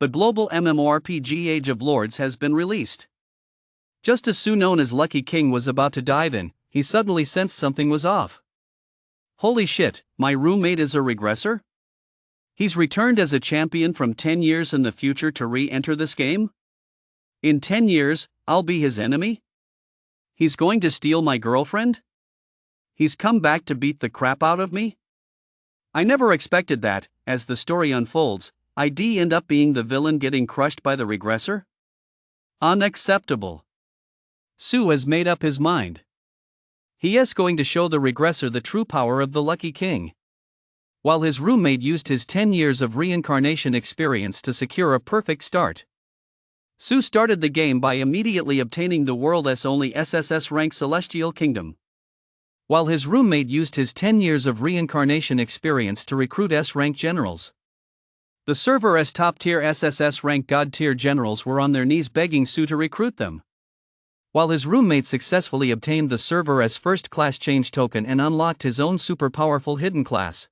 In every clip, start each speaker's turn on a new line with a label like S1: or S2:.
S1: the global MMORPG Age of Lords has been released. Just as Sue, known as Lucky King, was about to dive in, he suddenly sensed something was off. Holy shit, my roommate is a regressor? He's returned as a champion from 10 years in the future to re-enter this game? In 10 years, I'll be his enemy? He's going to steal my girlfriend? He's come back to beat the crap out of me? I never expected that, as the story unfolds, I'd end up being the villain getting crushed by the regressor? Unacceptable. Sue has made up his mind. He is going to show the regressor the true power of the Lucky King. While his roommate used his 10 years of reincarnation experience to secure a perfect start. Sue started the game by immediately obtaining the world's only SSS-rank Celestial Kingdom. While his roommate used his 10 years of reincarnation experience to recruit S-rank generals. The server's top-tier SSS-rank God-tier generals were on their knees begging Sue to recruit them. While his roommate successfully obtained the server's first-class change token and unlocked his own super-powerful hidden class.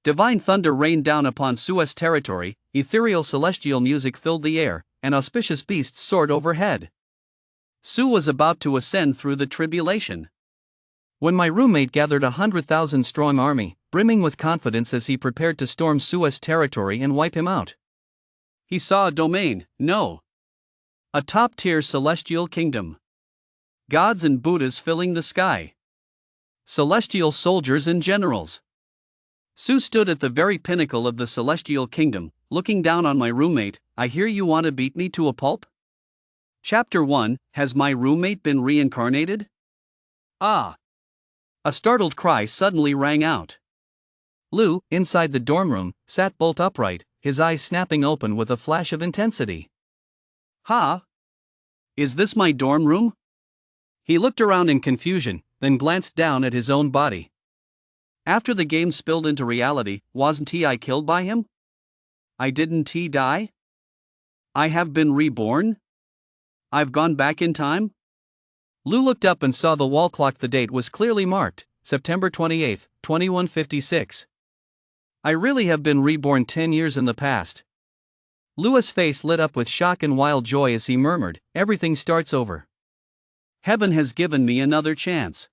S1: Divine thunder rained down upon Sue's territory, ethereal celestial music filled the air, and auspicious beasts soared overhead. Sue was about to ascend through the tribulation. When my roommate gathered 100,000-strong army, brimming with confidence as he prepared to storm Sue's territory and wipe him out. He saw a domain, no. A top-tier celestial kingdom. Gods and Buddhas filling the sky. Celestial soldiers and generals. Sue stood at the very pinnacle of the celestial kingdom, looking down on my roommate. I hear you want to beat me to a pulp? Chapter 1, Has my roommate been reincarnated? Ah! A startled cry suddenly rang out. Lou, inside the dorm room, sat bolt upright, his eyes snapping open with a flash of intensity. Huh? Is this my dorm room? He looked around in confusion, then glanced down at his own body. After the game spilled into reality, wasn't I killed by him? I didn't die? I have been reborn? I've gone back in time? Lou looked up and saw the wall clock. The date was clearly marked, September 28, 2156. I really have been reborn 10 years in the past. Lou's face lit up with shock and wild joy as he murmured, everything starts over. Heaven has given me another chance.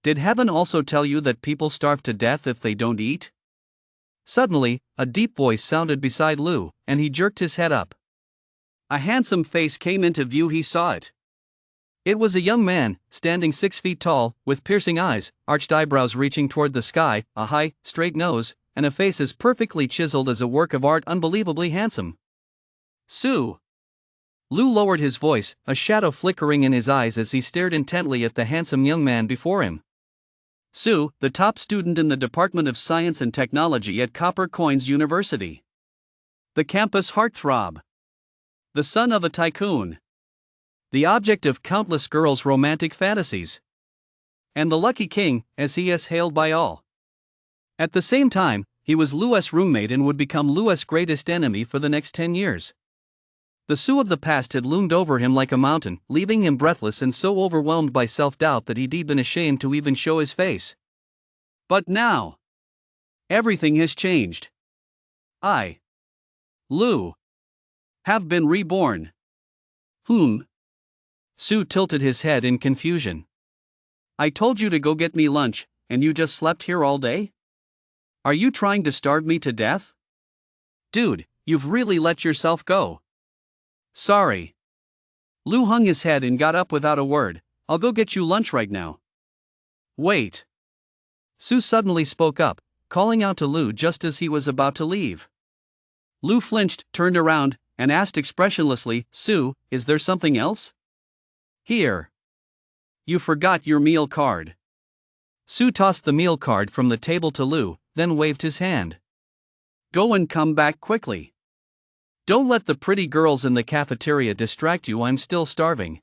S1: Did heaven also tell you that people starve to death if they don't eat? Suddenly, a deep voice sounded beside Lou, and he jerked his head up. A handsome face came into view. He saw it. It was a young man, standing 6 feet tall, with piercing eyes, arched eyebrows reaching toward the sky, a high, straight nose, and a face as perfectly chiseled as a work of art, unbelievably handsome. Sue. Lou lowered his voice, a shadow flickering in his eyes as he stared intently at the handsome young man before him. Sue, the top student in the Department of Science and Technology at Copper Coins University. The campus heartthrob. The son of a tycoon. The object of countless girls' romantic fantasies. And the Lucky King, as he is hailed by all. At the same time, he was Lou's roommate and would become Lou's greatest enemy for the next 10 years. The Sue of the past had loomed over him like a mountain, leaving him breathless and so overwhelmed by self-doubt that he'd been ashamed to even show his face. But now, everything has changed. I, Lou, have been reborn. Sue tilted his head in confusion. I told you to go get me lunch, and you just slept here all day? Are you trying to starve me to death? Dude, you've really let yourself go. Sorry. Lou hung his head and got up without a word. I'll go get you lunch right now. Wait. Sue suddenly spoke up, calling out to Lou just as he was about to leave. Lou flinched, turned around, and asked expressionlessly, Sue, is there something else? Here. You forgot your meal card. Sue tossed the meal card from the table to Lou, then waved his hand. Go and come back quickly. Don't let the pretty girls in the cafeteria distract you. I'm still starving.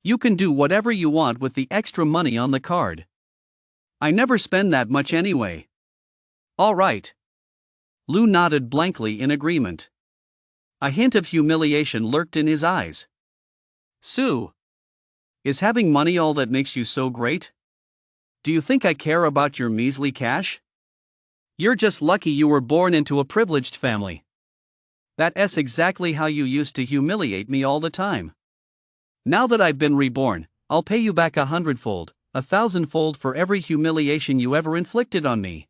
S1: You can do whatever you want with the extra money on the card. I never spend that much anyway. All right. Lou nodded blankly in agreement. A hint of humiliation lurked in his eyes. Sue. Is having money all that makes you so great? Do you think I care about your measly cash? You're just lucky you were born into a privileged family. That's exactly how you used to humiliate me all the time. Now that I've been reborn, I'll pay you back 100-fold, 1,000-fold for every humiliation you ever inflicted on me.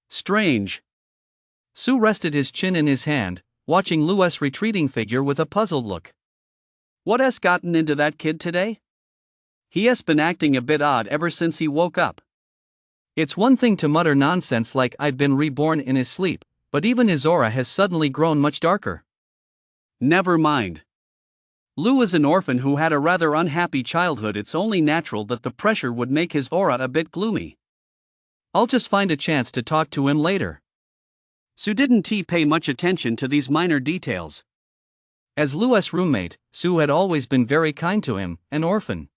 S1: Strange. Sue rested his chin in his hand, watching Lou's retreating figure with a puzzled look. What's gotten into that kid today? He has been acting a bit odd ever since he woke up. It's one thing to mutter nonsense like I'd been reborn in his sleep, but even his aura has suddenly grown much darker. Never mind. Lou is an orphan who had a rather unhappy childhood. It's only natural that the pressure would make his aura a bit gloomy. I'll just find a chance to talk to him later. Sue didn't pay much attention to these minor details. As Lou's roommate, Sue had always been very kind to him, an orphan.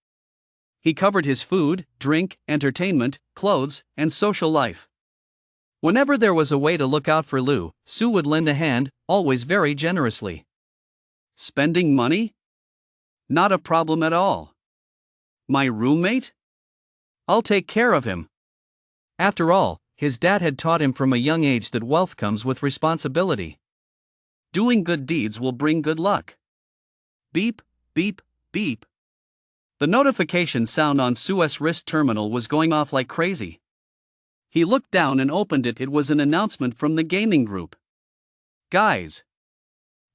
S1: He covered his food, drink, entertainment, clothes, and social life. Whenever there was a way to look out for Lou, Sue would lend a hand, always very generously. Spending money? Not a problem at all. My roommate? I'll take care of him. After all, his dad had taught him from a young age that wealth comes with responsibility. Doing good deeds will bring good luck. Beep, beep, beep. The notification sound on Sue's wrist terminal was going off like crazy. He looked down and opened it. It was an announcement from the gaming group. Guys!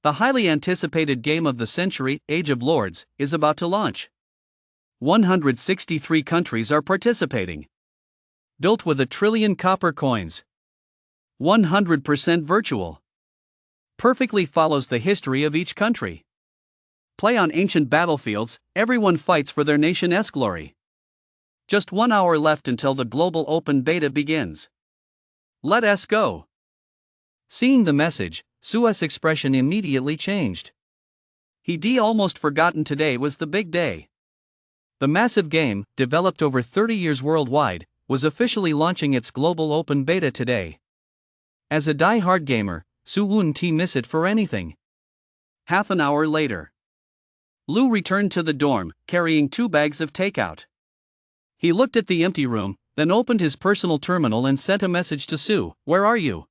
S1: The highly anticipated game of the century, Age of Lords, is about to launch. 163 countries are participating. Built with 1 trillion copper coins. 100% virtual. Perfectly follows the history of each country. Play on ancient battlefields, everyone fights for their nation's glory. Just 1 hour left until the global open beta begins. Let's go. Seeing the message, Sue's expression immediately changed. He'd almost forgotten today was the big day. The massive game, developed over 30 years worldwide, was officially launching its global open beta today. As a die-hard gamer, Sue wouldn't miss it for anything. Half an hour later, Lou returned to the dorm, carrying 2 bags of takeout. He looked at the empty room, then opened his personal terminal and sent a message to Sue. Where are you?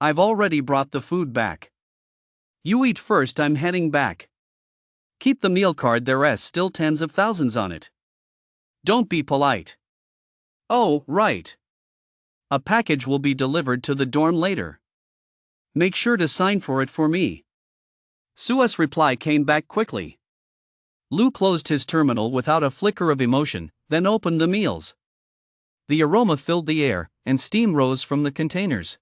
S1: I've already brought the food back. You eat first, I'm heading back. Keep the meal card, there's still tens of thousands on it. Don't be polite. Oh, right. A package will be delivered to the dorm later. Make sure to sign for it for me. Sue's reply came back quickly. Lou closed his terminal without a flicker of emotion, then opened the meals. The aroma filled the air, and steam rose from the containers.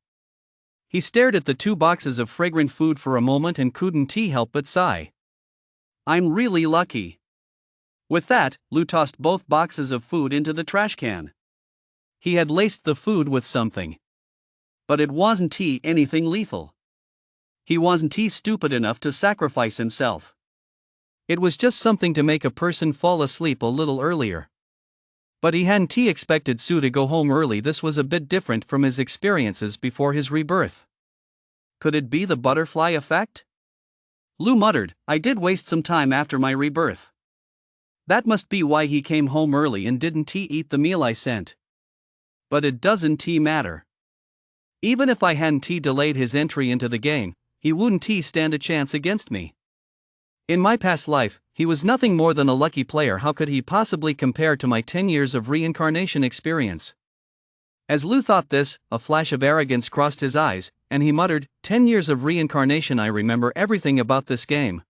S1: He stared at the 2 boxes of fragrant food for a moment and couldn't help but sigh. I'm really lucky. With that, Lou tossed both boxes of food into the trash can. He had laced the food with something. But it wasn't anything lethal. He wasn't stupid enough to sacrifice himself. It was just something to make a person fall asleep a little earlier. But he hadn't expected Sue to go home early. This was a bit different from his experiences before his rebirth. Could it be the butterfly effect? Lou muttered, I did waste some time after my rebirth. That must be why he came home early and didn't eat the meal I sent. But it doesn't matter. Even if I hadn't delayed his entry into the game, he wouldn't stand a chance against me. In my past life, he was nothing more than a lucky player. How could he possibly compare to my 10 years of reincarnation experience? As Lou thought this, a flash of arrogance crossed his eyes, and he muttered, 10 years of reincarnation. I remember everything about this game.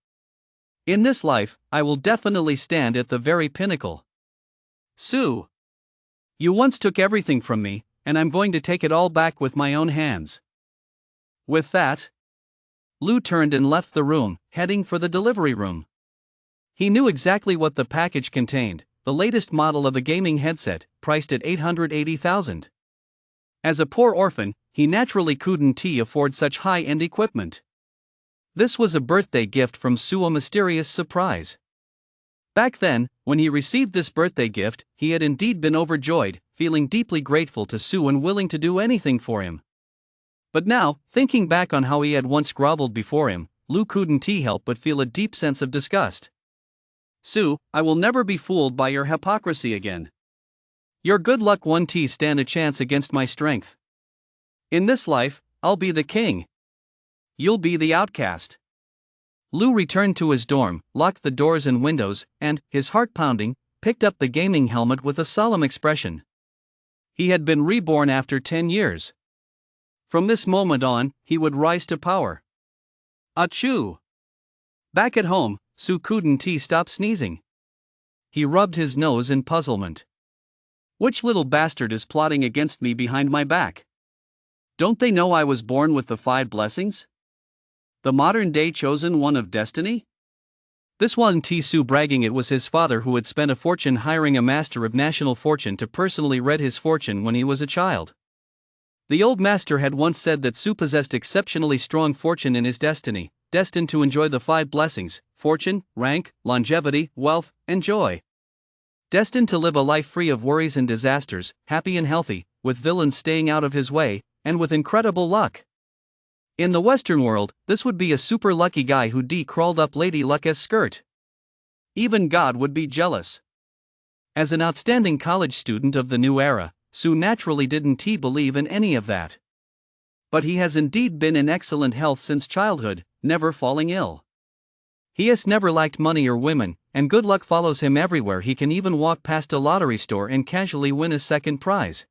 S1: In this life, I will definitely stand at the very pinnacle. Sue! You once took everything from me, and I'm going to take it all back with my own hands. With that, Lou turned and left the room, heading for the delivery room. He knew exactly what the package contained, the latest model of a gaming headset, priced at $880,000. As a poor orphan, he naturally couldn't afford such high-end equipment. This was a birthday gift from Sue, a mysterious surprise. Back then, when he received this birthday gift, he had indeed been overjoyed, feeling deeply grateful to Sue and willing to do anything for him. But now, thinking back on how he had once groveled before him, Lou couldn't help but feel a deep sense of disgust. Sue, I will never be fooled by your hypocrisy again. Your good luck won't stand a chance against my strength. In this life, I'll be the king. You'll be the outcast. Lou returned to his dorm, locked the doors and windows, and, his heart pounding, picked up the gaming helmet with a solemn expression. He had been reborn after 10 years. From this moment on, he would rise to power. Achoo! Back at home, Su couldn't stop sneezing. He rubbed his nose in puzzlement. Which little bastard is plotting against me behind my back? Don't they know I was born with the 5 blessings? The modern-day chosen one of destiny? This wasn't Su bragging, it was his father who had spent a fortune hiring a master of national fortune to personally read his fortune when he was a child. The old master had once said that Su possessed exceptionally strong fortune in his destiny, destined to enjoy the 5 blessings: fortune, rank, longevity, wealth, and joy. Destined to live a life free of worries and disasters, happy and healthy, with villains staying out of his way, and with incredible luck. In the Western world, this would be a super lucky guy who crawled up Lady Luck's skirt. Even God would be jealous. As an outstanding college student of the new era, Su naturally didn't believe in any of that. But he has indeed been in excellent health since childhood, never falling ill. He has never lacked money or women, and good luck follows him everywhere. He can even walk past a lottery store and casually win a second prize.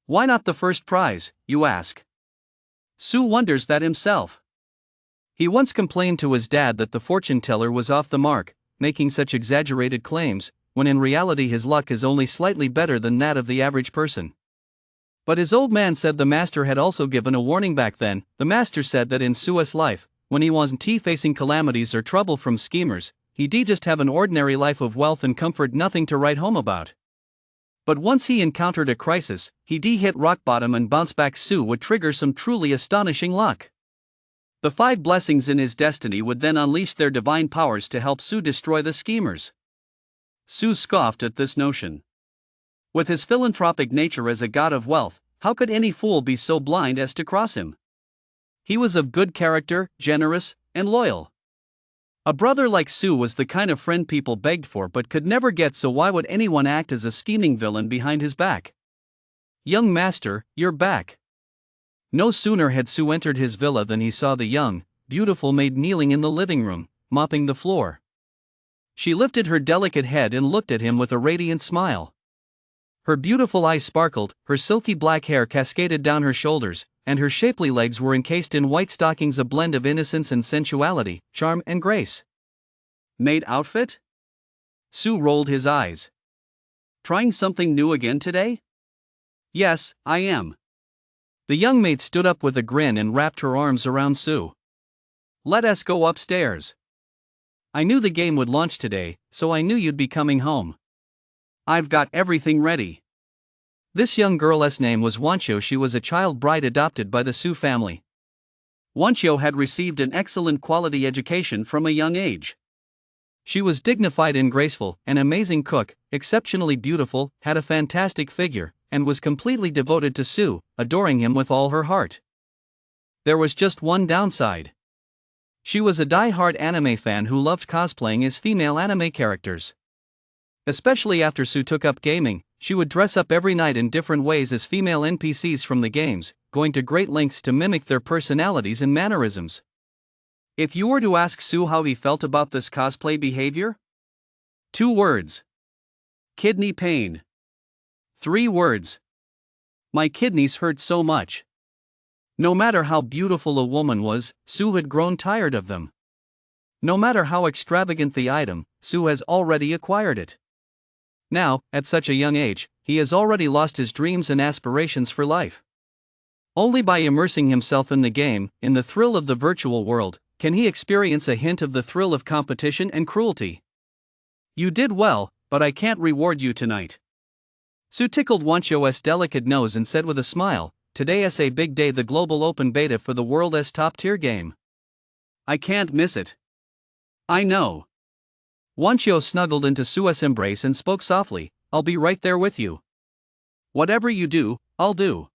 S1: Why not the first prize, you ask? Su wonders that himself. He once complained to his dad that the fortune teller was off the mark, making such exaggerated claims, when in reality his luck is only slightly better than that of the average person. But his old man said the master had also given a warning back then. The master said that in Su's life, when he wasn't facing calamities or trouble from schemers, he'd just have an ordinary life of wealth and comfort, nothing to write home about. But once he encountered a crisis, he'd hit rock bottom and bounce back. Su would trigger some truly astonishing luck. The 5 blessings in his destiny would then unleash their divine powers to help Su destroy the schemers. Su scoffed at this notion. With his philanthropic nature as a god of wealth, how could any fool be so blind as to cross him? He was of good character, generous, and loyal. A brother like Su was the kind of friend people begged for but could never get, so why would anyone act as a scheming villain behind his back? Young master, you're back. No sooner had Su entered his villa than he saw the young, beautiful maid kneeling in the living room, mopping the floor. She lifted her delicate head and looked at him with a radiant smile. Her beautiful eyes sparkled, her silky black hair cascaded down her shoulders, and her shapely legs were encased in white stockings, a blend of innocence and sensuality, charm and grace. Maid outfit? Su rolled his eyes. Trying something new again today? Yes, I am. The young maid stood up with a grin and wrapped her arms around Su. Let us go upstairs. I knew the game would launch today, so I knew you'd be coming home. I've got everything ready. This young girl's name was Wancho. She was a child bride adopted by the Su family. Wancho had received an excellent quality education from a young age. She was dignified and graceful, an amazing cook, exceptionally beautiful, had a fantastic figure, and was completely devoted to Su, adoring him with all her heart. There was just one downside. She was a die-hard anime fan who loved cosplaying as female anime characters. Especially after Su took up gaming, she would dress up every night in different ways as female NPCs from the games, going to great lengths to mimic their personalities and mannerisms. If you were to ask Su how he felt about this cosplay behavior? 2 words. Kidney pain. 3 words. My kidneys hurt so much. No matter how beautiful a woman was, Su had grown tired of them. No matter how extravagant the item, Su has already acquired it. Now, at such a young age, he has already lost his dreams and aspirations for life. Only by immersing himself in the game, in the thrill of the virtual world, can he experience a hint of the thrill of competition and cruelty. You did well, but I can't reward you tonight. Su tickled Wancho's delicate nose and said with a smile, today's a big day, the global open beta for the world's top-tier game. I can't miss it. I know. Wancho snuggled into Su's embrace and spoke softly, I'll be right there with you. Whatever you do, I'll do.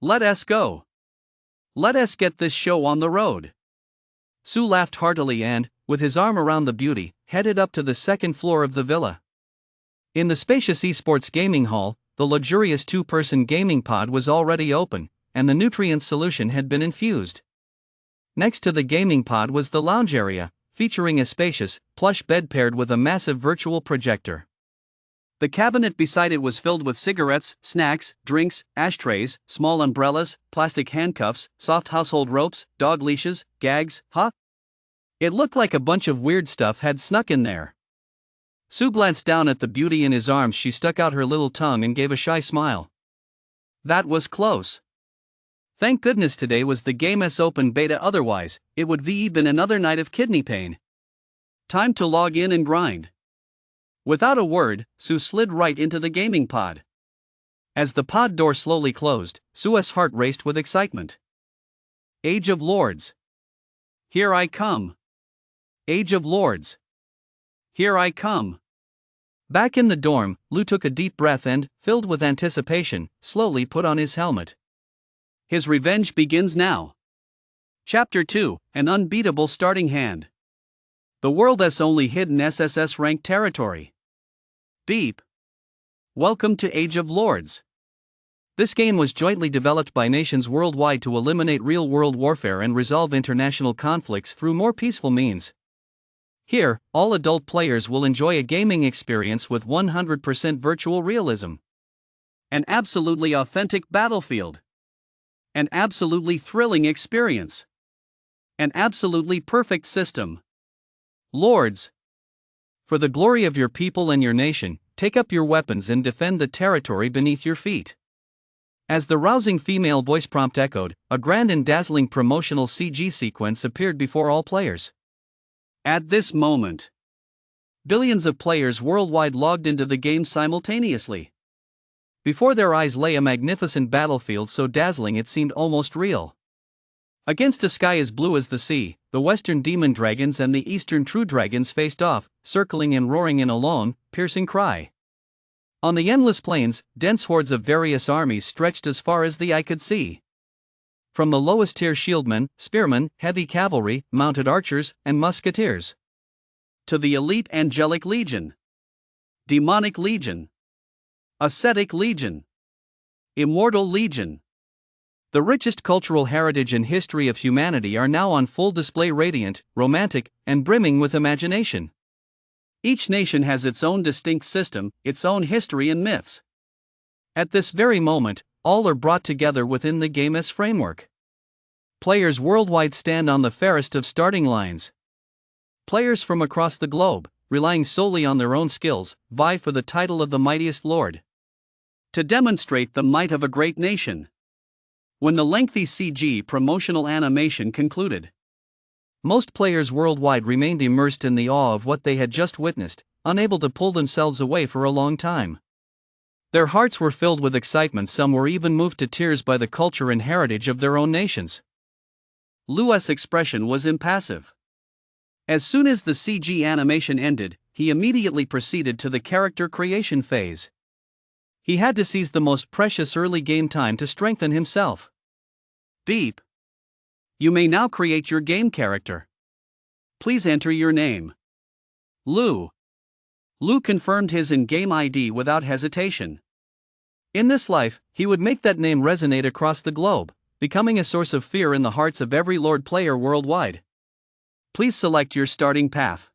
S1: Let us go. Let us get this show on the road. Su laughed heartily and, with his arm around the beauty, headed up to the 2nd floor of the villa. In the spacious esports gaming hall, the luxurious 2-person gaming pod was already open, and the nutrient solution had been infused. Next to the gaming pod was the lounge area, featuring a spacious, plush bed paired with a massive virtual projector. The cabinet beside it was filled with cigarettes, snacks, drinks, ashtrays, small umbrellas, plastic handcuffs, soft household ropes, dog leashes, gags. It looked like a bunch of weird stuff had snuck in there. Sue glanced down at the beauty in his arms. She stuck out her little tongue and gave a shy smile. That was close. Thank goodness today was the game's open beta, otherwise, it would have been another night of kidney pain. Time to log in and grind. Without a word, Sue slid right into the gaming pod. As the pod door slowly closed, Sue's heart raced with excitement. Age of Lords. Here I come. Age of Lords. Here I come. Back in the dorm, Lou took a deep breath and, filled with anticipation, slowly put on his helmet. His revenge begins now. Chapter 2, An Unbeatable Starting Hand. The world's only hidden SSS-rank territory. Beep. Welcome to Age of Lords. This game was jointly developed by nations worldwide to eliminate real-world warfare and resolve international conflicts through more peaceful means. Here, all adult players will enjoy a gaming experience with 100% virtual realism. An absolutely authentic battlefield. An absolutely thrilling experience. An absolutely perfect system. Lords. For the glory of your people and your nation, take up your weapons and defend the territory beneath your feet. As the rousing female voice prompt echoed, a grand and dazzling promotional CG sequence appeared before all players. At this moment, billions of players worldwide logged into the game simultaneously. Before their eyes lay a magnificent battlefield so dazzling it seemed almost real. Against a sky as blue as the sea, the western demon dragons and the eastern true dragons faced off, circling and roaring in a lone, piercing cry. On the endless plains, dense hordes of various armies stretched as far as the eye could see. From the lowest tier shieldmen, spearmen, heavy cavalry, mounted archers, and musketeers, to the elite angelic legion, demonic legion, ascetic legion, immortal legion. The richest cultural heritage and history of humanity are now on full display, radiant, romantic, and brimming with imagination. Each nation has its own distinct system, its own history and myths. At this very moment, all are brought together within the game's framework. Players worldwide stand on the fairest of starting lines. Players from across the globe, relying solely on their own skills, vie for the title of the mightiest lord. To demonstrate the might of a great nation. When the lengthy CG promotional animation concluded, most players worldwide remained immersed in the awe of what they had just witnessed, unable to pull themselves away for a long time. Their hearts were filled with excitement, some were even moved to tears by the culture and heritage of their own nations. Lou's expression was impassive. As soon as the CG animation ended, he immediately proceeded to the character creation phase. He had to seize the most precious early game time to strengthen himself. Beep. You may now create your game character. Please enter your name. Lou. Lou confirmed his in-game ID without hesitation. In this life, he would make that name resonate across the globe, becoming a source of fear in the hearts of every Lord player worldwide. Please select your starting path.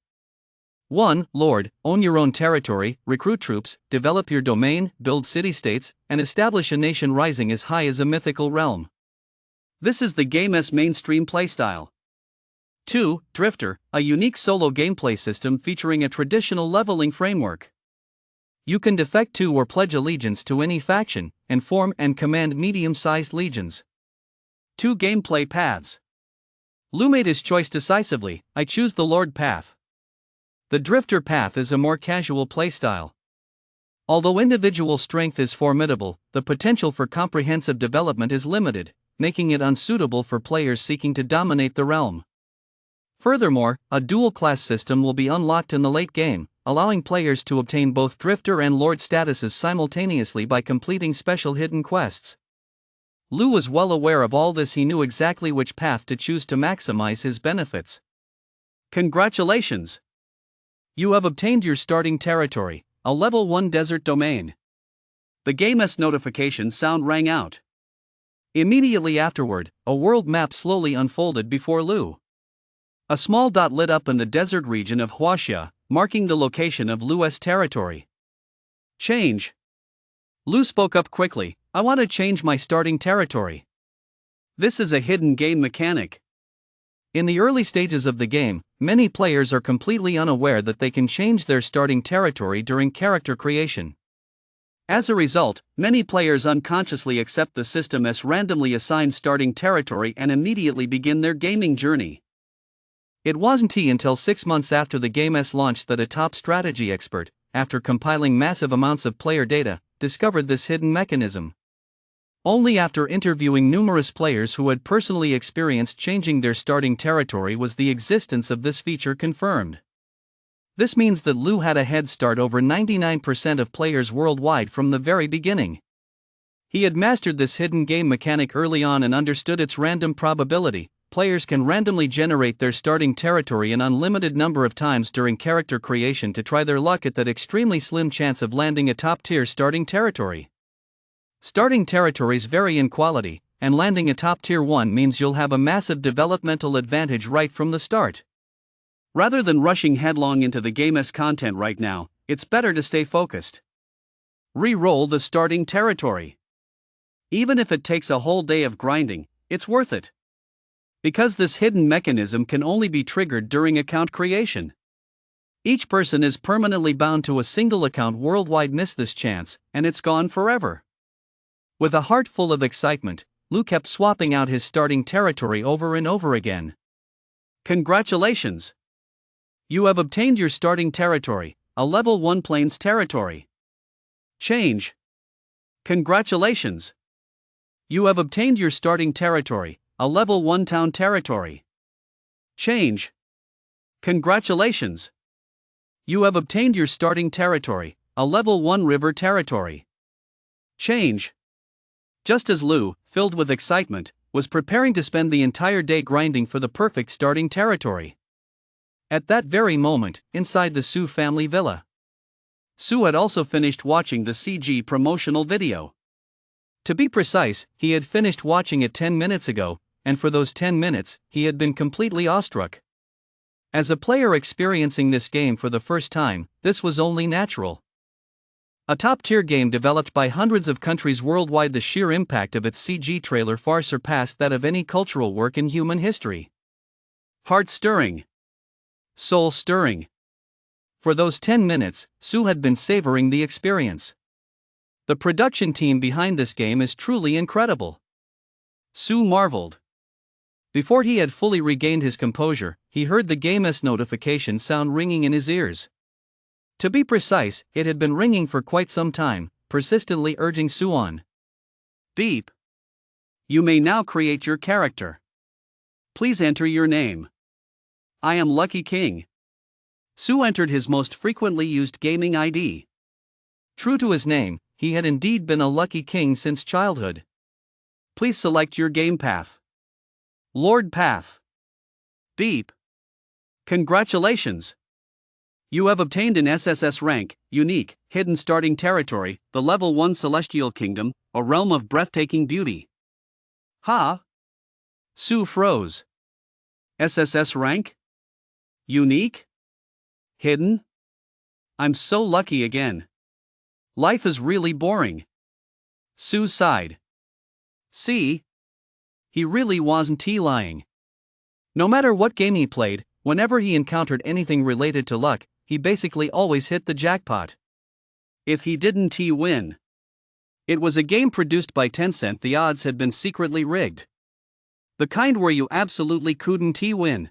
S1: 1. Lord, own your own territory, recruit troops, develop your domain, build city-states, and establish a nation rising as high as a mythical realm. This is the game's mainstream playstyle. 2. Drifter, a unique solo gameplay system featuring a traditional leveling framework. You can defect to or pledge allegiance to any faction, and form and command medium-sized legions. 2 gameplay paths. Lou made his choice decisively. I choose the Lord path. The Drifter path is a more casual playstyle. Although individual strength is formidable, the potential for comprehensive development is limited, making it unsuitable for players seeking to dominate the realm. Furthermore, a dual-class system will be unlocked in the late game, allowing players to obtain both Drifter and Lord statuses simultaneously by completing special hidden quests. Lou was well aware of all this. He knew exactly which path to choose to maximize his benefits. Congratulations! You have obtained your starting territory, a level 1 desert domain. The game's notification sound rang out. Immediately afterward, a world map slowly unfolded before Lu. A small dot lit up in the desert region of Huaxia, marking the location of Lu's territory. Change. Lu spoke up quickly, I want to change my starting territory. This is a hidden game mechanic. In the early stages of the game, many players are completely unaware that they can change their starting territory during character creation. As a result, many players unconsciously accept the system as randomly assigned starting territory and immediately begin their gaming journey. It wasn't until 6 months after the game's launch that a top strategy expert, after compiling massive amounts of player data, discovered this hidden mechanism. Only after interviewing numerous players who had personally experienced changing their starting territory was the existence of this feature confirmed. This means that Lu had a head start over 99% of players worldwide from the very beginning. He had mastered this hidden game mechanic early on and understood its random probability. Players can randomly generate their starting territory an unlimited number of times during character creation to try their luck at that extremely slim chance of landing a top-tier starting territory. Starting territories vary in quality, and landing a top-tier one means you'll have a massive developmental advantage right from the start. Rather than rushing headlong into the game's content right now, it's better to stay focused. Re-roll the starting territory. Even if it takes a whole day of grinding, it's worth it. Because this hidden mechanism can only be triggered during account creation. Each person is permanently bound to a single account worldwide. Miss this chance, and it's gone forever. With a heart full of excitement, Lu kept swapping out his starting territory over and over again. Congratulations! You have obtained your starting territory, a level 1 plains territory. Change. Congratulations! You have obtained your starting territory, a level 1 town territory. Change. Congratulations! You have obtained your starting territory, a level 1 river territory. Change. Just as Lu, filled with excitement, was preparing to spend the entire day grinding for the perfect starting territory. At that very moment, inside the Su family villa, Su had also finished watching the CG promotional video. To be precise, he had finished watching it 10 minutes ago, and for those 10 minutes, he had been completely awestruck. As a player experiencing this game for the first time, this was only natural. A top-tier game developed by hundreds of countries worldwide, the sheer impact of its CG trailer far surpassed that of any cultural work in human history. Heart-stirring. Soul-stirring. For those 10 minutes, Su had been savoring the experience. The production team behind this game is truly incredible. Su marveled. Before he had fully regained his composure, he heard the game's notification sound ringing in his ears. To be precise, it had been ringing for quite some time, persistently urging Su on. Beep. You may now create your character. Please enter your name. I am Lucky King. Su entered his most frequently used gaming ID. True to his name, he had indeed been a Lucky King since childhood. Please select your game path. Lord Path. Beep. Congratulations! You have obtained an SSS-rank, unique, hidden starting territory, the level 1 Celestial Kingdom, a realm of breathtaking beauty. Ha! Su froze. SSS rank? Unique? Hidden? I'm so lucky again. Life is really boring. Su sighed. See? He really wasn't lying. No matter what game he played, whenever he encountered anything related to luck, he basically always hit the jackpot. If he didn't win. It was a game produced by Tencent. The odds had been secretly rigged. The kind where you absolutely couldn't win.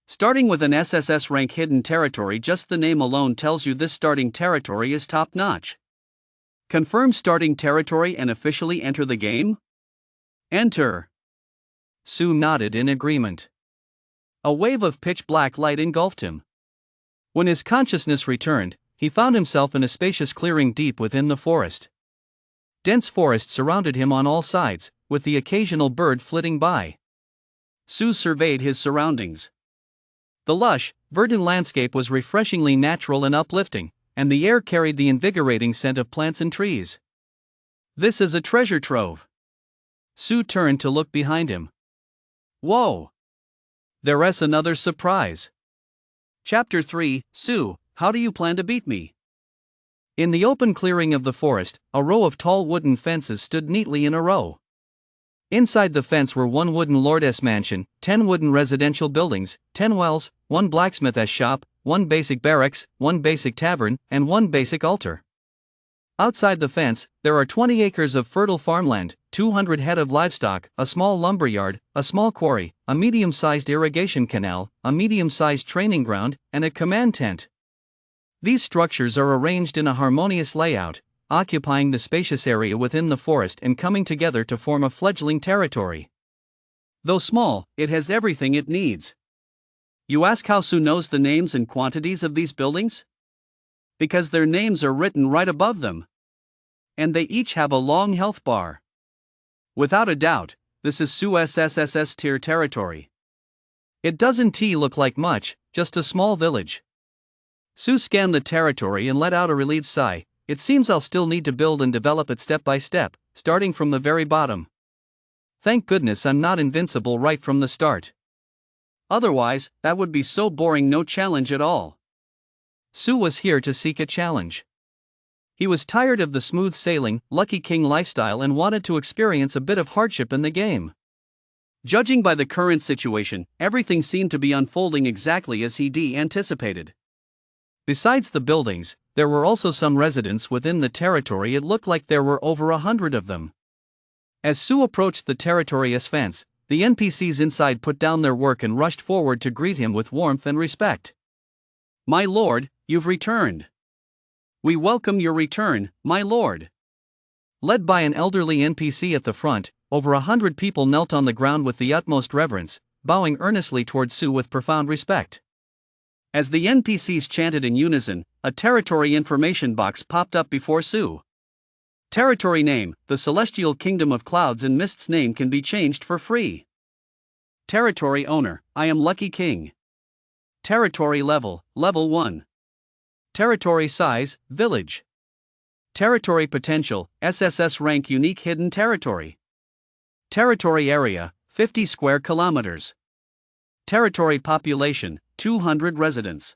S1: Starting with an SSS rank hidden territory, just the name alone tells you this starting territory is top-notch. Confirm starting territory and officially enter the game? Enter. Su nodded in agreement. A wave of pitch-black light engulfed him. When his consciousness returned, he found himself in a spacious clearing deep within the forest. Dense forest surrounded him on all sides, with the occasional bird flitting by. Su surveyed his surroundings. The lush, verdant landscape was refreshingly natural and uplifting, and the air carried the invigorating scent of plants and trees. This is a treasure trove. Sue turned to look behind him. Whoa! There's another surprise. Chapter 3, Sue, how do you plan to beat me? In the open clearing of the forest, a row of tall wooden fences stood neatly in a row. Inside the fence were 1 wooden lordess mansion, 10 wooden residential buildings, 10 wells, 1 blacksmith's shop, 1 basic barracks, 1 basic tavern, and 1 basic altar. Outside the fence, there are 20 acres of fertile farmland, 200 head of livestock, a small lumberyard, a small quarry, a medium-sized irrigation canal, a medium-sized training ground, and a command tent. These structures are arranged in a harmonious layout, occupying the spacious area within the forest and coming together to form a fledgling territory. Though small, it has everything it needs. You ask how Sue knows the names and quantities of these buildings? Because their names are written right above them. And they each have a long health bar. Without a doubt, this is Sue's SSS tier territory. It doesn't look like much, just a small village. Sue scanned the territory and let out a relieved sigh. It seems I'll still need to build and develop it step by step, starting from the very bottom. Thank goodness I'm not invincible right from the start. Otherwise, that would be so boring, no challenge at all. Sue was here to seek a challenge. He was tired of the smooth sailing, Lucky King lifestyle and wanted to experience a bit of hardship in the game. Judging by the current situation, everything seemed to be unfolding exactly as he anticipated. Besides the buildings, there were also some residents within the territory. It looked like there were over 100 of them. As Sue approached the territory's fence, the NPCs inside put down their work and rushed forward to greet him with warmth and respect. My lord, you've returned. We welcome your return, my lord. Led by an elderly NPC at the front, over 100 people knelt on the ground with the utmost reverence, bowing earnestly toward Sue with profound respect. As the NPCs chanted in unison, a territory information box popped up before Sue. Territory name: the Celestial Kingdom of Clouds and Mist's name can be changed for free. Territory owner: I am Lucky King. Territory level: level 1. Territory size: village. Territory potential: SSS-rank unique hidden territory. Territory area: 50 square kilometers. Territory population: 200 residents.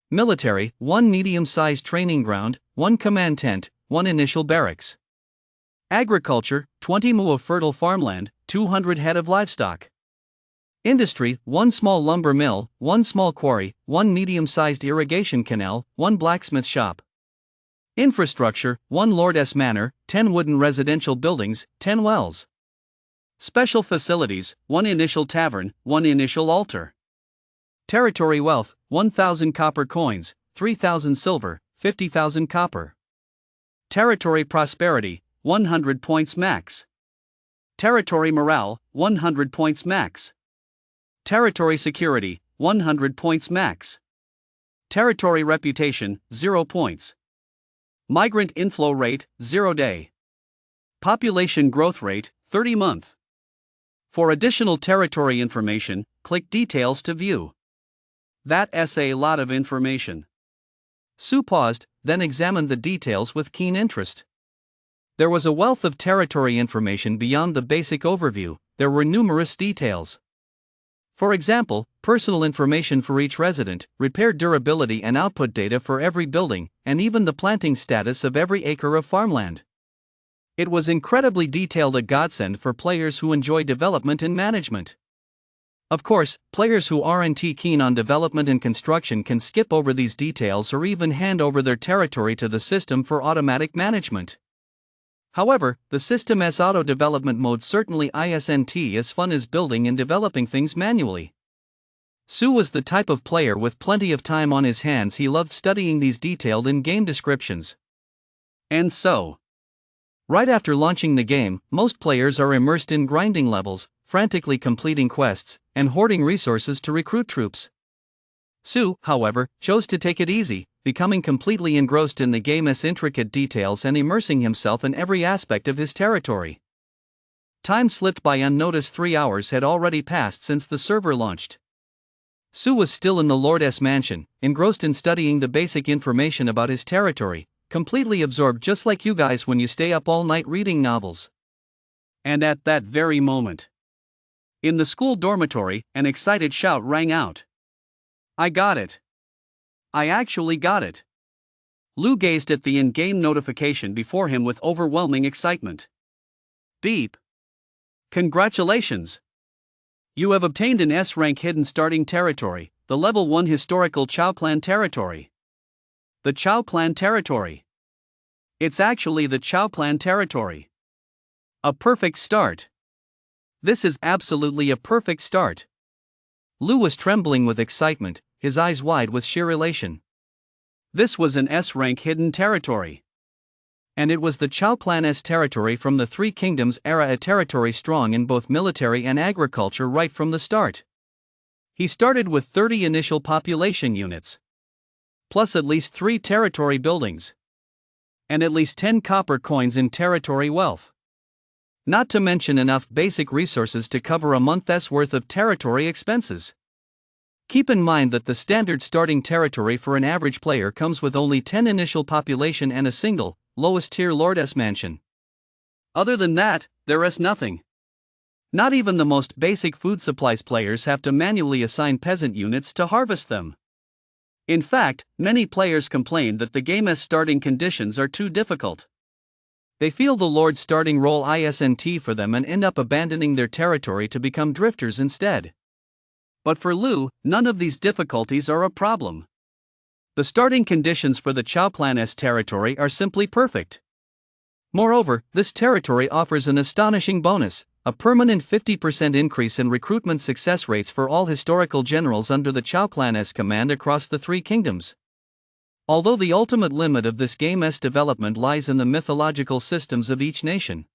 S1: Military: 1 medium-sized training ground, 1 command tent, 1 initial barracks. Agriculture: 20 mu of fertile farmland, 200 head of livestock. Industry: 1 small lumber mill, 1 small quarry, 1 medium-sized irrigation canal, 1 blacksmith shop. Infrastructure: 1 lordess manor, 10 wooden residential buildings, 10 wells. Special facilities: 1 initial tavern, 1 initial altar. Territory wealth: 1,000 copper coins, 3,000 silver, 50,000 copper. Territory prosperity: 100 points max. Territory morale: 100 points max. Territory security: 100 points max. Territory reputation: 0 points. Migrant inflow rate: 0 day. Population growth rate: 30 month. For additional territory information, click details to view. That's a lot of information. Sue paused, then examined the details with keen interest. There was a wealth of territory information beyond the basic overview. There were numerous details. For example, personal information for each resident, repair durability and output data for every building, and even the planting status of every acre of farmland. It was incredibly detailed, a godsend for players who enjoy development and management. Of course, players who aren't keen on development and construction can skip over these details or even hand over their territory to the system for automatic management. However, the system's auto-development mode certainly isn't as fun as building and developing things manually. Sue was the type of player with plenty of time on his hands. He loved studying these detailed in-game descriptions. And so, right after launching the game, most players are immersed in grinding levels, frantically completing quests, and hoarding resources to recruit troops. Sue, however, chose to take it easy, becoming completely engrossed in the game's intricate details and immersing himself in every aspect of his territory. Time slipped by unnoticed. 3 hours had already passed since the server launched. Sue was still in the Lordess mansion, engrossed in studying the basic information about his territory, completely absorbed, just like you guys when you stay up all night reading novels. And at that very moment, in the school dormitory, an excited shout rang out. I got it! I actually got it! Lou gazed at the in-game notification before him with overwhelming excitement. Beep! Congratulations! You have obtained an S-rank hidden starting territory, the level 1 historical Chao clan territory. The Chao clan territory. It's actually the Chao clan territory. A perfect start. This is absolutely a perfect start. Lou was trembling with excitement, his eyes wide with sheer elation. This was an S-rank hidden territory. And it was the Chao clan's territory from the Three Kingdoms era, a territory strong in both military and agriculture right from the start. He started with 30 initial population units, plus at least 3 territory buildings, and at least 10 copper coins in territory wealth. Not to mention enough basic resources to cover a month's worth of territory expenses. Keep in mind that the standard starting territory for an average player comes with only 10 initial population and a single, lowest tier lord's mansion. Other than that, there is nothing. Not even the most basic food supplies players have to manually assign peasant units to harvest them. In fact, many players complain that the game's starting conditions are too difficult. They feel the Lord's starting role isn't for them and end up abandoning their territory to become drifters instead. But for Lou, none of these difficulties are a problem. The starting conditions for the Chao clan's territory are simply perfect. Moreover, this territory offers an astonishing bonus, a permanent 50% increase in recruitment success rates for all historical generals under the Chao clan's command across the Three Kingdoms. Although the ultimate limit of this game's development lies in the mythological systems of each nation.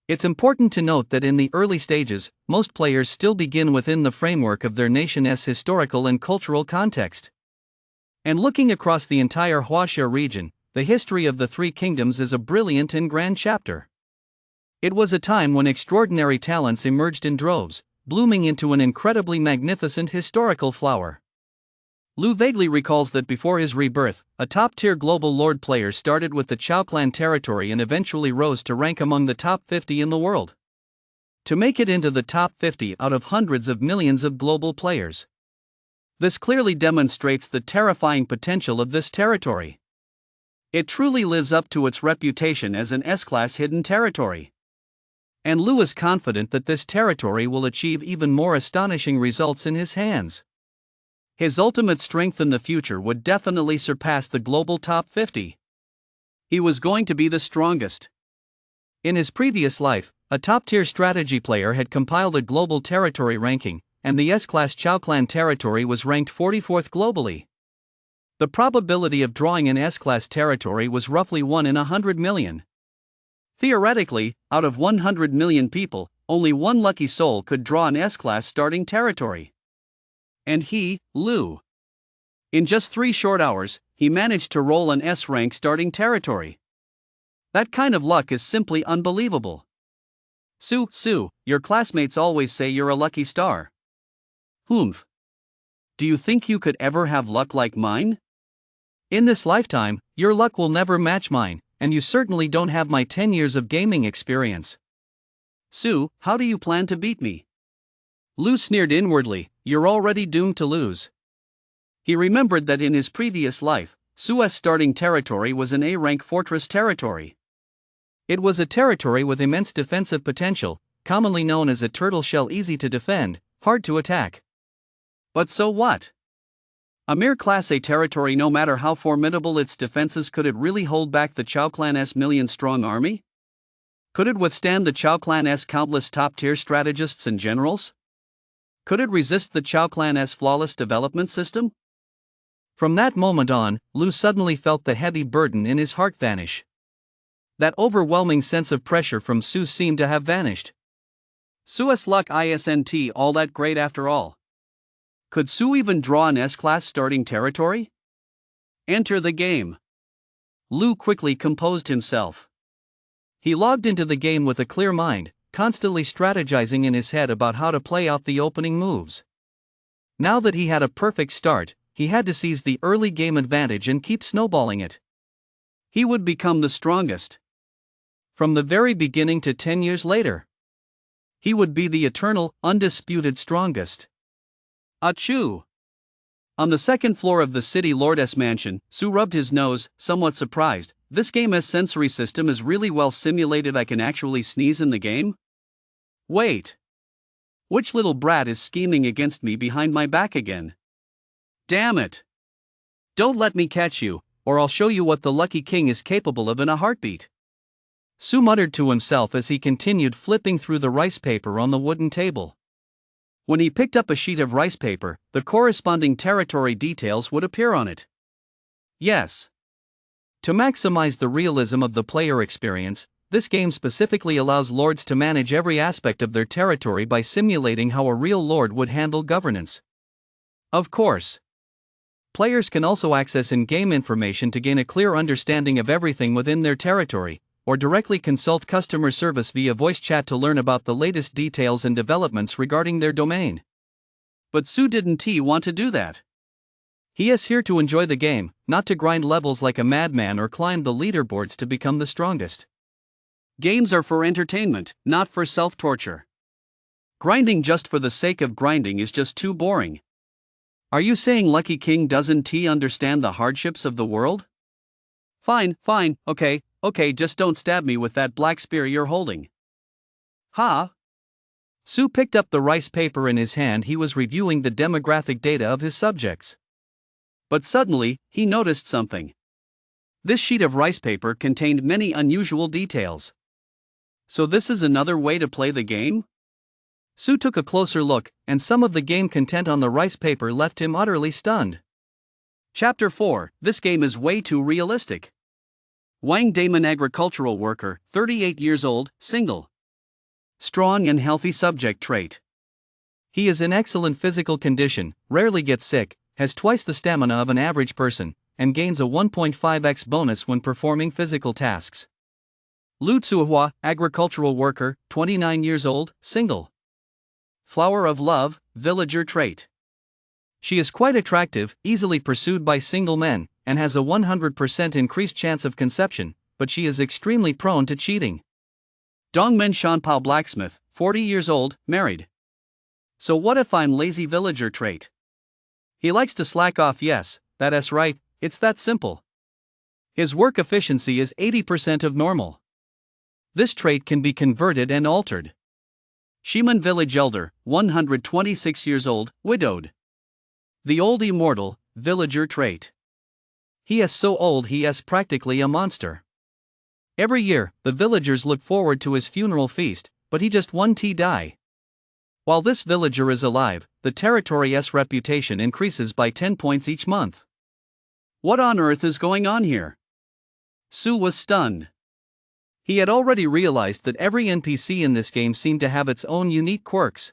S1: It's important to note that in the early stages, most players still begin within the framework of their nation's historical and cultural context. And looking across the entire Huaxia region, the history of the Three Kingdoms is a brilliant and grand chapter. It was a time when extraordinary talents emerged in droves, blooming into an incredibly magnificent historical flower. Lou vaguely recalls that before his rebirth, a top-tier global lord player started with the Chao clan territory and eventually rose to rank among the top 50 in the world. To make it into the top 50 out of hundreds of millions of global players. This clearly demonstrates the terrifying potential of this territory. It truly lives up to its reputation as an S-class hidden territory. And Lou is confident that this territory will achieve even more astonishing results in his hands. His ultimate strength in the future would definitely surpass the global top 50. He was going to be the strongest. In his previous life, a top-tier strategy player had compiled a global territory ranking, and the S-class Chao clan territory was ranked 44th globally. The probability of drawing an S-class territory was roughly 1 in 100 million. Theoretically, out of 100 million people, only one lucky soul could draw an S-class starting territory. And he, Lou. In just 3 short hours, he managed to roll an S-rank starting territory. That kind of luck is simply unbelievable. Sue, your classmates always say you're a lucky star. Humph. Do you think you could ever have luck like mine? In this lifetime, your luck will never match mine, and you certainly don't have my 10 years of gaming experience. Sue, how do you plan to beat me? Lou sneered inwardly, you're already doomed to lose. He remembered that in his previous life, Sue's starting territory was an A-rank fortress territory. It was a territory with immense defensive potential, commonly known as a turtle shell, easy to defend, hard to attack. But so what? A mere Class A territory, no matter how formidable its defenses, could it really hold back the Chao clan's million-strong army? Could it withstand the Chao clan's countless top-tier strategists and generals? Could it resist the Chao clan's flawless development system? From that moment on, Lou suddenly felt the heavy burden in his heart vanish. That overwhelming sense of pressure from Sue seemed to have vanished. Sue's luck isn't all that great after all. Could Sue even draw an S-class starting territory? Enter the game. Lou quickly composed himself. He logged into the game with a clear mind, constantly strategizing in his head about how to play out the opening moves. Now that he had a perfect start, he had to seize the early game advantage and keep snowballing it. He would become the strongest. From the very beginning to 10 years later. He would be the eternal, undisputed strongest. Achoo! On the second floor of the city lord's mansion, Su rubbed his nose, somewhat surprised. This game's sensory system is really well simulated. I can actually sneeze in the game? Wait. Which little brat is scheming against me behind my back again? Damn it! Don't let me catch you, or I'll show you what the Lucky King is capable of in a heartbeat. Su muttered to himself as he continued flipping through the rice paper on the wooden table. When he picked up a sheet of rice paper, the corresponding territory details would appear on it. Yes. To maximize the realism of the player experience, this game specifically allows lords to manage every aspect of their territory by simulating how a real lord would handle governance. Of course. Players can also access in-game information to gain a clear understanding of everything within their territory, or directly consult customer service via voice chat to learn about the latest details and developments regarding their domain. But Su didn't want to do that. He is here to enjoy the game, not to grind levels like a madman or climb the leaderboards to become the strongest. Games are for entertainment, not for self-torture. Grinding just for the sake of grinding is just too boring. Are you saying Lucky King doesn't understand the hardships of the world? Fine, okay, just don't stab me with that black spear you're holding. Ha! Su picked up the rice paper in his hand. He was reviewing the demographic data of his subjects. But suddenly, he noticed something. This sheet of rice paper contained many unusual details. So this is another way to play the game? Su took a closer look, and some of the game content on the rice paper left him utterly stunned. Chapter 4, This game is way too realistic. Wang Damon, agricultural worker, 38 years old, single. Strong and healthy subject trait. He is in excellent physical condition, rarely gets sick, has twice the stamina of an average person, and gains a 1.5x bonus when performing physical tasks. Lu Tsuhua, agricultural worker, 29 years old, single. Flower of love, villager trait. She is quite attractive, easily pursued by single men, and has a 100% increased chance of conception, but she is extremely prone to cheating. Dongmen Shanpao, blacksmith, 40 years old, married. So what if I'm lazy, villager trait? He likes to slack off. Yes, that's right, it's that simple. His work efficiency is 80% of normal. This trait can be converted and altered. Shiman, village elder, 126 years old, widowed. The old immortal, villager trait. He is so old he is practically a monster. Every year, the villagers look forward to his funeral feast, but he just won't die. While this villager is alive, the territory's reputation increases by 10 points each month. What on earth is going on here? Su was stunned. He had already realized that every NPC in this game seemed to have its own unique quirks.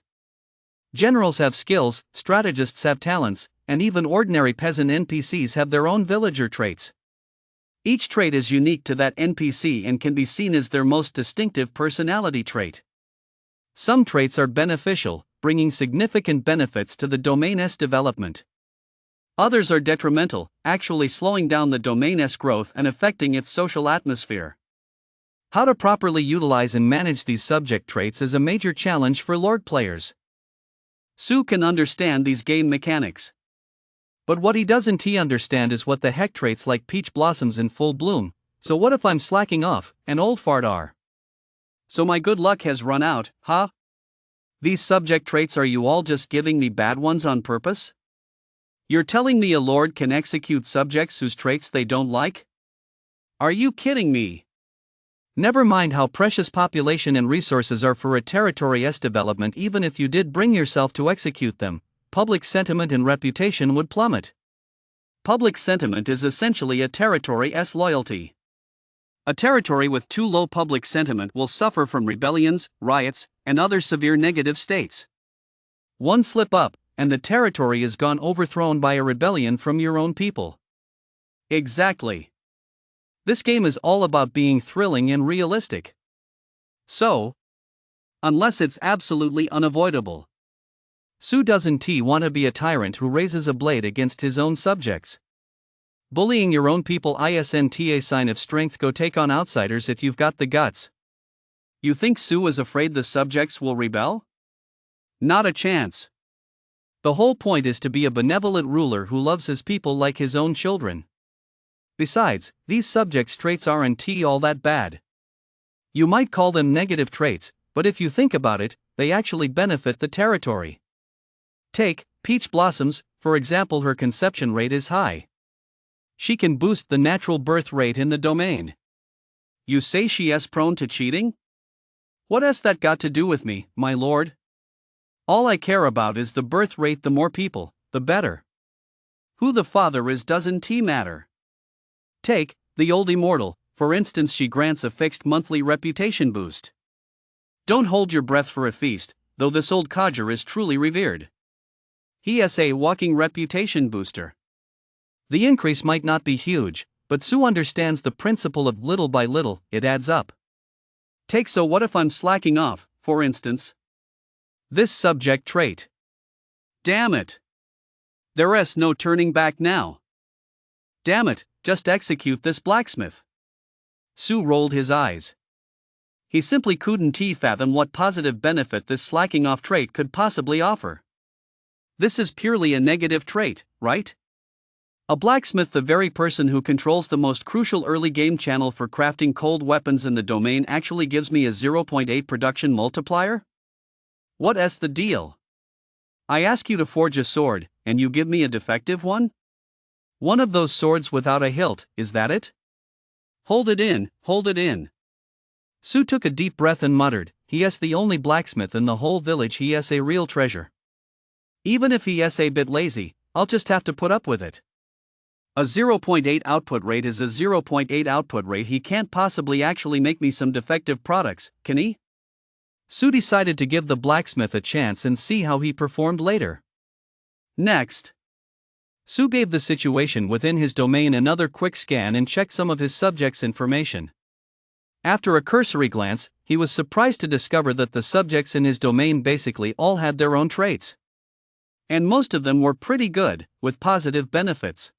S1: Generals have skills, strategists have talents, and even ordinary peasant NPCs have their own villager traits. Each trait is unique to that NPC and can be seen as their most distinctive personality trait. Some traits are beneficial, bringing significant benefits to the domain's development. Others are detrimental, actually slowing down the domain's growth and affecting its social atmosphere. How to properly utilize and manage these subject traits is a major challenge for Lord players. Su can understand these game mechanics. But what he doesn't understand is what the heck traits like peach blossoms in full bloom. So what if I'm slacking off, and old fart are? So my good luck has run out, huh? These subject traits, are you all just giving me bad ones on purpose? You're telling me a lord can execute subjects whose traits they don't like? Are you kidding me? Never mind how precious population and resources are for a territory's development. Even if you did bring yourself to execute them, public sentiment and reputation would plummet. Public sentiment is essentially a territory's loyalty. A territory with too low public sentiment will suffer from rebellions, riots, and other severe negative states. One slip up, and the territory is gone, overthrown by a rebellion from your own people. Exactly. This game is all about being thrilling and realistic. So, unless it's absolutely unavoidable. Su doesn't want to be a tyrant who raises a blade against his own subjects. Bullying your own people isn't a sign of strength. Go take on outsiders if you've got the guts. You think Sue is afraid the subjects will rebel? Not a chance. The whole point is to be a benevolent ruler who loves his people like his own children. Besides, these subjects' traits aren't all that bad. You might call them negative traits, but if you think about it, they actually benefit the territory. Take Peach Blossoms, for example. Her conception rate is high. She can boost the natural birth rate in the domain. You say she is prone to cheating? What has that got to do with me, my lord? All I care about is the birth rate. The more people, the better. Who the father is doesn't matter. Take the old immortal, for instance. She grants a fixed monthly reputation boost. Don't hold your breath for a feast, though this old codger is truly revered. He is a walking reputation booster. The increase might not be huge, but Sue understands the principle of little by little, it adds up. Take so what if I'm slacking off, for instance? This subject trait. Damn it. There's no turning back now. Damn it, just execute this blacksmith. Sue rolled his eyes. He simply couldn't fathom what positive benefit this slacking off trait could possibly offer. This is purely a negative trait, right? A blacksmith, the very person who controls the most crucial early game channel for crafting cold weapons in the domain, actually gives me a 0.8 production multiplier? What's the deal? I ask you to forge a sword, and you give me a defective one? One of those swords without a hilt, is that it? Hold it in, hold it in. Sue took a deep breath and muttered, he is the only blacksmith in the whole village. He is a real treasure. Even if he is a bit lazy, I'll just have to put up with it. A 0.8 output rate is a 0.8 output rate. He can't possibly actually make me some defective products, can he? Sue decided to give the blacksmith a chance and see how he performed later. Next, Sue gave the situation within his domain another quick scan and checked some of his subjects' information. After a cursory glance, he was surprised to discover that the subjects in his domain basically all had their own traits. And most of them were pretty good, with positive benefits.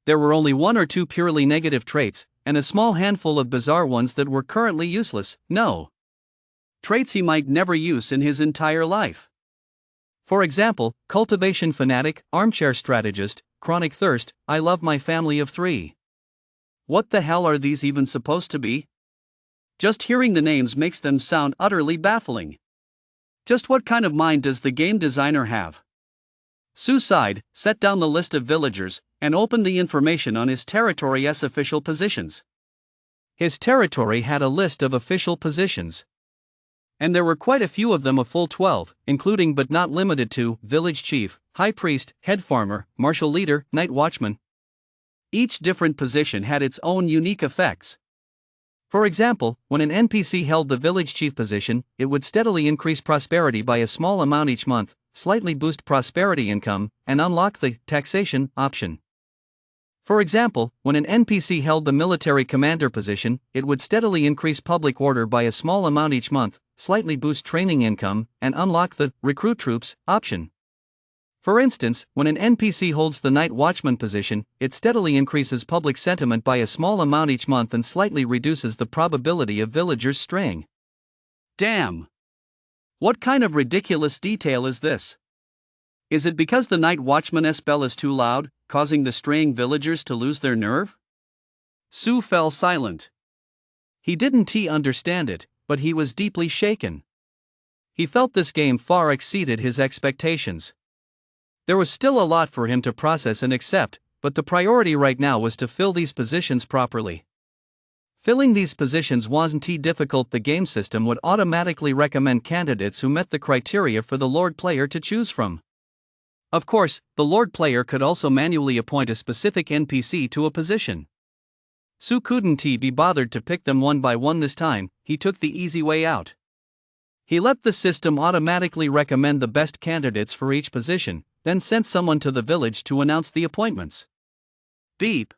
S1: There were only one or two purely negative traits, and a small handful of bizarre ones that were currently useless. No. Traits he might never use in his entire life. For example, cultivation fanatic, armchair strategist, chronic thirst, I love my family of 3. What the hell are these even supposed to be? Just hearing the names makes them sound utterly baffling. Just what kind of mind does the game designer have? Sue sighed, set down the list of villagers, and opened the information on his territory's official positions. His territory had a list of official positions. And there were quite a few of them, a full 12, including but not limited to village chief, high priest, head farmer, martial leader, night watchman. Each different position had its own unique effects. For example, when an NPC held the village chief position, it would steadily increase prosperity by a small amount each month, slightly boost prosperity income, and unlock the taxation option. For example, when an NPC held the military commander position, it would steadily increase public order by a small amount each month, slightly boost training income, and unlock the recruit troops option. For instance, when an NPC holds the night watchman position, it steadily increases public sentiment by a small amount each month and slightly reduces the probability of villagers straying. Damn! What kind of ridiculous detail is this? Is it because the night watchman's bell is too loud, causing the straying villagers to lose their nerve? Sue fell silent. He didn't understand it, but he was deeply shaken. He felt this game far exceeded his expectations. There was still a lot for him to process and accept, but the priority right now was to fill these positions properly. Filling these positions wasn't difficult. The game system would automatically recommend candidates who met the criteria for the Lord player to choose from. Of course, the Lord player could also manually appoint a specific NPC to a position. Sue couldn't be bothered to pick them one by one this time. He took the easy way out. He let the system automatically recommend the best candidates for each position, then sent someone to the village to announce the appointments. Beep.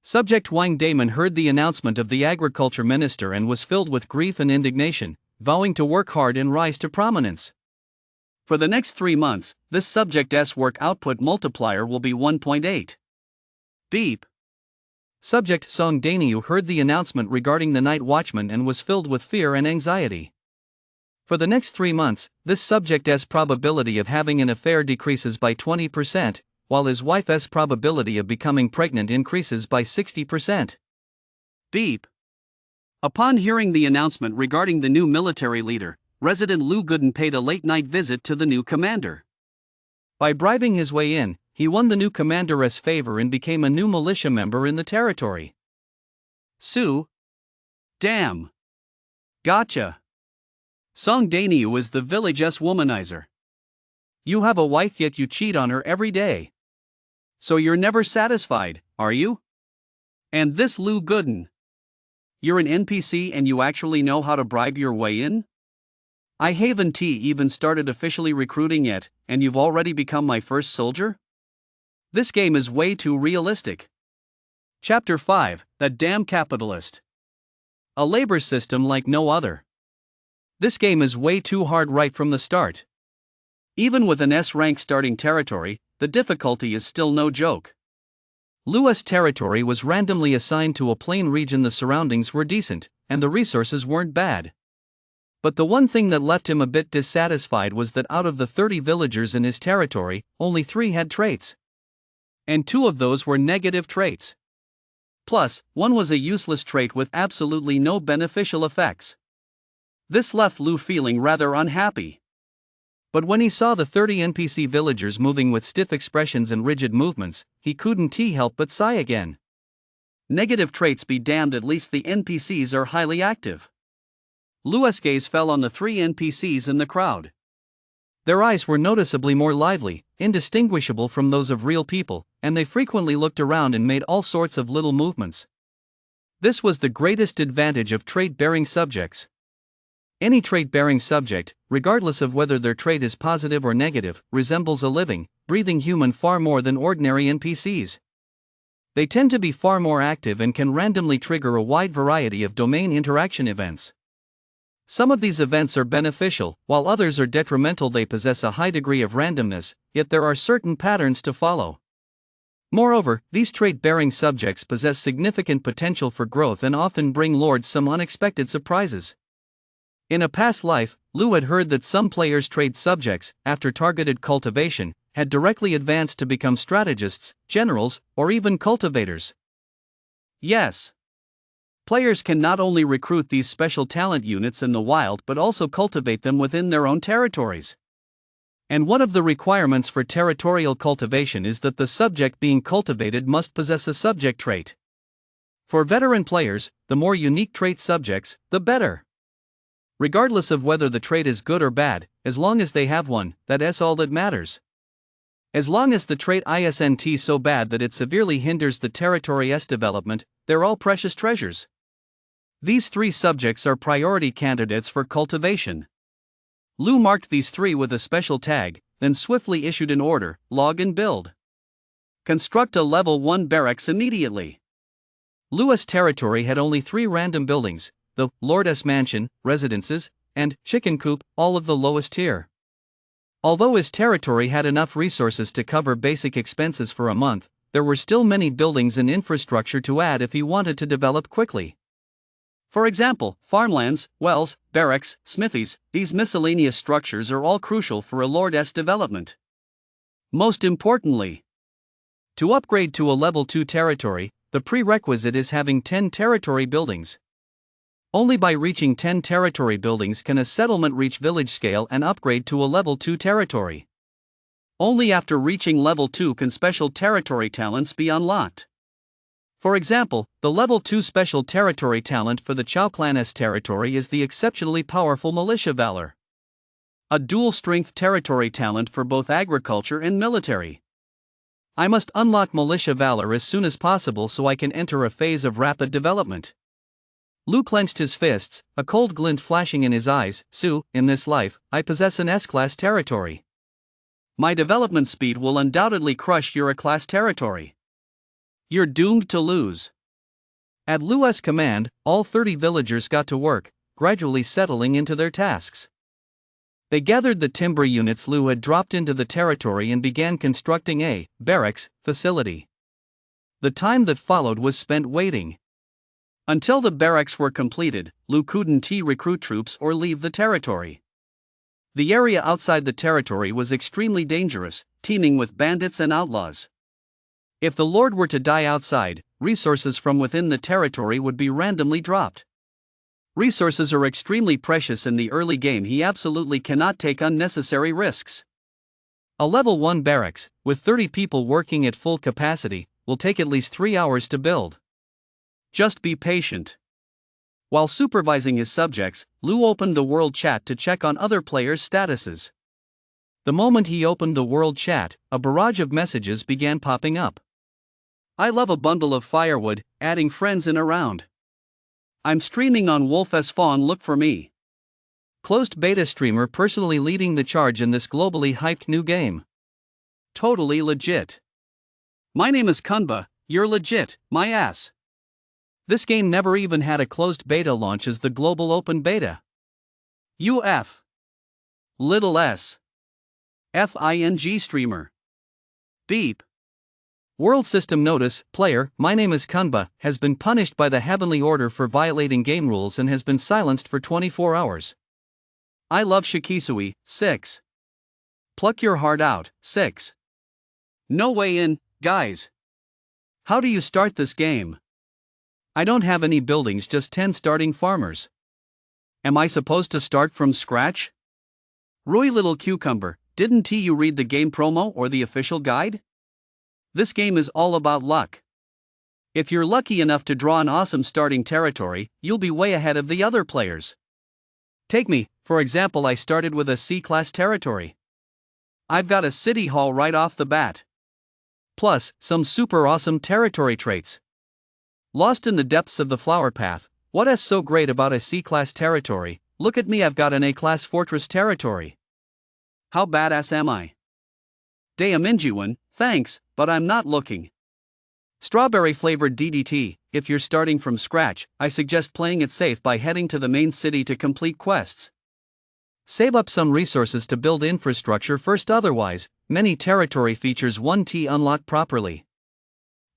S1: Subject Wang Damon heard the announcement of the agriculture minister and was filled with grief and indignation, vowing to work hard and rise to prominence. For the next 3 months, this subject's work output multiplier will be 1.8. Beep. Subject Song Daniu heard the announcement regarding the night watchman and was filled with fear and anxiety. For the next 3 months, this subject's probability of having an affair decreases by 20%, while his wife's probability of becoming pregnant increases by 60%. Beep. Upon hearing the announcement regarding the new military leader, resident Lou Gooden paid a late-night visit to the new commander. By bribing his way in, he won the new commander's favor and became a new militia member in the territory. Sue. Damn. Gotcha. Song Daniu is the village's womanizer. You have a wife yet you cheat on her every day. So you're never satisfied, are you? And this Lou Gooden. You're an NPC and you actually know how to bribe your way in? I haven't even started officially recruiting yet, and you've already become my first soldier? This game is way too realistic. Chapter 5, The Damn Capitalist. A labor system like no other. This game is way too hard right from the start. Even with an S-rank starting territory, the difficulty is still no joke. Lou's territory was randomly assigned to a plain region. The surroundings were decent, and the resources weren't bad. But the one thing that left him a bit dissatisfied was that out of the 30 villagers in his territory, only 3 had traits. And 2 of those were negative traits. Plus, 1 was a useless trait with absolutely no beneficial effects. This left Lou feeling rather unhappy. But when he saw the 30 NPC villagers moving with stiff expressions and rigid movements, he couldn't help but sigh again. Negative traits be damned, at least the NPCs are highly active. Lou's gaze fell on the 3 NPCs in the crowd. Their eyes were noticeably more lively, indistinguishable from those of real people, and they frequently looked around and made all sorts of little movements. This was the greatest advantage of trait-bearing subjects. Any trait-bearing subject, regardless of whether their trait is positive or negative, resembles a living, breathing human far more than ordinary NPCs. They tend to be far more active and can randomly trigger a wide variety of domain interaction events. Some of these events are beneficial, while others are detrimental. They possess a high degree of randomness, yet there are certain patterns to follow. Moreover, these trait-bearing subjects possess significant potential for growth and often bring lords some unexpected surprises. In a past life, Lou had heard that some players' trait subjects, after targeted cultivation, had directly advanced to become strategists, generals, or even cultivators. Yes. Players can not only recruit these special talent units in the wild but also cultivate them within their own territories. And one of the requirements for territorial cultivation is that the subject being cultivated must possess a subject trait. For veteran players, the more unique trait subjects, the better. Regardless of whether the trait is good or bad, as long as they have one, that's all that matters. As long as the trait isn't so bad that it severely hinders the territory's development, they're all precious treasures. These 3 subjects are priority candidates for cultivation. Lou marked these 3 with a special tag, then swiftly issued an order: log and build. Construct a level 1 barracks immediately. Lou's territory had only 3 random buildings: the Lord's Mansion, Residences, and Chicken Coop, all of the lowest tier. Although his territory had enough resources to cover basic expenses for a month, there were still many buildings and infrastructure to add if he wanted to develop quickly. For example, farmlands, wells, barracks, smithies, these miscellaneous structures are all crucial for a lord's development. Most importantly, to upgrade to a level 2 territory, the prerequisite is having 10 territory buildings. Only by reaching 10 territory buildings can a settlement reach village scale and upgrade to a level 2 territory. Only after reaching level 2 can special territory talents be unlocked. For example, the level 2 special territory talent for the Chow Clan's territory is the exceptionally powerful Militia Valor. A dual strength territory talent for both agriculture and military. I must unlock Militia Valor as soon as possible so I can enter a phase of rapid development. Lou clenched his fists, a cold glint flashing in his eyes. Sue, in this life, I possess an S-class territory. My development speed will undoubtedly crush your A-class territory. You're doomed to lose. At Lou's command, all 30 villagers got to work, gradually settling into their tasks. They gathered the timber units Lou had dropped into the territory and began constructing a barracks facility. The time that followed was spent waiting. Until the barracks were completed, Lu couldn't recruit troops or leave the territory. The area outside the territory was extremely dangerous, teeming with bandits and outlaws. If the Lord were to die outside, resources from within the territory would be randomly dropped. Resources are extremely precious in the early game. He absolutely cannot take unnecessary risks. A level 1 barracks, with 30 people working at full capacity, will take at least 3 hours to build. Just be patient. While supervising his subjects, Lu opened the world chat to check on other players' statuses. The moment he opened the world chat, a barrage of messages began popping up. I love a bundle of firewood, adding friends in a round. I'm streaming on Wolf as Fawn, look for me. Closed beta streamer personally leading the charge in this globally hyped new game. Totally legit. My name is Kunba, you're legit, my ass. This game never even had a closed beta launch as the global open beta. UF. Little s. FING streamer. Beep. World system notice, player, my name is Kunba, has been punished by the Heavenly Order for violating game rules and has been silenced for 24 hours. I love Shikisui, 6. Pluck your heart out, 6. No way in, guys. How do you start this game? I don't have any buildings, just 10 starting farmers. Am I supposed to start from scratch? Roy Little Cucumber, didn't you read the game promo or the official guide? This game is all about luck. If you're lucky enough to draw an awesome starting territory, you'll be way ahead of the other players. Take me, for example, I started with a C-class territory. I've got a city hall right off the bat. Plus, some super awesome territory traits. Lost in the depths of the flower path, what is so great about a C-class territory? Look at me, I've got an A-class fortress territory. How badass am I? Dayaminjiwan, thanks, but I'm not looking. Strawberry flavored DDT, if you're starting from scratch, I suggest playing it safe by heading to the main city to complete quests. Save up some resources to build infrastructure first, otherwise, many territory features won't unlock properly.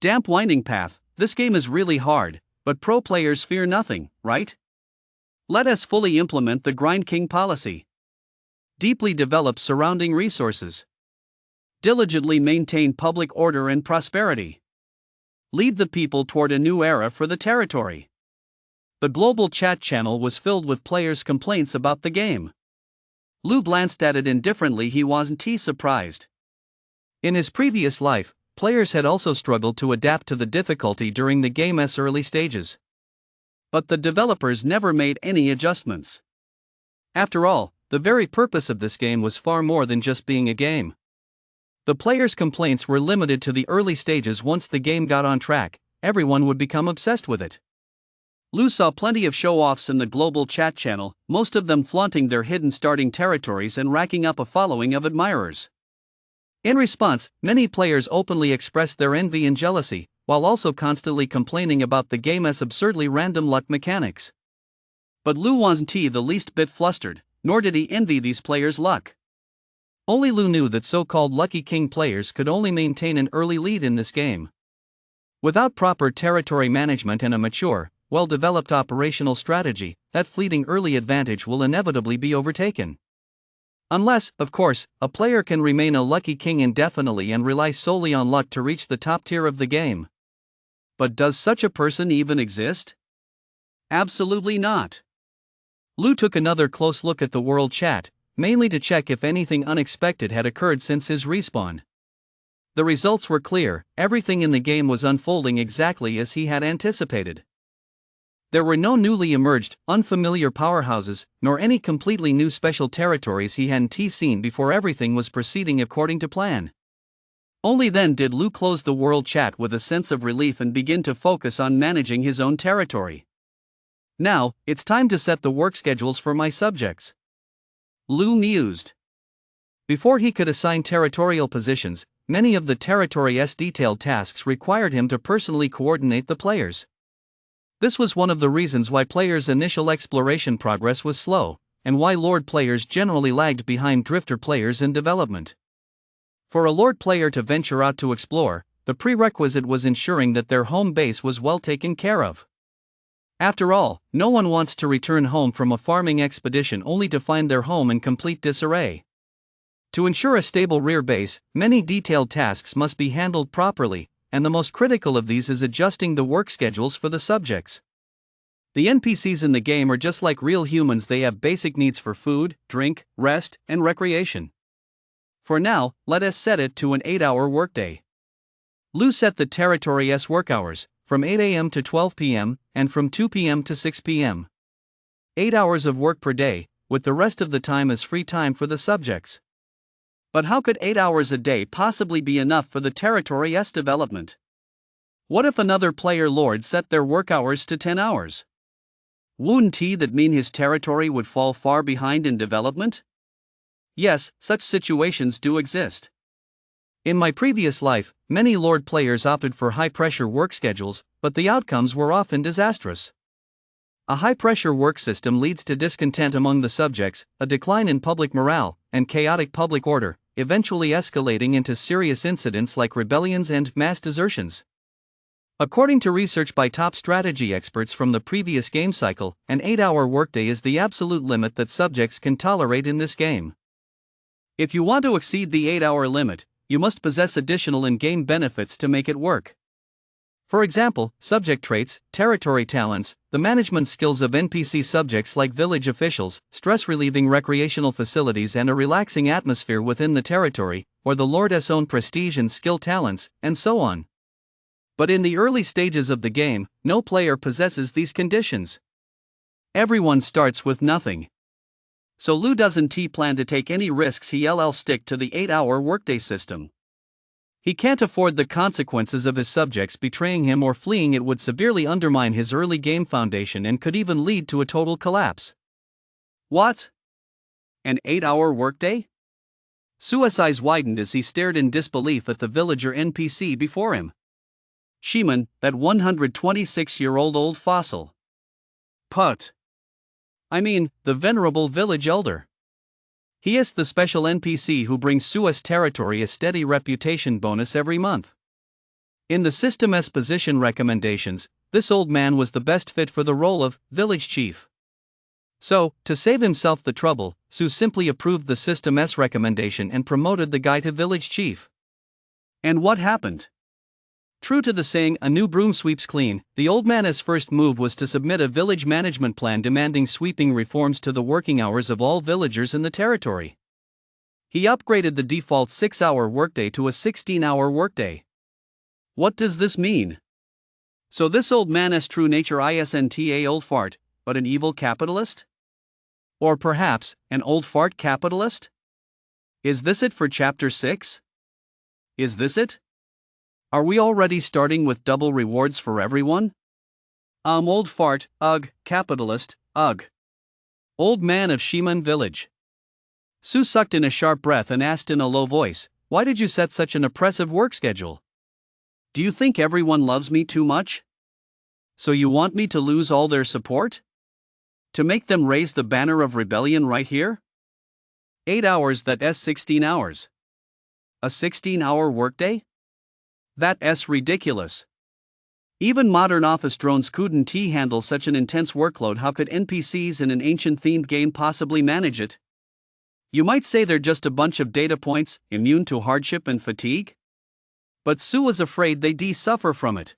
S1: Damp winding path, this game is really hard, but pro players fear nothing, right? Let us fully implement the Grind King policy. Deeply develop surrounding resources. Diligently maintain public order and prosperity. Lead the people toward a new era for the territory. The global chat channel was filled with players' complaints about the game. Lu glanced at it indifferently, he wasn't surprised. In his previous life, players had also struggled to adapt to the difficulty during the game's early stages. But the developers never made any adjustments. After all, the very purpose of this game was far more than just being a game. The players' complaints were limited to the early stages. Once the game got on track, everyone would become obsessed with it. Lu saw plenty of show-offs in the global chat channel, most of them flaunting their hidden starting territories and racking up a following of admirers. In response, many players openly expressed their envy and jealousy, while also constantly complaining about the game's absurdly random luck mechanics. But Lu wasn't the least bit flustered, nor did he envy these players' luck. Only Lu knew that so-called Lucky King players could only maintain an early lead in this game. Without proper territory management and a mature, well-developed operational strategy, that fleeting early advantage will inevitably be overtaken. Unless, of course, a player can remain a Lucky King indefinitely and rely solely on luck to reach the top tier of the game. But does such a person even exist? Absolutely not. Lu took another close look at the world chat, mainly to check if anything unexpected had occurred since his respawn. The results were clear, everything in the game was unfolding exactly as he had anticipated. There were no newly emerged, unfamiliar powerhouses, nor any completely new special territories he hadn't seen before. Everything was proceeding according to plan. Only then did Lu close the world chat with a sense of relief and begin to focus on managing his own territory. Now, it's time to set the work schedules for my subjects. Lu mused. Before he could assign territorial positions, many of the territory's detailed tasks required him to personally coordinate the players. This was one of the reasons why players' initial exploration progress was slow, and why Lord players generally lagged behind Drifter players in development. For a Lord player to venture out to explore, the prerequisite was ensuring that their home base was well taken care of. After all, no one wants to return home from a farming expedition only to find their home in complete disarray. To ensure a stable rear base, many detailed tasks must be handled properly, and the most critical of these is adjusting the work schedules for the subjects. The NPCs in the game are just like real humans. They have basic needs for food, drink, rest, and recreation. For now, let us set it to an 8-hour workday. Lu set the territory's work hours, from 8 a.m. to 12 p.m., and from 2 p.m. to 6 p.m. 8 hours of work per day, with the rest of the time as free time for the subjects. But how could 8 hours a day possibly be enough for the territory's development? What if another player lord set their work hours to 10 hours? Wouldn't that mean his territory would fall far behind in development? Yes, such situations do exist. In my previous life, many Lord players opted for high-pressure work schedules, but the outcomes were often disastrous. A high-pressure work system leads to discontent among the subjects, a decline in public morale, and chaotic public order, eventually escalating into serious incidents like rebellions and mass desertions. According to research by top strategy experts from the previous game cycle, an 8-hour workday is the absolute limit that subjects can tolerate in this game. If you want to exceed the 8-hour limit, you must possess additional in-game benefits to make it work. For example, subject traits, territory talents, the management skills of NPC subjects like village officials, stress-relieving recreational facilities and a relaxing atmosphere within the territory, or the Lord's own prestige and skill talents, and so on. But in the early stages of the game, no player possesses these conditions. Everyone starts with nothing. So Lu doesn't plan to take any risks. He'll stick to the 8-hour workday system. He can't afford the consequences of his subjects betraying him or fleeing. It would severely undermine his early game foundation and could even lead to a total collapse. What? An 8-hour workday? Su's eyes widened as he stared in disbelief at the villager NPC before him. Shiman, that 126-year-old old fossil. Put. I mean, the venerable village elder. He is the special NPC who brings Su's territory a steady reputation bonus every month. In the system's position recommendations, this old man was the best fit for the role of village chief. So, to save himself the trouble, Su simply approved the system's recommendation and promoted the guy to village chief. And what happened? True to the saying, a new broom sweeps clean, the old man's first move was to submit a village management plan demanding sweeping reforms to the working hours of all villagers in the territory. He upgraded the default 6-hour workday to a 16-hour workday. What does this mean? So this old man's true nature isn't a old fart, but an evil capitalist? Or perhaps, an old fart capitalist? Is this it for Chapter 6? Is this it? Are we already starting with double rewards for everyone? Old fart, ugh, capitalist, ugh. Old man of Shiman village. Su sucked in a sharp breath and asked in a low voice, why did you set such an oppressive work schedule? Do you think everyone loves me too much? So you want me to lose all their support? To make them raise the banner of rebellion right here? 8 hours, that's 16 hours. A 16-hour workday? That's ridiculous. Even modern office drones couldn't handle such an intense workload. How could NPCs in an ancient-themed game possibly manage it? You might say they're just a bunch of data points, immune to hardship and fatigue? But Su was afraid they'd suffer from it.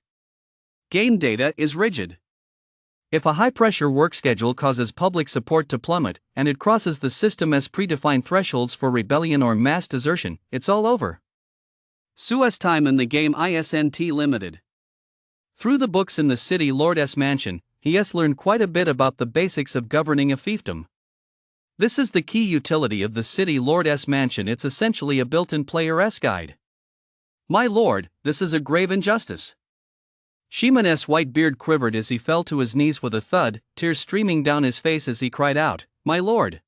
S1: Game data is rigid. If a high-pressure work schedule causes public support to plummet, and it crosses the system's predefined thresholds for rebellion or mass desertion, it's all over. Su's time in the game isn't limited. Through the books in the city lord's mansion, he has learned quite a bit about the basics of governing a fiefdom. This is the key utility of the city lord's mansion. It's essentially a built-in player's guide. My lord, this is a grave injustice. Shiman's white beard quivered as he fell to his knees with a thud, tears streaming down his face as he cried out, "My lord!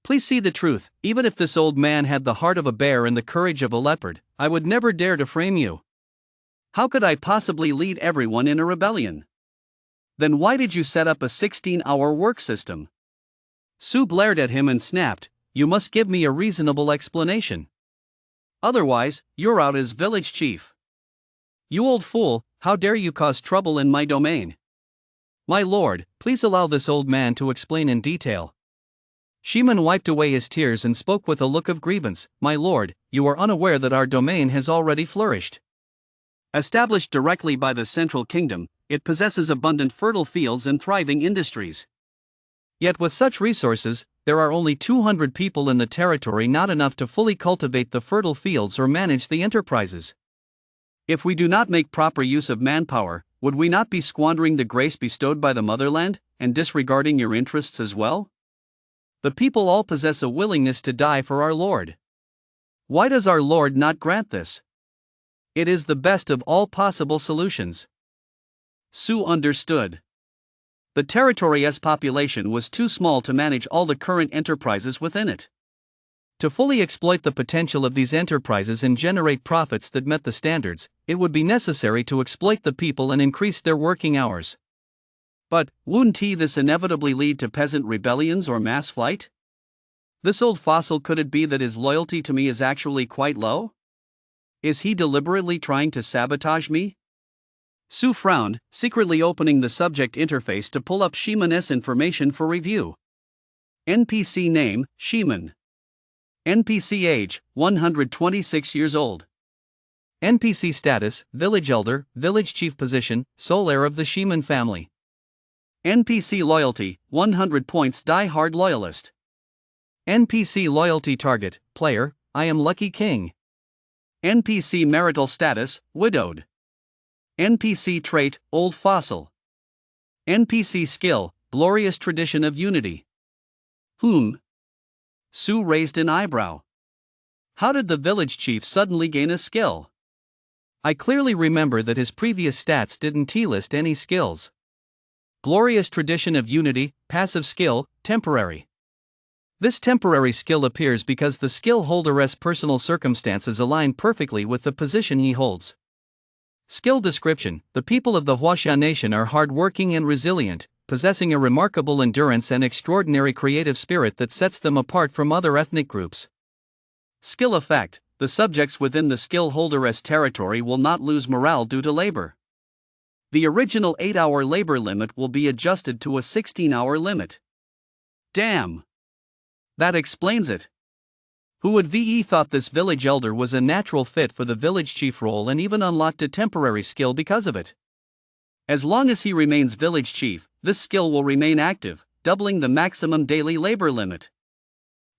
S1: Please see the truth. Even if this old man had the heart of a bear and the courage of a leopard, I would never dare to frame you. How could I possibly lead everyone in a rebellion? Then why did you set up a 16-hour work system?" Su glared at him and snapped, "You must give me a reasonable explanation. Otherwise, you're out as village chief." You old fool, how dare you cause trouble in my domain? My lord, please allow this old man to explain in detail. Shiman wiped away his tears and spoke with a look of grievance. My lord, you are unaware that our domain has already flourished. Established directly by the central kingdom, it possesses abundant fertile fields and thriving industries. Yet with such resources, there are only 200 people in the territory, not enough to fully cultivate the fertile fields or manage the enterprises. If we do not make proper use of manpower, would we not be squandering the grace bestowed by the motherland, and disregarding your interests as well? The people all possess a willingness to die for our Lord. Why does our Lord not grant this? It is the best of all possible solutions. Su understood. The territory's population was too small to manage all the current enterprises within it. To fully exploit the potential of these enterprises and generate profits that met the standards, it would be necessary to exploit the people and increase their working hours. But, wouldn't this inevitably lead to peasant rebellions or mass flight? This old fossil, could it be that his loyalty to me is actually quite low? Is he deliberately trying to sabotage me? Su frowned, secretly opening the subject interface to pull up Shiman's information for review. NPC name, Shiman. NPC age, 126 years old. NPC status, village elder, village chief position, sole heir of the Shiman family. NPC loyalty, 100 points, die-hard loyalist. NPC loyalty target, player, I am Lucky King. NPC marital status, widowed. NPC trait, old fossil. NPC skill, glorious tradition of unity. Su raised an eyebrow. How did the village chief suddenly gain a skill? I clearly remember that his previous stats didn't list any skills. Glorious tradition of unity, passive skill, temporary. This temporary skill appears because the skill holder's personal circumstances align perfectly with the position he holds. Skill description: the people of the Huaxia Nation are hardworking and resilient, possessing a remarkable endurance and extraordinary creative spirit that sets them apart from other ethnic groups. Skill effect: the subjects within the skill holder's territory will not lose morale due to labor. The original 8-hour labor limit will be adjusted to a 16-hour limit. Damn! That explains it. Who would thought this village elder was a natural fit for the village chief role and even unlocked a temporary skill because of it. As long as he remains village chief, this skill will remain active, doubling the maximum daily labor limit.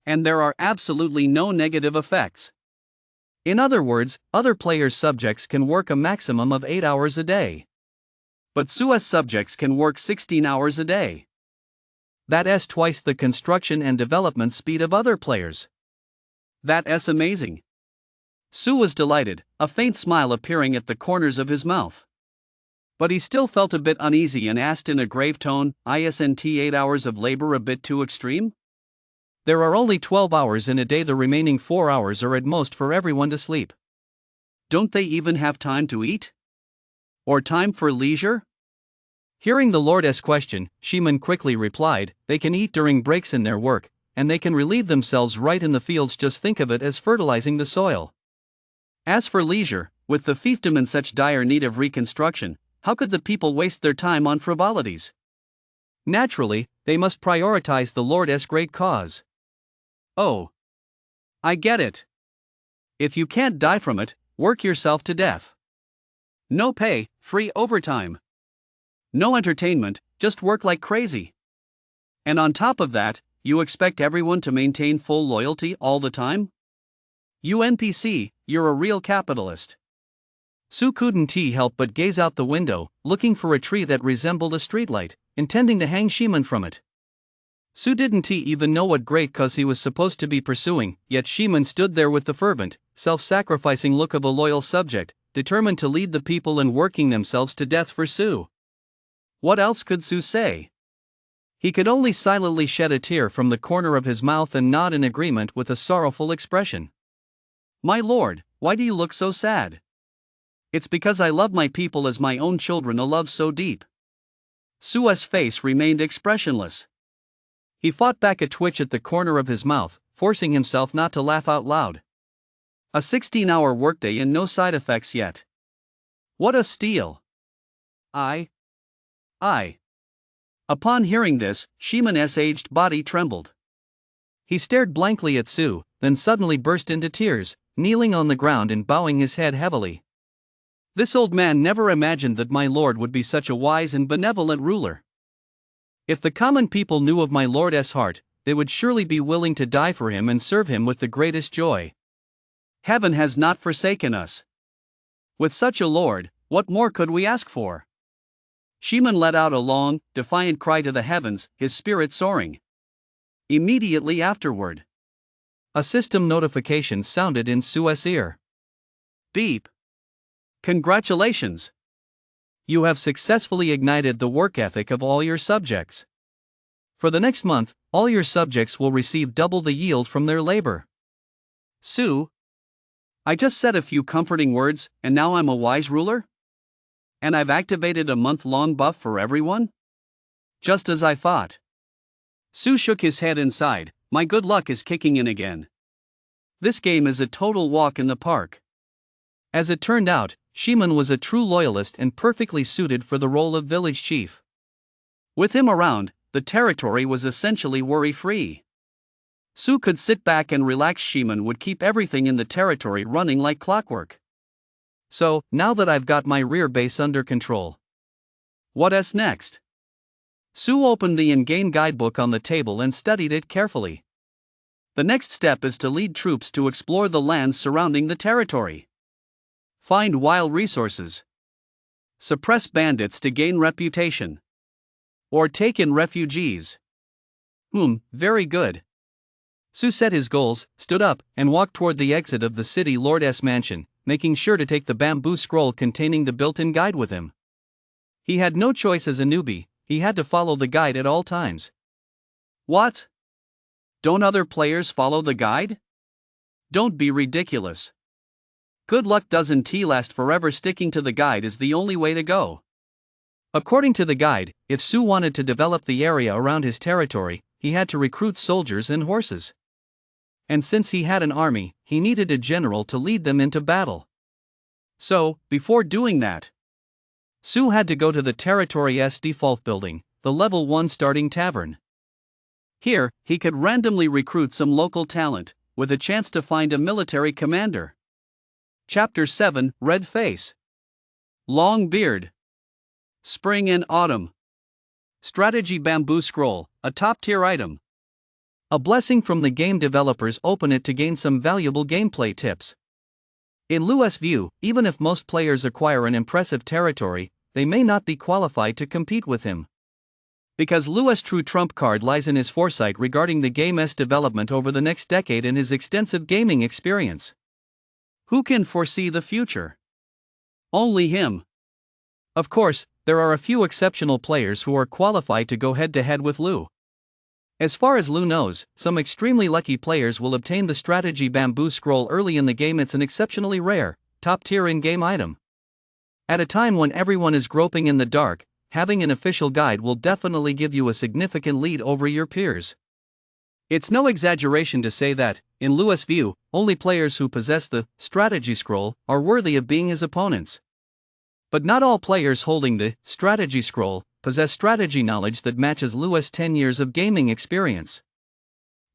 S1: And there are absolutely no negative effects. In other words, other players' subjects can work a maximum of 8 hours a day. But Su's subjects can work 16 hours a day. That's twice the construction and development speed of other players. That's amazing. Su was delighted, a faint smile appearing at the corners of his mouth. But he still felt a bit uneasy and asked in a grave tone, "Isn't 8 hours of labor a bit too extreme? There are only 12 hours in a day, the remaining 4 hours are at most for everyone to sleep. Don't they even have time to eat? Or time for leisure?" Hearing the Lord's question, Shiman quickly replied, "They can eat during breaks in their work, and they can relieve themselves right in the fields. Just think of it as fertilizing the soil. As for leisure, with the fiefdom in such dire need of reconstruction, how could the people waste their time on frivolities? Naturally, they must prioritize the Lord's great cause." Oh. I get it. If you can't die from it, work yourself to death. No pay, free overtime. No entertainment, just work like crazy. And on top of that, you expect everyone to maintain full loyalty all the time? You NPC, you're a real capitalist. Su couldn't help but gaze out the window, looking for a tree that resembled a streetlight, intending to hang Shiman from it. Su didn't even know what great cause he was supposed to be pursuing, yet Shiman stood there with the fervent, self-sacrificing look of a loyal subject, determined to lead the people and working themselves to death for Su. What else could Su say? He could only silently shed a tear from the corner of his mouth and nod in agreement with a sorrowful expression. "My lord, why do you look so sad?" "It's because I love my people as my own children, a love so deep." Su's face remained expressionless. He fought back a twitch at the corner of his mouth, forcing himself not to laugh out loud. A 16-hour workday and no side effects yet. What a steal! I. Upon hearing this, Shimon's aged body trembled. He stared blankly at Sue, then suddenly burst into tears, kneeling on the ground and bowing his head heavily. This old man never imagined that my lord would be such a wise and benevolent ruler. If the common people knew of my lord's heart, they would surely be willing to die for him and serve him with the greatest joy. Heaven has not forsaken us. With such a lord, what more could we ask for? Shimon let out a long, defiant cry to the heavens, his spirit soaring. Immediately afterward, a system notification sounded in Sue's ear. Beep. Congratulations! You have successfully ignited the work ethic of all your subjects. For the next month, all your subjects will receive double the yield from their labor. Sue, I just said a few comforting words, and now I'm a wise ruler? And I've activated a month-long buff for everyone? Just as I thought. Sue shook his head and sighed. My good luck is kicking in again. This game is a total walk in the park. As it turned out, Shimon was a true loyalist and perfectly suited for the role of village chief. With him around, the territory was essentially worry-free. Sue could sit back and relax. Shimon would keep everything in the territory running like clockwork. So, now that I've got my rear base under control, what's next? Sue opened the in-game guidebook on the table and studied it carefully. The next step is to lead troops to explore the lands surrounding the territory. Find wild resources. Suppress bandits to gain reputation. Or take in refugees. Very good. Sue set his goals, stood up, and walked toward the exit of the city lord's mansion, making sure to take the bamboo scroll containing the built-in guide with him. He had no choice as a newbie, he had to follow the guide at all times. What? Don't other players follow the guide? Don't be ridiculous. Good luck doesn't last forever. Sticking to the guide is the only way to go. According to the guide, if Sue wanted to develop the area around his territory, he had to recruit soldiers and horses. And since he had an army, he needed a general to lead them into battle. So, before doing that, Sue had to go to the territory's default building, the level 1 starting tavern. Here, he could randomly recruit some local talent, with a chance to find a military commander. Chapter 7, Red Face. Long Beard. Spring and Autumn. Strategy Bamboo Scroll, a top-tier item. A blessing from the game developers. Open it to gain some valuable gameplay tips. In Lu's view, even if most players acquire an impressive territory, they may not be qualified to compete with him. Because Lu's true trump card lies in his foresight regarding the game's development over the next decade and his extensive gaming experience. Who can foresee the future? Only him. Of course, there are a few exceptional players who are qualified to go head-to-head with Lu. As far as Lu knows, some extremely lucky players will obtain the strategy bamboo scroll early in the game. It's an exceptionally rare, top-tier in-game item. At a time when everyone is groping in the dark, having an official guide will definitely give you a significant lead over your peers. It's no exaggeration to say that, in Lu's view, only players who possess the strategy scroll are worthy of being his opponents. But not all players holding the strategy scroll possess strategy knowledge that matches Lu's 10 years of gaming experience.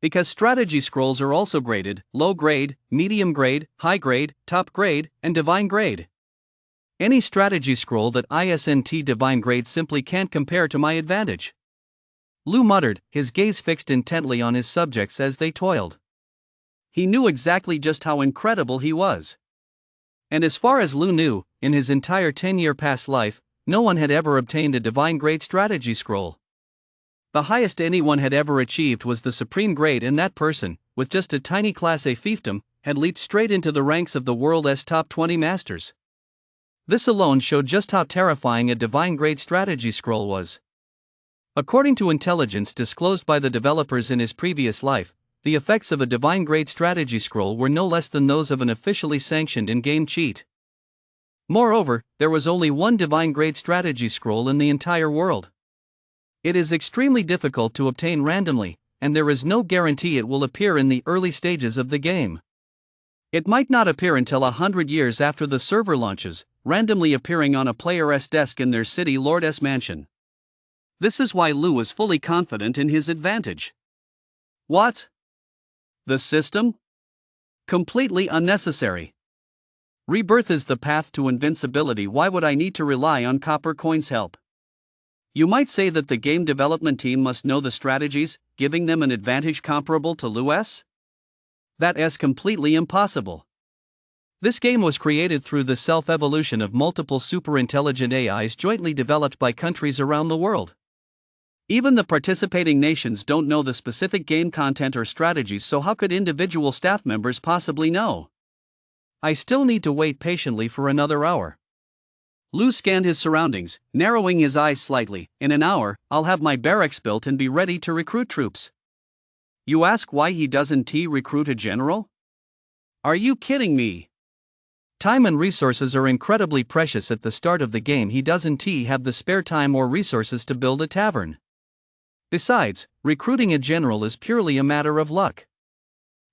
S1: Because strategy scrolls are also graded: low grade, medium grade, high grade, top grade, and divine grade. Any strategy scroll that isn't divine grade simply can't compare to my advantage. Lu muttered, his gaze fixed intently on his subjects as they toiled. He knew exactly just how incredible he was. And as far as Lu knew, in his entire 10-year past life, no one had ever obtained a divine grade strategy scroll. The highest anyone had ever achieved was the supreme grade, and that person, with just a tiny class A fiefdom, had leaped straight into the ranks of the world's top 20 masters. This alone showed just how terrifying a divine grade strategy scroll was. According to intelligence disclosed by the developers in his previous life, the effects of a divine grade strategy scroll were no less than those of an officially sanctioned in-game cheat. Moreover, there was only one divine grade strategy scroll in the entire world. It is extremely difficult to obtain randomly, and there is no guarantee it will appear in the early stages of the game. It might not appear until 100 years after the server launches, randomly appearing on a player's desk in their city lord's mansion. This is why Lu was fully confident in his advantage. What? The system? Completely unnecessary. Rebirth is the path to invincibility. Why would I need to rely on copper coins' help? You might say that the game development team must know the strategies, giving them an advantage comparable to Lu's? That is completely impossible. This game was created through the self-evolution of multiple super-intelligent AIs jointly developed by countries around the world. Even the participating nations don't know the specific game content or strategies, so how could individual staff members possibly know? I still need to wait patiently for another hour. Lu scanned his surroundings, narrowing his eyes slightly. In an hour, I'll have my barracks built and be ready to recruit troops. You ask why he doesn't recruit a general? Are you kidding me? Time and resources are incredibly precious at the start of the game. He doesn't have the spare time or resources to build a tavern. Besides, recruiting a general is purely a matter of luck.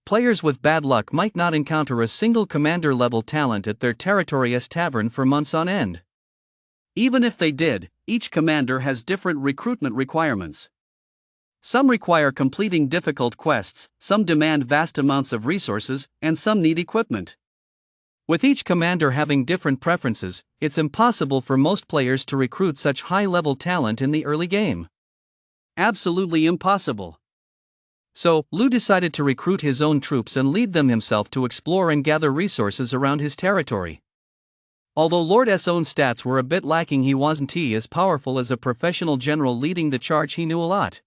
S1: Players with bad luck might not encounter a single commander-level talent at their territory's tavern for months on end. Even if they did, each commander has different recruitment requirements. Some require completing difficult quests, some demand vast amounts of resources, and some need equipment. With each commander having different preferences, it's impossible for most players to recruit such high-level talent in the early game. Absolutely impossible. So, Lu decided to recruit his own troops and lead them himself to explore and gather resources around his territory. Although Lord's own stats were a bit lacking, he wasn't as powerful as a professional general leading the charge. He knew a lot.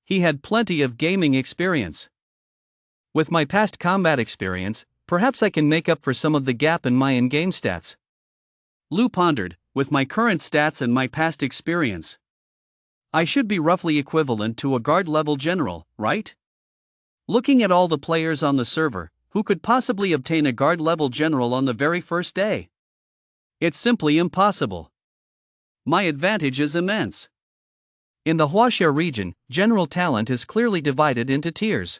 S1: He had plenty of gaming experience. With my past combat experience, perhaps I can make up for some of the gap in my in-game stats. Lu pondered. With my current stats and my past experience, I should be roughly equivalent to a guard-level general, right? Looking at all the players on the server, who could possibly obtain a guard-level general on the very first day? It's simply impossible. My advantage is immense. In the Huaxia region, general talent is clearly divided into tiers.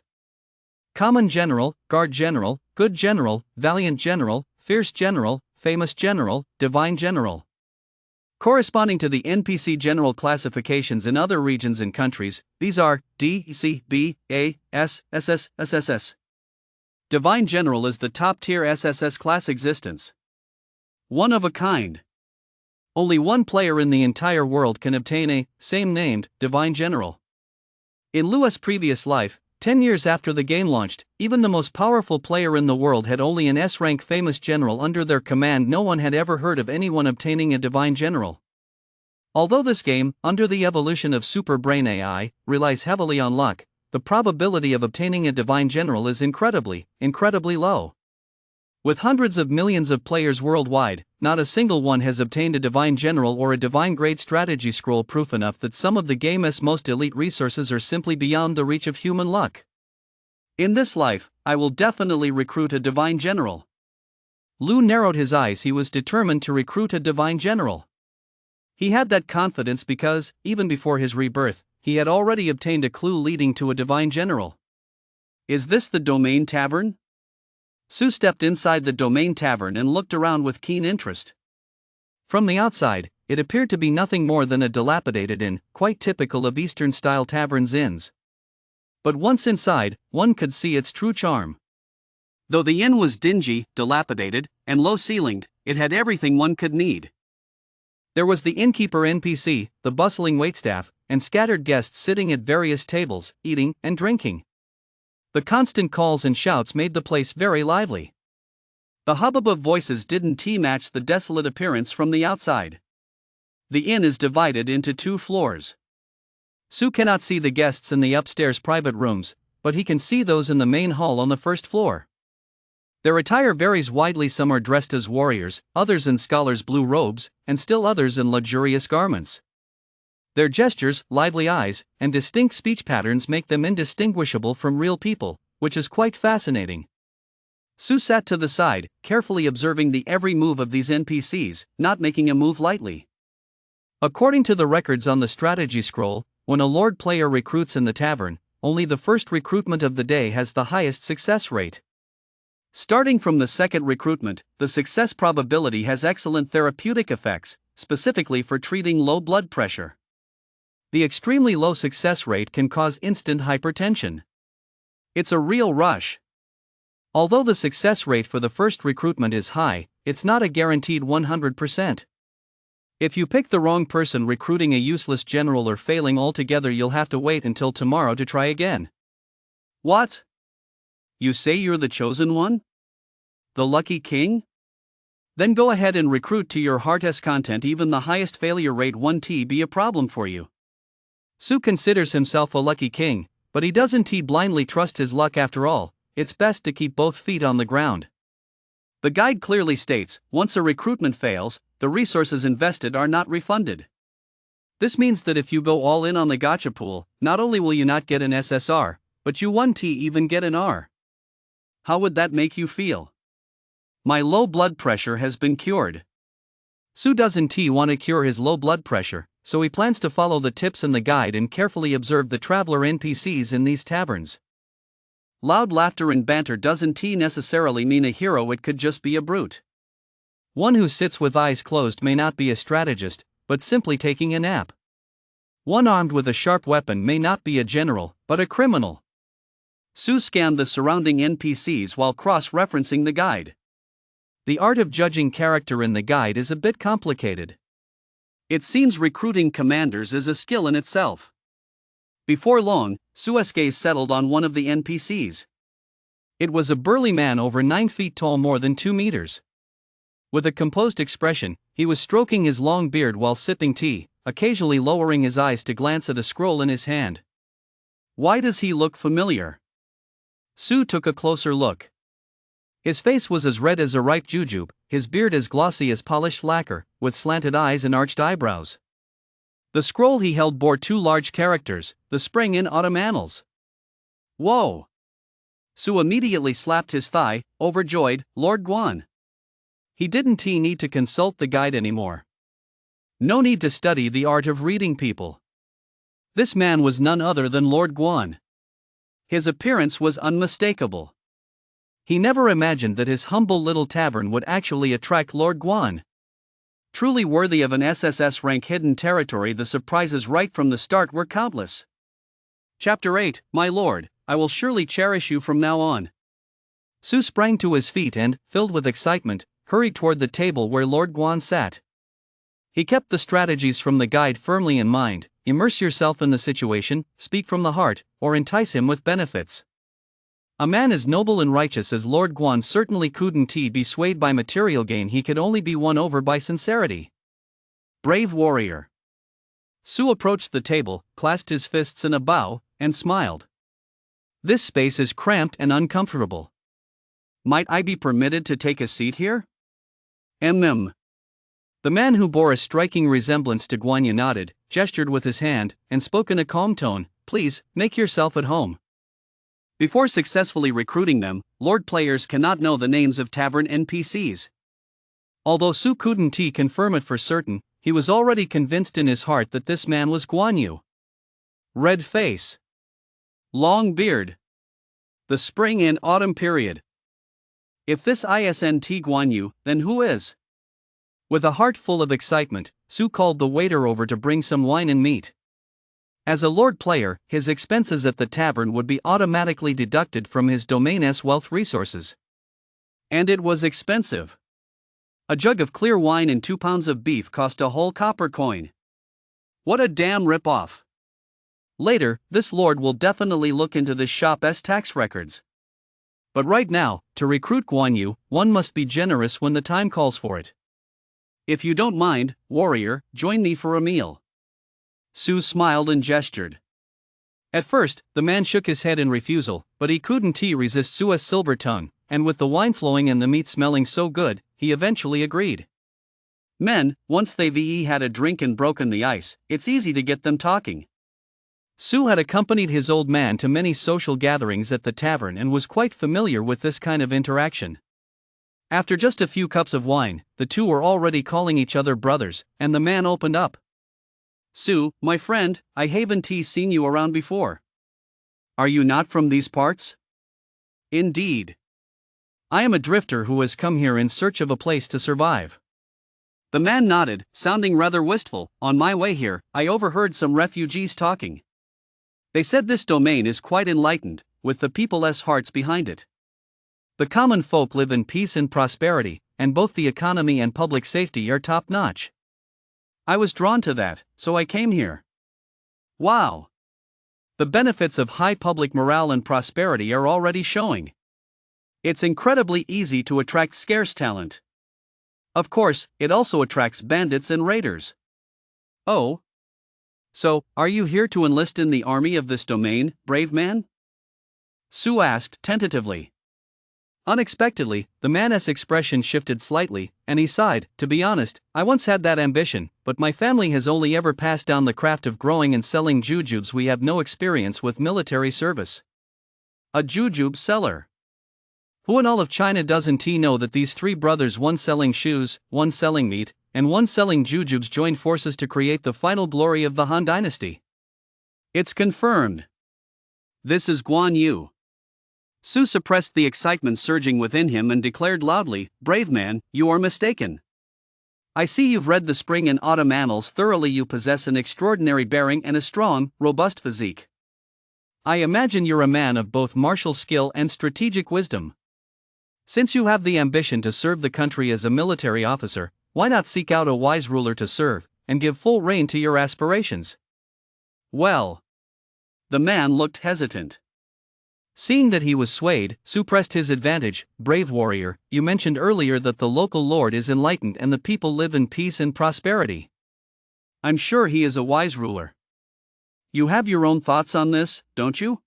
S1: Common general, guard general, good general, valiant general, fierce general, famous general, divine general. Corresponding to the NPC general classifications in other regions and countries, these are D, C, B, A, S, SS, SSS. Divine General is the top-tier SSS class existence. One of a kind. Only one player in the entire world can obtain a same-named Divine General. In Lu's previous life, 10 years after the game launched, even the most powerful player in the world had only an S-rank famous general under their command. No one had ever heard of anyone obtaining a Divine General. Although this game, under the evolution of Super Brain AI, relies heavily on luck, the probability of obtaining a Divine General is incredibly low. With hundreds of millions of players worldwide, not a single one has obtained a Divine General or a Divine Grade strategy scroll, proof enough that some of the game's most elite resources are simply beyond the reach of human luck. In this life, I will definitely recruit a Divine General. Lu narrowed his eyes. He was determined to recruit a Divine General. He had that confidence because, even before his rebirth, he had already obtained a clue leading to a Divine General. Is this the Domain Tavern? Su stepped inside the Domain Tavern and looked around with keen interest. From the outside, it appeared to be nothing more than a dilapidated inn, quite typical of Eastern-style taverns' inns. But once inside, one could see its true charm. Though the inn was dingy, dilapidated, and low-ceilinged, it had everything one could need. There was the innkeeper NPC, the bustling waitstaff, and scattered guests sitting at various tables, eating and drinking. The constant calls and shouts made the place very lively. The hubbub of voices didn't match the desolate appearance from the outside. The inn is divided into 2 floors. Su cannot see the guests in the upstairs private rooms, but he can see those in the main hall on the first floor. Their attire varies widely. Some are dressed as warriors, others in scholars' blue robes, and still others in luxurious garments. Their gestures, lively eyes, and distinct speech patterns make them indistinguishable from real people, which is quite fascinating. Su sat to the side, carefully observing the every move of these NPCs, not making a move lightly. According to the records on the strategy scroll, when a Lord player recruits in the tavern, only the first recruitment of the day has the highest success rate. Starting from the second recruitment, the success probability has excellent therapeutic effects, specifically for treating low blood pressure. The extremely low success rate can cause instant hypertension. It's a real rush. Although the success rate for the first recruitment is high, it's not a guaranteed 100%. If you pick the wrong person recruiting a useless general or failing altogether, you'll have to wait until tomorrow to try again. What? You say you're the chosen one? The lucky king? Then go ahead and recruit to your heart's content. Even the highest failure rate 1t be a problem for you. Su considers himself a lucky king, but he doesn't blindly trust his luck after all. It's best to keep both feet on the ground. The guide clearly states, once a recruitment fails, the resources invested are not refunded. This means that if you go all in on the gacha pool, not only will you not get an SSR, but you 1t even get an R. How would that make you feel? My low blood pressure has been cured. Su doesn't want to cure his low blood pressure, so he plans to follow the tips in the guide and carefully observe the traveler NPCs in these taverns. Loud laughter and banter doesn't necessarily mean a hero, it could just be a brute. One who sits with eyes closed may not be a strategist, but simply taking a nap. One armed with a sharp weapon may not be a general, but a criminal. Su scanned the surrounding NPCs while cross-referencing the guide. The art of judging character in the guide is a bit complicated. It seems recruiting commanders is a skill in itself. Before long, Su's gaze settled on one of the NPCs. It was a burly man over 9 feet tall, more than 2 meters. With a composed expression, he was stroking his long beard while sipping tea, occasionally lowering his eyes to glance at a scroll in his hand. Why does he look familiar? Su took a closer look. His face was as red as a ripe jujube, his beard as glossy as polished lacquer, with slanted eyes and arched eyebrows. The scroll he held bore 2 large characters, the spring in autumn annals. Whoa! Su immediately slapped his thigh, overjoyed. Lord Guan. He didn't need to consult the guide anymore. No need to study the art of reading people. This man was none other than Lord Guan. His appearance was unmistakable. He never imagined that his humble little tavern would actually attract Lord Guan. Truly worthy of an SSS-rank hidden territory, the surprises right from the start were countless. Chapter 8, My Lord, I will surely cherish you from now on. Su sprang to his feet and, filled with excitement, hurried toward the table where Lord Guan sat. He kept the strategies from the guide firmly in mind: immerse yourself in the situation, speak from the heart, or entice him with benefits. A man as noble and righteous as Lord Guan certainly couldn't be swayed by material gain, he could only be won over by sincerity. Brave warrior. Su approached the table, clasped his fists in a bow, and smiled. This space is cramped and uncomfortable. Might I be permitted to take a seat here? The man who bore a striking resemblance to Guan nodded, gestured with his hand, and spoke in a calm tone, please, make yourself at home. Before successfully recruiting them, Lord players cannot know the names of tavern NPCs. Although Su couldn't confirm it for certain, he was already convinced in his heart that this man was Guan Yu. Red face. Long beard. The spring and autumn period. If this isn't Guan Yu, then who is? With a heart full of excitement, Su called the waiter over to bring some wine and meat. As a Lord player, his expenses at the tavern would be automatically deducted from his domain's wealth resources. And it was expensive. A jug of clear wine and 2 pounds of beef cost a whole copper coin. What a damn rip-off. Later, this lord will definitely look into this shop's tax records. But right now, to recruit Guan Yu, one must be generous when the time calls for it. If you don't mind, warrior, join me for a meal. Su smiled and gestured. At first, the man shook his head in refusal, but he couldn't resist Su's silver tongue, and with the wine flowing and the meat smelling so good, he eventually agreed. Men, once they've had a drink and broken the ice, it's easy to get them talking. Su had accompanied his old man to many social gatherings at the tavern and was quite familiar with this kind of interaction. After just a few cups of wine, the two were already calling each other brothers, and the man opened up. Su, my friend, I haven't seen you around before. Are you not from these parts? Indeed. I am a drifter who has come here in search of a place to survive. The man nodded, sounding rather wistful. On my way here, I overheard some refugees talking. They said this domain is quite enlightened, with the people's hearts behind it. The common folk live in peace and prosperity, and both the economy and public safety are top-notch. I was drawn to that, so I came here. Wow! The benefits of high public morale and prosperity are already showing. It's incredibly easy to attract scarce talent. Of course, it also attracts bandits and raiders. Oh? So, are you here to enlist in the army of this domain, brave man? Sue asked tentatively. Unexpectedly, the man's expression shifted slightly, and he sighed. To be honest, I once had that ambition, but my family has only ever passed down the craft of growing and selling jujubes. We have no experience with military service. A jujube seller. Who in all of China doesn't know that these three brothers, one selling shoes, one selling meat, and one selling jujubes, joined forces to create the final glory of the Han Dynasty? It's confirmed. This is Guan Yu. Su suppressed the excitement surging within him and declared loudly, "Brave man, you are mistaken. I see you've read the spring and autumn annals thoroughly. You possess an extraordinary bearing and a strong, robust physique. I imagine you're a man of both martial skill and strategic wisdom. Since you have the ambition to serve the country as a military officer, why not seek out a wise ruler to serve, and give full rein to your aspirations?" Well. The man looked hesitant. Seeing that he was swayed, Su pressed his advantage. "Brave warrior, you mentioned earlier that the local lord is enlightened and the people live in peace and prosperity. I'm sure he is a wise ruler. You have your own thoughts on this, don't you?"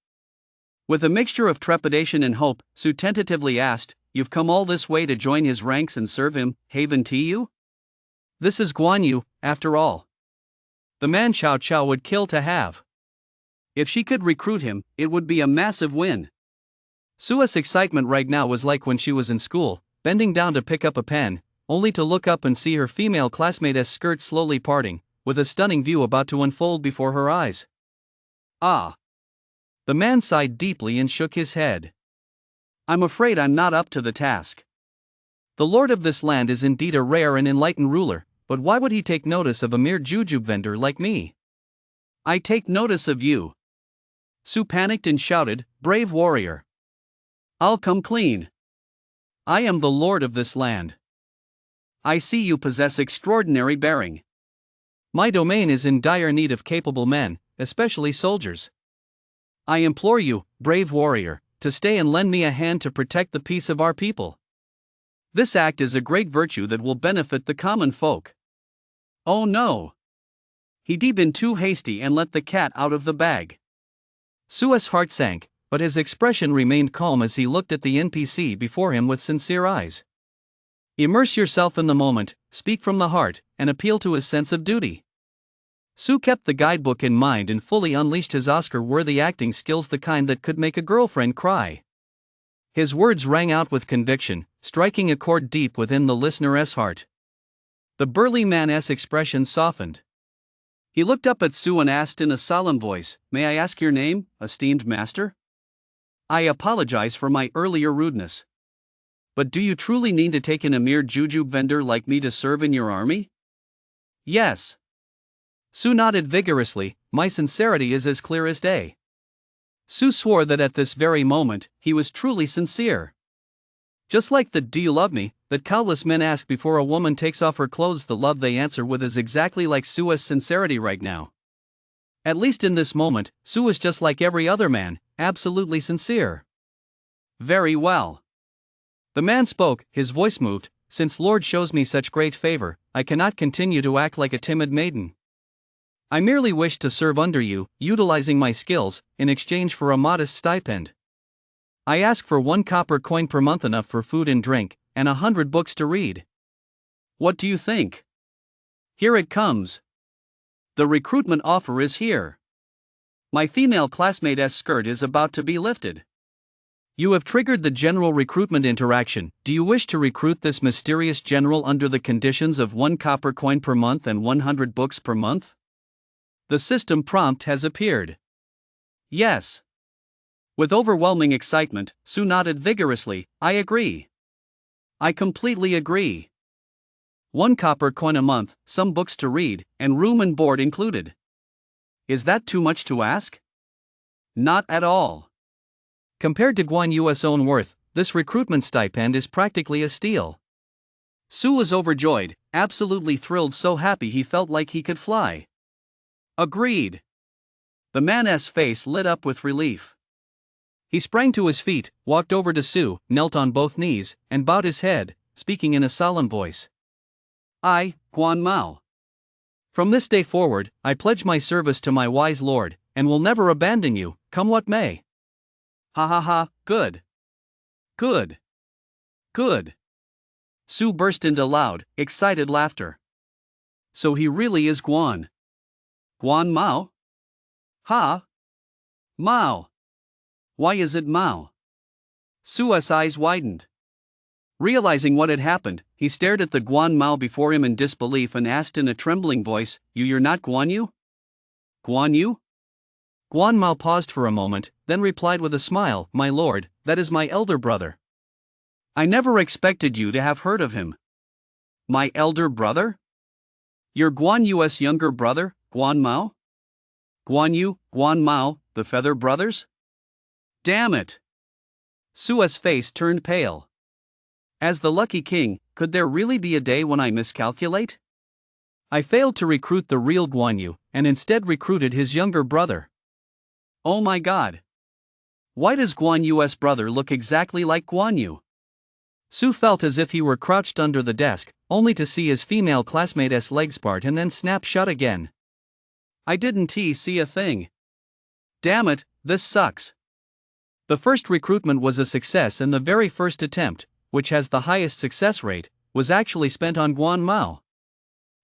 S1: With a mixture of trepidation and hope, Su tentatively asked, "You've come all this way to join his ranks and serve him, Haven to you? This is Guan Yu, after all. The man Chow Chow would kill to have. If she could recruit him, it would be a massive win." Sua's excitement right now was like when she was in school, bending down to pick up a pen, only to look up and see her female classmate's skirt slowly parting, with a stunning view about to unfold before her eyes. Ah! The man sighed deeply and shook his head. "I'm afraid I'm not up to the task. The lord of this land is indeed a rare and enlightened ruler, but why would he take notice of a mere jujube vendor like me?" "I take notice of you." Su panicked and shouted, "Brave warrior! I'll come clean. I am the lord of this land. I see you possess extraordinary bearing. My domain is in dire need of capable men, especially soldiers. I implore you, brave warrior, to stay and lend me a hand to protect the peace of our people. This act is a great virtue that will benefit the common folk." Oh no! He'd been too hasty and let the cat out of the bag. Sua's heart sank, but his expression remained calm as he looked at the NPC before him with sincere eyes. Immerse yourself in the moment, speak from the heart, and appeal to his sense of duty. Su kept the guidebook in mind and fully unleashed his Oscar-worthy acting skills, the kind that could make a girlfriend cry. His words rang out with conviction, striking a chord deep within the listener's heart. The burly man's expression softened. He looked up at Su and asked in a solemn voice, "May I ask your name, esteemed master? I apologize for my earlier rudeness. But do you truly need to take in a mere jujube vendor like me to serve in your army?" "Yes." Su nodded vigorously, "My sincerity is as clear as day." Su swore that at this very moment, he was truly sincere. Just like the "Do you love me?" that countless men ask before a woman takes off her clothes, the love they answer with is exactly like Su's sincerity right now. At least in this moment, Su is just like every other man, absolutely sincere. "Very well." The man spoke, his voice moved. "Since Lord shows me such great favor, I cannot continue to act like a timid maiden. I merely wish to serve under you, utilizing my skills, in exchange for a modest stipend. I ask for 1 copper coin per month, enough for food and drink, and 100 books to read. What do you think? Here it comes. The recruitment offer is here. My female classmate's skirt is about to be lifted. You have triggered the general recruitment interaction. Do you wish to recruit this mysterious general under the conditions of 1 copper coin per month and 100 books per month?" The system prompt has appeared. "Yes." With overwhelming excitement, Su nodded vigorously, "I agree. I completely agree. 1 copper coin a month, some books to read, and room and board included. Is that too much to ask? Not at all. Compared to Guan Yu's own worth, this recruitment stipend is practically a steal. Su was overjoyed, absolutely thrilled, so happy he felt like he could fly. Agreed. The man's face lit up with relief. He sprang to his feet, walked over to Su, knelt on both knees, and bowed his head, speaking in a solemn voice. I, Guan Mao. From this day forward, I pledge my service to my wise lord, and will never abandon you, come what may. Ha ha ha, good. Good. Good. Su burst into loud, excited laughter. So he really is Guan. Guan Mao? Ha? Mao. Why is it Mao? Su's eyes widened. Realizing what had happened, he stared at the Guan Mao before him in disbelief and asked in a trembling voice, You're not Guan Yu? Guan Yu? Guan Mao paused for a moment, then replied with a smile, My lord, that is my elder brother. I never expected you to have heard of him. My elder brother? You're Guan Yu's younger brother, Guan Mao? Guan Yu, Guan Mao, the Feather Brothers? Damn it! Su's face turned pale. As the lucky king, could there really be a day when I miscalculate? I failed to recruit the real Guan Yu, and instead recruited his younger brother. Oh my god! Why does Guan Yu's brother look exactly like Guan Yu? Su felt as if he were crouched under the desk, only to see his female classmate's legs part and then snap shut again. I didn't see a thing. Damn it, this sucks. The first recruitment was a success, and the very first attempt, which has the highest success rate, was actually spent on Guan Mao.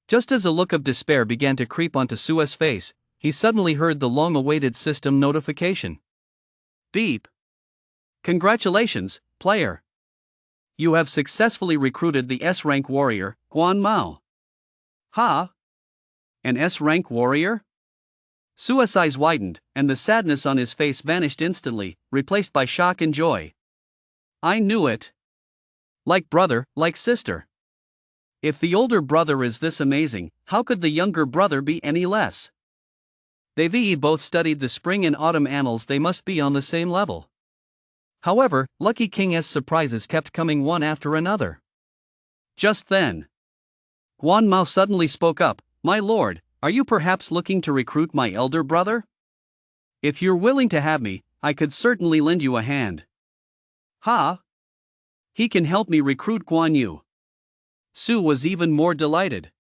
S1: Just as a look of despair began to creep onto Su's face, he suddenly heard the long-awaited system notification. Beep. Congratulations, player. You have successfully recruited the S-rank warrior, Guan Mao. Ha? An S-rank warrior? Su's eyes widened, and the sadness on his face vanished instantly, replaced by shock and joy. I knew it. Like brother, like sister. If the older brother is this amazing, how could the younger brother be any less? They've both studied the spring and autumn annals, they must be on the same level. However, Lucky King's surprises kept coming one after another. Just then, Guan Mao suddenly spoke up, My lord, are you perhaps looking to recruit my elder brother? If you're willing to have me, I could certainly lend you a hand. Ha? He can help me recruit Guan Yu. Su was even more delighted.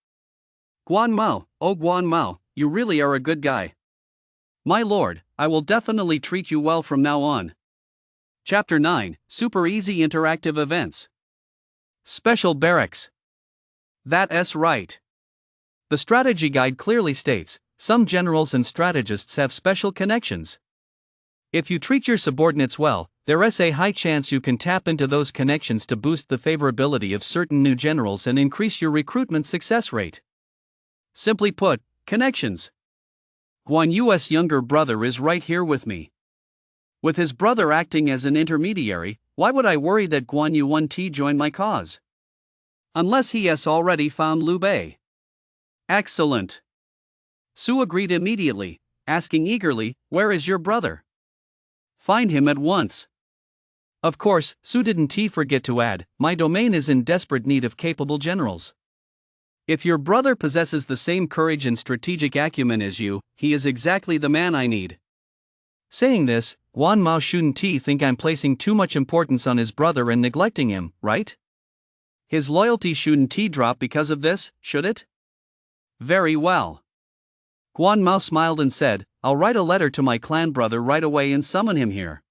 S1: Guan Mao, oh Guan Mao, you really are a good guy. My lord, I will definitely treat you well from now on. Chapter 9, Super Easy Interactive Events. Special Barracks. That's right. The strategy guide clearly states, some generals and strategists have special connections. If you treat your subordinates well, there's a high chance you can tap into those connections to boost the favorability of certain new generals and increase your recruitment success rate. Simply put, connections. Guan Yu's younger brother is right here with me. With his brother acting as an intermediary, why would I worry that Guan Yu won't join my cause? Unless he has already found Liu Bei. Excellent. Su agreed immediately, asking eagerly, Where is your brother? Find him at once. Of course, Su didn't forget to add, My domain is in desperate need of capable generals. If your brother possesses the same courage and strategic acumen as you, he is exactly the man I need. Saying this, Guan Mao shouldn't think I'm placing too much importance on his brother and neglecting him, right? His loyalty shouldn't drop because of this, should it? Very well. Guan Mao smiled and said, I'll write a letter to my clan brother right away and summon him here.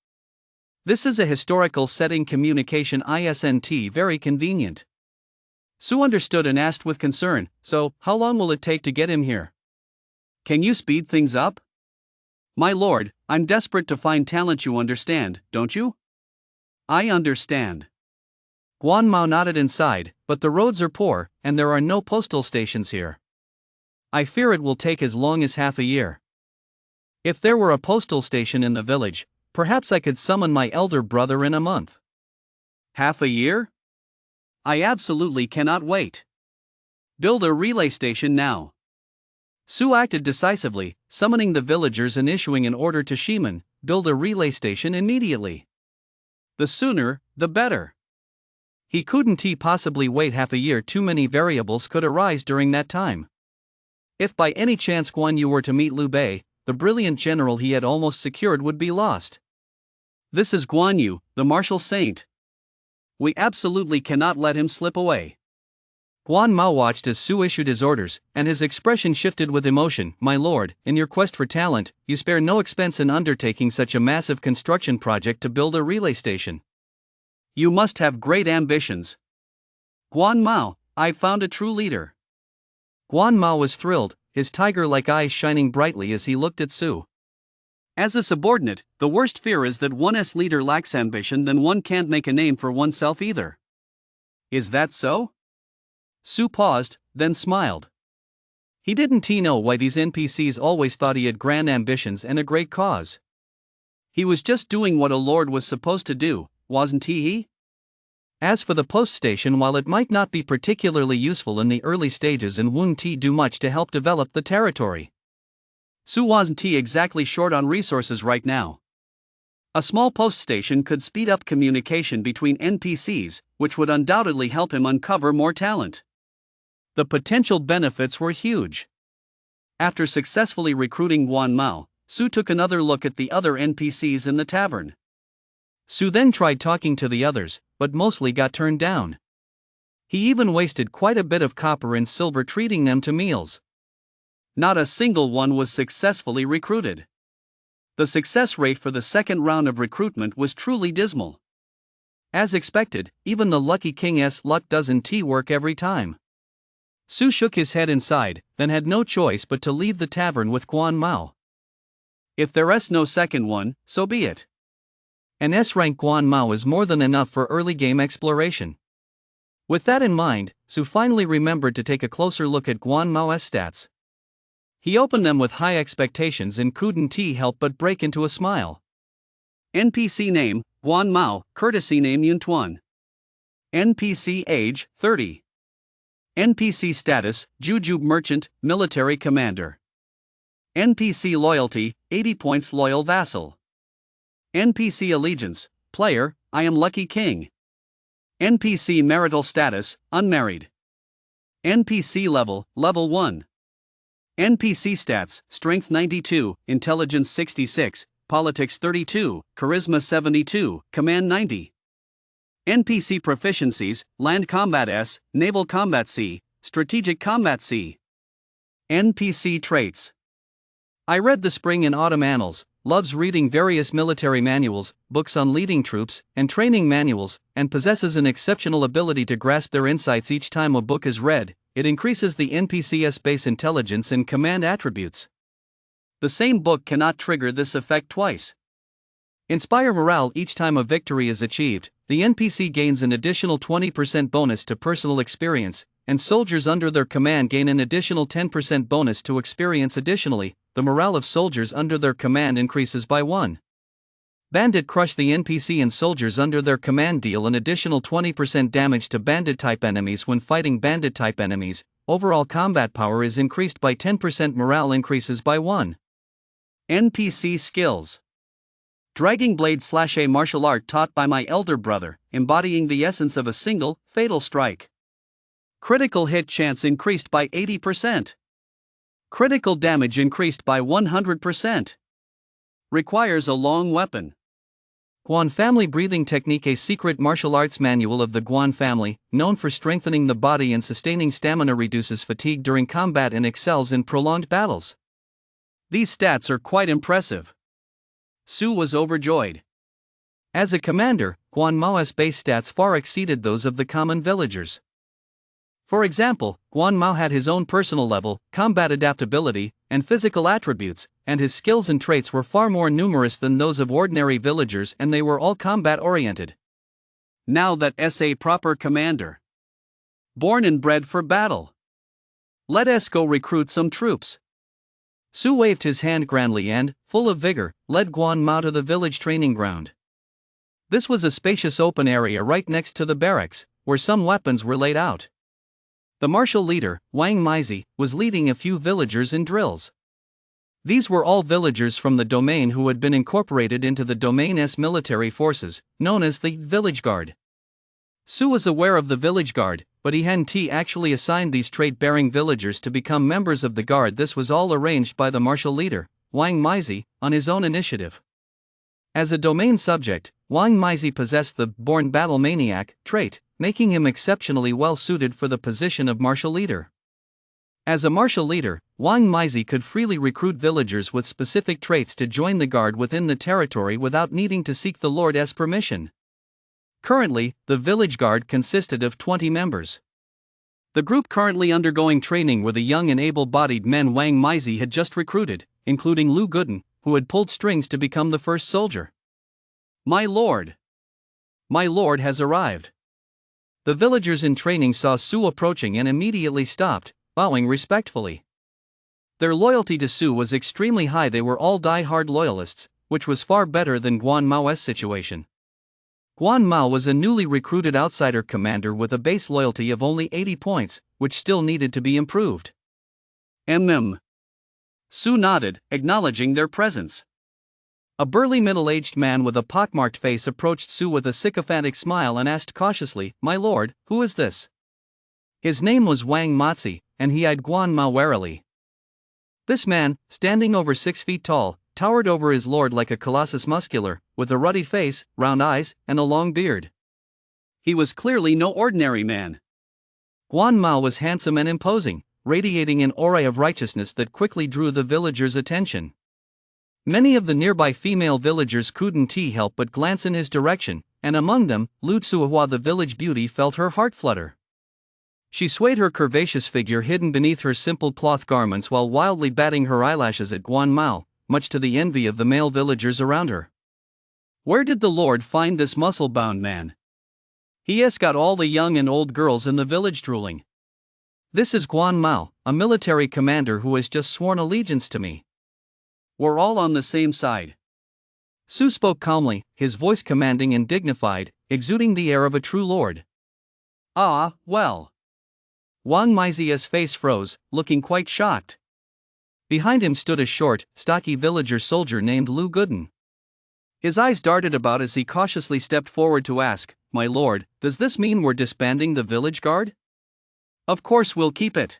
S1: This is a historical setting, communication isn't very convenient. Su understood and asked with concern, So, how long will it take to get him here? Can you speed things up? My lord, I'm desperate to find talent, you understand, don't you? I understand. Guan Mao nodded inside, but the roads are poor, and there are no postal stations here. I fear it will take as long as half a year. If there were a postal station in the village, perhaps I could summon my elder brother in a month. Half a year? I absolutely cannot wait. Build a relay station now. Su acted decisively, summoning the villagers and issuing an order to Shiman, build a relay station immediately. The sooner, the better. He couldn't possibly wait half a year. Too many variables could arise during that time. If by any chance Guan Yu were to meet Liu Bei, the brilliant general he had almost secured would be lost. This is Guan Yu, the martial saint. We absolutely cannot let him slip away. Guan Mao watched as Su issued his orders, and his expression shifted with emotion. My lord, in your quest for talent, you spare no expense in undertaking such a massive construction project to build a relay station. You must have great ambitions. Guan Mao, I've found a true leader. Guan Mao was thrilled, his tiger-like eyes shining brightly as he looked at Su. As a subordinate, the worst fear is that one's leader lacks ambition, then one can't make a name for oneself either. Is that so? Su paused, then smiled. He didn't know why these NPCs always thought he had grand ambitions and a great cause. He was just doing what a lord was supposed to do, wasn't he? As for the post station, while it might not be particularly useful in the early stages and wouldn't do much to help develop the territory, Su wasn't exactly short on resources right now. A small post station could speed up communication between NPCs, which would undoubtedly help him uncover more talent. The potential benefits were huge. After successfully recruiting Guan Mao, Su took another look at the other NPCs in the tavern. Su then tried talking to the others, but mostly got turned down. He even wasted quite a bit of copper and silver treating them to meals. Not a single one was successfully recruited. The success rate for the second round of recruitment was truly dismal. As expected, even the Lucky King's luck doesn't work every time. Su shook his head and sighed, then had no choice but to leave the tavern with Guan Mao. If there's no second one, so be it. An S-rank Guan Mao is more than enough for early game exploration. With that in mind, Su finally remembered to take a closer look at Guan Mao's stats. He opened them with high expectations and couldn't help but break into a smile. NPC name, Guan Mao, courtesy name Yuntuan. NPC age, 30. NPC status, Jujube merchant, military commander. NPC loyalty, 80 points loyal vassal. NPC allegiance, player, I am Lucky King. NPC marital status, unmarried. NPC level, level 1. NPC stats, strength 92, intelligence 66, politics 32, charisma 72, command 90. NPC proficiencies, land combat S, naval combat C, strategic combat C. NPC traits. I read the spring and autumn annals, loves reading various military manuals, books on leading troops, and training manuals, and possesses an exceptional ability to grasp their insights each time a book is read. It increases the NPC's base intelligence and command attributes. The same book cannot trigger this effect twice. Inspire morale each time a victory is achieved. The NPC gains an additional 20% bonus to personal experience, and soldiers under their command gain an additional 10% bonus to experience. Additionally, the morale of soldiers under their command increases by 1. Bandit crush the NPC and soldiers under their command deal an additional 20% damage to bandit-type enemies when fighting bandit-type enemies. Overall combat power is increased by 10%. Morale increases by 1. NPC skills. Dragging blade / a martial art taught by my elder brother, embodying the essence of a single, fatal strike. Critical hit chance increased by 80%. Critical damage increased by 100%. Requires a long weapon. Guan Family Breathing Technique, a secret martial arts manual of the Guan family, known for strengthening the body and sustaining stamina, reduces fatigue during combat and excels in prolonged battles. These stats are quite impressive. Su was overjoyed. As a commander, Guan Mao's base stats far exceeded those of the common villagers. For example, Guan Mao had his own personal level, combat adaptability, and physical attributes, and his skills and traits were far more numerous than those of ordinary villagers, and they were all combat-oriented. Now that's a proper commander. Born and bred for battle. Let us go recruit some troops. Su waved his hand grandly and, full of vigor, led Guan Mao to the village training ground. This was a spacious open area right next to the barracks, where some weapons were laid out. The martial leader, Wang Maizi, was leading a few villagers in drills. These were all villagers from the domain who had been incorporated into the domain's military forces, known as the Village Guard. Su was aware of the Village Guard, but he hadn't actually assigned these trait-bearing villagers to become members of the Guard. This was all arranged by the martial leader, Wang Maizi, on his own initiative. As a domain subject, Wang Maizi possessed the Born Battle Maniac trait, making him exceptionally well suited for the position of martial leader. As a martial leader, Wang Maizi could freely recruit villagers with specific traits to join the Guard within the territory without needing to seek the Lord's permission. Currently, the Village Guard consisted of 20 members. The group currently undergoing training were the young and able-bodied men Wang Maizi had just recruited, including Lu Guden, who had pulled strings to become the first soldier. My lord! My lord has arrived. The villagers in training saw Su approaching and immediately stopped, bowing respectfully. Their loyalty to Su was extremely high. They were all die-hard loyalists, which was far better than Guan Mao's situation. Guan Mao was a newly recruited outsider commander with a base loyalty of only 80 points, which still needed to be improved. Su nodded, acknowledging their presence. A burly middle-aged man with a pockmarked face approached Su with a sycophantic smile and asked cautiously, "My lord, who is this?" His name was Wang Maizi, and he eyed Guan Mao warily. This man, standing over 6 feet tall, towered over his lord like a colossus muscular, with a ruddy face, round eyes, and a long beard. He was clearly no ordinary man. Guan Mao was handsome and imposing, radiating an aura of righteousness that quickly drew the villagers' attention. Many of the nearby female villagers couldn't help but glance in his direction, and among them, Lu Tsuhua, the village beauty, felt her heart flutter. She swayed her curvaceous figure hidden beneath her simple cloth garments while wildly batting her eyelashes at Guan Mao, much to the envy of the male villagers around her. Where did the Lord find this muscle-bound man? He has got all the young and old girls in the village drooling. This is Guan Mao, a military commander who has just sworn allegiance to me. We're all on the same side. Su spoke calmly, his voice commanding and dignified, exuding the air of a true lord. Ah, well. Wang Maizi's face froze, looking quite shocked. Behind him stood a short, stocky villager soldier named Lu Guden. His eyes darted about as he cautiously stepped forward to ask, "My lord, does this mean we're disbanding the village guard?" "Of course we'll keep it."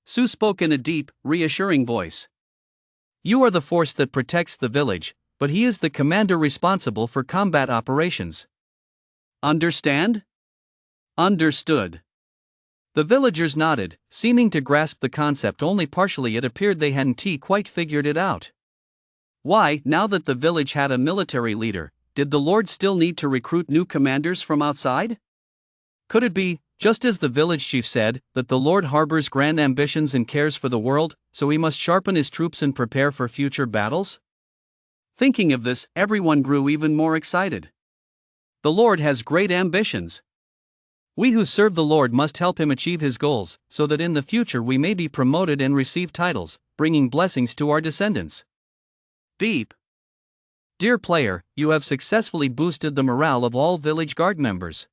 S1: Su spoke in a deep, reassuring voice. "You are the force that protects the village, but he is the commander responsible for combat operations. Understand?" "Understood." The villagers nodded, seeming to grasp the concept only partially. It appeared they hadn't quite figured it out. Why, now that the village had a military leader, did the Lord still need to recruit new commanders from outside? Could it be, just as the village chief said, that the Lord harbors grand ambitions and cares for the world, so he must sharpen his troops and prepare for future battles? Thinking of this, everyone grew even more excited. The Lord has great ambitions. We who serve the Lord must help him achieve his goals, so that in the future we may be promoted and receive titles, bringing blessings to our descendants. Deep. Dear player, you have successfully boosted the morale of all village guard members.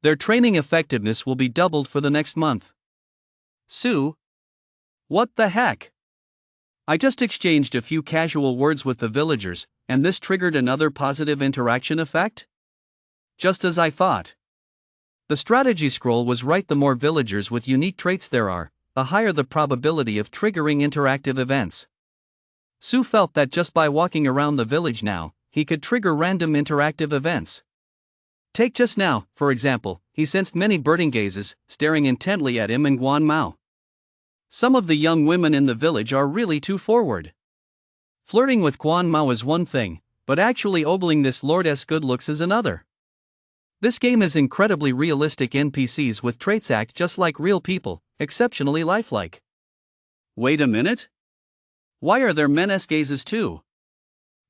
S1: Their training effectiveness will be doubled for the next month. Su? What the heck? I just exchanged a few casual words with the villagers, and this triggered another positive interaction effect? Just as I thought. The strategy scroll was right. The more villagers with unique traits there are, the higher the probability of triggering interactive events. Su felt that just by walking around the village now, he could trigger random interactive events. Take just now, for example, he sensed many burning gazes, staring intently at him and Guan Mao. Some of the young women in the village are really too forward. Flirting with Guan Mao is one thing, but actually ogling this lord's good looks is another. This game is incredibly realistic. NPCs with traits act just like real people, exceptionally lifelike. Wait a minute? Why are there men's gazes too?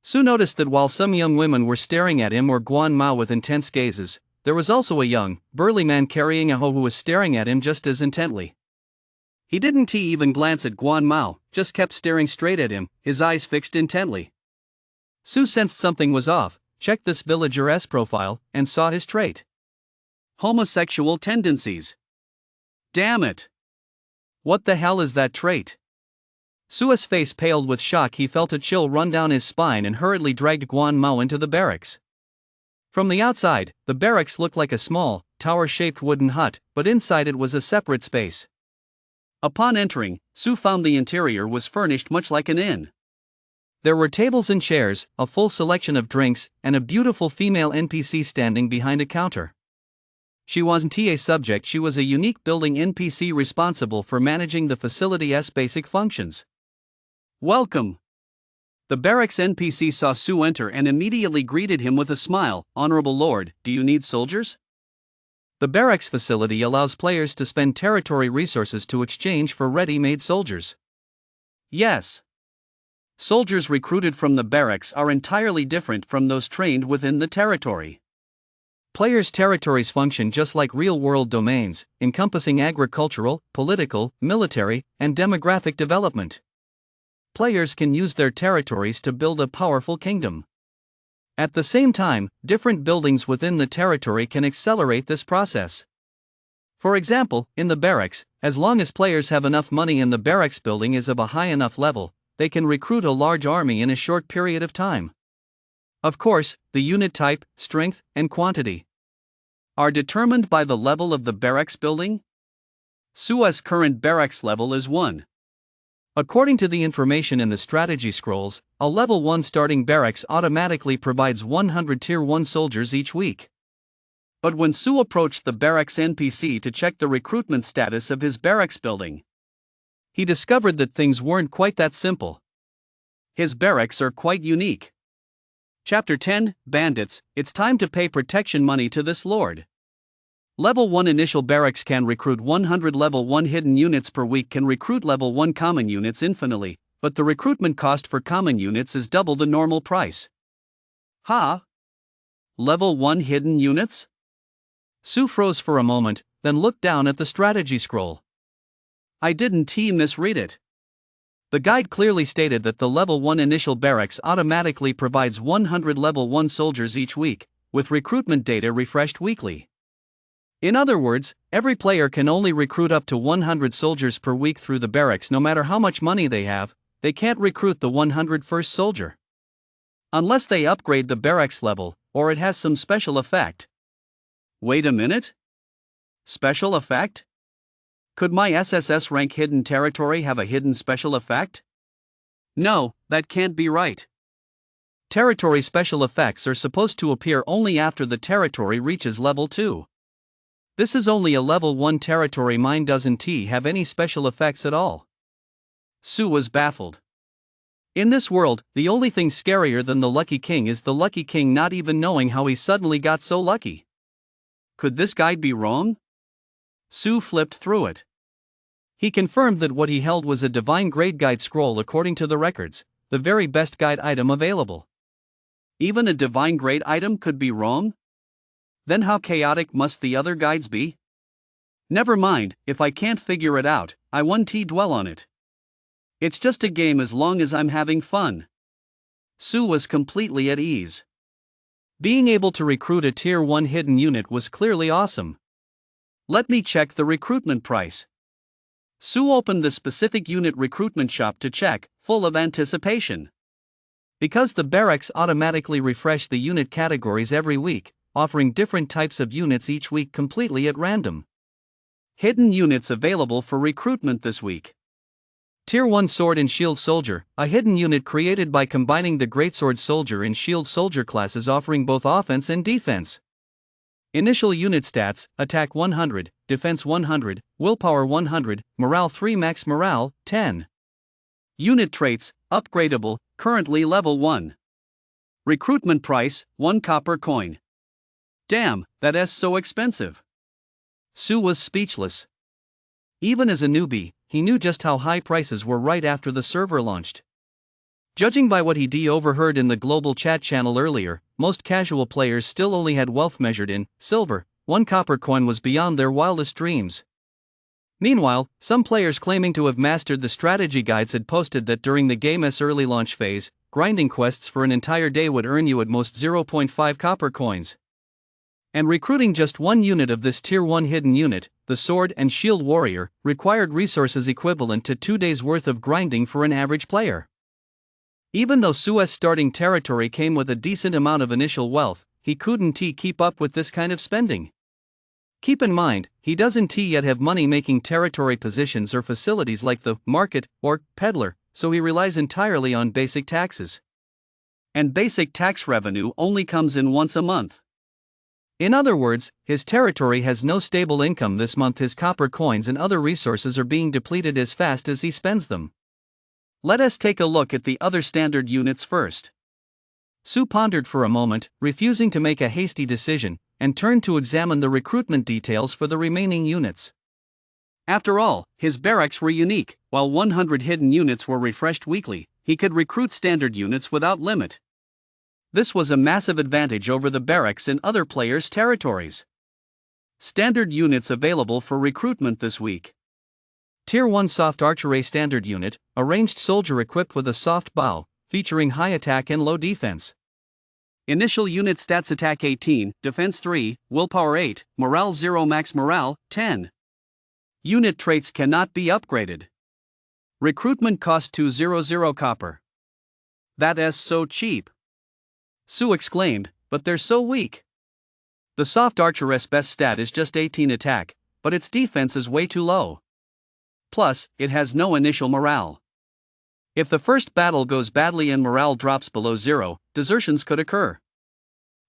S1: Su noticed that while some young women were staring at him or Guan Mao with intense gazes, there was also a young, burly man carrying a hoe who was staring at him just as intently. He didn't even glance at Guan Mao, just kept staring straight at him, his eyes fixed intently. Su sensed something was off, checked this villager's profile, and saw his trait. Homosexual tendencies. Damn it. What the hell is that trait? Sua's face paled with shock. He felt a chill run down his spine and hurriedly dragged Guan Mao into the barracks. From the outside, the barracks looked like a small, tower-shaped wooden hut, but inside it was a separate space. Upon entering, Su found the interior was furnished much like an inn. There were tables and chairs, a full selection of drinks, and a beautiful female NPC standing behind a counter. She wasn't a subject, she was a unique building NPC responsible for managing the facility's basic functions. Welcome! The barracks NPC saw Su enter and immediately greeted him with a smile. Honorable Lord, do you need soldiers? The barracks facility allows players to spend territory resources to exchange for ready-made soldiers. Yes. Soldiers recruited from the barracks are entirely different from those trained within the territory. Players' territories function just like real-world domains, encompassing agricultural, political, military, and demographic development. Players can use their territories to build a powerful kingdom. At the same time, different buildings within the territory can accelerate this process. For example, in the barracks, as long as players have enough money and the barracks building is of a high enough level, they can recruit a large army in a short period of time. Of course, the unit type, strength, and quantity are determined by the level of the barracks building. Sua's current barracks level is 1. According to the information in the strategy scrolls, a level 1 starting barracks automatically provides 100 tier 1 soldiers each week. But when Su approached the barracks NPC to check the recruitment status of his barracks building, he discovered that things weren't quite that simple. His barracks are quite unique. Chapter 10, Bandits. It's time to pay protection money to this lord. Level 1 initial barracks can recruit 100 level 1 hidden units per week, can recruit level 1 common units infinitely, but the recruitment cost for common units is double the normal price. Ha? Level 1 hidden units? Su froze for a moment, then looked down at the strategy scroll. I didn't misread it. The guide clearly stated that the level 1 initial barracks automatically provides 100 level 1 soldiers each week, with recruitment data refreshed weekly. In other words, every player can only recruit up to 100 soldiers per week through the barracks. No matter how much money they have, they can't recruit the 101st soldier. Unless they upgrade the barracks level, or it has some special effect. Wait a minute? Special effect? Could my SSS-rank hidden territory have a hidden special effect? No, that can't be right. Territory special effects are supposed to appear only after the territory reaches level 2. This is only a level 1 territory. Mine doesn't have any special effects at all. Su was baffled. In this world, the only thing scarier than the Lucky King is the Lucky King not even knowing how he suddenly got so lucky. Could this guide be wrong? Su flipped through it. He confirmed that what he held was a divine grade guide scroll according to the records, the very best guide item available. Even a divine grade item could be wrong? Then how chaotic must the other guides be? Never mind, if I can't figure it out, I won't dwell on it. It's just a game as long as I'm having fun. Su was completely at ease. Being able to recruit a tier 1 hidden unit was clearly awesome. Let me check the recruitment price. Su opened the specific unit recruitment shop to check, full of anticipation. Because the barracks automatically refresh the unit categories every week, offering different types of units each week completely at random. Hidden units available for recruitment this week. Tier 1 Sword and Shield Soldier, a hidden unit created by combining the Greatsword Soldier and Shield Soldier classes, offering both offense and defense. Initial unit stats: attack 100, defense 100, willpower 100, morale 3, max morale 10. Unit traits: upgradable, currently level 1. Recruitment price: 1 copper coin. Damn, that's so expensive. Su was speechless. Even as a newbie, he knew just how high prices were right after the server launched. Judging by what he overheard in the global chat channel earlier, most casual players still only had wealth measured in silver. 1 copper coin was beyond their wildest dreams. Meanwhile, some players claiming to have mastered the strategy guides had posted that during the game's early launch phase, grinding quests for an entire day would earn you at most 0.5 copper coins. And recruiting just one unit of this Tier 1 hidden unit, the Sword and Shield Warrior, required resources equivalent to 2 days' worth of grinding for an average player. Even though Su's starting territory came with a decent amount of initial wealth, he couldn't keep up with this kind of spending. Keep in mind, he doesn't yet have money-making territory positions or facilities like the market or peddler, so he relies entirely on basic taxes. And basic tax revenue only comes in once a month. In other words, his territory has no stable income this month. His copper coins and other resources are being depleted as fast as he spends them. Let us take a look at the other standard units first. Su pondered for a moment, refusing to make a hasty decision, and turned to examine the recruitment details for the remaining units. After all, his barracks were unique. While 100 hidden units were refreshed weekly, he could recruit standard units without limit. This was a massive advantage over the barracks in other players' territories. Standard units available for recruitment this week. Tier 1 Soft Archery Standard Unit, a ranged soldier equipped with a soft bow, featuring high attack and low defense. Initial unit stats: attack 18, defense 3, willpower 8, morale 0, max morale 10. Unit traits cannot be upgraded. Recruitment cost 200 copper. That's so cheap. Su exclaimed, but they're so weak. The soft archer's best stat is just 18 attack, but its defense is way too low. Plus, it has no initial morale. If the first battle goes badly and morale drops below 0, desertions could occur.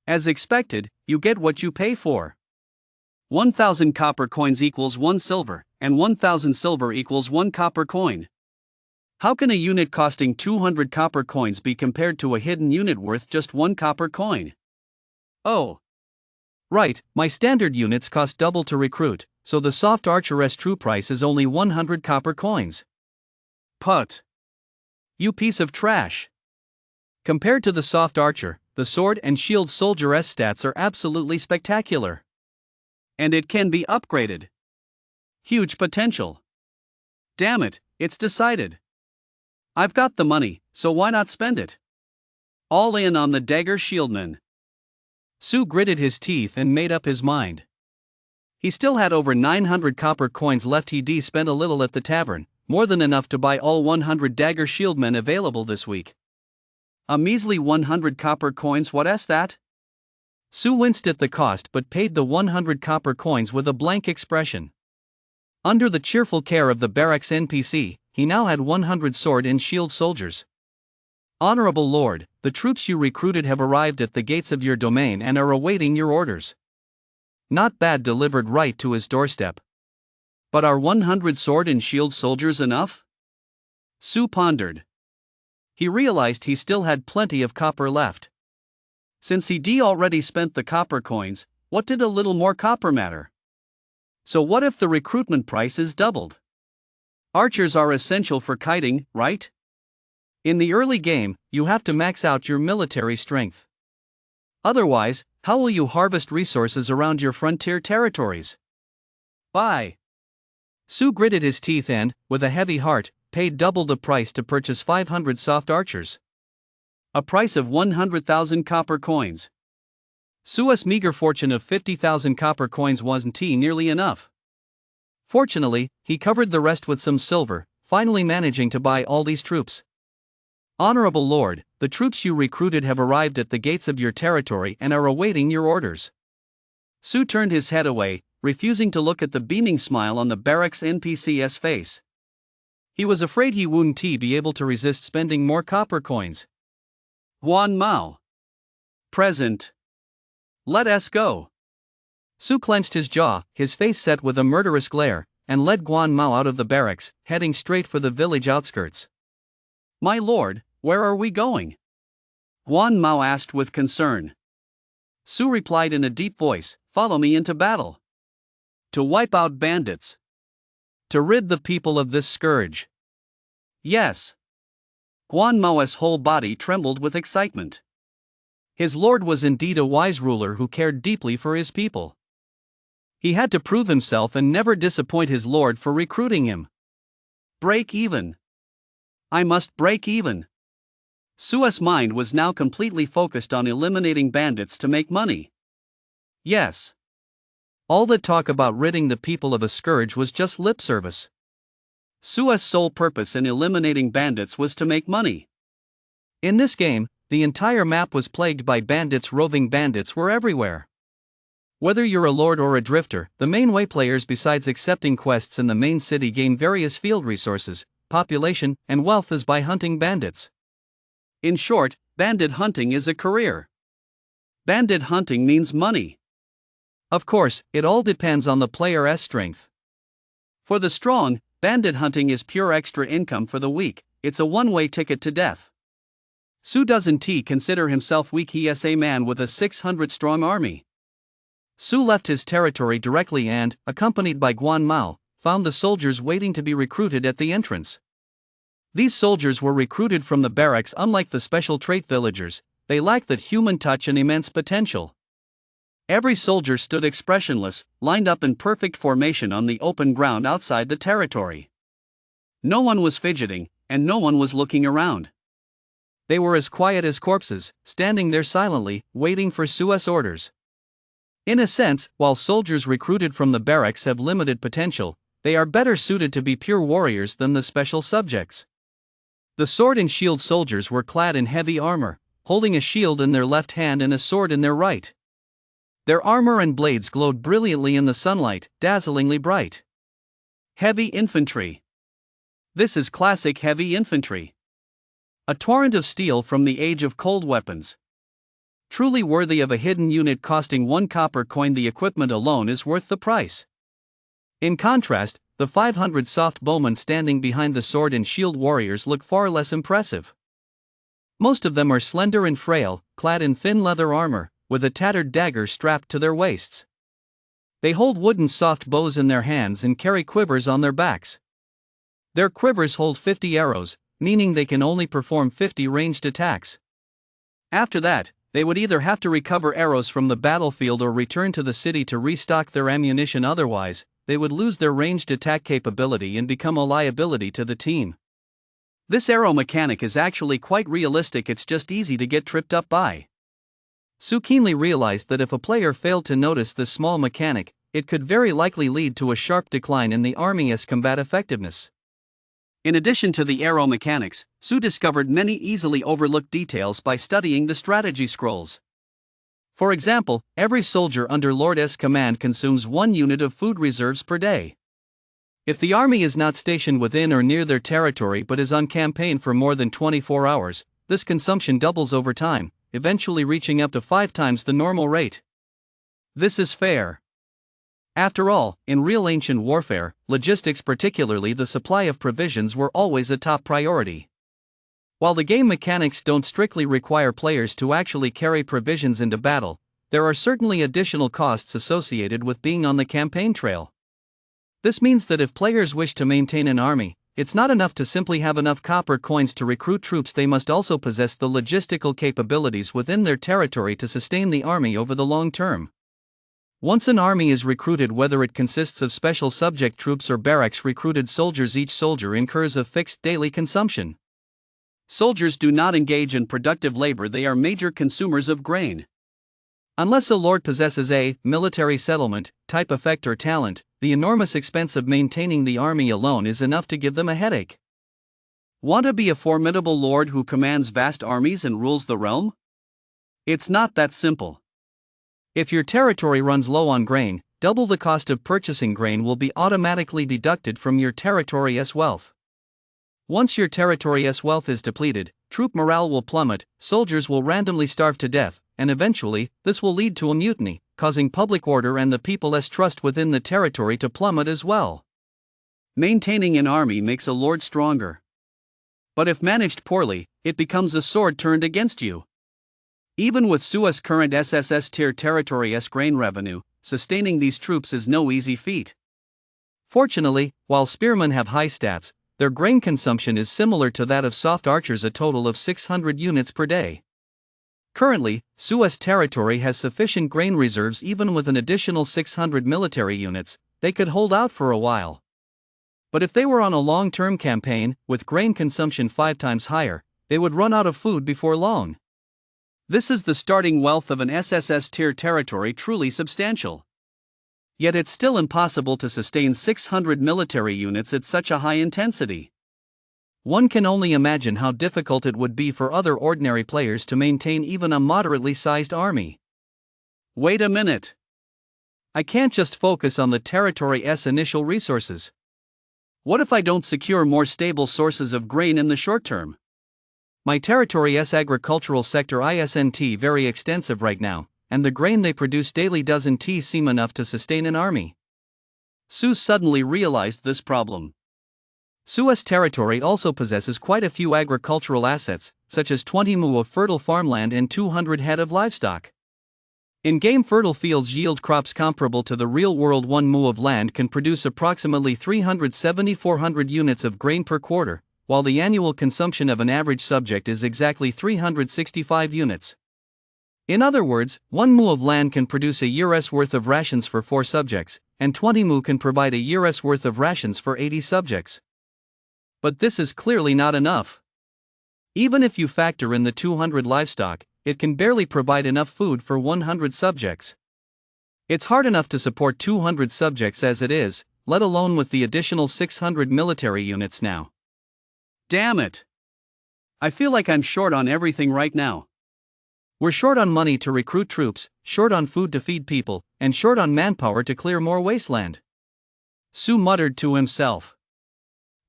S1: As expected, you get what you pay for. 1,000 copper coins equals 1 silver, and 1,000 silver equals 1 copper coin. How can a unit costing 200 copper coins be compared to a hidden unit worth just 1 copper coin? Oh. Right, my standard units cost double to recruit, so the soft archer's true price is only 100 copper coins. Put. You piece of trash. Compared to the soft archer, the sword and shield soldier's stats are absolutely spectacular. And it can be upgraded. Huge potential. Damn it, it's decided. I've got the money, so why not spend it? All in on the dagger shieldman. Su gritted his teeth and made up his mind. He still had over 900 copper coins left. He'd spent a little at the tavern, more than enough to buy all 100 dagger shieldmen available this week. A measly 100 copper coins, what's that? Su winced at the cost but paid the 100 copper coins with a blank expression. Under the cheerful care of the barracks NPC, he now had 100 sword and shield soldiers. Honorable Lord, the troops you recruited have arrived at the gates of your domain and are awaiting your orders. Not bad, delivered right to his doorstep. But are 100 sword and shield soldiers enough? Su pondered. He realized he still had plenty of copper left. Since he'd already spent the copper coins, what did a little more copper matter? So what if the recruitment price is doubled? Archers are essential for kiting, right? In the early game, you have to max out your military strength. Otherwise, how will you harvest resources around your frontier territories? Buy. Su gritted his teeth and, with a heavy heart, paid double the price to purchase 500 soft archers. A price of 100,000 copper coins. Su's meager fortune of 50,000 copper coins wasn't nearly enough. Fortunately, he covered the rest with some silver, finally managing to buy all these troops. Honorable Lord, the troops you recruited have arrived at the gates of your territory and are awaiting your orders. Su turned his head away, refusing to look at the beaming smile on the barracks NPC's face. He was afraid he wouldn't be able to resist spending more copper coins. Guan Mao. Present. Let us go. Su clenched his jaw, his face set with a murderous glare, and led Guan Mao out of the barracks, heading straight for the village outskirts. My lord, where are we going? Guan Mao asked with concern. Su replied in a deep voice, follow me into battle. To wipe out bandits. To rid the people of this scourge. Yes. Guan Mao's whole body trembled with excitement. His lord was indeed a wise ruler who cared deeply for his people. He had to prove himself and never disappoint his lord for recruiting him. Break even. I must break even. Su's mind was now completely focused on eliminating bandits to make money. Yes. All that talk about ridding the people of a scourge was just lip service. Sua's sole purpose in eliminating bandits was to make money. In this game, the entire map was plagued by bandits. Roving bandits were everywhere. Whether you're a lord or a drifter, the main way players, besides accepting quests in the main city, gain various field resources, population, and wealth is by hunting bandits. In short, bandit hunting is a career. Bandit hunting means money. Of course, it all depends on the player's strength. For the strong, bandit hunting is pure extra income for the weak. It's a one-way ticket to death. Su doesn't consider himself weak. He is a man with a 600-strong army. Su left his territory directly and, accompanied by Guan Mao, found the soldiers waiting to be recruited at the entrance. These soldiers were recruited from the barracks. Unlike the special trait villagers, they lacked that human touch and immense potential. Every soldier stood expressionless, lined up in perfect formation on the open ground outside the territory. No one was fidgeting, and no one was looking around. They were as quiet as corpses, standing there silently, waiting for Su's orders. In a sense, while soldiers recruited from the barracks have limited potential, they are better suited to be pure warriors than the special subjects. The sword and shield soldiers were clad in heavy armor, holding a shield in their left hand and a sword in their right. Their armor and blades glowed brilliantly in the sunlight, dazzlingly bright. Heavy infantry. This is classic heavy infantry. A torrent of steel from the age of cold weapons. Truly worthy of a hidden unit costing 1 copper coin. The equipment alone is worth the price. In contrast, the 500 soft bowmen standing behind the sword and shield warriors look far less impressive. Most of them are slender and frail, clad in thin leather armor, with a tattered dagger strapped to their waists. They hold wooden soft bows in their hands and carry quivers on their backs. Their quivers hold 50 arrows, meaning they can only perform 50 ranged attacks. After that, they would either have to recover arrows from the battlefield or return to the city to restock their ammunition. Otherwise, they would lose their ranged attack capability and become a liability to the team. This arrow mechanic is actually quite realistic. It's just easy to get tripped up by. Su keenly realized that if a player failed to notice this small mechanic, it could very likely lead to a sharp decline in the army's combat effectiveness. In addition to the arrow mechanics, Su discovered many easily overlooked details by studying the strategy scrolls. For example, every soldier under Lord's command consumes 1 unit of food reserves per day. If the army is not stationed within or near their territory but is on campaign for more than 24 hours, this consumption doubles over time, eventually reaching up to 5 times the normal rate. This is fair. After all, in real ancient warfare, logistics, particularly the supply of provisions, were always a top priority. While the game mechanics don't strictly require players to actually carry provisions into battle, there are certainly additional costs associated with being on the campaign trail. This means that if players wish to maintain an army, it's not enough to simply have enough copper coins to recruit troops. They must also possess the logistical capabilities within their territory to sustain the army over the long term. Once an army is recruited, whether it consists of special subject troops or barracks recruited soldiers, each soldier incurs a fixed daily consumption. Soldiers do not engage in productive labor. They are major consumers of grain. Unless a lord possesses a military settlement, type effect or talent, the enormous expense of maintaining the army alone is enough to give them a headache. Want to be a formidable lord who commands vast armies and rules the realm? It's not that simple. If your territory runs low on grain, double the cost of purchasing grain will be automatically deducted from your territory's wealth. Once your territory's wealth is depleted, troop morale will plummet, soldiers will randomly starve to death, and eventually, this will lead to a mutiny, causing public order and the people's trust within the territory to plummet as well. Maintaining an army makes a lord stronger. But if managed poorly, it becomes a sword turned against you. Even with Sua's current SSS tier territory's grain revenue, sustaining these troops is no easy feat. Fortunately, while spearmen have high stats, their grain consumption is similar to that of soft archers, a total of 600 units per day. Currently, Sua's territory has sufficient grain reserves. Even with an additional 600 military units, they could hold out for a while. But if they were on a long-term campaign, with grain consumption 5 times higher, they would run out of food before long. This is the starting wealth of an SSS tier territory, truly substantial. Yet it's still impossible to sustain 600 military units at such a high intensity. One can only imagine how difficult it would be for other ordinary players to maintain even a moderately sized army. Wait a minute. I can't just focus on the territory's initial resources. What if I don't secure more stable sources of grain in the short term? My territory's agricultural sector isn't very extensive right now, and the grain they produce daily doesn't seem enough to sustain an army. Su suddenly realized this problem. Su's territory also possesses quite a few agricultural assets, such as 20 mu of fertile farmland and 200 head of livestock. In-game fertile fields yield crops comparable to the real-world 1 mu of land can produce approximately 370-400 units of grain per quarter, while the annual consumption of an average subject is exactly 365 units. In other words, 1 mu of land can produce a year's worth of rations for 4 subjects, and 20 mu can provide a year's worth of rations for 80 subjects. But this is clearly not enough. Even if you factor in the 200 livestock, it can barely provide enough food for 100 subjects. It's hard enough to support 200 subjects as it is, let alone with the additional 600 military units now. Damn it! I feel like I'm short on everything right now. We're short on money to recruit troops, short on food to feed people, and short on manpower to clear more wasteland. Su muttered to himself.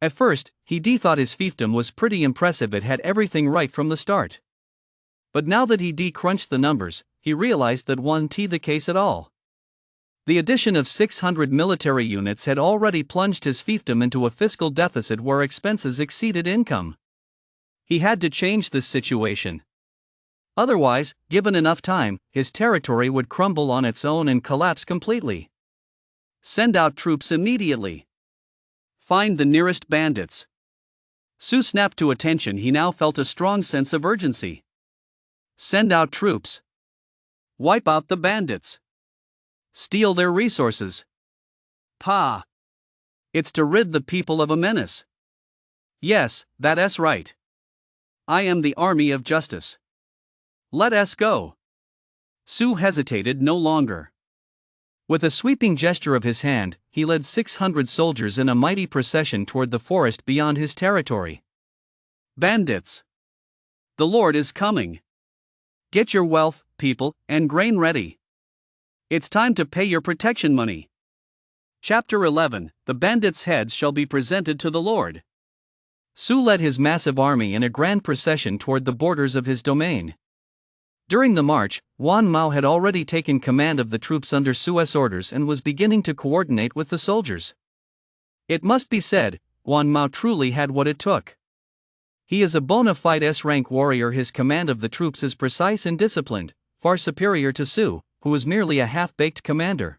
S1: At first, he thought his fiefdom was pretty impressive, it had everything right from the start. But now that he crunched the numbers, he realized that wasn't the case at all. The addition of 600 military units had already plunged his fiefdom into a fiscal deficit where expenses exceeded income. He had to change this situation. Otherwise, given enough time, his territory would crumble on its own and collapse completely. Send out troops immediately. Find the nearest bandits. Su snapped to attention. He now felt a strong sense of urgency. Send out troops. Wipe out the bandits. Steal their resources. Pa. It's to rid the people of a menace. Yes, that's right. I am the army of justice. Let us go. Su hesitated no longer. With a sweeping gesture of his hand, he led 600 soldiers in a mighty procession toward the forest beyond his territory. Bandits! The Lord is coming. Get your wealth, people, and grain ready. It's time to pay your protection money. Chapter 11, The bandits' heads shall be presented to the Lord. Su led his massive army in a grand procession toward the borders of his domain. During the march, Guan Mao had already taken command of the troops under Su's orders and was beginning to coordinate with the soldiers. It must be said, Guan Mao truly had what it took. He is a bona fide S-rank warrior. His command of the troops is precise and disciplined, far superior to Su, who was merely a half-baked commander.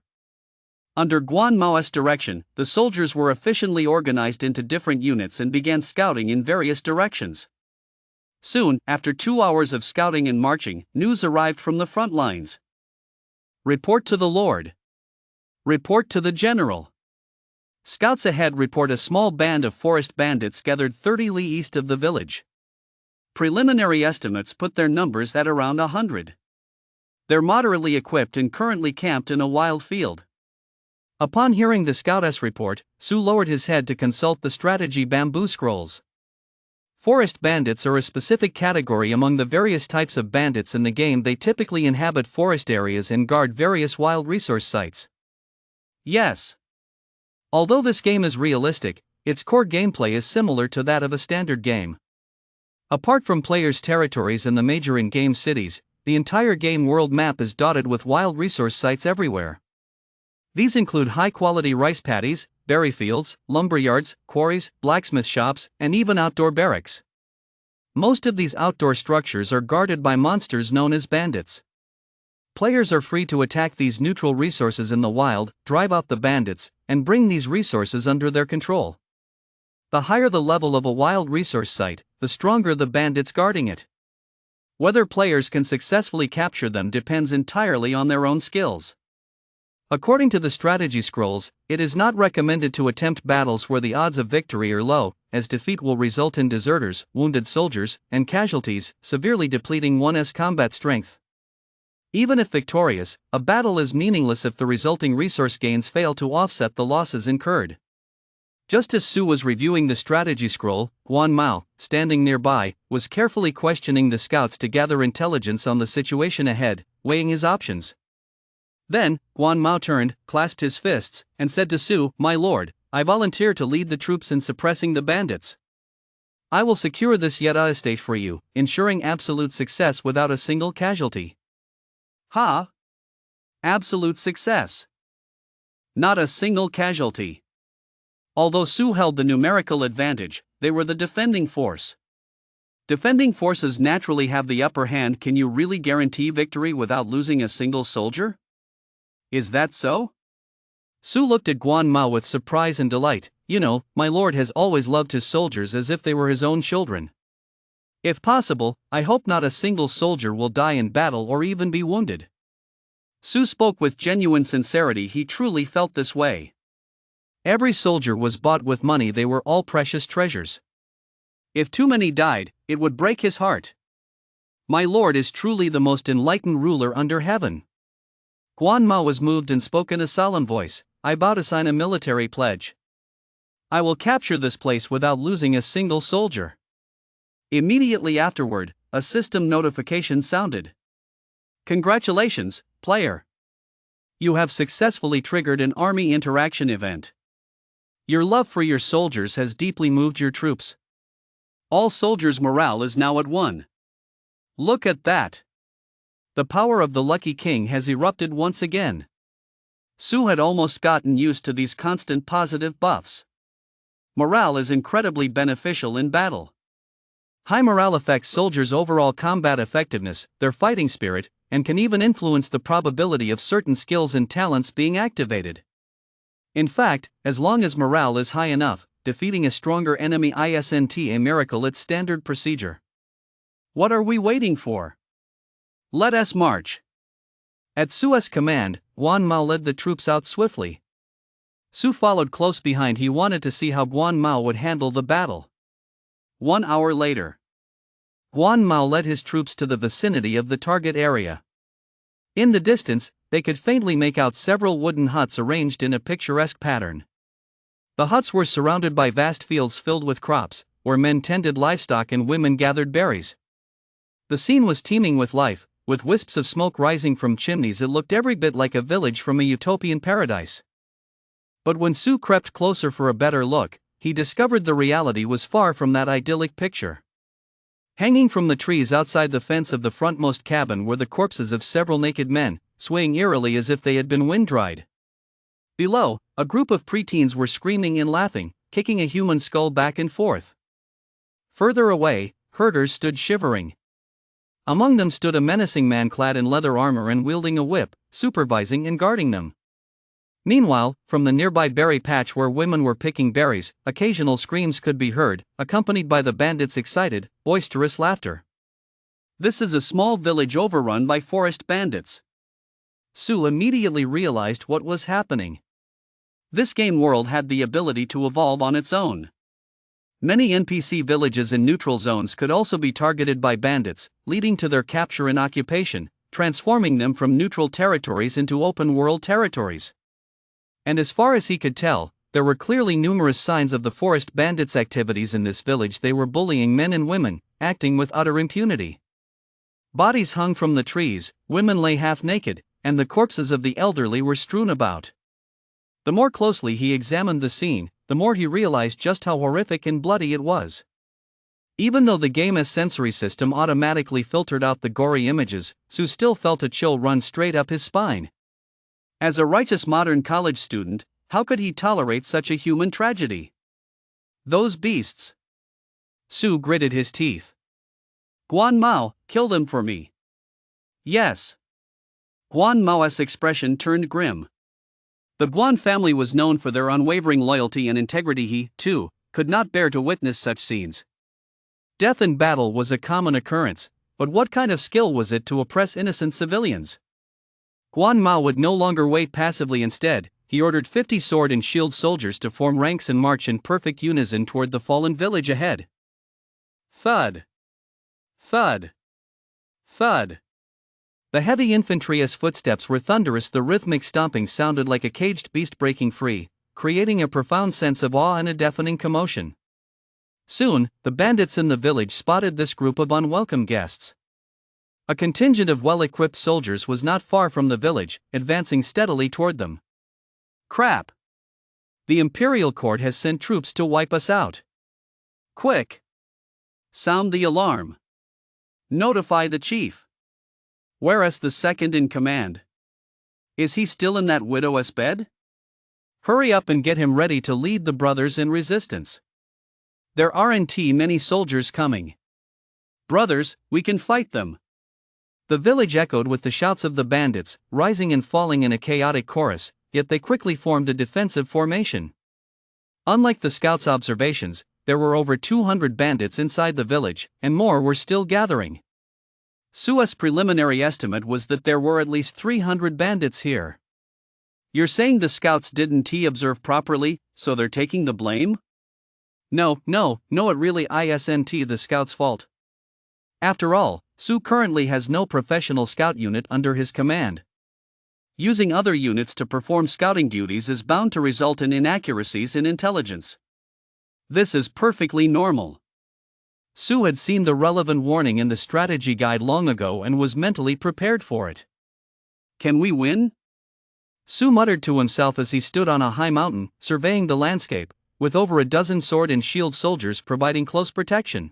S1: Under Guan Mao's direction, the soldiers were efficiently organized into different units and began scouting in various directions. Soon, after 2 hours of scouting and marching, news arrived from the front lines. Report to the Lord. Report to the General. Scouts ahead report a small band of forest bandits gathered 30 li east of the village. Preliminary estimates put their numbers at around 100. They're moderately equipped and currently camped in a wild field. Upon hearing the scout's report, Su lowered his head to consult the strategy bamboo scrolls. Forest bandits are a specific category among the various types of bandits in the game. They typically inhabit forest areas and guard various wild resource sites. Yes. Although this game is realistic, its core gameplay is similar to that of a standard game. Apart from players' territories and the major in-game cities, the entire game world map is dotted with wild resource sites everywhere. These include high-quality rice paddies, berry fields, lumberyards, quarries, blacksmith shops, and even outdoor barracks. Most of these outdoor structures are guarded by monsters known as bandits. Players are free to attack these neutral resources in the wild, drive out the bandits, and bring these resources under their control. The higher the level of a wild resource site, the stronger the bandits guarding it. Whether players can successfully capture them depends entirely on their own skills. According to the strategy scrolls, it is not recommended to attempt battles where the odds of victory are low, as defeat will result in deserters, wounded soldiers, and casualties, severely depleting one's combat strength. Even if victorious, a battle is meaningless if the resulting resource gains fail to offset the losses incurred. Just as Su was reviewing the strategy scroll, Guan Mao, standing nearby, was carefully questioning the scouts to gather intelligence on the situation ahead, weighing his options. Then, Guan Mao turned, clasped his fists, and said to Su, "My lord, I volunteer to lead the troops in suppressing the bandits. I will secure this Yeda estate for you, ensuring absolute success without a single casualty." Ha! Absolute success. Not a single casualty. Although Su held the numerical advantage, they were the defending force. Defending forces naturally have the upper hand. Can you really guarantee victory without losing a single soldier? Is that so? Su looked at Guan Mao with surprise and delight. "You know, my lord has always loved his soldiers as if they were his own children. If possible, I hope not a single soldier will die in battle or even be wounded." Su spoke with genuine sincerity. He truly felt this way. Every soldier was bought with money. They were all precious treasures. If too many died, it would break his heart. My lord is truly the most enlightened ruler under heaven. Guan Mao was moved and spoke in a solemn voice. "I vow to sign a military pledge. I will capture this place without losing a single soldier." Immediately afterward, a system notification sounded. "Congratulations, player. You have successfully triggered an army interaction event. Your love for your soldiers has deeply moved your troops. All soldiers' morale is now at 1. Look at that. The power of the Lucky King has erupted once again." Su had almost gotten used to these constant positive buffs. Morale is incredibly beneficial in battle. High morale affects soldiers' overall combat effectiveness, their fighting spirit, and can even influence the probability of certain skills and talents being activated. In fact, as long as morale is high enough, defeating a stronger enemy isn't a miracle. It's standard procedure. What are we waiting for? Let us march. At Su's command, Guan Mao led the troops out swiftly. Su followed close behind. He wanted to see how Guan Mao would handle the battle. 1 hour later, Guan Mao led his troops to the vicinity of the target area. In the distance, they could faintly make out several wooden huts arranged in a picturesque pattern. The huts were surrounded by vast fields filled with crops, where men tended livestock and women gathered berries. The scene was teeming with life, with wisps of smoke rising from chimneys. It looked every bit like a village from a utopian paradise. But when Su crept closer for a better look, he discovered the reality was far from that idyllic picture. Hanging from the trees outside the fence of the frontmost cabin were the corpses of several naked men, swaying eerily as if they had been wind-dried. Below, a group of preteens were screaming and laughing, kicking a human skull back and forth. Further away, herders stood shivering. Among them stood a menacing man clad in leather armor and wielding a whip, supervising and guarding them. Meanwhile, from the nearby berry patch where women were picking berries, occasional screams could be heard, accompanied by the bandits' excited, boisterous laughter. This is a small village overrun by forest bandits. Su immediately realized what was happening. This game world had the ability to evolve on its own. Many NPC villages in neutral zones could also be targeted by bandits, leading to their capture and occupation, transforming them from neutral territories into open-world territories. And as far as he could tell, there were clearly numerous signs of the forest bandits' activities in this village. They were bullying men and women, acting with utter impunity. Bodies hung from the trees, women lay half-naked, and the corpses of the elderly were strewn about. The more closely he examined the scene, the more he realized just how horrific and bloody it was. Even though the game's sensory system automatically filtered out the gory images, Su still felt a chill run straight up his spine. As a righteous modern college student, how could he tolerate such a human tragedy? Those beasts. Su gritted his teeth. Guan Mao, kill them for me. Yes. Guan Mao's expression turned grim. The Guan family was known for their unwavering loyalty and integrity. He, too, could not bear to witness such scenes. Death in battle was a common occurrence, but what kind of skill was it to oppress innocent civilians? Guan Mao would no longer wait passively. Instead, he ordered 50 sword and shield soldiers to form ranks and march in perfect unison toward the fallen village ahead. Thud. Thud. Thud. The heavy infantry's footsteps were thunderous. The rhythmic stomping sounded like a caged beast breaking free, creating a profound sense of awe and a deafening commotion. Soon, the bandits in the village spotted this group of unwelcome guests. A contingent of well-equipped soldiers was not far from the village, advancing steadily toward them. Crap! The Imperial Court has sent troops to wipe us out. Quick! Sound the alarm. Notify the chief. Whereas the second in command? Is he still in that widow's bed? Hurry up and get him ready to lead the brothers in resistance. There aren't many soldiers coming. Brothers, we can fight them. The village echoed with the shouts of the bandits, rising and falling in a chaotic chorus, yet they quickly formed a defensive formation. Unlike the scouts' observations, there were over 200 bandits inside the village, and more were still gathering. Sua's preliminary estimate was that there were at least 300 bandits here. You're saying the scouts didn't observe properly, so they're taking the blame? No, it really isn't the scouts' fault. After all, Su currently has no professional scout unit under his command. Using other units to perform scouting duties is bound to result in inaccuracies in intelligence. This is perfectly normal. Su had seen the relevant warning in the strategy guide long ago and was mentally prepared for it. Can we win? Su muttered to himself as he stood on a high mountain, surveying the landscape, with over a dozen sword and shield soldiers providing close protection.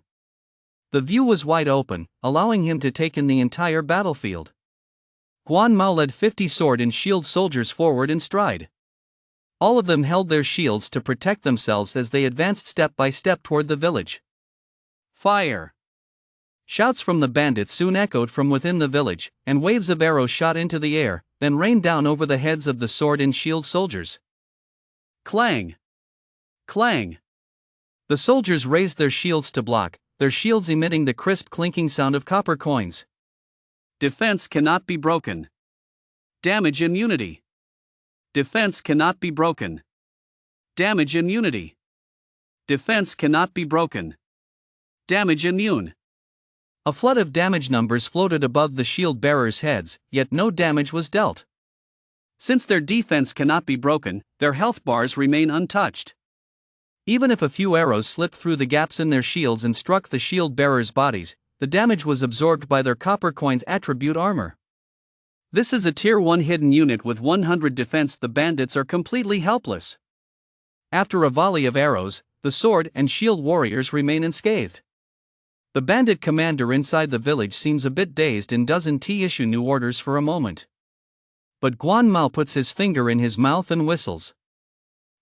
S1: The view was wide open, allowing him to take in the entire battlefield. Guan Mao led 50 sword and shield soldiers forward in stride. All of them held their shields to protect themselves as they advanced step by step toward the village. Fire! Shouts from the bandits soon echoed from within the village, and waves of arrows shot into the air, then rained down over the heads of the sword and shield soldiers. Clang! Clang! The soldiers raised their shields to block, their shields emitting the crisp clinking sound of copper coins. Defense cannot be broken. Damage immunity. Defense cannot be broken. Damage immunity. Defense cannot be broken. Damage immune. A flood of damage numbers floated above the shield bearers' heads, yet no damage was dealt. Since their defense cannot be broken, their health bars remain untouched. Even if a few arrows slipped through the gaps in their shields and struck the shield bearers' bodies, the damage was absorbed by their copper coins attribute armor. This is a tier 1 hidden unit with 100 defense. The bandits are completely helpless. After a volley of arrows, the sword and shield warriors remain unscathed. The bandit commander inside the village seems a bit dazed and doesn't issue new orders for a moment. But Guan Mao puts his finger in his mouth and whistles.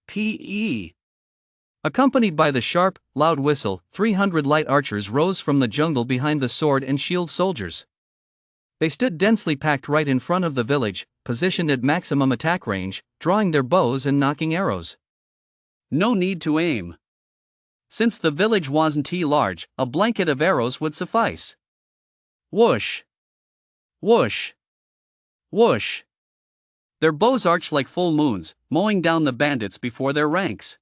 S1: P.E. Accompanied by the sharp, loud whistle, 300 light archers rose from the jungle behind the sword and shield soldiers. They stood densely packed right in front of the village, positioned at maximum attack range, drawing their bows and knocking arrows. No need to aim. Since the village wasn't large, a blanket of arrows would suffice. Whoosh! Whoosh! Whoosh! Their bows arched like full moons, mowing down the bandits before their ranks.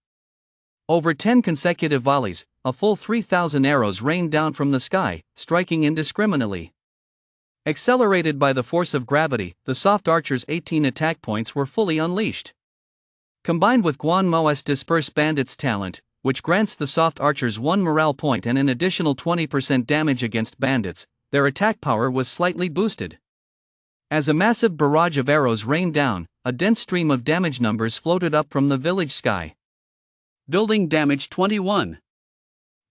S1: Over 10 consecutive volleys, a full 3,000 arrows rained down from the sky, striking indiscriminately. Accelerated by the force of gravity, the soft archers' 18 attack points were fully unleashed. Combined with Guan Mao's disperse bandits' talent, which grants the soft archers 1 morale point and an additional 20% damage against bandits, their attack power was slightly boosted. As a massive barrage of arrows rained down, a dense stream of damage numbers floated up from the village sky. Building damage 21.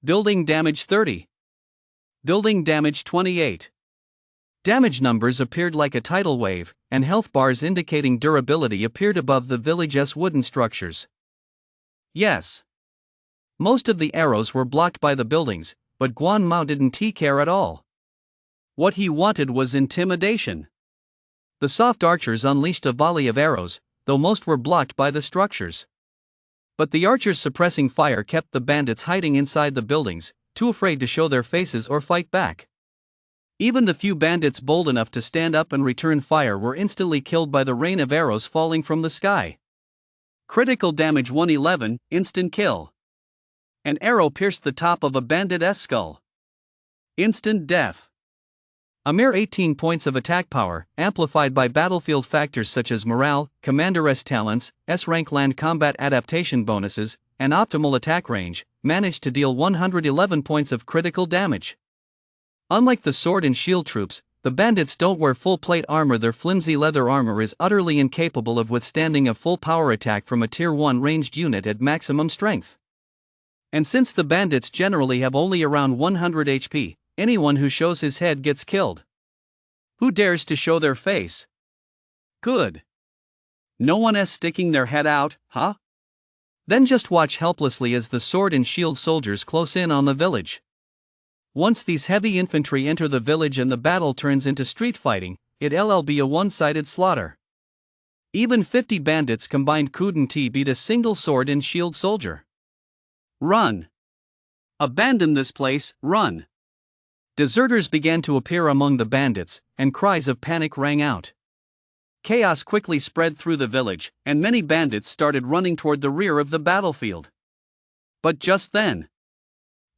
S1: Building damage 30. Building damage 28. Damage numbers appeared like a tidal wave, and health bars indicating durability appeared above the village's wooden structures. Yes. Most of the arrows were blocked by the buildings, but Guan Mao didn't care at all. What he wanted was intimidation. The soft archers unleashed a volley of arrows, though most were blocked by the structures. But the archers suppressing fire kept the bandits hiding inside the buildings, too afraid to show their faces or fight back. Even the few bandits bold enough to stand up and return fire were instantly killed by the rain of arrows falling from the sky. Critical damage 111, instant kill. An arrow pierced the top of a bandit's skull. Instant death. A mere 18 points of attack power, amplified by battlefield factors such as morale, commander's talents, S-rank land combat adaptation bonuses, and optimal attack range, managed to deal 111 points of critical damage. Unlike the sword and shield troops, the bandits don't wear full plate armor. Their flimsy leather armor is utterly incapable of withstanding a full power attack from a tier 1 ranged unit at maximum strength. And since the bandits generally have only around 100 HP, anyone who shows his head gets killed. Who dares to show their face? Good. No one is sticking their head out, huh? Then just watch helplessly as the sword and shield soldiers close in on the village. Once these heavy infantry enter the village and the battle turns into street fighting, it'll be a one-sided slaughter. Even 50 bandits combined couldn't beat a single sword and shield soldier. Run! Abandon this place, run! Deserters began to appear among the bandits, and cries of panic rang out. Chaos quickly spread through the village, and many bandits started running toward the rear of the battlefield. But just then,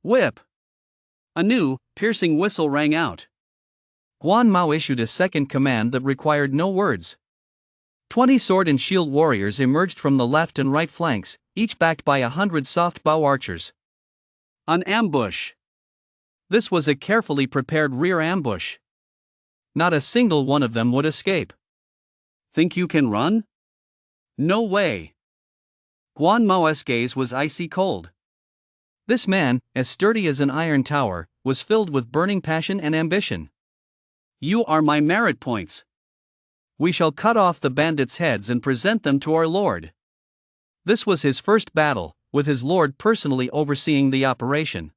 S1: whip! A new, piercing whistle rang out. Guan Mao issued a second command that required no words. 20 sword and shield warriors emerged from the left and right flanks, each backed by 100 soft bow archers. An ambush. This was a carefully prepared rear ambush. Not a single one of them would escape. Think you can run? No way. Guan Mao's gaze was icy cold. This man, as sturdy as an iron tower, was filled with burning passion and ambition. You are my merit points. We shall cut off the bandits' heads and present them to our lord. This was his first battle, with his lord personally overseeing the operation.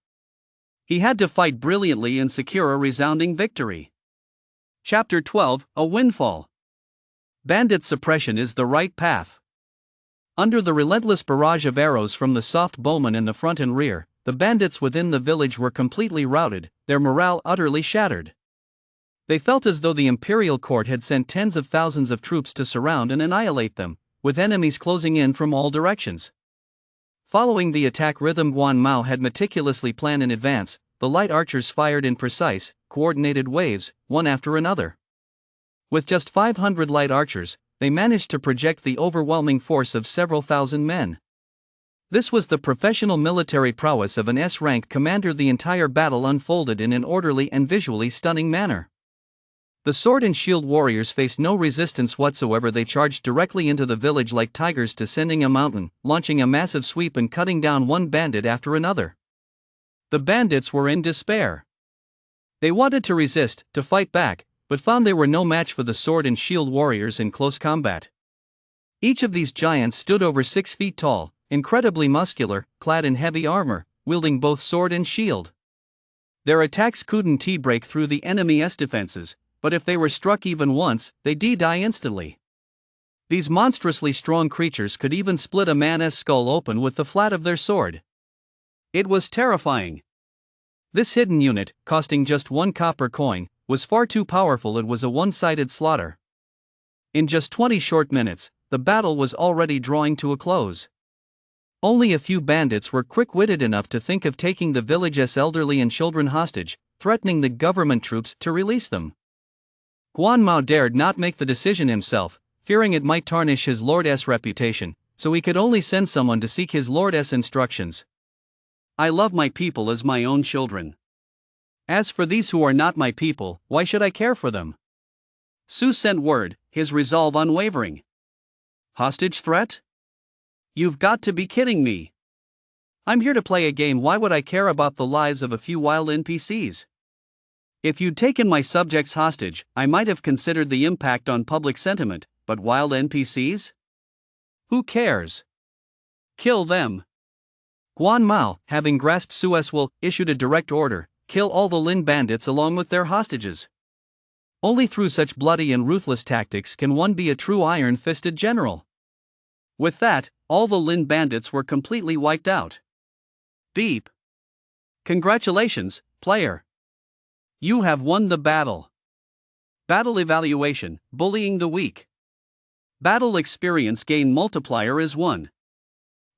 S1: He had to fight brilliantly and secure a resounding victory. Chapter 12, A Windfall. Bandit suppression is the right path. Under the relentless barrage of arrows from the soft bowmen in the front and rear, the bandits within the village were completely routed, their morale utterly shattered. They felt as though the imperial court had sent tens of thousands of troops to surround and annihilate them, with enemies closing in from all directions. Following the attack rhythm Guan Mao had meticulously planned in advance, the light archers fired in precise, coordinated waves, one after another. With just 500 light archers, they managed to project the overwhelming force of several thousand men. This was the professional military prowess of an S-rank commander. The entire battle unfolded in an orderly and visually stunning manner. The sword and shield warriors faced no resistance whatsoever. They charged directly into the village like tigers descending a mountain, launching a massive sweep and cutting down one bandit after another. The bandits were in despair. They wanted to resist, to fight back, but found they were no match for the sword and shield warriors in close combat. Each of these giants stood over 6 feet tall, incredibly muscular, clad in heavy armor, wielding both sword and shield. Their attacks couldn't break through the enemy's defenses, but if they were struck even once, they'd die instantly. These monstrously strong creatures could even split a man's skull open with the flat of their sword. It was terrifying. This hidden unit, costing just 1 copper coin, was far too powerful. It was a one-sided slaughter. In just 20 short minutes, the battle was already drawing to a close. Only a few bandits were quick-witted enough to think of taking the village's elderly and children hostage, threatening the government troops to release them. Guan Mao dared not make the decision himself, fearing it might tarnish his lord's reputation, so he could only send someone to seek his lord's instructions. I love my people as my own children. As for these who are not my people, why should I care for them? Su sent word, his resolve unwavering. Hostage threat? You've got to be kidding me. I'm here to play a game. Why would I care about the lives of a few wild NPCs? If you'd taken my subjects hostage, I might have considered the impact on public sentiment, but wild NPCs? Who cares? Kill them. Guan Mao, having grasped Su's will, issued a direct order: kill all the Lin bandits along with their hostages. Only through such bloody and ruthless tactics can one be a true iron-fisted general. With that, all the Lin bandits were completely wiped out. Beep. Congratulations, player. You have won the battle. Battle evaluation, bullying the weak. Battle experience gain multiplier is 1.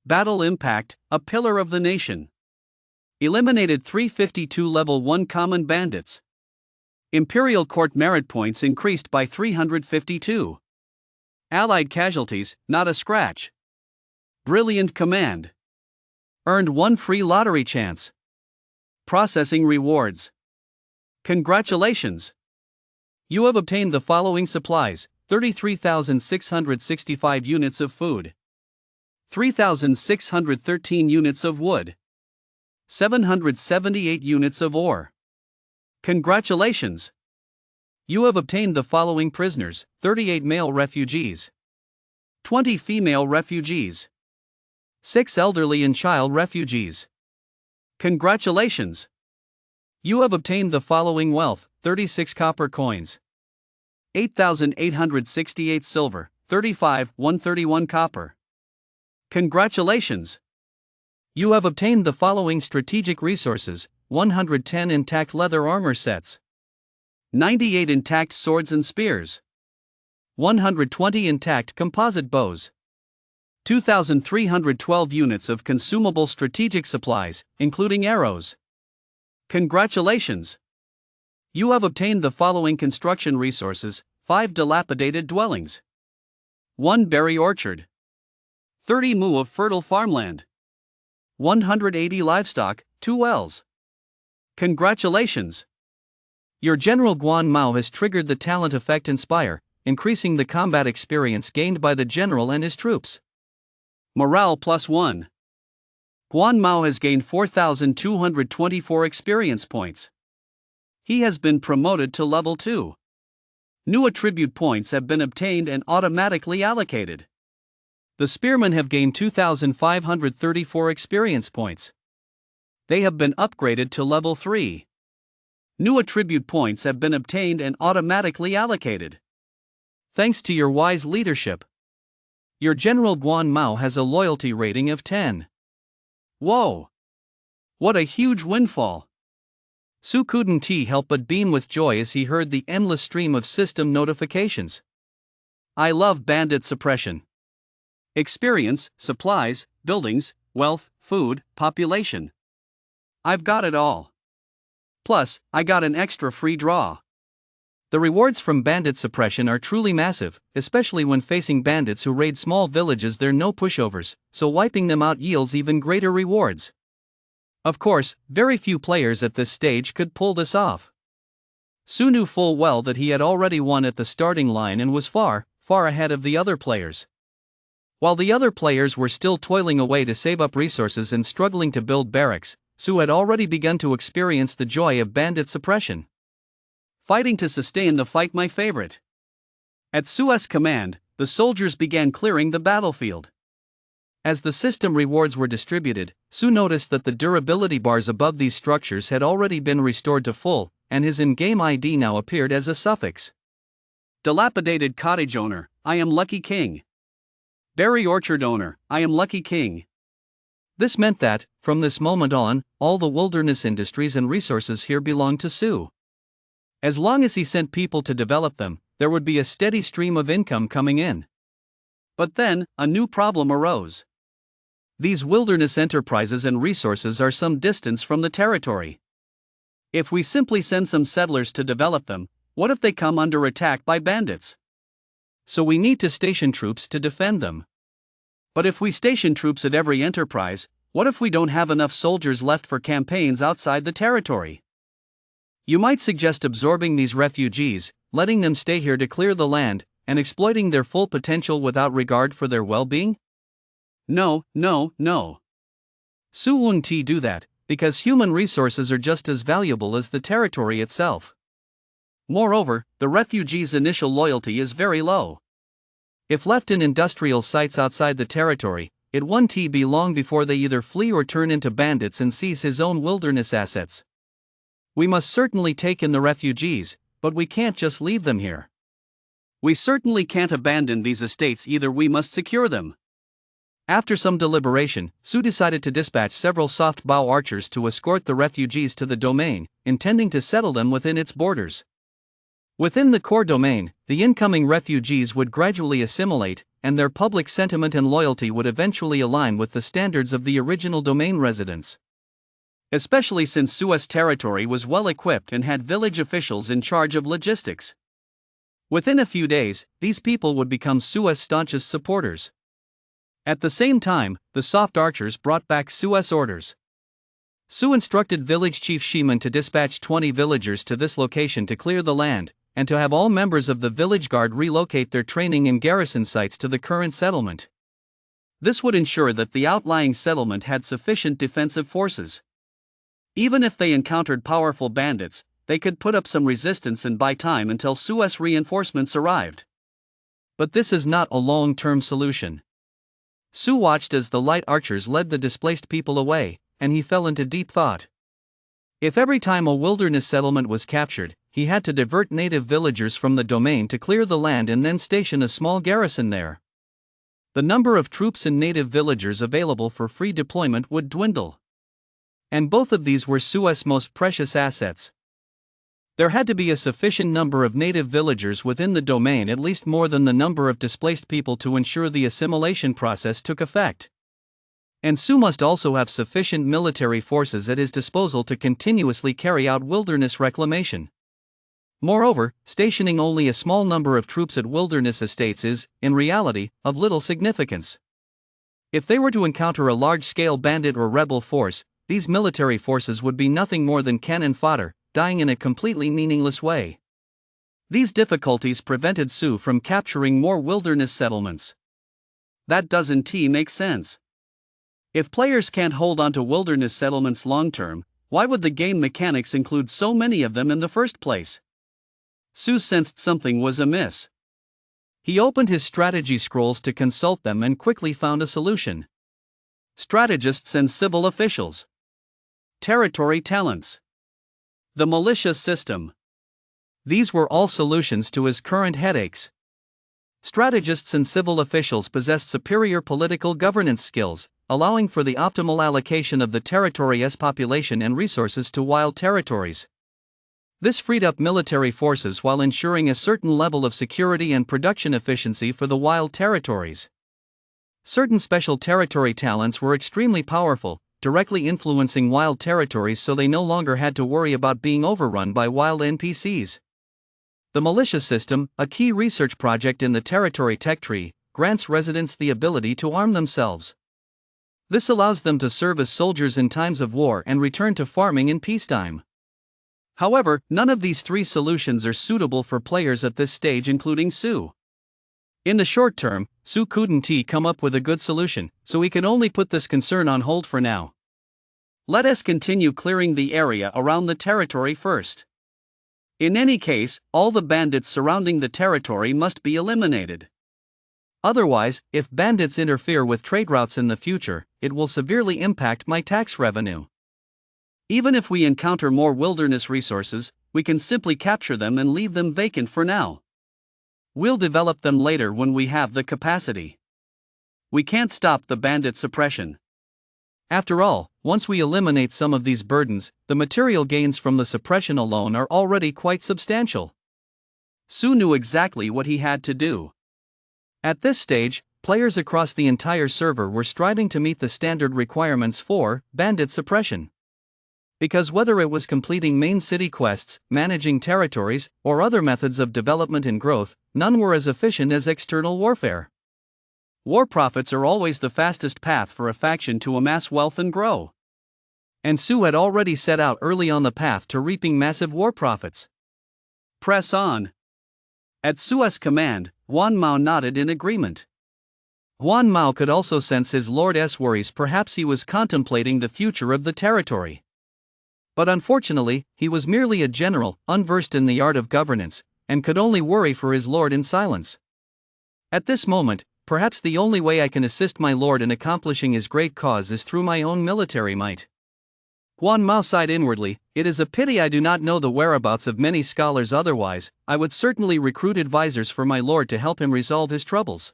S1: Battle impact, a pillar of the nation. Eliminated 352 level 1 common bandits. Imperial Court merit points increased by 352. Allied casualties, not a scratch. Brilliant command. Earned 1 free lottery chance. Processing rewards. Congratulations! You have obtained the following supplies: 33,665 units of food, 3,613 units of wood, 778 units of ore. Congratulations! You have obtained the following prisoners: 38 male refugees, 20 female refugees, 6 elderly and child refugees. Congratulations! You have obtained the following wealth: 36 copper coins, 8,868 silver, 131 copper. Congratulations! You have obtained the following strategic resources: 110 intact leather armor sets, 98 intact swords and spears, 120 intact composite bows, 2,312 units of consumable strategic supplies, including arrows. Congratulations! You have obtained the following construction resources: 5 dilapidated dwellings, 1 berry orchard, 30 mu of fertile farmland, 180 livestock, 2 wells. Congratulations! Your General Guan Mao has triggered the talent effect Inspire, increasing the combat experience gained by the general and his troops. Morale +1. Guan Mao has gained 4,224 experience points. He has been promoted to level 2. New attribute points have been obtained and automatically allocated. The spearmen have gained 2,534 experience points. They have been upgraded to level 3. New attribute points have been obtained and automatically allocated. Thanks to your wise leadership, your General Guan Mao has a loyalty rating of 10. Whoa! What a huge windfall! Su couldn't help but beam with joy as he heard the endless stream of system notifications. I love bandit suppression. Experience, supplies, buildings, wealth, food, population. I've got it all. Plus, I got an extra free draw. The rewards from bandit suppression are truly massive, especially when facing bandits who raid small villages. They're no pushovers, so wiping them out yields even greater rewards. Of course, very few players at this stage could pull this off. Su knew full well that he had already won at the starting line and was far, far ahead of the other players. While the other players were still toiling away to save up resources and struggling to build barracks, Su had already begun to experience the joy of bandit suppression. Fighting to sustain the fight, my favorite. At Su's command, the soldiers began clearing the battlefield. As the system rewards were distributed, Su noticed that the durability bars above these structures had already been restored to full, and his in-game ID now appeared as a suffix. Dilapidated cottage owner, I am Lucky King. Berry orchard owner, I am Lucky King. This meant that, from this moment on, all the wilderness industries and resources here belonged to Su. As long as he sent people to develop them, there would be a steady stream of income coming in. But then, a new problem arose. These wilderness enterprises and resources are some distance from the territory. If we simply send some settlers to develop them, what if they come under attack by bandits? So we need to station troops to defend them. But if we station troops at every enterprise, what if we don't have enough soldiers left for campaigns outside the territory? You might suggest absorbing these refugees, letting them stay here to clear the land, and exploiting their full potential without regard for their well-being? No. Su wouldn't do that, because human resources are just as valuable as the territory itself. Moreover, the refugees' initial loyalty is very low. If left in industrial sites outside the territory, it won't be long before they either flee or turn into bandits and seize his own wilderness assets. We must certainly take in the refugees, but we can't just leave them here. We certainly can't abandon these estates either. We must secure them. After some deliberation, Su decided to dispatch several soft bow archers to escort the refugees to the domain, intending to settle them within its borders. Within the core domain, the incoming refugees would gradually assimilate, and their public sentiment and loyalty would eventually align with the standards of the original domain residents. Especially since Su's territory was well equipped and had village officials in charge of logistics. Within a few days, these people would become Su's staunchest supporters. At the same time, the soft archers brought back Su's orders. Su instructed village chief Shiman to dispatch 20 villagers to this location to clear the land, and to have all members of the village guard relocate their training and garrison sites to the current settlement. This would ensure that the outlying settlement had sufficient defensive forces. Even if they encountered powerful bandits, they could put up some resistance and buy time until Su's reinforcements arrived. But this is not a long-term solution. Su watched as the light archers led the displaced people away, and he fell into deep thought. If every time a wilderness settlement was captured, he had to divert native villagers from the domain to clear the land and then station a small garrison there, the number of troops and native villagers available for free deployment would dwindle. And both of these were Su's most precious assets. There had to be a sufficient number of native villagers within the domain, at least more than the number of displaced people, to ensure the assimilation process took effect. And Su must also have sufficient military forces at his disposal to continuously carry out wilderness reclamation. Moreover, stationing only a small number of troops at wilderness estates is, in reality, of little significance. If they were to encounter a large-scale bandit or rebel force, these military forces would be nothing more than cannon fodder, dying in a completely meaningless way. These difficulties prevented Su from capturing more wilderness settlements. That doesn't make sense. If players can't hold on to wilderness settlements long-term, why would the game mechanics include so many of them in the first place? Su sensed something was amiss. He opened his strategy scrolls to consult them and quickly found a solution. Strategists and civil officials. Territory talents. The militia system. These were all solutions to his current headaches. Strategists and civil officials possessed superior political governance skills, allowing for the optimal allocation of the territory's population and resources to wild territories. This freed up military forces while ensuring a certain level of security and production efficiency for the wild territories. Certain special territory talents were extremely powerful, directly influencing wild territories so they no longer had to worry about being overrun by wild NPCs. The militia system, a key research project in the territory tech tree, grants residents the ability to arm themselves. This allows them to serve as soldiers in times of war and return to farming in peacetime. However, none of these three solutions are suitable for players at this stage, including Su. In the short term, Su couldn't come up with a good solution, so he can only put this concern on hold for now. Let us continue clearing the area around the territory first. In any case, all the bandits surrounding the territory must be eliminated. Otherwise, if bandits interfere with trade routes in the future, it will severely impact my tax revenue. Even if we encounter more wilderness resources, we can simply capture them and leave them vacant for now. We'll develop them later when we have the capacity. We can't stop the bandit suppression. After all, once we eliminate some of these burdens, the material gains from the suppression alone are already quite substantial. Su knew exactly what he had to do. At this stage, players across the entire server were striving to meet the standard requirements for bandit suppression. Because whether it was completing main city quests, managing territories, or other methods of development and growth, none were as efficient as external warfare. War profits are always the fastest path for a faction to amass wealth and grow. And Su had already set out early on the path to reaping massive war profits. Press on. At Su's command, Huan Mao nodded in agreement. Huan Mao could also sense his lord's worries. Perhaps he was contemplating the future of the territory. But unfortunately, he was merely a general, unversed in the art of governance, and could only worry for his lord in silence. At this moment, perhaps the only way I can assist my lord in accomplishing his great cause is through my own military might. Huan Mao sighed inwardly. It is a pity I do not know the whereabouts of many scholars, otherwise, I would certainly recruit advisors for my lord to help him resolve his troubles.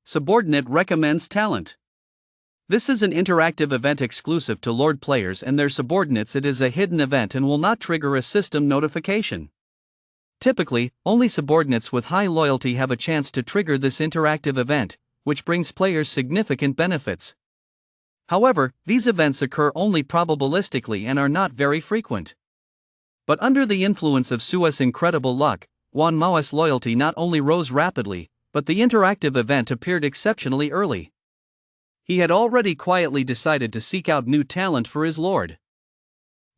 S1: Subordinate recommends talent. This is an interactive event exclusive to Lord players and their subordinates. It is a hidden event and will not trigger a system notification. Typically, only subordinates with high loyalty have a chance to trigger this interactive event, which brings players significant benefits. However, these events occur only probabilistically and are not very frequent. But under the influence of Sua's incredible luck, Wan Mao's loyalty not only rose rapidly, but the interactive event appeared exceptionally early. He had already quietly decided to seek out new talent for his lord.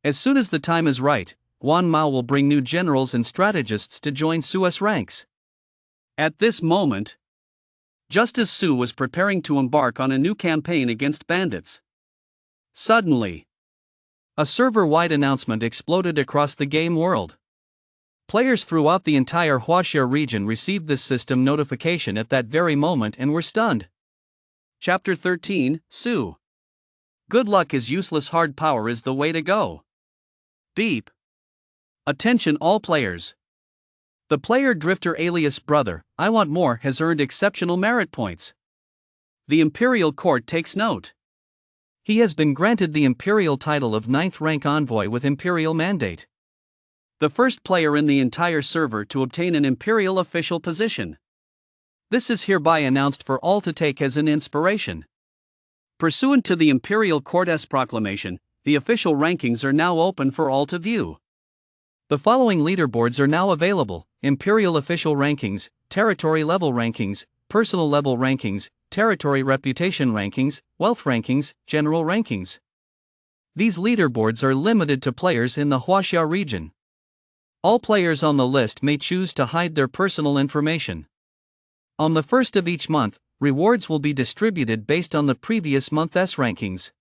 S1: As soon as the time is right, Wan Mao will bring new generals and strategists to join Sua's ranks. At this moment, just as Su was preparing to embark on a new campaign against bandits, suddenly, a server-wide announcement exploded across the game world. Players throughout the entire Huaxia region received this system notification at that very moment and were stunned. Chapter 13, Su. Good luck is useless, hard power is the way to go. Beep. Attention all players. The player Drifter alias Brother, I Want More has earned exceptional merit points. The Imperial Court takes note. He has been granted the Imperial title of 9th rank envoy with Imperial mandate. The first player in the entire server to obtain an Imperial official position. This is hereby announced for all to take as an inspiration. Pursuant to the Imperial Court's proclamation, the official rankings are now open for all to view. The following leaderboards are now available: Imperial Official Rankings, Territory Level Rankings, Personal Level Rankings, Territory Reputation Rankings, Wealth Rankings, General Rankings. These leaderboards are limited to players in the Huaxia region. All players on the list may choose to hide their personal information. On the first of each month, rewards will be distributed based on the previous month's rankings.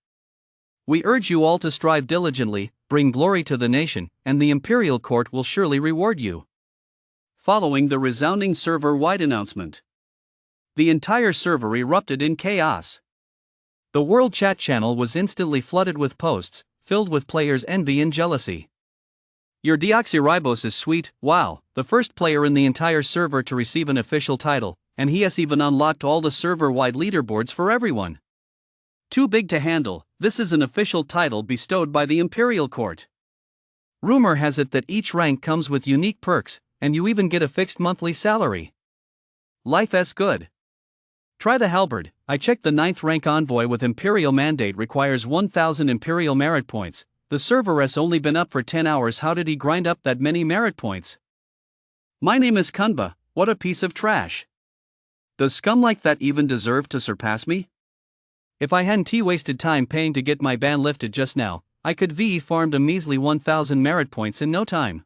S1: We urge you all to strive diligently, bring glory to the nation, and the Imperial Court will surely reward you. Following the resounding server-wide announcement, the entire server erupted in chaos. The world chat channel was instantly flooded with posts, filled with players' envy and jealousy. Your deoxyribose is sweet, wow, the first player in the entire server to receive an official title, and he has even unlocked all the server-wide leaderboards for everyone. Too big to handle, this is an official title bestowed by the Imperial Court. Rumor has it that each rank comes with unique perks, and you even get a fixed monthly salary. Life's good. Try the halberd. I checked the 9th rank envoy with Imperial mandate requires 1000 Imperial merit points. The server has only been up for 10 hours. How did he grind up that many merit points? My name is Kunba, what a piece of trash. Does scum like that even deserve to surpass me? If I hadn't wasted time paying to get my ban lifted just now, I could farmed a measly 1000 merit points in no time.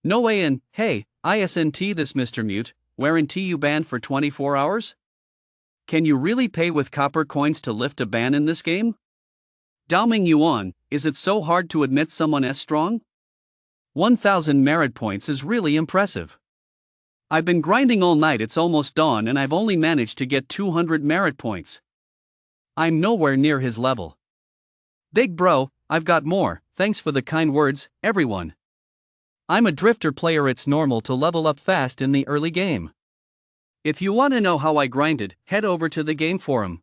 S1: No way in. Hey, isn't this Mr. Mute, weren't you banned for 24 hours? Can you really pay with copper coins to lift a ban in this game? Daoming Yuan, is it so hard to admit someone is strong? 1000 merit points is really impressive. I've been grinding all night, it's almost dawn and I've only managed to get 200 merit points. I'm nowhere near his level. Big bro, I've got more, thanks for the kind words, everyone. I'm a drifter player, it's normal to level up fast in the early game. If you want to know how I grinded, head over to the game forum.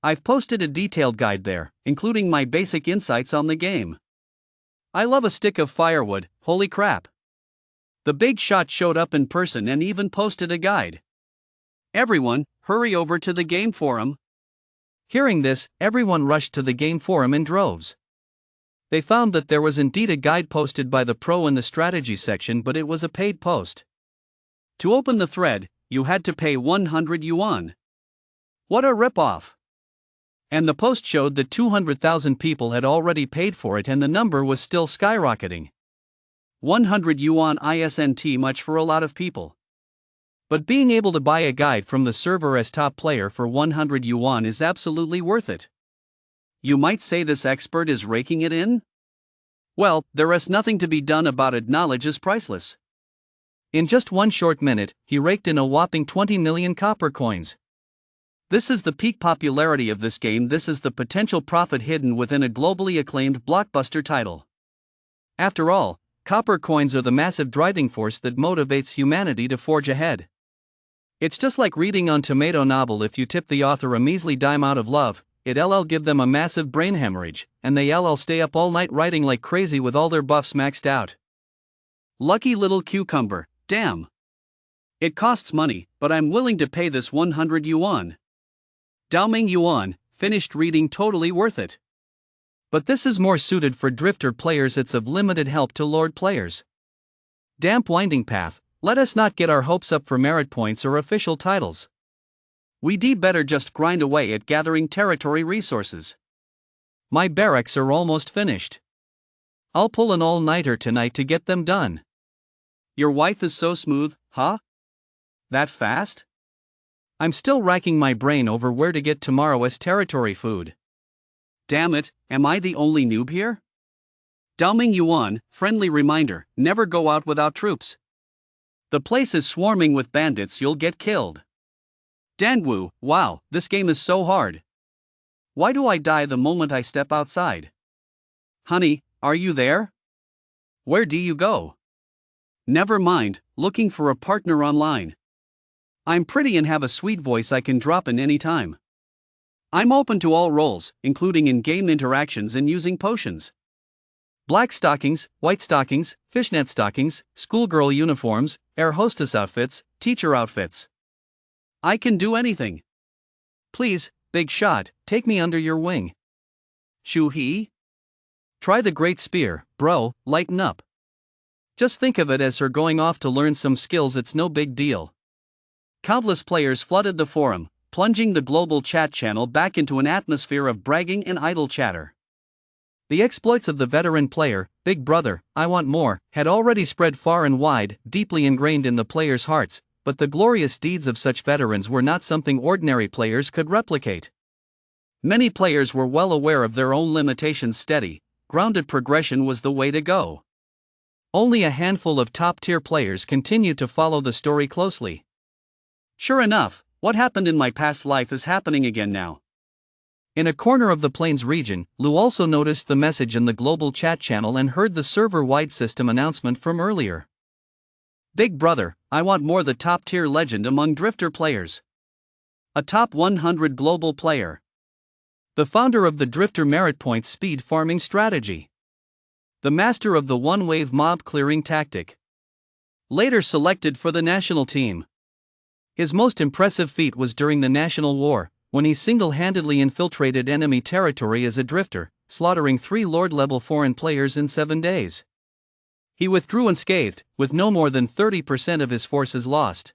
S1: I've posted a detailed guide there, including my basic insights on the game. I love a stick of firewood, holy crap. The big shot showed up in person and even posted a guide. Everyone, hurry over to the game forum. Hearing this, everyone rushed to the game forum in droves. They found that there was indeed a guide posted by the pro in the strategy section, but it was a paid post. To open the thread, you had to pay 100 yuan. What a ripoff! And the post showed that 200,000 people had already paid for it and the number was still skyrocketing. 100 yuan isn't much for a lot of people. But being able to buy a guide from the server as top player for 100 yuan is absolutely worth it. You might say this expert is raking it in? Well, there is nothing to be done about it, knowledge is priceless. In just one short minute, he raked in a whopping 20 million copper coins. This is the peak popularity of this game, this is the potential profit hidden within a globally acclaimed blockbuster title. After all, copper coins are the massive driving force that motivates humanity to forge ahead. It's just like reading on tomato novel. If you tip the author a measly dime out of love, it'll give them a massive brain hemorrhage, and they'll stay up all night writing like crazy with all their buffs maxed out. Lucky little cucumber, damn. It costs money, but I'm willing to pay this 100 yuan. Daoming yuan, finished reading, totally worth it. But this is more suited for drifter players, it's of limited help to lord players. Damp winding path, let us not get our hopes up for merit points or official titles. We'd better just grind away at gathering territory resources. My barracks are almost finished. I'll pull an all-nighter tonight to get them done. Your wife is so smooth, huh? That fast? I'm still racking my brain over where to get tomorrow's territory food. Damn it, am I the only noob here? Daoming yuan, friendly reminder, never go out without troops. The place is swarming with bandits, you'll get killed. Dangwu, wow, this game is so hard. Why do I die the moment I step outside? Honey, are you there? Where do you go? Never mind, looking for a partner online. I'm pretty and have a sweet voice I can drop in any time. I'm open to all roles, including in-game interactions and using potions. Black stockings, white stockings, fishnet stockings, schoolgirl uniforms, air hostess outfits, teacher outfits. I can do anything. Please, big shot, take me under your wing. Shu He? Try the great spear, bro, lighten up. Just think of it as her going off to learn some skills, it's no big deal. Countless players flooded the forum, plunging the global chat channel back into an atmosphere of bragging and idle chatter. The exploits of the veteran player, Big Brother, I Want More, had already spread far and wide, deeply ingrained in the players' hearts, but the glorious deeds of such veterans were not something ordinary players could replicate. Many players were well aware of their own limitations. Steady, grounded progression was the way to go. Only a handful of top-tier players continued to follow the story closely. Sure enough, what happened in my past life is happening again now. In a corner of the Plains region, Lu also noticed the message in the global chat channel and heard the server-wide system announcement from earlier. Big Brother, I Want More, the top-tier legend among drifter players. A top 100 global player. The founder of the drifter merit points speed farming strategy. The master of the one-wave mob clearing tactic. Later selected for the national team. His most impressive feat was during the National War, when he single-handedly infiltrated enemy territory as a drifter, slaughtering 3 Lord-level foreign players in 7 days. He withdrew unscathed, with no more than 30% of his forces lost.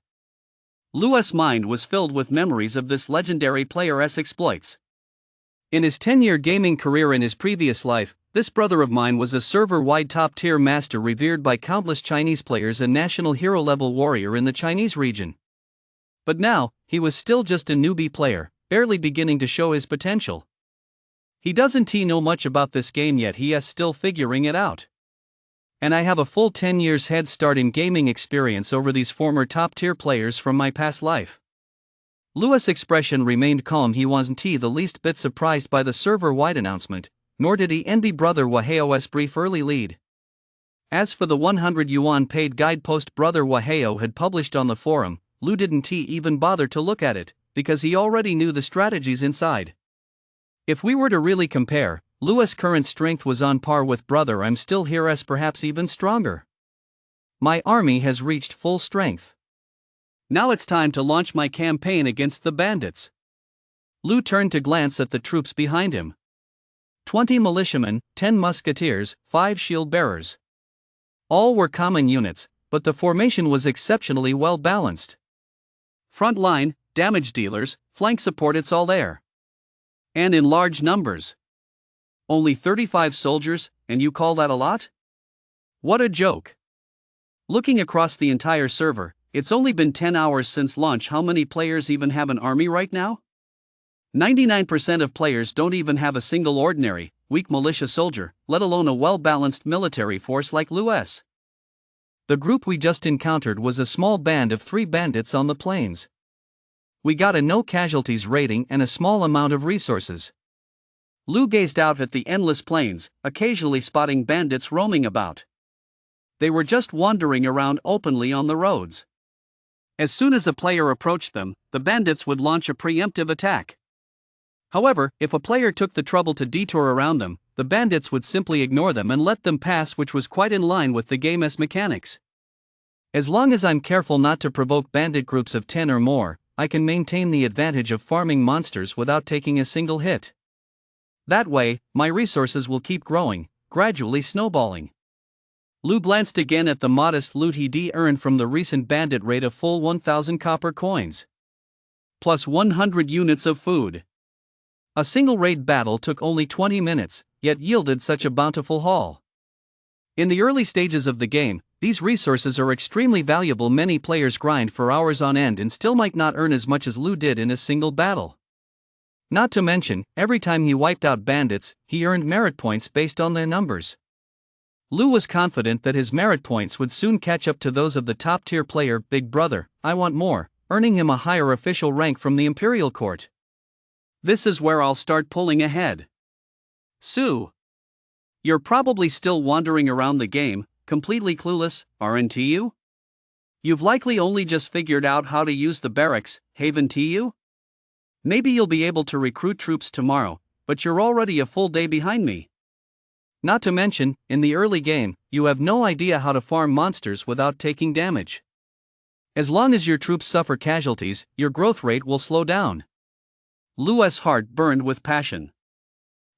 S1: Lu's mind was filled with memories of this legendary player's exploits. In his 10-year gaming career in his previous life, this brother of mine was a server-wide top-tier master revered by countless Chinese players and national hero-level warrior in the Chinese region. But now, he was still just a newbie player, barely beginning to show his potential. He doesn't know much about this game yet, he is still figuring it out. And I have a full 10 years head start in gaming experience over these former top-tier players from my past life. Lu's expression remained calm, he wasn't the least bit surprised by the server-wide announcement, nor did he envy Brother Waheo's brief early lead. As for the 100 yuan paid guidepost Brother Waheo had published on the forum, Lu didn't even bother to look at it, because he already knew the strategies inside. If we were to really compare, Lu's current strength was on par with Brother I'm Still Here's, perhaps even stronger. My army has reached full strength. Now it's time to launch my campaign against the bandits. Lu turned to glance at the troops behind him. 20 militiamen, 10 musketeers, 5 shield bearers. All were common units, but the formation was exceptionally well balanced. Front line, damage dealers, flank support, it's all there. And in large numbers. Only 35 soldiers, and you call that a lot? What a joke. Looking across the entire server, it's only been 10 hours since launch. How many players even have an army right now? 99% of players don't even have a single ordinary, weak militia soldier, let alone a well-balanced military force like Lu's. The group we just encountered was a small band of 3 bandits on the plains. We got a no casualties rating and a small amount of resources. Lu gazed out at the endless plains, occasionally spotting bandits roaming about. They were just wandering around openly on the roads. As soon as a player approached them, the bandits would launch a preemptive attack. However, if a player took the trouble to detour around them, the bandits would simply ignore them and let them pass, which was quite in line with the game's mechanics. As long as I'm careful not to provoke bandit groups of 10 or more, I can maintain the advantage of farming monsters without taking a single hit. That way, my resources will keep growing, gradually snowballing. Lu glanced again at the modest loot he'd earned from the recent bandit raid of full 1,000 copper coins. Plus 100 units of food. A single raid battle took only 20 minutes, yet yielded such a bountiful haul. In the early stages of the game, these resources are extremely valuable. Many players grind for hours on end and still might not earn as much as Lu did in a single battle. Not to mention, every time he wiped out bandits, he earned merit points based on their numbers. Lu was confident that his merit points would soon catch up to those of the top-tier player, Big Brother, I Want More, earning him a higher official rank from the Imperial Court. This is where I'll start pulling ahead. Su. You're probably still wandering around the game, completely clueless, aren't you? You've likely only just figured out how to use the barracks, haven't you? Maybe you'll be able to recruit troops tomorrow, but you're already a full day behind me. Not to mention, in the early game, you have no idea how to farm monsters without taking damage. As long as your troops suffer casualties, your growth rate will slow down. Lu's heart burned with passion.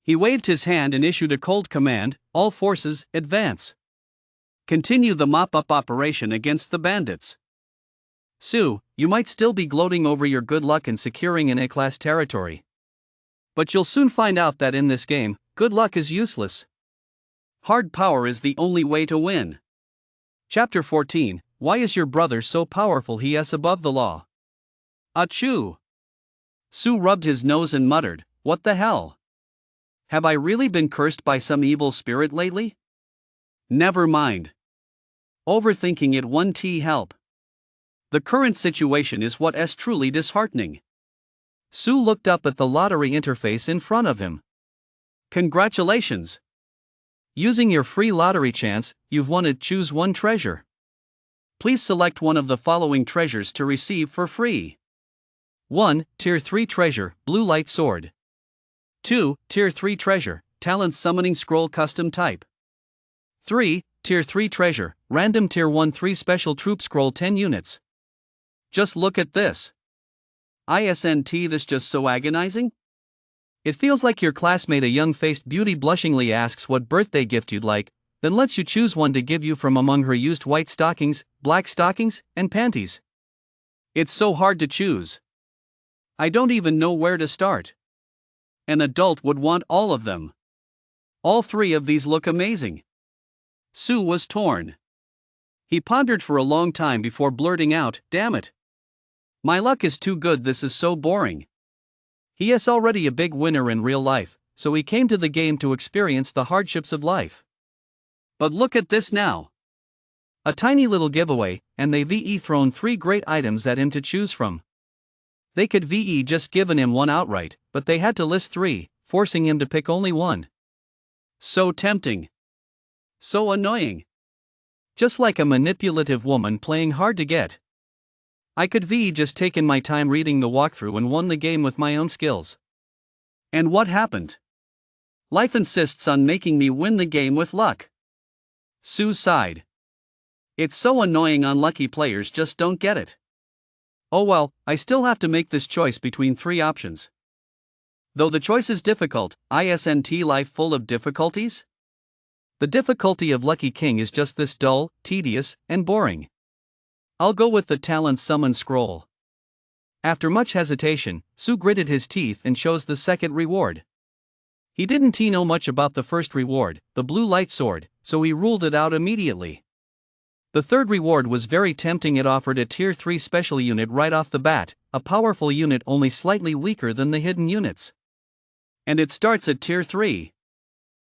S1: He waved his hand and issued a cold command, all forces, advance. Continue the mop-up operation against the bandits. Su, you might still be gloating over your good luck in securing an A-class territory. But you'll soon find out that in this game, good luck is useless. Hard power is the only way to win. Chapter 14, Why is your brother so powerful? He is above the law. Achoo! Su rubbed his nose and muttered, what the hell? Have I really been cursed by some evil spirit lately? Never mind. Overthinking it won't help. The current situation is what is truly disheartening. Su looked up at the lottery interface in front of him. Congratulations! Using your free lottery chance, you've won it. Choose one treasure. Please select one of the following treasures to receive for free. 1. Tier 3 treasure, Blue Light Sword. 2. Tier 3 treasure, Talent Summoning Scroll Custom Type. 3. Tier 3 treasure, Random Tier 1 3 Special Troop Scroll 10 units. Just look at this. Isn't this just so agonizing? It feels like your classmate, a young-faced beauty, blushingly asks what birthday gift you'd like, then lets you choose one to give you from among her used white stockings, black stockings, and panties. It's so hard to choose. I don't even know where to start. An adult would want all of them. All three of these look amazing. Su was torn. He pondered for a long time before blurting out, damn it. My luck is too good, this is so boring. He is already a big winner in real life, so he came to the game to experience the hardships of life. But look at this now. A tiny little giveaway, and they've thrown 3 great items at him to choose from. They could just given him one outright, but they had to list 3, forcing him to pick only one. So tempting. So annoying. Just like a manipulative woman playing hard to get. I could just taken my time reading the walkthrough and won the game with my own skills. And what happened? Life insists on making me win the game with luck. Su sighed. It's so annoying, unlucky players just don't get it. Oh well, I still have to make this choice between 3 options. Though the choice is difficult, isn't life full of difficulties? The difficulty of Lucky King is just this: dull, tedious, and boring. I'll go with the Talent Summon Scroll. After much hesitation, Su gritted his teeth and chose the second reward. He didn't know much about the first reward, the Blue Light Sword, so he ruled it out immediately. The third reward was very tempting. It offered a Tier 3 special unit right off the bat, a powerful unit only slightly weaker than the hidden units. And it starts at Tier 3.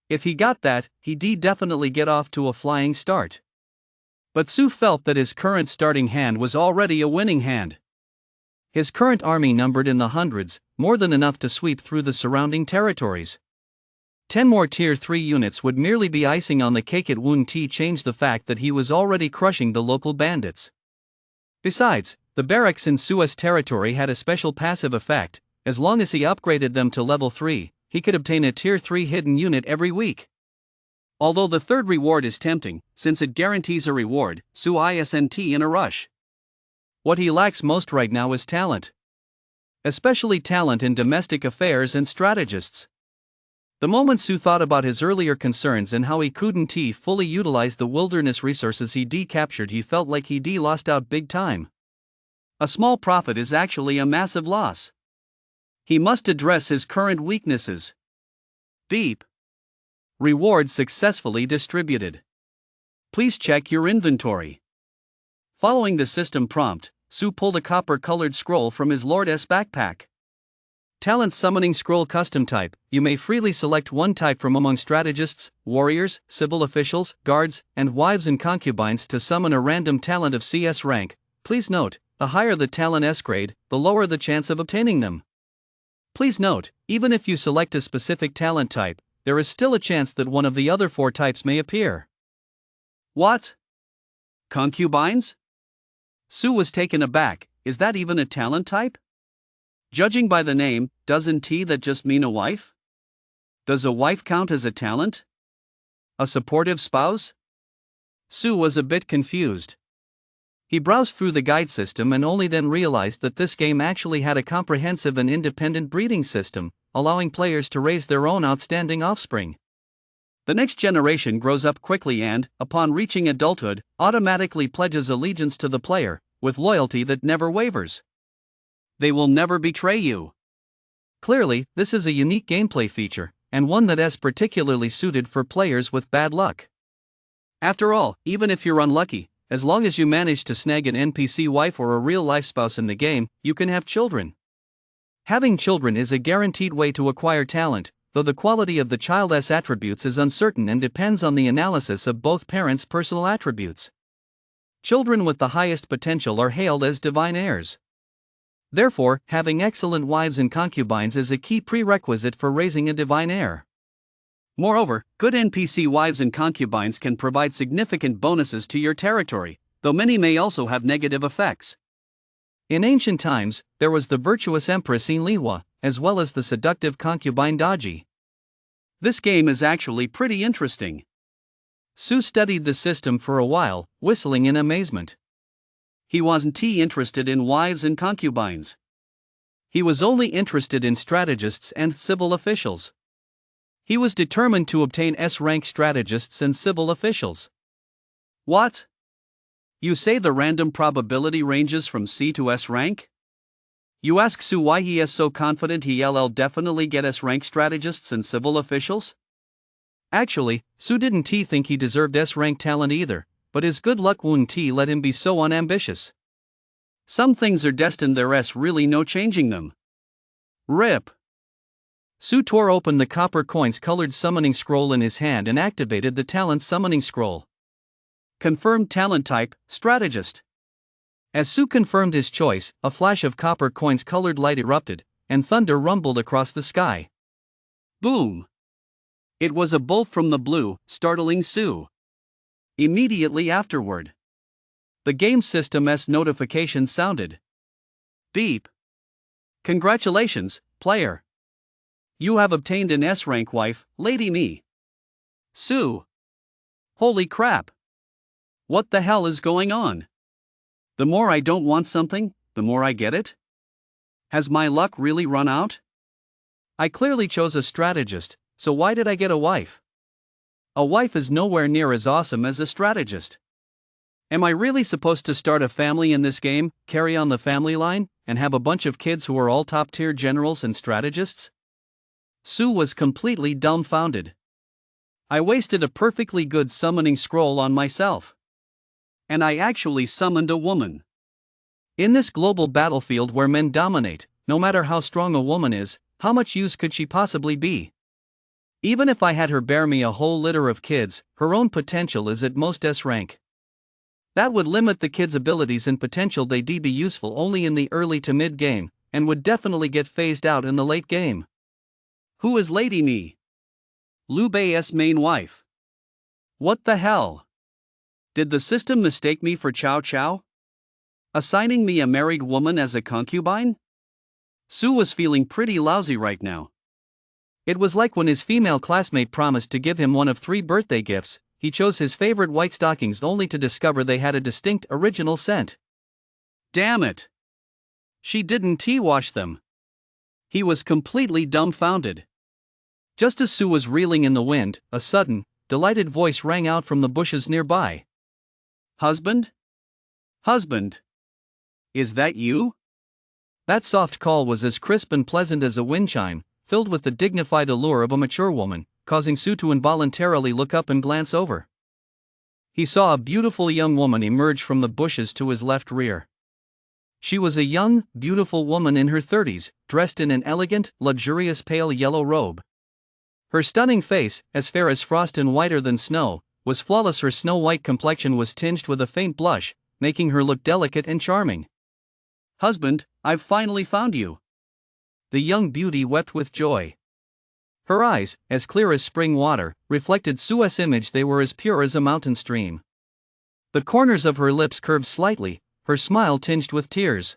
S1: If he got that, he'd definitely get off to a flying start. But Su felt that his current starting hand was already a winning hand. His current army numbered in the hundreds, more than enough to sweep through the surrounding territories. 10 more Tier 3 units would merely be icing on the cake. It wouldn't change the fact that he was already crushing the local bandits. Besides, The barracks in Suez territory had a special passive effect. As long as he upgraded them to level 3, he could obtain a tier 3 hidden unit every week. Although the third reward is tempting, since it guarantees a reward, Su isn't in a rush. What he lacks most right now is talent. Especially talent in domestic affairs and strategists. The moment Su thought about his earlier concerns and how he couldn't fully utilize the wilderness resources he captured, he felt like he lost out big time. A small profit is actually a massive loss. He must address his current weaknesses. Beep. Reward successfully distributed. Please check your inventory. Following the system prompt, Su pulled a copper-colored scroll from his Lord's backpack. Talent Summoning Scroll Custom Type. You may freely select one type from among strategists, warriors, civil officials, guards, and wives and concubines to summon a random talent of CS rank. Please note, the higher the talent S grade, the lower the chance of obtaining them. Please note, even if you select a specific talent type, there is still a chance that one of the other 4 types may appear. What? Concubines? Su was taken aback. Is that even a talent type? Judging by the name, doesn't that just mean a wife? Does a wife count as a talent? A supportive spouse? Su was a bit confused. He browsed through the guide system and only then realized that this game actually had a comprehensive and independent breeding system, allowing players to raise their own outstanding offspring. The next generation grows up quickly and, upon reaching adulthood, automatically pledges allegiance to the player, with loyalty that never wavers. They will never betray you. Clearly, this is a unique gameplay feature, and one that is particularly suited for players with bad luck. After all, even if you're unlucky, as long as you manage to snag an NPC wife or a real-life spouse in the game, you can have children. Having children is a guaranteed way to acquire talent, though the quality of the child's attributes is uncertain and depends on the analysis of both parents' personal attributes. Children with the highest potential are hailed as divine heirs. Therefore, having excellent wives and concubines is a key prerequisite for raising a divine heir. Moreover, good NPC wives and concubines can provide significant bonuses to your territory, though many may also have negative effects. In ancient times, there was the virtuous empress Liwa, as well as the seductive concubine Daji. This game is actually pretty interesting. Su studied the system for a while, whistling in amazement. He wasn't interested in wives and concubines. He was only interested in strategists and civil officials. He was determined to obtain S-rank strategists and civil officials. What? You say the random probability ranges from C to S rank? You ask Su why he is so confident he'll definitely get S-rank strategists and civil officials? Actually, Su didn't think he deserved S-rank talent either, but his good luck wouldn't let him be so unambitious. Some things are destined, there's really no changing them. RIP. Su tore open the copper coins-colored summoning scroll in his hand and activated the talent summoning scroll. Confirmed talent type, strategist. As Su confirmed his choice, a flash of copper coins-colored light erupted, and thunder rumbled across the sky. Boom! It was a bolt from the blue, startling Su. Immediately afterward, the game system's notification sounded. Beep. Congratulations, player. You have obtained an S-rank wife, Lady Me. Su. Holy crap. What the hell is going on? The more I don't want something, the more I get it? Has my luck really run out? I clearly chose a strategist, so why did I get a wife? A wife is nowhere near as awesome as a strategist. Am I really supposed to start a family in this game, carry on the family line, and have a bunch of kids who are all top-tier generals and strategists? Su was completely dumbfounded. I wasted a perfectly good summoning scroll on myself. And I actually summoned a woman. In this global battlefield where men dominate, no matter how strong a woman is, how much use could she possibly be? Even if I had her bear me a whole litter of kids, her own potential is at most S rank. That would limit the kids' abilities and potential. They'd be useful only in the early to mid game, and would definitely get phased out in the late game. Who is Lady Me? Liu Bei's main wife. What the hell? Did the system mistake me for Chow Chow? Assigning me a married woman as a concubine? Su was feeling pretty lousy right now. It was like when his female classmate promised to give him one of 3 birthday gifts. He chose his favorite white stockings only to discover they had a distinct original scent. Damn it! She didn't tea-wash them. He was completely dumbfounded. Just as Su was reeling in the wind, a sudden, delighted voice rang out from the bushes nearby. Husband? Husband? Is that you? That soft call was as crisp and pleasant as a wind chime, filled with the dignified allure of a mature woman, causing Su to involuntarily look up and glance over. He saw a beautiful young woman emerge from the bushes to his left rear. She was a young, beautiful woman in her 30s, dressed in an elegant, luxurious pale yellow robe. Her stunning face, as fair as frost and whiter than snow, was flawless. Her snow-white complexion was tinged with a faint blush, making her look delicate and charming. Husband, I've finally found you. The young beauty wept with joy. Her eyes, as clear as spring water, reflected Su's image. They were as pure as a mountain stream. The corners of her lips curved slightly, her smile tinged with tears.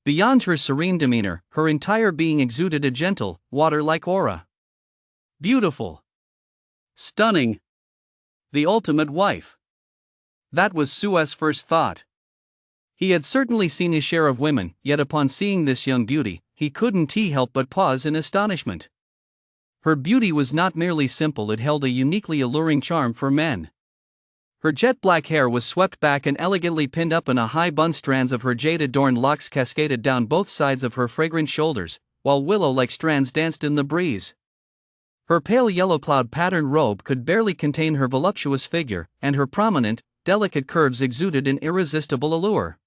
S1: Beyond her serene demeanor, her entire being exuded a gentle, water-like aura. Beautiful. Stunning. The ultimate wife. That was Su's first thought. He had certainly seen his share of women, yet upon seeing this young beauty, he couldn't help but pause in astonishment. Her beauty was not merely simple, it held a uniquely alluring charm for men. Her jet black hair was swept back and elegantly pinned up in a high bun. Strands of her jade-adorned locks cascaded down both sides of her fragrant shoulders, while willow-like strands danced in the breeze. Her pale yellow cloud-patterned robe could barely contain her voluptuous figure, and her prominent, delicate curves exuded an irresistible allure.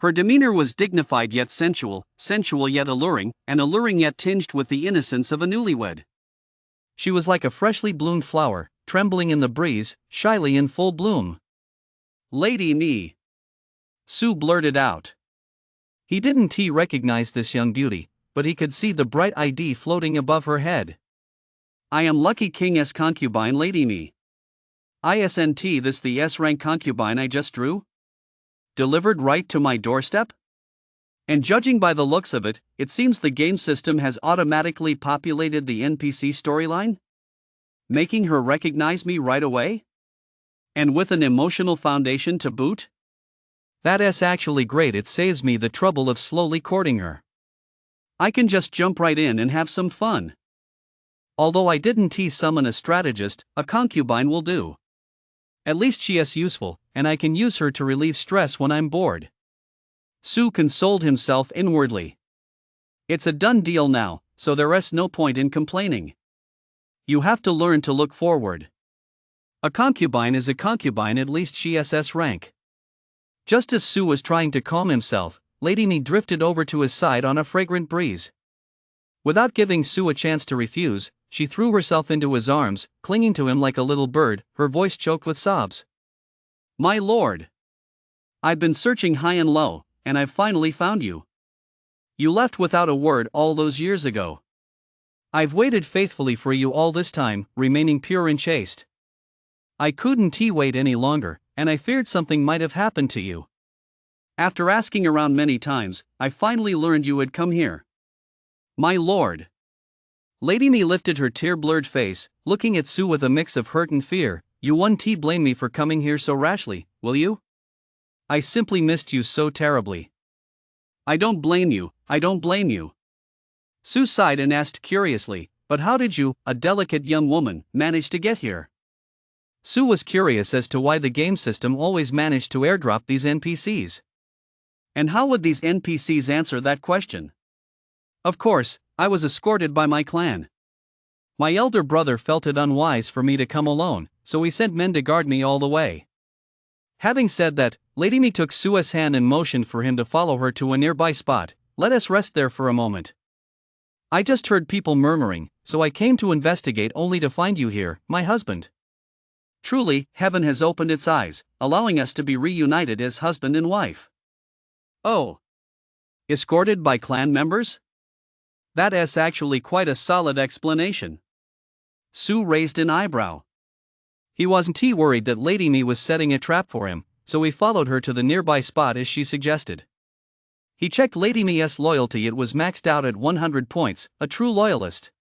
S1: Her demeanor was dignified yet sensual, sensual yet alluring, and alluring yet tinged with the innocence of a newlywed. She was like a freshly bloomed flower, trembling in the breeze, shyly in full bloom. Lady Me. Su blurted out. He didn't recognize this young beauty, but he could see the bright ID floating above her head. I am Lucky King's concubine, Lady Me. Isn't this the S-rank concubine I just drew? Delivered right to my doorstep? And judging by the looks of it, it seems the game system has automatically populated the NPC storyline? Making her recognize me right away? And with an emotional foundation to boot? That's actually great, it saves me the trouble of slowly courting her. I can just jump right in and have some fun. Although I didn't summon a strategist, a concubine will do. At least she is useful, and I can use her to relieve stress when I'm bored. Su consoled himself inwardly. It's a done deal now, so there's no point in complaining. You have to learn to look forward. A concubine is a concubine, at least she SSS-rank. Just as Su was trying to calm himself, Lady Me drifted over to his side on a fragrant breeze. Without giving Su a chance to refuse, she threw herself into his arms, clinging to him like a little bird, her voice choked with sobs. My lord! I've been searching high and low, and I've finally found you. You left without a word all those years ago. I've waited faithfully for you all this time, remaining pure and chaste. I couldn't wait any longer, and I feared something might have happened to you. After asking around many times, I finally learned you had come here. My lord! Lady Me lifted her tear-blurred face, looking at Su with a mix of hurt and fear. You won't blame me for coming here so rashly, will you? I simply missed you so terribly. I don't blame you, I don't blame you. Su sighed and asked curiously, but how did you, a delicate young woman, manage to get here? Su was curious as to why the game system always managed to airdrop these NPCs. And how would these NPCs answer that question? Of course, I was escorted by my clan. My elder brother felt it unwise for me to come alone, so he sent men to guard me all the way. Having said that, Lady Me took Su's hand and motioned for him to follow her to a nearby spot. Let us rest there for a moment. I just heard people murmuring, so I came to investigate only to find you here, my husband. Truly, heaven has opened its eyes, allowing us to be reunited as husband and wife. Oh. Escorted by clan members? That is actually quite a solid explanation. Su raised an eyebrow. He wasn't worried that Lady Me was setting a trap for him, so he followed her to the nearby spot as she suggested. He checked Lady Mia's loyalty, it was maxed out at 100 points, a true loyalist.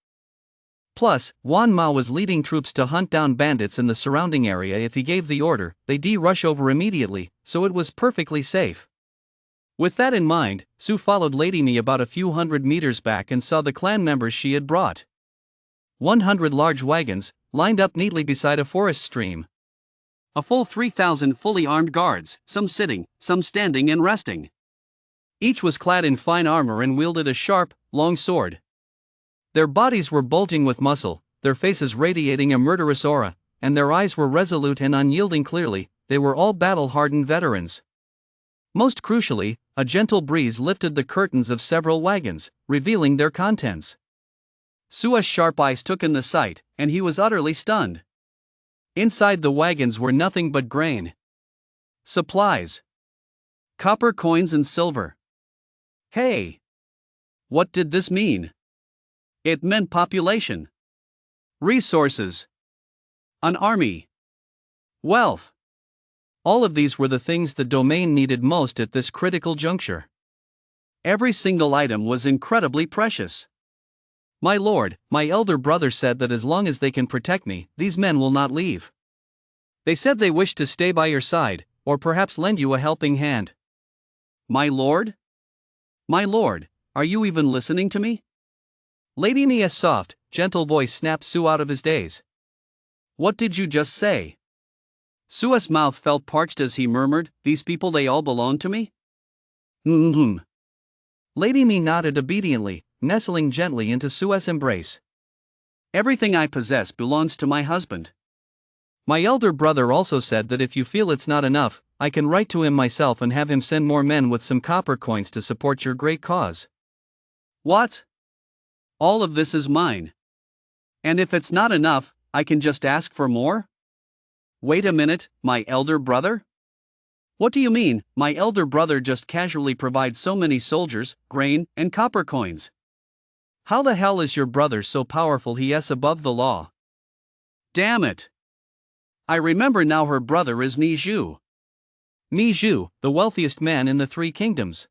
S1: Plus, Wan Mao was leading troops to hunt down bandits in the surrounding area. If he gave the order, they'd rush over immediately, so it was perfectly safe. With that in mind, Su followed Lady Mi about a few hundred meters back and saw the clan members she had brought. 100 large wagons, lined up neatly beside a forest stream. A full 3,000 fully armed guards, some sitting, some standing and resting. Each was clad in fine armor and wielded a sharp, long sword. Their bodies were bulging with muscle, their faces radiating a murderous aura, and their eyes were resolute and unyielding. Clearly, they were all battle-hardened veterans. Most crucially, a gentle breeze lifted the curtains of several wagons, revealing their contents. Sua's sharp eyes took in the sight, and he was utterly stunned. Inside the wagons were nothing but grain, supplies, copper coins and silver. Hey! What did this mean? It meant population, resources, an army, wealth. All of these were the things the domain needed most at this critical juncture. Every single item was incredibly precious. My lord, my elder brother said that as long as they can protect me, these men will not leave. They said they wish to stay by your side, or perhaps lend you a helping hand. My lord? My lord, are you even listening to me? Lady Mia's soft, gentle voice snapped Su out of his daze. What did you just say? Sua's mouth felt parched as he murmured, these people, they all belong to me? Lady Mi nodded obediently, nestling gently into Sua's embrace. Everything I possess belongs to my husband. My elder brother also said that if you feel it's not enough, I can write to him myself and have him send more men with some copper coins to support your great cause. What? All of this is mine. And if it's not enough, I can just ask for more? Wait a minute, my elder brother? What do you mean, my elder brother just casually provides so many soldiers, grain, and copper coins? How the hell is your brother so powerful he's above the law? Damn it! I remember now, her brother is Mi Zhu. Mi Zhu, the wealthiest man in the Three Kingdoms.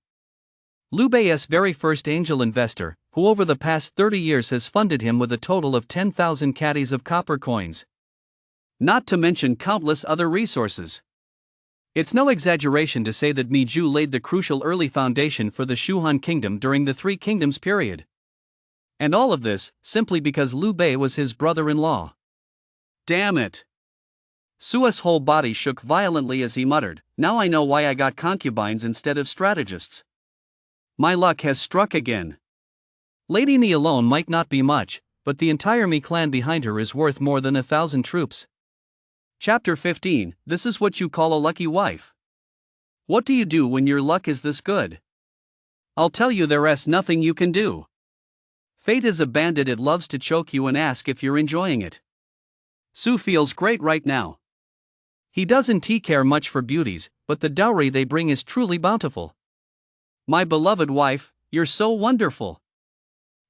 S1: Liu Bei's very first angel investor, who over the past 30 years has funded him with a total of 10,000 caddies of copper coins. Not to mention countless other resources. It's no exaggeration to say that Mi Zhu laid the crucial early foundation for the Shuhan Kingdom during the Three Kingdoms period. And all of this, simply because Liu Bei was his brother-in-law. Damn it! Sua's whole body shook violently as he muttered, now I know why I got concubines instead of strategists. My luck has struck again. Lady Mi alone might not be much, but the entire Mi clan behind her is worth more than 1,000 troops. Chapter 15, This is what you call a lucky wife. What do you do when your luck is this good? I'll tell you, there's nothing you can do. Fate is a bandit, it loves to choke you and ask if you're enjoying it. Su feels great right now. He doesn't care much for beauties, but the dowry they bring is truly bountiful. My beloved wife, you're so wonderful.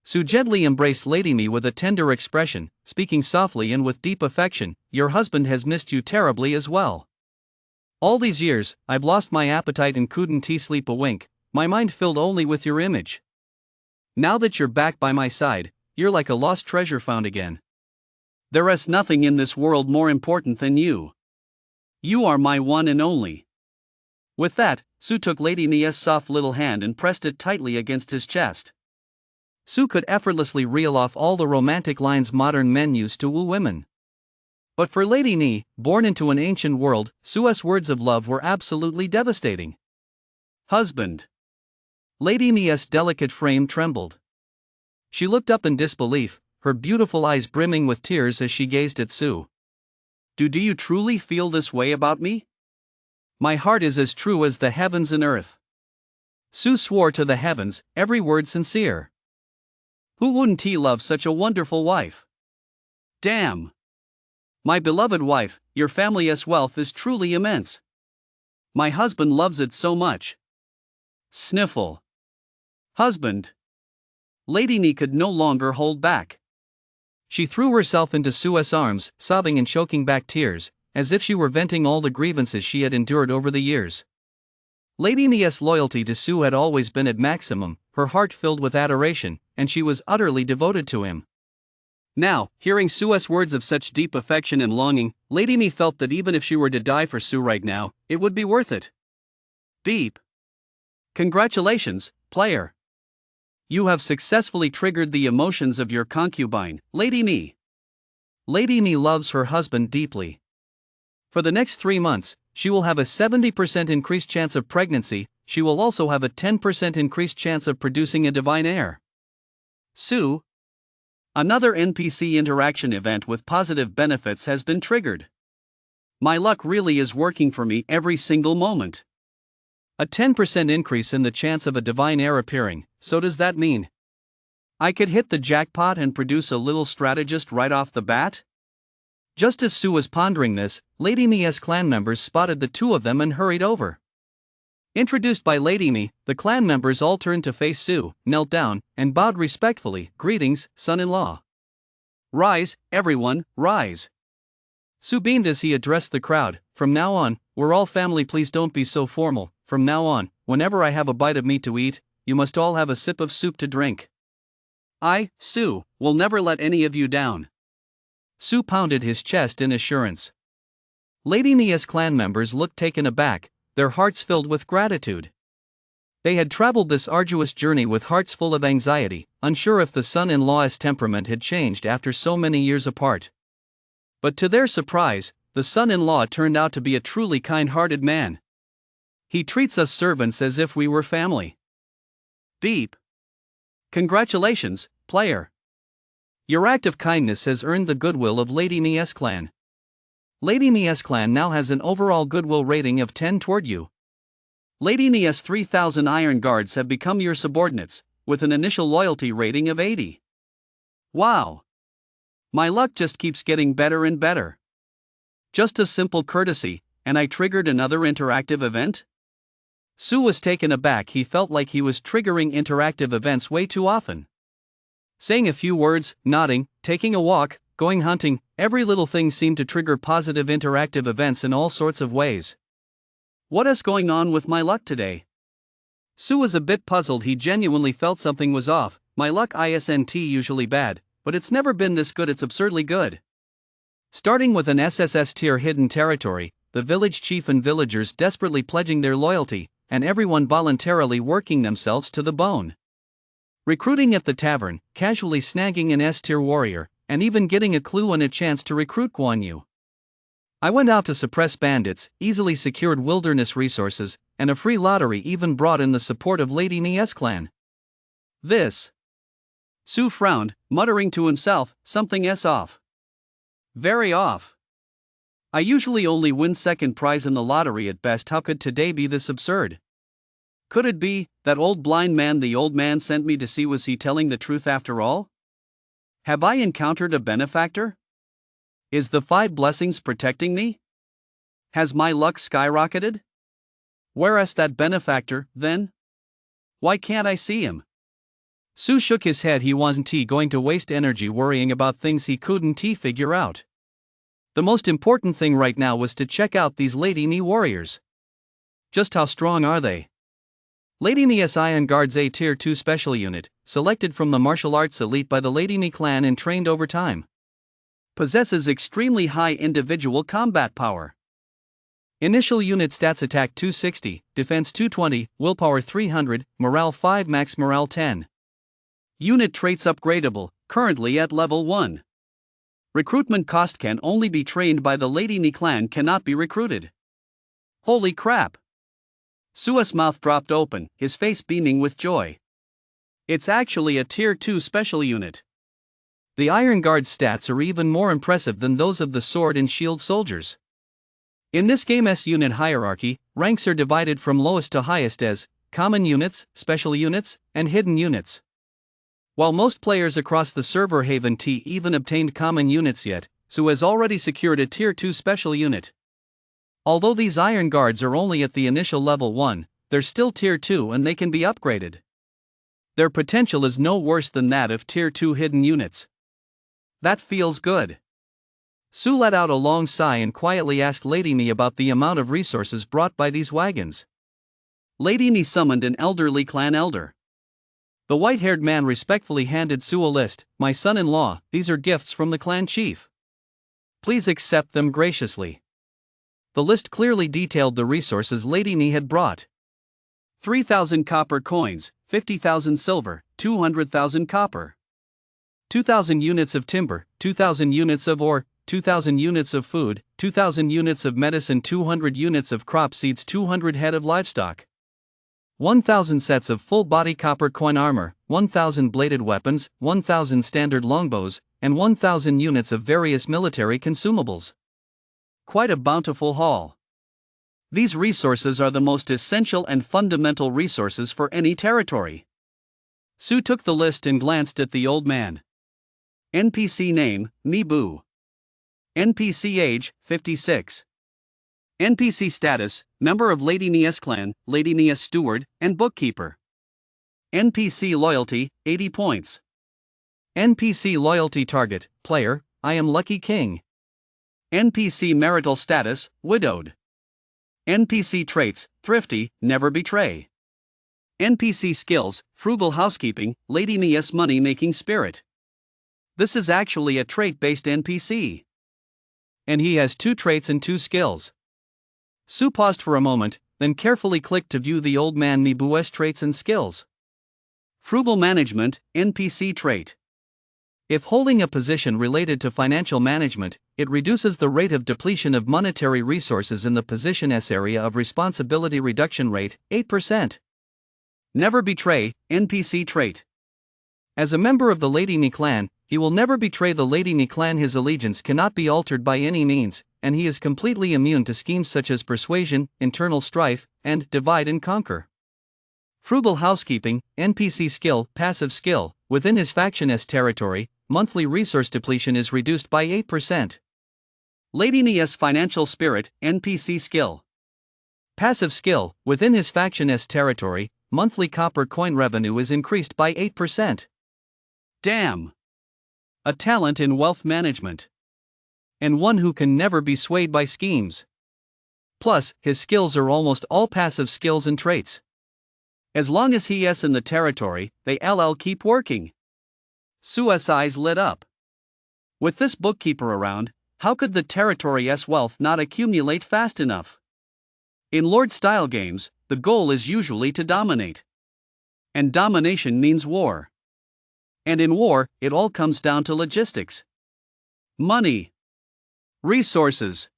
S1: Su gently embraced Lady Mi with a tender expression, speaking softly and with deep affection, your husband has missed you terribly as well. All these years, I've lost my appetite and couldn't sleep a wink, my mind filled only with your image. Now that you're back by my side, you're like a lost treasure found again. There is nothing in this world more important than you. You are my one and only. With that, Su took Lady Mia's soft little hand and pressed it tightly against his chest. Su could effortlessly reel off all the romantic lines modern men use to woo women. But for Lady Mi, born into an ancient world, Sua's words of love were absolutely devastating. Husband. Lady Mia's delicate frame trembled. She looked up in disbelief, her beautiful eyes brimming with tears as she gazed at Su. Do you truly feel this way about me? My heart is as true as the heavens and earth. Su swore to the heavens, every word sincere. Who wouldn't love such a wonderful wife? Damn! My beloved wife, your family's wealth is truly immense. My husband loves it so much. Sniffle. Husband. Lady Mi could no longer hold back. She threw herself into Sua's arms, sobbing and choking back tears, as if she were venting all the grievances she had endured over the years. Lady Nia's loyalty to Sue had always been at maximum, her heart filled with adoration, and she was utterly devoted to him. Now, hearing Sue's words of such deep affection and longing, Lady Ni felt that even if she were to die for Sue right now, it would be worth it. Beep. Congratulations, player. You have successfully triggered the emotions of your concubine, Lady Ni. Lady Ni loves her husband deeply. For the next 3 months, she will have a 70% increased chance of pregnancy. She will also have a 10% increased chance of producing a divine heir. Sue. Another NPC interaction event with positive benefits has been triggered. My luck really is working for me every single moment. A 10% increase in the chance of a divine heir appearing, so does that mean I could hit the jackpot and produce a little strategist right off the bat? Just as Sue was pondering this, Lady Nia's clan members spotted the two of them and hurried over. Introduced by Lady Ni, the clan members all turned to face Sue, knelt down, and bowed respectfully. Greetings, son-in-law. Rise, everyone, rise. Sue beamed as he addressed the crowd. From now on, we're all family, please don't be so formal. From now on, whenever I have a bite of meat to eat, you must all have a sip of soup to drink. I, Sue, will never let any of you down. Sue pounded his chest in assurance. Lady Nia's clan members looked taken aback, their hearts filled with gratitude. They had traveled this arduous journey with hearts full of anxiety, unsure if the son-in-law's temperament had changed after so many years apart. But to their surprise, the son-in-law turned out to be a truly kind-hearted man. He treats us servants as if we were family. Beep. Congratulations, player. Your act of kindness has earned the goodwill of Lady Nia's clan. Lady Nia's clan now has an overall goodwill rating of 10 toward you. Lady Nia's 3,000 iron guards have become your subordinates, with an initial loyalty rating of 80. Wow. My luck just keeps getting better and better. Just a simple courtesy, and I triggered another interactive event? Sue was taken aback. He felt like he was triggering interactive events way too often. Saying a few words, nodding, taking a walk, going hunting, every little thing seemed to trigger positive interactive events in all sorts of ways. What is going on with my luck today? Sue was a bit puzzled. He genuinely felt something was off. My luck isn't usually bad, but it's never been this good. It's absurdly good. Starting with an SSS tier hidden territory, the village chief and villagers desperately pledging their loyalty, and everyone voluntarily working themselves to the bone. Recruiting at the tavern, casually snagging an S-tier warrior, and even getting a clue and a chance to recruit Guan Yu. I went out to suppress bandits, easily secured wilderness resources, and a free lottery even brought in the support of Lady Nia's clan. This. Sue frowned, muttering to himself, something's off. Very off. I usually only win second prize in the lottery at best. How could today be this absurd? Could it be that old blind man the old man sent me to see? Was he telling the truth after all? Have I encountered a benefactor? Is the 5 blessings protecting me? Has my luck skyrocketed? Where's that benefactor, then? Why can't I see him? Sue shook his head. He wasn't going to waste energy worrying about things he couldn't figure out. The most important thing right now was to check out these Lady Ni warriors. Just how strong are they? Lady Nia's Iron Guards, a Tier 2 special unit, selected from the martial arts elite by the Lady Ni clan and trained over time. Possesses extremely high individual combat power. Initial unit stats: attack 260, defense 220, willpower 300, morale 5, max morale 10. Unit traits upgradable, currently at level 1. Recruitment cost: can only be trained by the Lady Ni clan, cannot be recruited. Holy crap! Sue's mouth dropped open, his face beaming with joy. It's actually a Tier 2 special unit. The Iron Guard's stats are even more impressive than those of the Sword and Shield soldiers. In this game's unit hierarchy, ranks are divided from lowest to highest as common units, special units, and hidden units. While most players across the server haven't even obtained common units yet, Sue has already secured a Tier 2 special unit. Although these Iron Guards are only at the initial level 1, they're still Tier 2 and they can be upgraded. Their potential is no worse than that of Tier 2 hidden units. That feels good. Sue let out a long sigh and quietly asked Lady Ni about the amount of resources brought by these wagons. Lady Ni summoned an elderly clan elder. The white-haired man respectfully handed Sue a list. "My son-in-law, these are gifts from the clan chief. Please accept them graciously." The list clearly detailed the resources Lady Ni had brought. 3,000 copper coins, 50,000 silver, 200,000 copper, 2,000 units of timber, 2,000 units of ore, 2,000 units of food, 2,000 units of medicine, 200 units of crop seeds, 200 head of livestock, 1,000 sets of full-body copper coin armor, 1,000 bladed weapons, 1,000 standard longbows, and 1,000 units of various military consumables. Quite a bountiful haul. These resources are the most essential and fundamental resources for any territory. Sue took the list and glanced at the old man. NPC name, Mibu. NPC age, 56. NPC status, member of Lady Nia's clan, Lady Nia's steward, and bookkeeper. NPC loyalty, 80 points. NPC loyalty target, player, I am Lucky King. NPC marital status, widowed. NPC traits, thrifty, never betray. NPC skills, frugal housekeeping, Lady Nia's money-making spirit. This is actually a trait-based NPC. And he has 2 traits and 2 skills. Sue paused for a moment, then carefully clicked to view the old man Mibu's traits and skills. Frugal management, NPC trait. If holding a position related to financial management, it reduces the rate of depletion of monetary resources in the position's area of responsibility reduction rate, 8%. Never betray, NPC trait. As a member of the Lady Ni clan, he will never betray the Lady Ni clan. His allegiance cannot be altered by any means, and he is completely immune to schemes such as persuasion, internal strife, and divide and conquer. Frugal housekeeping, NPC skill, passive skill. Within his faction's territory, monthly resource depletion is reduced by 8%. Lady Nia's financial spirit, NPC skill. Passive skill, within his faction's territory, monthly copper coin revenue is increased by 8%. Damn! A talent in wealth management. And one who can never be swayed by schemes. Plus, his skills are almost all passive skills and traits. As long as he is in the territory, they keep working. Sue's eyes lit up. With this bookkeeper around, how could the territory's wealth not accumulate fast enough? In Lord-style games, the goal is usually to dominate. And domination means war. And in war, it all comes down to logistics. Money. Resources.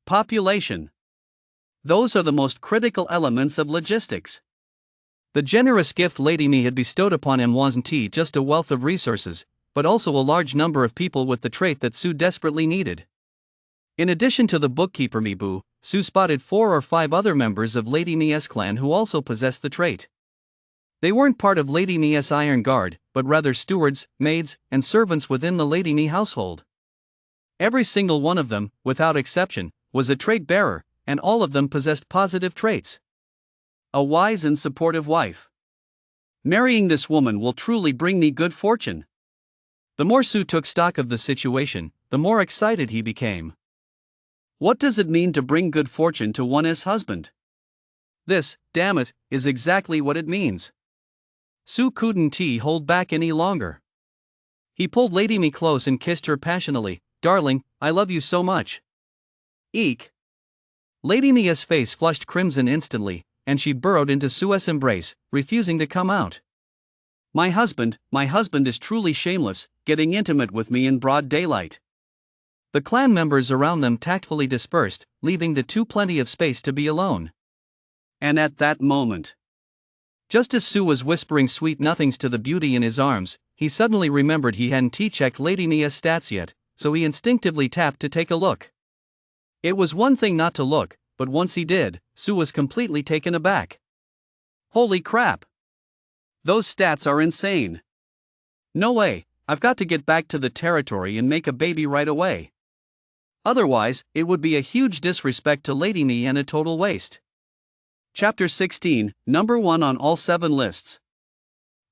S1: Population. Those are the most critical elements of logistics. The generous gift Lady Ni had bestowed upon him wasn't just a wealth of resources, but also a large number of people with the trait that Sue desperately needed. In addition to the bookkeeper Mibu, Sue spotted 4 or 5 other members of Lady Nia's clan who also possessed the trait. They weren't part of Lady Nia's Iron Guard, but rather stewards, maids, and servants within the Lady Ni household. Every single one of them, without exception, was a trait bearer, and all of them possessed positive traits. A wise and supportive wife. Marrying this woman will truly bring me good fortune. The more Sue took stock of the situation, the more excited he became. What does it mean to bring good fortune to one's husband? This, damn it, is exactly what it means. Sue couldn't hold back any longer. He pulled Lady Ni close and kissed her passionately. "Darling, I love you so much." Eek. Lady Nia's face flushed crimson instantly, and she burrowed into Sue's embrace, refusing to come out. My husband is truly shameless, getting intimate with me in broad daylight." The clan members around them tactfully dispersed, leaving the two plenty of space to be alone. And at that moment, just as Sue was whispering sweet nothings to the beauty in his arms, he suddenly remembered he hadn't checked Lady Nia's stats yet, so he instinctively tapped to take a look. It was one thing not to look, but once he did, Sue was completely taken aback. Holy crap! Those stats are insane. No way, I've got to get back to the territory and make a baby right away. Otherwise, it would be a huge disrespect to Lady Ni and a total waste. Chapter 16, number 1 on all 7 lists.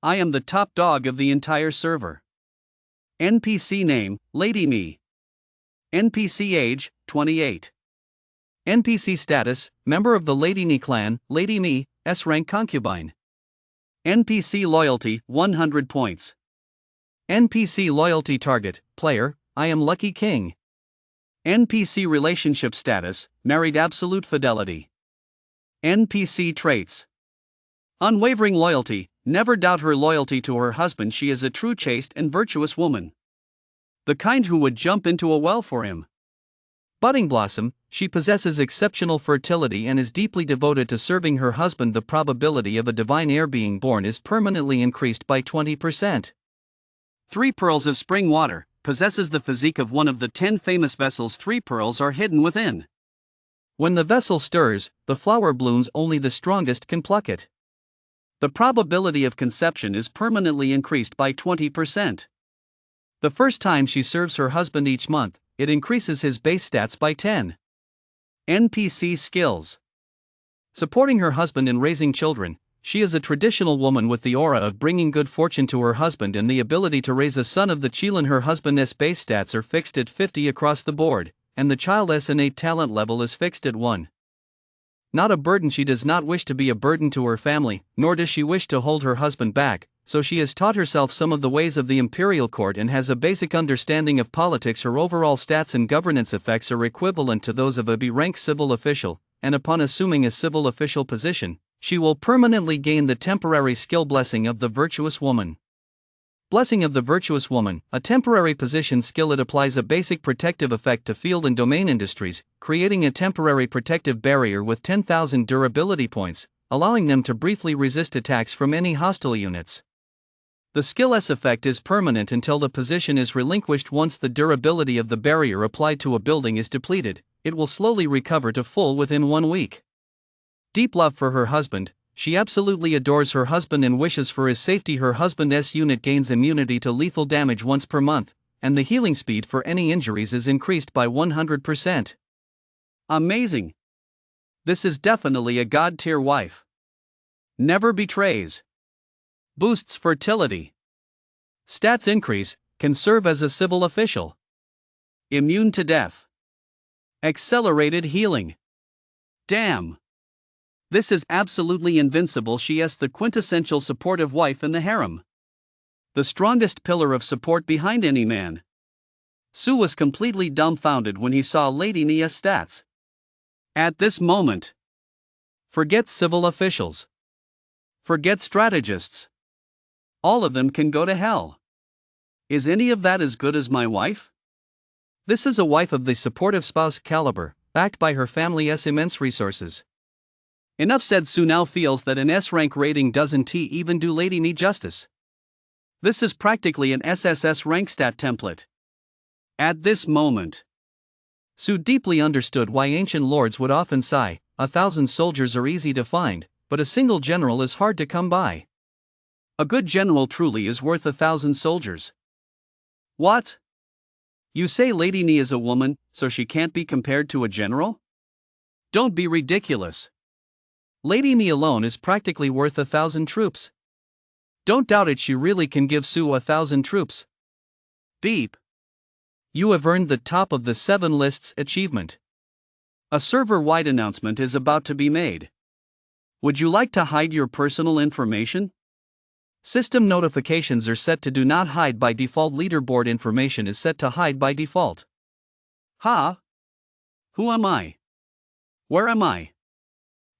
S1: I am the top dog of the entire server. NPC name, Lady Ni. NPC age, 28. NPC status, member of the Lady Ni clan, Lady Ni, S-rank concubine. NPC loyalty, 100 points. NPC loyalty target, player, I am Lucky King. NPC relationship status, married absolute fidelity. NPC traits. Unwavering loyalty, never doubt her loyalty to her husband. She is a true chaste and virtuous woman. The kind who would jump into a well for him. Budding blossom, she possesses exceptional fertility and is deeply devoted to serving her husband. The probability of a divine heir being born is permanently increased by 20%. 3 pearls of spring water, possesses the physique of one of the 10 famous vessels. 3 pearls are hidden within. When the vessel stirs, the flower blooms. Only the strongest can pluck it. The probability of conception is permanently increased by 20%. The first time she serves her husband each month, it increases his base stats by 10. NPC skills. Supporting her husband in raising children, she is a traditional woman with the aura of bringing good fortune to her husband and the ability to raise a son of the Chilan. Her husband's base stats are fixed at 50 across the board, and the child's innate talent level is fixed at 1. Not a burden. She does not wish to be a burden to her family, nor does she wish to hold her husband back, so she has taught herself some of the ways of the imperial court and has a basic understanding of politics. Her overall stats and governance effects are equivalent to those of a B-rank civil official, and upon assuming a civil official position, she will permanently gain the temporary skill blessing of the virtuous woman. Blessing of the virtuous woman, a temporary position skill. It applies a basic protective effect to field and domain industries, creating a temporary protective barrier with 10,000 durability points, allowing them to briefly resist attacks from any hostile units. The skill's effect is permanent until the position is relinquished. Once the durability of the barrier applied to a building is depleted, it will slowly recover to full within 1 week. Deep love for her husband. She absolutely adores her husband and wishes for his safety. Her husband's unit gains immunity to lethal damage once per month, and the healing speed for any injuries is increased by 100%. Amazing! This is definitely a god-tier wife. Never betrays. Boosts fertility. Stats increase, can serve as a civil official. Immune to death. Accelerated healing. Damn! This is absolutely invincible. She is the quintessential supportive wife in the harem. The strongest pillar of support behind any man. Su was completely dumbfounded when he saw Lady Nia's stats. At this moment, forget civil officials. Forget strategists. All of them can go to hell. Is any of that as good as my wife? This is a wife of the supportive spouse caliber, backed by her family's immense resources. Enough said. Su now feels that an S-rank rating doesn't even do Lady Ni justice. This is practically an SSS-rank stat template. At this moment, Su deeply understood why ancient lords would often sigh, 1,000 soldiers are easy to find, but a single general is hard to come by. A good general truly is worth 1,000 soldiers. What? You say Lady Ni is a woman, so she can't be compared to a general? Don't be ridiculous. Lady Ni alone is practically worth 1,000 troops. Don't doubt it. She really can give Su 1,000 troops. Beep. You have earned the top of the 7 lists achievement. A server-wide announcement is about to be made. Would you like to hide your personal information? System notifications are set to do not hide by default. Leaderboard information is set to hide by default. Ha? Who am I? Where am I?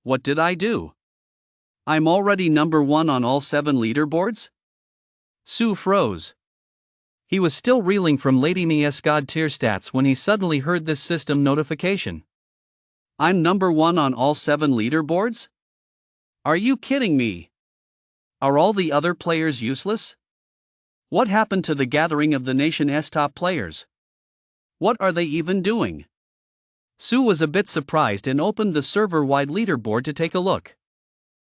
S1: What did I do? I'm already number 1 on all 7 leaderboards? Su froze. He was still reeling from Lady Nia's god tier stats when he suddenly heard this system notification. I'm number 1 on all 7 leaderboards? Are you kidding me? Are all the other players useless? What happened to the gathering of the nation's top players? What are they even doing? Su was a bit surprised and opened the server-wide leaderboard to take a look.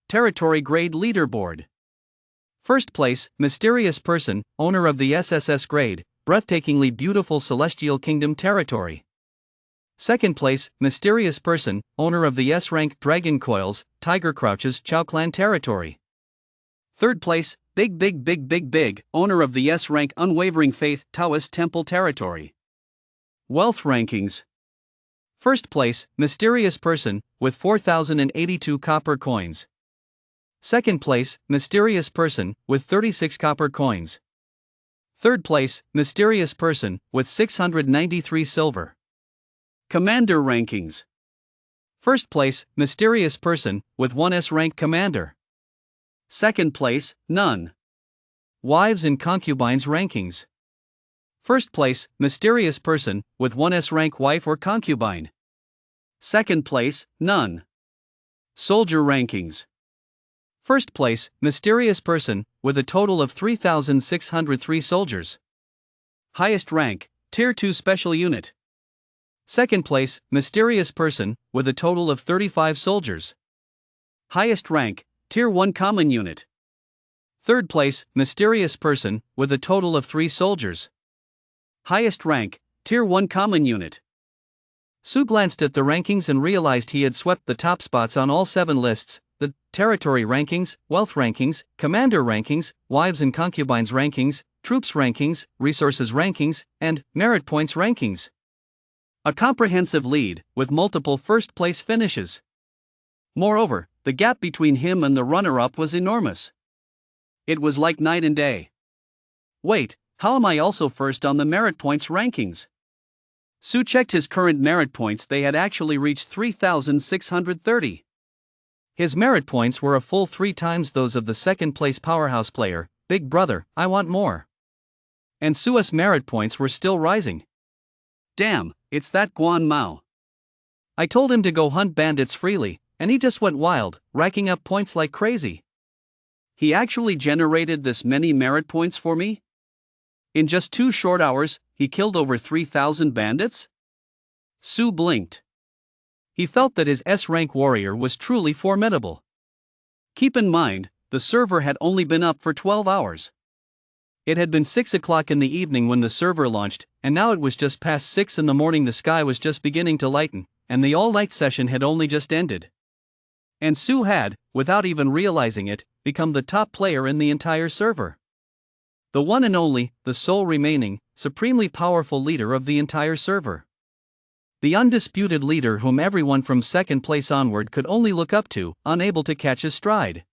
S1: Territory grade leaderboard. First place, mysterious person, owner of the SSS grade, breathtakingly beautiful celestial kingdom territory. Second place, mysterious person, owner of the S-rank dragon coils, tiger crouches, Chao clan territory. Third place, big, owner of the S-rank unwavering faith, Taoist temple territory. Wealth rankings. First place, mysterious person, with 4,082 copper coins. Second place, mysterious person, with 36 copper coins. Third place, mysterious person, with 693 silver. Commander rankings. First place, mysterious person, with 1S rank commander. Second place, none. Wives and concubines rankings. First place, mysterious person, with 1S rank wife or concubine. Second place, none. Soldier rankings. First place, mysterious person, with a total of 3,603 soldiers. Highest rank, Tier 2 Special Unit. Second place, mysterious person, with a total of 35 soldiers. Highest rank, Tier 1 Common Unit. Third place, mysterious person, with a total of 3 soldiers. Highest rank, Tier 1 Common Unit. Sue glanced at the rankings and realized he had swept the top spots on all 7 lists: the territory rankings, wealth rankings, commander rankings, wives and concubines rankings, troops rankings, resources rankings, and merit points rankings. A comprehensive lead, with multiple first-place finishes. Moreover, the gap between him and the runner-up was enormous. It was like night and day. Wait, how am I also first on the merit points rankings? Sue checked his current merit points. They had actually reached 3,630. His merit points were a full 3 times those of the second-place powerhouse player. Big brother, I want more. And Sue's merit points were still rising. Damn, it's that Guan Mao. I told him to go hunt bandits freely, and he just went wild, racking up points like crazy. He actually generated this many merit points for me? In just 2 short hours, he killed over 3,000 bandits? Sue blinked. He felt that his S-rank warrior was truly formidable. Keep in mind, the server had only been up for 12 hours. It had been 6 o'clock in the evening when the server launched, and now it was just past 6 in the morning. The sky was just beginning to lighten, and the all-night session had only just ended. And Sue had, without even realizing it, become the top player in the entire server. The one and only, the sole remaining, supremely powerful leader of the entire server. The undisputed leader whom everyone from second place onward could only look up to, unable to catch his stride.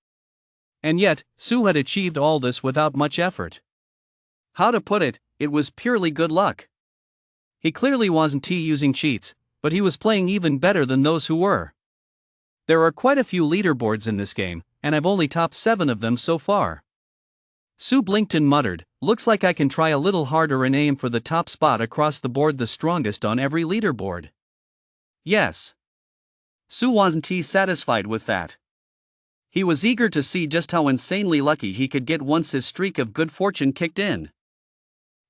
S1: And yet, Sue had achieved all this without much effort. How to put it, it was purely good luck. He clearly wasn't using cheats, but he was playing even better than those who were. There are quite a few leaderboards in this game, and I've only topped 7 of them so far. Sue blinked and muttered, looks like I can try a little harder and aim for the top spot across the board, the strongest on every leaderboard. Yes. Sue wasn't satisfied with that. He was eager to see just how insanely lucky he could get once his streak of good fortune kicked in.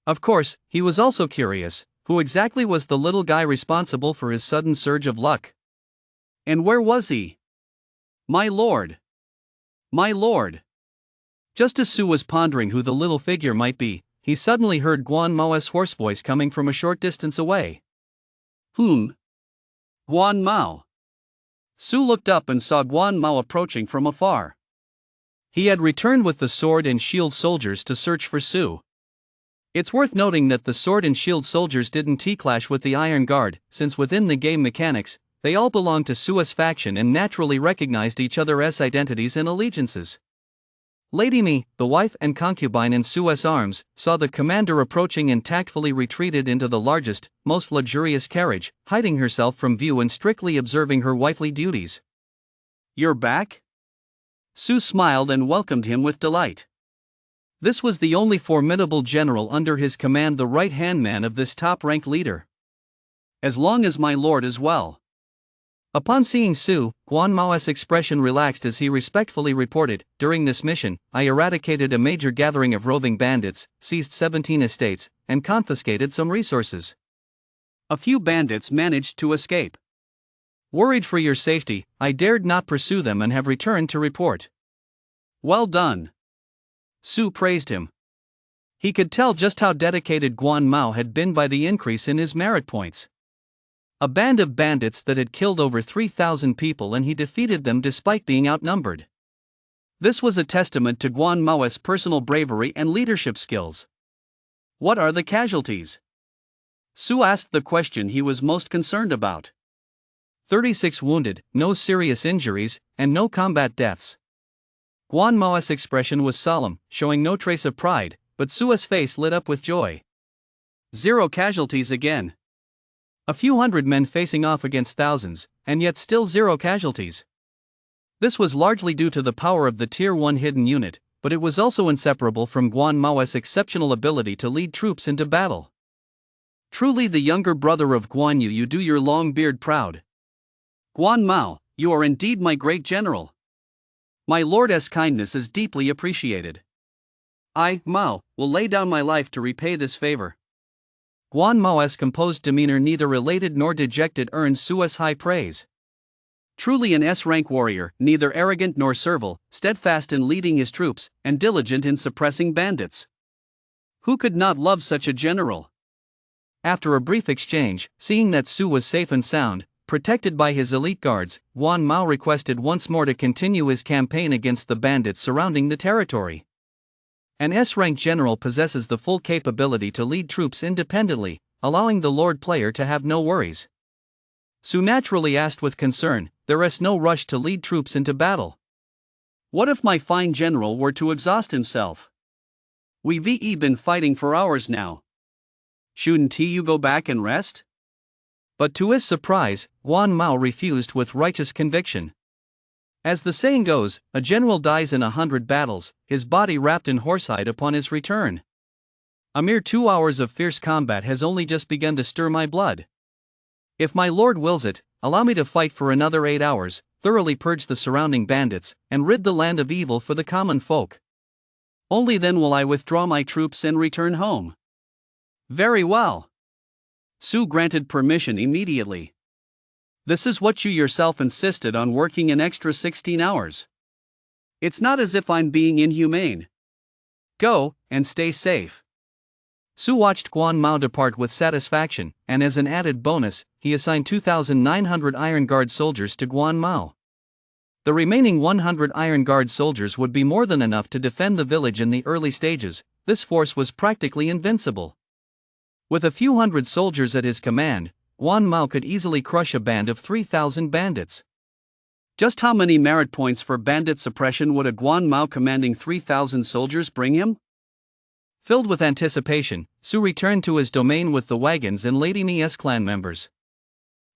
S1: Of course, he was also curious, who exactly was the little guy responsible for his sudden surge of luck? And where was he? My lord! My lord! Just as Sue was pondering who the little figure might be, he suddenly heard Guan Mao's hoarse voice coming from a short distance away. Guan Mao. Sue looked up and saw Guan Mao approaching from afar. He had returned with the sword and shield soldiers to search for Sue. It's worth noting that the sword and shield soldiers didn't clash with the Iron Guard, since within the game mechanics, they all belonged to Sue's faction and naturally recognized each other's identities and allegiances. Lady Mi, the wife and concubine in Sue's arms, saw the commander approaching and tactfully retreated into the largest, most luxurious carriage, hiding herself from view and strictly observing her wifely duties. You're back? Sue smiled and welcomed him with delight. This was the only formidable general under his command, the right-hand man of this top-ranked leader. As long as my lord as well. Upon seeing Sue, Guan Mao's expression relaxed as he respectfully reported, during this mission, I eradicated a major gathering of roving bandits, seized 17 estates, and confiscated some resources. A few bandits managed to escape. Worried for your safety, I dared not pursue them and have returned to report. Well done. Sue praised him. He could tell just how dedicated Guan Mao had been by the increase in his merit points. A band of bandits that had killed over 3,000 people, and he defeated them despite being outnumbered. This was a testament to Guan Mao's personal bravery and leadership skills. What are the casualties? Su asked the question he was most concerned about. 36 wounded, no serious injuries, and no combat deaths. Guan Mao's expression was solemn, showing no trace of pride, but Su's face lit up with joy. 0 casualties again. A few hundred men facing off against thousands, and yet still 0 casualties. This was largely due to the power of the Tier 1 hidden unit, but it was also inseparable from Guan Mao's exceptional ability to lead troops into battle. Truly the younger brother of Guan Yu, you do your long beard proud. Guan Mao, you are indeed my great general. My lord's kindness is deeply appreciated. I, Mao, will lay down my life to repay this favor. Guan Mao's composed demeanor, neither related nor dejected, earned Su's high praise. Truly an S-rank warrior, neither arrogant nor servile, steadfast in leading his troops, and diligent in suppressing bandits. Who could not love such a general? After a brief exchange, seeing that Su was safe and sound, protected by his elite guards, Guan Mao requested once more to continue his campaign against the bandits surrounding the territory. An S-rank general possesses the full capability to lead troops independently, allowing the Lord player to have no worries. Su naturally asked with concern, there is no rush to lead troops into battle. What if my fine general were to exhaust himself? We've been fighting for hours now. Shouldn't you go back and rest? But to his surprise, Guan Mao refused with righteous conviction. As the saying goes, a general dies in 100 battles, his body wrapped in horsehide upon his return. A mere 2 hours of fierce combat has only just begun to stir my blood. If my lord wills it, allow me to fight for another 8 hours, thoroughly purge the surrounding bandits, and rid the land of evil for the common folk. Only then will I withdraw my troops and return home. Very well. Su granted permission immediately. This is what you yourself insisted on, working an extra 16 hours. It's not as if I'm being inhumane. Go, and stay safe. Su watched Guan Mao depart with satisfaction, and as an added bonus, he assigned 2,900 Iron Guard soldiers to Guan Mao. The remaining 100 Iron Guard soldiers would be more than enough to defend the village in the early stages. This force was practically invincible. With a few hundred soldiers at his command, Guan Mao could easily crush a band of 3,000 bandits. Just how many merit points for bandit suppression would a Guan Mao commanding 3,000 soldiers bring him? Filled with anticipation, Su returned to his domain with the wagons and Lady Mia's clan members.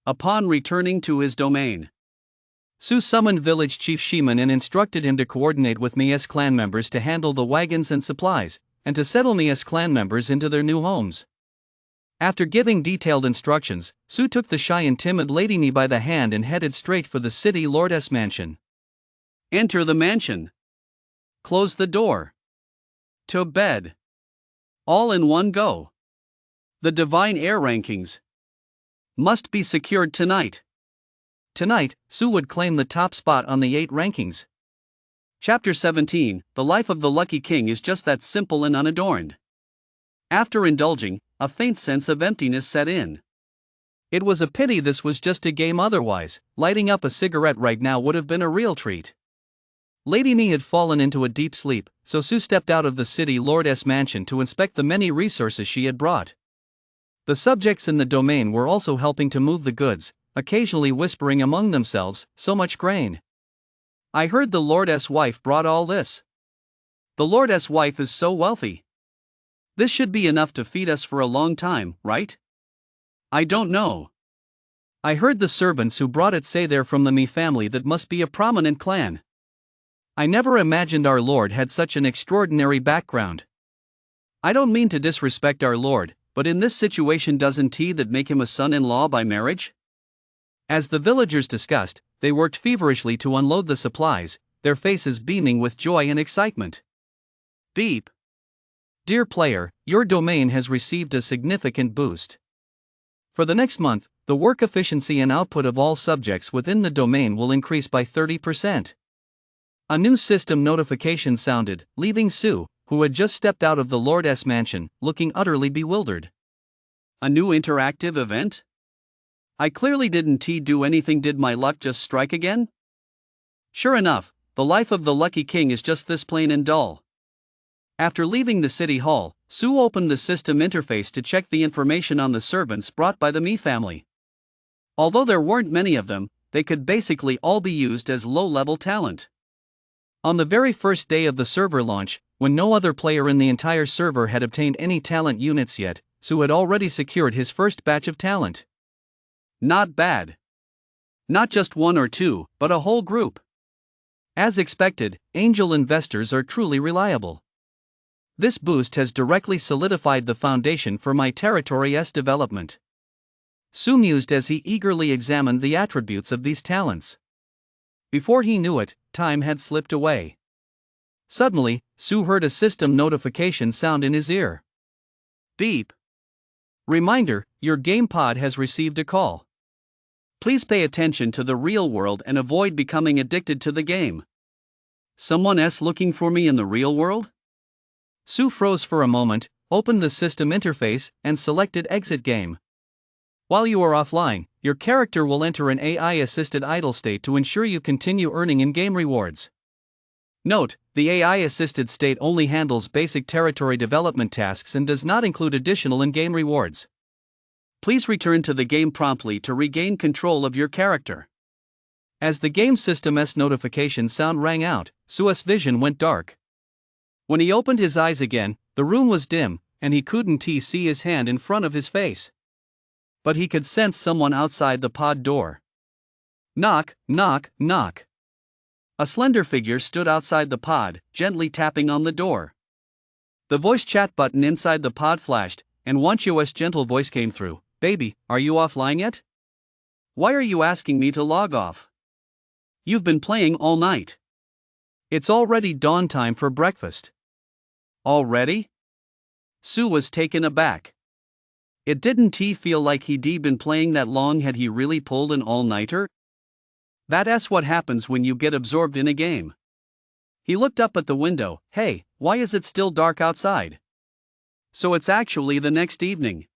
S1: Upon returning to his domain, Su summoned village chief Shiman and instructed him to coordinate with Mia's clan members to handle the wagons and supplies, and to settle Mia's clan members into their new homes. After giving detailed instructions, Su took the shy and timid Lady Mi by the hand and headed straight for the city lord's mansion. Enter the mansion. Close the door. To bed. All in one go. The divine air rankings must be secured tonight. Tonight, Su would claim the top spot on the 8 rankings. Chapter 17, The Life of the Lucky King is just that simple and unadorned. After indulging, a faint sense of emptiness set in. It was a pity this was just a game, otherwise, lighting up a cigarette right now would have been a real treat. Lady Mi had fallen into a deep sleep, so Su stepped out of the city lord's mansion to inspect the many resources she had brought. The subjects in the domain were also helping to move the goods, occasionally whispering among themselves, so much grain. I heard the lord's wife brought all this. The lord's wife is so wealthy. This should be enough to feed us for a long time, right? I don't know. I heard the servants who brought it say they're from the Mi family. That must be a prominent clan. I never imagined our lord had such an extraordinary background. I don't mean to disrespect our lord, but in this situation doesn't that make him a son-in-law by marriage? As the villagers discussed, they worked feverishly to unload the supplies, their faces beaming with joy and excitement. Beep. Dear player, your domain has received a significant boost. For the next month, the work efficiency and output of all subjects within the domain will increase by 30%. A new system notification sounded, leaving Su, who had just stepped out of the lord's mansion, looking utterly bewildered. A new interactive event? I clearly didn't do anything. Did my luck just strike again? Sure enough, the life of the Lucky King is just this plain and dull. After leaving the city hall, Sue opened the system interface to check the information on the servants brought by the Mi family. Although there weren't many of them, they could basically all be used as low-level talent. On the very first day of the server launch, when no other player in the entire server had obtained any talent units yet, Sue had already secured his first batch of talent. Not bad. Not just one or two, but a whole group. As expected, angel investors are truly reliable. This boost has directly solidified the foundation for my territory's development. Sue mused as he eagerly examined the attributes of these talents. Before he knew it, time had slipped away. Suddenly, Sue heard a system notification sound in his ear. Beep. Reminder, your game pod has received a call. Please pay attention to the real world and avoid becoming addicted to the game. Someone else looking for me in the real world? Sue froze for a moment, opened the system interface, and selected Exit Game. While you are offline, your character will enter an AI-assisted idle state to ensure you continue earning in-game rewards. Note, the AI-assisted state only handles basic territory development tasks and does not include additional in-game rewards. Please return to the game promptly to regain control of your character. As the game system's notification sound rang out, Sue's vision went dark. When he opened his eyes again, the room was dim, and he couldn't see his hand in front of his face. But he could sense someone outside the pod door. Knock, knock, knock. A slender figure stood outside the pod, gently tapping on the door. The voice chat button inside the pod flashed, and Wancho's gentle voice came through. Baby, are you offline yet? Why are you asking me to log off? You've been playing all night. It's already dawn time for breakfast. Already? Sue was taken aback. It didn't feel like he'd been playing that long. Had he really pulled an all-nighter? That's what happens when you get absorbed in a game. He looked up at the window. Hey, why is it still dark outside? So it's actually the next evening.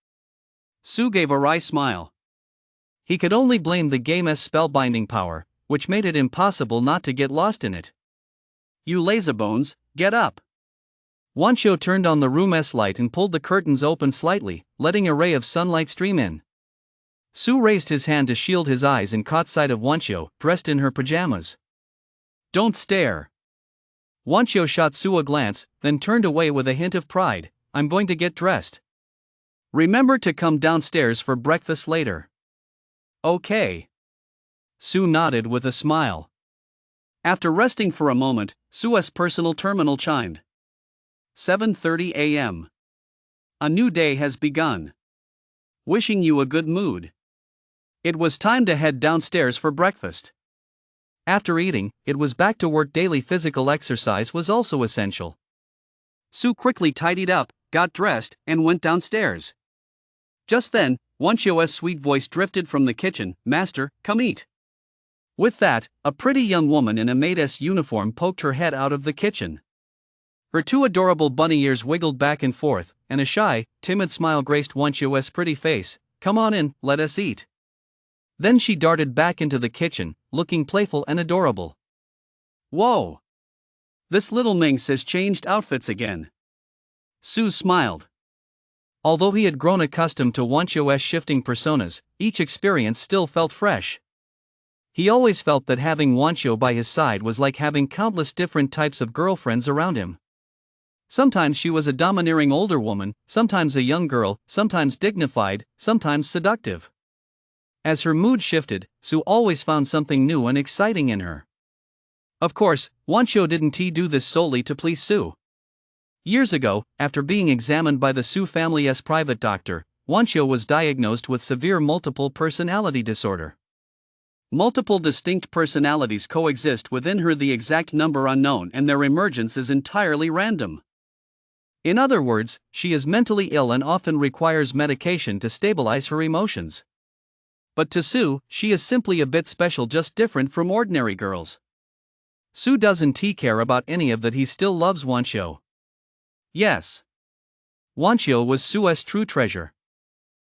S1: Sue gave a wry smile. He could only blame the game's spellbinding power, which made it impossible not to get lost in it. You lazybones, get up. Wancho turned on the room's light and pulled the curtains open slightly, letting a ray of sunlight stream in. Sue raised his hand to shield his eyes and caught sight of Wancho, dressed in her pajamas. Don't stare. Wancho shot Sue a glance, then turned away with a hint of pride. I'm going to get dressed. Remember to come downstairs for breakfast later. Okay. Sue nodded with a smile. After resting for a moment, Sue's personal terminal chimed. 7:30 a.m. A new day has begun. Wishing you a good mood. It was time to head downstairs for breakfast. After eating, it was back to work. Daily physical exercise was also essential. Sue quickly tidied up, got dressed, and went downstairs. Just then, Wancho's sweet voice drifted from the kitchen. Master, come eat. With that, a pretty young woman in a maid's uniform poked her head out of the kitchen. Her two adorable bunny ears wiggled back and forth, and a shy, timid smile graced Wancho's pretty face. Come on in, let us eat. Then she darted back into the kitchen, looking playful and adorable. Whoa! This little minx has changed outfits again. Sue smiled. Although he had grown accustomed to Wancho's shifting personas, each experience still felt fresh. He always felt that having Wancho by his side was like having countless different types of girlfriends around him. Sometimes she was a domineering older woman, sometimes a young girl, sometimes dignified, sometimes seductive. As her mood shifted, Sue always found something new and exciting in her. Of course, Wancho didn't do this solely to please Sue. Years ago, after being examined by the Sue family's private doctor, Wancho was diagnosed with severe multiple personality disorder. Multiple distinct personalities coexist within her, the exact number unknown, and their emergence is entirely random. In other words, she is mentally ill and often requires medication to stabilize her emotions. But to Sue, she is simply a bit special, just different from ordinary girls. Sue doesn't care about any of that. He still loves Wancho. Yes. Wancho was Sue's true treasure.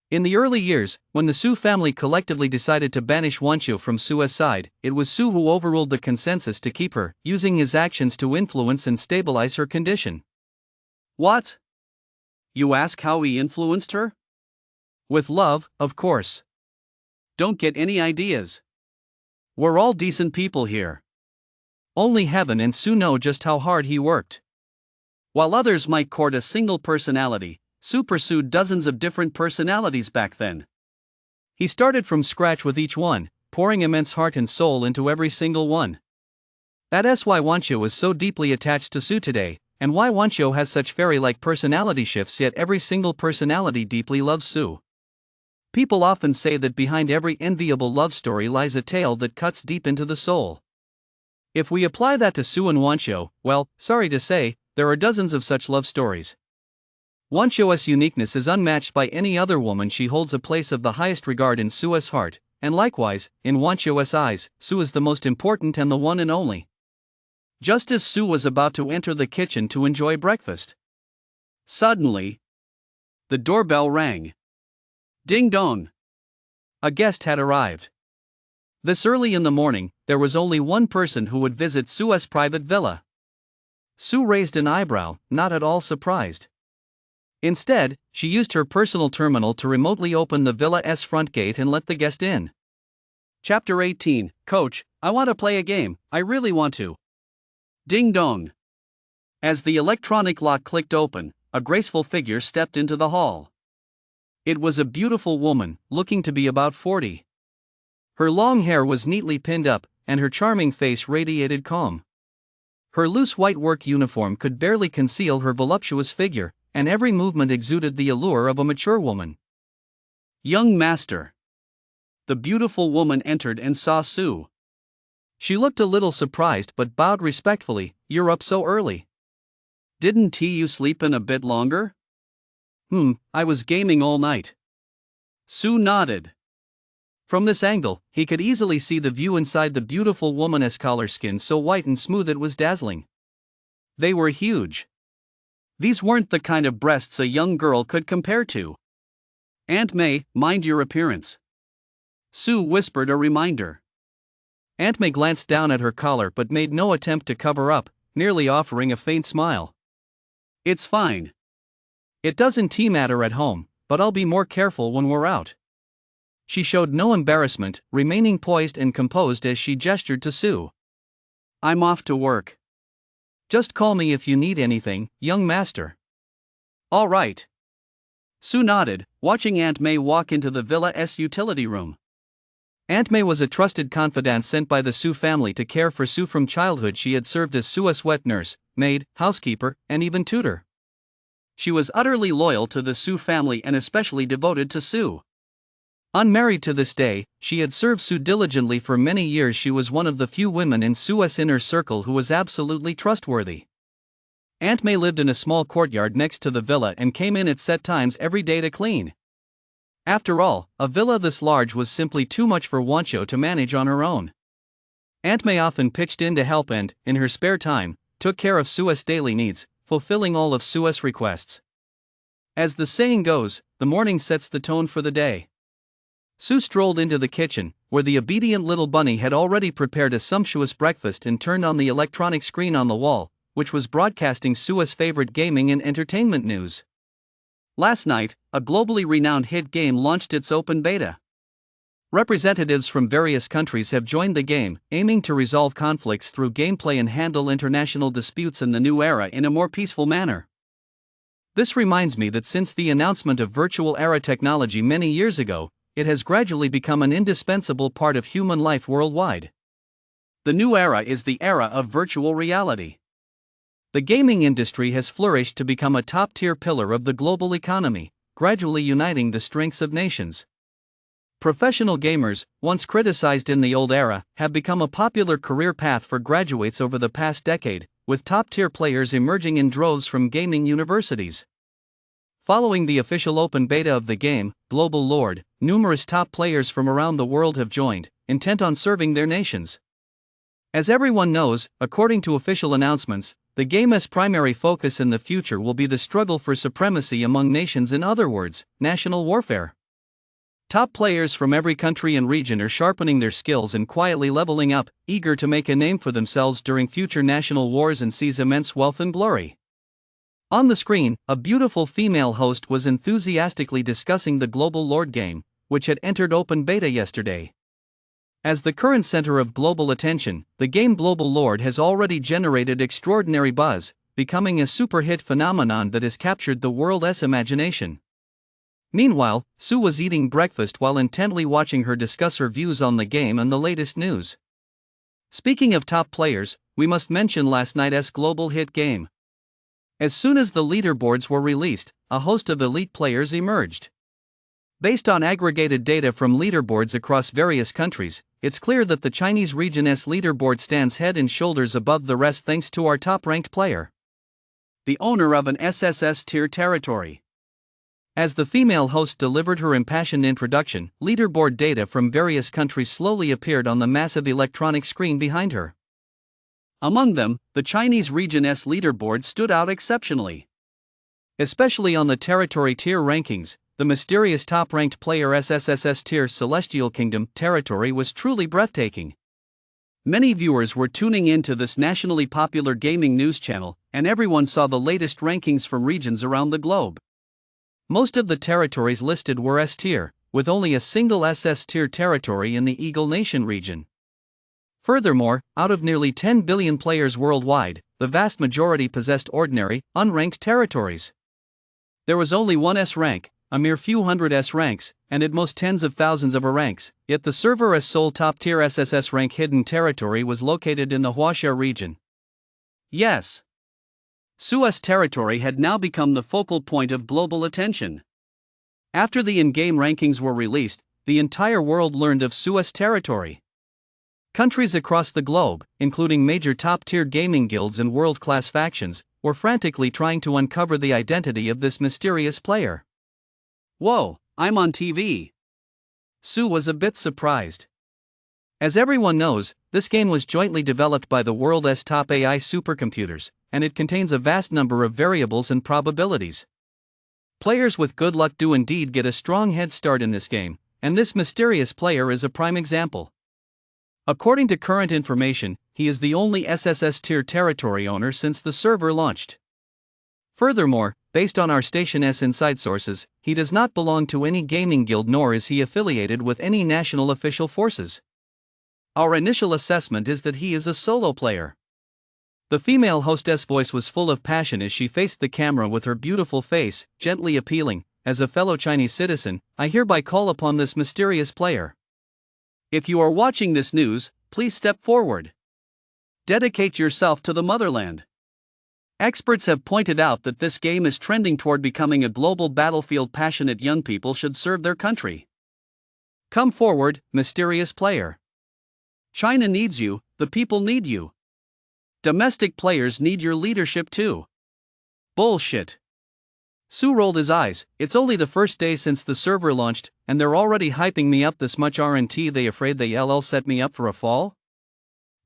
S1: In the early years, when the Sue family collectively decided to banish Wancho from Sue's side, it was Sue who overruled the consensus to keep her, using his actions to influence and stabilize her condition. What? You ask how he influenced her? With love, of course. Don't get any ideas. We're all decent people here. Only heaven and Sue know just how hard he worked. While others might court a single personality, Sue pursued dozens of different personalities back then. He started from scratch with each one, pouring immense heart and soul into every single one. That's why Wancho is so deeply attached to Sue today, and why Wancho has such fairy-like personality shifts, yet every single personality deeply loves Sue. People often say that behind every enviable love story lies a tale that cuts deep into the soul. If we apply that to Sue and Wancho, well, sorry to say, there are dozens of such love stories. Wancho's uniqueness is unmatched by any other woman. She holds a place of the highest regard in Sue's heart, and likewise, in Wancho's eyes, Sue is the most important and the one and only. Just as Sue was about to enter the kitchen to enjoy breakfast, suddenly, the doorbell rang. Ding dong! A guest had arrived. This early in the morning, there was only one person who would visit Sue's private villa. Sue raised an eyebrow, not at all surprised. Instead, she used her personal terminal to remotely open the villa's front gate and let the guest in. Chapter 18, Coach, I want to play a game, I really want to. Ding dong! As the electronic lock clicked open, a graceful figure stepped into the hall. It was a beautiful woman, looking to be about 40. Her long hair was neatly pinned up, and her charming face radiated calm. Her loose white work uniform could barely conceal her voluptuous figure, and every movement exuded the allure of a mature woman. Young master. The beautiful woman entered and saw Sue. She looked a little surprised but bowed respectfully. You're up so early. Didn't you sleep in a bit longer? I was gaming all night. Sue nodded. From this angle, he could easily see the view inside the beautiful woman's collar, skin so white and smooth it was dazzling. They were huge. These weren't the kind of breasts a young girl could compare to. Aunt May, mind your appearance. Sue whispered a reminder. Aunt May glanced down at her collar but made no attempt to cover up, merely offering a faint smile. It's fine. It doesn't matter at home, but I'll be more careful when we're out. She showed no embarrassment, remaining poised and composed as she gestured to Sue. I'm off to work. Just call me if you need anything, young master. All right. Sue nodded, watching Aunt May walk into the villa's utility room. Aunt May was a trusted confidant sent by the Sue family to care for Sue from childhood. She had served as Sue's wet nurse, maid, housekeeper, and even tutor. She was utterly loyal to the Sue family and especially devoted to Sue. Unmarried to this day, she had served Sue diligently for many years. She was one of the few women in Sue's inner circle who was absolutely trustworthy. Aunt May lived in a small courtyard next to the villa and came in at set times every day to clean. After all, a villa this large was simply too much for Wancho to manage on her own. Aunt May often pitched in to help and, in her spare time, took care of Sue's daily needs, fulfilling all of Sue's requests. As the saying goes, the morning sets the tone for the day. Sue strolled into the kitchen, where the obedient little bunny had already prepared a sumptuous breakfast and turned on the electronic screen on the wall, which was broadcasting Sue's favorite gaming and entertainment news. Last night, a globally renowned hit game launched its open beta. Representatives from various countries have joined the game, aiming to resolve conflicts through gameplay and handle international disputes in the new era in a more peaceful manner. This reminds me that since the announcement of virtual era technology many years ago, it has gradually become an indispensable part of human life worldwide. The new era is the era of virtual reality. The gaming industry has flourished to become a top-tier pillar of the global economy, gradually uniting the strengths of nations. Professional gamers, once criticized in the old era, have become a popular career path for graduates over the past decade, with top-tier players emerging in droves from gaming universities. Following the official open beta of the game, Global Lord, numerous top players from around the world have joined, intent on serving their nations. As everyone knows, according to official announcements, the game's primary focus in the future will be the struggle for supremacy among nations, in other words, national warfare. Top players from every country and region are sharpening their skills and quietly leveling up, eager to make a name for themselves during future national wars and seize immense wealth and glory. On the screen, a beautiful female host was enthusiastically discussing the Global Lord game, which had entered open beta yesterday. As the current center of global attention, the game Global Lord has already generated extraordinary buzz, becoming a super hit phenomenon that has captured the world's imagination. Meanwhile, Sue was eating breakfast while intently watching her discuss her views on the game and the latest news. Speaking of top players, we must mention last night's global hit game. As soon as the leaderboards were released, a host of elite players emerged. Based on aggregated data from leaderboards across various countries, it's clear that the Chinese region's leaderboard stands head and shoulders above the rest thanks to our top-ranked player, the owner of an SSS tier territory. As the female host delivered her impassioned introduction, leaderboard data from various countries slowly appeared on the massive electronic screen behind her. Among them, the Chinese region's leaderboard stood out exceptionally. Especially on the territory tier rankings, the mysterious top-ranked player SSS tier Celestial Kingdom territory was truly breathtaking. Many viewers were tuning into this nationally popular gaming news channel, and everyone saw the latest rankings from regions around the globe. Most of the territories listed were S tier, with only a single SS tier territory in the Eagle Nation region. Furthermore, out of nearly 10 billion players worldwide, the vast majority possessed ordinary, unranked territories. There was only one S rank, a mere few hundred S ranks, and at most tens of thousands of A ranks, yet the server's sole top-tier SSS rank hidden territory was located in the Huaxia region. Yes, Su's territory had now become the focal point of global attention. After the in-game rankings were released, the entire world learned of Su's territory. Countries across the globe, including major top-tier gaming guilds and world-class factions, were frantically trying to uncover the identity of this mysterious player. Whoa, I'm on TV. Sue was a bit surprised. As everyone knows, this game was jointly developed by the world's top AI supercomputers, and it contains a vast number of variables and probabilities. Players with good luck do indeed get a strong head start in this game, and this mysterious player is a prime example. According to current information, he is the only SSS tier territory owner since the server launched. Furthermore, based on our station's inside sources, he does not belong to any gaming guild nor is he affiliated with any national official forces. Our initial assessment is that he is a solo player. The female hostess voice was full of passion as she faced the camera with her beautiful face, gently appealing. As a fellow Chinese citizen, I hereby call upon this mysterious player. If you are watching this news, please step forward. Dedicate yourself to the motherland. Experts have pointed out that this game is trending toward becoming a global battlefield. Passionate young people should serve their country. Come forward, mysterious player. China needs you, the people need you. Domestic players need your leadership too. Bullshit. Sue rolled his eyes. It's only the first day since the server launched, and they're already hyping me up this much. Aren't they afraid they'll set me up for a fall?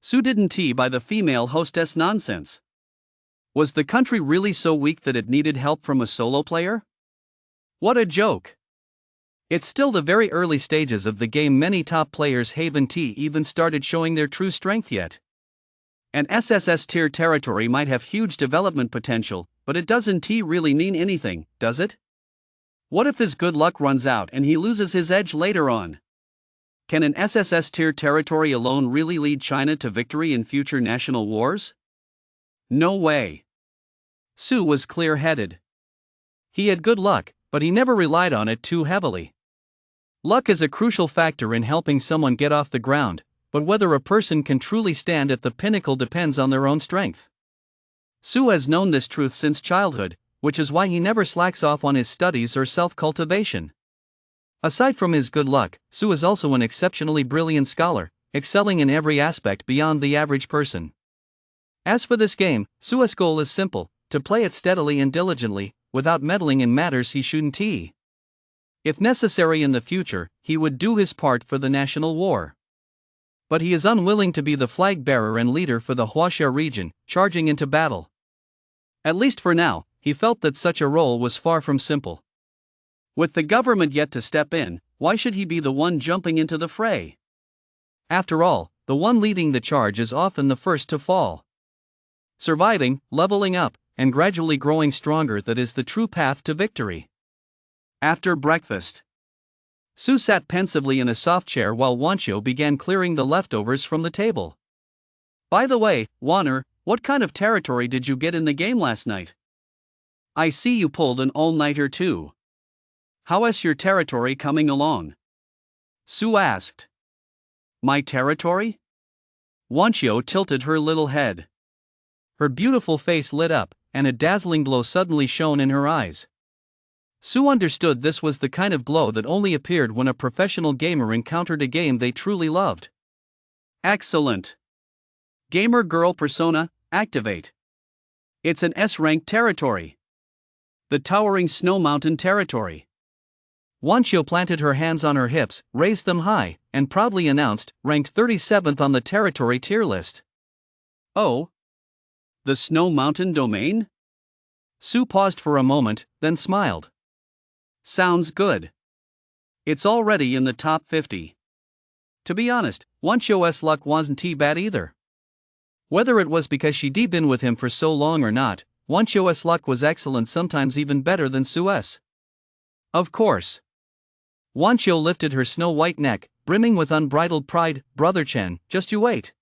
S1: Sue didn't buy the female hostess nonsense. Was the country really so weak that it needed help from a solo player? What a joke. It's still the very early stages of the game. Many top players haven't even started showing their true strength yet. An SSS tier territory might have huge development potential, but it doesn't really mean anything, does it? What if his good luck runs out and he loses his edge later on? Can an SSS tier territory alone really lead China to victory in future national wars? No way. Sue was clear-headed. He had good luck, but he never relied on it too heavily. Luck is a crucial factor in helping someone get off the ground, but whether a person can truly stand at the pinnacle depends on their own strength. Sue has known this truth since childhood, which is why he never slacks off on his studies or self-cultivation. Aside from his good luck, Sue is also an exceptionally brilliant scholar, excelling in every aspect beyond the average person. As for this game, Sue's goal is simple: to play it steadily and diligently, without meddling in matters he shouldn't. If necessary in the future, he would do his part for the national war. But he is unwilling to be the flag bearer and leader for the Huaxia region, charging into battle. At least for now, he felt that such a role was far from simple. With the government yet to step in, why should he be the one jumping into the fray? After all, the one leading the charge is often the first to fall. Surviving, leveling up, and gradually growing stronger. That is the true path to victory. After breakfast, Sue sat pensively in a soft chair while Wancho began clearing the leftovers from the table. By the way, Warner, what kind of territory did you get in the game last night? I see you pulled an all-nighter too. How is your territory coming along? Sue asked. My territory? Wancho tilted her little head. Her beautiful face lit up, and a dazzling glow suddenly shone in her eyes. Sue understood this was the kind of glow that only appeared when a professional gamer encountered a game they truly loved. Excellent. Gamer girl persona, activate. It's an S-rank territory. The towering snow mountain territory. Wancho planted her hands on her hips, raised them high, and proudly announced, ranked 37th on the territory tier list. Oh? The snow mountain domain? Sue paused for a moment, then smiled. Sounds good. It's already in the top 50. To be honest, Wancho's luck wasn't too bad either. Whether it was because she'd been with him for so long or not, Wancho's luck was excellent, sometimes even better than Sue's. Of course. Wancho lifted her snow-white neck, brimming with unbridled pride. Brother Chen, just you wait.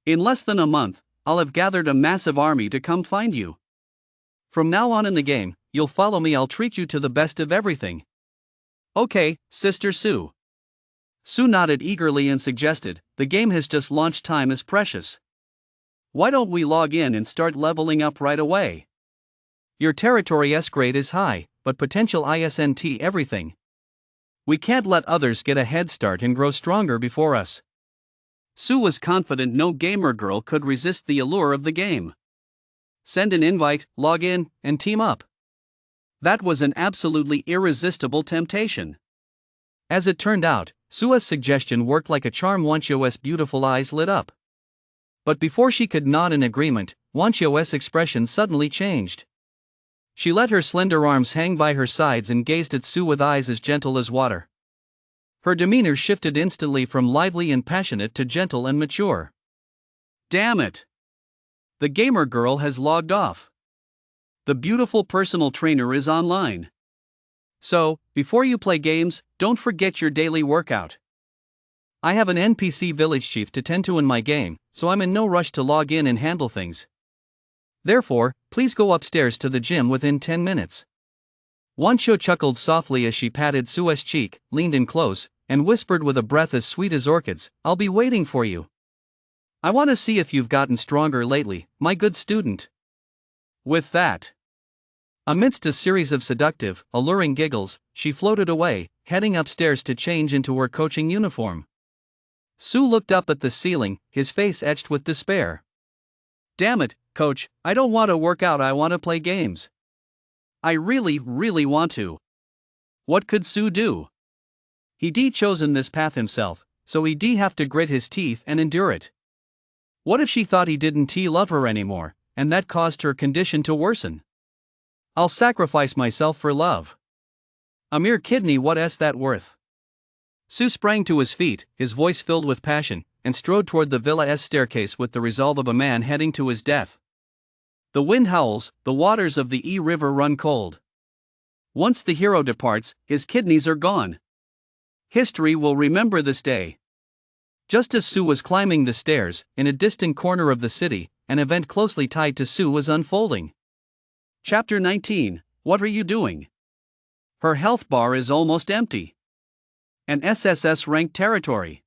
S1: In less than a month, I'll have gathered a massive army to come find you. From now on in the game, you'll follow me. I'll treat you to the best of everything. Okay, Sister Sue. Sue nodded eagerly and suggested, the game has just launched, time is precious. Why don't we log in and start leveling up right away? Your territory S grade is high, but potential isn't everything. We can't let others get a head start and grow stronger before us. Sue was confident no gamer girl could resist the allure of the game. Send an invite, log in, and team up. That was an absolutely irresistible temptation. As it turned out, Sue's suggestion worked like a charm. Wancho's beautiful eyes lit up. But before she could nod in agreement, Wancho's expression suddenly changed. She let her slender arms hang by her sides and gazed at Sue with eyes as gentle as water. Her demeanor shifted instantly from lively and passionate to gentle and mature. Damn it! The gamer girl has logged off. The beautiful personal trainer is online. So, before you play games, don't forget your daily workout. I have an NPC village chief to tend to in my game, so I'm in no rush to log in and handle things. Therefore, please go upstairs to the gym within 10 minutes. Wancho chuckled softly as she patted Sue's cheek, leaned in close, and whispered with a breath as sweet as orchids, I'll be waiting for you. I want to see if you've gotten stronger lately, my good student. With that, amidst a series of seductive, alluring giggles, she floated away, heading upstairs to change into her coaching uniform. Sue looked up at the ceiling, his face etched with despair. Damn it, coach, I don't want to work out, I want to play games. I really want to. What could Sue do? He'd chosen this path himself, so he'd have to grit his teeth and endure it. What if she thought he didn't love her anymore, and that caused her condition to worsen? I'll sacrifice myself for love. A mere kidney, what's that worth? Sue sprang to his feet, his voice filled with passion, and strode toward the villa's staircase with the resolve of a man heading to his death. The wind howls, the waters of the river run cold. Once the hero departs, his kidneys are gone. History will remember this day. Just as Sue was climbing the stairs, in a distant corner of the city, an event closely tied to Sue was unfolding. Chapter 19, What are you doing? Her health bar is almost empty. An SSS-rank territory.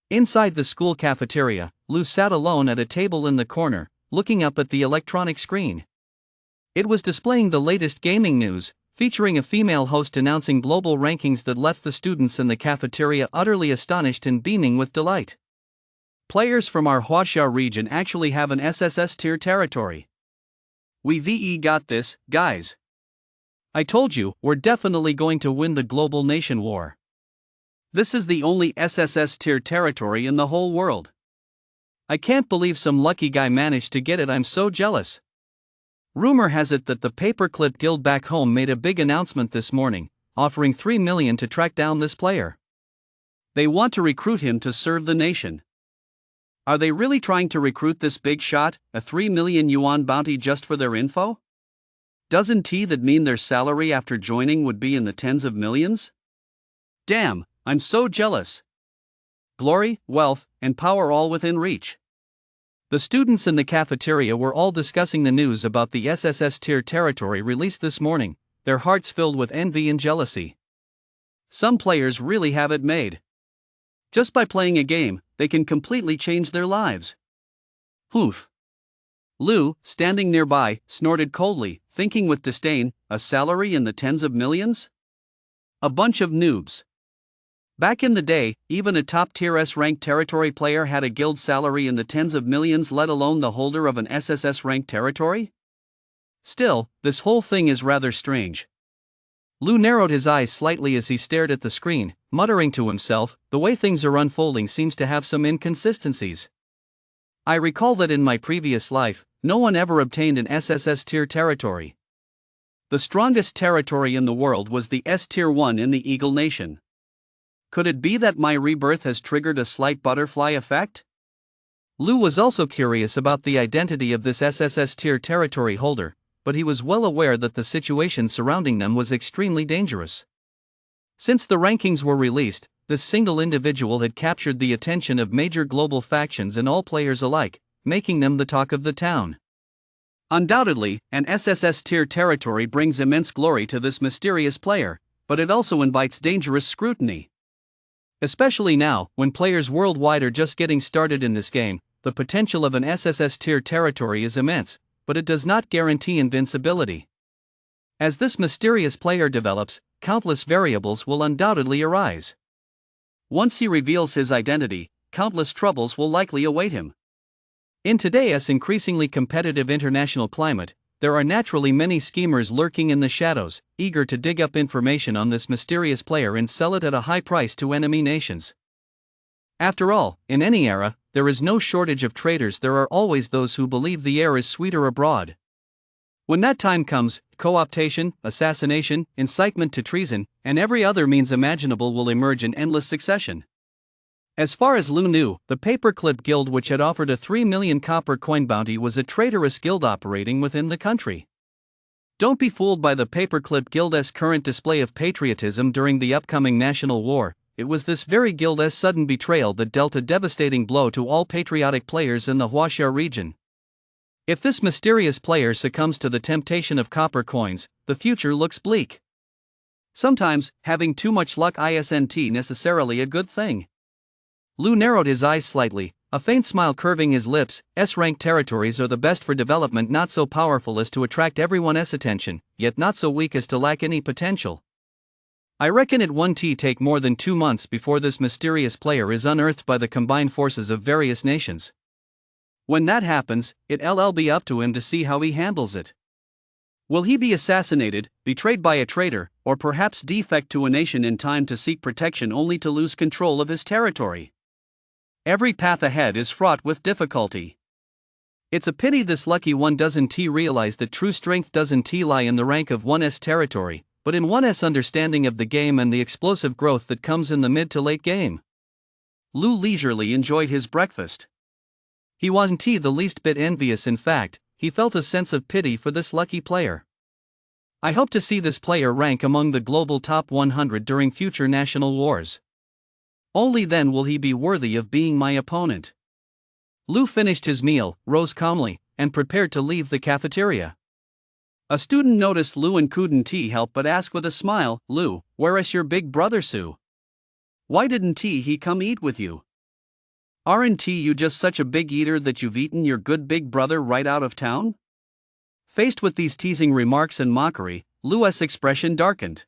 S1: Inside the school cafeteria, Lou sat alone at a table in the corner, looking up at the electronic screen. It was displaying the latest gaming news, featuring a female host announcing global rankings that left the students in the cafeteria utterly astonished and beaming with delight. Players from our Huaxia region actually have an SSS tier territory. We got this, guys. I told you, we're definitely going to win the global nation war. This is the only SSS tier territory in the whole world. I can't believe some lucky guy managed to get it, I'm so jealous. Rumor has it that the Paperclip Guild back home made a big announcement this morning, offering $3 million to track down this player. They want to recruit him to serve the nation. Are they really trying to recruit this big shot, a 3 million yuan bounty just for their info? Doesn't that mean their salary after joining would be in the tens of millions? Damn, I'm so jealous. Glory, wealth, and power all within reach. The students in the cafeteria were all discussing the news about the SSS tier territory released this morning, their hearts filled with envy and jealousy. Some players really have it made. Just by playing a game, they can completely change their lives. Oof. Lu, standing nearby, snorted coldly, thinking with disdain, a salary in the tens of millions? A bunch of noobs. Back in the day, even a top-tier S-rank territory player had a guild salary in the tens of millions, let alone the holder of an SSS-rank territory? Still, this whole thing is rather strange. Lu narrowed his eyes slightly as he stared at the screen, muttering to himself, the way things are unfolding seems to have some inconsistencies. I recall that in my previous life, no one ever obtained an SSS tier territory. The strongest territory in the world was the S tier 1 in the Eagle Nation. Could it be that my rebirth has triggered a slight butterfly effect? Lu was also curious about the identity of this SSS tier territory holder, but he was well aware that the situation surrounding them was extremely dangerous. Since the rankings were released, this single individual had captured the attention of major global factions and all players alike, making them the talk of the town. Undoubtedly, an SSS tier territory brings immense glory to this mysterious player, but it also invites dangerous scrutiny. Especially now, when players worldwide are just getting started in this game, the potential of an SSS tier territory is immense, but it does not guarantee invincibility. As this mysterious player develops, countless variables will undoubtedly arise. Once he reveals his identity, countless troubles will likely await him. In today's increasingly competitive international climate, there are naturally many schemers lurking in the shadows, eager to dig up information on this mysterious player and sell it at a high price to enemy nations. After all, in any era, there is no shortage of traitors. There are always those who believe the air is sweeter abroad. When that time comes, co-optation, assassination, incitement to treason, and every other means imaginable will emerge in endless succession. As far as Lu knew, the Paperclip Guild, which had offered a 3 million copper coin bounty, was a traitorous guild operating within the country. Don't be fooled by the Paperclip Guild's current display of patriotism during the upcoming national war. It was this very guild's sudden betrayal that dealt a devastating blow to all patriotic players in the Huaxia region. If this mysterious player succumbs to the temptation of copper coins, the future looks bleak. Sometimes, having too much luck isn't necessarily a good thing. Lu narrowed his eyes slightly, a faint smile curving his lips. S-rank territories are the best for development, not so powerful as to attract everyone's attention, yet not so weak as to lack any potential. I reckon it won't take more than 2 months before this mysterious player is unearthed by the combined forces of various nations. When that happens, it'll be up to him to see how he handles it. Will he be assassinated, betrayed by a traitor, or perhaps defect to a nation in time to seek protection only to lose control of his territory? Every path ahead is fraught with difficulty. It's a pity this lucky one doesn't realize that true strength doesn't lie in the rank of one's territory, but in one's understanding of the game and the explosive growth that comes in the mid to late game. Lu leisurely enjoyed his breakfast. He wasn't the least bit envious. In fact, he felt a sense of pity for this lucky player. I hope to see this player rank among the global top 100 during future national wars. Only then will he be worthy of being my opponent. Lu finished his meal, rose calmly, and prepared to leave the cafeteria. A student noticed Lu and couldn't help but ask with a smile, "Lu, where is your big brother Su? Why didn't he come eat with you? Aren't you just such a big eater that you've eaten your good big brother right out of town?" Faced with these teasing remarks and mockery, Lu's expression darkened.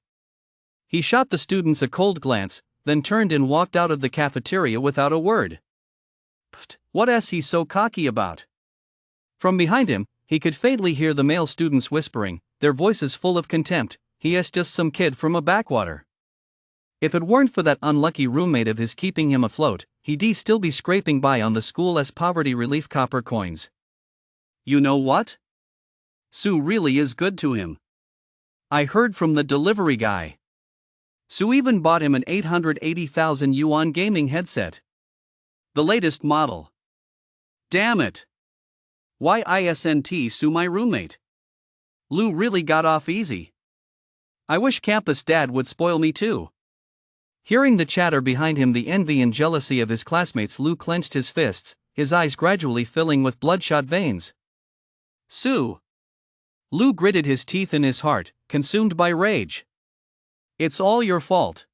S1: He shot the students a cold glance, then turned and walked out of the cafeteria without a word. Pfft, what's he so cocky about? From behind him, he could faintly hear the male students whispering, their voices full of contempt, "He's just some kid from a backwater. If it weren't for that unlucky roommate of his keeping him afloat, he'd still be scraping by on the school's poverty relief copper coins. You know what? Su really is good to him. I heard from the delivery guy. Su even bought him an 880,000 yuan gaming headset. The latest model. Damn it! Why isn't Sue my roommate? Lou really got off easy. I wish campus dad would spoil me too. Hearing the chatter behind him, the envy and jealousy of his classmates, Lou clenched his fists, his eyes gradually filling with bloodshot veins. Sue! Lou gritted his teeth in his heart, consumed by rage. It's all your fault.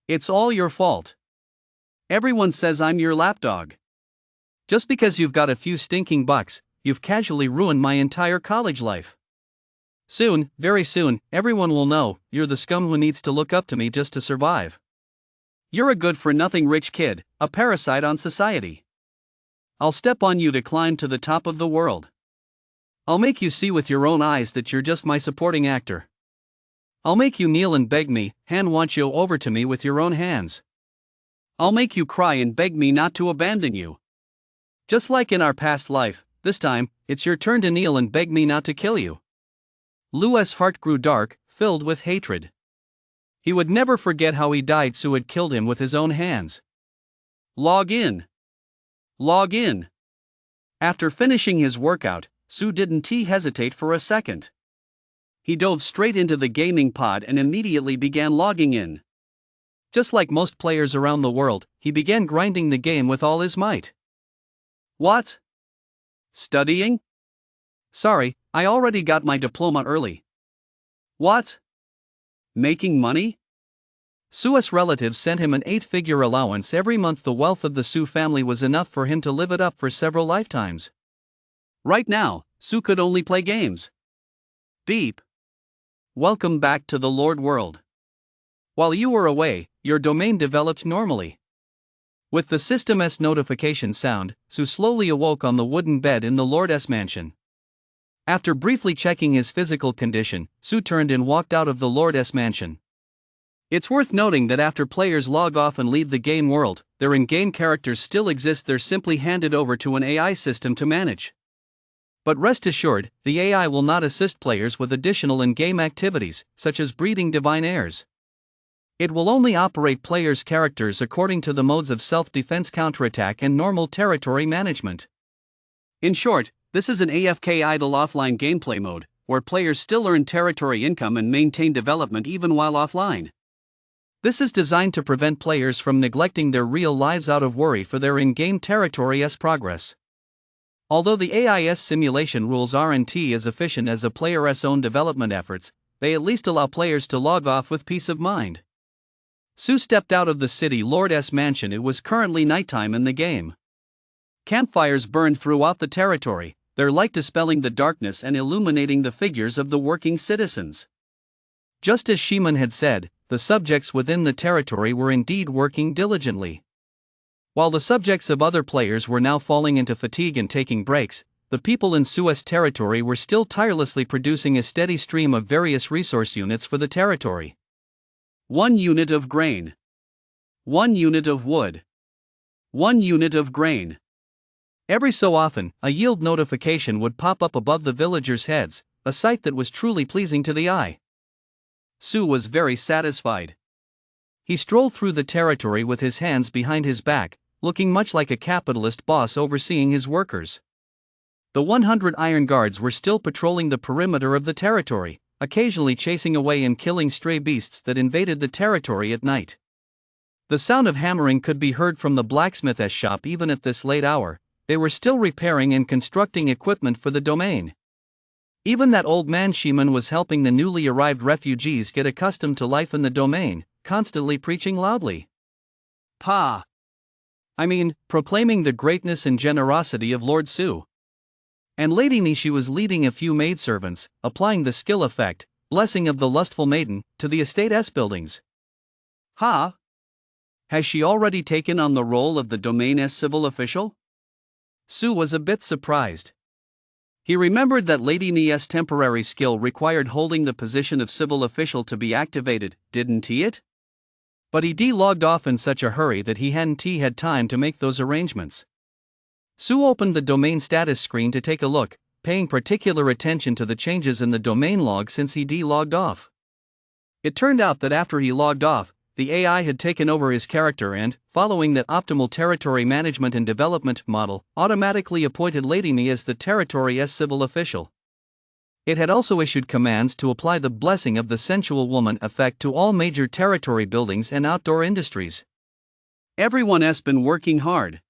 S1: It's all your fault. Everyone says I'm your lapdog. Just because you've got a few stinking bucks, you've casually ruined my entire college life. Soon, very soon, everyone will know you're the scum who needs to look up to me just to survive. You're a good-for-nothing rich kid, a parasite on society. I'll step on you to climb to the top of the world. I'll make you see with your own eyes that you're just my supporting actor. I'll make you kneel and beg me, hand Wancho over to me with your own hands. I'll make you cry and beg me not to abandon you. Just like in our past life, this time, it's your turn to kneel and beg me not to kill you. Lou's heart grew dark, filled with hatred. He would never forget how he died. Sue had killed him with his own hands. Log in. Log in. After finishing his workout, Sue didn't hesitate for a second. He dove straight into the gaming pod and immediately began logging in. Just like most players around the world, he began grinding the game with all his might. What? Studying? Sorry, I already got my diploma early. What? Making money? Sue's relatives sent him an 8-figure allowance every month. The wealth of the Sue family was enough for him to live it up for several lifetimes. Right now, Sue could only play games. Beep. Welcome back to the Lord world. While you were away, your domain developed normally. With the system's notification sound, Sue slowly awoke on the wooden bed in the Lord's mansion. After briefly checking his physical condition, Sue turned and walked out of the Lord's mansion. It's worth noting that after players log off and leave the game world, their in-game characters still exist. They're simply handed over to an AI system to manage. But rest assured, the AI will not assist players with additional in-game activities, such as breeding divine heirs. It will only operate players' characters according to the modes of self-defense, counterattack, and normal territory management. In short, this is an AFK idle offline gameplay mode, where players still earn territory income and maintain development even while offline. This is designed to prevent players from neglecting their real lives out of worry for their in-game territory's progress. Although the AI's simulation rules aren't as efficient as a player's own development efforts, they at least allow players to log off with peace of mind. Sue stepped out of the city Lord's mansion. It was currently nighttime in the game. Campfires burned throughout the territory, their light dispelling the darkness and illuminating the figures of the working citizens. Just as Sheeman had said, the subjects within the territory were indeed working diligently. While the subjects of other players were now falling into fatigue and taking breaks, the people in Sue's territory were still tirelessly producing a steady stream of various resource units for the territory. 1 unit of grain. 1 unit of wood. 1 unit of grain. Every so often, a yield notification would pop up above the villagers' heads, a sight that was truly pleasing to the eye. Sue was very satisfied. He strolled through the territory with his hands behind his back, looking much like a capitalist boss overseeing his workers. The 100 iron guards were still patrolling the perimeter of the territory, occasionally chasing away and killing stray beasts that invaded the territory at night. The sound of hammering could be heard from the blacksmith's shop even at this late hour. They were still repairing and constructing equipment for the domain. Even that old man Sheeman was helping the newly arrived refugees get accustomed to life in the domain, constantly preaching loudly. Proclaiming the greatness and generosity of Lord Sue. And Lady Nishi was leading a few maidservants, applying the skill effect, blessing of the lustful maiden, to the estate's buildings. Has she already taken on the role of the domain's civil official? Sue was a bit surprised. He remembered that Lady Nia's temporary skill required holding the position of civil official to be activated, didn't he it? But he logged off in such a hurry that he hadn't had time to make those arrangements. Sue opened the domain status screen to take a look, paying particular attention to the changes in the domain log since he logged off. It turned out that after he logged off, the AI had taken over his character and, following that optimal territory management and development model, automatically appointed Lady Me as the territory's civil official. It had also issued commands to apply the blessing of the sensual woman effect to all major territory buildings and outdoor industries. Everyone has been working hard.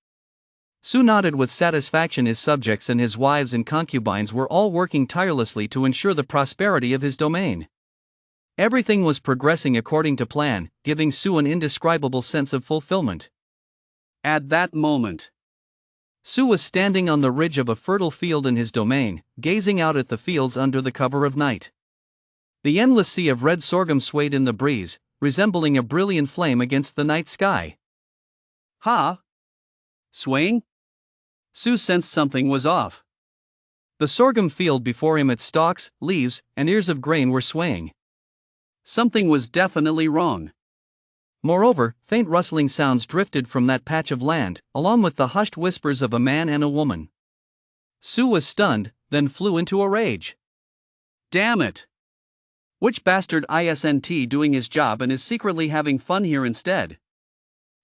S1: Su nodded with satisfaction. His subjects and his wives and concubines were all working tirelessly to ensure the prosperity of his domain. Everything was progressing according to plan, giving Su an indescribable sense of fulfillment. At that moment, Su was standing on the ridge of a fertile field in his domain, gazing out at the fields under the cover of night. The endless sea of red sorghum swayed in the breeze, resembling a brilliant flame against the night sky. Ha! Swaying? Su sensed something was off. The sorghum field before him, its stalks, leaves, and ears of grain were swaying. Something was definitely wrong. Moreover, faint rustling sounds drifted from that patch of land, along with the hushed whispers of a man and a woman. Su was stunned, then flew into a rage. Damn it! Which bastard isn't doing his job and is secretly having fun here instead?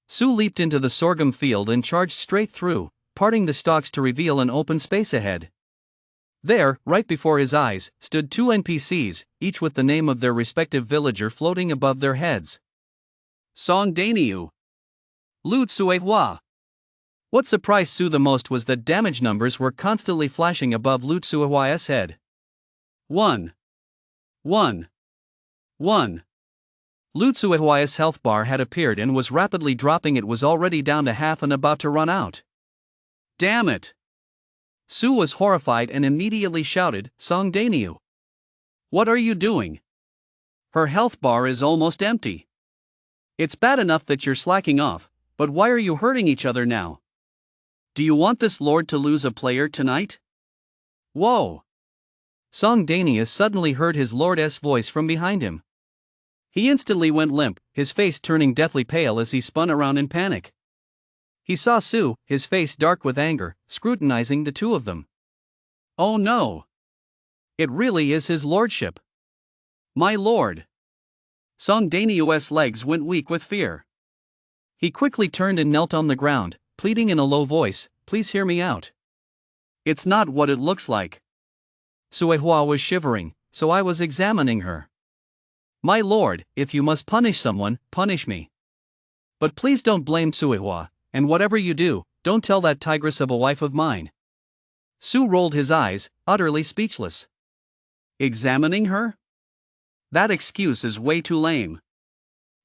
S1: Su leaped into the sorghum field and charged straight through, parting the stalks to reveal an open space ahead. There, right before his eyes, stood two NPCs, each with the name of their respective villager floating above their heads. Song Daniu. Lu Tsuehua. What surprised Su the most was that damage numbers were constantly flashing above Lu Tsuehua's head. 1. 1. 1. Lu Tsuehua's health bar had appeared and was rapidly dropping. It was already down to half and about to run out. Damn it! Su was horrified and immediately shouted, Song Daniu. What are you doing? Her health bar is almost empty. It's bad enough that you're slacking off, but why are you hurting each other now? Do you want this lord to lose a player tonight? Whoa! Song Daniu suddenly heard his lord's voice from behind him. He instantly went limp, his face turning deathly pale as he spun around in panic. He saw Su, his face dark with anger, scrutinizing the two of them. Oh no! It really is his lordship. My lord! Song Daniu's legs went weak with fear. He quickly turned and knelt on the ground, pleading in a low voice, please hear me out. It's not what it looks like. Tsuehua was shivering, so I was examining her. My lord, if you must punish someone, punish me. But please don't blame Tsuehua, and whatever you do, don't tell that tigress of a wife of mine. Su rolled his eyes, utterly speechless. Examining her? That excuse is way too lame.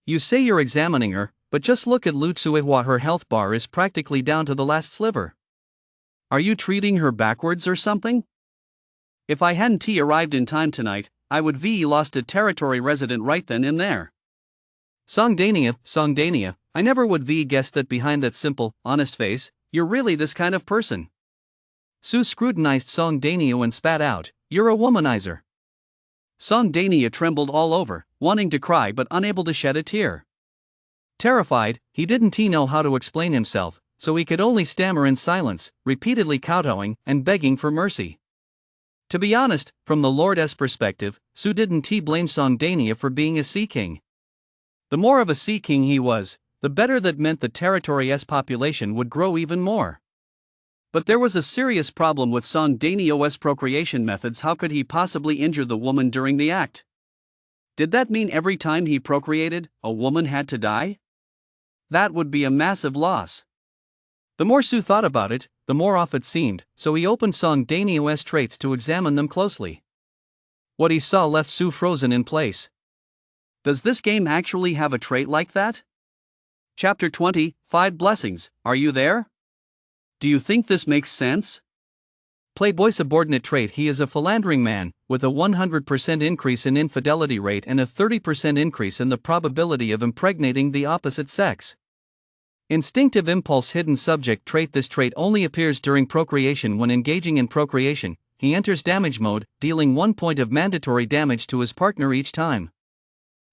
S1: You say you're examining her, but just look at Lu Tsuehua. Her health bar is practically down to the last sliver. Are you treating her backwards or something? If I hadn't arrived in time tonight, I would lost a territory resident right then and there. Song Daniu, I never would guessed that behind that simple, honest face, you're really this kind of person. Su scrutinized Song Daniu and spat out, you're a womanizer. Song Daniu trembled all over, wanting to cry but unable to shed a tear. Terrified, he didn't know how to explain himself, so he could only stammer in silence, repeatedly kowtowing and begging for mercy. To be honest, from the lord's perspective, Su didn't blame Song Daniu for being a sea king. The more of a sea king he was, the better. That meant the territory's population would grow even more. But there was a serious problem with Song Daniu's procreation methods. How could he possibly injure the woman during the act? Did that mean every time he procreated, a woman had to die? That would be a massive loss. The more Su thought about it, the more off it seemed, so he opened Song Daniu's traits to examine them closely. What he saw left Su frozen in place. Does this game actually have a trait like that? Chapter 20, 5 Blessings, are you there? Do you think this makes sense? Playboy subordinate trait. He is a philandering man, with a 100% increase in infidelity rate and a 30% increase in the probability of impregnating the opposite sex. Instinctive impulse hidden subject trait. This trait only appears during procreation. When engaging in procreation, he enters damage mode, dealing 1 point of mandatory damage to his partner each time.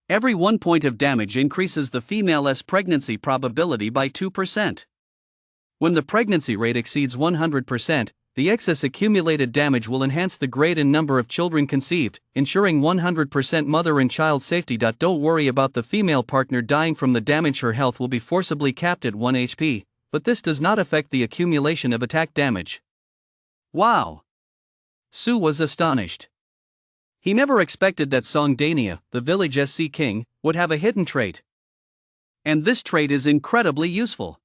S1: Every 1 point of damage increases the female's pregnancy probability by 2%. When the pregnancy rate exceeds 100%, the excess accumulated damage will enhance the grade and number of children conceived, ensuring 100% mother and child safety. Don't worry about the female partner dying from the damage. Her health will be forcibly capped at 1 HP, but this does not affect the accumulation of attack damage. Wow! Su was astonished. He never expected that Song Dania, the village SC king, would have a hidden trait. And this trait is incredibly useful.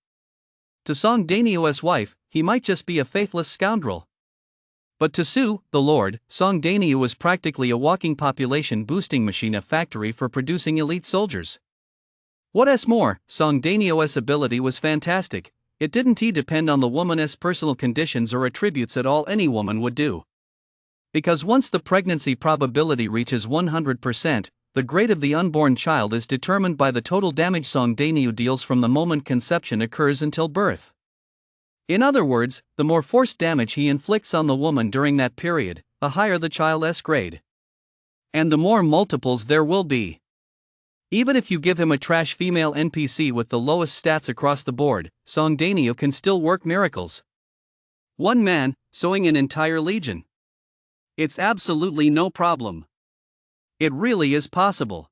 S1: To Song Danio's wife, he might just be a faithless scoundrel. But to Su, the lord, Song Danio was practically a walking population boosting machine, a factory for producing elite soldiers. What's more, Song Danio's ability was fantastic. It didn't depend on the woman's personal conditions or attributes at all. Any woman would do. Because once the pregnancy probability reaches 100%, the grade of the unborn child is determined by the total damage Song Danio deals from the moment conception occurs until birth. In other words, the more forced damage he inflicts on the woman during that period, the higher the child's grade. And the more multiples there will be. Even if you give him a trash female NPC with the lowest stats across the board, Song Danio can still work miracles. One man, sowing an entire legion. It's absolutely no problem. It really is possible.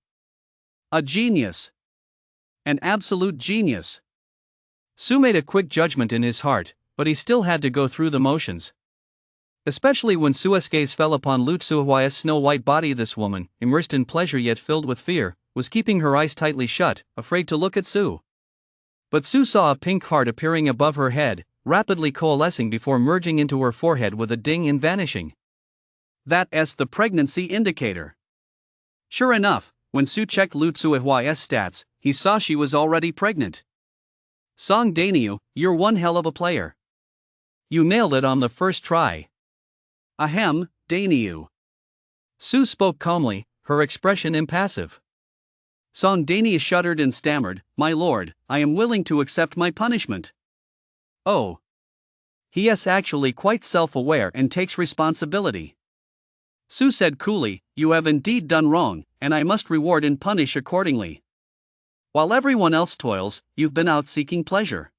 S1: A genius. An absolute genius. Su made a quick judgment in his heart, but he still had to go through the motions. Especially when Su's gaze fell upon Lu Tsuhuai's snow-white body. This woman, immersed in pleasure yet filled with fear, was keeping her eyes tightly shut, afraid to look at Su. But Su saw a pink heart appearing above her head, rapidly coalescing before merging into her forehead with a ding and vanishing. That's the pregnancy indicator. Sure enough, when Su checked Lu Tsuhuai's stats, he saw she was already pregnant. Song Danio, you're one hell of a player. You nailed it on the first try. Ahem, Danio. Su spoke calmly, her expression impassive. Song Danio shuddered and stammered, "My lord, I am willing to accept my punishment." Oh. He is actually quite self-aware and takes responsibility. Su said coolly, "You have indeed done wrong, and I must reward and punish accordingly. While everyone else toils, you've been out seeking pleasure.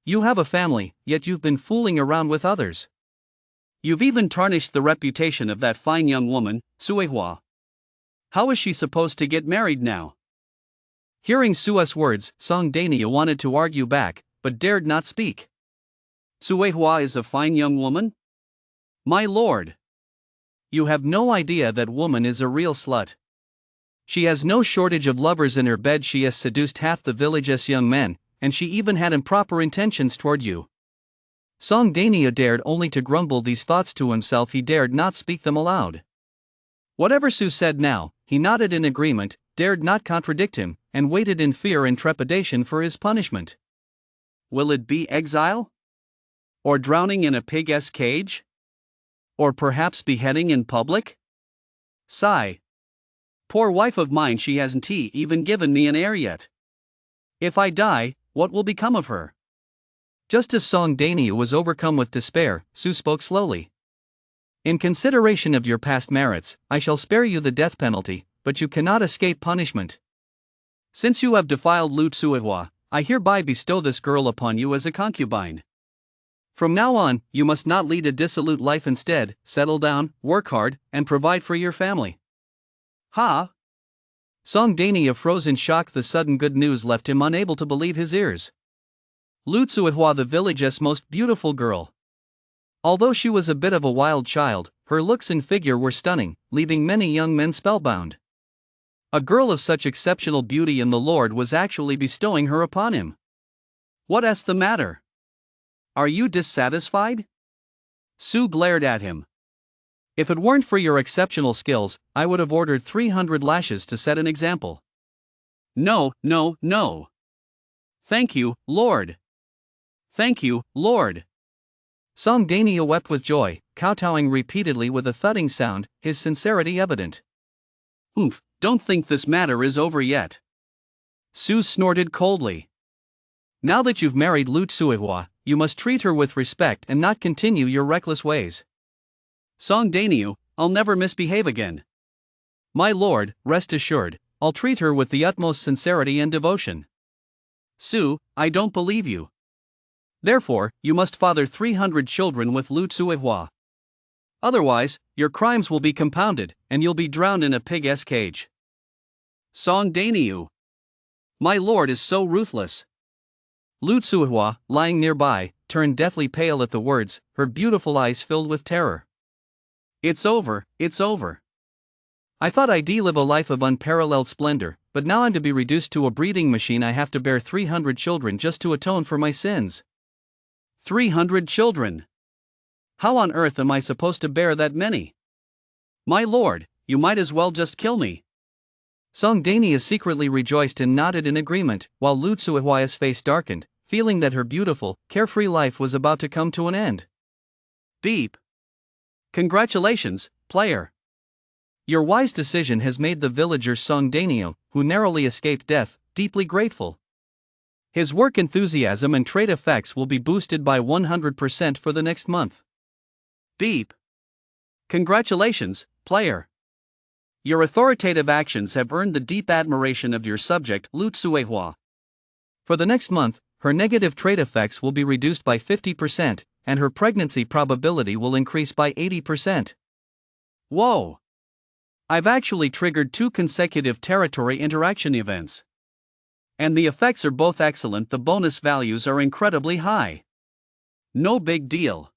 S1: You have a family, yet you've been fooling around with others. You've even tarnished the reputation of that fine young woman, Suehua. How is she supposed to get married now?" Hearing Su's words, Song Danio wanted to argue back, but dared not speak. "Suehua is a fine young woman? My lord! You have no idea that woman is a real slut. She has no shortage of lovers in her bed. She has seduced half the village's young men, and she even had improper intentions toward you." Song Danio dared only to grumble these thoughts to himself. He dared not speak them aloud. Whatever Su said now, he nodded in agreement, dared not contradict him, and waited in fear and trepidation for his punishment. Will it be exile? Or drowning in a pig's cage? Or perhaps beheading in public? Sigh. Poor wife of mine, she hasn't even given me an heir yet. If I die, what will become of her? Just as Song Danio was overcome with despair, Su spoke slowly. "In consideration of your past merits, I shall spare you the death penalty, but you cannot escape punishment. Since you have defiled Lu Tsuehua, I hereby bestow this girl upon you as a concubine. From now on, you must not lead a dissolute life. Instead, settle down, work hard, and provide for your family." Ha! Song Danio froze in shock. The sudden good news left him unable to believe his ears. Lu Tsuehua, the village's most beautiful girl. Although she was a bit of a wild child, her looks and figure were stunning, leaving many young men spellbound. A girl of such exceptional beauty, and the Lord was actually bestowing her upon him. What's the matter? Are you dissatisfied? Su glared at him. If it weren't for your exceptional skills, I would have ordered 300 lashes to set an example. No, no, no. Thank you, Lord. Thank you, Lord. Song Danio wept with joy, kowtowing repeatedly with a thudding sound, his sincerity evident. Oomph, don't think this matter is over yet. Su snorted coldly. Now that you've married Lu Tsuehua, you must treat her with respect and not continue your reckless ways. Song Danio, I'll never misbehave again. My lord, rest assured, I'll treat her with the utmost sincerity and devotion. Su, I don't believe you. Therefore, you must father 300 children with Lutsuihua. Otherwise, your crimes will be compounded, and you'll be drowned in a pig's cage. Song Dainyu. My lord is so ruthless. Lutsuihua, lying nearby, turned deathly pale at the words, her beautiful eyes filled with terror. It's over, it's over. I thought I'd live a life of unparalleled splendor, but now I'm to be reduced to a breeding machine. I have to bear 300 children just to atone for my sins. 300 children. How on earth am I supposed to bear that many? My lord, you might as well just kill me. Song Dainyu secretly rejoiced and nodded in agreement, while Lutsuihua's face darkened, feeling that her beautiful, carefree life was about to come to an end. Beep. Congratulations, player. Your wise decision has made the villager Song Dainyu, who narrowly escaped death, deeply grateful. His work enthusiasm and trait effects will be boosted by 100% for the next month. Beep. Congratulations, player. Your authoritative actions have earned the deep admiration of your subject, Lutsuihua. For the next month, her negative trait effects will be reduced by 50%, and her pregnancy probability will increase by 80%. Whoa! I've actually triggered 2 consecutive territory interaction events. And the effects are both excellent. The bonus values are incredibly high. No big deal.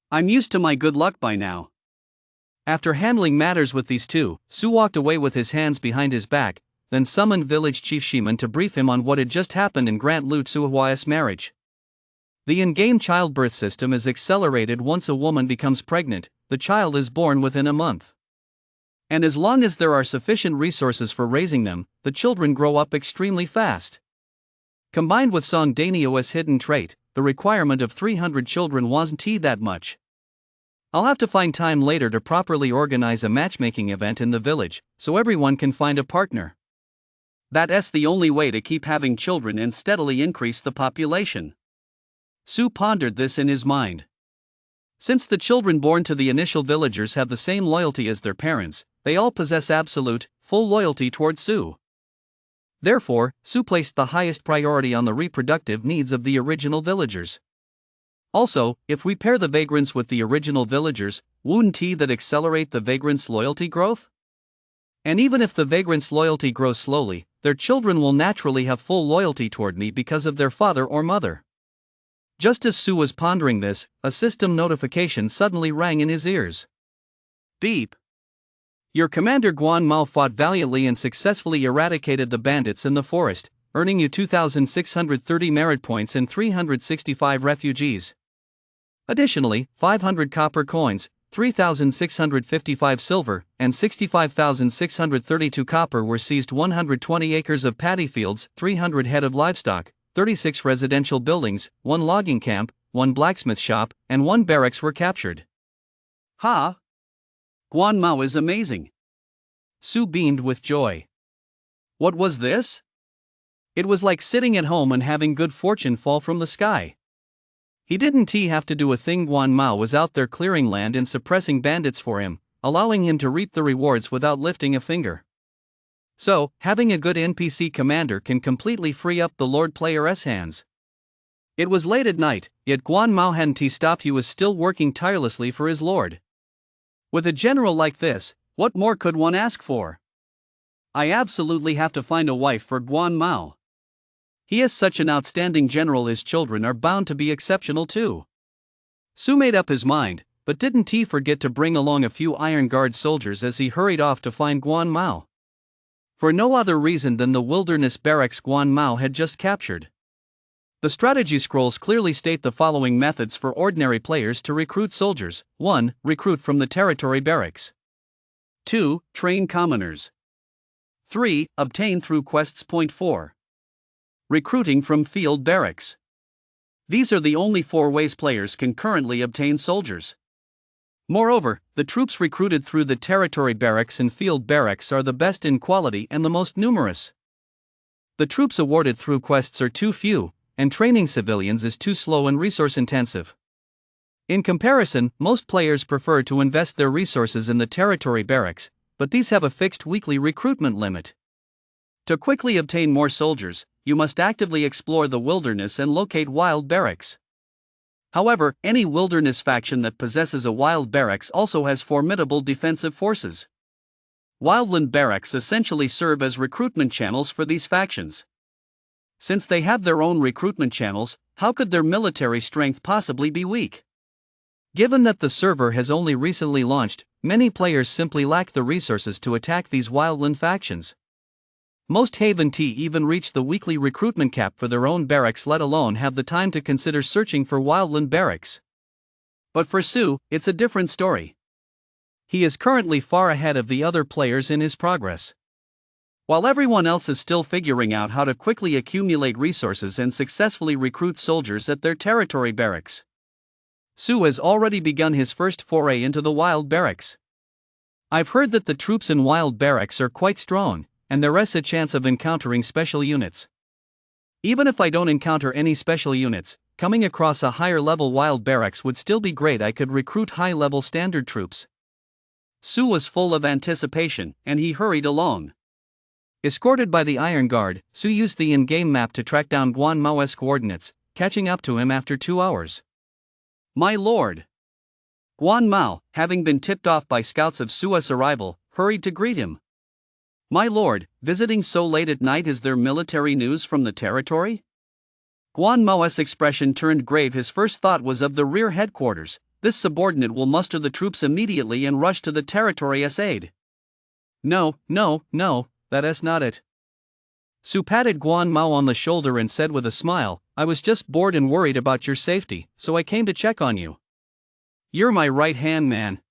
S1: I'm used to my good luck by now. After handling matters with these two, Su walked away with his hands behind his back, then summoned village chief Shiman to brief him on what had just happened and grant Lutsuihua's marriage. The in-game childbirth system is accelerated. Once a woman becomes pregnant, the child is born within a month. And as long as there are sufficient resources for raising them, the children grow up extremely fast. Combined with Song Dainyu's hidden trait, the requirement of 300 children wasn't that much. I'll have to find time later to properly organize a matchmaking event in the village, so everyone can find a partner. That's the only way to keep having children and steadily increase the population. Su pondered this in his mind. Since the children born to the initial villagers have the same loyalty as their parents, they all possess absolute, full loyalty towards Su. Therefore, Su placed the highest priority on the reproductive needs of the original villagers. Also, if we pair the vagrants with the original villagers, wouldn't that accelerate the vagrants' loyalty growth? And even if the vagrants' loyalty grows slowly, their children will naturally have full loyalty toward me because of their father or mother. Just as Su was pondering this, a system notification suddenly rang in his ears. Beep. Your commander Guan Mao fought valiantly and successfully eradicated the bandits in the forest, earning you 2,630 merit points and 365 refugees. Additionally, 500 copper coins, 3,655 silver, and 65,632 copper were seized. 120 acres of paddy fields, 300 head of livestock, 36 residential buildings, 1 logging camp, 1 blacksmith shop, and 1 barracks were captured. Ha! Guan Mao is amazing. Su beamed with joy. What was this? It was like sitting at home and having good fortune fall from the sky. He didn't have to do a thing. Guan Mao was out there clearing land and suppressing bandits for him, allowing him to reap the rewards without lifting a finger. So, having a good NPC commander can completely free up the Lord player's hands. It was late at night, yet Guan Mao hadn't stopped. He was still working tirelessly for his lord. With a general like this, what more could one ask for? I absolutely have to find a wife for Guan Mao. He is such an outstanding general. His children are bound to be exceptional too. Su made up his mind, but didn't forget to bring along a few Iron Guard soldiers as he hurried off to find Guan Mao. For no other reason than the wilderness barracks Guan Mao had just captured. The strategy scrolls clearly state the following methods for ordinary players to recruit soldiers. 1. Recruit from the territory barracks. 2. Train commoners. 3. Obtain through quests. Point 4. Recruiting from field barracks. These are the only 4 ways players can currently obtain soldiers. Moreover, the troops recruited through the territory barracks and field barracks are the best in quality and the most numerous. The troops awarded through quests are too few, and training civilians is too slow and resource intensive. In comparison, most players prefer to invest their resources in the territory barracks, but these have a fixed weekly recruitment limit. To quickly obtain more soldiers, you must actively explore the wilderness and locate wild barracks. However, any wilderness faction that possesses a wild barracks also has formidable defensive forces. Wildland barracks essentially serve as recruitment channels for these factions. Since they have their own recruitment channels, how could their military strength possibly be weak? Given that the server has only recently launched, many players simply lack the resources to attack these wildland factions. Most Haven T even reach the weekly recruitment cap for their own barracks, let alone have the time to consider searching for wildland barracks. But for Sue, it's a different story. He is currently far ahead of the other players in his progress. While everyone else is still figuring out how to quickly accumulate resources and successfully recruit soldiers at their territory barracks, Sue has already begun his first foray into the wild barracks. I've heard that the troops in wild barracks are quite strong, and there is a chance of encountering special units. Even if I don't encounter any special units, coming across a higher level wild barracks would still be great. I could recruit high level standard troops. Sue was full of anticipation, and he hurried along. Escorted by the Iron Guard, Sue used the in-game map to track down Guan Mao's coordinates, catching up to him after 2 hours. My lord! Guan Mao, having been tipped off by scouts of Sue's arrival, hurried to greet him. My lord, visiting so late at night, is there military news from the territory? Guan Mao's expression turned grave. His first thought was of the rear headquarters. This subordinate will muster the troops immediately and rush to the territory's aid. No, that is not it. Sue patted Guan Mao on the shoulder and said with a smile, I was just bored and worried about your safety, so I came to check on you. You're my right-hand man.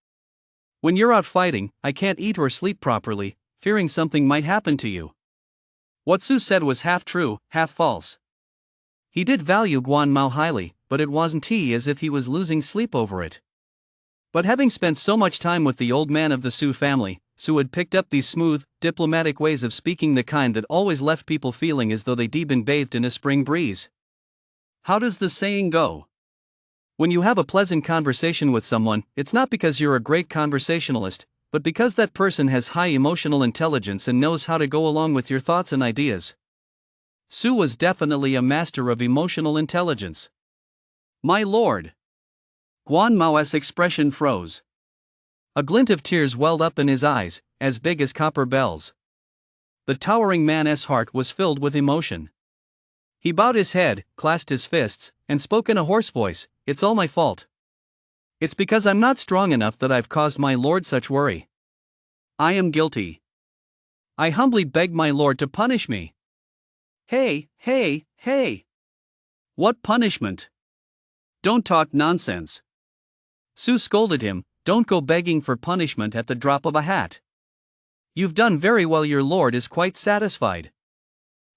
S1: When you're out fighting, I can't eat or sleep properly, fearing something might happen to you. What Sue said was half true, half false. He did value Guan Mao highly, but it wasn't as if he was losing sleep over it. But having spent so much time with the old man of the Sue family, Sue had picked up these smooth, diplomatic ways of speaking, the kind that always left people feeling as though they'd been bathed in a spring breeze. How does the saying go? When you have a pleasant conversation with someone, it's not because you're a great conversationalist, but because that person has high emotional intelligence and knows how to go along with your thoughts and ideas. Sue was definitely a master of emotional intelligence. My lord! Guan Mao's expression froze. A glint of tears welled up in his eyes, as big as copper bells. The towering man's heart was filled with emotion. He bowed his head, clasped his fists, and spoke in a hoarse voice, It's all my fault. It's because I'm not strong enough that I've caused my lord such worry. I am guilty. I humbly beg my lord to punish me. Hey! What punishment? Don't talk nonsense. Sue scolded him, Don't go begging for punishment at the drop of a hat. You've done very well, your lord is quite satisfied.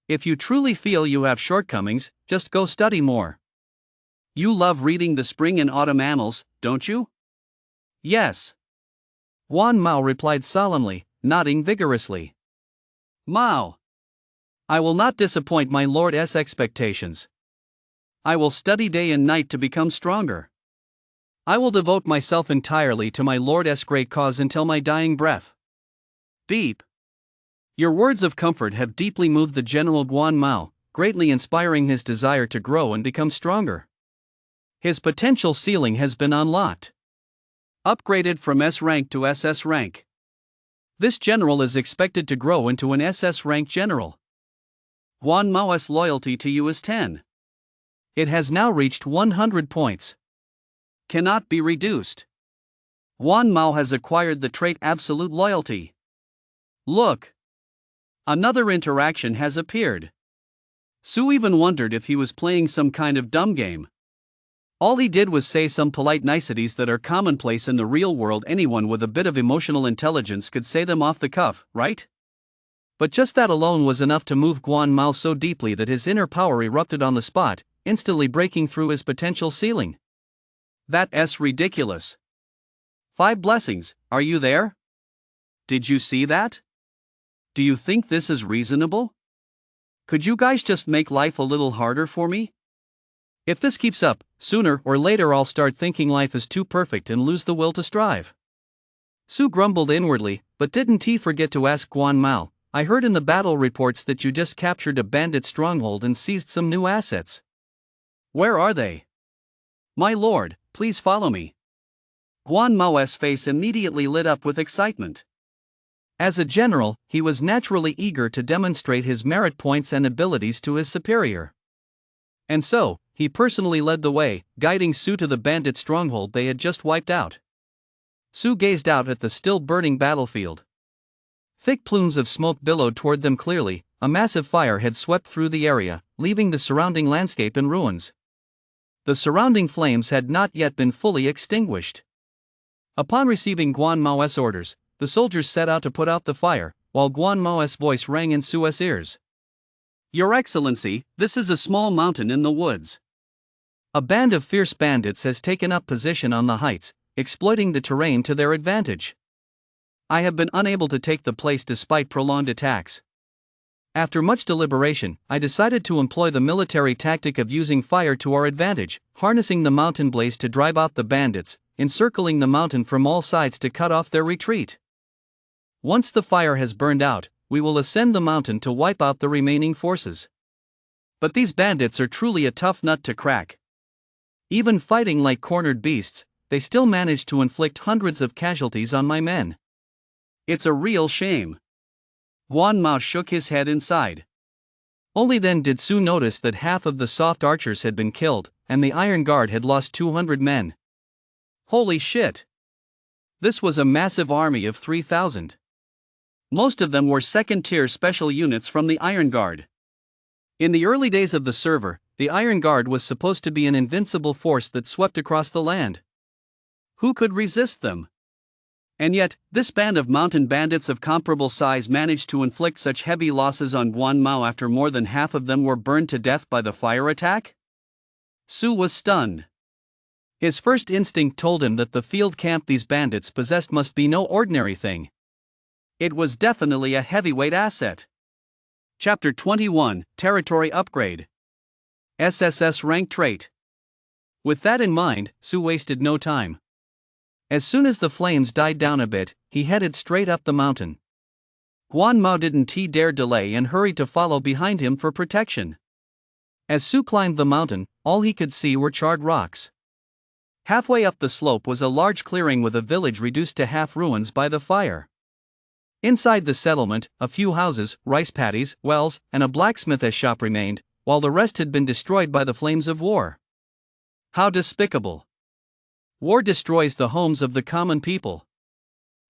S1: If you truly feel you have shortcomings, just go study more. You love reading the spring and autumn annals, don't you? Yes. Guan Mao replied solemnly, nodding vigorously. Mao! I will not disappoint my lord's expectations. I will study day and night to become stronger. I will devote myself entirely to my lord's great cause until my dying breath. Deep. Your words of comfort have deeply moved the General Guan Mao, greatly inspiring his desire to grow and become stronger. His potential ceiling has been unlocked. Upgraded from S rank to SS rank. This general is expected to grow into an SS rank general. Guan Mao's loyalty to you is 10. It has now reached 100 points. Cannot be reduced. Guan Mao has acquired the trait absolute loyalty. Look! Another interaction has appeared. Sue even wondered if he was playing some kind of dumb game. All he did was say some polite niceties that are commonplace in the real world. Anyone with a bit of emotional intelligence could say them off the cuff, right? But just that alone was enough to move Guan Mao so deeply that his inner power erupted on the spot, instantly breaking through his potential ceiling. That's ridiculous. 5 blessings, are you there? Did you see that? Do you think this is reasonable? Could you guys just make life a little harder for me? If this keeps up, sooner or later I'll start thinking life is too perfect and lose the will to strive. Sue grumbled inwardly, but didn't he forget to ask Guan Mao, I heard in the battle reports that you just captured a bandit stronghold and seized some new assets. Where are they? My lord, please follow me. Guan Mao's face immediately lit up with excitement. As a general, he was naturally eager to demonstrate his merit points and abilities to his superior. And so, he personally led the way, guiding Su to the bandit stronghold they had just wiped out. Su gazed out at the still burning battlefield. Thick plumes of smoke billowed toward them clearly. A massive fire had swept through the area, leaving the surrounding landscape in ruins. The surrounding flames had not yet been fully extinguished. Upon receiving Guan Mao's orders, the soldiers set out to put out the fire, while Guan Mao's voice rang in Su's ears. Your Excellency, this is a small mountain in the woods. A band of fierce bandits has taken up position on the heights, exploiting the terrain to their advantage. I have been unable to take the place despite prolonged attacks. After much deliberation, I decided to employ the military tactic of using fire to our advantage, harnessing the mountain blaze to drive out the bandits, encircling the mountain from all sides to cut off their retreat. Once the fire has burned out, we will ascend the mountain to wipe out the remaining forces. But these bandits are truly a tough nut to crack. Even fighting like cornered beasts, they still manage to inflict hundreds of casualties on my men. It's a real shame. Guan Mao shook his head and sighed. Only then did Su notice that half of the soft archers had been killed, and the Iron Guard had lost 200 men. Holy shit! This was a massive army of 3,000. Most of them were second-tier special units from the Iron Guard. In the early days of the server, the Iron Guard was supposed to be an invincible force that swept across the land. Who could resist them? And yet, this band of mountain bandits of comparable size managed to inflict such heavy losses on Guan Mao after more than half of them were burned to death by the fire attack? Su was stunned. His first instinct told him that the field camp these bandits possessed must be no ordinary thing. It was definitely a heavyweight asset. Chapter 21, Territory Upgrade. SSS-rank trait. With that in mind, Su wasted no time. As soon as the flames died down a bit, he headed straight up the mountain. Guan Mao didn't dare delay and hurried to follow behind him for protection. As Su climbed the mountain, all he could see were charred rocks. Halfway up the slope was a large clearing with a village reduced to half ruins by the fire. Inside the settlement, a few houses, rice paddies, wells, and a blacksmith's shop remained, while the rest had been destroyed by the flames of war. How despicable! War destroys the homes of the common people.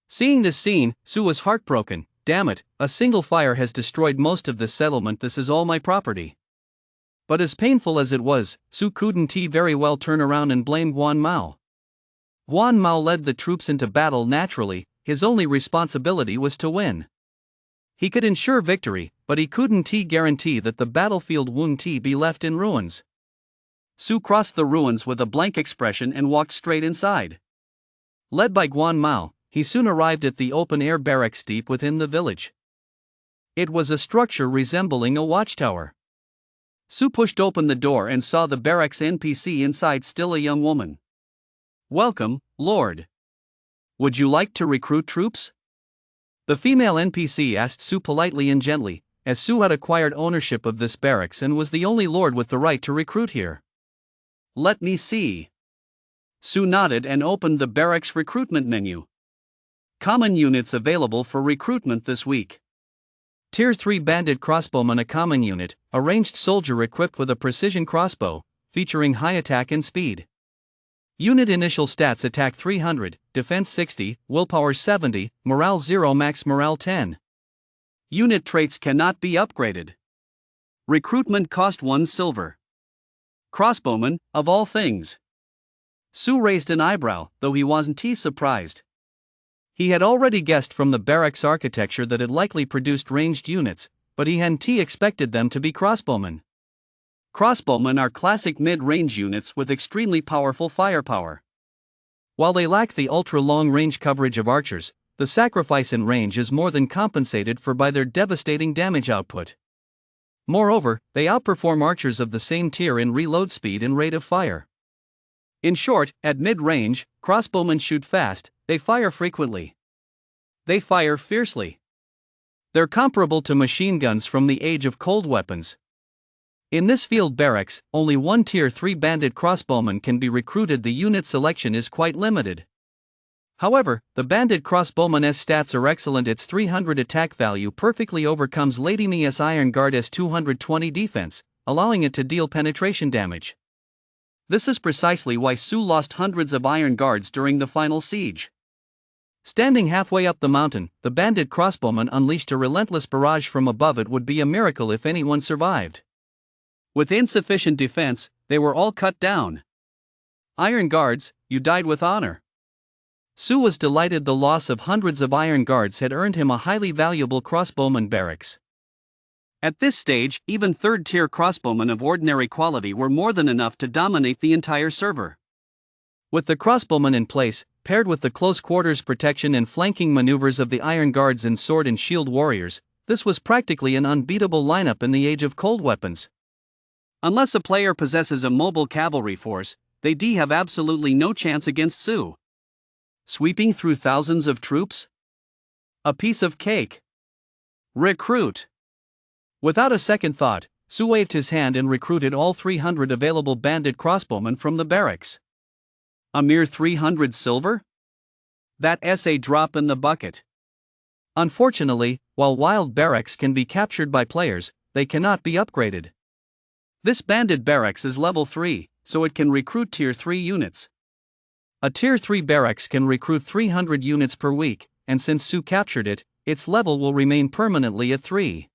S1: Seeing this scene, Su was heartbroken. Damn it, a single fire has destroyed most of this settlement. This is all my property. But as painful as it was, Su couldn't very well turn around and blame Guan Mao. Guan Mao led the troops into battle naturally. His only responsibility was to win. He could ensure victory, but he couldn't guarantee that the battlefield wouldn't be left in ruins. Su crossed the ruins with a blank expression and walked straight inside. Led by Guan Mao, he soon arrived at the open-air barracks deep within the village. It was a structure resembling a watchtower. Su pushed open the door and saw the barracks NPC inside, still a young woman. Welcome, Lord. Would you like to recruit troops? The female NPC asked Su politely and gently, as Su had acquired ownership of this barracks and was the only lord with the right to recruit here. Let me see. Su nodded and opened the barracks recruitment menu. Common units available for recruitment this week. Tier 3 Bandit Crossbowman, a common unit, a ranged soldier equipped with a precision crossbow, featuring high attack and speed. Unit initial stats: attack 300, defense 60, willpower 70, morale 0, max morale 10. Unit traits cannot be upgraded. Recruitment cost 1 silver. Crossbowman, of all things. Su raised an eyebrow, though he wasn't surprised. He had already guessed from the barracks architecture that it likely produced ranged units, but he hadn't expected them to be crossbowmen. Crossbowmen are classic mid-range units with extremely powerful firepower. While they lack the ultra-long range coverage of archers, the sacrifice in range is more than compensated for by their devastating damage output. Moreover, they outperform archers of the same tier in reload speed and rate of fire. In short, at mid-range, crossbowmen shoot fast, they fire frequently. They fire fiercely. They're comparable to machine guns from the age of cold weapons. In this field barracks, only one Tier 3 bandit crossbowman can be recruited. The unit selection is quite limited. However, the bandit crossbowman's stats are excellent. Its 300 attack value perfectly overcomes Lady Mia's Iron Guard's 220 defense, allowing it to deal penetration damage. This is precisely why Su lost hundreds of Iron Guards during the final siege. Standing halfway up the mountain, the bandit crossbowman unleashed a relentless barrage from above. It would be a miracle if anyone survived. With insufficient defense, they were all cut down. Iron Guards, you died with honor. Su was delighted. The loss of hundreds of Iron Guards had earned him a highly valuable crossbowman barracks. At this stage, even third-tier crossbowmen of ordinary quality were more than enough to dominate the entire server. With the crossbowman in place, paired with the close-quarters protection and flanking maneuvers of the Iron Guards and sword and shield warriors, this was practically an unbeatable lineup in the age of cold weapons. Unless a player possesses a mobile cavalry force, they have absolutely no chance against Su. Sweeping through thousands of troops? A piece of cake. Recruit. Without a second thought, Su waved his hand and recruited all 300 available bandit crossbowmen from the barracks. A mere 300 silver? That's a drop in the bucket. Unfortunately, while wild barracks can be captured by players, they cannot be upgraded. This bandit barracks is level 3, so it can recruit Tier 3 units. A Tier 3 barracks can recruit 300 units per week, and since Su captured it, its level will remain permanently at 3.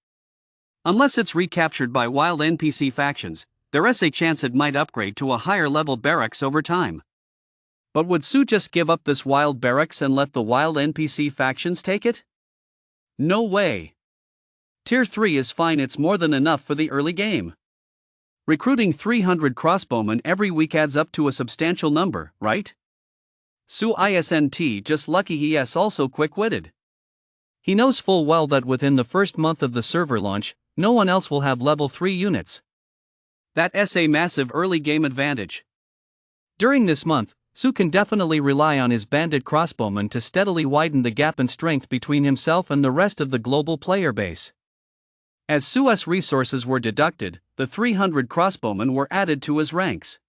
S1: Unless it's recaptured by wild NPC factions, there's a chance it might upgrade to a higher level barracks over time. But would Su just give up this wild barracks and let the wild NPC factions take it? No way. Tier 3 is fine. It's more than enough for the early game. Recruiting 300 crossbowmen every week adds up to a substantial number, right? Su isn't just lucky, he is also quick-witted. He knows full well that within the first month of the server launch, no one else will have level 3 units. That's a massive early game advantage. During this month, Su can definitely rely on his bandit crossbowmen to steadily widen the gap in strength between himself and the rest of the global player base. As Su's resources were deducted, the 300 crossbowmen were added to his ranks.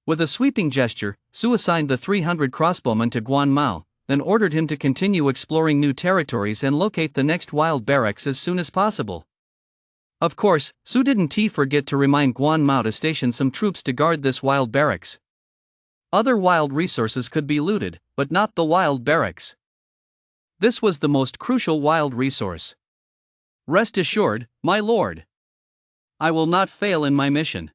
S1: With a sweeping gesture, Su assigned the 300 crossbowmen to Guan Mao, then ordered him to continue exploring new territories and locate the next wild barracks as soon as possible. Of course, Su didn't forget to remind Guan Mao to station some troops to guard this wild barracks. Other wild resources could be looted, but not the wild barracks. This was the most crucial wild resource. Rest assured, my lord. I will not fail in my mission.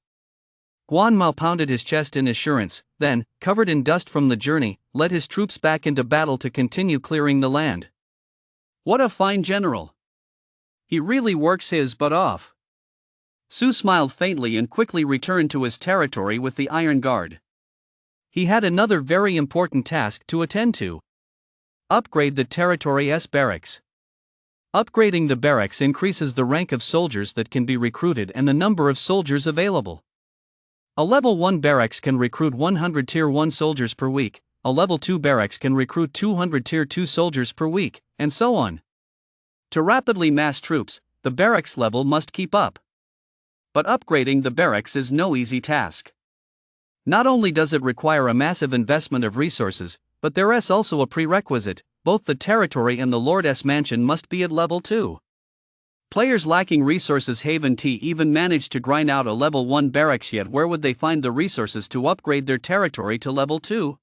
S1: Guan Mao pounded his chest in assurance, then, covered in dust from the journey, led his troops back into battle to continue clearing the land. What a fine general. He really works his butt off. Su smiled faintly and quickly returned to his territory with the Iron Guard. He had another very important task to attend to. Upgrade the territory's barracks. Upgrading the barracks increases the rank of soldiers that can be recruited and the number of soldiers available. A level 1 barracks can recruit 100 Tier 1 soldiers per week, a level 2 barracks can recruit 200 Tier 2 soldiers per week, and so on. To rapidly mass troops, the barracks level must keep up. But upgrading the barracks is no easy task. Not only does it require a massive investment of resources, but there is also a prerequisite: both the territory and the Lord's mansion must be at level 2. Players lacking resources haven't even managed to grind out a level 1 barracks yet. Where would they find the resources to upgrade their territory to level 2?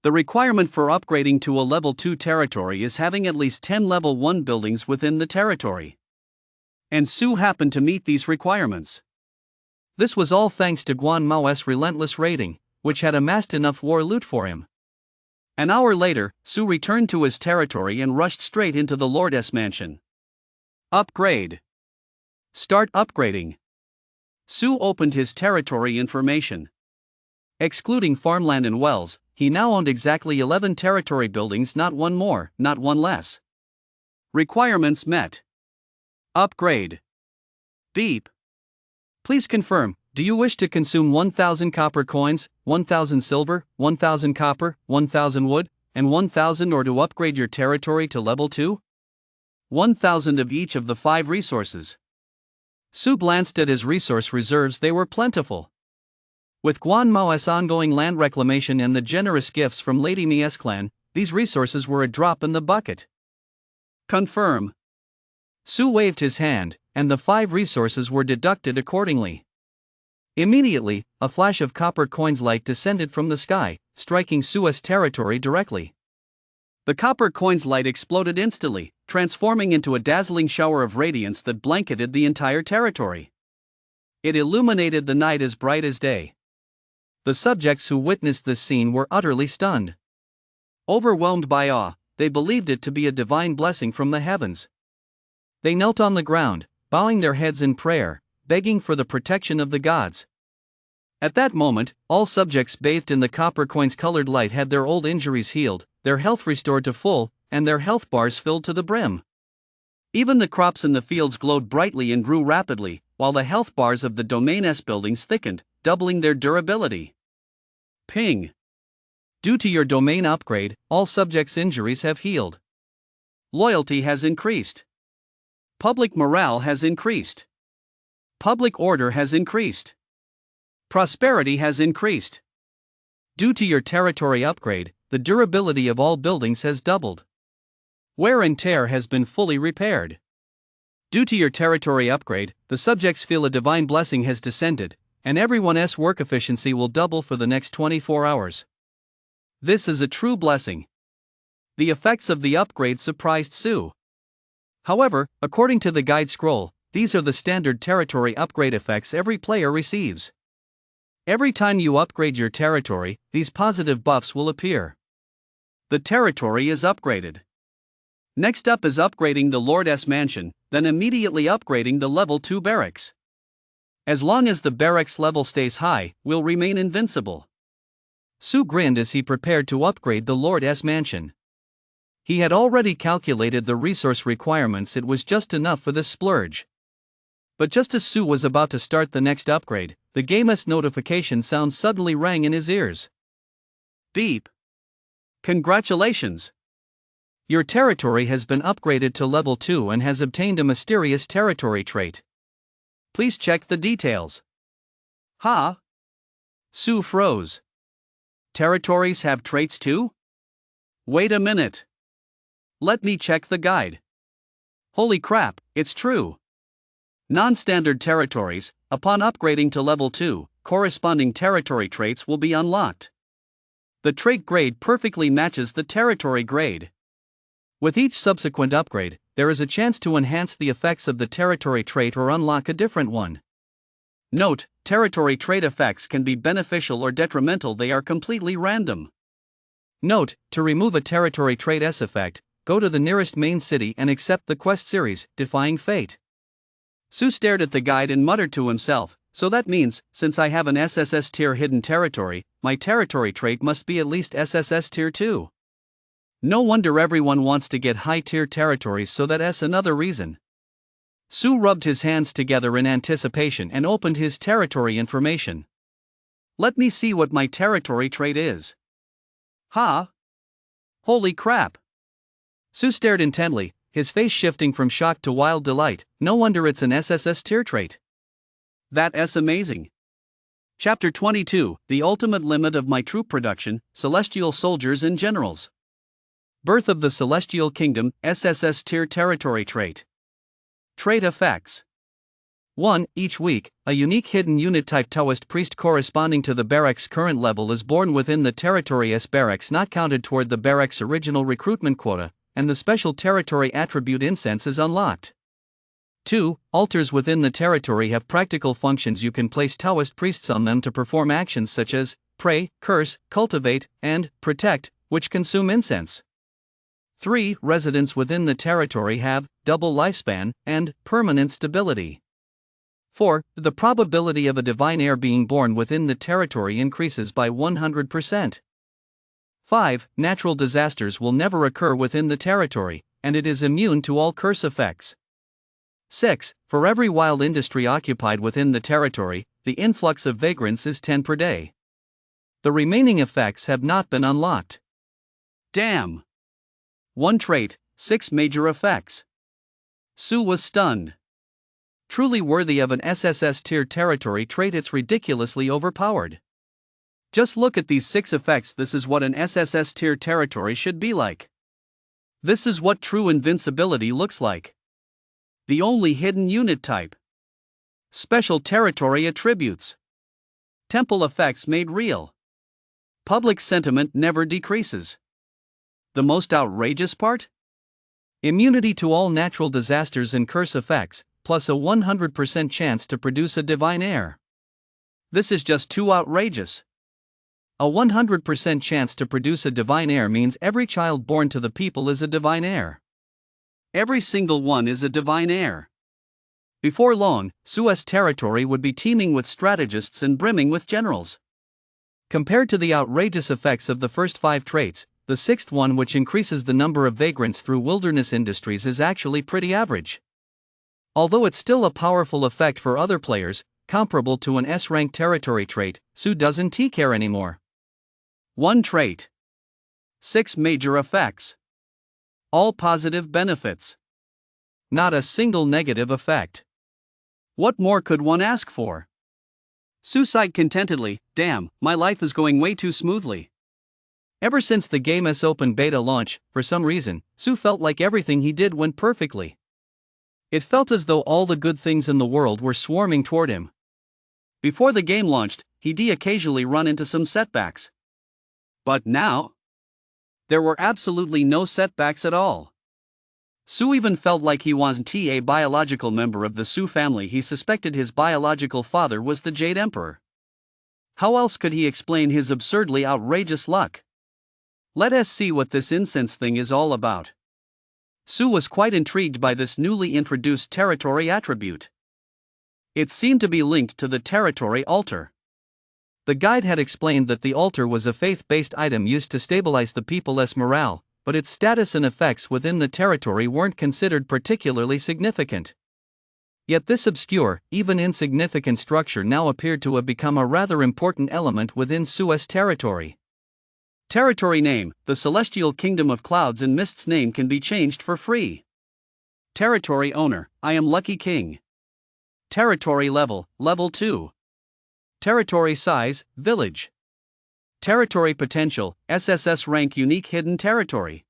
S1: The requirement for upgrading to a level 2 territory is having at least 10 level 1 buildings within the territory. And Su happened to meet these requirements. This was all thanks to Guan Mao's relentless raiding, which had amassed enough war loot for him. An hour later, Su returned to his territory and rushed straight into the Lord's mansion. Upgrade. Start upgrading. Su opened his territory information. Excluding farmland and wells, he now owned exactly 11 territory buildings, not one more, not one less. Requirements met. Upgrade. Beep. Please confirm, do you wish to consume 1,000 copper coins, 1,000 silver, 1,000 copper, 1,000 wood, and 1,000, or to upgrade your territory to level 2? 1,000 of each of the 5 resources. Su glanced at his resource reserves, they were plentiful. With Guan Mao's ongoing land reclamation and the generous gifts from Lady Mia's clan, these resources were a drop in the bucket. Confirm. Su waved his hand, and the 5 resources were deducted accordingly. Immediately, a flash of copper coins light descended from the sky, striking Su's territory directly. The copper coins light exploded instantly, transforming into a dazzling shower of radiance that blanketed the entire territory. It illuminated the night as bright as day. The subjects who witnessed this scene were utterly stunned. Overwhelmed by awe, they believed it to be a divine blessing from the heavens. They knelt on the ground, bowing their heads in prayer, begging for the protection of the gods. At that moment, all subjects bathed in the copper coins colored light had their old injuries healed, their health restored to full, and their health bars filled to the brim. Even the crops in the fields glowed brightly and grew rapidly, while the health bars of the Domain S buildings thickened, doubling their durability. Ping. Due to your domain upgrade, all subjects' injuries have healed. Loyalty has increased. Public morale has increased. Public order has increased. Prosperity has increased. Due to your territory upgrade, the durability of all buildings has doubled. Wear and tear has been fully repaired. Due to your territory upgrade, the subjects feel a divine blessing has descended, and everyone's work efficiency will double for the next 24 hours. This is a true blessing. The effects of the upgrade surprised Su. However, according to the guide scroll, these are the standard territory upgrade effects every player receives. Every time you upgrade your territory, these positive buffs will appear. The territory is upgraded. Next up is upgrading the Lord's mansion, then immediately upgrading the level 2 barracks. As long as the barracks level stays high, we'll remain invincible. Su grinned as he prepared to upgrade the Lord's mansion. He had already calculated the resource requirements, it was just enough for this splurge. But just as Su was about to start the next upgrade, the game's notification sound suddenly rang in his ears. Beep. Congratulations! Your territory has been upgraded to level 2 and has obtained a mysterious territory trait. Please check the details. Huh? Su froze. Territories have traits too? Wait a minute. Let me check the guide. Holy crap, it's true. Non-standard territories, upon upgrading to level 2, corresponding territory traits will be unlocked. The trait grade perfectly matches the territory grade. With each subsequent upgrade, there is a chance to enhance the effects of the territory trait or unlock a different one. Note, territory trait effects can be beneficial or detrimental, they are completely random. Note, to remove a territory trait S effect, go to the nearest main city and accept the quest series, Defying Fate. Su stared at the guide and muttered to himself, so that means, since I have an SSS tier hidden territory, my territory trait must be at least SSS tier 2. No wonder everyone wants to get high tier territories, so that's another reason. Su rubbed his hands together in anticipation and opened his territory information. Let me see what my territory trait is. Huh? Holy crap! Su stared intently, his face shifting from shock to wild delight. No wonder it's an SSS tier trait. That's amazing. Chapter 22, The Ultimate Limit of My Troop Production, Celestial Soldiers and Generals. Birth of the Celestial Kingdom, SSS tier territory trait. Trait effects. 1. Each week, a unique hidden unit type Taoist priest corresponding to the barracks' current level is born within the territory's barracks, not counted toward the barracks' original recruitment quota, and the special territory attribute incense is unlocked. 2. Altars within the territory have practical functions. You can place Taoist priests on them to perform actions such as pray, curse, cultivate, and protect, which consume incense. 3. Residents within the territory have double lifespan and permanent stability. 4. The probability of a divine heir being born within the territory increases by 100%. 5. Natural disasters will never occur within the territory, and it is immune to all curse effects. 6. For every wild industry occupied within the territory, the influx of vagrants is 10 per day. The remaining effects have not been unlocked. Damn! 1 trait, 6 major effects. Su was stunned. Truly worthy of an SSS tier territory trait, it's ridiculously overpowered. Just look at these 6 effects. This is what an SSS tier territory should be like. This is what true invincibility looks like. The only hidden unit type. Special territory attributes. Temple effects made real. Public sentiment never decreases. The most outrageous part? Immunity to all natural disasters and curse effects, plus a 100% chance to produce a divine heir. This is just too outrageous. A 100% chance to produce a divine heir means every child born to the people is a divine heir. Every single one is a divine heir. Before long, Suez territory would be teeming with strategists and brimming with generals. Compared to the outrageous effects of the first 5 traits, the 6th one, which increases the number of vagrants through wilderness industries, is actually pretty average. Although it's still a powerful effect for other players, comparable to an S-rank territory trait, Su doesn't care anymore. 1 trait. 6 major effects. All positive benefits. Not a single negative effect. What more could one ask for? Su sighed contentedly. Damn, my life is going way too smoothly. Ever since the game's open beta launch, for some reason, Su felt like everything he did went perfectly. It felt as though all the good things in the world were swarming toward him. Before the game launched, he'd occasionally run into some setbacks. But now? There were absolutely no setbacks at all. Su even felt like he wasn't a biological member of the Su family. He suspected his biological father was the Jade Emperor. How else could he explain his absurdly outrageous luck? Let us see what this incense thing is all about. Su was quite intrigued by this newly introduced territory attribute. It seemed to be linked to the territory altar. The guide had explained that the altar was a faith-based item used to stabilize the people's morale, but its status and effects within the territory weren't considered particularly significant. Yet this obscure, even insignificant structure now appeared to have become a rather important element within Suez territory. Territory name: the Celestial Kingdom of Clouds and Mist's name can be changed for free. Territory owner: I am Lucky King. Territory level: level 2. Territory size: village. Territory potential: SSS-rank unique hidden territory.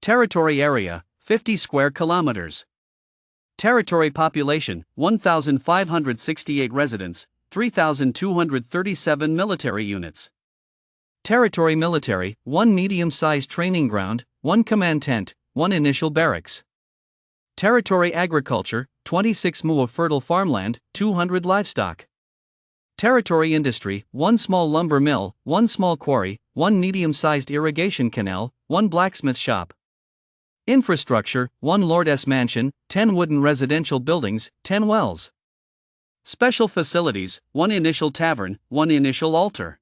S1: Territory area: 50 square kilometers. Territory population: 1,568 residents, 3,237 military units. Territory military: 1 medium-sized training ground, 1 command tent, 1 initial barracks. Territory agriculture: 26 mu of fertile farmland, 200 livestock. Territory industry: 1 small lumber mill, 1 small quarry, 1 medium-sized irrigation canal, 1 blacksmith shop. Infrastructure: 1 lord's mansion, 10 wooden residential buildings, 10 wells. Special facilities: 1 initial tavern, 1 initial altar.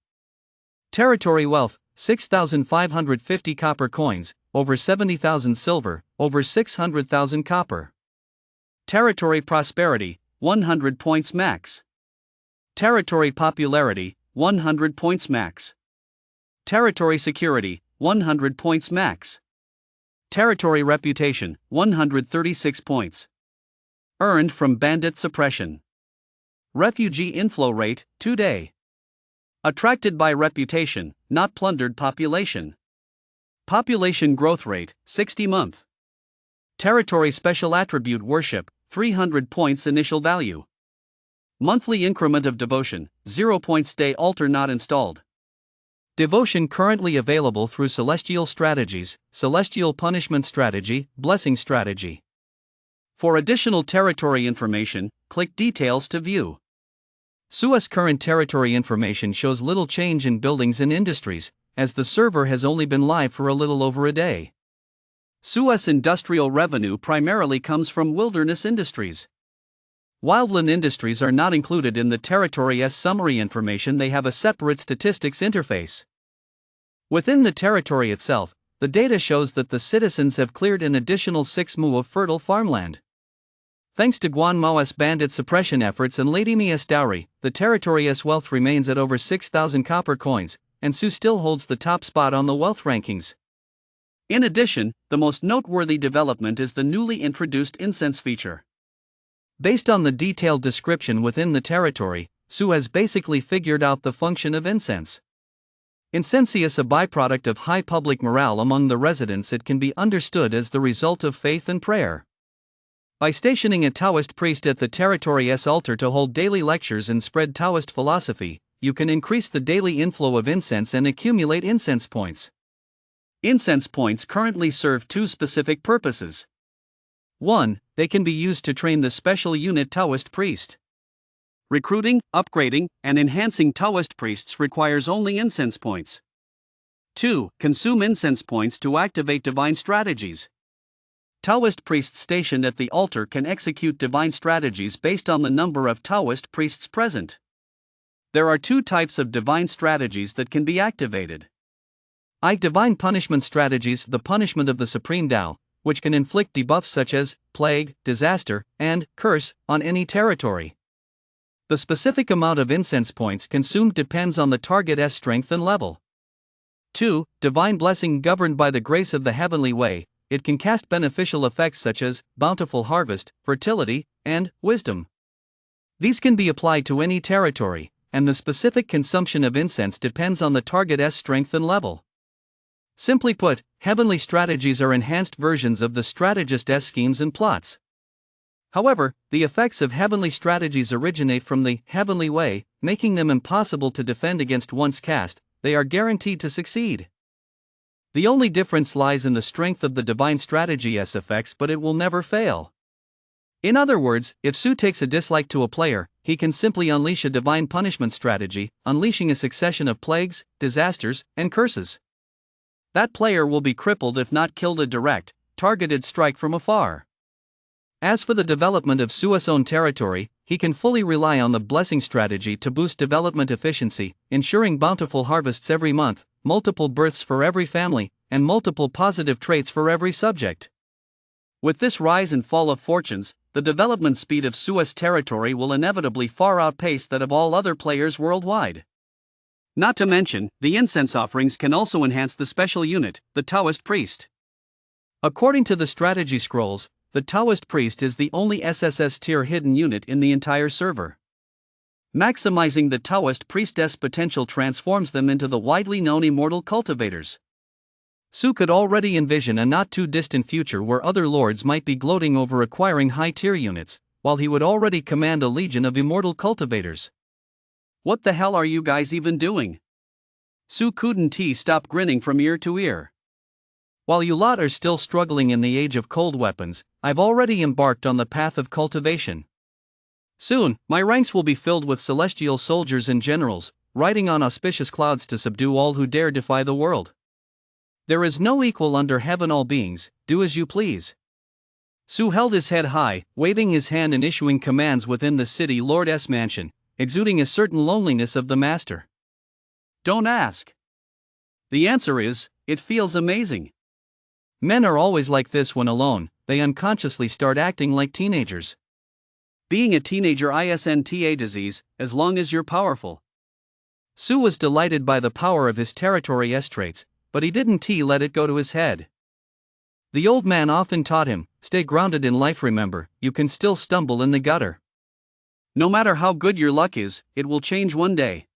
S1: Territory wealth: 6,550 copper coins, over 70,000 silver, over 600,000 copper. Territory prosperity: 100 points max. Territory popularity: 100 points max. Territory security: 100 points max. Territory reputation: 136 points. Earned from bandit suppression. Refugee inflow rate: 2 day. Attracted by reputation, not plundered population. Population growth rate: 60 month. Territory special attribute worship: 300 points initial value. Monthly increment of devotion: 0 points. Day altar not installed. Devotion currently available through Celestial Strategies, Celestial Punishment Strategy, Blessing Strategy. For additional territory information, click Details to view. Suez current territory information shows little change in buildings and industries, as the server has only been live for a little over a day. Suez industrial revenue primarily comes from wilderness industries. Wildland industries are not included in the territory's summary information. They have a separate statistics interface. Within the territory itself, the data shows that the citizens have cleared an additional 6 mu of fertile farmland. Thanks to Guan Mao's bandit suppression efforts and Lady Mia's dowry, the territory's wealth remains at over 6,000 copper coins, and Su still holds the top spot on the wealth rankings. In addition, the most noteworthy development is the newly introduced incense feature. Based on the detailed description within the territory, Sue has basically figured out the function of incense. Incense is a byproduct of high public morale among the residents. It can be understood as the result of faith and prayer. By stationing a Taoist priest at the territory's altar to hold daily lectures and spread Taoist philosophy, you can increase the daily inflow of incense and accumulate incense points. Incense points currently serve two specific purposes. 1. They can be used to train the special unit Taoist priest. Recruiting, upgrading, and enhancing Taoist priests requires only incense points. 2. Consume incense points to activate divine strategies. Taoist priests stationed at the altar can execute divine strategies based on the number of Taoist priests present. There are two types of divine strategies that can be activated. Divine punishment strategies, the punishment of the Supreme Tao, which can inflict debuffs such as plague, disaster, and curse on any territory. The specific amount of incense points consumed depends on the target's strength and level. 2. Divine blessing, governed by the grace of the heavenly way. It can cast beneficial effects such as bountiful harvest, fertility, and wisdom. These can be applied to any territory, and the specific consumption of incense depends on the target's strength and level. Simply put, heavenly strategies are enhanced versions of the strategist's schemes and plots. However, the effects of heavenly strategies originate from the heavenly way, making them impossible to defend against once cast. They are guaranteed to succeed. The only difference lies in the strength of the divine strategy's effects, but it will never fail. In other words, if Sue takes a dislike to a player, he can simply unleash a divine punishment strategy, unleashing a succession of plagues, disasters, and curses. That player will be crippled if not killed. A direct, targeted strike from afar. As for the development of Sue's own territory, he can fully rely on the blessing strategy to boost development efficiency, ensuring bountiful harvests every month, multiple births for every family, and multiple positive traits for every subject. With this rise and fall of fortunes, the development speed of Sue's territory will inevitably far outpace that of all other players worldwide. Not to mention, the incense offerings can also enhance the special unit, the Taoist priest. According to the strategy scrolls, the Taoist priest is the only SSS tier hidden unit in the entire server. Maximizing the Taoist priestess potential transforms them into the widely known immortal cultivators. Sue could already envision a not too distant future where other lords might be gloating over acquiring high tier units, while he would already command a legion of immortal cultivators. What the hell are you guys even doing? Sue couldn't stop grinning from ear to ear. While you lot are still struggling in the age of cold weapons, I've already embarked on the path of cultivation. Soon, my ranks will be filled with celestial soldiers and generals, riding on auspicious clouds to subdue all who dare defy the world. There is no equal under heaven. All beings, do as you please. Sue held his head high, waving his hand and issuing commands within the city lord's mansion, exuding a certain loneliness of the master. Don't ask. The answer is, it feels amazing. Men are always like this when alone, they unconsciously start acting like teenagers. Being a teenager isn't a disease, as long as you're powerful. Sue was delighted by the power of his territory's traits, but he didn't let it go to his head. The old man often taught him, stay grounded in life. Remember, you can still stumble in the gutter. No matter how good your luck is, it will change one day.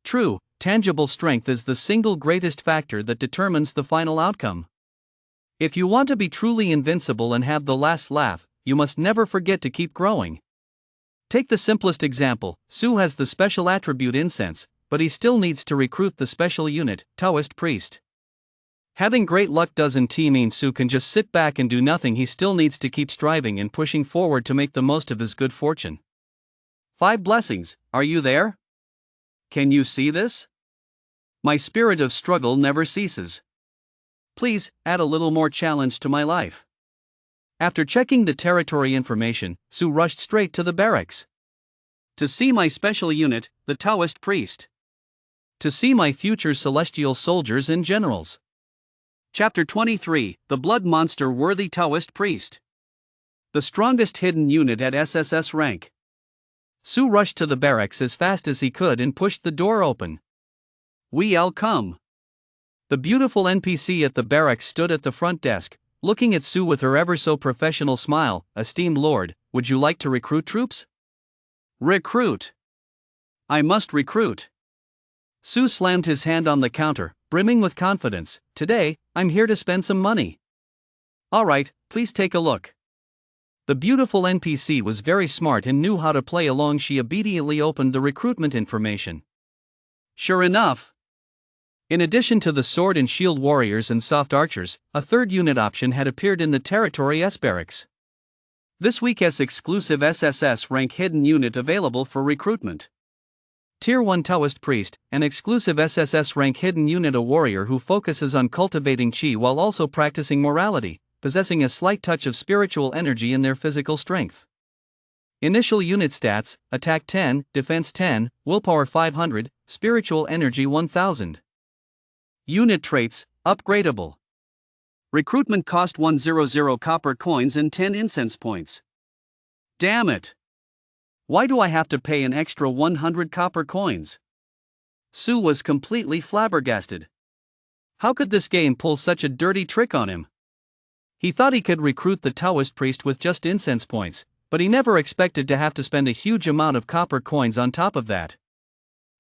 S1: True, tangible strength is the single greatest factor that determines the final outcome. If you want to be truly invincible and have the last laugh, you must never forget to keep growing. Take the simplest example. Sue has the special attribute incense, but he still needs to recruit the special unit, Taoist priest. Having great luck doesn't mean Sue can just sit back and do nothing. He still needs to keep striving and pushing forward to make the most of his good fortune. 5 blessings, are you there? Can you see this? My spirit of struggle never ceases. Please, add a little more challenge to my life. After checking the territory information, Sue rushed straight to the barracks. To see my special unit, the Taoist priest. To see my future celestial soldiers and generals. Chapter 23, The Blood Monster Worthy Taoist Priest. The strongest hidden unit at SSS-rank. Sue rushed to the barracks as fast as he could and pushed the door open. We'll come. The beautiful NPC at the barracks stood at the front desk, looking at Sue with her ever so professional smile. Esteemed lord, would you like to recruit troops? Recruit. I must recruit. Su slammed his hand on the counter, brimming with confidence. Today, I'm here to spend some money. Alright, please take a look. The beautiful NPC was very smart and knew how to play along. She obediently opened the recruitment information. Sure enough, in addition to the sword and shield warriors and soft archers, a third unit option had appeared in the territory S barracks. This week has exclusive SSS-rank hidden unit available for recruitment. Tier 1 Taoist Priest, an exclusive SSS-rank hidden unit, a warrior who focuses on cultivating chi while also practicing morality, possessing a slight touch of spiritual energy in their physical strength. Initial unit stats: attack 10, defense 10, willpower 500, spiritual energy 1000. Unit traits: upgradable. Recruitment cost 100 copper coins and 10 incense points. Damn it! Why do I have to pay an extra 100 copper coins? Su was completely flabbergasted. How could this game pull such a dirty trick on him? He thought he could recruit the Taoist priest with just incense points, but he never expected to have to spend a huge amount of copper coins on top of that.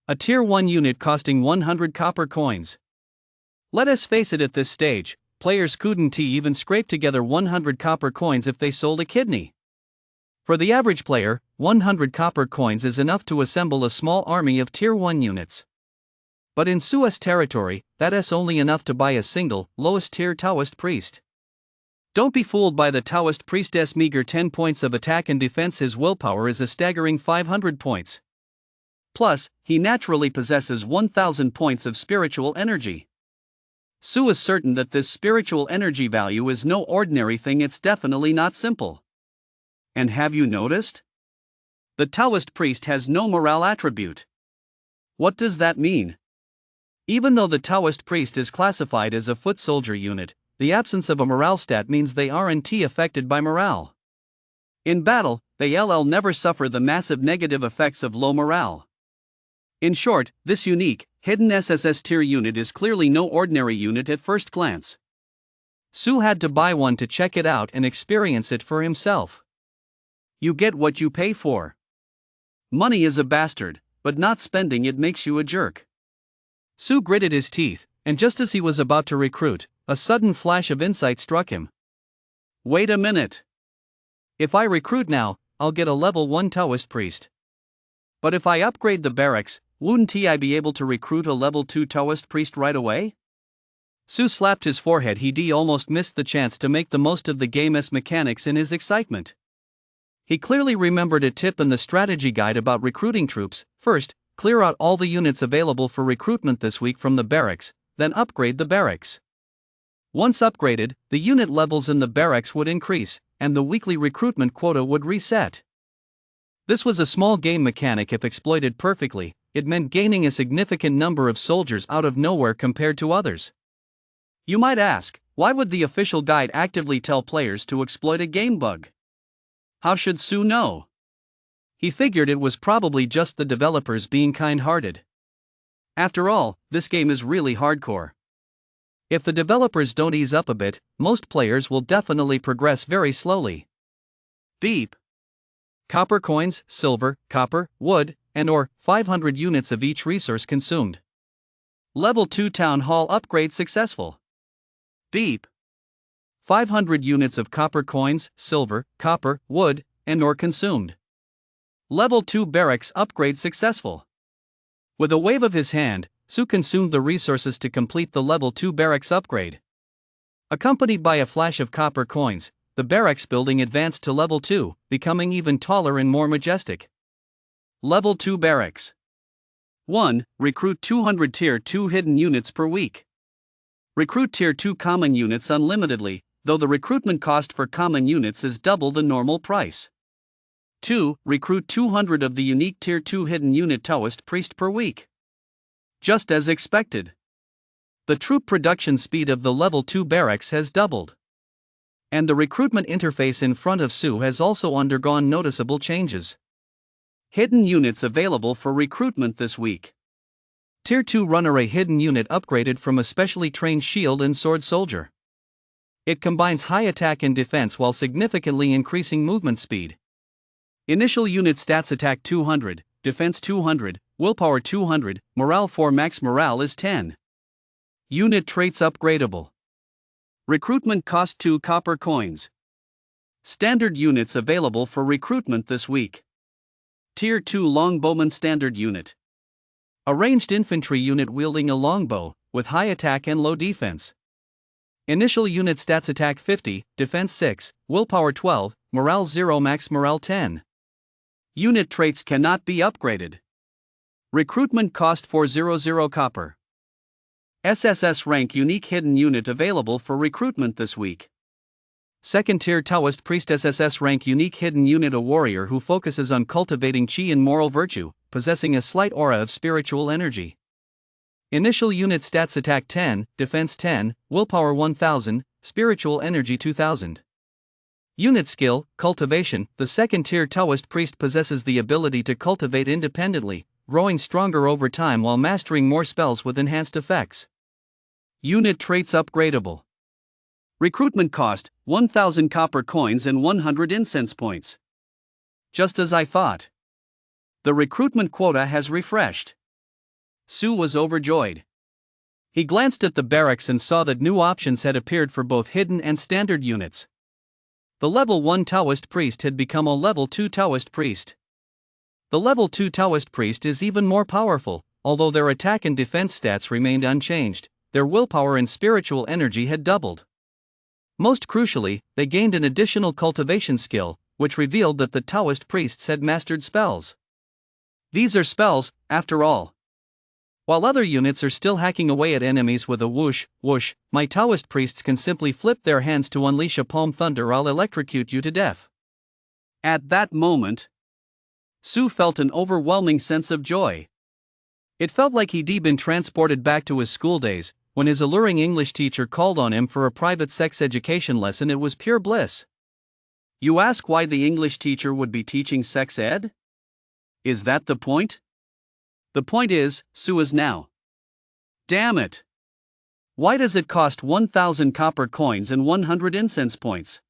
S1: A tier 1 unit costing 100 copper coins. Let us face it, at this stage, players couldn't even scrape together 100 copper coins if they sold a kidney. For the average player, 100 copper coins is enough to assemble a small army of tier 1 units. But in Su's territory, that's only enough to buy a single, lowest tier Taoist priest. Don't be fooled by the Taoist priestess' meager 10 points of attack and defense. His willpower is a staggering 500 points. Plus, he naturally possesses 1000 points of spiritual energy. Su is certain that this spiritual energy value is no ordinary thing. It's definitely not simple. And have you noticed? The Taoist priest has no morale attribute. What does that mean? Even though the Taoist priest is classified as a foot soldier unit, the absence of a morale stat means they aren't affected by morale. In battle, they never suffer the massive negative effects of low morale. In short, this unique, hidden SSS tier unit is clearly no ordinary unit at first glance. Su had to buy one to check it out and experience it for himself. You get what you pay for. Money is a bastard, but not spending it makes you a jerk. Su gritted his teeth, and just as he was about to recruit, a sudden flash of insight struck him. Wait a minute. If I recruit now, I'll get a level 1 Taoist priest. But if I upgrade the barracks, wouldn't I be able to recruit a level 2 Taoist priest right away? Su slapped his forehead. He almost missed the chance to make the most of the game's mechanics in his excitement. He clearly remembered a tip in the strategy guide about recruiting troops. First, clear out all the units available for recruitment this week from the barracks, then upgrade the barracks. Once upgraded, the unit levels in the barracks would increase, and the weekly recruitment quota would reset. This was a small game mechanic. If exploited perfectly, it meant gaining a significant number of soldiers out of nowhere compared to others. You might ask, why would the official guide actively tell players to exploit a game bug? How should Su know? He figured it was probably just the developers being kind-hearted. After all, this game is really hardcore. If the developers don't ease up a bit, most players will definitely progress very slowly. Beep. Copper coins, silver, copper, wood, and or 500 units of each resource consumed. Level 2 Town Hall upgrade successful. Beep. 500 units of copper coins, silver, copper, wood, and or consumed. Level 2 Barracks upgrade successful. With a wave of his hand, Su consumed the resources to complete the Level 2 Barracks upgrade. Accompanied by a flash of copper coins, the barracks building advanced to Level 2, becoming even taller and more majestic. Level 2 Barracks. 1. Recruit 200 Tier 2 hidden units per week. Recruit Tier 2 common units unlimitedly, though the recruitment cost for common units is double the normal price. 2. Recruit 200 of the unique Tier 2 hidden unit Taoist priest per week. Just as expected, the troop production speed of the Level 2 barracks has doubled. And the recruitment interface in front of Su has also undergone noticeable changes. Hidden units available for recruitment this week. Tier 2 Runner, a hidden unit upgraded from a specially trained shield and sword soldier. It combines high attack and defense while significantly increasing movement speed. Initial unit stats: attack 200, defense 200, willpower 200, morale 4, max morale is 10. Unit traits upgradable. Recruitment cost 2 copper coins. Standard units available for recruitment this week. Tier 2 Longbowman Standard Unit. A ranged infantry unit wielding a longbow, with high attack and low defense. Initial unit stats: attack 50, defense 6, willpower 12, morale 0, max morale 10. Unit traits cannot be upgraded. Recruitment cost 400 copper. SSS-rank unique hidden unit available for recruitment this week. Second tier Taoist priest SSS-rank unique hidden unit, a warrior who focuses on cultivating chi and moral virtue, possessing a slight aura of spiritual energy. Initial unit stats: attack 10, defense 10, willpower 1000, spiritual energy 2000. Unit skill, cultivation. The second tier Taoist priest possesses the ability to cultivate independently, growing stronger over time while mastering more spells with enhanced effects. Unit traits upgradable. Recruitment cost: 1000 copper coins and 100 incense points. Just as I thought. The recruitment quota has refreshed. Su was overjoyed. He glanced at the barracks and saw that new options had appeared for both hidden and standard units. The level 1 Taoist priest had become a level 2 Taoist priest. The level 2 Taoist priest is even more powerful. Although their attack and defense stats remained unchanged, their willpower and spiritual energy had doubled. Most crucially, they gained an additional cultivation skill, which revealed that the Taoist priests had mastered spells. These are spells, after all. While other units are still hacking away at enemies with a whoosh, whoosh, my Taoist priests can simply flip their hands to unleash a palm thunder. I'll electrocute you to death. At that moment, Su felt an overwhelming sense of joy. It felt like he'd been transported back to his school days. When his alluring English teacher called on him for a private sex education lesson, it was pure bliss. You ask why the English teacher would be teaching sex ed? Is that the point? The point is, Su is now. Damn it! Why does it cost 1000 copper coins and 100 incense points?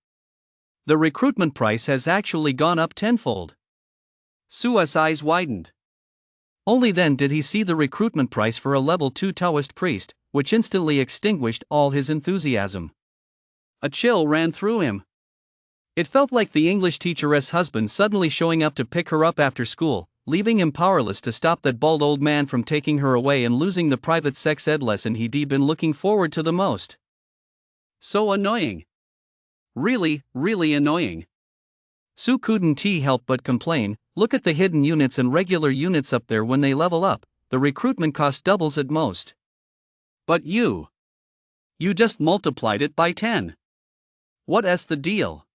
S1: The recruitment price has actually gone up tenfold. Su's eyes widened. Only then did he see the recruitment price for a level 2 Taoist priest, which instantly extinguished all his enthusiasm. A chill ran through him. It felt like the English teacher's husband suddenly showing up to pick her up after school, leaving him powerless to stop that bald old man from taking her away and losing the private sex ed lesson he'd been looking forward to the most. So annoying. Really, really annoying. Su couldn't help but complain. Look at the hidden units and regular units up there. When they level up, the recruitment cost doubles at most. But you just multiplied it by 10. What's the deal?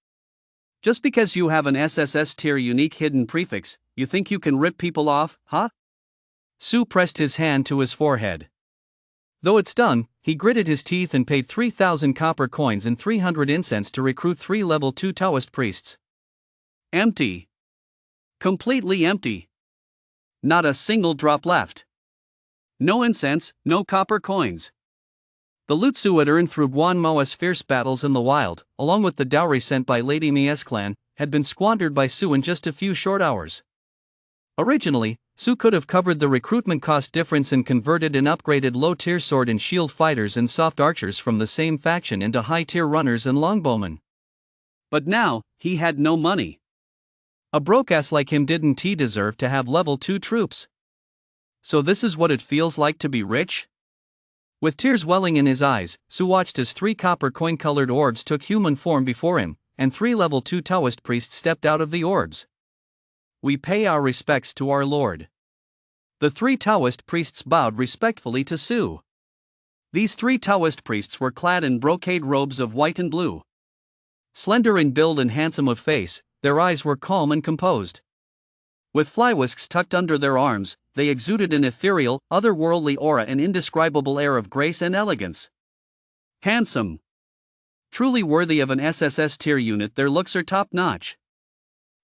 S1: Just because you have an SSS tier unique hidden prefix, you think you can rip people off, huh? Su pressed his hand to his forehead. Though it's done, he gritted his teeth and paid 3000 copper coins and 300 incense to recruit 3 level 2 Taoist priests. Empty. Completely empty. Not a single drop left. No incense, no copper coins. The loot Su had earned through Guan Moa's fierce battles in the wild, along with the dowry sent by Lady Mia's clan, had been squandered by Su in just a few short hours. Originally, Su could have covered the recruitment cost difference and converted and upgraded low-tier sword and shield fighters and soft archers from the same faction into high-tier runners and longbowmen. But now, he had no money. A broke-ass like him didn't deserve to have level 2 troops. So this is what it feels like to be rich? With tears welling in his eyes, Su watched as 3 copper coin-colored orbs took human form before him, and 3 level 2 Taoist priests stepped out of the orbs. We pay our respects to our lord. The 3 Taoist priests bowed respectfully to Su. These 3 Taoist priests were clad in brocade robes of white and blue. Slender in build and handsome of face, their eyes were calm and composed. With flywhisks tucked under their arms, they exuded an ethereal, otherworldly aura and indescribable air of grace and elegance. Handsome. Truly worthy of an SSS tier unit, their looks are top-notch.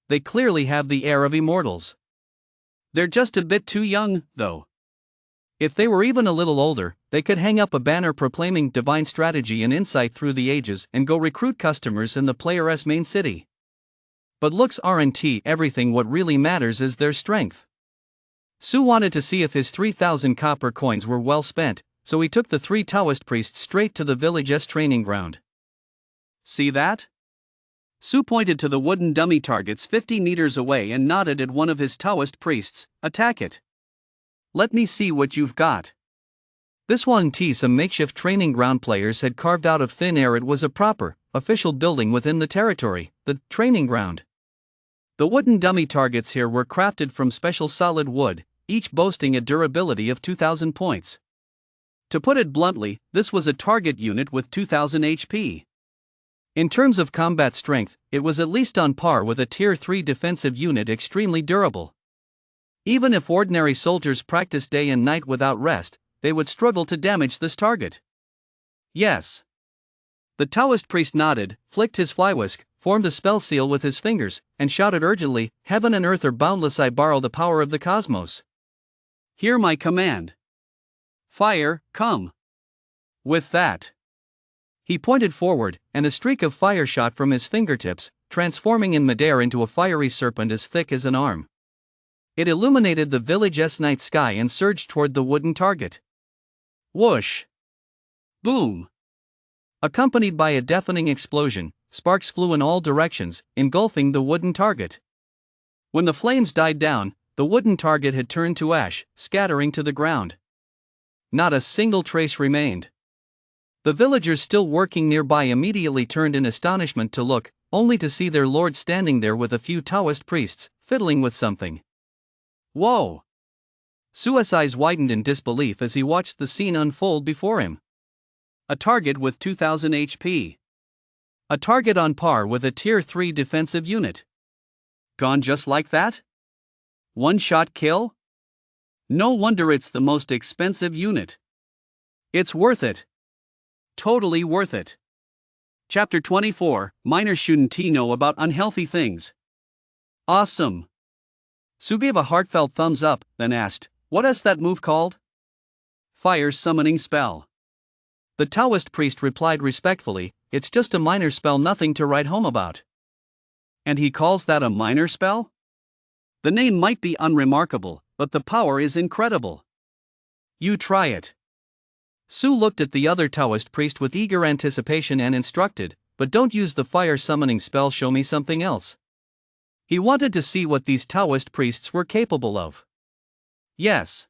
S1: They clearly have the air of immortals. They're just a bit too young, though. If they were even a little older, they could hang up a banner proclaiming divine strategy and insight through the ages and go recruit customers in the player's main city. But looks aren't everything, what really matters is their strength. Su wanted to see if his 3,000 copper coins were well spent, so he took the 3 Taoist priests straight to the village's training ground. See that? Su pointed to the wooden dummy targets 50 meters away and nodded at one of his Taoist priests. Attack it. Let me see what you've got. This wasn't some makeshift training ground players had carved out of thin air. It was a proper, official building within the territory, the training ground. The wooden dummy targets here were crafted from special solid wood, each boasting a durability of 2,000 points. To put it bluntly, this was a target unit with 2,000 HP. In terms of combat strength, it was at least on par with a Tier 3 defensive unit, extremely durable. Even if ordinary soldiers practiced day and night without rest, they would struggle to damage this target. Yes. The Taoist priest nodded, flicked his flywisk, formed a spell seal with his fingers, and shouted urgently, "Heaven and earth are boundless, I borrow the power of the cosmos. Hear my command. Fire, come." With that, he pointed forward, and a streak of fire shot from his fingertips, transforming in midair into a fiery serpent as thick as an arm. It illuminated the village's night sky and surged toward the wooden target. Whoosh! Boom! Accompanied by a deafening explosion, sparks flew in all directions, engulfing the wooden target. When the flames died down, the wooden target had turned to ash, scattering to the ground. Not a single trace remained. The villagers still working nearby immediately turned in astonishment to look, only to see their lord standing there with a few Taoist priests, fiddling with something. Whoa! Su's eyes widened in disbelief as he watched the scene unfold before him. A target with 2,000 HP. A target on par with a Tier 3 defensive unit. Gone just like that? One-shot kill? No wonder it's the most expensive unit. It's worth it. Totally worth it. Chapter 24, Minors Shouldn't Know About Unhealthy Things. Awesome. Su gave a heartfelt thumbs up, then asked, "What is that move called?" Fire summoning spell. The Taoist priest replied respectfully, "It's just a minor spell, nothing to write home about." And he calls that a minor spell? The name might be unremarkable, but the power is incredible. You try it. Su looked at the other Taoist priest with eager anticipation and instructed, "But don't use the fire summoning spell, show me something else." He wanted to see what these Taoist priests were capable of. Yes.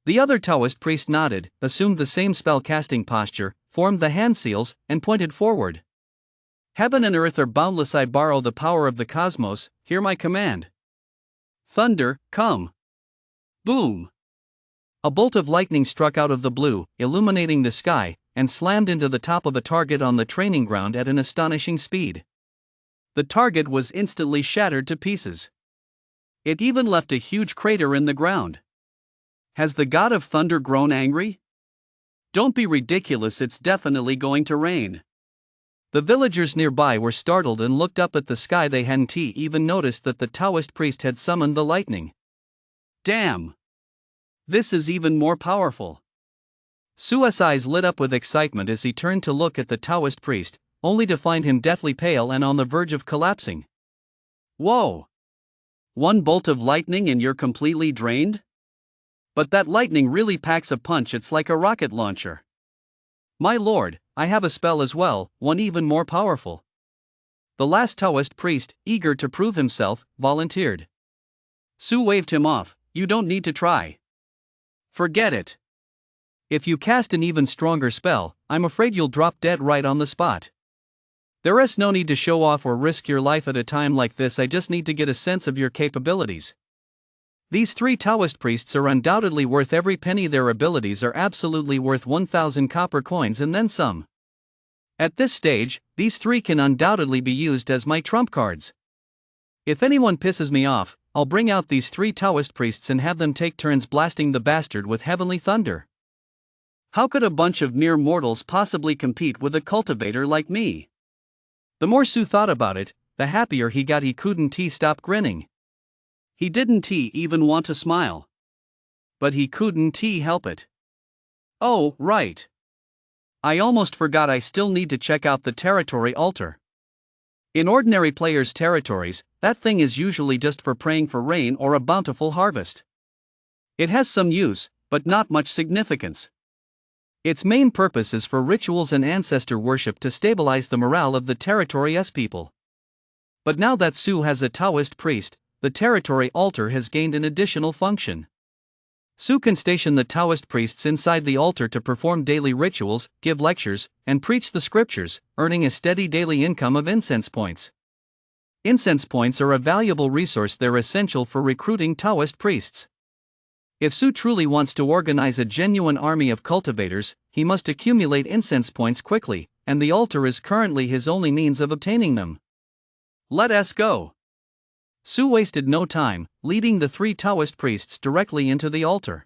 S1: The other Taoist priest nodded, assumed the same spell-casting posture, formed the hand seals, and pointed forward. "Heaven and earth are boundless, I borrow the power of the cosmos, hear my command. Thunder, come." Boom! A bolt of lightning struck out of the blue, illuminating the sky, and slammed into the top of a target on the training ground at an astonishing speed. The target was instantly shattered to pieces. It even left a huge crater in the ground. Has the god of thunder grown angry? Don't be ridiculous, it's definitely going to rain. The villagers nearby were startled and looked up at the sky. They hadn't even noticed that the Taoist priest had summoned the lightning. Damn! This is even more powerful. Su's eyes lit up with excitement as he turned to look at the Taoist priest, only to find him deathly pale and on the verge of collapsing. Whoa! One bolt of lightning and you're completely drained? But that lightning really packs a punch, it's like a rocket launcher. My lord, I have a spell as well, one even more powerful. The last Taoist priest, eager to prove himself, volunteered. Su waved him off, "You don't need to try. Forget it. If you cast an even stronger spell, I'm afraid you'll drop dead right on the spot. There is no need to show off or risk your life at a time like this, I just need to get a sense of your capabilities. These 3 Taoist priests are undoubtedly worth every penny. Their abilities are absolutely worth 1,000 copper coins and then some. At this stage, these 3 can undoubtedly be used as my trump cards. If anyone pisses me off, I'll bring out these 3 Taoist priests and have them take turns blasting the bastard with heavenly thunder. How could a bunch of mere mortals possibly compete with a cultivator like me?" The more Su thought about it, the happier he got. He couldn't stop grinning. He didn't even want to smile. But he couldn't help it. Oh, right. I almost forgot, I still need to check out the territory altar. In ordinary players' territories, that thing is usually just for praying for rain or a bountiful harvest. It has some use, but not much significance. Its main purpose is for rituals and ancestor worship to stabilize the morale of the territory's people. But now that Su has a Taoist priest, the territory altar has gained an additional function. Su can station the Taoist priests inside the altar to perform daily rituals, give lectures, and preach the scriptures, earning a steady daily income of incense points. Incense points are a valuable resource. They're essential for recruiting Taoist priests. If Su truly wants to organize a genuine army of cultivators, he must accumulate incense points quickly, and the altar is currently his only means of obtaining them. Let us go. Su wasted no time, leading the 3 Taoist priests directly into the altar.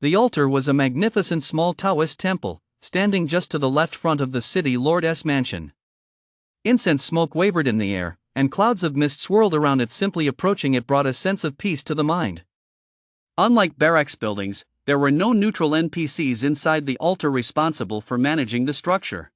S1: The altar was a magnificent small Taoist temple, standing just to the left front of the city lord's mansion. Incense smoke wavered in the air, and clouds of mist swirled around it. Simply approaching it brought a sense of peace to the mind. Unlike barracks buildings, there were no neutral NPCs inside the altar responsible for managing the structure.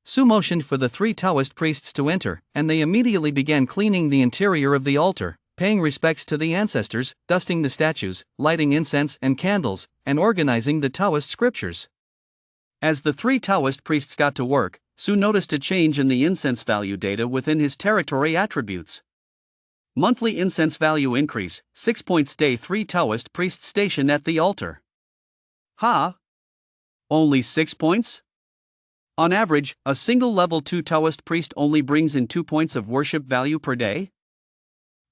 S1: Su motioned for the 3 Taoist priests to enter, and they immediately began cleaning the interior of the altar, paying respects to the ancestors, dusting the statues, lighting incense and candles, and organizing the Taoist scriptures. As the 3 Taoist priests got to work, Su noticed a change in the incense value data within his territory attributes. Monthly incense value increase, 6 points. Day 3 Taoist priest station at the altar. Ha! Only 6 points? On average, a single level 2 Taoist priest only brings in 2 points of worship value per day?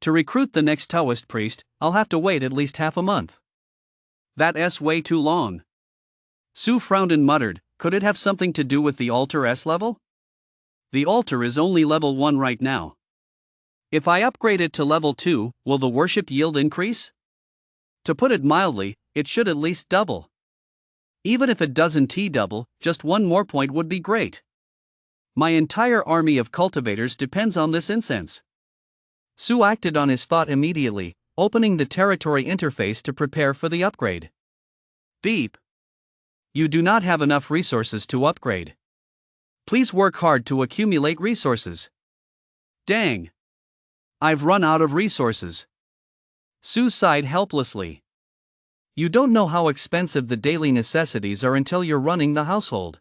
S1: To recruit the next Taoist priest, I'll have to wait at least half a month. That's way too long. Su frowned and muttered, could it have something to do with the altar's level? The altar is only level 1 right now. If I upgrade it to level 2, will the worship yield increase? To put it mildly, it should at least double. Even if it doesn't double, just 1 more point would be great. My entire army of cultivators depends on this incense. Su acted on his thought immediately, opening the territory interface to prepare for the upgrade. Beep. You do not have enough resources to upgrade. Please work hard to accumulate resources. Dang. I've run out of resources. Su sighed helplessly. You don't know how expensive the daily necessities are until you're running the household.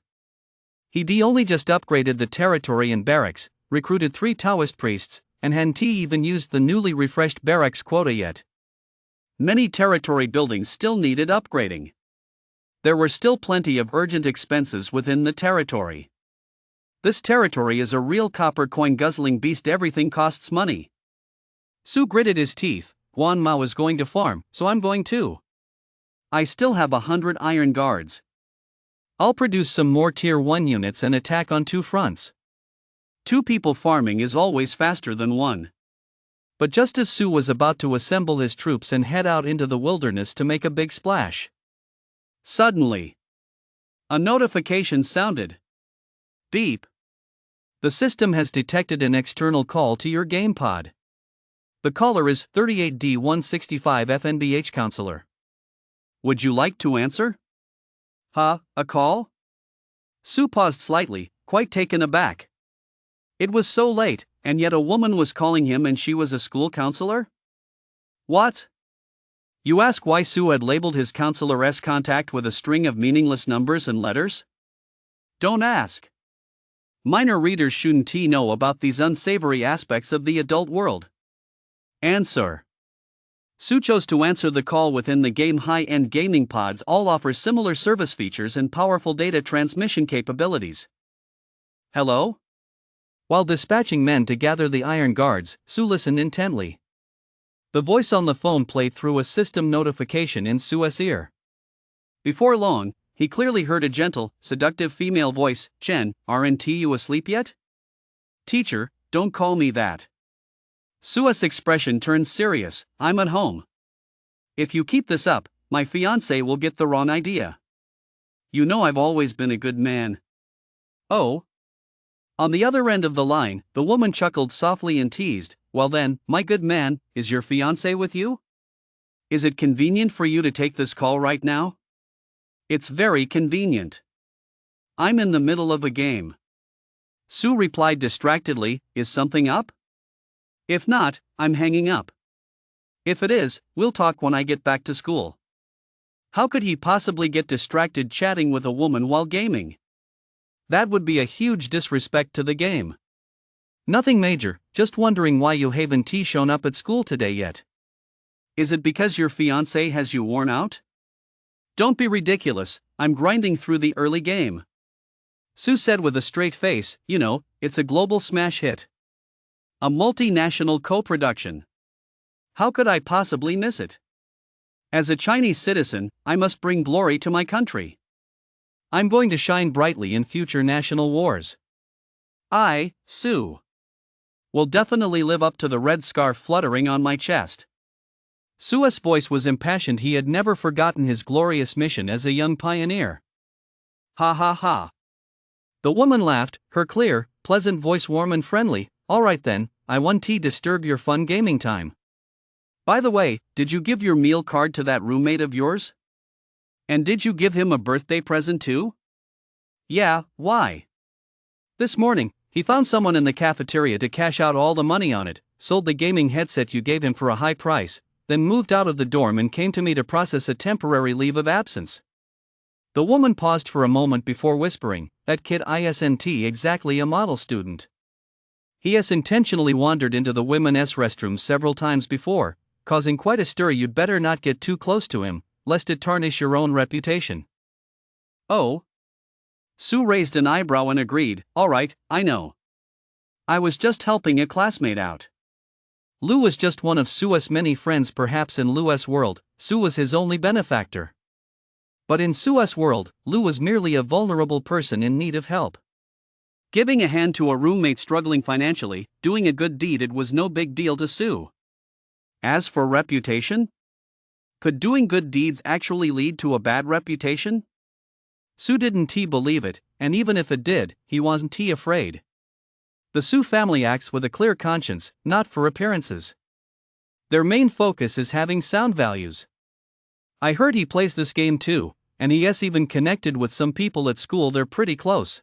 S1: He only just upgraded the territory and barracks, recruited 3 Taoist priests, and hadn't even used the newly refreshed barracks quota yet. Many territory buildings still needed upgrading. There were still plenty of urgent expenses within the territory. This territory is a real copper coin guzzling beast. Everything costs money. Su gritted his teeth. Guan Mao is going to farm, so I'm going too. I still have 100 iron guards. I'll produce some more tier 1 units and attack on 2 fronts. 2 people farming is always faster than 1. But just as Su was about to assemble his troops and head out into the wilderness to make a big splash, suddenly, a notification sounded. Beep. The system has detected an external call to your gamepod. The caller is 38D165 FNBH counselor. Would you like to answer? Huh, a call? Su paused slightly, quite taken aback. It was so late, and yet a woman was calling him and she was a school counselor? What? You ask why Su had labeled his counselor's contact with a string of meaningless numbers and letters? Don't ask. Minor readers shouldn't know about these unsavory aspects of the adult world. Answer. Su chose to answer the call within the game. High-end gaming pods all offer similar service features and powerful data transmission capabilities. Hello? While dispatching men to gather the iron guards, Su listened intently. The voice on the phone played through a system notification in Su's ear. Before long, he clearly heard a gentle, seductive female voice. Chen, aren't you asleep yet? Teacher, don't call me that. Su's expression turned serious. I'm at home. If you keep this up, my fiancé will get the wrong idea. You know I've always been a good man. Oh? On the other end of the line, the woman chuckled softly and teased, well then, my good man, is your fiancé with you? Is it convenient for you to take this call right now? It's very convenient. I'm in the middle of a game. Sue replied distractedly, "Is something up? If not, I'm hanging up. If it is, we'll talk when I get back to school." How could he possibly get distracted chatting with a woman while gaming? That would be a huge disrespect to the game. Nothing major, just wondering why you haven't shown up at school today yet. Is it because your fiancé has you worn out? Don't be ridiculous, I'm grinding through the early game. Sue said with a straight face, you know, it's a global smash hit. A multinational co-production. How could I possibly miss it? As a Chinese citizen, I must bring glory to my country. I'm going to shine brightly in future national wars. I, Sue, will definitely live up to the red scarf fluttering on my chest. Sue's voice was impassioned. He had never forgotten his glorious mission as a young pioneer. Ha ha ha. The woman laughed, her clear, pleasant voice warm and friendly. All right then, I won't disturb your fun gaming time. By the way, did you give your meal card to that roommate of yours? And did you give him a birthday present too? Yeah, why? This morning, he found someone in the cafeteria to cash out all the money on it, sold the gaming headset you gave him for a high price, then moved out of the dorm and came to me to process a temporary leave of absence. The woman paused for a moment before whispering, that kid isn't exactly a model student. He has intentionally wandered into the women's restrooms several times before, causing quite a stir. You'd better not get too close to him, lest it tarnish your own reputation. Oh? Sue raised an eyebrow and agreed, all right, I know. I was just helping a classmate out. Lou was just one of Sue's many friends. Perhaps in Lou's world, Sue was his only benefactor. But in Sue's world, Lou was merely a vulnerable person in need of help. Giving a hand to a roommate struggling financially, doing a good deed, it was no big deal to Sue. As for reputation? Could doing good deeds actually lead to a bad reputation? Sue didn't believe it, and even if it did, he wasn't afraid. The Sue family acts with a clear conscience, not for appearances. Their main focus is having sound values. I heard he plays this game too, and he has even connected with some people at school. They're pretty close.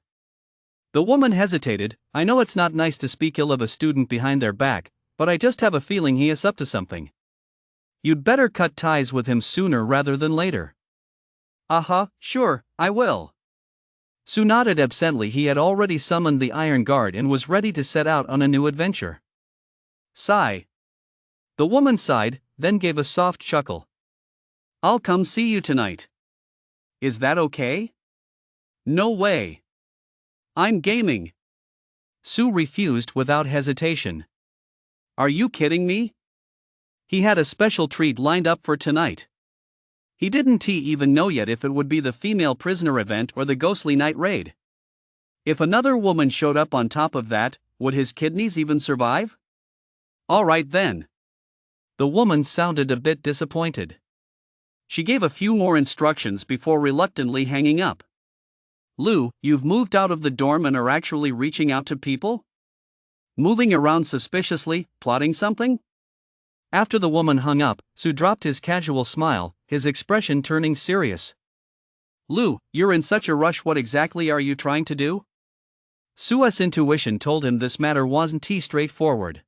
S1: The woman hesitated. I know it's not nice to speak ill of a student behind their back, but I just have a feeling he is up to something. You'd better cut ties with him sooner rather than later. Sure, I will. Sue nodded absently. He had already summoned the Iron Guard and was ready to set out on a new adventure. Sigh. The woman sighed, then gave a soft chuckle. I'll come see you tonight. Is that okay? No way. I'm gaming. Sue refused without hesitation. Are you kidding me? He had a special treat lined up for tonight. He didn't even know yet if it would be the female prisoner event or the ghostly night raid. If another woman showed up on top of that, would his kidneys even survive? All right then. The woman sounded a bit disappointed. She gave a few more instructions before reluctantly hanging up. Lou, you've moved out of the dorm and are actually reaching out to people? Moving around suspiciously, plotting something? After the woman hung up, Sue dropped his casual smile, his expression turning serious. Lou, you're in such a rush. What exactly are you trying to do? Sue's intuition told him this matter wasn't straightforward.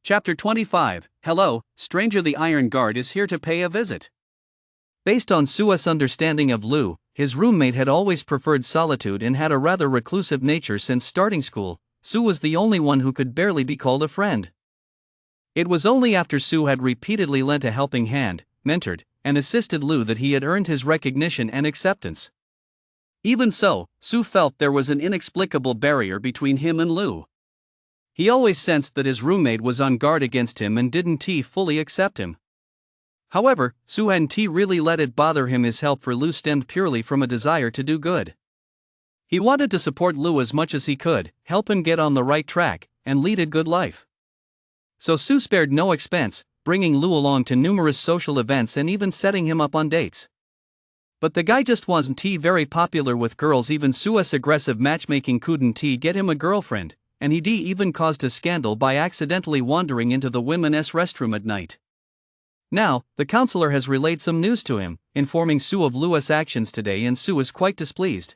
S1: Chapter 25. Hello, stranger. The Iron Guard is here to pay a visit. Based on Sue's understanding of Lou, his roommate had always preferred solitude and had a rather reclusive nature since starting school. Sue was the only one who could barely be called a friend. It was only after Sue had repeatedly lent a helping hand, mentored, and assisted Lou that he had earned his recognition and acceptance. Even so, Sue felt there was an inexplicable barrier between him and Lou. He always sensed that his roommate was on guard against him and didn't fully accept him. However, Sue hadn't really let it bother him. His help for Lou stemmed purely from a desire to do good. He wanted to support Lou as much as he could, help him get on the right track, and lead a good life. So Sue spared no expense, bringing Lou along to numerous social events and even setting him up on dates. But the guy just wasn't very popular with girls. Even Sue's aggressive matchmaking couldn't get him a girlfriend, and he even caused a scandal by accidentally wandering into the women's restroom at night. Now, the counselor has relayed some news to him, informing Sue of Lou's actions today, and Sue is quite displeased.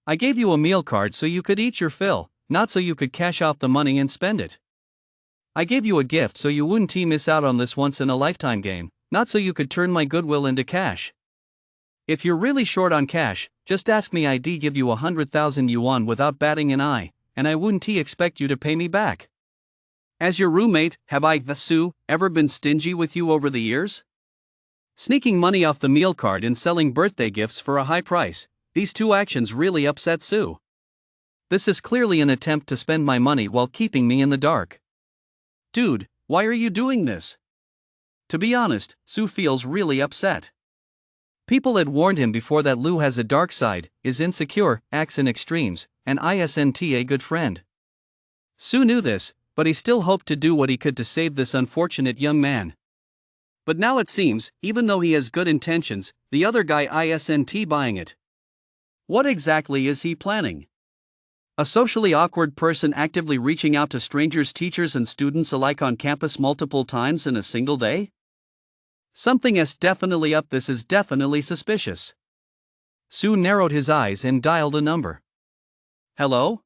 S1: I gave you a meal card so you could eat your fill, not so you could cash out the money and spend it. I gave you a gift so you wouldn't miss out on this once-in-a-lifetime game, not so you could turn my goodwill into cash. If you're really short on cash, just ask me. I'd give you 100,000 yuan without batting an eye, and I wouldn't expect you to pay me back. As your roommate, have I, Su, ever been stingy with you over the years? Sneaking money off the meal card and selling birthday gifts for a high price, these two actions really upset Su. This is clearly an attempt to spend my money while keeping me in the dark. Dude, why are you doing this? To be honest, Su feels really upset. People had warned him before that Lu has a dark side, is insecure, acts in extremes, and isn't a good friend. Su knew this, but he still hoped to do what he could to save this unfortunate young man. But now it seems, even though he has good intentions, the other guy isn't buying it. What exactly is he planning? A socially awkward person actively reaching out to strangers, teachers and students alike on campus multiple times in a single day? Something is definitely up. This is definitely suspicious. Su narrowed his eyes and dialed a number. Hello?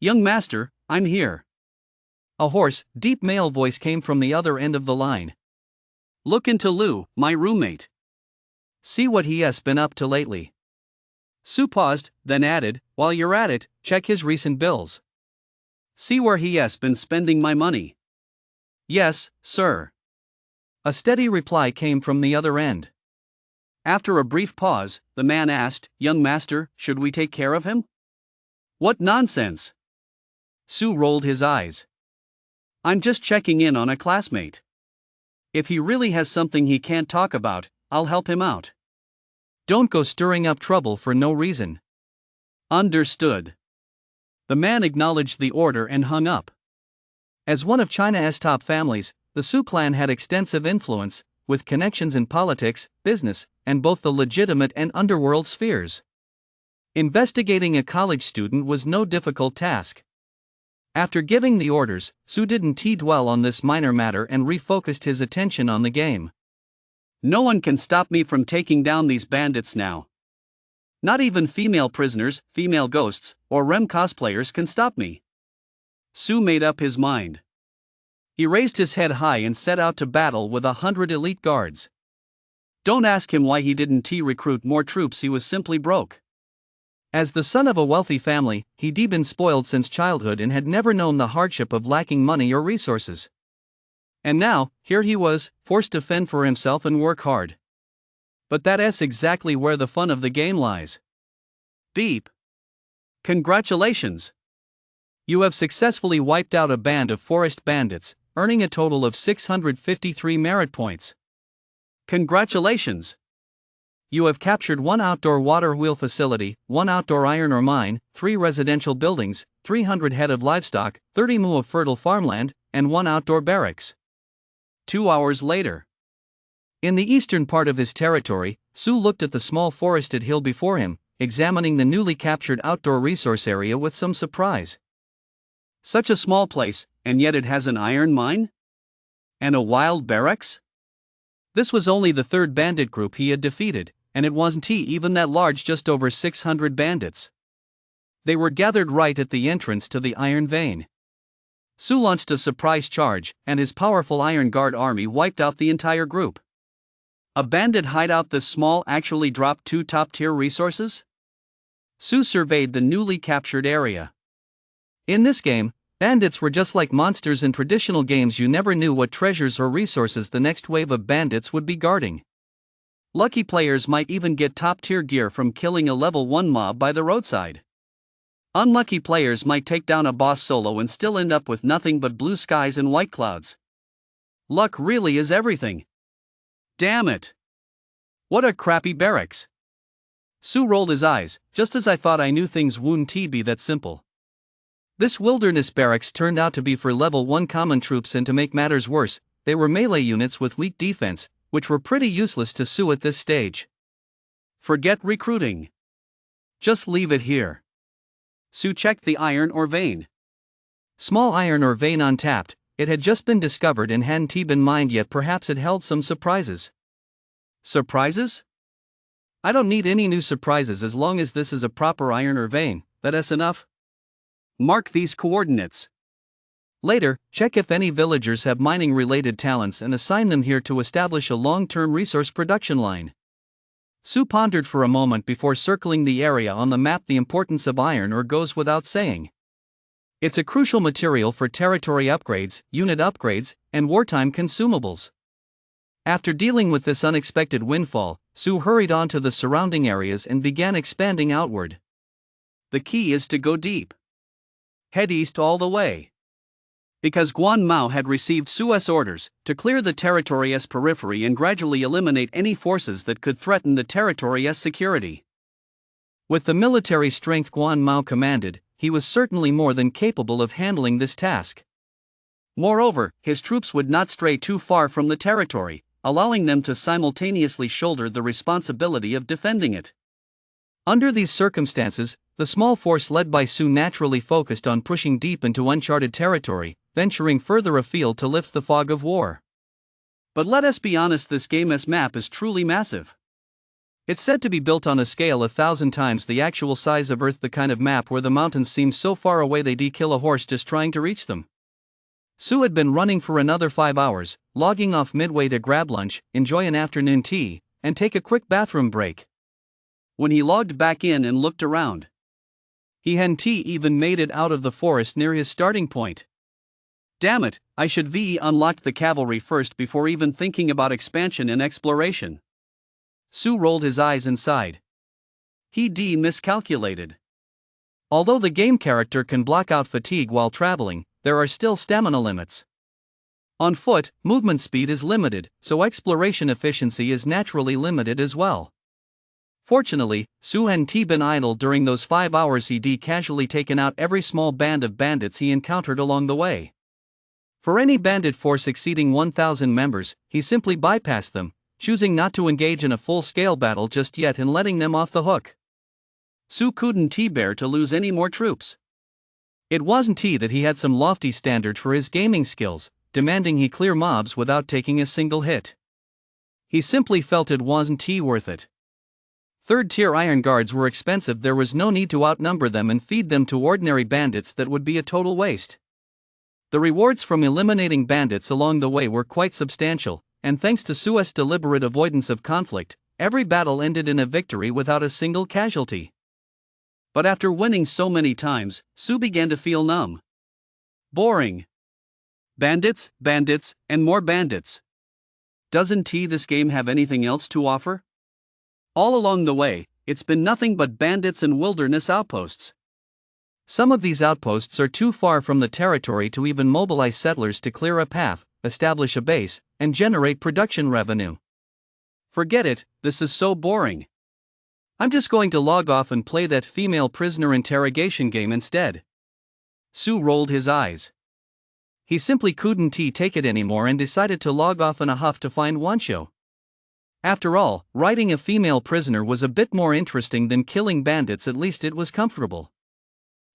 S1: Young master, I'm here. A hoarse, deep male voice came from the other end of the line. Look into Lu, my roommate. See what he has been up to lately. Su paused, then added, while you're at it, check his recent bills. See where he has been spending my money. Yes, sir. A steady reply came from the other end. After a brief pause, the man asked, Young master, should we take care of him? What nonsense! Su rolled his eyes. I'm just checking in on a classmate. If he really has something he can't talk about, I'll help him out. Don't go stirring up trouble for no reason. Understood. The man acknowledged the order and hung up. As one of China's top families, the Su clan had extensive influence, with connections in politics, business, and both the legitimate and underworld spheres. Investigating a college student was no difficult task. After giving the orders, Su didn't dwell on this minor matter and refocused his attention on the game. No one can stop me from taking down these bandits now. Not even female prisoners, female ghosts, or REM cosplayers can stop me. Su made up his mind. He raised his head high and set out to battle with 100 elite guards. Don't ask him why he didn't recruit more troops. He was simply broke. As the son of a wealthy family, he'd been spoiled since childhood and had never known the hardship of lacking money or resources. And now, here he was, forced to fend for himself and work hard. But that's exactly where the fun of the game lies. Beep. Congratulations! You have successfully wiped out a band of forest bandits, earning a total of 653 merit points. Congratulations! You have captured 1 outdoor water wheel facility, 1 outdoor iron ore mine, 3 residential buildings, 300 head of livestock, 30 mu of fertile farmland, and 1 outdoor barracks. 2 hours later. In the eastern part of his territory, Su looked at the small forested hill before him, examining the newly captured outdoor resource area with some surprise. Such a small place, and yet it has an iron mine? And a wild barracks? This was only the 3rd bandit group he had defeated, and it wasn't even that large, just over 600 bandits. They were gathered right at the entrance to the iron vein. Su launched a surprise charge, and his powerful Iron Guard army wiped out the entire group. A bandit hideout this small actually dropped 2 top-tier resources? Su surveyed the newly captured area. In this game, bandits were just like monsters in traditional games. You never knew what treasures or resources the next wave of bandits would be guarding. Lucky players might even get top-tier gear from killing a level 1 mob by the roadside. Unlucky players might take down a boss solo and still end up with nothing but blue skies and white clouds. Luck really is everything. Damn it! What a crappy barracks! Su rolled his eyes. Just as I thought, I knew things wouldn't be that simple. This wilderness barracks turned out to be for level 1 common troops, and to make matters worse, they were melee units with weak defense, which were pretty useless to Su at this stage. Forget recruiting. Just leave it here. Su checked the iron ore vein. Small iron ore vein untapped. It had just been discovered and hadn't been mined yet. Perhaps it held some surprises. Surprises? I don't need any new surprises as long as this is a proper iron or vein, that's enough. Mark these coordinates. Later, check if any villagers have mining-related talents and assign them here to establish a long-term resource production line. Su pondered for a moment before circling the area on the map. The importance of iron ore goes without saying. It's a crucial material for territory upgrades, unit upgrades, and wartime consumables. After dealing with this unexpected windfall, Su hurried on to the surrounding areas and began expanding outward. The key is to go deep. Head east all the way. Because Guan Mao had received Su's orders to clear the territory's periphery and gradually eliminate any forces that could threaten the territory's security. With the military strength Guan Mao commanded, he was certainly more than capable of handling this task. Moreover, his troops would not stray too far from the territory, allowing them to simultaneously shoulder the responsibility of defending it. Under these circumstances, the small force led by Su naturally focused on pushing deep into uncharted territory, venturing further afield to lift the fog of war. But let us be honest, this game's map is truly massive. It's said to be built on a scale 1,000 times the actual size of Earth, the kind of map where the mountains seem so far away they'd kill a horse just trying to reach them. Su had been running for another 5 hours, logging off midway to grab lunch, enjoy an afternoon tea, and take a quick bathroom break. When he logged back in and looked around, he hadn't even made it out of the forest near his starting point. Damn it, I should have unlocked the cavalry first before even thinking about expansion and exploration. Su rolled his eyes and sighed. He miscalculated. Although the game character can block out fatigue while traveling, there are still stamina limits. On foot, movement speed is limited, so exploration efficiency is naturally limited as well. Fortunately, Su hadn't been idle during those 5 hours. He'd casually taken out every small band of bandits he encountered along the way. For any bandit force exceeding 1,000 members, he simply bypassed them, choosing not to engage in a full-scale battle just yet and letting them off the hook. Su couldn't bear to lose any more troops. It wasn't that he had some lofty standard for his gaming skills, demanding he clear mobs without taking a single hit. He simply felt it wasn't worth it. Third-tier iron guards were expensive. There was no need to outnumber them and feed them to ordinary bandits. That would be a total waste. The rewards from eliminating bandits along the way were quite substantial, and thanks to Su's deliberate avoidance of conflict, every battle ended in a victory without a single casualty. But after winning so many times, Su began to feel numb. Boring. Bandits, bandits, and more bandits. Doesn't this game have anything else to offer? All along the way, it's been nothing but bandits and wilderness outposts. Some of these outposts are too far from the territory to even mobilize settlers to clear a path, establish a base, and generate production revenue. Forget it, this is so boring. I'm just going to log off and play that female prisoner interrogation game instead. Su rolled his eyes. He simply couldn't take it anymore and decided to log off in a huff to find Wancho. After all, writing a female prisoner was a bit more interesting than killing bandits. At least it was comfortable.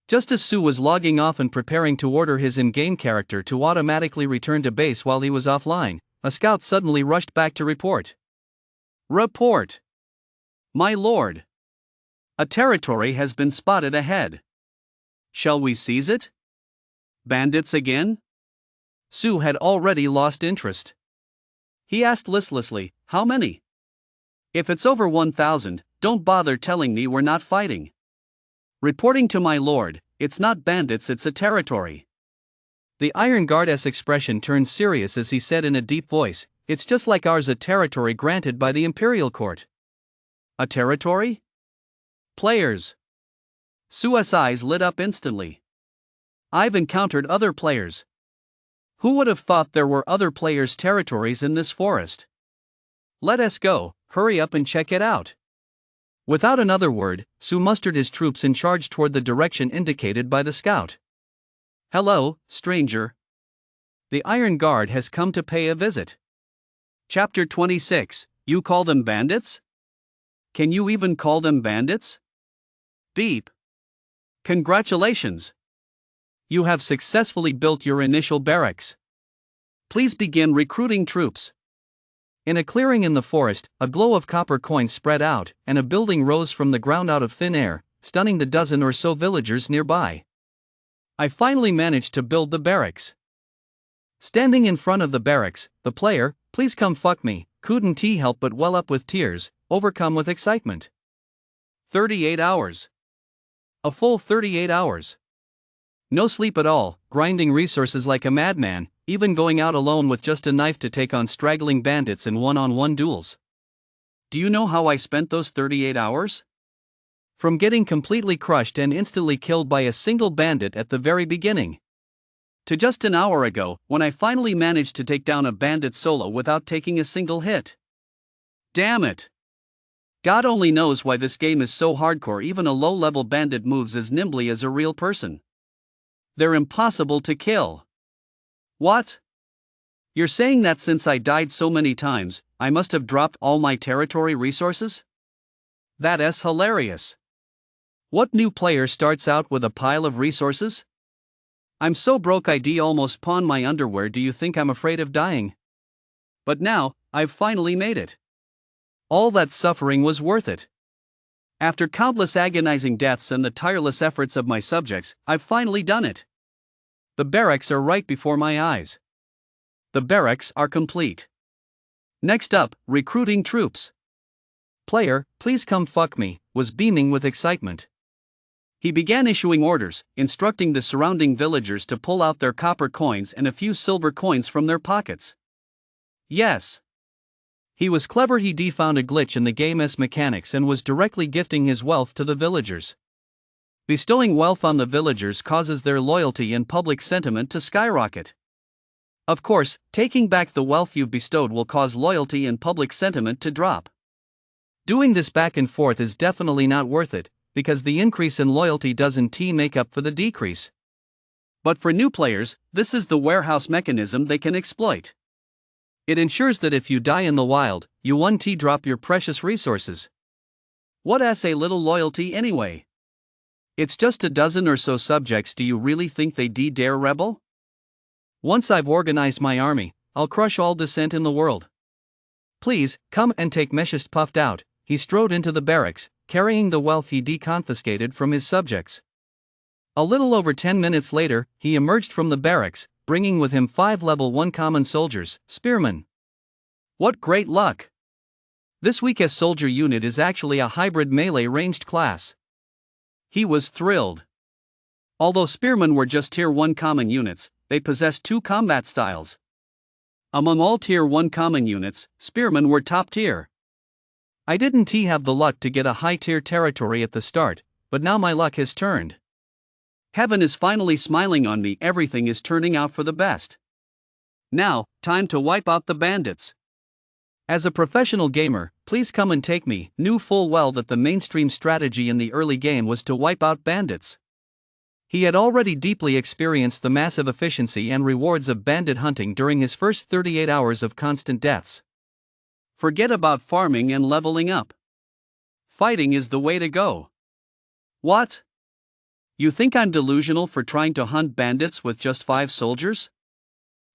S1: Just as Su was logging off and preparing to order his in-game character to automatically return to base while he was offline, a scout suddenly rushed back to report. Report! My lord! A territory has been spotted ahead. Shall we seize it? Bandits again? Su had already lost interest. He asked listlessly, how many? If it's over 1,000, don't bother telling me we're not fighting. Reporting to my lord, it's not bandits, it's a territory. The Iron Guard's expression turned serious as he said in a deep voice, it's just like ours, a territory granted by the Imperial Court. A territory? Players. Su's eyes lit up instantly. I've encountered other players. Who would have thought there were other players' territories in this forest? Let us go, hurry up and check it out. Without another word, Su mustered his troops and charged toward the direction indicated by the scout. Hello, stranger. The Iron Guard has come to pay a visit. Chapter 26, You call them bandits? Can you even call them bandits? Beep. Congratulations. You have successfully built your initial barracks. Please begin recruiting troops. In a clearing in the forest, a glow of copper coins spread out, and a building rose from the ground out of thin air, stunning the dozen or so villagers nearby. I finally managed to build the barracks. Standing in front of the barracks, the player, please come fuck me, couldn't help but well up with tears, overcome with excitement. 38 hours. A full 38 hours. No sleep at all, grinding resources like a madman, even going out alone with just a knife to take on straggling bandits in one-on-one duels. Do you know how I spent those 38 hours? From getting completely crushed and instantly killed by a single bandit at the very beginning, to just an hour ago, when I finally managed to take down a bandit solo without taking a single hit. Damn it! God only knows why this game is so hardcore. Even a low-level bandit moves as nimbly as a real person. They're impossible to kill. What? You're saying that since I died so many times, I must have dropped all my territory resources? That's hilarious. What new player starts out with a pile of resources? I'm so broke I'd almost pawn my underwear. Do you think I'm afraid of dying? But now, I've finally made it. All that suffering was worth it. After countless agonizing deaths and the tireless efforts of my subjects, I've finally done it. The barracks are right before my eyes. The barracks are complete. Next up, recruiting troops. Player, please come fuck me, was beaming with excitement. He began issuing orders, instructing the surrounding villagers to pull out their copper coins and a few silver coins from their pockets. Yes. He was clever. He found a glitch in the game's mechanics and was directly gifting his wealth to the villagers. Bestowing wealth on the villagers causes their loyalty and public sentiment to skyrocket. Of course, taking back the wealth you've bestowed will cause loyalty and public sentiment to drop. Doing this back and forth is definitely not worth it, because the increase in loyalty doesn't make up for the decrease. But for new players, this is the warehouse mechanism they can exploit. It ensures that if you die in the wild, you won't drop your precious resources. What's a little loyalty anyway? It's just a dozen or so subjects. Do you really think they dare rebel? Once I've organized my army, I'll crush all dissent in the world. Please, come and take Meshist. Puffed out, he strode into the barracks, carrying the wealth he confiscated from his subjects. A little over 10 minutes later, he emerged from the barracks, bringing with him 5 level 1 common soldiers, spearmen. What great luck! This week's soldier unit is actually a hybrid melee ranged class. He was thrilled. Although spearmen were just tier 1 common units, they possessed 2 combat styles. Among all tier 1 common units, spearmen were top tier. I didn't have the luck to get a high tier territory at the start, but now my luck has turned. Heaven is finally smiling on me. Everything is turning out for the best. Now, time to wipe out the bandits. As a professional gamer, please come and take me. Knew full well that the mainstream strategy in the early game was to wipe out bandits. He had already deeply experienced the massive efficiency and rewards of bandit hunting during his first 38 hours of constant deaths. Forget about farming and leveling up. Fighting is the way to go. What? You think I'm delusional for trying to hunt bandits with just 5 soldiers?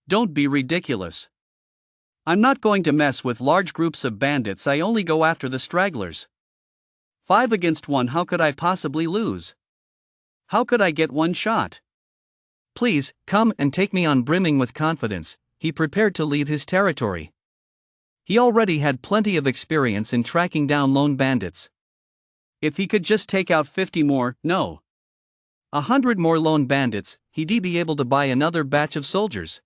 S1: Don't be ridiculous. I'm not going to mess with large groups of bandits. I only go after the stragglers. 5 against 1. How could I possibly lose? How could I get one shot? Please, come and take me on. Brimming with confidence, he prepared to leave his territory. He already had plenty of experience in tracking down lone bandits. If he could just take out 50 more, no, 100 more lone bandits, he'd be able to buy another batch of soldiers.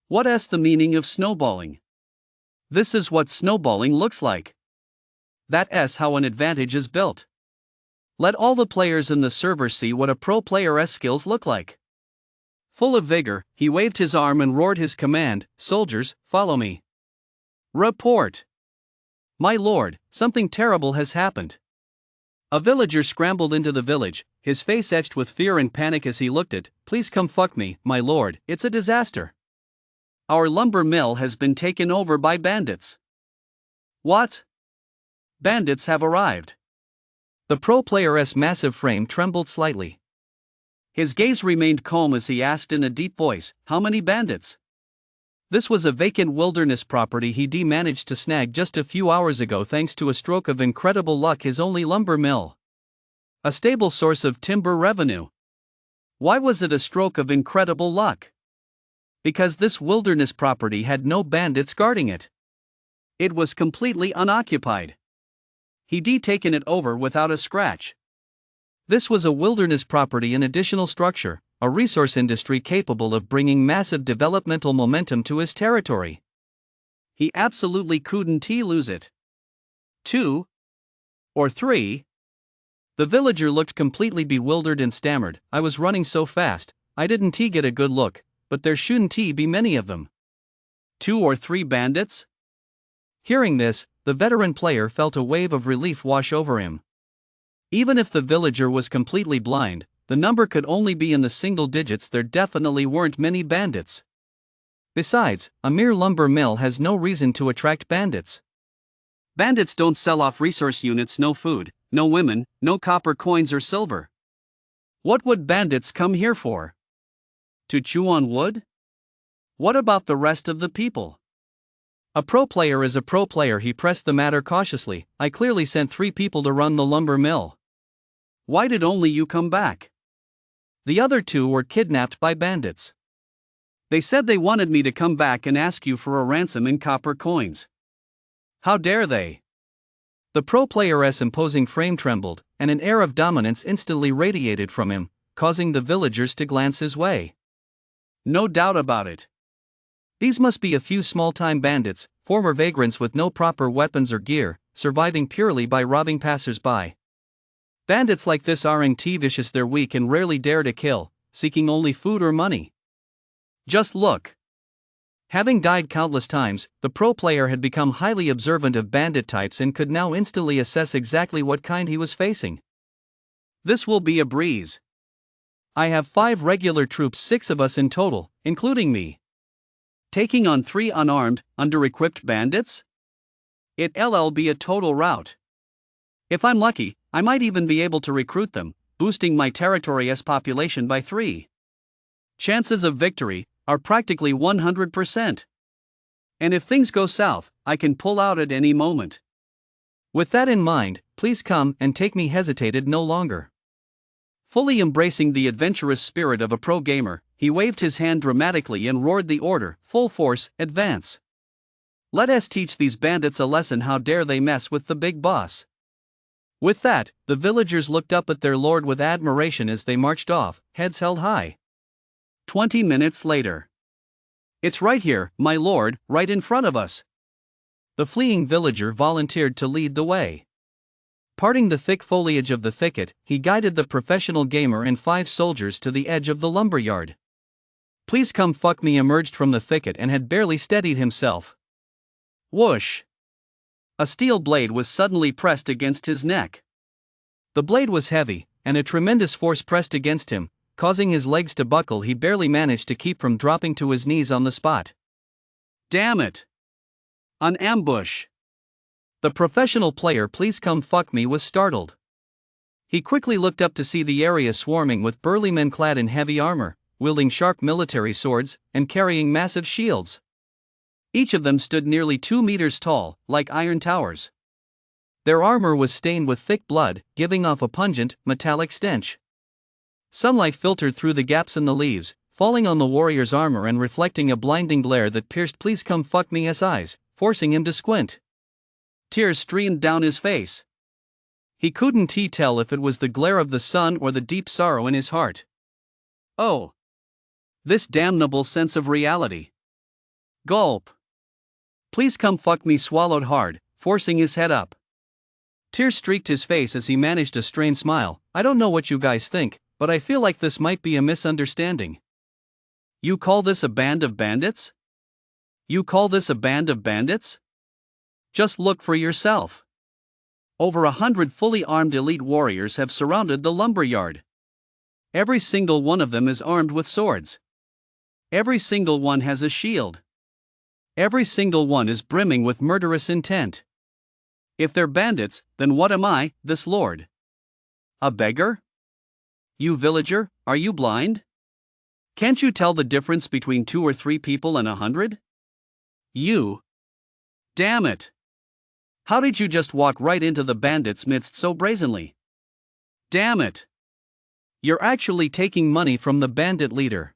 S1: What's the meaning of snowballing? This is what snowballing looks like. That's how an advantage is built. Let all the players in the server see what a pro player's skills look like. Full of vigor, he waved his arm and roared his command, "Soldiers, follow me." Report. My lord, something terrible has happened. A villager scrambled into the village, his face etched with fear and panic as he looked at, "Please come fuck me, my lord, it's a disaster. Our lumber mill has been taken over by bandits." What? Bandits have arrived. The pro player's massive frame trembled slightly. His gaze remained calm as he asked in a deep voice, "How many bandits?" This was a vacant wilderness property he managed to snag just a few hours ago thanks to a stroke of incredible luck, his only lumber mill. A stable source of timber revenue. Why was it a stroke of incredible luck? Because this wilderness property had no bandits guarding it. It was completely unoccupied. He'd taken it over without a scratch. This was a wilderness property, an additional structure, a resource industry capable of bringing massive developmental momentum to his territory. He absolutely couldn't lose it. 2 or 3. The villager looked completely bewildered and stammered, "I was running so fast, I didn't get a good look, but there shouldn't be many of them." 2 or 3 bandits? Hearing this, the veteran player felt a wave of relief wash over him. Even if the villager was completely blind, the number could only be in the single digits. There definitely weren't many bandits. Besides, a mere lumber mill has no reason to attract bandits. Bandits don't sell off resource units, no food, no women, no copper coins or silver. What would bandits come here for? To chew on wood? What about the rest of the people? A pro player is a pro player. He pressed the matter cautiously. "I clearly sent 3 people to run the lumber mill. Why did only you come back?" "The other 2 were kidnapped by bandits. They said they wanted me to come back and ask you for a ransom in copper coins." "How dare they?" The pro player's imposing frame trembled, and an air of dominance instantly radiated from him, causing the villagers to glance his way. No doubt about it. These must be a few small-time bandits, former vagrants with no proper weapons or gear, surviving purely by robbing passers-by. Bandits like this aren't vicious, they're weak and rarely dare to kill, seeking only food or money. Just look. Having died countless times, the pro player had become highly observant of bandit types and could now instantly assess exactly what kind he was facing. This will be a breeze. I have 5 regular troops, 6 of us in total, including me. Taking on 3 unarmed, under-equipped bandits? It'll be a total rout. If I'm lucky, I might even be able to recruit them, boosting my territory's population by 3. Chances of victory are practically 100%. And if things go south, I can pull out at any moment. With that in mind, please come and take me. Hesitated no longer. Fully embracing the adventurous spirit of a pro gamer, he waved his hand dramatically and roared the order, "Full force, advance. Let us teach these bandits a lesson. How dare they mess with the big boss." With that, the villagers looked up at their lord with admiration as they marched off, heads held high. 20 minutes later. "It's right here, my lord, right in front of us." The fleeing villager volunteered to lead the way. Parting the thick foliage of the thicket, he guided the professional gamer and 5 soldiers to the edge of the lumberyard. "Please come." Fuck me emerged from the thicket and had barely steadied himself. Whoosh! A steel blade was suddenly pressed against his neck. The blade was heavy, and a tremendous force pressed against him, causing his legs to buckle. He barely managed to keep from dropping to his knees on the spot. Damn it! An ambush! The professional player, "Please come." Fuck me was startled. He quickly looked up to see the area swarming with burly men clad in heavy armor, wielding sharp military swords, and carrying massive shields. Each of them stood nearly 2 meters tall, like iron towers. Their armor was stained with thick blood, giving off a pungent, metallic stench. Sunlight filtered through the gaps in the leaves, falling on the warrior's armor and reflecting a blinding glare that pierced "Please come." Fuck me's eyes, forcing him to squint. Tears streamed down his face. He couldn't tell if it was the glare of the sun or the deep sorrow in his heart. Oh! This damnable sense of reality. Gulp! "Please come." Fuck me swallowed hard, forcing his head up. Tears streaked his face as he managed a strained smile. "I don't know what you guys think, but I feel like this might be a misunderstanding. You call this a band of bandits? You call this a band of bandits? Just look for yourself. Over 100 fully armed elite warriors have surrounded the lumberyard. Every single one of them is armed with swords. Every single one has a shield. Every single one is brimming with murderous intent. If they're bandits, then what am I, this lord? A beggar? You villager, are you blind? Can't you tell the difference between 2 or 3 people and 100? You. Damn it. How did you just walk right into the bandits' midst so brazenly? Damn it. You're actually taking money from the bandit leader.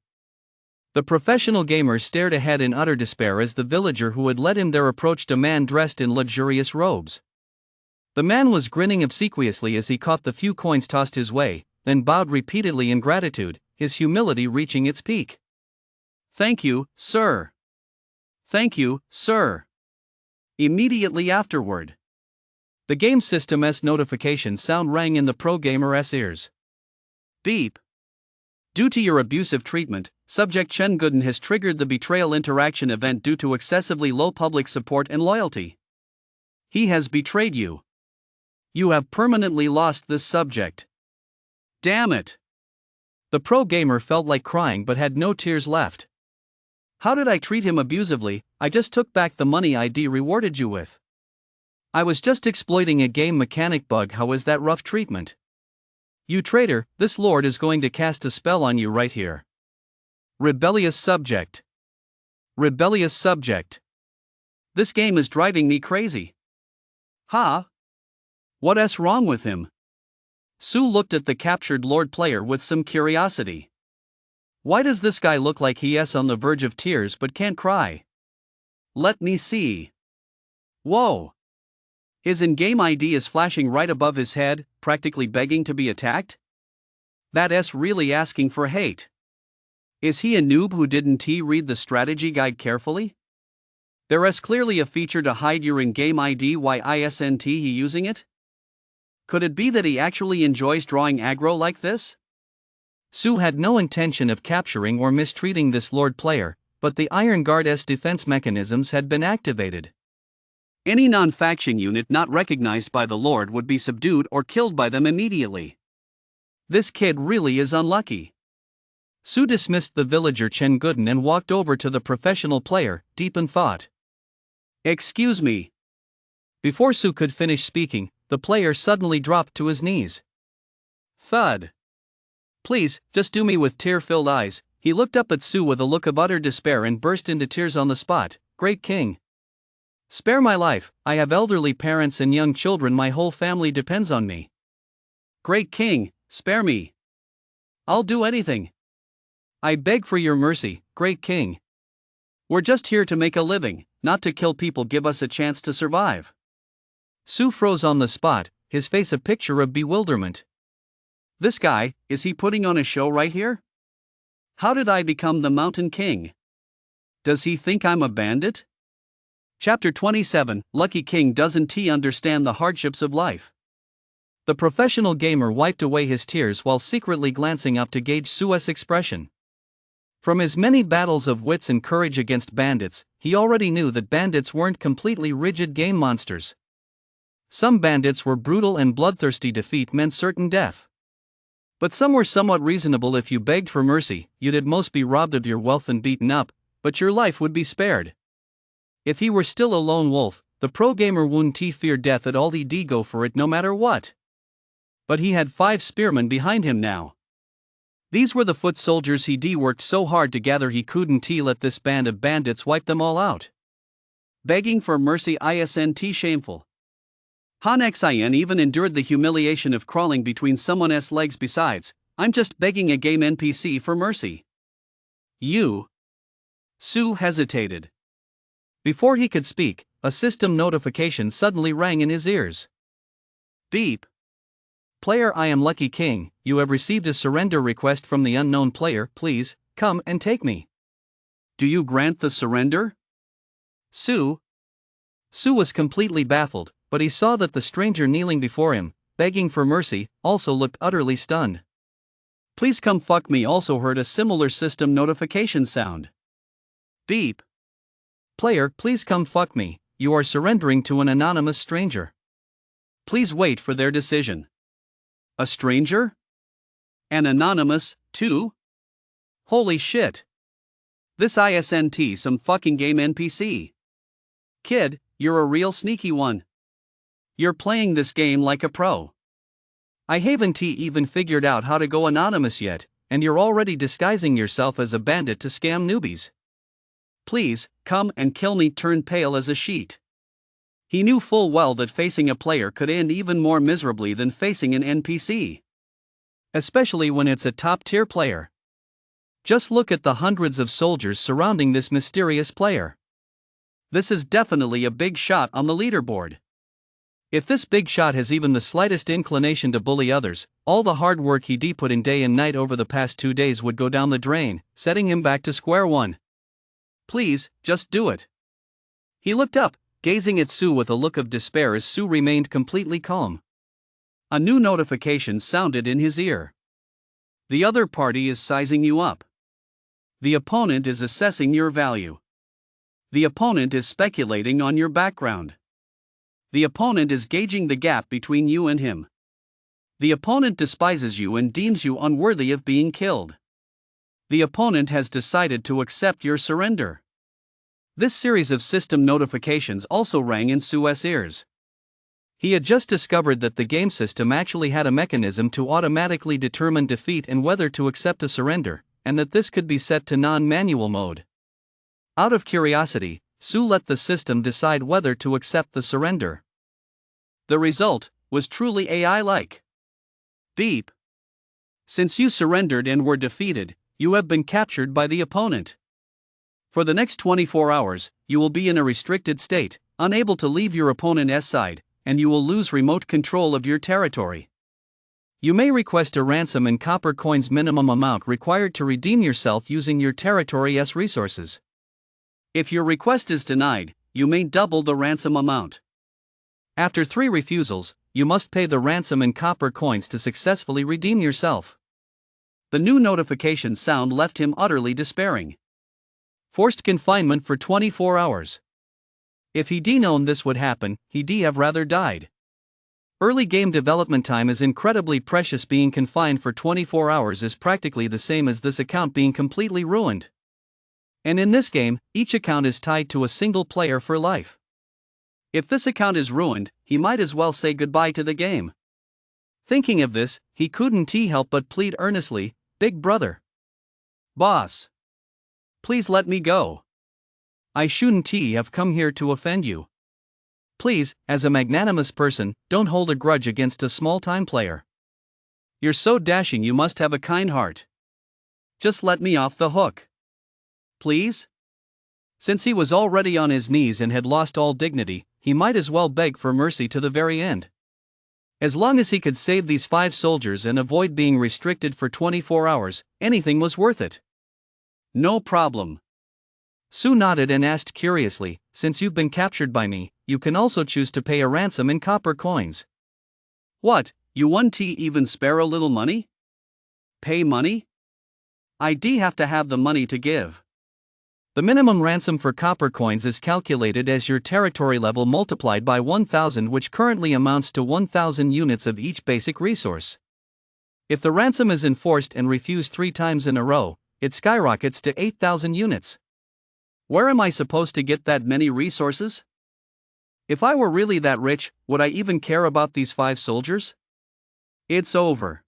S1: The professional gamer stared ahead in utter despair as the villager who had led him there approached a man dressed in luxurious robes. The man was grinning obsequiously as he caught the few coins tossed his way, then bowed repeatedly in gratitude, his humility reaching its peak. Thank you, sir. Thank you, sir. Immediately afterward, the game system's notification sound rang in the pro gamer's ears. Beep. Due to your abusive treatment, Subject Chen Gooden has triggered the betrayal interaction event due to excessively low public support and loyalty. He has betrayed you. You have permanently lost this subject. Damn it. The pro gamer felt like crying but had no tears left. How did I treat him abusively? I just took back the money ID rewarded you with. I was just exploiting a game mechanic bug. How is that rough treatment? You traitor, this lord is going to cast a spell on you right here. Rebellious subject. Rebellious subject. This game is driving me crazy. Ha? What's wrong with him? Sue looked at the captured lord player with some curiosity. Why does this guy look like he's on the verge of tears but can't cry? Let me see. Whoa. His in-game ID is flashing right above his head, practically begging to be attacked? That's really asking for hate. Is he a noob who didn't read the strategy guide carefully? There is clearly a feature to hide your in-game ID. Why isn't he using it? Could it be that he actually enjoys drawing aggro like this? Sue had no intention of capturing or mistreating this lord player, but the Iron Guard's defense mechanisms had been activated. Any non-faction unit not recognized by the Lord would be subdued or killed by them immediately. This kid really is unlucky. Sue dismissed the villager Chen Gooden and walked over to the professional player, deep in thought. Excuse me. Before Sue could finish speaking, the player suddenly dropped to his knees. Thud. Please, just do me with tear-filled eyes. He looked up at Sue with a look of utter despair and burst into tears on the spot. Great king. Spare my life, I have elderly parents and young children, my whole family depends on me. Great king, spare me. I'll do anything. I beg for your mercy, great king. We're just here to make a living, not to kill people. Give us a chance to survive. Sue froze on the spot, his face a picture of bewilderment. This guy, is he putting on a show right here? How did I become the Mountain King? Does he think I'm a bandit? Chapter 27, Lucky King doesn't understand the hardships of life. The professional gamer wiped away his tears while secretly glancing up to gauge Sue's expression. From his many battles of wits and courage against bandits, he already knew that bandits weren't completely rigid game monsters. Some bandits were brutal and bloodthirsty. Defeat meant certain death. But some were somewhat reasonable. If you begged for mercy, you'd at most be robbed of your wealth and beaten up, but your life would be spared. If he were still a lone wolf, the pro gamer wouldn't fear death at all. He'd go for it no matter what. But he had 5 spearmen behind him now. These were the foot soldiers he'd worked so hard to gather. He couldn't let this band of bandits wipe them all out. Begging for mercy isn't shameful. Han even endured the humiliation of crawling between someone's legs. Besides, I'm just begging a game NPC for mercy. You. Sue hesitated. Before he could speak, a system notification suddenly rang in his ears. Beep. Player, I am Lucky King, you have received a surrender request from the unknown player. Please, come and take me. Do you grant the surrender? Sue? Sue was completely baffled, but he saw that the stranger kneeling before him, begging for mercy, also looked utterly stunned. Please come fuck me also heard a similar system notification sound. Beep. Player, please come fuck me, you are surrendering to an anonymous stranger. Please wait for their decision. A stranger? An anonymous, too? Holy shit. This isn't some fucking game NPC. Kid, you're a real sneaky one. You're playing this game like a pro. I haven't even figured out how to go anonymous yet, and you're already disguising yourself as a bandit to scam newbies. Please, come and kill me. Turned pale as a sheet. He knew full well that facing a player could end even more miserably than facing an NPC. Especially when it's a top-tier player. Just look at the hundreds of soldiers surrounding this mysterious player. This is definitely a big shot on the leaderboard. If this big shot has even the slightest inclination to bully others, all the hard work he put in day and night over the past 2 days would go down the drain, setting him back to square one. Please, just do it. He looked up, gazing at Sue with a look of despair as Sue remained completely calm. A new notification sounded in his ear. The other party is sizing you up. The opponent is assessing your value. The opponent is speculating on your background. The opponent is gauging the gap between you and him. The opponent despises you and deems you unworthy of being killed. The opponent has decided to accept your surrender. This series of system notifications also rang in Sue's ears. He had just discovered that the game system actually had a mechanism to automatically determine defeat and whether to accept a surrender, and that this could be set to non-manual mode. Out of curiosity, Sue let the system decide whether to accept the surrender. The result was truly AI-like. Beep. Since you surrendered and were defeated, you have been captured by the opponent. For the next 24 hours, you will be in a restricted state, unable to leave your opponent's side, and you will lose remote control of your territory. You may request a ransom in copper coins, minimum amount required to redeem yourself using your territory's resources. If your request is denied, you may double the ransom amount. After 3 refusals, you must pay the ransom in copper coins to successfully redeem yourself. The new notification sound left him utterly despairing. Forced confinement for 24 hours. If he'd known this would happen, he'd have rather died. Early game development time is incredibly precious. Being confined for 24 hours is practically the same as this account being completely ruined. And in this game, each account is tied to a single player for life. If this account is ruined, he might as well say goodbye to the game. Thinking of this, he couldn't help but plead earnestly, "Big brother. Boss. Please let me go. I shouldn't have come here to offend you. Please, as a magnanimous person, don't hold a grudge against a small-time player. You're so dashing, you must have a kind heart. Just let me off the hook. Please?" Since he was already on his knees and had lost all dignity, he might as well beg for mercy to the very end. As long as he could save these 5 soldiers and avoid being restricted for 24 hours, anything was worth it. "No problem." Sue nodded and asked curiously, "Since you've been captured by me, you can also choose to pay a ransom in copper coins." "What, you won't even spare a little money? Pay money? I'd have to have the money to give." The minimum ransom for copper coins is calculated as your territory level multiplied by 1,000, which currently amounts to 1,000 units of each basic resource. If the ransom is enforced and refused 3 times in a row, it skyrockets to 8,000 units. Where am I supposed to get that many resources? If I were really that rich, would I even care about these 5 soldiers? It's over.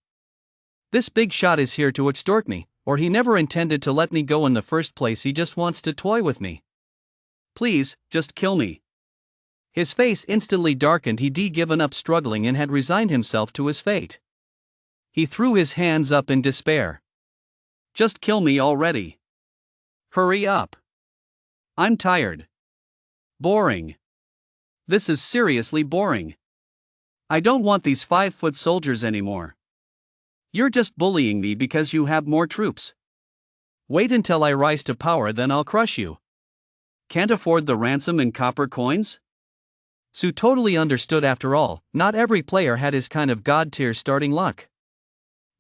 S1: This big shot is here to extort me, or he never intended to let me go in the first place. He just wants to toy with me. Please, just kill me. His face instantly darkened. He'd given up struggling and had resigned himself to his fate. He threw his hands up in despair. Just kill me already. Hurry up. I'm tired. Boring. This is seriously boring. I don't want these 5-foot soldiers anymore. You're just bullying me because you have more troops. Wait until I rise to power, then I'll crush you. Can't afford the ransom in copper coins? Sue totally understood. After all, not every player had his kind of god-tier starting luck.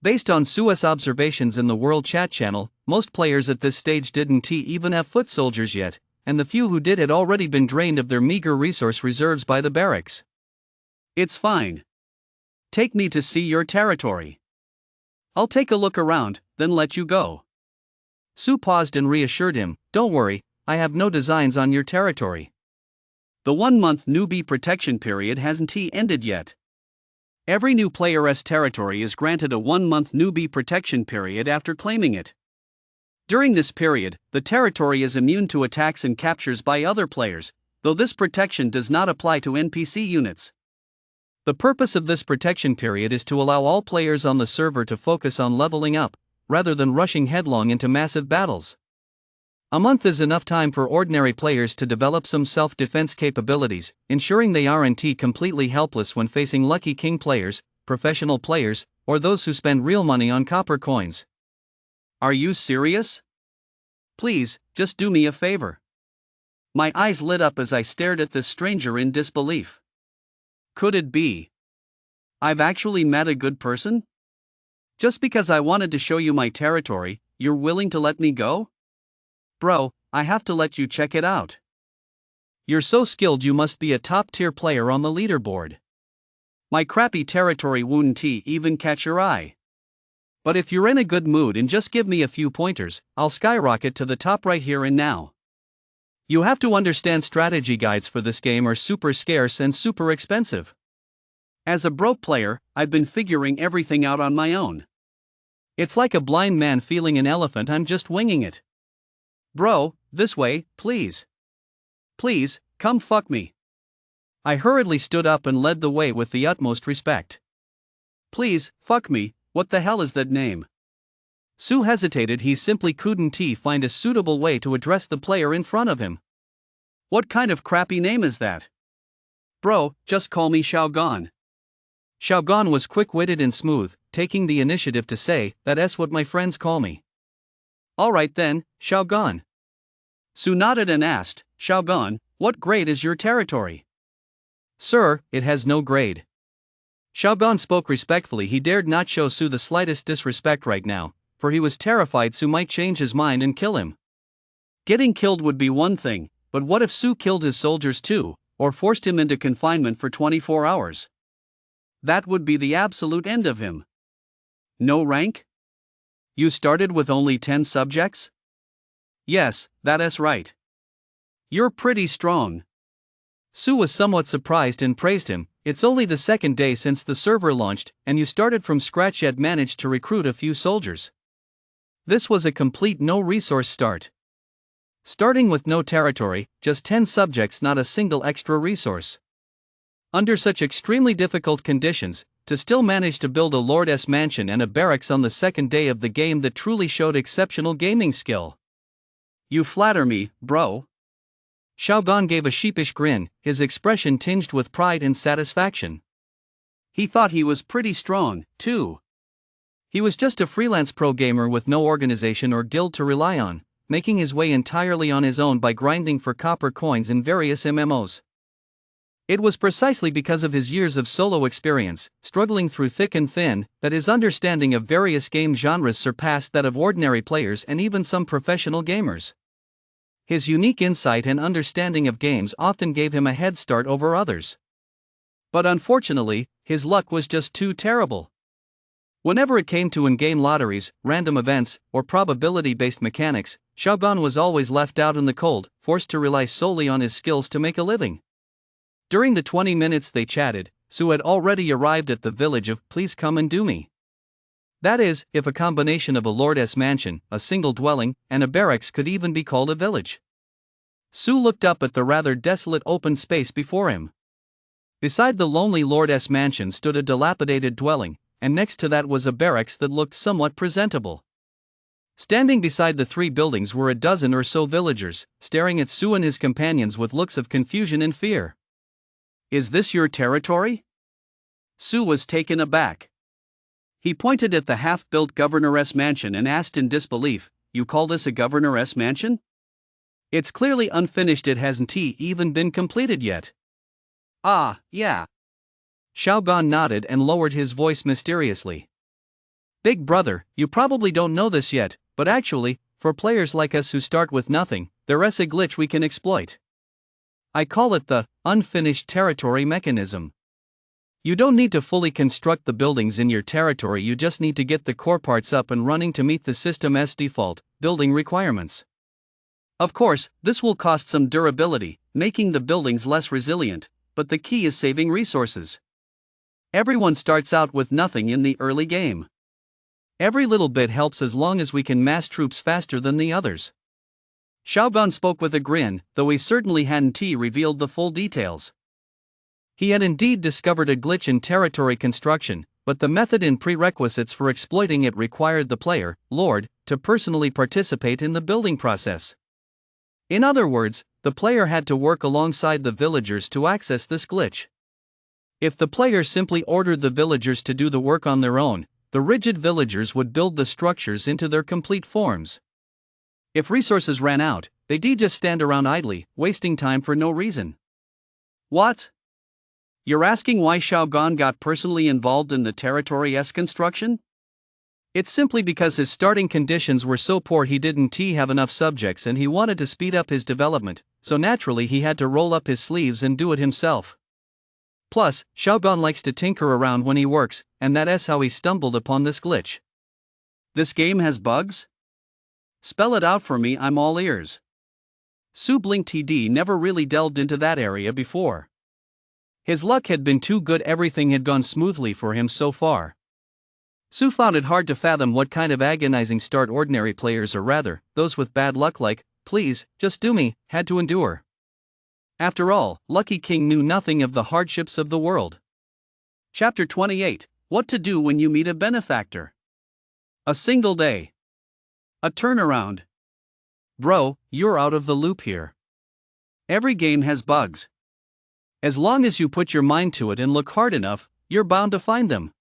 S1: Based on Sue's observations in the World Chat channel, most players at this stage didn't even have foot soldiers yet, and the few who did had already been drained of their meager resource reserves by the barracks. It's fine. Take me to see your territory. I'll take a look around, then let you go. Sue paused and reassured him, "Don't worry, I have no designs on your territory. The 1-month newbie protection period hasn't ended yet. Every new player's territory is granted a 1-month newbie protection period after claiming it. During this period, the territory is immune to attacks and captures by other players, though this protection does not apply to NPC units. The purpose of this protection period is to allow all players on the server to focus on leveling up, rather than rushing headlong into massive battles. A month is enough time for ordinary players to develop some self-defense capabilities, ensuring they aren't completely helpless when facing Lucky King players, professional players, or those who spend real money on copper coins. Are you serious? Please, just do me a favor. My eyes lit up as I stared at this stranger in disbelief. Could it be? I've actually met a good person? Just because I wanted to show you my territory, you're willing to let me go? Bro, I have to let you check it out. You're so skilled you must be a top-tier player on the leaderboard. My crappy territory wouldn't even catch your eye. But if you're in a good mood and just give me a few pointers, I'll skyrocket to the top right here and now. You have to understand strategy guides for this game are super scarce and super expensive. As a broke player, I've been figuring everything out on my own. It's like a blind man feeling an elephant, I'm just winging it. Bro, this way, please. Please, come fuck me. I hurriedly stood up and led the way with the utmost respect. Please, fuck me, what the hell is that name? Sue hesitated, he simply couldn't find a suitable way to address the player in front of him. What kind of crappy name is that? Bro, just call me Xiaogan. Xiaogan was quick-witted and smooth, taking the initiative to say, that's what my friends call me. Alright then, Xiaogan. Sue nodded and asked, Xiaogan, what grade is your territory? Sir, it has no grade. Xiaogan spoke respectfully, he dared not show Sue the slightest disrespect right now, for he was terrified Sue might change his mind and kill him. Getting killed would be one thing, but what if Sue killed his soldiers too, or forced him into confinement for 24 hours? That would be the absolute end of him. No rank? You started with only 10 subjects? Yes, that's right. You're pretty strong. Sue was somewhat surprised and praised him. It's only the second day since the server launched, and you started from scratch yet managed to recruit a few soldiers. This was a complete no-resource start. Starting with no territory, just 10 subjects, not a single extra resource. Under such extremely difficult conditions, to still manage to build a Lord's mansion and a barracks on the second day of the game, that truly showed exceptional gaming skill. You flatter me, bro. Xiaogan gave a sheepish grin, his expression tinged with pride and satisfaction. He thought he was pretty strong, too. He was just a freelance pro gamer with no organization or guild to rely on, making his way entirely on his own by grinding for copper coins in various MMOs. It was precisely because of his years of solo experience, struggling through thick and thin, that his understanding of various game genres surpassed that of ordinary players and even some professional gamers. His unique insight and understanding of games often gave him a head start over others. But unfortunately, his luck was just too terrible. Whenever it came to in-game lotteries, random events, or probability-based mechanics, Xiaogan was always left out in the cold, forced to rely solely on his skills to make a living. During the 20 minutes they chatted, Sue had already arrived at the village of Please Come and Do Me. That is, if a combination of a Lord's mansion, a single dwelling, and a barracks could even be called a village. Sue looked up at the rather desolate open space before him. Beside the lonely Lord's mansion stood a dilapidated dwelling, and next to that was a barracks that looked somewhat presentable. Standing beside the three buildings were a dozen or so villagers, staring at Sue and his companions with looks of confusion and fear. Is this your territory? Sue was taken aback. He pointed at the half-built governoress mansion and asked in disbelief, You call this a governoress mansion? It's clearly unfinished, it hasn't even been completed yet. Ah, yeah. Xiaogan nodded and lowered his voice mysteriously. Big brother, you probably don't know this yet, but actually, for players like us who start with nothing, there's a glitch we can exploit. I call it the unfinished territory mechanism. You don't need to fully construct the buildings in your territory, you just need to get the core parts up and running to meet the system's default building requirements. Of course, this will cost some durability, making the buildings less resilient, but the key is saving resources. Everyone starts out with nothing in the early game. Every little bit helps as long as we can mass troops faster than the others. Xiaogan spoke with a grin, though he certainly hadn't revealed the full details. He had indeed discovered a glitch in territory construction, but the method and prerequisites for exploiting it required the player, Lord, to personally participate in the building process. In other words, the player had to work alongside the villagers to access this glitch. If the player simply ordered the villagers to do the work on their own, the rigid villagers would build the structures into their complete forms. If resources ran out, they'd just stand around idly, wasting time for no reason. What? You're asking why Xiaogan got personally involved in the territory-esque construction? It's simply because his starting conditions were so poor he didn't have enough subjects and he wanted to speed up his development, so naturally he had to roll up his sleeves and do it himself. Plus, Xiaogan likes to tinker around when he works, and that's how he stumbled upon this glitch. This game has bugs? Spell it out for me, I'm all ears. Su blinked. He never really delved into that area before. His luck had been too good, everything had gone smoothly for him so far. Su found it hard to fathom what kind of agonizing start ordinary players, or rather, those with bad luck like, please, just do me, had to endure. After all, Lucky King knew nothing of the hardships of the world. Chapter 28, What to Do When You Meet a Benefactor. A single day. A turnaround. Bro, you're out of the loop here. Every game has bugs. As long as you put your mind to it and look hard enough, you're bound to find them.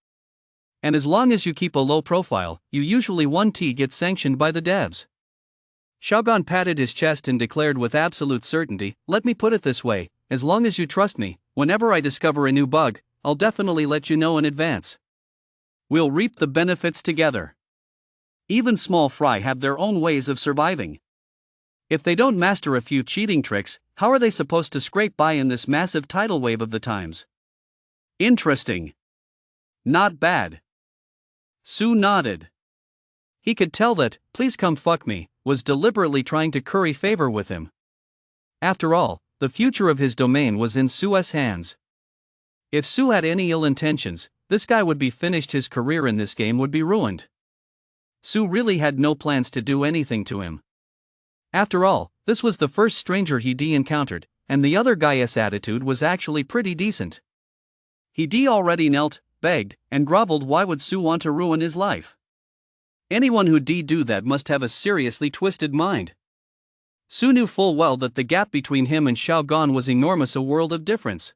S1: And as long as you keep a low profile, you usually won't get sanctioned by the devs. Xiaogan patted his chest and declared with absolute certainty, let me put it this way, as long as you trust me, whenever I discover a new bug, I'll definitely let you know in advance. We'll reap the benefits together. Even small fry have their own ways of surviving. If they don't master a few cheating tricks, how are they supposed to scrape by in this massive tidal wave of the times? Interesting. Not bad. Su nodded. He could tell that, please come fuck me, was deliberately trying to curry favor with him. After all, the future of his domain was in Su's hands. If Su had any ill intentions, this guy would be finished, his career in this game would be ruined. Su really had no plans to do anything to him. After all, this was the first stranger he encountered, and the other guy's attitude was actually pretty decent. He already knelt, begged, and groveled. Why would Su want to ruin his life? Anyone who do that must have a seriously twisted mind. Su knew full well that the gap between him and Xiaogan was enormous, a world of difference.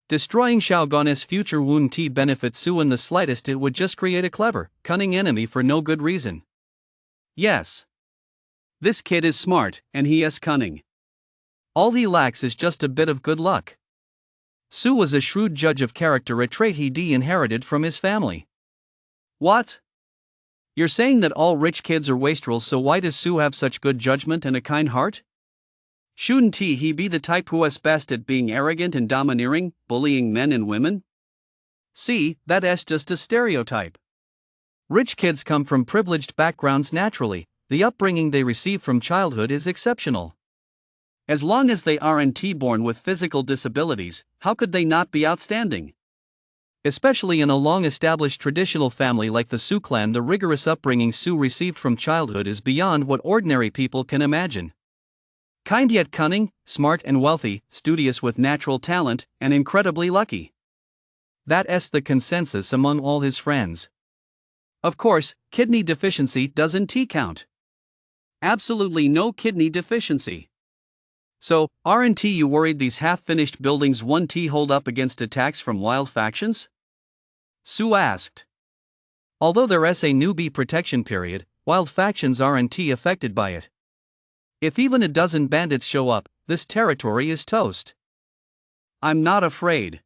S1: Destroying Xiaogan's future wouldn't benefit Su in the slightest, it would just create a clever, cunning enemy for no good reason. Yes. This kid is smart, and he is cunning. All he lacks is just a bit of good luck. Su was a shrewd judge of character, a trait he inherited from his family. What? You're saying that all rich kids are wastrels, so why does Su have such good judgment and a kind heart? Shouldn't he be the type who is best at being arrogant and domineering, bullying men and women? See, that's just a stereotype. Rich kids come from privileged backgrounds naturally, the upbringing they receive from childhood is exceptional. As long as they aren't born with physical disabilities, how could they not be outstanding? Especially in a long-established traditional family like the Su clan, the rigorous upbringing Su received from childhood is beyond what ordinary people can imagine. Kind yet cunning, smart and wealthy, studious with natural talent, and incredibly lucky. That's the consensus among all his friends. Of course, kidney deficiency doesn't count. Absolutely no kidney deficiency. So, aren't you worried these half-finished buildings won't hold up against attacks from wild factions? Su asked. Although there's a newbie protection period, wild factions aren't affected by it. If even a dozen bandits show up, this territory is toast. I'm not afraid.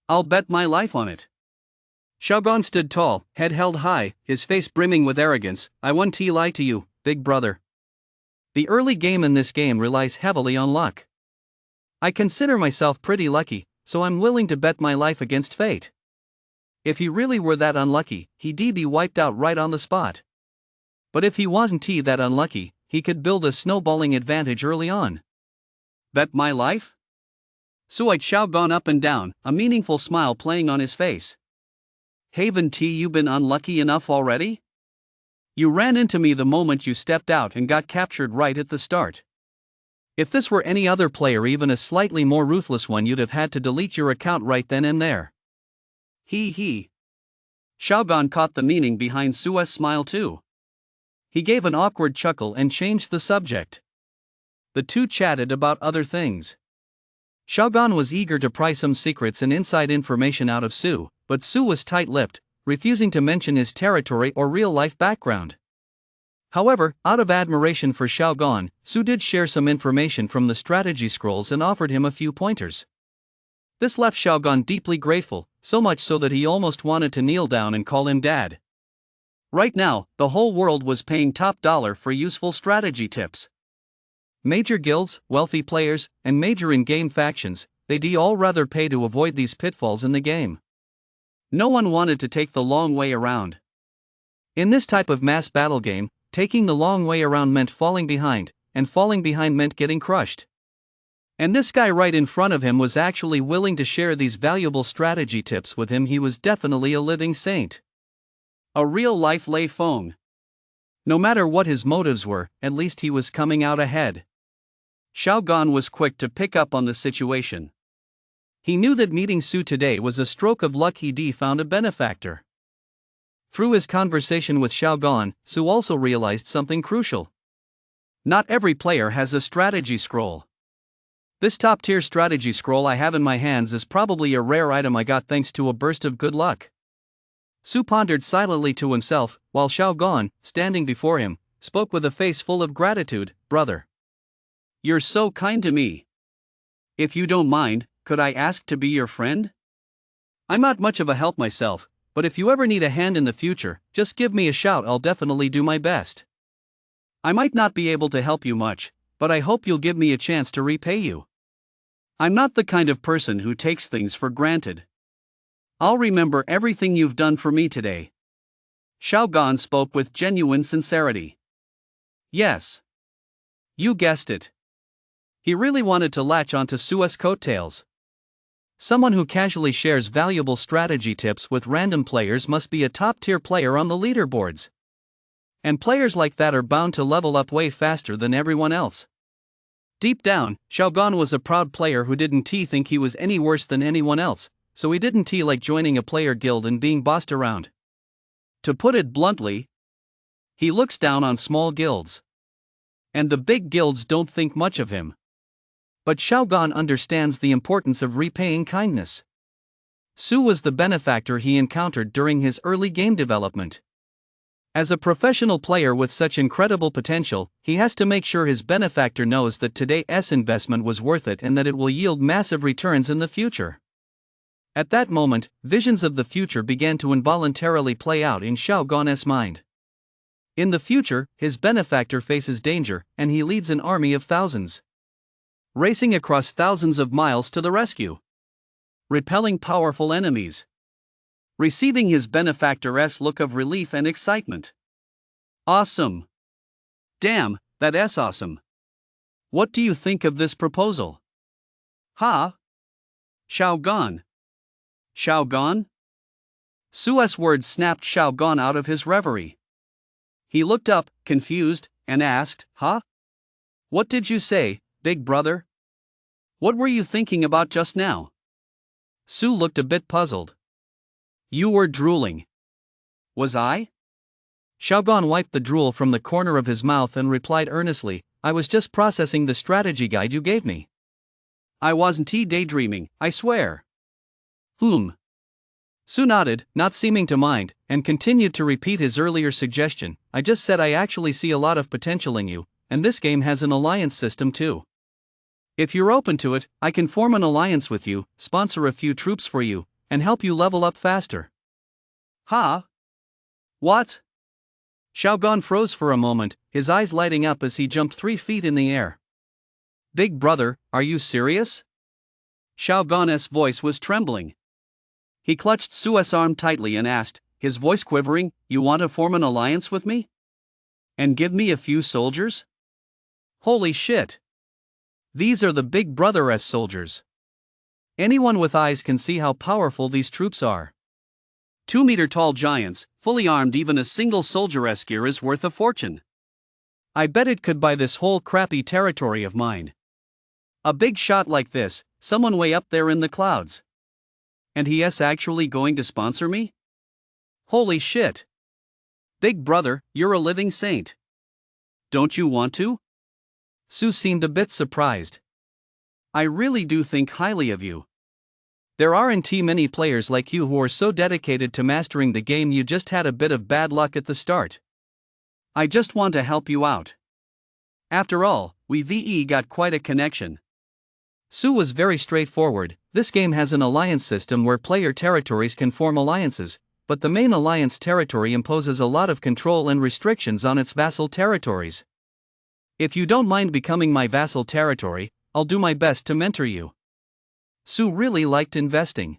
S1: I'll bet my life on it. Xiaogan stood tall, head held high, his face brimming with arrogance. I won't lie to you, big brother. The early game in this game relies heavily on luck. I consider myself pretty lucky, so I'm willing to bet my life against fate. If he really were that unlucky, he'd be wiped out right on the spot. But if he wasn't that unlucky, he could build a snowballing advantage early on. Bet my life? Su eyed Xiaogan up and down, a meaningful smile playing on his face. Haven't you been unlucky enough already? You ran into me the moment you stepped out and got captured right at the start. If this were any other player, even a slightly more ruthless one, you'd have had to delete your account right then and there. He. Xiaogan caught the meaning behind Su's smile too. He gave an awkward chuckle and changed the subject. The two chatted about other things. Xiaogan was eager to pry some secrets and inside information out of Su, but Su was tight-lipped, refusing to mention his territory or real-life background. However, out of admiration for Xiaogan, Su did share some information from the strategy scrolls and offered him a few pointers. This left Xiaogan deeply grateful, so much so that he almost wanted to kneel down and call him dad. Right now, the whole world was paying top dollar for useful strategy tips. Major guilds, wealthy players, and major in-game factions, they'd all rather pay to avoid these pitfalls in the game. No one wanted to take the long way around. In this type of mass battle game, taking the long way around meant falling behind, and falling behind meant getting crushed. And this guy right in front of him was actually willing to share these valuable strategy tips with him. He was definitely a living saint. A real-life Lei Feng. No matter what his motives were, at least he was coming out ahead. Xiaogan was quick to pick up on the situation. He knew that meeting Su today was a stroke of luck. He'd found a benefactor. Through his conversation with Xiaogan, Su also realized something crucial. Not every player has a strategy scroll. This top-tier strategy scroll I have in my hands is probably a rare item I got thanks to a burst of good luck. Su pondered silently to himself, while Xiaogan, standing before him, spoke with a face full of gratitude. Brother, you're so kind to me. If you don't mind, could I ask to be your friend? I'm not much of a help myself, but if you ever need a hand in the future, just give me a shout. I'll definitely do my best. I might not be able to help you much, but I hope you'll give me a chance to repay you. I'm not the kind of person who takes things for granted. I'll remember everything you've done for me today. Xiaogan spoke with genuine sincerity. Yes. You guessed it. He really wanted to latch onto Su's coattails. Someone who casually shares valuable strategy tips with random players must be a top-tier player on the leaderboards. And players like that are bound to level up way faster than everyone else. Deep down, Xiaogan was a proud player who didn't think he was any worse than anyone else, so he didn't like joining a player guild and being bossed around. To put it bluntly, he looks down on small guilds. And the big guilds don't think much of him. But Xiaogan understands the importance of repaying kindness. Su was the benefactor he encountered during his early game development. As a professional player with such incredible potential, he has to make sure his benefactor knows that today's investment was worth it and that it will yield massive returns in the future. At that moment, visions of the future began to involuntarily play out in Xiaogan's mind. In the future, his benefactor faces danger, and he leads an army of thousands. Racing across thousands of miles to the rescue. Repelling powerful enemies. Receiving his benefactor's look of relief and excitement. Awesome. Damn, that's awesome. What do you think of this proposal? Ha? Xiaogan. Xiaogan? Su's words snapped Xiaogan out of his reverie. He looked up, confused, and asked, Huh? What did you say, big brother? What were you thinking about just now? Su looked a bit puzzled. You were drooling. Was I? Xiaogan wiped the drool from the corner of his mouth and replied earnestly, I was just processing the strategy guide you gave me. I wasn't daydreaming, I swear. Su nodded, not seeming to mind, and continued to repeat his earlier suggestion. I just said I actually see a lot of potential in you, and this game has an alliance system too. If you're open to it, I can form an alliance with you, sponsor a few troops for you, and help you level up faster. Huh? What? Xiaogan froze for a moment, his eyes lighting up as he jumped 3 feet in the air. Big brother, are you serious? Xiaogan's voice was trembling. He clutched Su's arm tightly and asked, his voice quivering, you want to form an alliance with me? And give me a few soldiers? Holy shit! These are the big brother's soldiers. Anyone with eyes can see how powerful these troops are. 2-meter-tall giants, fully armed. Even a single soldier-esque gear is worth a fortune. I bet it could buy this whole crappy territory of mine. A big shot like this, someone way up there in the clouds. And he's actually going to sponsor me? Holy shit. Big brother, you're a living saint. Don't you want to? Sue seemed a bit surprised. I really do think highly of you. There aren't many players like you who are so dedicated to mastering the game. You just had a bit of bad luck at the start. I just want to help you out. After all, we got quite a connection. Sue was very straightforward. This game has an alliance system where player territories can form alliances, but the main alliance territory imposes a lot of control and restrictions on its vassal territories. If you don't mind becoming my vassal territory, I'll do my best to mentor you. Sue really liked investing.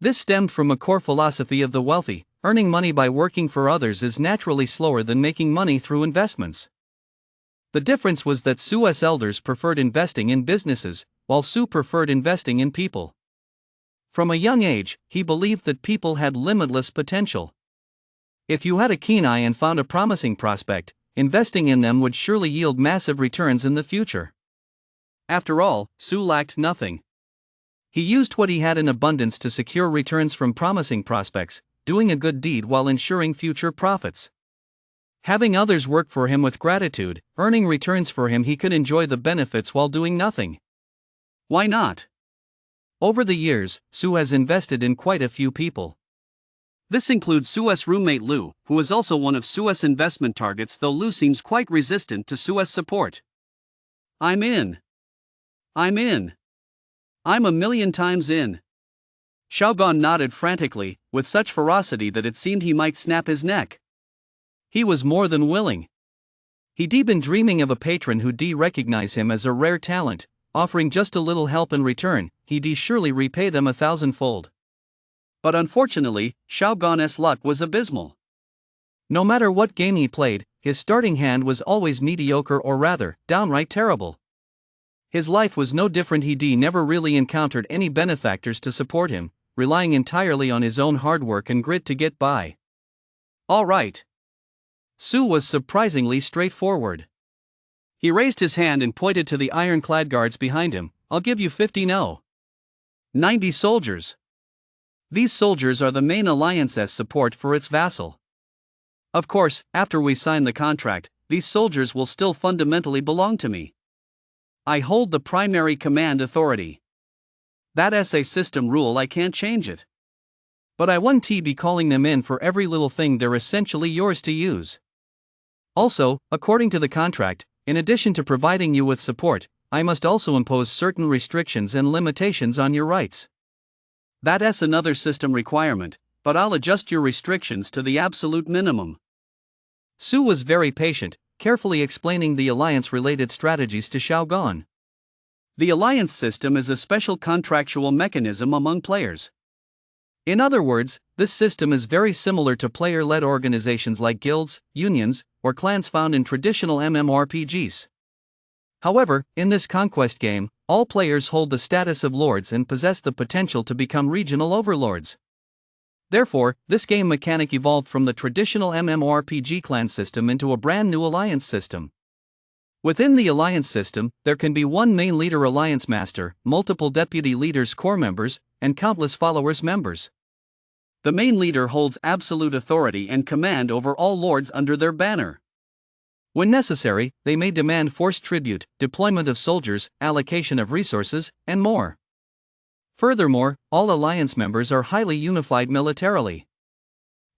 S1: This stemmed from a core philosophy of the wealthy: earning money by working for others is naturally slower than making money through investments. The difference was that Sue's elders preferred investing in businesses, while Sue preferred investing in people. From a young age, he believed that people had limitless potential. If you had a keen eye and found a promising prospect, investing in them would surely yield massive returns in the future. After all, Sue lacked nothing. He used what he had in abundance to secure returns from promising prospects, doing a good deed while ensuring future profits. Having others work for him with gratitude, earning returns for him, he could enjoy the benefits while doing nothing. Why not? Over the years, Sue has invested in quite a few people. This includes Sue's roommate Lou, who is also one of Sue's investment targets, though Lou seems quite resistant to Sue's support. I'm in. I'm a million times in. Xiaogan nodded frantically, with such ferocity that it seemed he might snap his neck. He was more than willing. He'd been dreaming of a patron who'd recognize him as a rare talent, offering just a little help in return. He'd surely repay them 1,000-fold. But unfortunately, Xiaogan's luck was abysmal. No matter what game he played, his starting hand was always mediocre, or rather, downright terrible. His life was no different. He never really encountered any benefactors to support him, relying entirely on his own hard work and grit to get by. All right. Sue was surprisingly straightforward. He raised his hand and pointed to the ironclad guards behind him. I'll give you 90 soldiers. These soldiers are the main alliance's support for its vassal. Of course, after we sign the contract, these soldiers will still fundamentally belong to me. I hold the primary command authority. That's a system rule, I can't change it. But I won't be calling them in for every little thing. They're essentially yours to use. Also, according to the contract, in addition to providing you with support, I must also impose certain restrictions and limitations on your rights. That's another system requirement, but I'll adjust your restrictions to the absolute minimum. Sue was very patient, carefully explaining the alliance-related strategies to Xiaogan. The alliance system is a special contractual mechanism among players. In other words, this system is very similar to player-led organizations like guilds, unions, or clans found in traditional MMORPGs. However, in this conquest game, all players hold the status of lords and possess the potential to become regional overlords. Therefore, this game mechanic evolved from the traditional MMORPG clan system into a brand new alliance system. Within the alliance system, there can be one main leader alliance master, multiple deputy leaders core members, and countless followers members. The main leader holds absolute authority and command over all lords under their banner. When necessary, they may demand forced tribute, deployment of soldiers, allocation of resources, and more. Furthermore, all alliance members are highly unified militarily.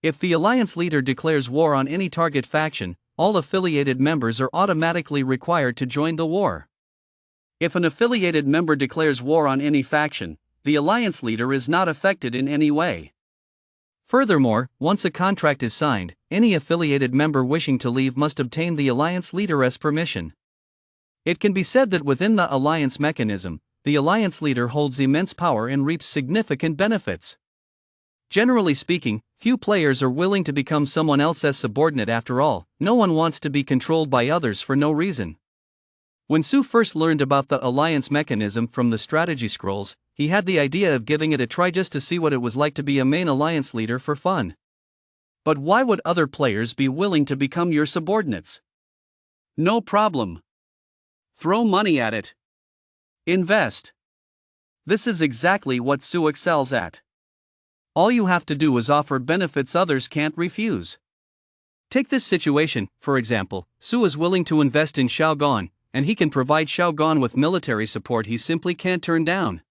S1: If the alliance leader declares war on any target faction, all affiliated members are automatically required to join the war. If an affiliated member declares war on any faction, the alliance leader is not affected in any way. Furthermore, once a contract is signed, any affiliated member wishing to leave must obtain the alliance leader's permission. It can be said that within the alliance mechanism, the alliance leader holds immense power and reaps significant benefits. Generally speaking, few players are willing to become someone else's subordinate. After all, no one wants to be controlled by others for no reason. When Sue first learned about the alliance mechanism from the strategy scrolls, he had the idea of giving it a try just to see what it was like to be a main alliance leader for fun. But why would other players be willing to become your subordinates? No problem. Throw money at it. Invest. This is exactly what Su excels at. All you have to do is offer benefits others can't refuse. Take this situation, for example. Su is willing to invest in Shao Gan, and he can provide Shao Gan with military support he simply can't turn down.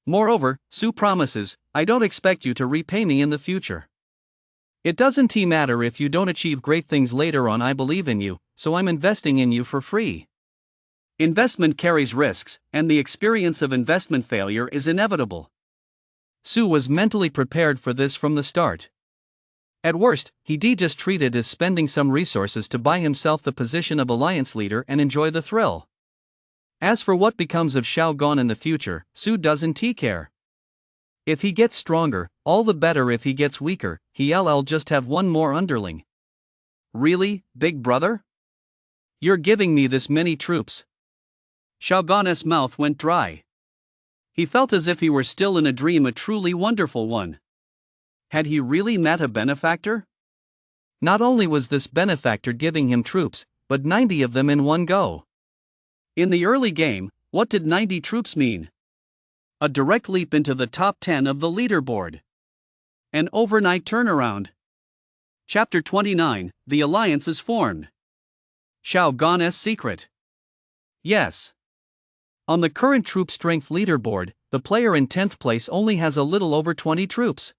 S1: Moreover, Su promises, I don't expect you to repay me in the future. It doesn't matter if you don't achieve great things later on. I believe in you, so I'm investing in you for free. Investment carries risks, and the experience of investment failure is inevitable. Su was mentally prepared for this from the start. At worst, he'd just treat it as spending some resources to buy himself the position of alliance leader and enjoy the thrill. As for what becomes of Shao Gan in the future, Su doesn't care. If he gets stronger, all the better. If he gets weaker, he'll just have one more underling. Really, big brother? You're giving me this many troops? Shao Gan's mouth went dry. He felt as if he were still in a dream, a truly wonderful one. Had he really met a benefactor? Not only was this benefactor giving him troops, but 90 of them in one go. In the early game, what did 90 troops mean? A direct leap into the top 10 of the leaderboard. An overnight turnaround. Chapter 29, The Alliance is formed. Shao Gan's secret. Yes. On the current troop strength leaderboard, the player in 10th place only has a little over 20 troops.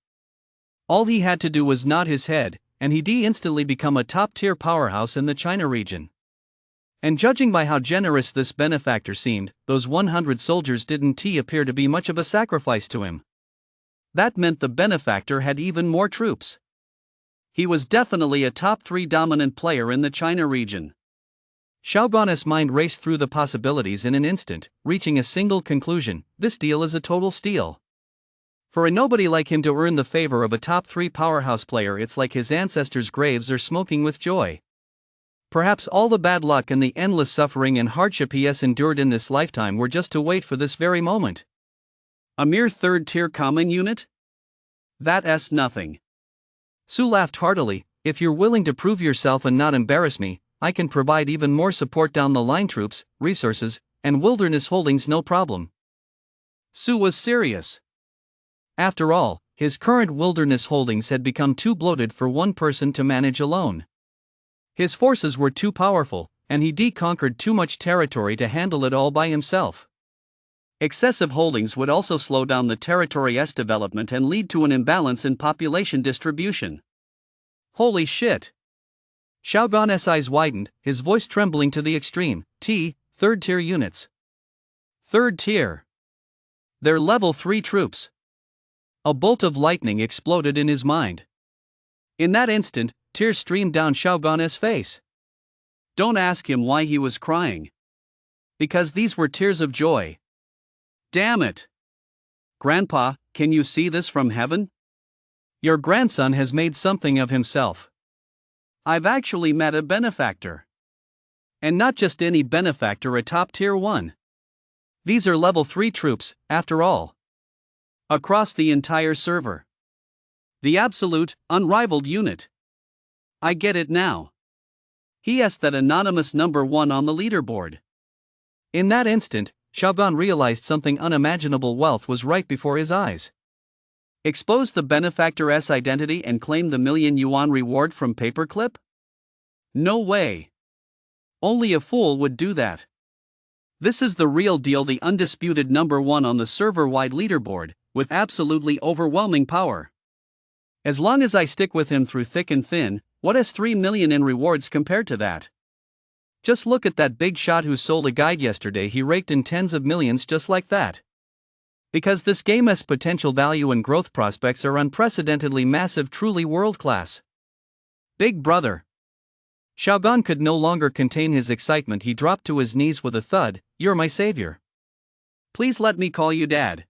S1: All he had to do was nod his head, and he'd instantly become a top-tier powerhouse in the China region. And judging by how generous this benefactor seemed, those 100 soldiers didn't appear to be much of a sacrifice to him. That meant the benefactor had even more troops. He was definitely a top 3 dominant player in the China region. Shao Gan's mind raced through the possibilities in an instant, reaching a single conclusion: this deal is a total steal. For a nobody like him to earn the favor of a top 3 powerhouse player, it's like his ancestors' graves are smoking with joy. Perhaps all the bad luck and the endless suffering and hardship he has endured in this lifetime were just to wait for this very moment. A mere 3rd-tier common unit? That's nothing. Su laughed heartily. If you're willing to prove yourself and not embarrass me, I can provide even more support down the line: troops, resources, and wilderness holdings, no problem. Su was serious. After all, his current wilderness holdings had become too bloated for one person to manage alone. His forces were too powerful, and he'd conquered too much territory to handle it all by himself. Excessive holdings would also slow down the territory's development and lead to an imbalance in population distribution. Holy shit! Shao Gan's eyes widened, his voice trembling to the extreme. 3rd-tier units. 3rd tier. They're level 3 troops. A bolt of lightning exploded in his mind. In that instant, tears streamed down Shao Gan's face. Don't ask him why he was crying. Because these were tears of joy. Damn it! Grandpa, can you see this from heaven? Your grandson has made something of himself. I've actually met a benefactor. And not just any benefactor, a top tier one. These are level 3 troops, after all. Across the entire server. The absolute, unrivaled unit. I get it now. He is that anonymous number 1 on the leaderboard. In that instant, Shao Gan realized something unimaginable. Wealth was right before his eyes. Expose the benefactor's identity and claim the $1,000,000 reward from paperclip? No way. Only a fool would do that. This is the real deal, the undisputed number 1 on the server-wide leaderboard, with absolutely overwhelming power. As long as I stick with him through thick and thin, what is 3 million in rewards compared to that? Just look at that big shot who sold a guide yesterday. He raked in tens of millions just like that. Because this game's potential value and growth prospects are unprecedentedly massive, truly world-class. Big brother. Shao Gan could no longer contain his excitement. He dropped to his knees with a thud. You're my savior. Please let me call you Dad.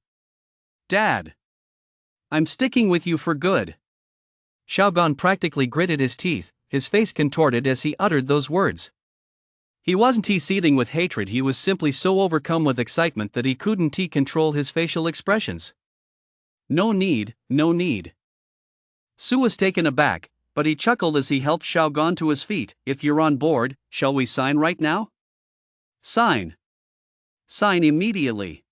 S1: Dad. I'm sticking with you for good. Shao Gan practically gritted his teeth, his face contorted as he uttered those words. He wasn't seething with hatred, he was simply so overcome with excitement that he couldn't control his facial expressions. No need, no need. Su was taken aback, but he chuckled as he helped Xiaogan to his feet. If you're on board, shall we sign right now? Sign. Sign immediately.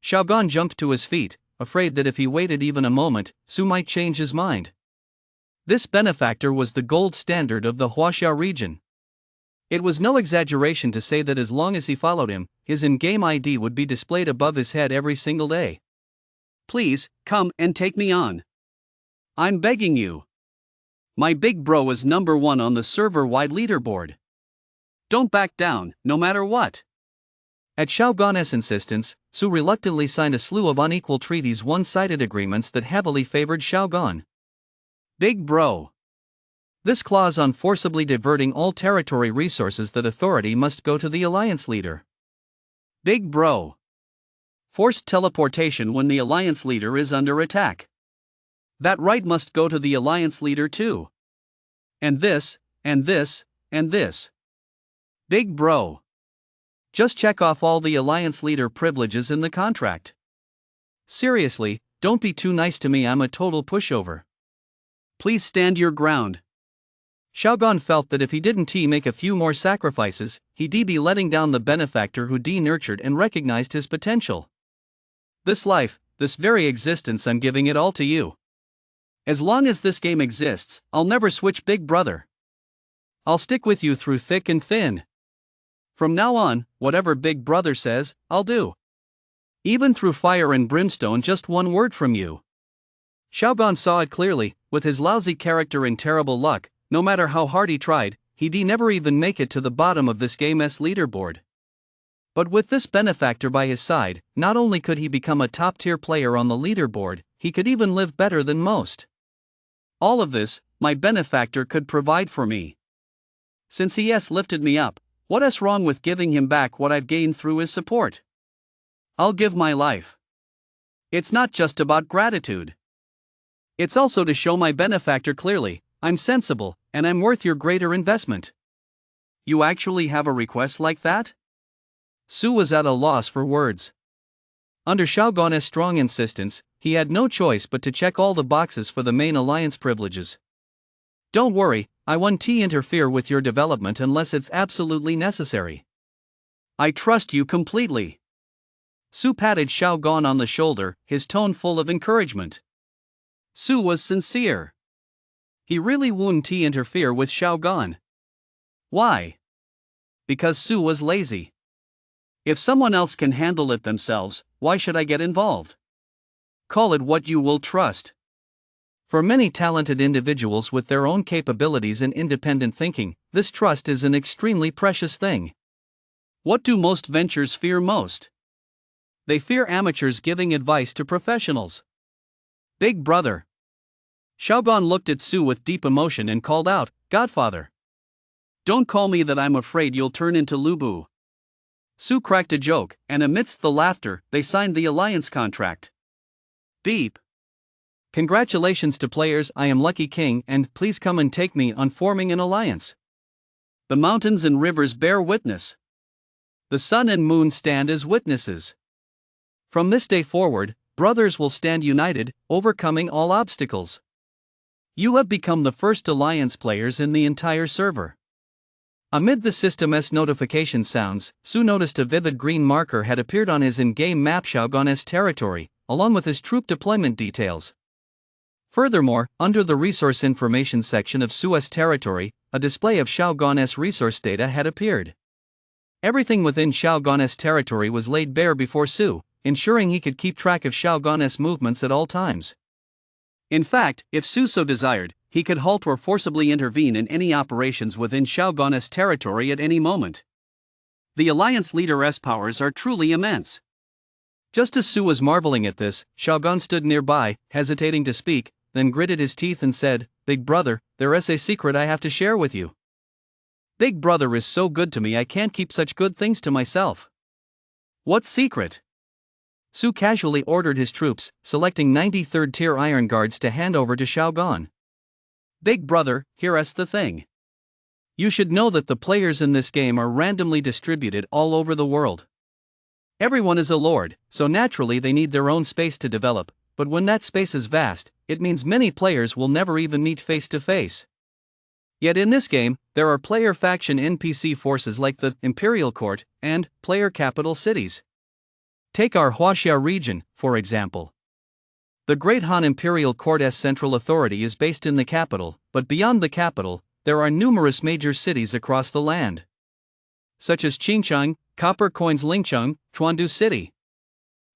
S1: Xiaogan jumped to his feet, afraid that if he waited even a moment, Su might change his mind. This benefactor was the gold standard of the Huaxia region. It was no exaggeration to say that as long as he followed him, his in-game ID would be displayed above his head every single day. Please, come and take me on. I'm begging you. My big bro is #1 on the server-wide leaderboard. Don't back down, no matter what. At Xiaogan's insistence, Su reluctantly signed a slew of unequal treaties, one-sided agreements that heavily favored Xiaogan. Big bro. This clause on forcibly diverting all territory resources that authority must go to the alliance leader. Big bro. Forced teleportation when the alliance leader is under attack. That right must go to the alliance leader too. And this, and this, and this. Big bro. Just check off all the alliance leader privileges in the contract. Seriously, don't be too nice to me, I'm a total pushover. Please stand your ground. Xiaogan felt that if he didn't make a few more sacrifices, he'd be letting down the benefactor who nurtured and recognized his potential. This life, this very existence, I'm giving it all to you. As long as this game exists, I'll never switch, big brother. I'll stick with you through thick and thin. From now on, whatever big brother says, I'll do. Even through fire and brimstone, just one word from you. Xiaogan saw it clearly. With his lousy character and terrible luck, no matter how hard he tried, he'd never even make it to the bottom of this game's leaderboard. But with this benefactor by his side, not only could he become a top-tier player on the leaderboard, he could even live better than most. All of this, my benefactor could provide for me. Since he has lifted me up, what is wrong with giving him back what I've gained through his support? I'll give my life. It's not just about gratitude. It's also to show my benefactor clearly, I'm sensible, and I'm worth your greater investment. You actually have a request like that? Su was at a loss for words. Under Xiaogan's strong insistence, he had no choice but to check all the boxes for the main alliance privileges. Don't worry, I won't interfere with your development unless it's absolutely necessary. I trust you completely. Su patted Xiaogan on the shoulder, his tone full of encouragement. Su was sincere. He really wouldn't interfere with Xiaogan. Why? Because Su was lazy. If someone else can handle it themselves, why should I get involved? Call it what you will, trust. For many talented individuals with their own capabilities and independent thinking, this trust is an extremely precious thing. What do most ventures fear most? They fear amateurs giving advice to professionals. Big brother. Xiaogan looked at Su with deep emotion and called out, Godfather. Don't call me that, I'm afraid you'll turn into Lubu. Su cracked a joke, and amidst the laughter, they signed the alliance contract. Beep. Congratulations to players, I am Lucky King, and please come and take me on forming an alliance. The mountains and rivers bear witness. The sun and moon stand as witnesses. From this day forward, brothers will stand united, overcoming all obstacles. You have become the first alliance players in the entire server. Amid the system's notification sounds, Su noticed a vivid green marker had appeared on his in-game map Xiaogan's territory, along with his troop deployment details. Furthermore, under the resource information section of Su's territory, a display of Xiaogan's resource data had appeared. Everything within Xiaogan's territory was laid bare before Su, ensuring he could keep track of Xiaogan's movements at all times. In fact, if Su so desired, he could halt or forcibly intervene in any operations within Xiaogan's territory at any moment. The alliance leader's powers are truly immense. Just as Su was marveling at this, Xiaogan stood nearby, hesitating to speak, then gritted his teeth and said, Big brother, there is a secret I have to share with you. Big brother is so good to me, I can't keep such good things to myself. What secret? Su casually ordered his troops, selecting 93rd tier iron guards to hand over to Xiaogan. Big brother, here's the thing. You should know that the players in this game are randomly distributed all over the world. Everyone is a lord, so naturally they need their own space to develop, but when that space is vast, it means many players will never even meet face to face. Yet in this game, there are player faction NPC forces like the Imperial Court and player capital cities. Take our Huaxia region, for example. The Great Han Imperial Court's central authority is based in the capital, but beyond the capital, there are numerous major cities across the land, such as Qingcheng, Copper Coin's Lingcheng, Chuandu City.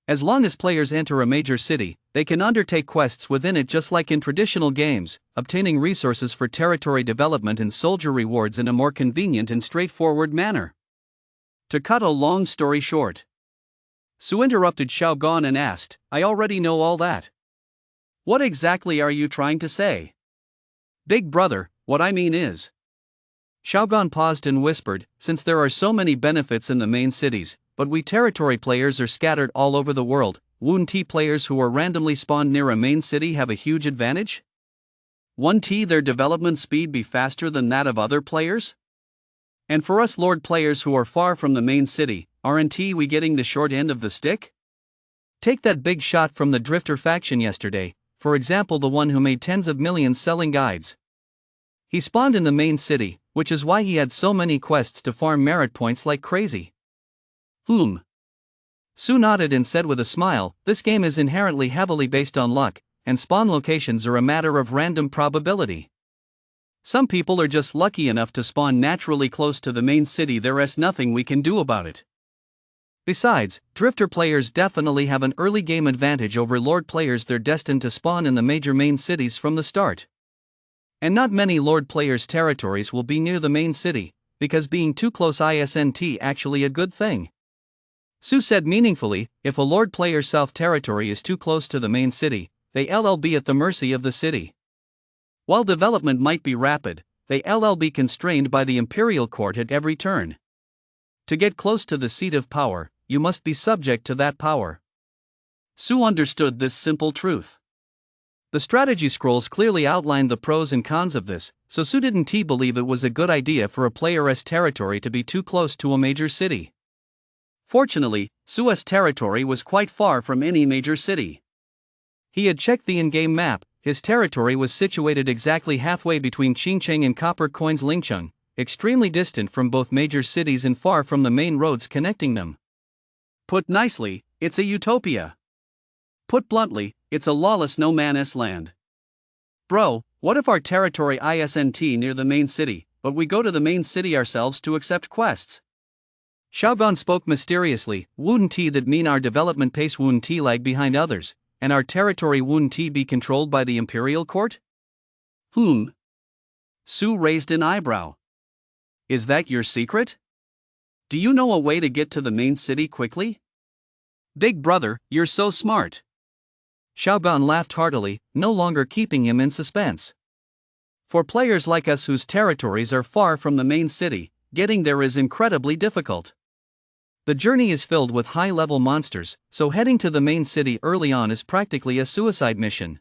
S1: As long as players enter a major city, they can undertake quests within it just like in traditional games, obtaining resources for territory development and soldier rewards in a more convenient and straightforward manner. To cut a long story short, Su interrupted Xiaogan and asked, "I already know all that. What exactly are you trying to say?" "Big brother, what I mean is..." Xiaogan paused and whispered, "Since there are so many benefits in the main cities, but we territory players are scattered all over the world, wouldn't T players who are randomly spawned near a main city have a huge advantage? Wouldn't their development speed be faster than that of other players? And for us lord players who are far from the main city, aren't we getting the short end of the stick? Take that big shot from the Drifter faction yesterday, for example, the one who made tens of millions selling guides. He spawned in the main city, which is why he had so many quests to farm merit points like crazy." Su nodded and said with a smile, "This game is inherently heavily based on luck, and spawn locations are a matter of random probability. Some people are just lucky enough to spawn naturally close to the main city. There's nothing we can do about it. Besides, Drifter players definitely have an early game advantage over Lord players. They're destined to spawn in the major main cities from the start. And not many Lord players' territories will be near the main city, because being too close isn't actually a good thing." Su said meaningfully, "If a Lord player's south territory is too close to the main city, they'll be at the mercy of the city. While development might be rapid, they'll be constrained by the Imperial Court at every turn. To get close to the seat of power, you must be subject to that power." Su understood this simple truth. The strategy scrolls clearly outlined the pros and cons of this, so Su didn't believe it was a good idea for a player's territory to be too close to a major city. Fortunately, Su's territory was quite far from any major city. He had checked the in-game map. His territory was situated exactly halfway between Qingcheng and Copper Coin's Lingcheng, extremely distant from both major cities and far from the main roads connecting them. Put nicely, it's a utopia. Put bluntly, it's a lawless no-man's land. Bro, what if our territory isn't near the main city, but we go to the main city ourselves to accept quests? Xiaogan spoke mysteriously. Wouldn't that mean our development pace wouldn't lag behind others, and our territory wouldn't be controlled by the Imperial Court? Su raised an eyebrow. "Is that your secret? Do you know a way to get to the main city quickly? Big brother, you're so smart." Xiaogan laughed heartily, no longer keeping him in suspense. "For players like us whose territories are far from the main city, getting there is incredibly difficult. The journey is filled with high-level monsters, so heading to the main city early on is practically a suicide mission.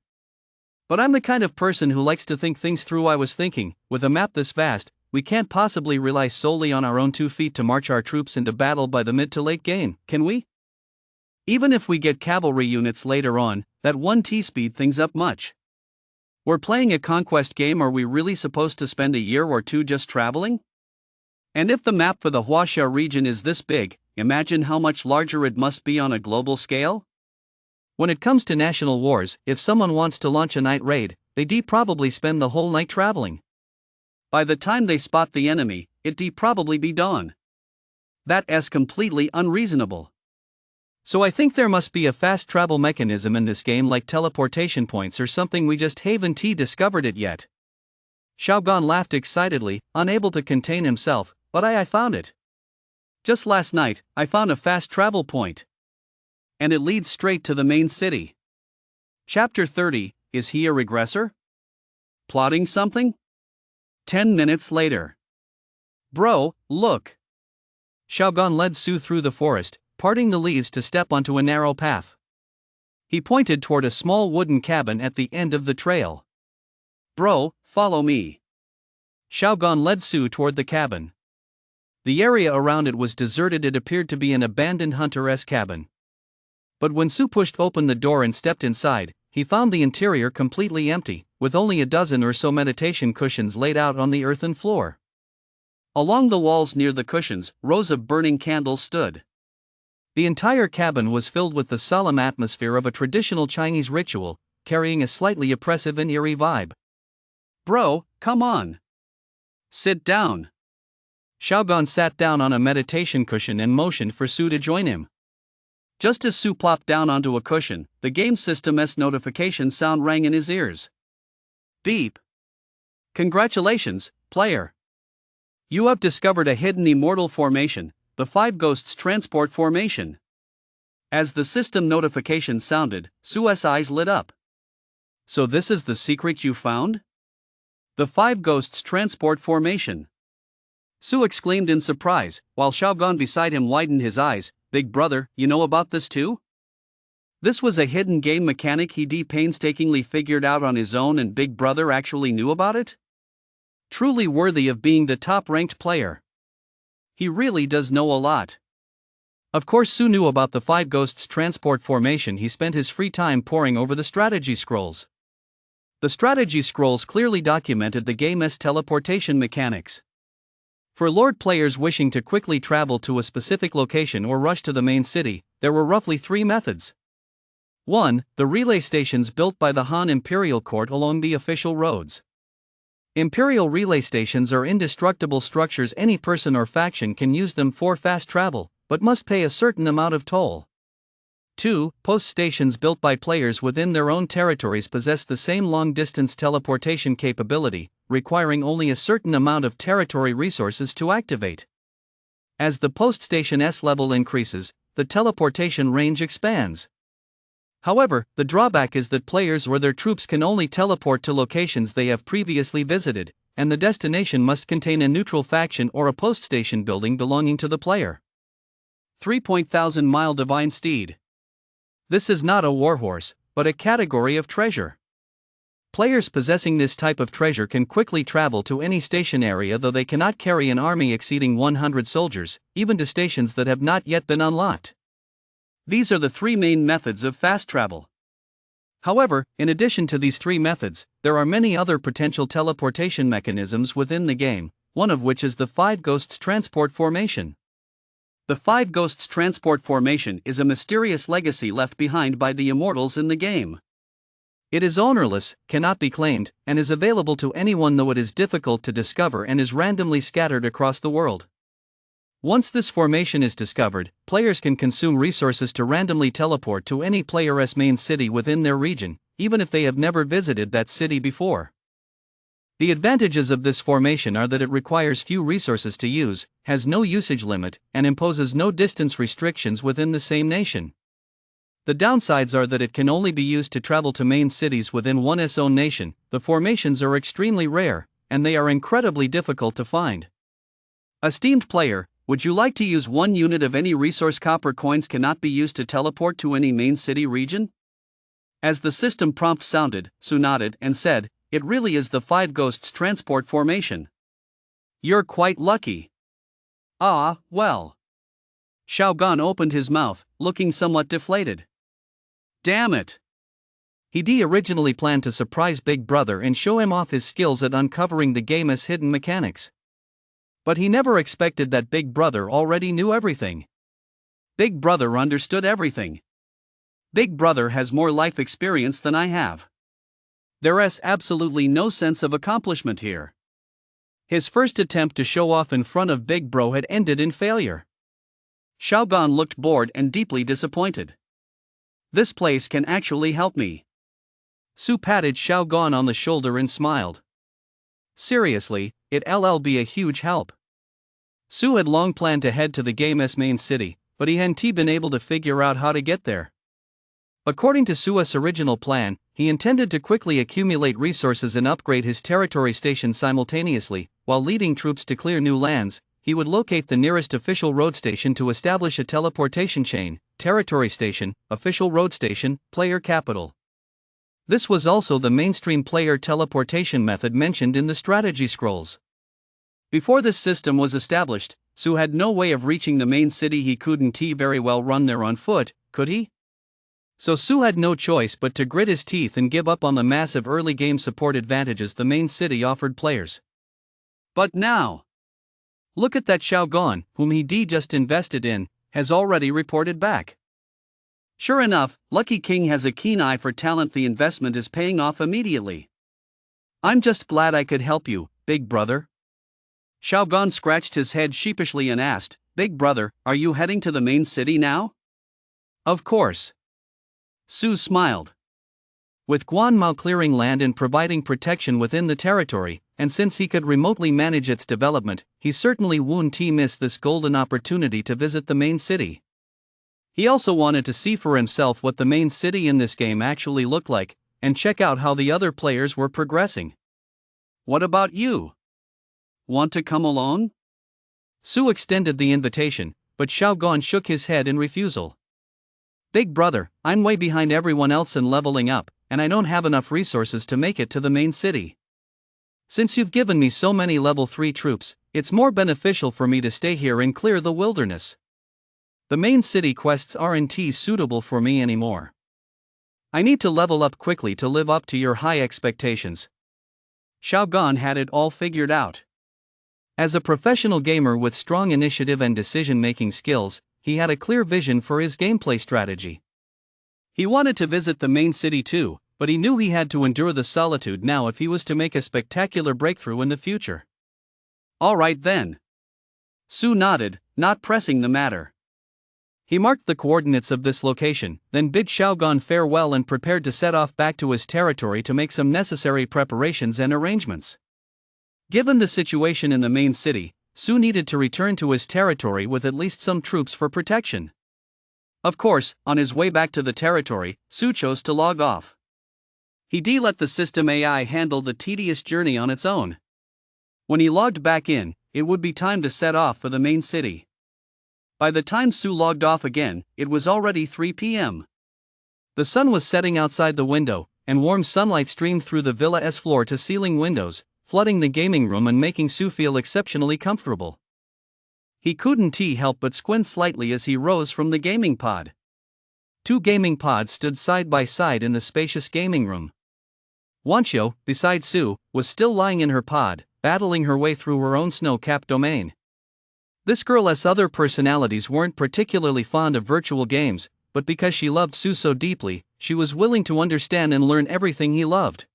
S1: But I'm the kind of person who likes to think things through. I was thinking, with a map this vast, we can't possibly rely solely on our own 2 feet to march our troops into battle by the mid to late game, can we? Even if we get cavalry units later on, that 1T speed things up much. We're playing a conquest game. Are we really supposed to spend a year or two just traveling? And if the map for the Huaxia region is this big, imagine how much larger it must be on a global scale? When it comes to national wars, if someone wants to launch a night raid, they'd probably spend the whole night traveling. By the time they spot the enemy, it'd probably be dawn. That's completely unreasonable. So I think there must be a fast travel mechanism in this game, like teleportation points or something. We just haven't discovered it yet." Xiaogan laughed excitedly, unable to contain himself. "But I found it. Just last night, I found a fast travel point. And it leads straight to the main city." Chapter 30, Is he a regressor? Plotting something? 10 minutes later. "Bro, look." Xiaogan led Su through the forest, parting the leaves to step onto a narrow path. He pointed toward a small wooden cabin at the end of the trail. "Bro, follow me." Xiaogan led Su toward the cabin. The area around it was deserted. It appeared to be an abandoned hunter-esque cabin. But when Su pushed open the door and stepped inside, he found the interior completely empty, with only a dozen or so meditation cushions laid out on the earthen floor. Along the walls near the cushions, rows of burning candles stood. The entire cabin was filled with the solemn atmosphere of a traditional Chinese ritual, carrying a slightly oppressive and eerie vibe. "Bro, come on. Sit down." Xiaogan sat down on a meditation cushion and motioned for Su to join him. Just as Su plopped down onto a cushion, the game system's notification sound rang in his ears. Beep. "Congratulations, player. You have discovered a hidden immortal formation, the Five Ghosts Transport Formation." As the system notification sounded, Su's eyes lit up. "So this is the secret you found? The Five Ghosts Transport Formation." Su exclaimed in surprise, while Xiaogan beside him widened his eyes. "Big brother, you know about this too?" This was a hidden game mechanic he painstakingly figured out on his own, and Big Brother actually knew about it? Truly worthy of being the top-ranked player. He really does know a lot. Of course Su knew about the Five Ghosts Transport Formation. He spent his free time poring over the strategy scrolls. The strategy scrolls clearly documented the game's teleportation mechanics. For Lord players wishing to quickly travel to a specific location or rush to the main city, there were roughly three methods. 1. The relay stations built by the Han Imperial Court along the official roads. Imperial relay stations are indestructible structures. Any person or faction can use them for fast travel, but must pay a certain amount of toll. 2. Post stations built by players within their own territories possess the same long-distance teleportation capability, requiring only a certain amount of territory resources to activate. As the post station's level increases, the teleportation range expands. However, the drawback is that players or their troops can only teleport to locations they have previously visited, and the destination must contain a neutral faction or a post station building belonging to the player. 3,000 Mile Divine Steed. This is not a warhorse, but a category of treasure. Players possessing this type of treasure can quickly travel to any station area, though they cannot carry an army exceeding 100 soldiers, even to stations that have not yet been unlocked. These are the three main methods of fast travel. However, in addition to these three methods, there are many other potential teleportation mechanisms within the game, one of which is the Five Ghosts Transport Formation. The Five Ghosts Transport Formation is a mysterious legacy left behind by the immortals in the game. It is ownerless, cannot be claimed, and is available to anyone, though it is difficult to discover and is randomly scattered across the world. Once this formation is discovered, players can consume resources to randomly teleport to any player's main city within their region, even if they have never visited that city before. The advantages of this formation are that it requires few resources to use, has no usage limit, and imposes no distance restrictions within the same nation. The downsides are that it can only be used to travel to main cities within one's own nation. The formations are extremely rare, and they are incredibly difficult to find. Esteemed player, would you like to use 1 unit of any resource? Copper coins cannot be used to teleport to any main city region? As the system prompt sounded, Su nodded and said, "It really is the Five Ghosts Transport Formation. You're quite lucky." "Ah, well." Xiaogan opened his mouth, looking somewhat deflated. Damn it. He originally planned to surprise Big Brother and show him off his skills at uncovering the game's hidden mechanics. But he never expected that Big Brother already knew everything. Big Brother understood everything. Big Brother has more life experience than I have. There's absolutely no sense of accomplishment here. His first attempt to show off in front of Big Bro had ended in failure. Xiaogan looked bored and deeply disappointed. This place can actually help me. Su patted Xiaogan on the shoulder and smiled. Seriously, it'll be a huge help. Su had long planned to head to the game's main city, but he hadn't been able to figure out how to get there. According to Su's original plan, he intended to quickly accumulate resources and upgrade his territory station simultaneously. While leading troops to clear new lands, he would locate the nearest official road station to establish a teleportation chain: territory station, official road station, player capital. This was also the mainstream player teleportation method mentioned in the strategy scrolls. Before this system was established, Su had no way of reaching the main city. He couldn't very well run there on foot, could he? So Su had no choice but to grit his teeth and give up on the massive early game support advantages the main city offered players. But now, look at that Xiaogan, whom he just invested in, has already reported back. Sure enough, Lucky King has a keen eye for talent. The investment is paying off immediately. I'm just glad I could help you, big brother. Xiaogan scratched his head sheepishly and asked, Big brother, are you heading to the main city now? Of course. Su smiled. With Guanmao clearing land and providing protection within the territory, and since he could remotely manage its development, he certainly wouldn't miss this golden opportunity to visit the main city. He also wanted to see for himself what the main city in this game actually looked like, and check out how the other players were progressing. What about you? Want to come along? Su extended the invitation, but Xiaogan shook his head in refusal. Big brother, I'm way behind everyone else in leveling up, and I don't have enough resources to make it to the main city. Since you've given me so many level 3 troops, it's more beneficial for me to stay here and clear the wilderness. The main city quests aren't suitable for me anymore. I need to level up quickly to live up to your high expectations. Xiaogan had it all figured out. As a professional gamer with strong initiative and decision-making skills, he had a clear vision for his gameplay strategy. He wanted to visit the main city too, but he knew he had to endure the solitude now if he was to make a spectacular breakthrough in the future. All right then. Su nodded, not pressing the matter. He marked the coordinates of this location, then bid Xiaogan farewell and prepared to set off back to his territory to make some necessary preparations and arrangements. Given the situation in the main city, Su needed to return to his territory with at least some troops for protection. Of course, on his way back to the territory, Su chose to log off. He let the system AI handle the tedious journey on its own. When he logged back in, it would be time to set off for the main city. By the time Su logged off again, it was already 3 p.m. The sun was setting outside the window, and warm sunlight streamed through the villa's floor-to-ceiling windows, flooding the gaming room and making Su feel exceptionally comfortable. He couldn't help but squint slightly as he rose from the gaming pod. 2 gaming pods stood side by side in the spacious gaming room. Wanqiu, beside Su, was still lying in her pod, battling her way through her own snow-capped domain. This girl's other personalities weren't particularly fond of virtual games, but because she loved Su so deeply, she was willing to understand and learn everything he loved.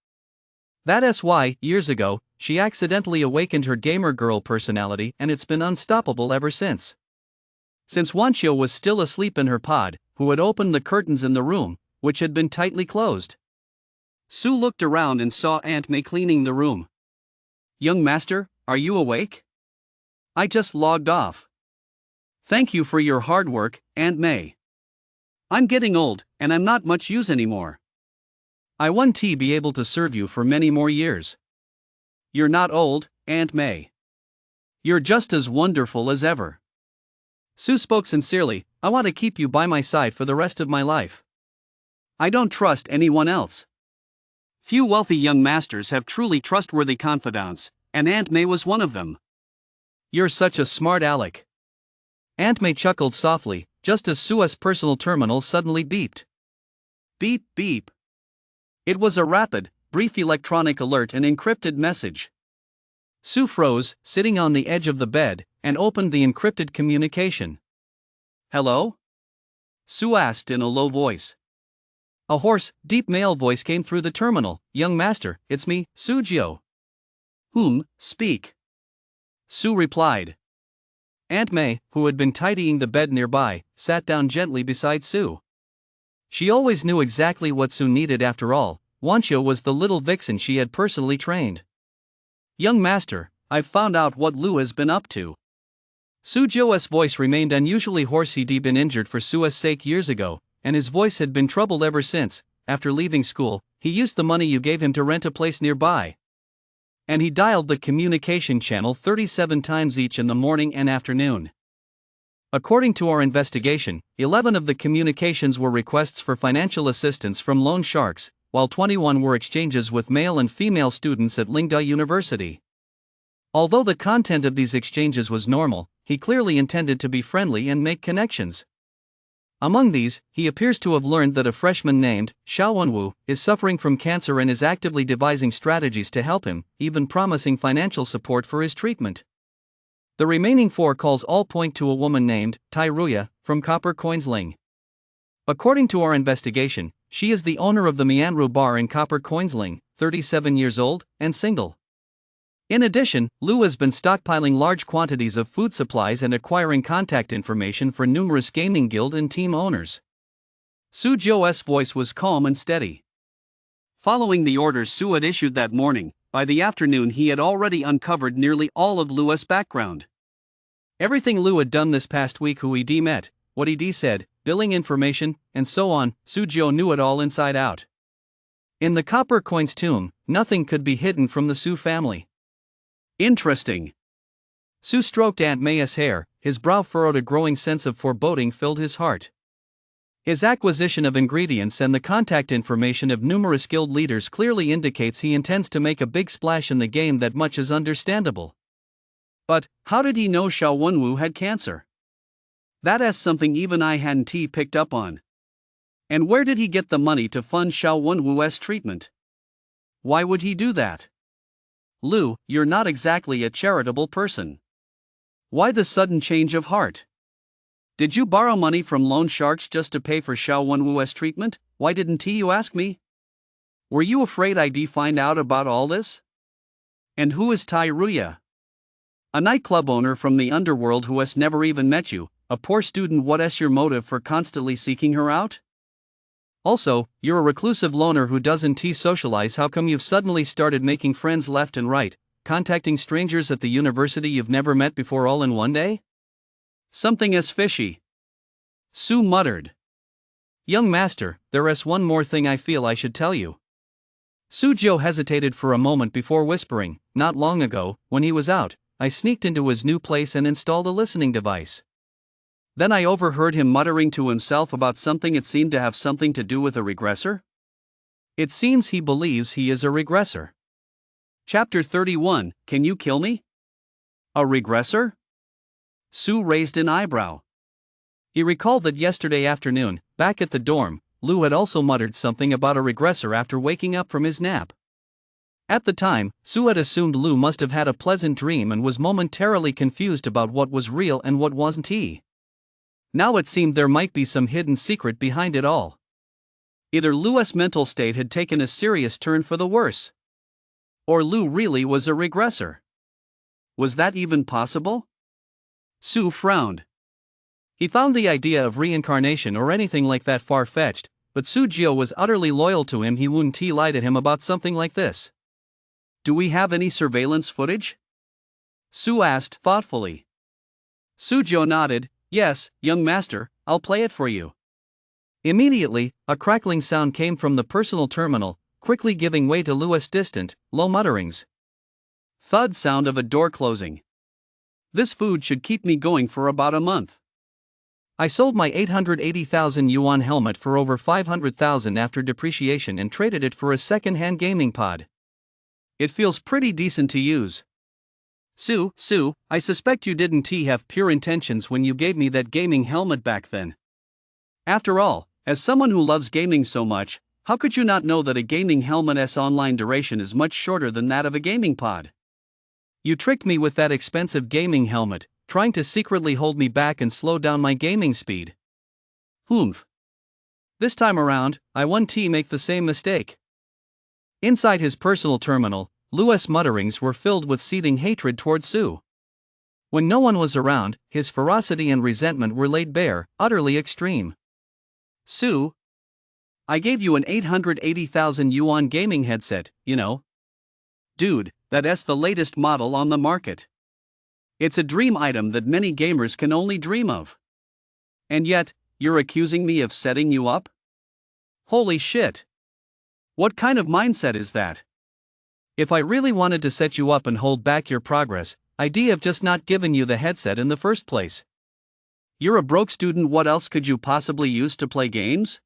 S1: That's why, years ago, she accidentally awakened her gamer girl personality, and it's been unstoppable ever since. Since Wanqiu was still asleep in her pod, who had opened the curtains in the room, which had been tightly closed. Su looked around and saw Aunt May cleaning the room. Young master, are you awake? I just logged off. Thank you for your hard work, Aunt May. I'm getting old, and I'm not much use anymore. I want to be able to serve you for many more years. You're not old, Aunt May. You're just as wonderful as ever. Su spoke sincerely, I want to keep you by my side for the rest of my life. I don't trust anyone else. Few wealthy young masters have truly trustworthy confidants, and Aunt May was one of them. You're such a smart aleck. Aunt May chuckled softly, just as Su's personal terminal suddenly beeped. Beep beep. It was a rapid, brief electronic alert and encrypted message. Su froze, sitting on the edge of the bed, and opened the encrypted communication. Hello? Su asked in a low voice. A hoarse, deep male voice came through the terminal. Young master, it's me, Sujio. Speak. Su replied. Aunt May, who had been tidying the bed nearby, sat down gently beside Su. She always knew exactly what Su needed. After all, Wanqiu was the little vixen she had personally trained. Young master, I've found out what Lu has been up to. Sujio's voice remained unusually hoarse. He'd been injured for Su's sake years ago, and his voice had been troubled ever since. After leaving school, he used the money you gave him to rent a place nearby. And he dialed the communication channel 37 times each in the morning and afternoon. According to our investigation, 11 of the communications were requests for financial assistance from loan sharks, while 21 were exchanges with male and female students at Lingda University. Although the content of these exchanges was normal, he clearly intended to be friendly and make connections. Among these, he appears to have learned that a freshman named Xiao Wenwu is suffering from cancer and is actively devising strategies to help him, even promising financial support for his treatment. The remaining 4 calls all point to a woman named Tai Ruya from Copper Coins Ling. According to our investigation, she is the owner of the Mianru bar in Copper Coins Ling, 37 years old, and single. In addition, Lu has been stockpiling large quantities of food supplies and acquiring contact information for numerous gaming guild and team owners. Su Zhou's voice was calm and steady. Following the orders Su had issued that morning, by the afternoon he had already uncovered nearly all of Lu's background. Everything Lu had done this past week, who he met, what he said, billing information, and so on, Su Zhou knew it all inside out. In the Copper Coins tomb, nothing could be hidden from the Su family. Interesting. Su stroked Aunt Maya's hair, his brow furrowed. A growing sense of foreboding filled his heart. His acquisition of ingredients and the contact information of numerous guild leaders clearly indicates he intends to make a big splash in the game. That much is understandable. But, how did he know Xiao Wenwu had cancer? That's something even I hadn't picked up on. And where did he get the money to fund Xiao Wenwu's treatment? Why would he do that? Lu, you're not exactly a charitable person. Why the sudden change of heart? Did you borrow money from loan sharks just to pay for Xiao Wenwu's treatment? Why didn't you ask me? Were you afraid I'd find out about all this? And who is Tai Ruya? A nightclub owner from the underworld who has never even met you, a poor student. What's your motive for constantly seeking her out? Also, you're a reclusive loner who doesn't socialize. How come you've suddenly started making friends left and right, contacting strangers at the university you've never met before all in one day? Something is fishy. Su muttered. Young master, there's one more thing I feel I should tell you. Su Zhou hesitated for a moment before whispering, not long ago, when he was out, I sneaked into his new place and installed a listening device. Then I overheard him muttering to himself about something. It seemed to have something to do with a regressor. It seems he believes he is a regressor. Chapter 31, Can you kill me? A regressor? Su raised an eyebrow. He recalled that yesterday afternoon, back at the dorm, Lu had also muttered something about a regressor after waking up from his nap. At the time, Su had assumed Lu must have had a pleasant dream and was momentarily confused about what was real and what wasn't. Now it seemed there might be some hidden secret behind it all. Either Lu's mental state had taken a serious turn for the worse, or Lu really was a regressor. Was that even possible? Su frowned. He found the idea of reincarnation or anything like that far-fetched, but Su Zhou was utterly loyal to him. He wouldn't lie to him about something like this. Do we have any surveillance footage? Su asked thoughtfully. Su Zhou nodded. Yes, young master, I'll play it for you. Immediately, a crackling sound came from the personal terminal, quickly giving way to Lu's distant, low mutterings. Thud sound of a door closing. This food should keep me going for about a month. I sold my 880,000 yuan helmet for over 500,000 after depreciation and traded it for a second-hand gaming pod. It feels pretty decent to use. Su, I suspect you didn't have pure intentions when you gave me that gaming helmet back then. After all, as someone who loves gaming so much, how could you not know that a gaming helmet's online duration is much shorter than that of a gaming pod? You tricked me with that expensive gaming helmet, trying to secretly hold me back and slow down my gaming speed. Humph. This time around, I won't make the same mistake. Inside his personal terminal, Lu's mutterings were filled with seething hatred towards Su. When no one was around, his ferocity and resentment were laid bare, utterly extreme. Su, I gave you an 880,000 yuan gaming headset, you know. Dude, that's the latest model on the market. It's a dream item that many gamers can only dream of. And yet, you're accusing me of setting you up? Holy shit. What kind of mindset is that? If I really wanted to set you up and hold back your progress, I'd have just not given you the headset in the first place. You're a broke student. What else could you possibly use to play games?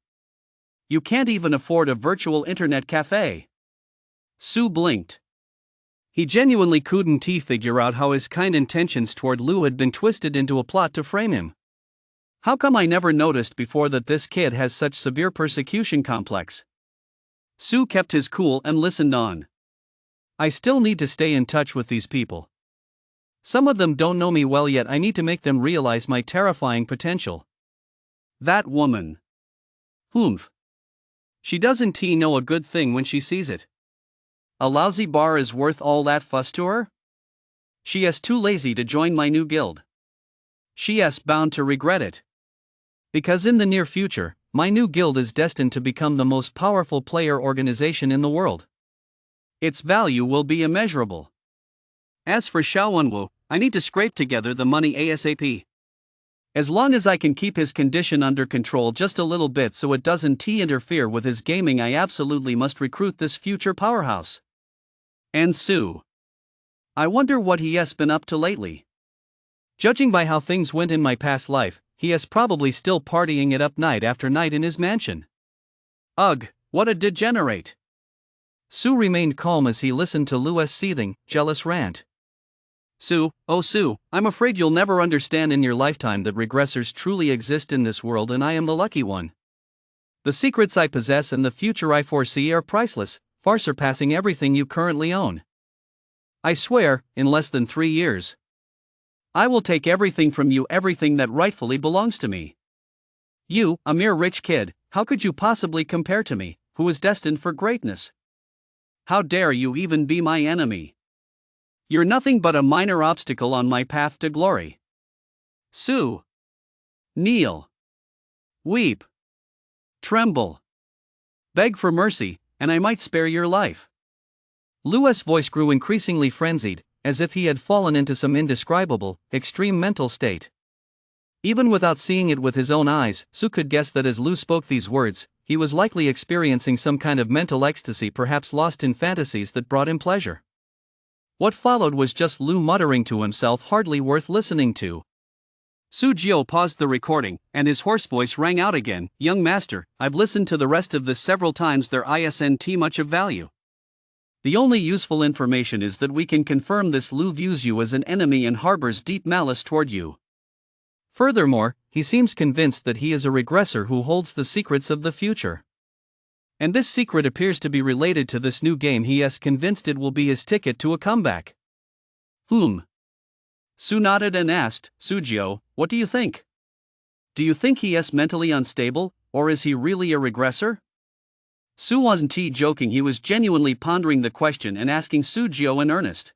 S1: You can't even afford a virtual internet cafe. Su blinked. He genuinely couldn't figure out how his kind intentions toward Lou had been twisted into a plot to frame him. How come I never noticed before that this kid has such severe persecution complex? Sue kept his cool and listened on. I still need to stay in touch with these people. Some of them don't know me well yet. I need to make them realize my terrifying potential. That woman. Humph. She doesn't know a good thing when she sees it. A lousy bar is worth all that fuss to her? She is too lazy to join my new guild. She is bound to regret it. Because in the near future, my new guild is destined to become the most powerful player organization in the world. Its value will be immeasurable. As for Xiaowenwu, I need to scrape together the money ASAP. As long as I can keep his condition under control just a little bit so it doesn't interfere with his gaming, I absolutely must recruit this future powerhouse. And Sue. I wonder what he has been up to lately. Judging by how things went in my past life, he is probably still partying it up night after night in his mansion. Ugh, what a degenerate. Sue remained calm as he listened to Lu's seething, jealous rant. Sue, oh Sue, I'm afraid you'll never understand in your lifetime that regressors truly exist in this world, and I am the lucky one. The secrets I possess and the future I foresee are priceless, far surpassing everything you currently own. I swear, in less than 3 years, I will take everything from you, everything that rightfully belongs to me. You, a mere rich kid, how could you possibly compare to me, who is destined for greatness? How dare you even be my enemy? You're nothing but a minor obstacle on my path to glory. Sue. Kneel. Weep. Tremble. Beg for mercy, and I might spare your life. Lu's voice grew increasingly frenzied, as if he had fallen into some indescribable, extreme mental state. Even without seeing it with his own eyes, Sue could guess that as Lu spoke these words, he was likely experiencing some kind of mental ecstasy, perhaps lost in fantasies that brought him pleasure. What followed was just Lu muttering to himself, hardly worth listening to. Su Jiao paused the recording, and his hoarse voice rang out again. Young master, I've listened to the rest of this several times. There isn't much of value. The only useful information is that we can confirm this Lu views you as an enemy and harbors deep malice toward you. Furthermore, he seems convinced that he is a regressor who holds the secrets of the future. And this secret appears to be related to this new game. He is convinced it will be his ticket to a comeback. Su nodded and asked, Sujio, what do you think? Do you think he is mentally unstable, or is he really a regressor? Su wasn't joking, he was genuinely pondering the question and asking Sujio in earnest.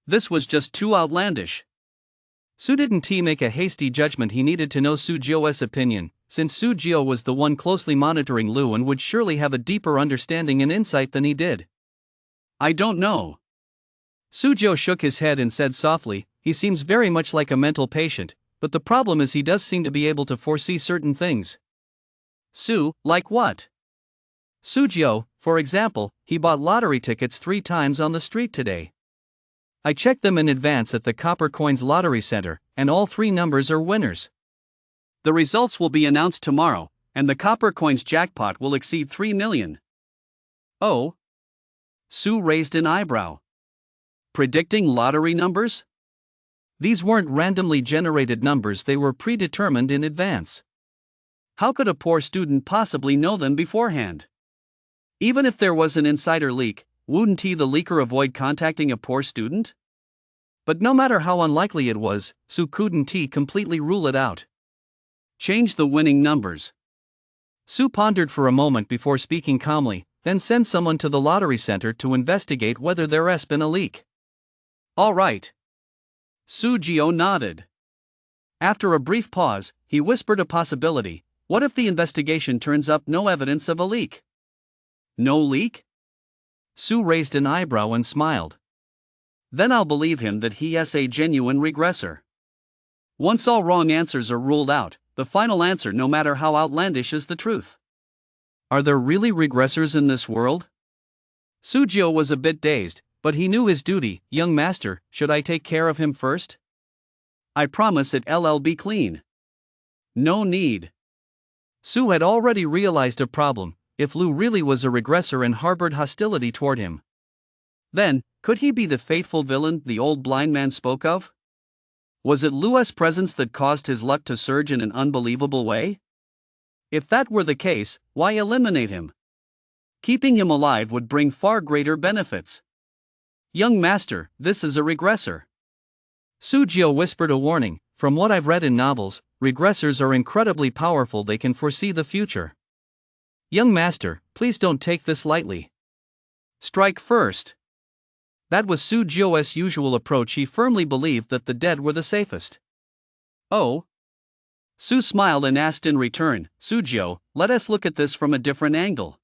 S1: This was just too outlandish. Su didn't make a hasty judgment. He needed to know Sujio's opinion, since Sujio was the one closely monitoring Lu and would surely have a deeper understanding and insight than he did. I don't know. Sujio shook his head and said softly, he seems very much like a mental patient, but the problem is he does seem to be able to foresee certain things. Su, like what? Sujio, for example, he bought lottery tickets 3 times on the street today. I checked them in advance at the Copper Coins Lottery Center, and all 3 numbers are winners. The results will be announced tomorrow, and the Copper Coins jackpot will exceed 3 million. Oh? Su raised an eyebrow. Predicting lottery numbers? These weren't randomly generated numbers, they were predetermined in advance. How could a poor student possibly know them beforehand? Even if there was an insider leak, wouldn't the leaker avoid contacting a poor student? But no matter how unlikely it was, Su couldn't completely rule it out. Change the winning numbers. Su pondered for a moment before speaking calmly, then send someone to the lottery center to investigate whether there has been a leak. All right. Sujio nodded. After a brief pause, he whispered a possibility. What if the investigation turns up no evidence of a leak? No leak? Su raised an eyebrow and smiled. Then I'll believe him that he is a genuine regressor. Once all wrong answers are ruled out, the final answer, no matter how outlandish, is the truth. Are there really regressors in this world? Sujio was a bit dazed, but he knew his duty. Young master, should I take care of him first? I promise it'll be clean. No need. Su had already realized a problem. If Lu really was a regressor and harbored hostility toward him, Then, could he be the fateful villain the old blind man spoke of? Was it Lu's presence that caused his luck to surge in an unbelievable way? If that were the case, why eliminate him? Keeping him alive would bring far greater benefits. Young master, this is a regressor. Sujio whispered a warning. From what I've read in novels, regressors are incredibly powerful. They can foresee the future. Young master, please don't take this lightly. Strike first. That was Sujio's usual approach. He firmly believed that the dead were the safest. Oh? Su smiled and asked in return, Sujio, let us look at this from a different angle.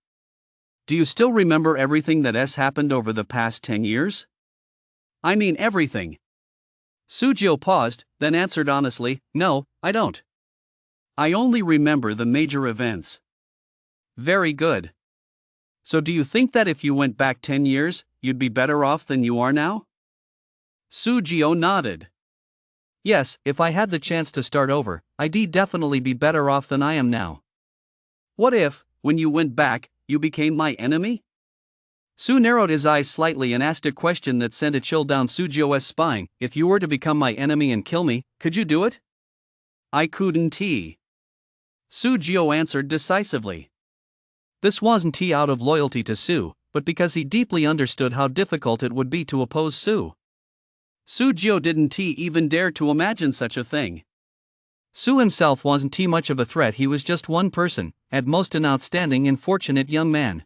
S1: Do you still remember everything that has happened over the past 10 years? I mean everything. Sujio paused, then answered honestly, no, I don't. I only remember the major events. Very good. So do you think that if you went back 10 years, you'd be better off than you are now? Sujio nodded. Yes, if I had the chance to start over, I'd definitely be better off than I am now. What if, when you went back, you became my enemy? Su narrowed his eyes slightly and asked a question that sent a chill down Sujio's spine. If you were to become my enemy and kill me, could you do it? I couldn't. Sujio answered decisively. This wasn't out of loyalty to Su, but because he deeply understood how difficult it would be to oppose Su. Sujio didn't even dare to imagine such a thing. Su himself wasn't much of a threat. He was just one person, at most an outstanding and fortunate young man.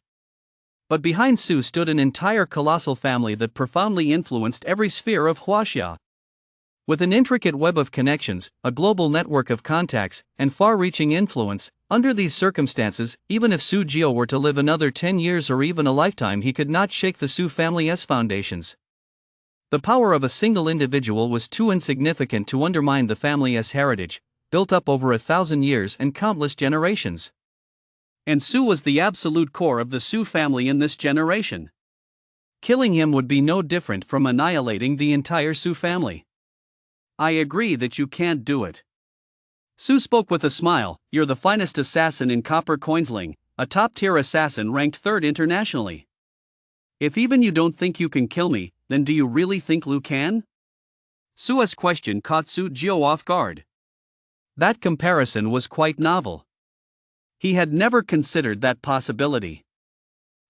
S1: But behind Su stood an entire colossal family that profoundly influenced every sphere of Huaxia. With an intricate web of connections, a global network of contacts, and far-reaching influence, under these circumstances, even if Sujio were to live another 10 years or even a lifetime, he could not shake the Su family's foundations. The power of a single individual was too insignificant to undermine the family's heritage, built up over 1,000 years and countless generations. And Su was the absolute core of the Su family in this generation. Killing him would be no different from annihilating the entire Su family. I agree that you can't do it. Su spoke with a smile. You're the finest assassin in Copper Coinsling, a top-tier assassin ranked 3rd internationally. If even you don't think you can kill me, then do you really think Lu can? Su's question caught Sujio off guard. That comparison was quite novel. He had never considered that possibility.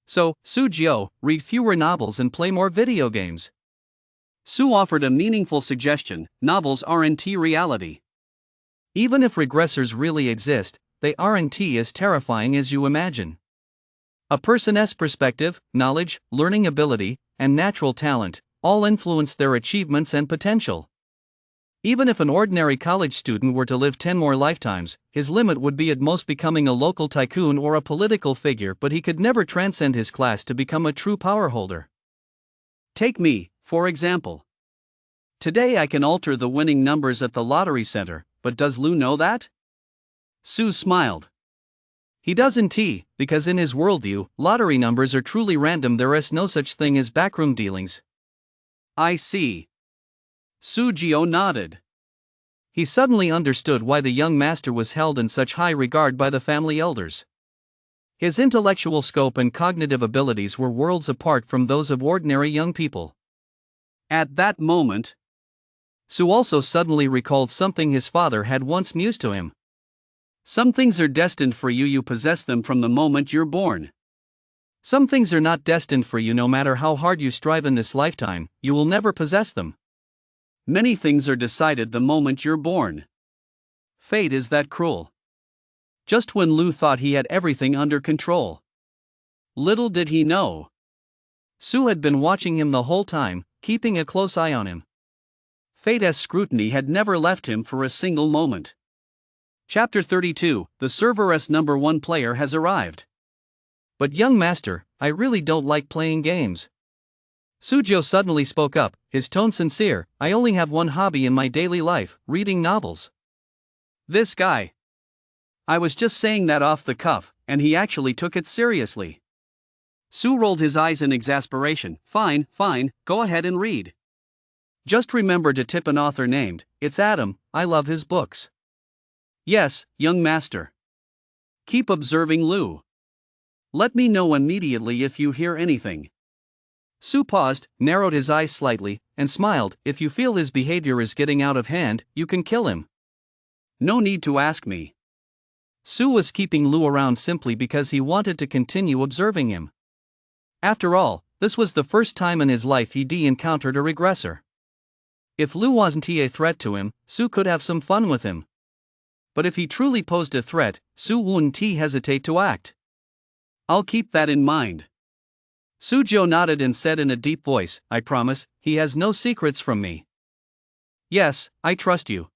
S1: So, Sujio, read fewer novels and play more video games. Su offered a meaningful suggestion. Novels aren't reality. Even if regressors really exist, they aren't as terrifying as you imagine. A person's perspective, knowledge, learning ability, and natural talent all influence their achievements and potential. Even if an ordinary college student were to live 10 more lifetimes, his limit would be at most becoming a local tycoon or a political figure, but he could never transcend his class to become a true power holder. Take me, for example. Today I can alter the winning numbers at the lottery center, but does Lu know that? Su smiled. He doesn't, because in his worldview, lottery numbers are truly random. There is no such thing as backroom dealings. I see. Sujio nodded. He suddenly understood why the young master was held in such high regard by the family elders. His intellectual scope and cognitive abilities were worlds apart from those of ordinary young people. At that moment, Su also suddenly recalled something his father had once mused to him. Some things are destined for you, you possess them from the moment you're born. Some things are not destined for you. No matter how hard you strive in this lifetime, you will never possess them. Many things are decided the moment you're born. Fate is that cruel. Just when Lu thought he had everything under control. Little did he know. Su had been watching him the whole time, keeping a close eye on him. Fate's scrutiny had never left him for a single moment. Chapter 32, the server's #1 player has arrived. But young master, I really don't like playing games. Sujio suddenly spoke up, his tone sincere. I only have one hobby in my daily life, reading novels. This guy. I was just saying that off the cuff, and he actually took it seriously. Su rolled his eyes in exasperation. Fine, go ahead and read. Just remember to tip an author named, it's Adam, I love his books. Yes, young master. Keep observing Lu. Let me know immediately if you hear anything. Su paused, narrowed his eyes slightly, and smiled. If you feel his behavior is getting out of hand, you can kill him. No need to ask me. Su was keeping Lu around simply because he wanted to continue observing him. After all, this was the first time in his life he'd encountered a regressor. If Lu wasn't a threat to him, Su could have some fun with him. But if he truly posed a threat, Su wouldn't hesitate to act. I'll keep that in mind. Sujo nodded and said in a deep voice, I promise, he has no secrets from me. Yes, I trust you.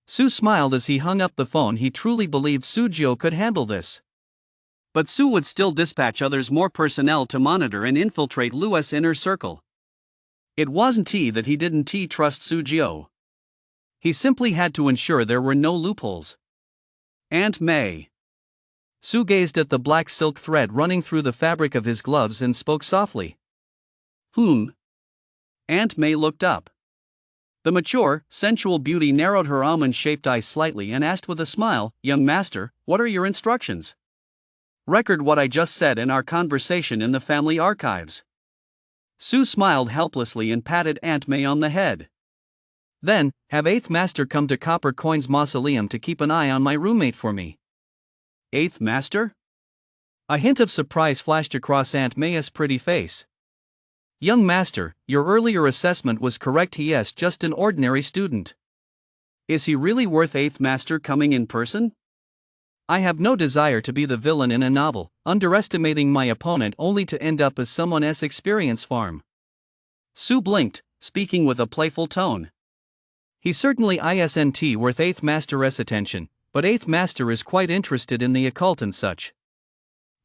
S1: Su smiled as he hung up the phone. He truly believed Sujo could handle this. But Su would still dispatch others more personnel to monitor and infiltrate Lu's inner circle. It wasn't that he didn't trust Sujo. He simply had to ensure there were no loopholes. Aunt May. Su gazed at the black silk thread running through the fabric of his gloves and spoke softly. Aunt May looked up. The mature, sensual beauty narrowed her almond-shaped eyes slightly and asked with a smile, Young master, what are your instructions? Record what I just said in our conversation in the family archives. Su smiled helplessly and patted Aunt May on the head. Then, have 8th Master come to Copper Coin's mausoleum to keep an eye on my roommate for me. 8th Master? A hint of surprise flashed across Aunt May's pretty face. Young Master, your earlier assessment was correct. He is just an ordinary student. Is he really worth 8th Master coming in person? I have no desire to be the villain in a novel, underestimating my opponent only to end up as someone else's experience farm. Su blinked, speaking with a playful tone. He certainly isn't worth 8th Master's attention, but 8th Master is quite interested in the occult and such.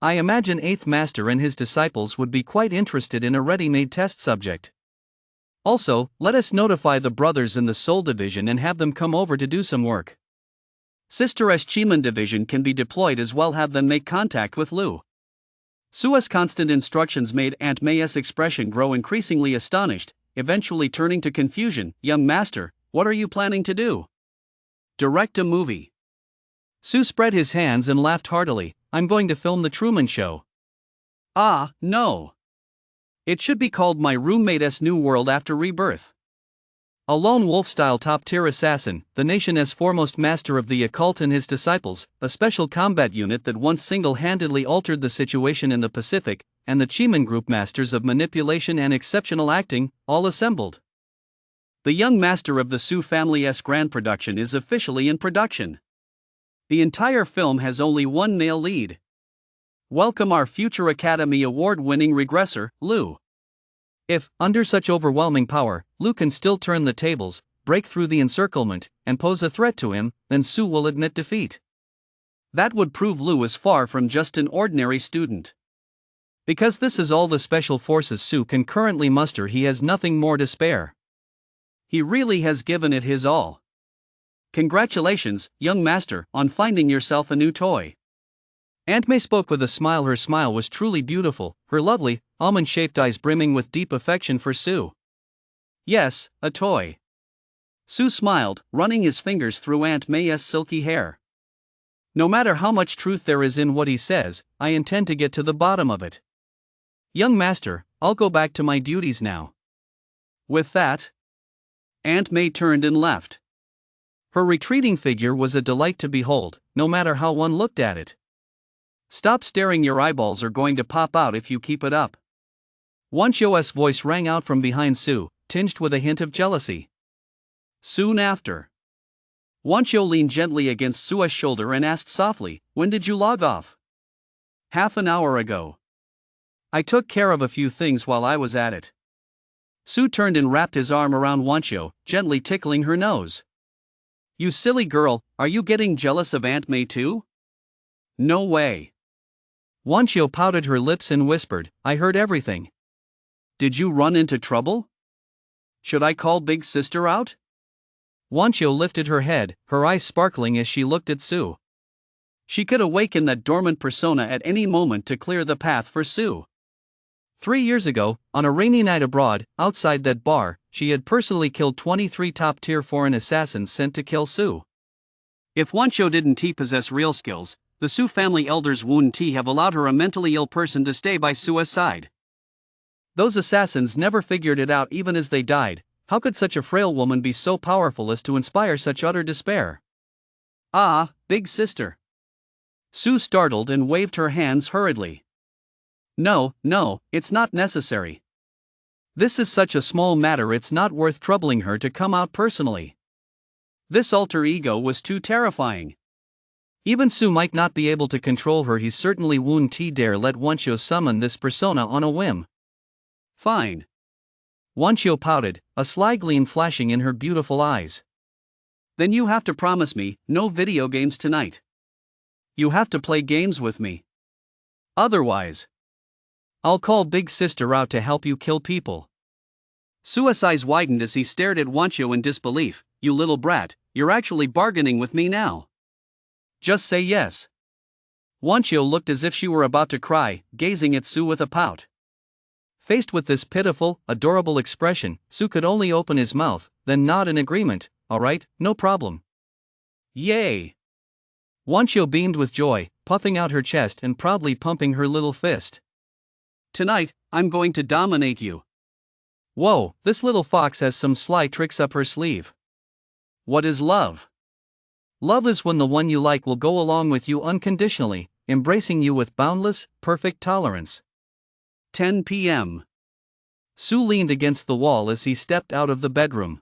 S1: I imagine 8th Master and his disciples would be quite interested in a ready-made test subject. Also, let us notify the brothers in the Soul Division and have them come over to do some work. Sister Chiman Division can be deployed as well. Have them make contact with Lu. Su's constant instructions made Aunt May's expression grow increasingly astonished, eventually turning to confusion. Young Master, what are you planning to do? Direct a movie. Su spread his hands and laughed heartily. I'm going to film the Truman Show. Ah, no. It should be called My Roommate's New World After Rebirth. A lone wolf-style top-tier assassin, the nation's foremost master of the occult and his disciples, a special combat unit that once single-handedly altered the situation in the Pacific, and the Chiman Group masters of manipulation and exceptional acting, all assembled. The young master of the Su family's grand production is officially in production. The entire film has only one male lead. Welcome our future Academy Award-winning regressor, Lu. If, under such overwhelming power, Lu can still turn the tables, break through the encirclement, and pose a threat to him, then Su will admit defeat. That would prove Lu is far from just an ordinary student. Because this is all the special forces Su can currently muster, he has nothing more to spare. He really has given it his all. Congratulations, young master, on finding yourself a new toy. Aunt May spoke with a smile. Her smile was truly beautiful, her lovely, almond-shaped eyes brimming with deep affection for Su. Yes, a toy. Su smiled, running his fingers through Aunt May's silky hair. No matter how much truth there is in what he says, I intend to get to the bottom of it. Young master, I'll go back to my duties now. With that, Aunt May turned and left. Her retreating figure was a delight to behold, no matter how one looked at it. Stop staring, your eyeballs are going to pop out if you keep it up. Wancho's voice rang out from behind Su, tinged with a hint of jealousy. Soon after, Wancho leaned gently against Su's shoulder and asked softly, when did you log off? Half an hour ago. I took care of a few things while I was at it. Su turned and wrapped his arm around Wancho, gently tickling her nose. You silly girl, are you getting jealous of Aunt May too? No way. Wancho pouted her lips and whispered, I heard everything. Did you run into trouble? Should I call Big Sister out? Wancho lifted her head, her eyes sparkling as she looked at Su. She could awaken that dormant persona at any moment to clear the path for Su. 3 years ago, on a rainy night abroad, outside that bar, she had personally killed 23 top-tier foreign assassins sent to kill Su. If Wancho didn't possess real skills, the Su family elders wouldn't have allowed her, a mentally ill person, to stay by Su's side. Those assassins never figured it out even as they died. How could such a frail woman be so powerful as to inspire such utter despair? Ah, big sister. Sue startled and waved her hands hurriedly. No, it's not necessary. This is such a small matter, it's not worth troubling her to come out personally. This alter ego was too terrifying. Even Sue might not be able to control her, he certainly wouldn't dare let Wancho summon this persona on a whim. Fine. Wancho pouted, a sly gleam flashing in her beautiful eyes. Then you have to promise me, no video games tonight. You have to play games with me. Otherwise, I'll call Big Sister out to help you kill people. Sue's eyes widened as he stared at Wancho in disbelief. You little brat, you're actually bargaining with me now. Just say yes. Wancho looked as if she were about to cry, gazing at Sue with a pout. Faced with this pitiful, adorable expression, Sue could only open his mouth, then nod in agreement. All right, no problem. Yay! Wancho beamed with joy, puffing out her chest and proudly pumping her little fist. Tonight, I'm going to dominate you. Whoa, this little fox has some sly tricks up her sleeve. What is love? Love is when the one you like will go along with you unconditionally, embracing you with boundless, perfect tolerance. 10 p.m. Sue leaned against the wall as he stepped out of the bedroom.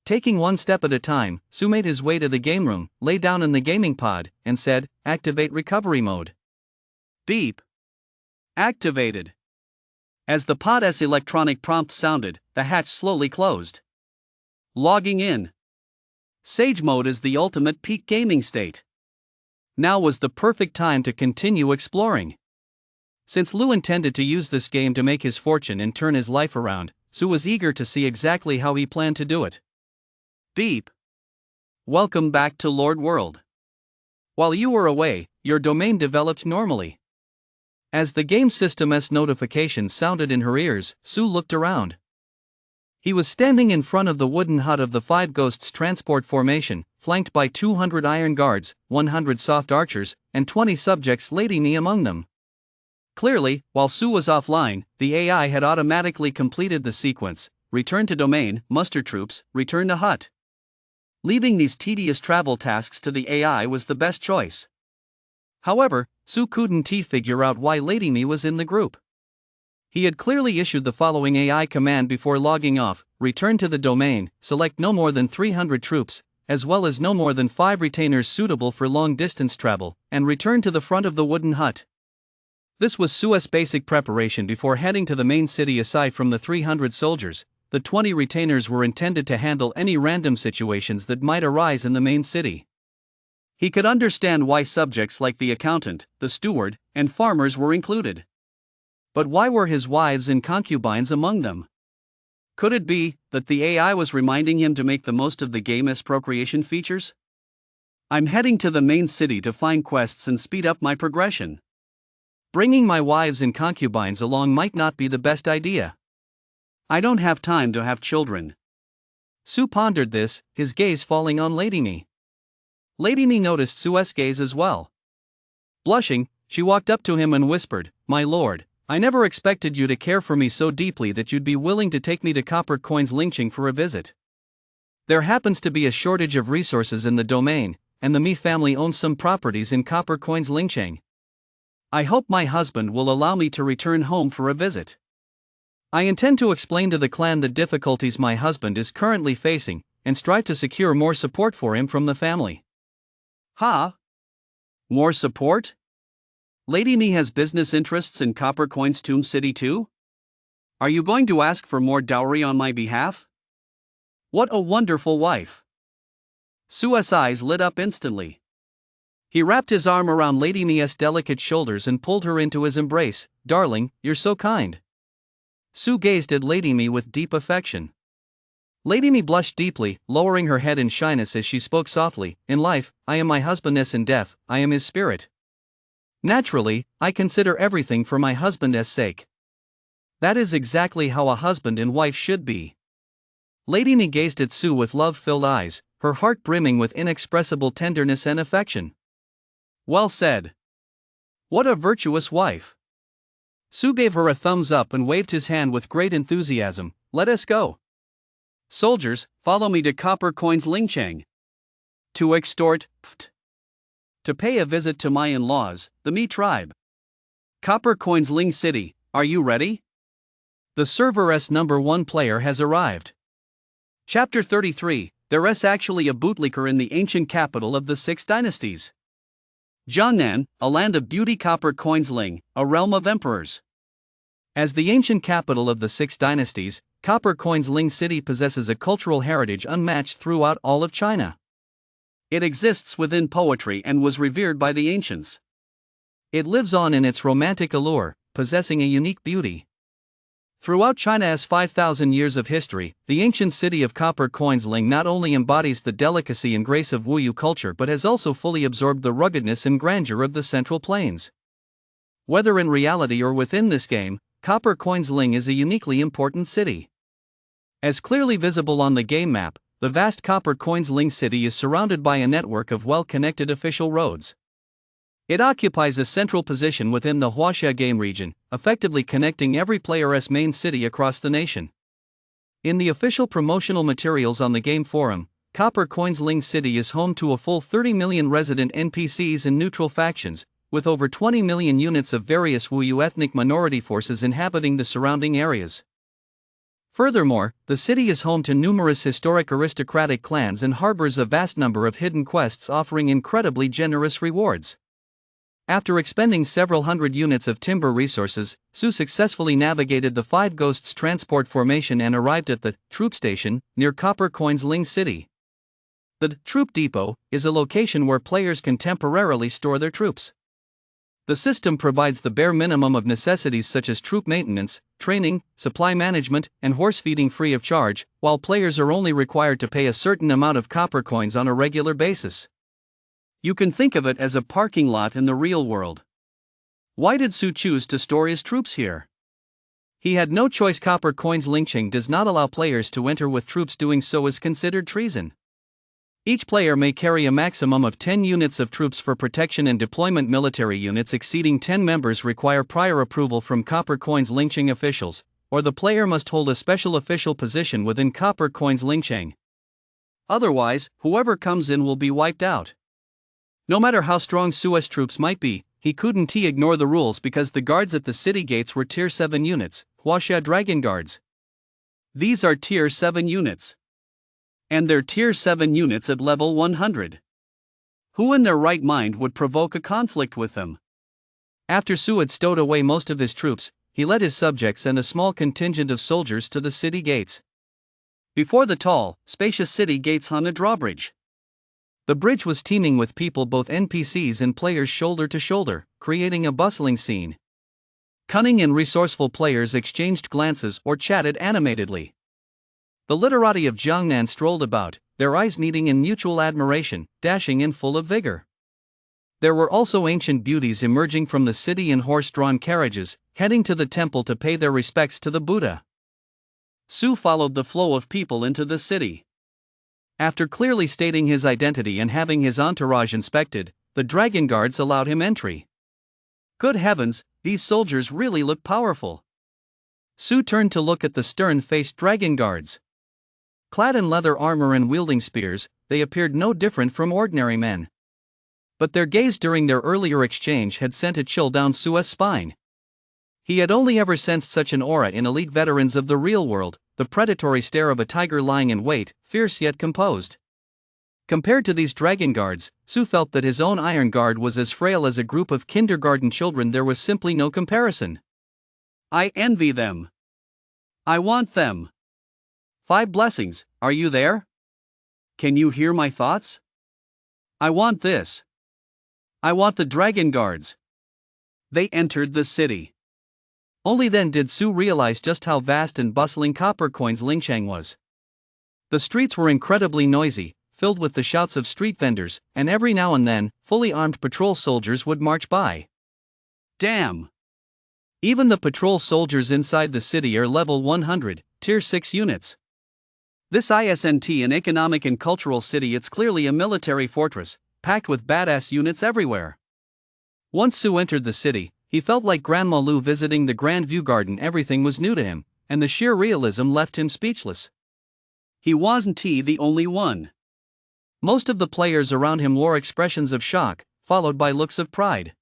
S1: Taking one step at a time, Sue made his way to the game room, lay down in the gaming pod, and said, "Activate recovery mode." Beep. Activated. As the pod's electronic prompt sounded, the hatch slowly closed. Logging in. Sage mode is the ultimate peak gaming state. Now was the perfect time to continue exploring. Since Lou intended to use this game to make his fortune and turn his life around, Sue was eager to see exactly how he planned to do it. Beep. Welcome back to Lord World. While you were away, your domain developed normally. As the game system's notification sounded in her ears, Sue looked around. He was standing in front of the wooden hut of the Five Ghosts transport formation, flanked by 200 iron guards, 100 soft archers, and 20 subjects, Lady Me among them. Clearly, while Sue was offline, the AI had automatically completed the sequence: return to domain, muster troops, return to hut. Leaving these tedious travel tasks to the AI was the best choice. However, Sue couldn't figure out why Lady Me was in the group. He had clearly issued the following AI command before logging off: return to the domain, select no more than 300 troops, as well as no more than 5 retainers suitable for long-distance travel, and return to the front of the wooden hut. This was Sue's basic preparation before heading to the main city. Aside from the 300 soldiers, the 20 retainers were intended to handle any random situations that might arise in the main city. He could understand why subjects like the accountant, the steward, and farmers were included. But why were his wives and concubines among them? Could it be that the AI was reminding him to make the most of the game's procreation features? I'm heading to the main city to find quests and speed up my progression. Bringing my wives and concubines along might not be the best idea. I don't have time to have children. Sue pondered this, his gaze falling on Lady Me. Lady Me noticed Sue's gaze as well. Blushing, she walked up to him and whispered, "My lord, I never expected you to care for me so deeply that you'd be willing to take me to Copper Coins Lynching for a visit. There happens to be a shortage of resources in the domain, and the Me family owns some properties in Copper Coins Lynching. I hope my husband will allow me to return home for a visit. I intend to explain to the clan the difficulties my husband is currently facing, and strive to secure more support for him from the family." Ha! More support? Lady Me has business interests in Copper Coins Tomb City too? Are you going to ask for more dowry on my behalf? What a wonderful wife! Sue's eyes lit up instantly. He wrapped his arm around Lady Me's delicate shoulders and pulled her into his embrace. "Darling, you're so kind." Sue gazed at Lady Me with deep affection. Lady Me blushed deeply, lowering her head in shyness as she spoke softly, "In life, I am my husband's, in death, I am his spirit. Naturally, I consider everything for my husband's sake. That is exactly how a husband and wife should be." Lady Me gazed at Sue with love-filled eyes, her heart brimming with inexpressible tenderness and affection. Well said. What a virtuous wife. Su gave her a thumbs up and waved his hand with great enthusiasm. Let us go. Soldiers, follow me to Copper Coin's Lingchang. To extort, to pay a visit to my in-laws, the Mi tribe. Copper Coin's Ling City, are you ready? The server's #1 player has arrived. Chapter 33, There's actually a bootlicker in the ancient capital of the 6 dynasties. Jiangnan, a land of beauty. Copper Coin's Ling, a realm of emperors. As the ancient capital of the 6 dynasties, Copper Coin's Ling City possesses a cultural heritage unmatched throughout all of China. It exists within poetry and was revered by the ancients. It lives on in its romantic allure, possessing a unique beauty. Throughout China's 5,000 years of history, the ancient city of Copper Coin's Ling not only embodies the delicacy and grace of Wuyu culture but has also fully absorbed the ruggedness and grandeur of the Central Plains. Whether in reality or within this game, Copper Coin's Ling is a uniquely important city. As clearly visible on the game map, the vast Copper Coin's Ling city is surrounded by a network of well-connected official roads. It occupies a central position within the Huaxia game region, effectively connecting every player's main city across the nation. In the official promotional materials on the game forum, Copper Coin's Ling City is home to a full 30 million resident NPCs and neutral factions, with over 20 million units of various Wuyu ethnic minority forces inhabiting the surrounding areas. Furthermore, the city is home to numerous historic aristocratic clans and harbors a vast number of hidden quests offering incredibly generous rewards. After expending several hundred units of timber resources, Su successfully navigated the 5 Ghosts transport formation and arrived at the troop station near Copper Coin's Ling City. The troop depot is a location where players can temporarily store their troops. The system provides the bare minimum of necessities such as troop maintenance, training, supply management, and horse feeding free of charge, while players are only required to pay a certain amount of copper coins on a regular basis. You can think of it as a parking lot in the real world. Why did Su choose to store his troops here? He had no choice. Copper Coin's Lingching does not allow players to enter with troops. Doing so is considered treason. Each player may carry a maximum of 10 units of troops for protection and deployment. Military units exceeding 10 members require prior approval from Copper Coin's Lingching officials, or the player must hold a special official position within Copper Coin's Lingching. Otherwise, whoever comes in will be wiped out. No matter how strong Su's troops might be, he couldn't ignore the rules because the guards at the city gates were Tier 7 units, Huaxia Dragon Guards. These are Tier 7 units. And they're Tier 7 units at level 100. Who in their right mind would provoke a conflict with them? After Su had stowed away most of his troops, he led his subjects and a small contingent of soldiers to the city gates. Before the tall, spacious city gates hung a drawbridge. The bridge was teeming with people, both NPCs and players, shoulder to shoulder, creating a bustling scene. Cunning and resourceful players exchanged glances or chatted animatedly. The literati of Jiangnan strolled about, their eyes meeting in mutual admiration, dashing and full of vigor. There were also ancient beauties emerging from the city in horse-drawn carriages, heading to the temple to pay their respects to the Buddha. Su followed the flow of people into the city. After clearly stating his identity and having his entourage inspected, the dragon guards allowed him entry. Good heavens, these soldiers really look powerful. Su turned to look at the stern-faced dragon guards. Clad in leather armor and wielding spears, they appeared no different from ordinary men. But their gaze during their earlier exchange had sent a chill down Su's spine. He had only ever sensed such an aura in elite veterans of the real world, the predatory stare of a tiger lying in wait, fierce yet composed. Compared to these dragon guards, Su felt that his own iron guard was as frail as a group of kindergarten children. There was simply no comparison. I envy them. I want them. 5 blessings, are you there? Can you hear my thoughts? I want this. I want the dragon guards. They entered the city. Only then did Su realize just how vast and bustling Copper Coin's Lingchang was. The streets were incredibly noisy, filled with the shouts of street vendors, and every now and then, fully armed patrol soldiers would march by. Damn! Even the patrol soldiers inside the city are level 100, Tier 6 units. This isn't an economic and cultural city, it's clearly a military fortress, packed with badass units everywhere. Once Su entered the city, He felt like Grandma Lou visiting the Grand View Garden. Everything was new to him, and the sheer realism left him speechless. He wasn't the only one. Most of the players around him wore expressions of shock, followed by looks of pride.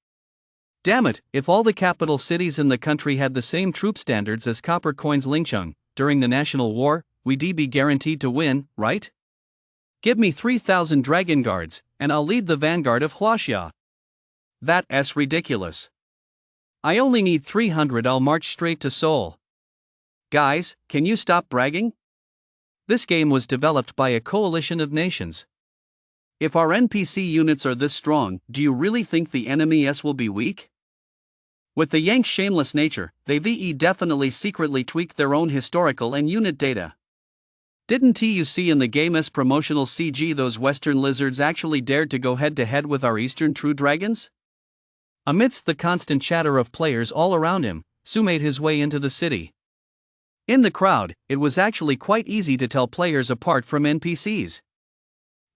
S1: Damn it, if all the capital cities in the country had the same troop standards as Copper Coin's Lingcheng, during the National War, we'd be guaranteed to win, right? Give me 3,000 dragon guards, and I'll lead the vanguard of Huaxia. That's ridiculous. I only need 300. I'll march straight to Seoul. Guys, can you stop bragging? This game was developed by a coalition of nations. If our NPC units are this strong, do you really think the enemies will be weak? With the Yanks' shameless nature, they definitely secretly tweaked their own historical and unit data. Didn't you see in the game's promotional CG those Western lizards actually dared to go head-to-head with our Eastern true dragons? Amidst the constant chatter of players all around him, Su made his way into the city. In the crowd, it was actually quite easy to tell players apart from NPCs.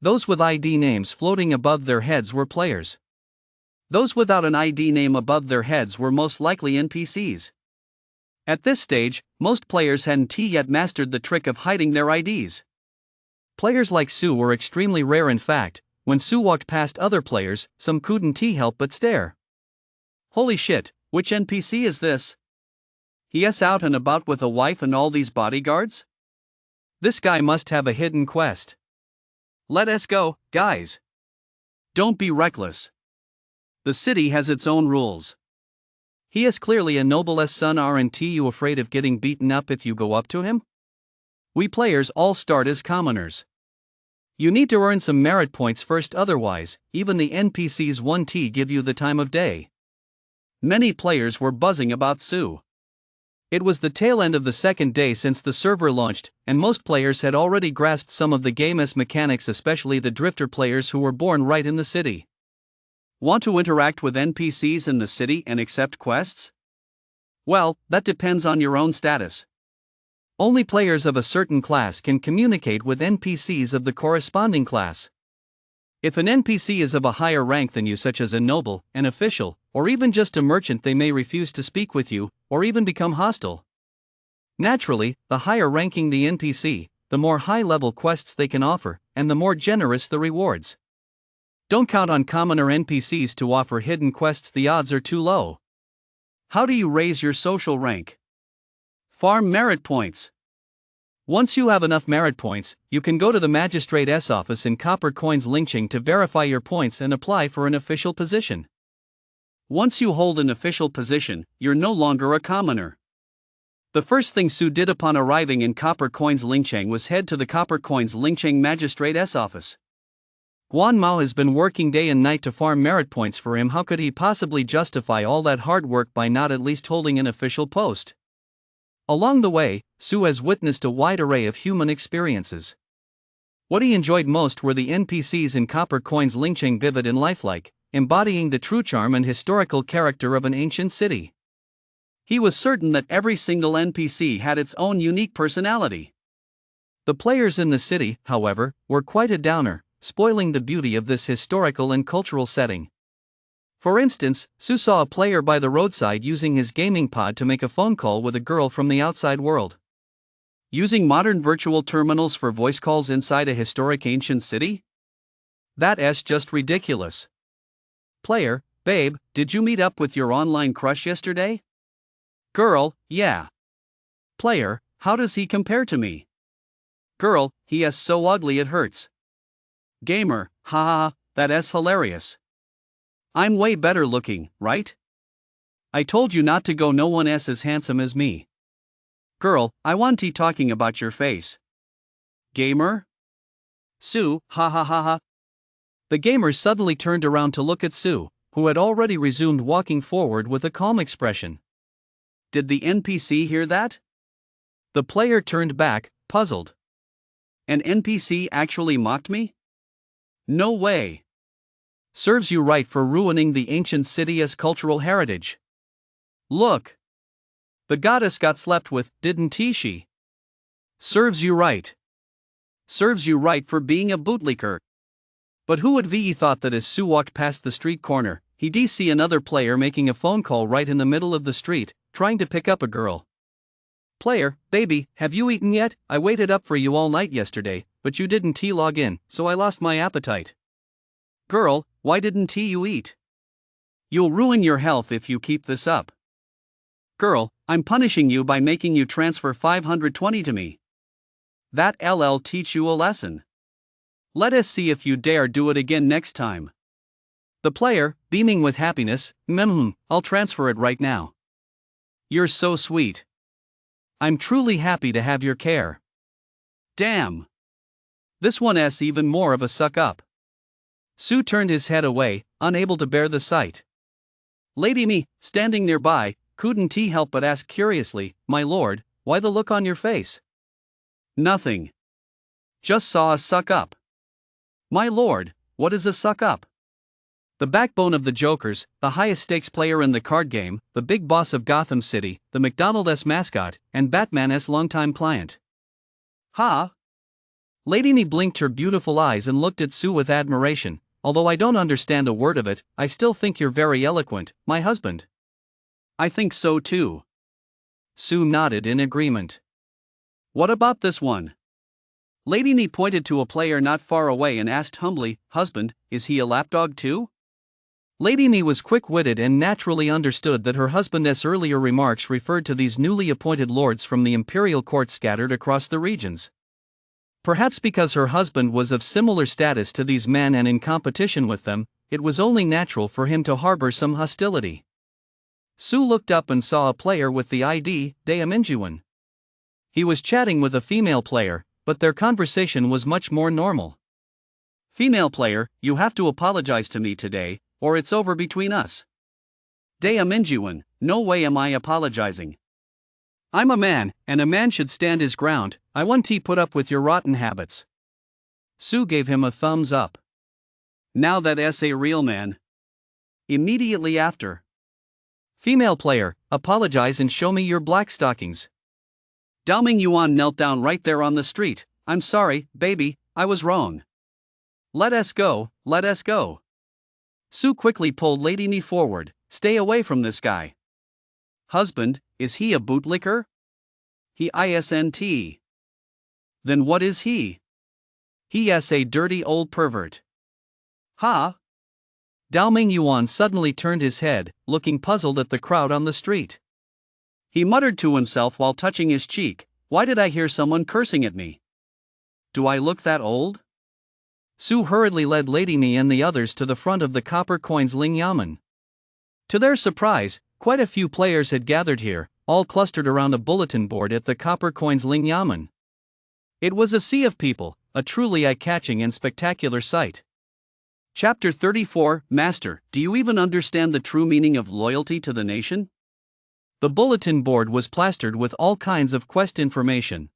S1: Those with ID names floating above their heads were players. Those without an ID name above their heads were most likely NPCs. At this stage, most players hadn't yet mastered the trick of hiding their IDs. Players like Su were extremely rare. In fact, when Su walked past other players, some couldn't help but stare. Holy shit, which NPC is this? He's out and about with a wife and all these bodyguards? This guy must have a hidden quest. Let us go, guys. Don't be reckless. The city has its own rules. He is clearly a noble's son. Aren't you afraid of getting beaten up if you go up to him? We players all start as commoners. You need to earn some merit points first, otherwise, even the NPCs won't give you the time of day. Many players were buzzing about Su. It was the tail end of the second day since the server launched, and most players had already grasped some of the game's mechanics, especially the drifter players who were born right in the city. Want to interact with NPCs in the city and accept quests? Well, that depends on your own status. Only players of a certain class can communicate with NPCs of the corresponding class. If an NPC is of a higher rank than you, such as a noble, an official, or even just a merchant, they may refuse to speak with you, or even become hostile. Naturally, the higher ranking the NPC, the more high-level quests they can offer, and the more generous the rewards. Don't count on commoner NPCs to offer hidden quests, the odds are too low. How do you raise your social rank? Farm merit points. Once you have enough merit points, you can go to the magistrate's office in Copper Coin's Lingcheng to verify your points and apply for an official position. Once you hold an official position, you're no longer a commoner. The first thing Su did upon arriving in Copper Coin's Lingcheng was head to the Copper Coin's Lingcheng magistrate's office. Guan Mao has been working day and night to farm merit points for him. How could he possibly justify all that hard work by not at least holding an official post? Along the way, Su has witnessed a wide array of human experiences. What he enjoyed most were the NPCs in Copper Coin's Lingcheng, vivid and lifelike, embodying the true charm and historical character of an ancient city. He was certain that every single NPC had its own unique personality. The players in the city, however, were quite a downer, spoiling the beauty of this historical and cultural setting. For instance, Su saw a player by the roadside using his gaming pod to make a phone call with a girl from the outside world. Using modern virtual terminals for voice calls inside a historic ancient city? That's just ridiculous. Player: babe, did you meet up with your online crush yesterday? Girl: yeah. Player: how does he compare to me? Girl: he is so ugly it hurts. Gamer: haha, that's hilarious. I'm way better looking, right? I told you not to go, no one is as handsome as me. Girl: I want talking about your face. Gamer: Su: ha ha ha ha. The gamer suddenly turned around to look at Su, who had already resumed walking forward with a calm expression. Did the NPC hear that? The player turned back, puzzled. An NPC actually mocked me? No way. Serves you right for ruining the ancient city's cultural heritage. Look. The goddess got slept with, didn't she? Serves you right. Serves you right for being a bootlicker. But who would have thought that as Su walked past the street corner, He see another player making a phone call right in the middle of the street, trying to pick up a girl. Player, baby, have you eaten yet? I waited up for you all night yesterday, but you didn't log in, so I lost my appetite. Girl, why didn't you eat? You'll ruin your health if you keep this up. Girl, I'm punishing you by making you transfer 520 to me. That LL teach you a lesson. Let us see if you dare do it again next time. The player, beaming with happiness, I'll transfer it right now. You're so sweet. I'm truly happy to have your care. Damn. This one's even more of a suck up. Sue turned his head away, unable to bear the sight. Lady Me, standing nearby, couldn't help but ask curiously, my lord, why the look on your face? Nothing. Just saw a suck up. My lord, what is a suck up? The backbone of the Jokers, the highest stakes player in the card game, the big boss of Gotham City, the McDonald's mascot, and Batman's longtime client. Ha! Lady Me blinked her beautiful eyes and looked at Sue with admiration. Although I don't understand a word of it, I still think you're very eloquent, my husband. I think so too. Sue nodded in agreement. What about this one? Lady Me pointed to a player not far away and asked humbly, husband, is he a lapdog too? Lady Me was quick-witted and naturally understood that her husband's earlier remarks referred to these newly appointed lords from the imperial court scattered across the regions. Perhaps because her husband was of similar status to these men and in competition with them, it was only natural for him to harbor some hostility. Sue looked up and saw a player with the ID, Daeminjuan. He was chatting with a female player, but their conversation was much more normal. Female player, you have to apologize to me today, or it's over between us. Daeminjuan, no way am I apologizing. I'm a man, and a man should stand his ground. I won't put up with your rotten habits. Sue gave him a thumbs up. Now that's a real man. Immediately after. Female player, apologize and show me your black stockings. Daeminjuan knelt down right there on the street. I'm sorry, baby, I was wrong. Let us go, let us go. Sue quickly pulled Lady Me forward. Stay away from this guy. Husband, is he a bootlicker? He isn't. Then what is he? He's a dirty old pervert. Ha! Daeminjuan suddenly turned his head, looking puzzled at the crowd on the street. He muttered to himself while touching his cheek, why did I hear someone cursing at me? Do I look that old? Sue hurriedly led Lady Me and the others to the front of the Copper Coins Lingyamen. To their surprise, quite a few players had gathered here, all clustered around a bulletin board at the Copper Coins Lingyamen. It was a sea of people, a truly eye-catching and spectacular sight. Chapter 34, Master, do you even understand the true meaning of loyalty to the nation? The bulletin board was plastered with all kinds of quest information.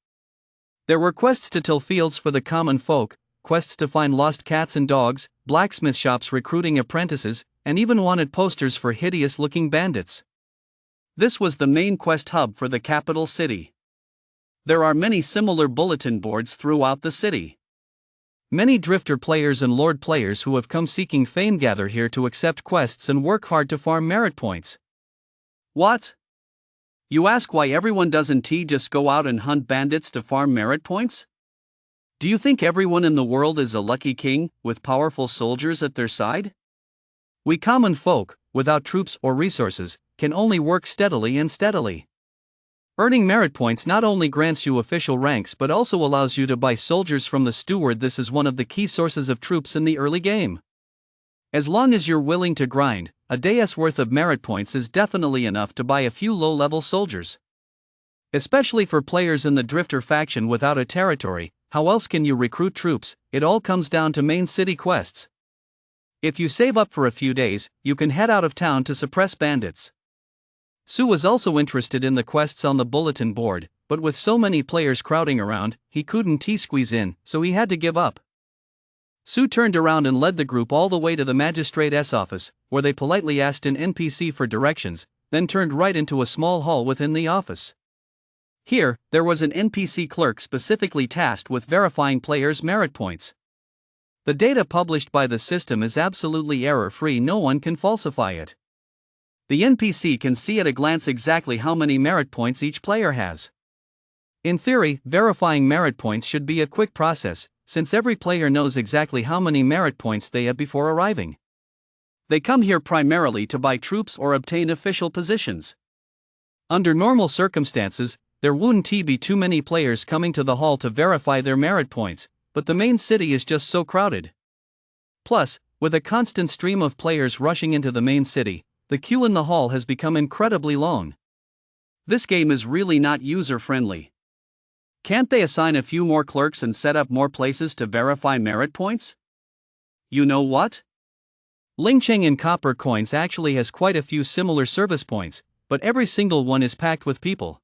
S1: There were quests to till fields for the common folk, quests to find lost cats and dogs, blacksmith shops recruiting apprentices, and even wanted posters for hideous-looking bandits. This was the main quest hub for the capital city. There are many similar bulletin boards throughout the city. Many drifter players and lord players who have come seeking fame gather here to accept quests and work hard to farm merit points. What? You ask why everyone doesn't just go out and hunt bandits to farm merit points? Do you think everyone in the world is a lucky king, with powerful soldiers at their side? We common folk, without troops or resources, can only work steadily and steadily. Earning merit points not only grants you official ranks but also allows you to buy soldiers from the steward. This is one of the key sources of troops in the early game. As long as you're willing to grind, a day's worth of merit points is definitely enough to buy a few low-level soldiers. Especially for players in the drifter faction without a territory, how else can you recruit troops? It all comes down to main city quests. If you save up for a few days, you can head out of town to suppress bandits. Sue was also interested in the quests on the bulletin board, but with so many players crowding around, he couldn't squeeze in, so he had to give up. Sue turned around and led the group all the way to the magistrate's office, where they politely asked an NPC for directions, then turned right into a small hall within the office. Here, there was an NPC clerk specifically tasked with verifying players' merit points. The data published by the system is absolutely error-free, no one can falsify it. The NPC can see at a glance exactly how many merit points each player has. In theory, verifying merit points should be a quick process, since every player knows exactly how many merit points they have before arriving. They come here primarily to buy troops or obtain official positions. Under normal circumstances, there wouldn't be too many players coming to the hall to verify their merit points, but the main city is just so crowded. Plus, with a constant stream of players rushing into the main city, the queue in the hall has become incredibly long. This game is really not user-friendly. Can't they assign a few more clerks and set up more places to verify merit points? You know what? Lingcheng in Copper Coins actually has quite a few similar service points, but every single one is packed with people.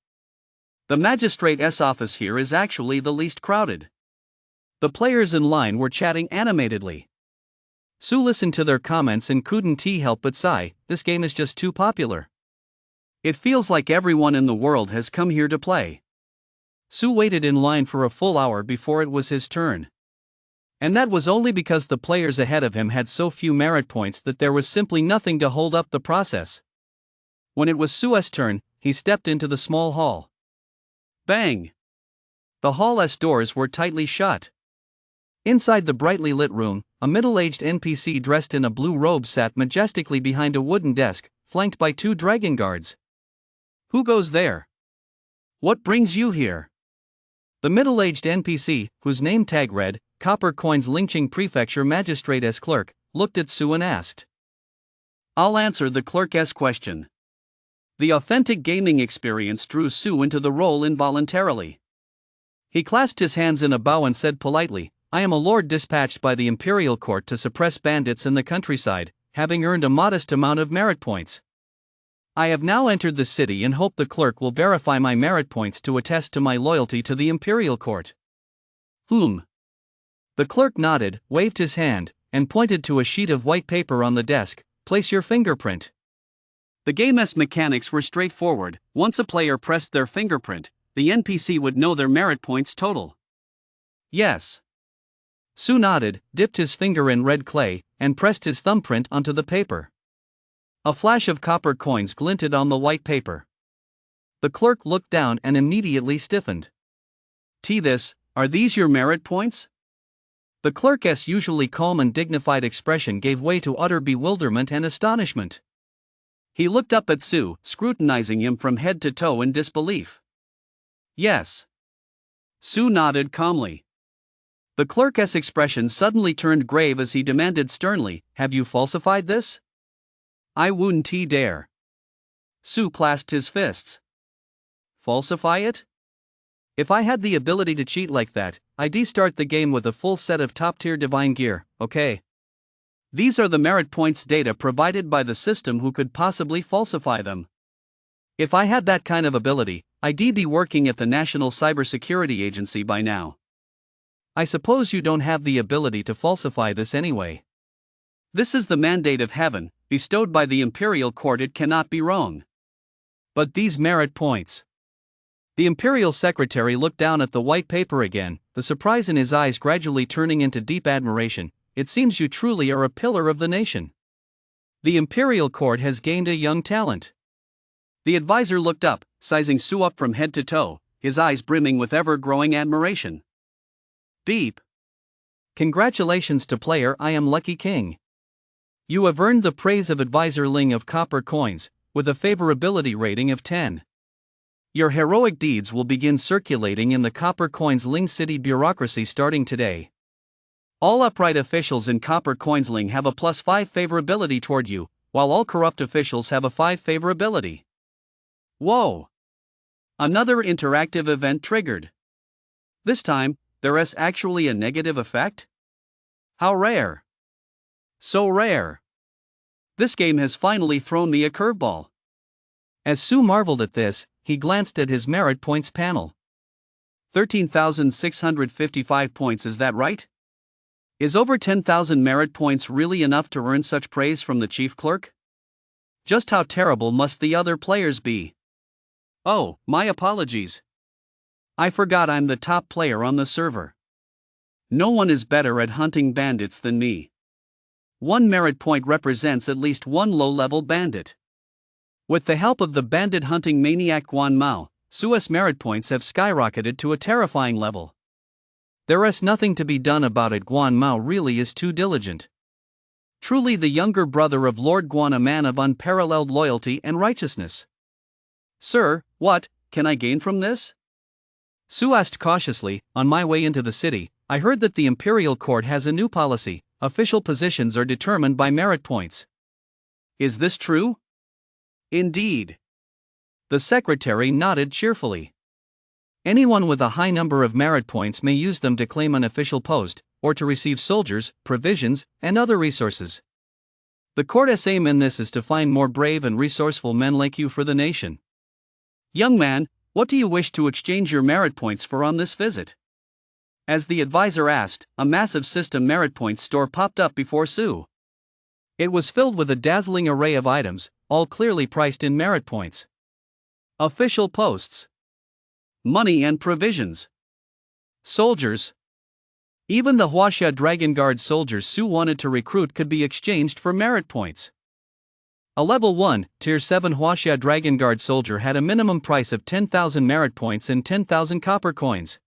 S1: The magistrate's office here is actually the least crowded. The players in line were chatting animatedly. Sue listened to their comments and couldn't help but sigh, this game is just too popular. It feels like everyone in the world has come here to play. Sue waited in line for a full hour before it was his turn. And that was only because the players ahead of him had so few merit points that there was simply nothing to hold up the process. When it was Sue's turn, he stepped into the small hall. Bang! The hall's doors were tightly shut. Inside the brightly lit room, a middle-aged NPC dressed in a blue robe sat majestically behind a wooden desk, flanked by 2 dragon guards. Who goes there? What brings you here? The middle-aged NPC, whose name tag read, Copper Coins Lingcheng Prefecture Magistrate's Clerk, looked at Sue and asked. I'll answer the clerk's question. The authentic gaming experience drew Sue into the role involuntarily. He clasped his hands in a bow and said politely, I am a lord dispatched by the imperial court to suppress bandits in the countryside, having earned a modest amount of merit points. I have now entered the city and hope the clerk will verify my merit points to attest to my loyalty to the imperial court. The clerk nodded, waved his hand, and pointed to a sheet of white paper on the desk. Place your fingerprint. The game's mechanics were straightforward. Once a player pressed their fingerprint, the NPC would know their merit points total. Yes. Sue nodded, dipped his finger in red clay, and pressed his thumbprint onto the paper. A flash of copper coins glinted on the white paper. The clerk looked down and immediately stiffened. Are these your merit points? The clerk's usually calm and dignified expression gave way to utter bewilderment and astonishment. He looked up at Sue, scrutinizing him from head to toe in disbelief. Yes. Sue nodded calmly. The clerk's expression suddenly turned grave as he demanded sternly, Have you falsified this? I wouldn't dare. Sue clasped his fists. Falsify it? If I had the ability to cheat like that, I'd start the game with a full set of top-tier divine gear, okay? These are the merit points data provided by the system. Who could possibly falsify them? If I had that kind of ability, I'd be working at the National Cybersecurity Agency by now. I suppose you don't have the ability to falsify this anyway. This is the mandate of heaven, bestowed by the imperial court. It cannot be wrong. But these merit points. The imperial secretary looked down at the white paper again, the surprise in his eyes gradually turning into deep admiration. It seems you truly are a pillar of the nation. The imperial court has gained a young talent. The advisor looked up, sizing Sue up from head to toe, his eyes brimming with ever-growing admiration. Beep. Congratulations to player I am Lucky King. You have earned the praise of Advisor Ling of Copper Coins, with a favorability rating of 10. Your heroic deeds will begin circulating in the Copper Coins Ling City bureaucracy starting today. All upright officials in Copper Coins Ling have a +5 favorability toward you, while all corrupt officials have a 5 favorability. Whoa! Another interactive event triggered. This time, there is actually a negative effect? How rare! So rare! This game has finally thrown me a curveball. As Sue marveled at this, he glanced at his merit points panel. 13,655 points, is that right? Is over 10,000 merit points really enough to earn such praise from the chief clerk? Just how terrible must the other players be? Oh, my apologies. I forgot I'm the top player on the server. No one is better at hunting bandits than me. 1 merit point represents at least 1 low-level bandit. With the help of the bandit hunting maniac Guan Mao, Su's merit points have skyrocketed to a terrifying level. There is nothing to be done about it. Guan Mao really is too diligent. Truly the younger brother of Lord Guan, a man of unparalleled loyalty and righteousness. Sir, what can I gain from this? Su asked cautiously. On my way into the city, I heard that the imperial court has a new policy: official positions are determined by merit points. Is this true? Indeed. The secretary nodded cheerfully. Anyone with a high number of merit points may use them to claim an official post, or to receive soldiers, provisions, and other resources. The court's aim in this is to find more brave and resourceful men like you for the nation. Young man, what do you wish to exchange your merit points for on this visit? As the advisor asked, a massive system merit points store popped up before Su. It was filled with a dazzling array of items, all clearly priced in merit points. Official posts, money and provisions, soldiers. Even the Huaxia Dragon Guard soldiers Su wanted to recruit could be exchanged for merit points. A level 1, tier 7 Huaxia Dragon Guard soldier had a minimum price of 10,000 merit points and 10,000 copper coins.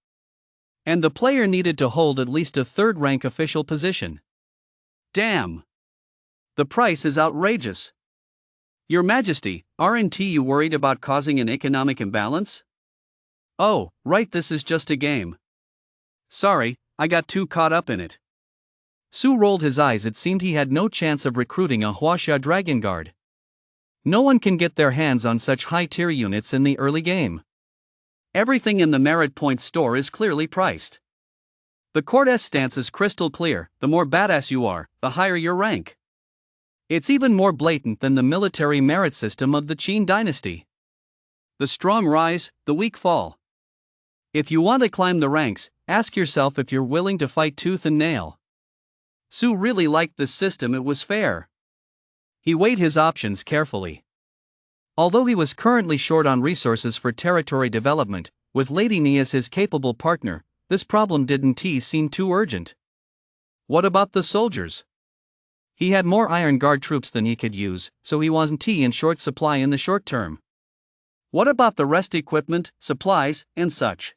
S1: And the player needed to hold at least a 3rd rank official position. Damn! The price is outrageous. Your Majesty, aren't you worried about causing an economic imbalance? Oh, right, this is just a game. Sorry, I got too caught up in it. Su rolled his eyes. It seemed he had no chance of recruiting a Huaxia Dragon Guard. No one can get their hands on such high-tier units in the early game. Everything in the merit points store is clearly priced. The court's stance is crystal clear: the more badass you are, the higher your rank. It's even more blatant than the military merit system of the Qin dynasty. The strong rise, the weak fall. If you want to climb the ranks, ask yourself if you're willing to fight tooth and nail. Su really liked this system. It was fair. He weighed his options carefully. Although he was currently short on resources for territory development, with Lady Ni as his capable partner, this problem didn't seem too urgent. What about the soldiers? He had more Iron Guard troops than he could use, so he wasn't in short supply in the short term. What about the rest: equipment, supplies, and such?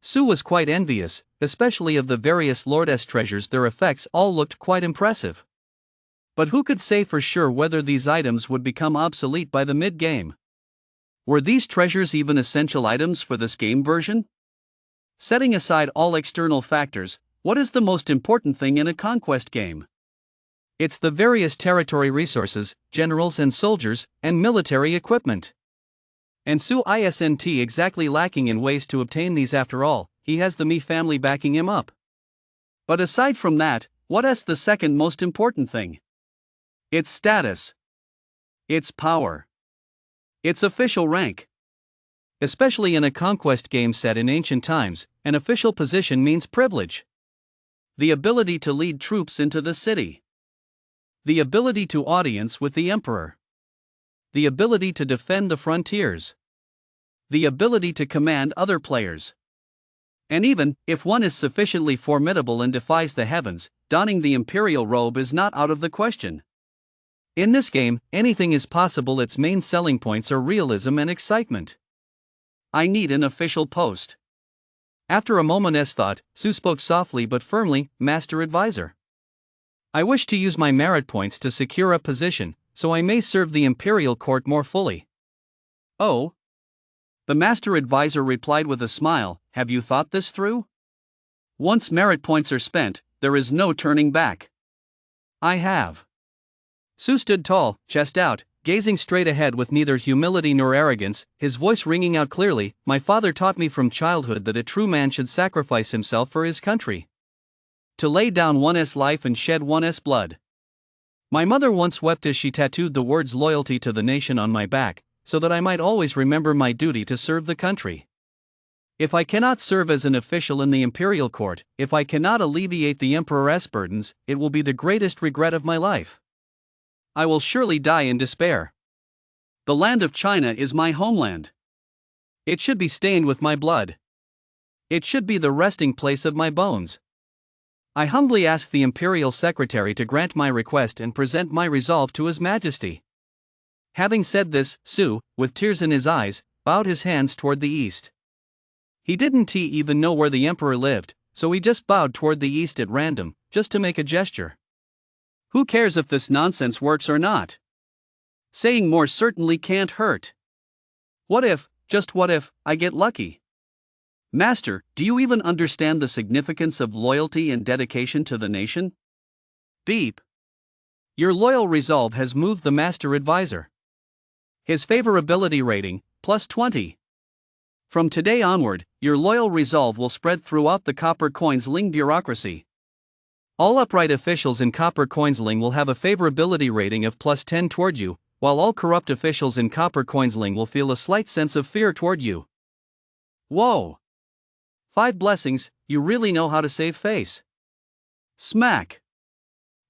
S1: Su was quite envious, especially of the various lords' treasures. Their effects all looked quite impressive. But who could say for sure whether these items would become obsolete by the mid-game? Were these treasures even essential items for this game version? Setting aside all external factors, what is the most important thing in a conquest game? It's the various territory resources, generals and soldiers, and military equipment. And Su isn't exactly lacking in ways to obtain these. After all, he has the Mi family backing him up. But aside from that, what is the second most important thing? Its status. Its power. Its official rank. Especially in a conquest game set in ancient times, an official position means privilege. The ability to lead troops into the city. The ability to audience with the emperor. The ability to defend the frontiers. The ability to command other players. And even if one is sufficiently formidable and defies the heavens, donning the imperial robe is not out of the question. In this game, anything is possible. Its main selling points are realism and excitement. I need an official post. After a moment's thought, Su spoke softly but firmly, Master Advisor. I wish to use my merit points to secure a position, so I may serve the imperial court more fully. Oh? The Master Advisor replied with a smile, have you thought this through? Once merit points are spent, there is no turning back. I have. Su stood tall, chest out, gazing straight ahead with neither humility nor arrogance, his voice ringing out clearly. My father taught me from childhood that a true man should sacrifice himself for his country. To lay down one's life and shed one's blood. My mother once wept as she tattooed the words loyalty to the nation on my back, so that I might always remember my duty to serve the country. If I cannot serve as an official in the imperial court, if I cannot alleviate the emperor's burdens, it will be the greatest regret of my life. I will surely die in despair. The land of China is my homeland. It should be stained with my blood. It should be the resting place of my bones. I humbly ask the Imperial Secretary to grant my request and present my resolve to His Majesty. Having said this, Su, with tears in his eyes, bowed his hands toward the east. He didn't even know where the Emperor lived, so he just bowed toward the east at random, just to make a gesture. Who cares if this nonsense works or not? Saying more certainly can't hurt. What if, just what if, I get lucky? Master, do you even understand the significance of loyalty and dedication to the nation? Beep. Your loyal resolve has moved the Master Advisor. His favorability rating, +20. From today onward, your loyal resolve will spread throughout the Copper Coinsling bureaucracy. All upright officials in Copper Coinsling will have a favorability rating of +10 toward you, while all corrupt officials in Copper Coinsling will feel a slight sense of fear toward you. Whoa! 5 blessings, you really know how to save face. Smack!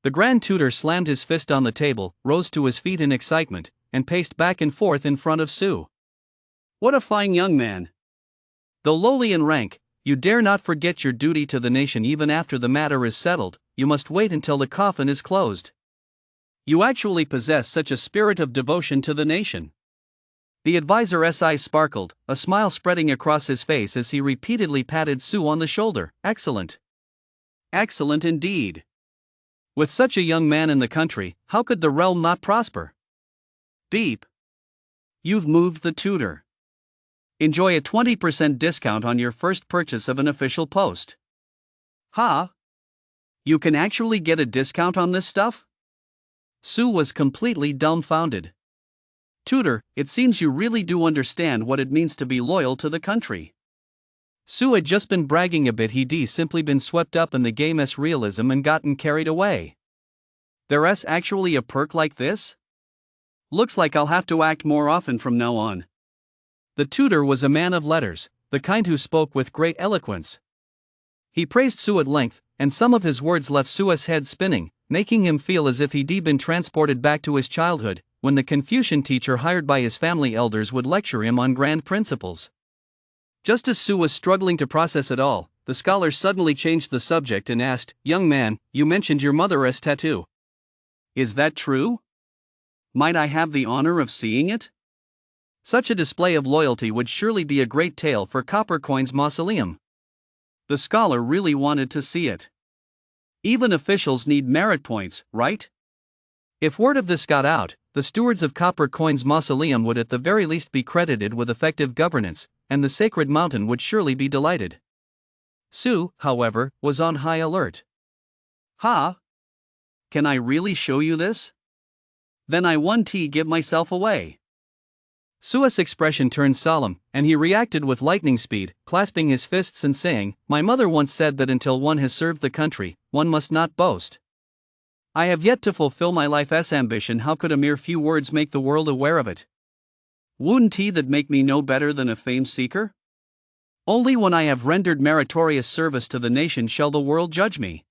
S1: The Grand Tutor slammed his fist on the table, rose to his feet in excitement, and paced back and forth in front of Su. What a fine young man! Though lowly in rank, you dare not forget your duty to the nation even after the matter is settled. You must wait until the coffin is closed. You actually possess such a spirit of devotion to the nation. The advisor's eyes sparkled, a smile spreading across his face as he repeatedly patted Su on the shoulder. Excellent. Excellent indeed. With such a young man in the country, how could the realm not prosper? Beep. You've moved the tutor. Enjoy a 20% discount on your first purchase of an official post. Huh? You can actually get a discount on this stuff? Su was completely dumbfounded. Tutor, it seems you really do understand what it means to be loyal to the country. Su had just been bragging a bit. He'd simply been swept up in the game's realism and gotten carried away. There's actually a perk like this? Looks like I'll have to act more often from now on. The tutor was a man of letters, the kind who spoke with great eloquence. He praised Su at length, and some of his words left Su's head spinning, making him feel as if he'd been transported back to his childhood, when the Confucian teacher hired by his family elders would lecture him on grand principles. Just as Su was struggling to process it all, the scholar suddenly changed the subject and asked, "Young man, you mentioned your mother's tattoo. Is that true? Might I have the honor of seeing it?" Such a display of loyalty would surely be a great tale for Coppercoin's mausoleum. The scholar really wanted to see it. Even officials need merit points, right? If word of this got out, the stewards of Coppercoin's mausoleum would at the very least be credited with effective governance, and the sacred mountain would surely be delighted. Su, however, was on high alert. Huh? Can I really show you this? Then I won't give myself away. Su's expression turned solemn, and he reacted with lightning speed, clasping his fists and saying, "My mother once said that until one has served the country, one must not boast. I have yet to fulfill my life's ambition. How could a mere few words make the world aware of it? Wouldn't that make me no better than a fame seeker? Only when I have rendered meritorious service to the nation shall the world judge me."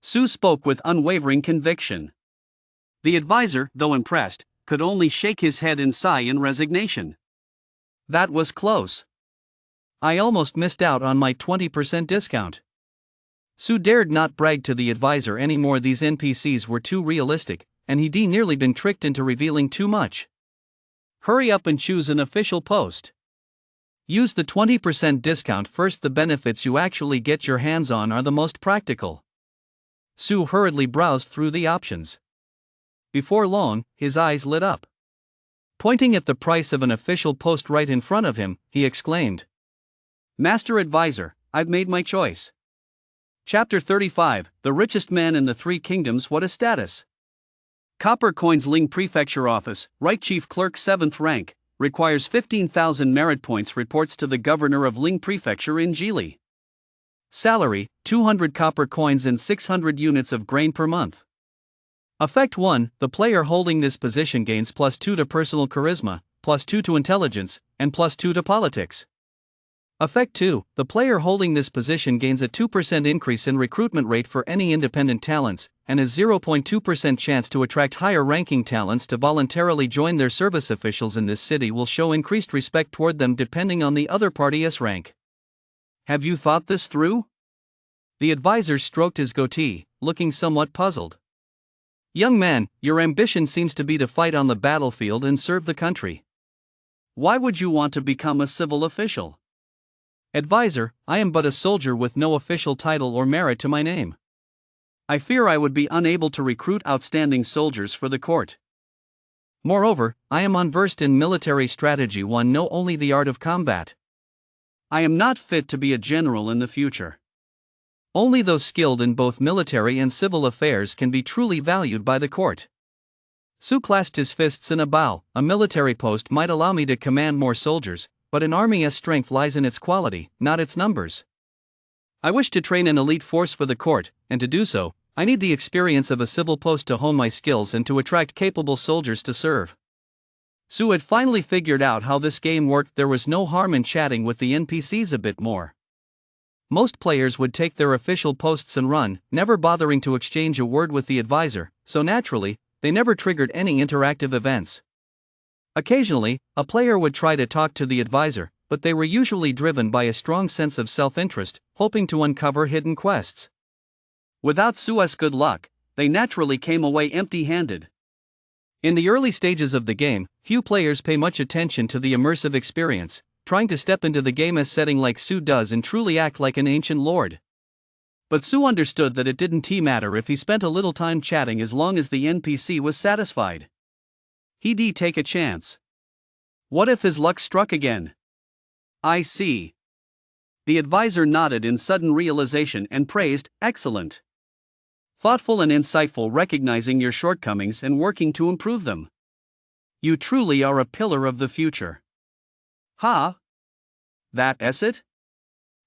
S1: Su spoke with unwavering conviction. The advisor, though impressed, could only shake his head and sigh in resignation. That was close. I almost missed out on my 20% discount. Su dared not brag to the advisor anymore. These NPCs were too realistic, and he'd nearly been tricked into revealing too much. Hurry up and choose an official post. Use the 20% discount first. The benefits you actually get your hands on are the most practical. Su hurriedly browsed through the options. Before long, his eyes lit up. Pointing at the price of an official post right in front of him, he exclaimed, "Master Advisor, I've made my choice." Chapter 35, The Richest Man in the Three Kingdoms. What a status! Coppercoinsling Prefecture Office, Right Chief Clerk 7th rank, requires 15,000 merit points. Reports to the Governor of Ling Prefecture in Jili. Salary, 200 copper coins and 600 units of grain per month. Effect 1, the player holding this position gains +2 to personal charisma, +2 to intelligence, and +2 to politics. Effect 2, the player holding this position gains a 2% increase in recruitment rate for any independent talents, and a 0.2% chance to attract higher ranking talents to voluntarily join their service. Officials in this city will show increased respect toward them depending on the other party's rank. Have you thought this through? The advisor stroked his goatee, looking somewhat puzzled. Young man, your ambition seems to be to fight on the battlefield and serve the country. Why would you want to become a civil official? Advisor, I am but a soldier with no official title or merit to my name. I fear I would be unable to recruit outstanding soldiers for the court. Moreover, I am unversed in military strategy, know only the art of combat. I am not fit to be a general in the future. Only those skilled in both military and civil affairs can be truly valued by the court. Su clasped his fists in a bow. A military post might allow me to command more soldiers, but an army's strength lies in its quality, not its numbers. I wish to train an elite force for the court, and to do so, I need the experience of a civil post to hone my skills and to attract capable soldiers to serve. Su had finally figured out how this game worked. There was no harm in chatting with the NPCs a bit more. Most players would take their official posts and run, never bothering to exchange a word with the advisor, so naturally, they never triggered any interactive events. Occasionally, a player would try to talk to the advisor, but they were usually driven by a strong sense of self-interest, hoping to uncover hidden quests. Without Su's good luck, they naturally came away empty-handed. In the early stages of the game, few players pay much attention to the immersive experience, trying to step into the game as setting like Su does and truly act like an ancient lord. But Su understood that it didn't matter if he spent a little time chatting as long as the NPC was satisfied. He'd take a chance. What if his luck struck again? I see. The advisor nodded in sudden realization and praised, excellent. Thoughtful and insightful, recognizing your shortcomings and working to improve them. You truly are a pillar of the future. Ha? That's it?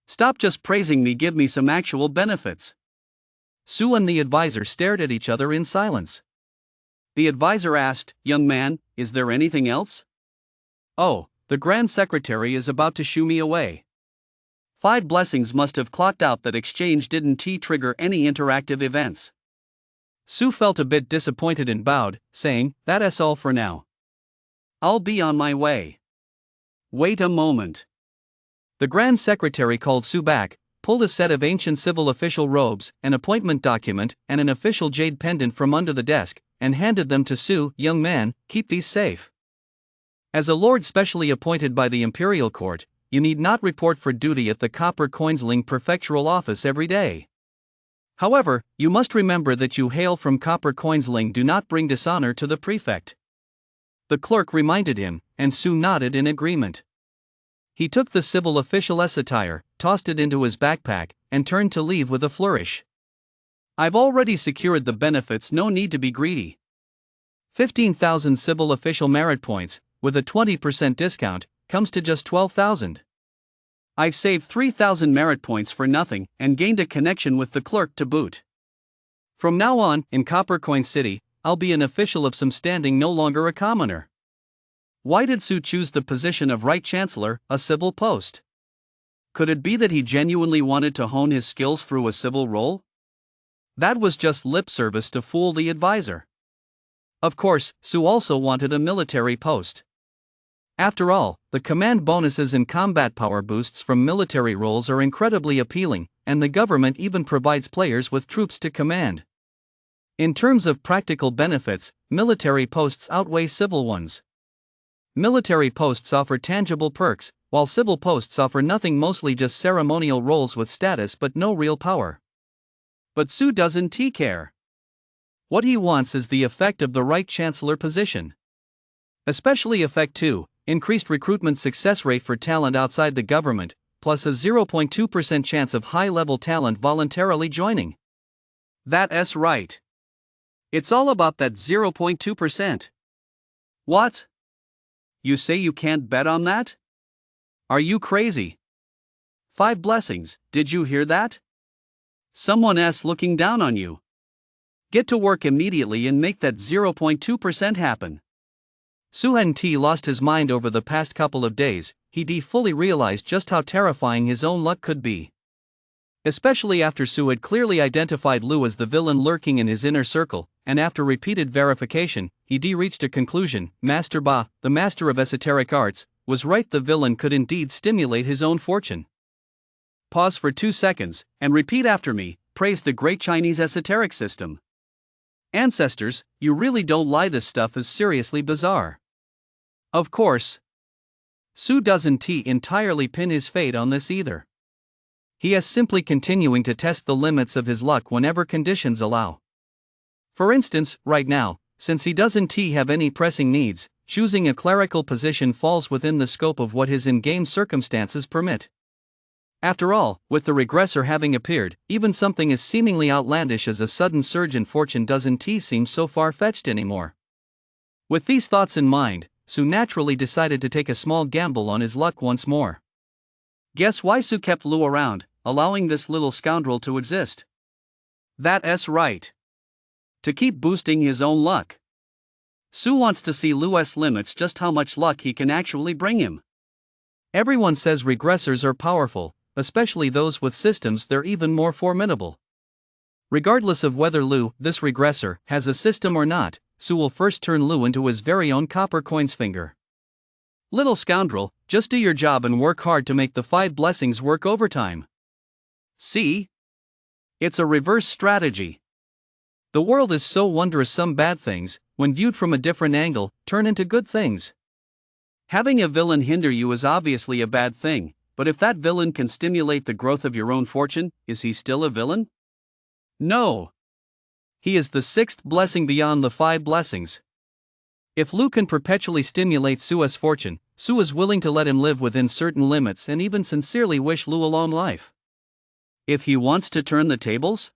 S1: Stop just praising me, give me some actual benefits. Su and the advisor stared at each other in silence. The advisor asked, young man, is there anything else? Oh, the Grand Secretary is about to shoo me away. 5 blessings must have clocked out that exchange didn't trigger any interactive events. Su felt a bit disappointed and bowed, saying, that's all for now. I'll be on my way. Wait a moment. The Grand Secretary called Su back, pulled a set of ancient civil official robes, an appointment document, and an official jade pendant from under the desk, and handed them to Su. Young man, keep these safe. As a lord specially appointed by the Imperial Court, you need not report for duty at the Copper Coinsling Prefectural Office every day. However, you must remember that you hail from Copper Coinsling. Do not bring dishonor to the prefect. The clerk reminded him, and Su nodded in agreement. He took the civil official's attire, tossed it into his backpack, and turned to leave with a flourish. I've already secured the benefits, no need to be greedy. 15,000 civil official merit points, with a 20% discount, comes to just 12,000. I've saved 3,000 merit points for nothing, and gained a connection with the clerk to boot. From now on, in Coppercoin City, I'll be an official of some standing, no longer a commoner. Why did Su choose the position of Right Chancellor, a civil post? Could it be that he genuinely wanted to hone his skills through a civil role? That was just lip service to fool the advisor. Of course, Su also wanted a military post. After all, the command bonuses and combat power boosts from military roles are incredibly appealing, and the government even provides players with troops to command. In terms of practical benefits, military posts outweigh civil ones. Military posts offer tangible perks, while civil posts offer nothing, mostly just ceremonial roles with status but no real power. But Su doesn't care. What he wants is the effect of the Right Chancellor position. Especially Effect 2, increased recruitment success rate for talent outside the government, plus a 0.2% chance of high-level talent voluntarily joining. That's right. It's all about that 0.2%. What? You say you can't bet on that? Are you crazy? 5 blessings, did you hear that? Someone else looking down on you. Get to work immediately and make that 0.2% happen. Su Nt lost his mind over the past couple of days. He fully realized just how terrifying his own luck could be. Especially after Su had clearly identified Lu as the villain lurking in his inner circle, and after repeated verification, he reached a conclusion. Master Ba, the master of esoteric arts, was right, the villain could indeed stimulate his own fortune. pause for 2 seconds, and repeat after me, praise the great Chinese esoteric system. Ancestors, you really don't lie, this stuff is seriously bizarre. Of course. Su doesn't entirely pin his fate on this either. He is simply continuing to test the limits of his luck whenever conditions allow. For instance, right now, since he doesn't have any pressing needs, choosing a clerical position falls within the scope of what his in-game circumstances permit. After all, with the regressor having appeared, even something as seemingly outlandish as a sudden surge in fortune doesn't seem so far-fetched anymore. With these thoughts in mind, Su naturally decided to take a small gamble on his luck once more. Guess why Su kept Lu around, allowing this little scoundrel to exist? That's right. To keep boosting his own luck. Su wants to see Lu's limits, just how much luck he can actually bring him. Everyone says regressors are powerful, especially those with systems they're even more formidable. Regardless of whether Lu, this regressor, has a system or not, Su will first turn Lu into his very own copper coins finger. Little scoundrel, just do your job and work hard to make the 5 blessings work overtime. See? It's a reverse strategy. The world is so wondrous, some bad things, when viewed from a different angle, turn into good things. Having a villain hinder you is obviously a bad thing, but if that villain can stimulate the growth of your own fortune, is he still a villain? No. He is the 6th blessing beyond the 5 blessings. If Lu can perpetually stimulate Su's fortune, Su is willing to let him live within certain limits and even sincerely wish Lu a long life. If he wants to turn the tables?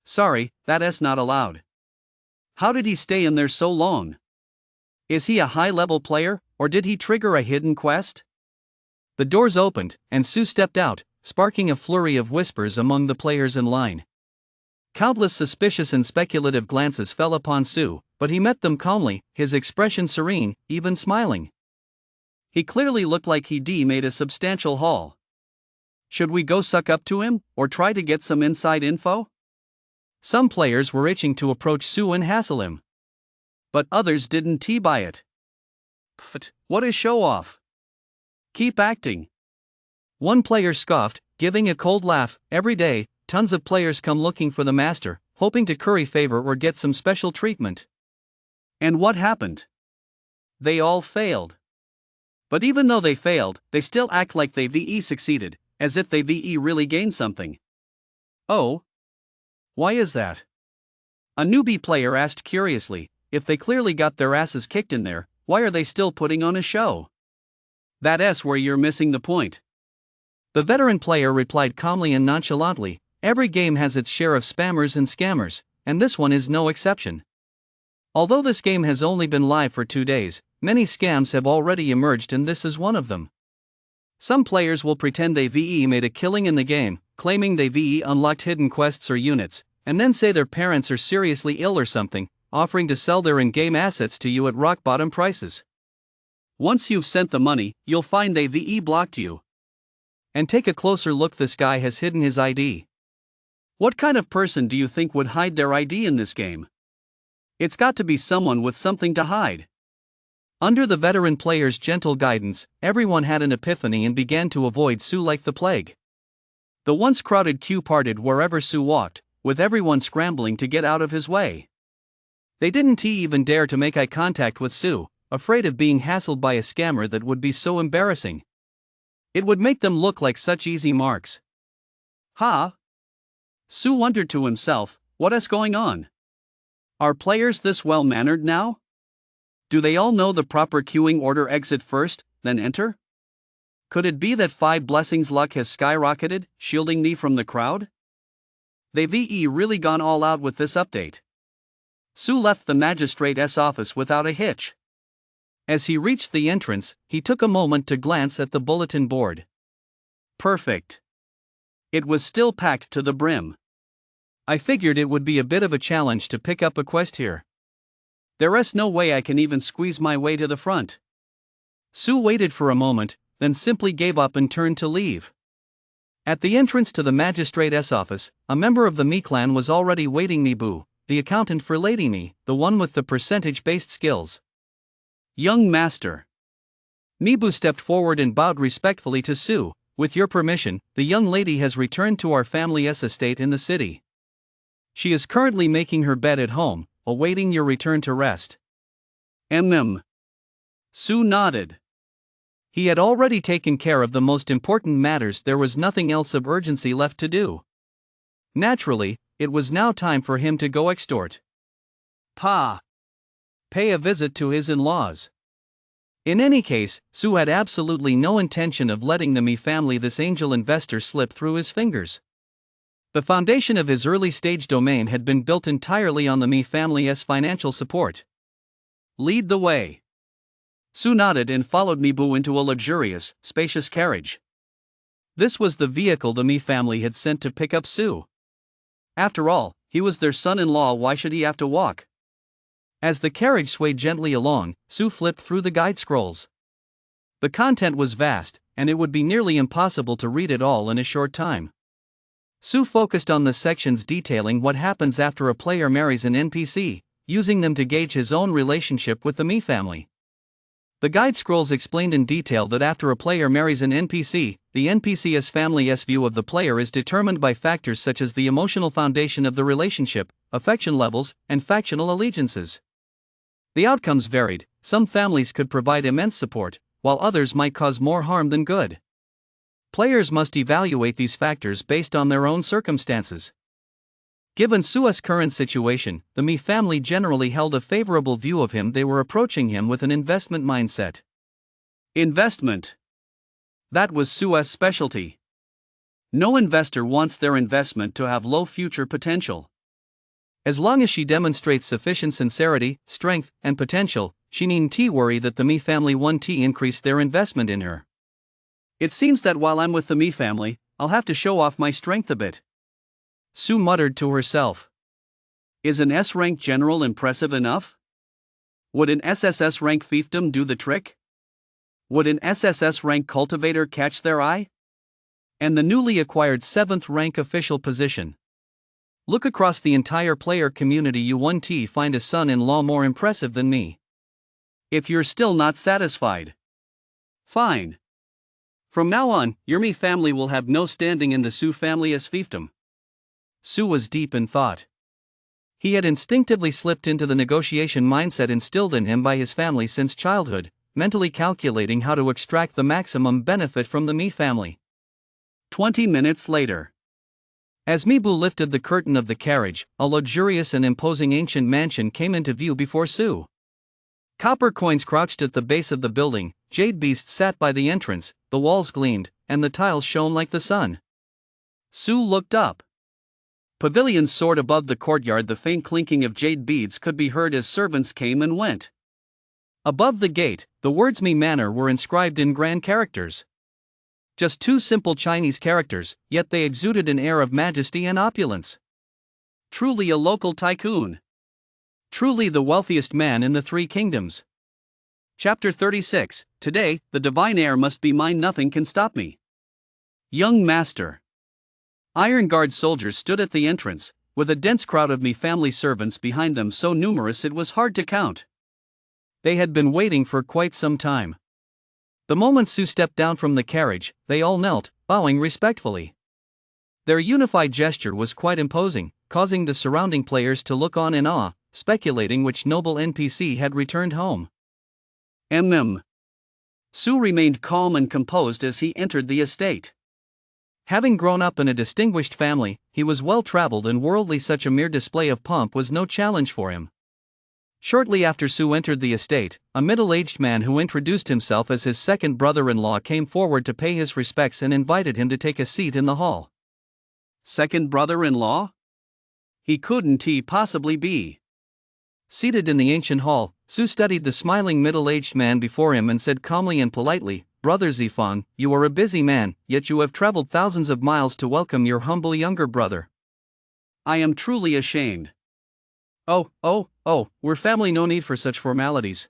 S1: Sorry, that's not allowed. How did he stay in there so long? Is he a high-level player, or did he trigger a hidden quest? The doors opened, and Su stepped out, sparking a flurry of whispers among the players in line. Countless suspicious and speculative glances fell upon Su, but he met them calmly, his expression serene, even smiling. He clearly looked like he made a substantial haul. Should we go suck up to him, or try to get some inside info? Some players were itching to approach Su and hassle him. But others didn't buy it. Pfft, what a show-off. Keep acting. One player scoffed, giving a cold laugh. Every day, tons of players come looking for the master, hoping to curry favor or get some special treatment. And what happened? They all failed. But even though they failed, they still act like they succeeded, as if they really gained something. Oh? Why is that? A newbie player asked curiously. If they clearly got their asses kicked in there, why are they still putting on a show? That's where you're missing the point. The veteran player replied calmly and nonchalantly, every game has its share of spammers and scammers, and this one is no exception. Although this game has only been live for 2 days, many scams have already emerged and this is one of them. Some players will pretend they made a killing in the game, claiming they unlocked hidden quests or units, and then say their parents are seriously ill or something, offering to sell their in-game assets to you at rock-bottom prices. Once you've sent the money, you'll find they blocked you. And take a closer look, this guy has hidden his ID. What kind of person do you think would hide their ID in this game? It's got to be someone with something to hide. Under the veteran player's gentle guidance, everyone had an epiphany and began to avoid Su like the plague. The once crowded queue parted wherever Su walked, with everyone scrambling to get out of his way. They didn't even dare to make eye contact with Su, afraid of being hassled by a scammer that would be so embarrassing. It would make them look like such easy marks. Ha! Su wondered to himself, what is going on? Are players this well-mannered now? Do they all know the proper queuing order, exit first, then enter? Could it be that 5 blessings luck has skyrocketed, shielding me from the crowd? They've really gone all out with this update. Su left the magistrate's office without a hitch. As he reached the entrance, he took a moment to glance at the bulletin board. Perfect. It was still packed to the brim. I figured it would be a bit of a challenge to pick up a quest here. There's no way I can even squeeze my way to the front. Su waited for a moment, then simply gave up and turned to leave. At the entrance to the magistrate's office, a member of the Mi clan was already waiting. Mibu, the accountant for Lady Mi, the one with the percentage-based skills. Young master. Mibu stepped forward and bowed respectfully to Su, With your permission, the young lady has returned to our family's estate in the city. She is currently making her bed at home, awaiting your return to rest. Su nodded. He had already taken care of the most important matters, there was nothing else of urgency left to do. Naturally, it was now time for him to go extort. Pay a visit to his in-laws. In any case, Su had absolutely no intention of letting the Mi family, this angel investor, slip through his fingers. The foundation of his early-stage domain had been built entirely on the Mi family's financial support. Lead the way. Su nodded and followed Mibu into a luxurious, spacious carriage. This was the vehicle the Mi family had sent to pick up Su. After all, he was their son-in-law, why should he have to walk? As the carriage swayed gently along, Su flipped through the guide scrolls. The content was vast, and it would be nearly impossible to read it all in a short time. Su focused on the sections detailing what happens after a player marries an NPC, using them to gauge his own relationship with the Mi family. The guide scrolls explained in detail that after a player marries an NPC, the NPC's family's view of the player is determined by factors such as the emotional foundation of the relationship, affection levels, and factional allegiances. The outcomes varied. Some families could provide immense support, while others might cause more harm than good. Players must evaluate these factors based on their own circumstances. Given Su's current situation, the Mi family generally held a favorable view of him. They were approaching him with an investment mindset. Investment. That was Su's specialty. No investor wants their investment to have low future potential. As long as she demonstrates sufficient sincerity, strength, and potential, she needn't worry that the Mi family won't increase their investment in her. It seems that while I'm with the Mi family, I'll have to show off my strength a bit. Su muttered to herself. Is an S-rank general impressive enough? Would an SSS-rank fiefdom do the trick? Would an SSS-rank cultivator catch their eye? And the newly acquired 7th rank official position. Look across the entire player community, you won't find a son-in-law more impressive than me. If you're still not satisfied, fine. From now on, your Mi family will have no standing in the Su family as fiefdom. Su was deep in thought. He had instinctively slipped into the negotiation mindset instilled in him by his family since childhood, mentally calculating how to extract the maximum benefit from the Mi family. 20 minutes later. As Mibu lifted the curtain of the carriage, a luxurious and imposing ancient mansion came into view before Su. Copper coins crouched at the base of the building, jade beasts sat by the entrance, the walls gleamed, and the tiles shone like the sun. Su looked up. Pavilions soared above the courtyard, the faint clinking of jade beads could be heard as servants came and went. Above the gate, the words Mi Manor were inscribed in grand characters. Just 2 simple Chinese characters, yet they exuded an air of majesty and opulence. Truly a local tycoon. Truly the wealthiest man in the 3 kingdoms. Chapter 36, Today, the divine heir must be mine, nothing can stop me. Young master. Iron Guard soldiers stood at the entrance, with a dense crowd of Mi family servants behind them, so numerous it was hard to count. They had been waiting for quite some time. The moment Su stepped down from the carriage, they all knelt, bowing respectfully. Their unified gesture was quite imposing, causing the surrounding players to look on in awe, speculating which noble NPC had returned home. Su remained calm and composed as he entered the estate. Having grown up in a distinguished family, he was well-traveled and worldly. Such a mere display of pomp was no challenge for him. Shortly after Su entered the estate, a middle-aged man who introduced himself as his second brother-in-law came forward to pay his respects and invited him to take a seat in the hall. Second brother-in-law? He couldn't possibly be. Seated in the ancient hall, Su studied the smiling middle-aged man before him and said calmly and politely, Brother Zifang, you are a busy man, yet you have traveled thousands of miles to welcome your humble younger brother. I am truly ashamed. Oh, we're family, no need for such formalities.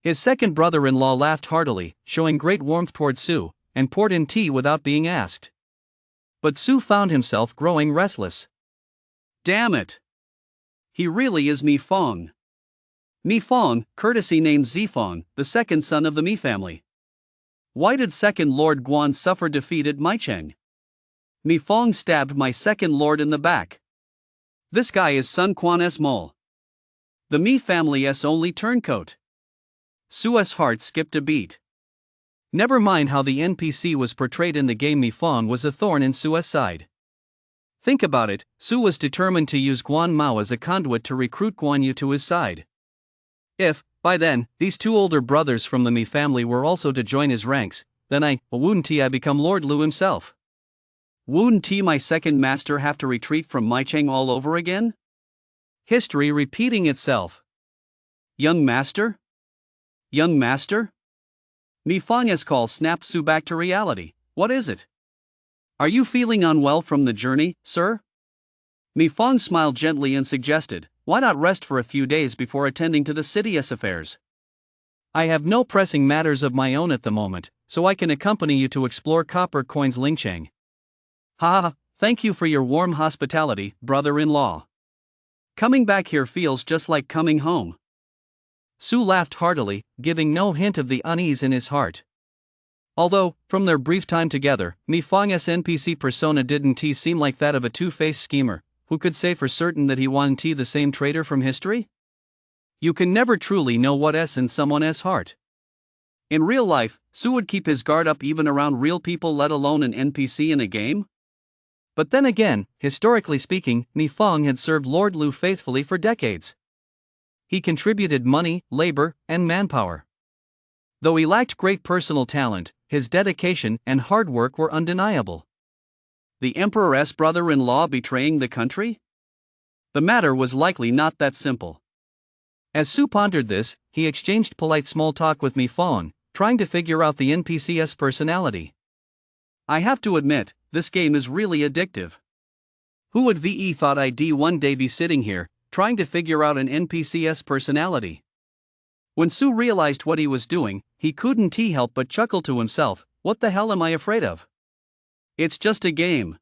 S1: His second brother-in-law laughed heartily, showing great warmth toward Su, and poured in tea without being asked. But Su found himself growing restless. Damn it! He really is Mi Fong. Mi Fong, courtesy named Zifang, the second son of the Mi family. Why did Second Lord Guan suffer defeat at Maicheng? Mi Fong stabbed my second lord in the back. This guy is Sun Quan's mole. The Mi family's only turncoat. Su's heart skipped a beat. Never mind how the NPC was portrayed in the game, Mi Fong was a thorn in Su's side. Think about it, Su was determined to use Guan Mao as a conduit to recruit Guan Yu to his side. If, by then, these two older brothers from the Mi family were also to join his ranks, then wouldn't I become Lord Lu himself? Wouldn't my second master have to retreat from Maicheng all over again? History repeating itself. Young master? Young master? Mi Fong's call snapped Su back to reality. What is it? Are you feeling unwell from the journey, sir? Mi Fong smiled gently and suggested, why not rest for a few days before attending to the city's affairs? I have no pressing matters of my own at the moment, so I can accompany you to explore Copper Coin's Lingcheng. Ha! Thank you for your warm hospitality, brother-in-law. Coming back here feels just like coming home. Su laughed heartily, giving no hint of the unease in his heart. Although, from their brief time together, Mi Fong's NPC persona didn't seem like that of a two-faced schemer, who could say for certain that he wasn't the same traitor from history? You can never truly know what's in someone's heart. In real life, Su would keep his guard up even around real people, let alone an NPC in a game. But then again, historically speaking, Mi Fong had served Lord Lu faithfully for decades. He contributed money, labor, and manpower. Though he lacked great personal talent, his dedication and hard work were undeniable. The Emperor's brother-in-law betraying the country? The matter was likely not that simple. As Su pondered this, he exchanged polite small talk with Mi Fong, trying to figure out the NPC's personality. I have to admit, this game is really addictive. Who would thought I'd one day be sitting here, trying to figure out an NPC's personality? When Su realized what he was doing, he couldn't help but chuckle to himself, what the hell am I afraid of? It's just a game.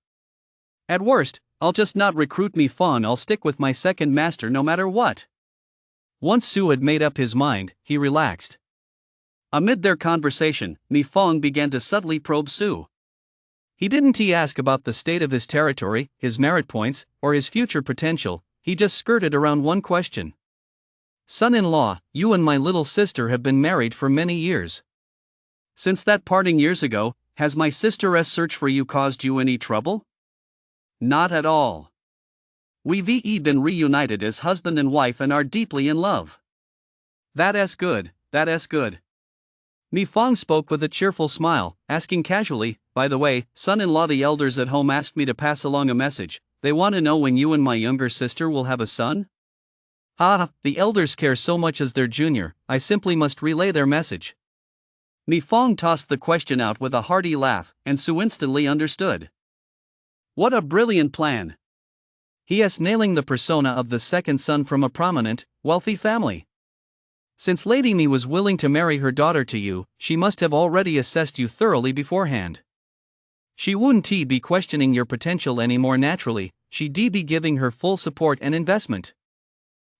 S1: At worst, I'll just not recruit Mi Fong, I'll stick with my second master no matter what. Once Su had made up his mind, he relaxed. Amid their conversation, Mi Fong began to subtly probe Su. He didn't ask about the state of his territory, his merit points, or his future potential, he just skirted around one question. Son-in-law, you and my little sister have been married for many years. Since that parting years ago, has my sister's search for you caused you any trouble? Not at all. We've been reunited as husband and wife and are deeply in love. That's good, that's good. Mi Fong spoke with a cheerful smile, asking casually, by the way, son-in-law, the elders at home asked me to pass along a message. They want to know when you and my younger sister will have a son? The elders care so much as their junior, I simply must relay their message. Mi Fong tossed the question out with a hearty laugh, and Su instantly understood. What a brilliant plan! He is nailing the persona of the second son from a prominent, wealthy family. Since Lady Mi was willing to marry her daughter to you, she must have already assessed you thoroughly beforehand. She wouldn't be questioning your potential anymore naturally, she'd be giving her full support and investment.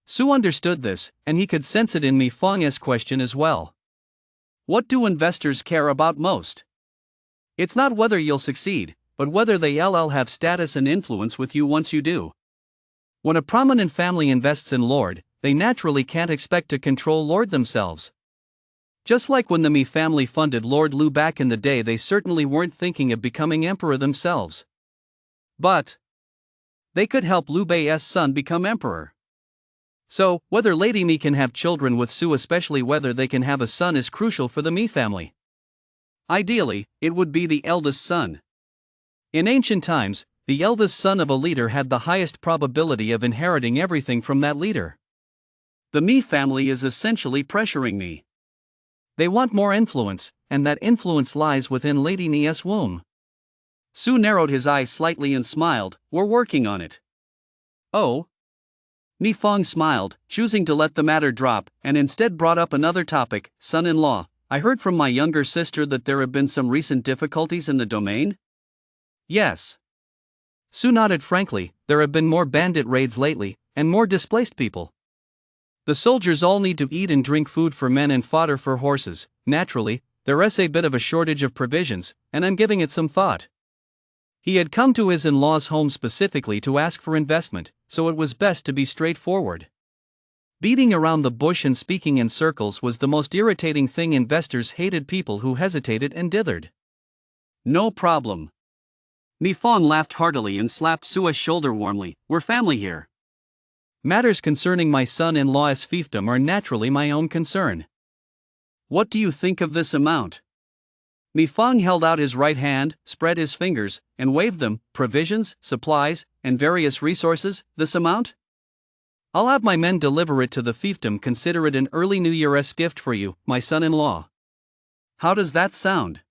S1: Su understood this, and he could sense it in Mi Fong's question as well. What do investors care about most? It's not whether you'll succeed, but whether they'll have status and influence with you once you do. When a prominent family invests in Lord, they naturally can't expect to control Lord themselves. Just like when the Mi family funded Lord Lu back in the day, they certainly weren't thinking of becoming emperor themselves. But they could help Liu Bei's son become emperor. So, whether Lady Mi can have children with Su, especially whether they can have a son, is crucial for the Mi family. Ideally, it would be the eldest son. In ancient times, the eldest son of a leader had the highest probability of inheriting everything from that leader. The Mi family is essentially pressuring me. They want more influence, and that influence lies within Lady Mi's womb. Su narrowed his eyes slightly and smiled, we're working on it. Oh? Mi Fong smiled, choosing to let the matter drop, and instead brought up another topic, son-in-law. I heard from my younger sister that there have been some recent difficulties in the domain? Yes. Su nodded frankly, there have been more bandit raids lately, and more displaced people. The soldiers all need to eat and drink food for men and fodder for horses. Naturally, There's a bit of a shortage of provisions, and I'm giving it some thought. He had come to his in-laws' home specifically to ask for investment, so it was best to be straightforward. Beating around the bush and speaking in circles was the most irritating thing. Investors hated people who hesitated and dithered. No problem. Mi Fong laughed heartily and slapped Sua's shoulder warmly. We're family here. Matters concerning my son-in-law's fiefdom are naturally my own concern. What do you think of this amount? Mi Fong held out his right hand, spread his fingers, and waved them. Provisions, supplies, and various resources, this amount? I'll have my men deliver it to the fiefdom. Consider it an early New Year's gift for you, my son-in-law. How does that sound?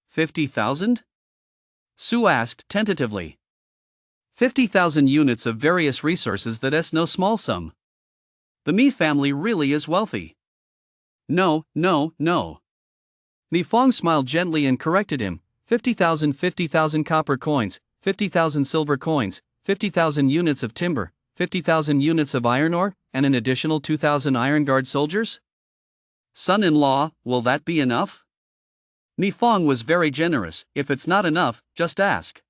S1: 50,000? Su asked tentatively. 50,000 units of various resources, that's no small sum. The Mi family really is wealthy. No. Mi Fong smiled gently and corrected him. 50,000 copper coins, 50,000 silver coins, 50,000 units of timber, 50,000 units of iron ore, and an additional 2,000 Iron Guard soldiers? Son-in-law, will that be enough? Mi Fong was very generous. If it's not enough, just ask.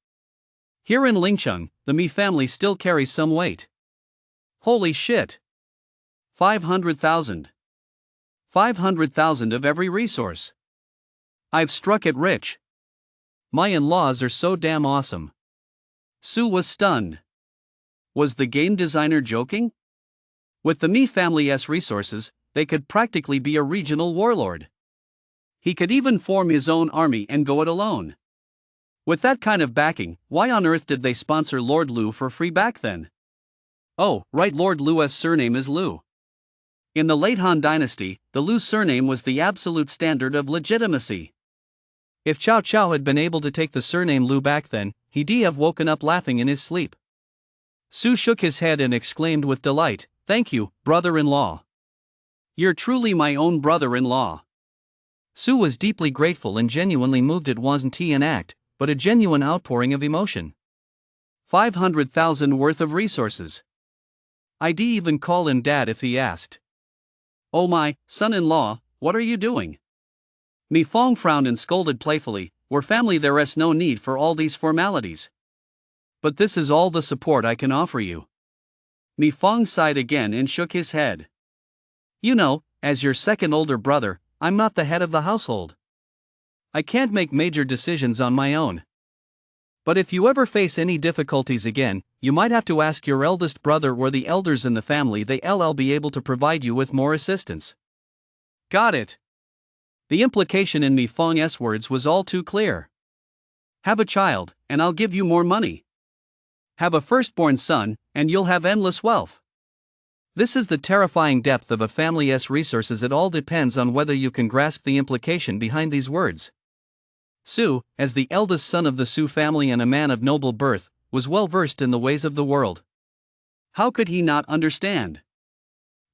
S1: Here in Lingcheng, the Mi family still carries some weight. Holy shit! 500,000. 500,000 of every resource. I've struck it rich. My in-laws are so damn awesome. Su was stunned. Was the game designer joking? With the Mi family's resources, they could practically be a regional warlord. He could even form his own army and go it alone. With that kind of backing, why on earth did they sponsor Lord Liu for free back then? Oh, right, Lord Liu's surname is Liu. In the late Han Dynasty, the Liu surname was the absolute standard of legitimacy. If Cao Cao had been able to take the surname Liu back then, he'd have woken up laughing in his sleep. Su shook his head and exclaimed with delight, "Thank you, brother-in-law. You're truly my own brother-in-law." Su was deeply grateful and genuinely moved. It wasn't an act, but a genuine outpouring of emotion. 500,000 worth of resources. I'd even call him dad if he asked. Oh my, son-in-law, what are you doing? Mi Fong frowned and scolded playfully. We're family, there's no need for all these formalities. But this is all the support I can offer you. Mi Fong sighed again and shook his head. You know, as your second older brother, I'm not the head of the household. I can't make major decisions on my own. But if you ever face any difficulties again, you might have to ask your eldest brother or the elders in the family. They'll be able to provide you with more assistance. Got it. The implication in Mi Fong's words was all too clear. Have a child, and I'll give you more money. Have a firstborn son, and you'll have endless wealth. This is the terrifying depth of a family's resources. It all depends on whether you can grasp the implication behind these words. Su, as the eldest son of the Su family and a man of noble birth, was well versed in the ways of the world. How could he not understand?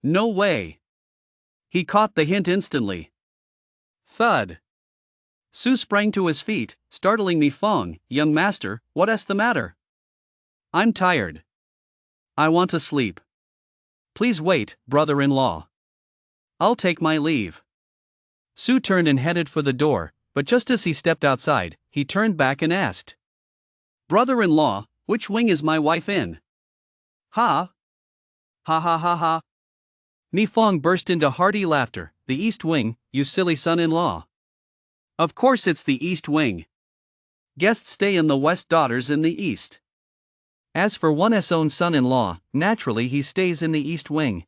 S1: No way. He caught the hint instantly. Thud. Su sprang to his feet, startling Mi Fong. Young master, what's the matter? I'm tired. I want to sleep. Please wait, brother-in-law. I'll take my leave. Su turned and headed for the door, but just as he stepped outside, he turned back and asked. Brother-in-law, which wing is my wife in? Ha? Ha ha ha ha. Mi Fong burst into hearty laughter. The East Wing, you silly son-in-law. Of course it's the East Wing. Guests stay in the West, daughters in the East. As for one's own son-in-law, naturally he stays in the East Wing.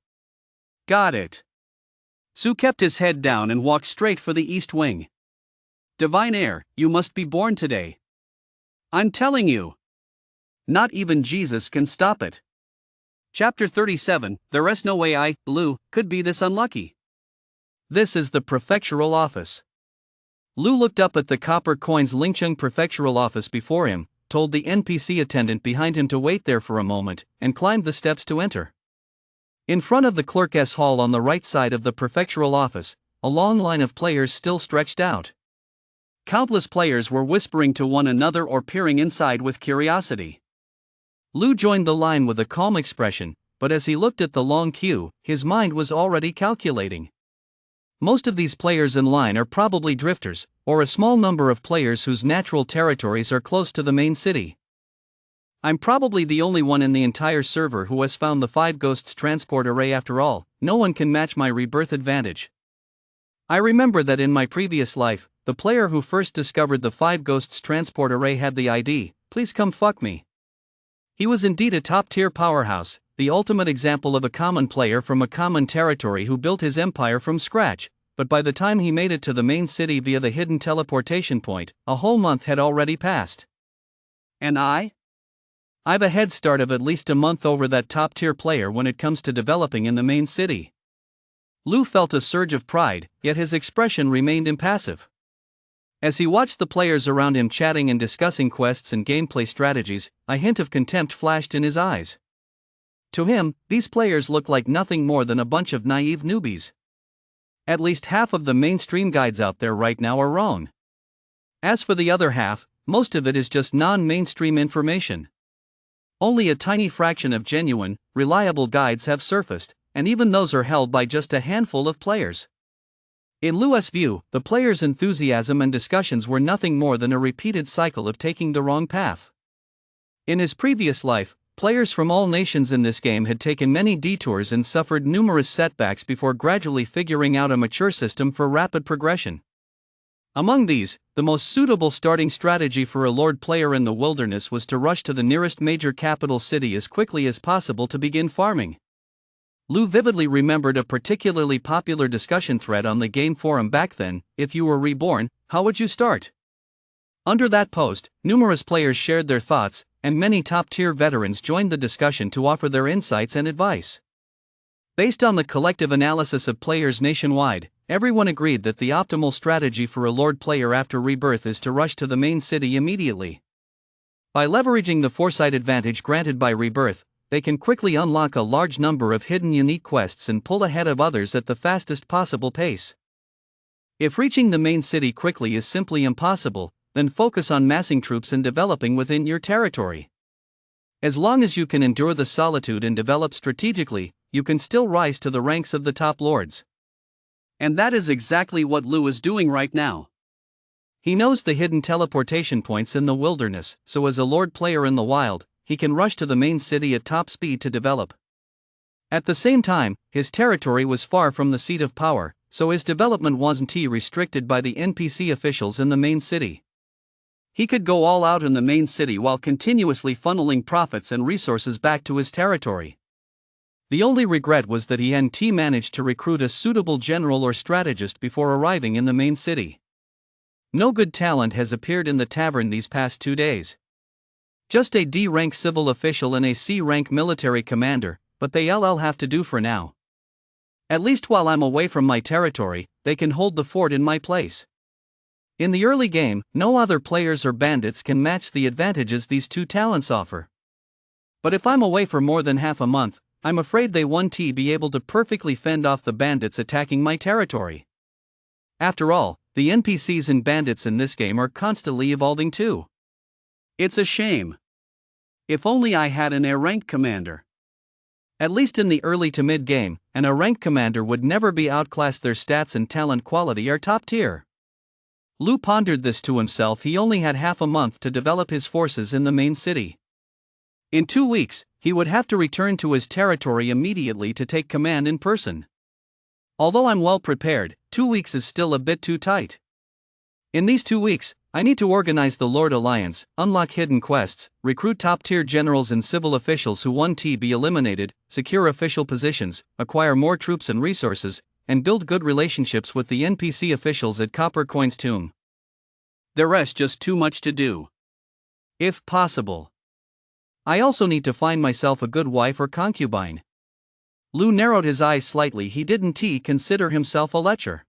S1: Got it. Su kept his head down and walked straight for the East Wing. Divine heir, you must be born today. I'm telling you. Not even Jesus can stop it. Chapter 37, There's no way I, Liu, could be this unlucky. This is the prefectural office. Liu looked up at the copper coins. Lingcheng prefectural office before him, told the NPC attendant behind him to wait there for a moment, and climbed the steps to enter. In front of the clerk's hall on the right side of the prefectural office, a long line of players still stretched out. Countless players were whispering to one another or peering inside with curiosity. Liu joined the line with a calm expression, but as he looked at the long queue, his mind was already calculating. Most of these players in line are probably drifters, or a small number of players whose natural territories are close to the main city. I'm probably the only one in the entire server who has found the 5 Ghosts transport array after all. No one can match my rebirth advantage. I remember that in my previous life, the player who first discovered the 5 Ghosts transport array had the ID, "Please come fuck me." He was indeed a top-tier powerhouse, the ultimate example of a common player from a common territory who built his empire from scratch, but by the time he made it to the main city via the hidden teleportation point, a whole month had already passed. And I've a head start of at least a month over that top-tier player when it comes to developing in the main city. Lou felt a surge of pride, yet his expression remained impassive. As he watched the players around him chatting and discussing quests and gameplay strategies, a hint of contempt flashed in his eyes. To him, these players looked like nothing more than a bunch of naive newbies. At least half of the mainstream guides out there right now are wrong. As for the other half, most of it is just non-mainstream information. Only a tiny fraction of genuine, reliable guides have surfaced, and even those are held by just a handful of players. In Lou's view, the players' enthusiasm and discussions were nothing more than a repeated cycle of taking the wrong path. In his previous life, players from all nations in this game had taken many detours and suffered numerous setbacks before gradually figuring out a mature system for rapid progression. Among these, the most suitable starting strategy for a Lord player in the wilderness was to rush to the nearest major capital city as quickly as possible to begin farming. Lou vividly remembered a particularly popular discussion thread on the game forum back then: "If you were reborn, how would you start?" Under that post, numerous players shared their thoughts, and many top-tier veterans joined the discussion to offer their insights and advice. Based on the collective analysis of players nationwide, everyone agreed that the optimal strategy for a Lord player after Rebirth is to rush to the main city immediately. By leveraging the foresight advantage granted by Rebirth, they can quickly unlock a large number of hidden unique quests and pull ahead of others at the fastest possible pace. If reaching the main city quickly is simply impossible, then focus on massing troops and developing within your territory. As long as you can endure the solitude and develop strategically, you can still rise to the ranks of the top lords. And that is exactly what Lou is doing right now. He knows the hidden teleportation points in the wilderness, so as a Lord player in the wild, he can rush to the main city at top speed to develop. At the same time, his territory was far from the seat of power, so his development wasn't restricted by the NPC officials in the main city. He could go all out in the main city while continuously funneling profits and resources back to his territory. The only regret was that he hadn't managed to recruit a suitable general or strategist before arriving in the main city. No good talent has appeared in the tavern these past 2 days. Just a D-rank civil official and a C-rank military commander, but they'll have to do for now. At least while I'm away from my territory, they can hold the fort in my place. In the early game, no other players or bandits can match the advantages these two talents offer. But if I'm away for more than half a month, I'm afraid they won't be able to perfectly fend off the bandits attacking my territory. After all, the NPCs and bandits in this game are constantly evolving too. It's a shame. If only I had an A-rank commander. At least in the early to mid-game, an A-rank commander would never be outclassed. Their stats and talent quality are top tier. Lou pondered this to himself. He only had half a month to develop his forces in the main city. In 2 weeks, he would have to return to his territory immediately to take command in person. Although I'm well prepared, 2 weeks is still a bit too tight. In these 2 weeks, I need to organize the Lord Alliance, unlock hidden quests, recruit top-tier generals and civil officials who won't be eliminated, secure official positions, acquire more troops and resources, and build good relationships with the NPC officials at Coppercoin's tomb. The rest just too much to do. If possible. I also need to find myself a good wife or concubine. Lou narrowed his eyes slightly. He didn't consider himself a lecher.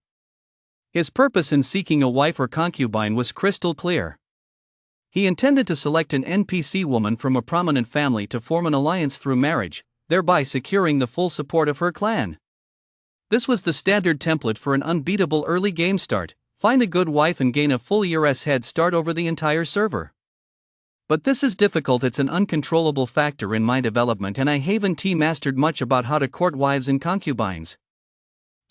S1: His purpose in seeking a wife or concubine was crystal clear. He intended to select an NPC woman from a prominent family to form an alliance through marriage, thereby securing the full support of her clan. This was the standard template for an unbeatable early game start: find a good wife and gain a full year's head start over the entire server. But this is difficult. It's an uncontrollable factor in my development, and I haven't mastered much about how to court wives and concubines.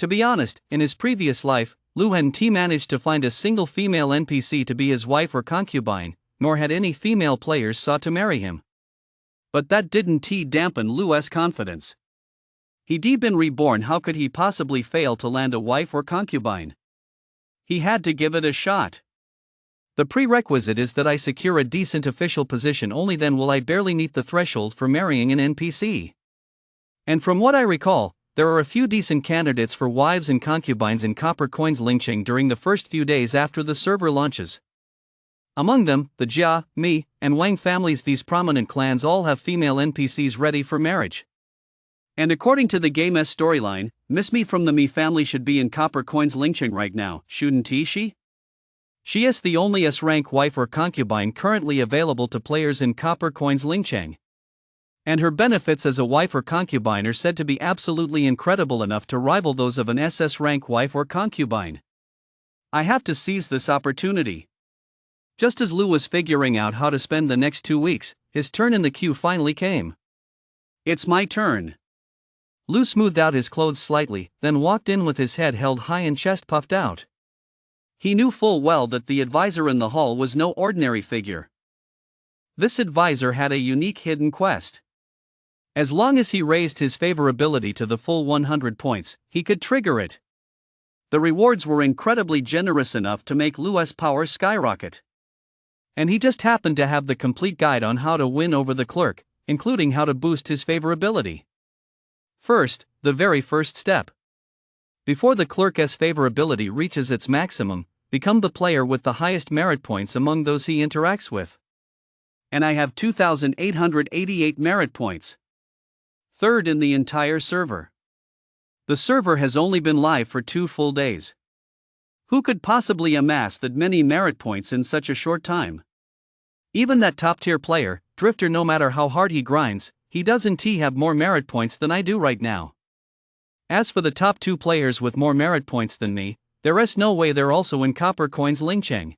S1: To be honest, in his previous life, Lu hadn't managed to find a single female NPC to be his wife or concubine, nor had any female players sought to marry him. But that didn't dampen Lu's confidence. He'd been reborn, how could he possibly fail to land a wife or concubine? He had to give it a shot. The prerequisite is that I secure a decent official position, only then will I barely meet the threshold for marrying an NPC. And from what I recall, there are a few decent candidates for wives and concubines in Copper Coin's Lingqing during the first few days after the server launches. Among them, the Jia, Mi, and Wang families. These prominent clans all have female NPCs ready for marriage. And according to the game's storyline, Miss Mi from the Mi family should be in Copper Coin's Lingqing right now, shouldn't she? She is the only S-rank wife or concubine currently available to players in Copper Coin's Lingqing. And her benefits as a wife or concubine are said to be absolutely incredible, enough to rival those of an SS-rank wife or concubine. I have to seize this opportunity. Just as Lu was figuring out how to spend the next 2 weeks, his turn in the queue finally came. It's my turn. Lu smoothed out his clothes slightly, then walked in with his head held high and chest puffed out. He knew full well that the advisor in the hall was no ordinary figure. This advisor had a unique hidden quest. As long as he raised his favorability to the full 100 points, he could trigger it. The rewards were incredibly generous, enough to make Lu's power skyrocket. And he just happened to have the complete guide on how to win over the clerk, including how to boost his favorability. First, the very first step. Before the clerk's favorability reaches its maximum, become the player with the highest merit points among those he interacts with. And I have 2,888 merit points. Third in the entire server. The server has only been live for 2 full days. Who could possibly amass that many merit points in such a short time? Even that top-tier player, Drifter, no matter how hard he grinds, he doesn't have more merit points than I do right now. As for the top 2 players with more merit points than me, there is no way they're also in Copper Coin's Lingqing.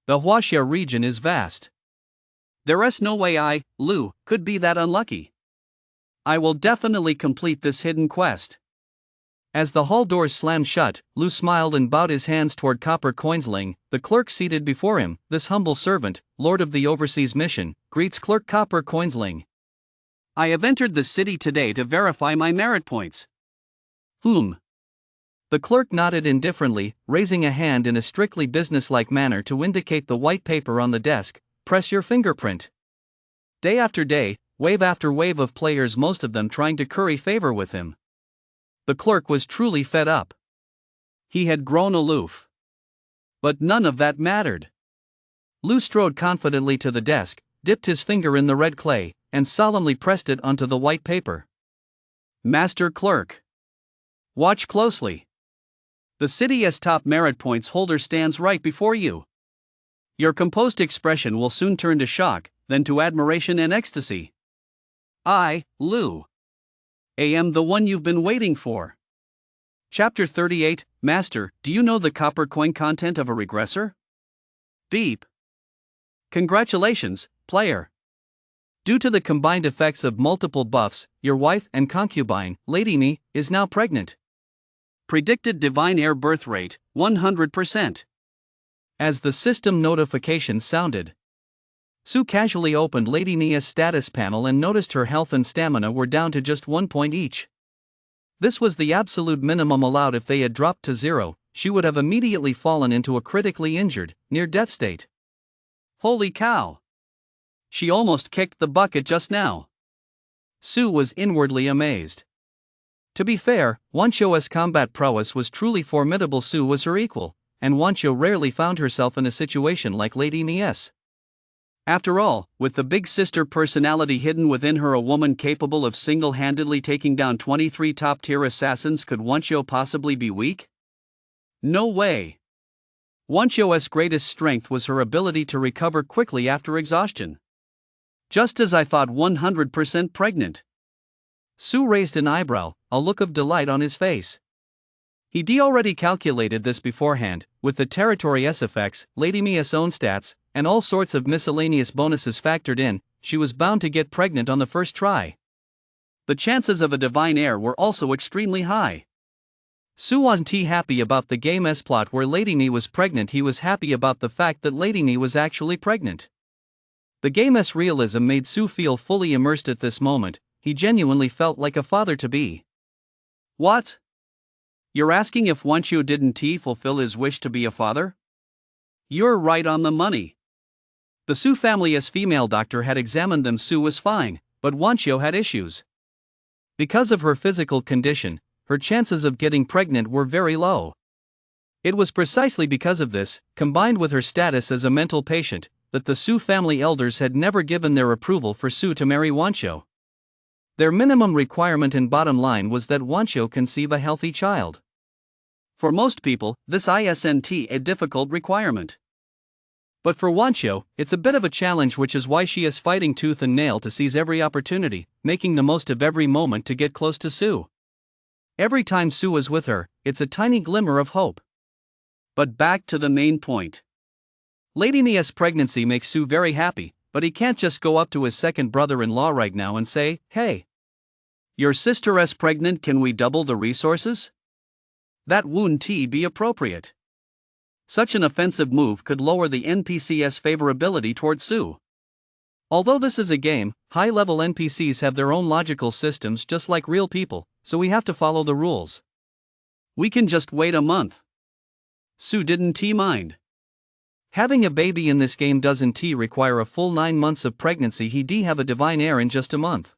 S1: The Huaxia region is vast. There is no way I, Lu, could be that unlucky. I will definitely complete this hidden quest. As the hall doors slammed shut, Lu smiled and bowed his hands toward Copper Coin's Ling, the clerk seated before him. This humble servant, Lord of the Overseas Mission, greets Clerk Copper Coin's Ling. I have entered the city today to verify my merit points. The clerk nodded indifferently, raising a hand in a strictly businesslike manner to indicate the white paper on the desk. Press your fingerprint. Day after day, wave after wave of players, most of them trying to curry favor with him. The clerk was truly fed up. He had grown aloof. But none of that mattered. Lu strode confidently to the desk, dipped his finger in the red clay, and solemnly pressed it onto the white paper. Master Clerk. Watch closely. The city's top merit points holder stands right before you. Your composed expression will soon turn to shock, then to admiration and ecstasy. I, Lu, am the one you've been waiting for. Chapter 38, Master, do you know the Copper Coin content of a regressor? Beep. Congratulations, player. Due to the combined effects of multiple buffs, your wife and concubine, Lady Mi, is now pregnant. Predicted divine heir birth rate, 100%. As the system notification sounded, Su casually opened Lady Mia's status panel and noticed her health and stamina were down to just 1 point each. This was the absolute minimum allowed. If they had dropped to 0, she would have immediately fallen into a critically injured, near-death state. Holy cow! She almost kicked the bucket just now. Su was inwardly amazed. To be fair, Wancho's combat prowess was truly formidable. Su was her equal, and Wancho rarely found herself in a situation like Lady Mia's. After all, with the big sister personality hidden within her, a woman capable of single-handedly taking down 23 top-tier assassins, could Wancho possibly be weak? No way. Wancho's greatest strength was her ability to recover quickly after exhaustion. Just as I thought, 100% pregnant. Su raised an eyebrow, a look of delight on his face. He'd already calculated this beforehand, with the territory S effects, Lady Mia's own stats, and all sorts of miscellaneous bonuses factored in. She was bound to get pregnant on the first try. The chances of a divine heir were also extremely high. Su wasn't happy about the game's plot where Lady Ni was pregnant, he was happy about the fact that Lady Ni was actually pregnant. The game's realism made Su feel fully immersed at this moment, he genuinely felt like a father-to-be. What? You're asking if Wancho didn't fulfill his wish to be a father? You're right on the money. The Su family's female doctor had examined them. Su was fine, but Wancho had issues. Because of her physical condition, her chances of getting pregnant were very low. It was precisely because of this, combined with her status as a mental patient, that the Su family elders had never given their approval for Su to marry Wancho. Their minimum requirement and bottom line was that Wancho conceive a healthy child. For most people, this isn't a difficult requirement. But for Wancho, it's a bit of a challenge, which is why she is fighting tooth and nail to seize every opportunity, making the most of every moment to get close to Su. Every time Su is with her, it's a tiny glimmer of hope. But back to the main point. Lady Nia's pregnancy makes Su very happy, but he can't just go up to his second brother-in-law right now and say, "Hey, your sister's pregnant, can we double the resources?" That wouldn't be appropriate. Such an offensive move could lower the NPC's favorability towards Su. Although this is a game, high-level NPCs have their own logical systems just like real people, so we have to follow the rules. We can just wait a month. Su didn't mind. Having a baby in this game doesn't require a full 9 months of pregnancy. He'd have a divine heir in just a month.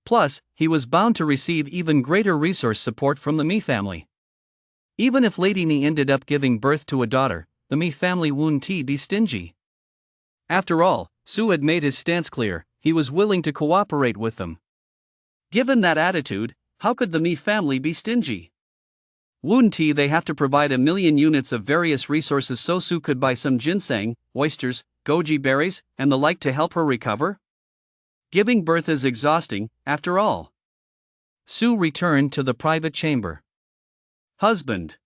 S1: Plus, he was bound to receive even greater resource support from the Mi family. Even if Lady Ni ended up giving birth to a daughter, the Mi family wouldn't be stingy. After all, Su had made his stance clear, he was willing to cooperate with them. Given that attitude, how could the Mi family be stingy? Wouldn't they have to provide 1,000,000 units of various resources so Su could buy some ginseng, oysters, goji berries, and the like to help her recover? Giving birth is exhausting, after all. Su returned to the private chamber. Husband.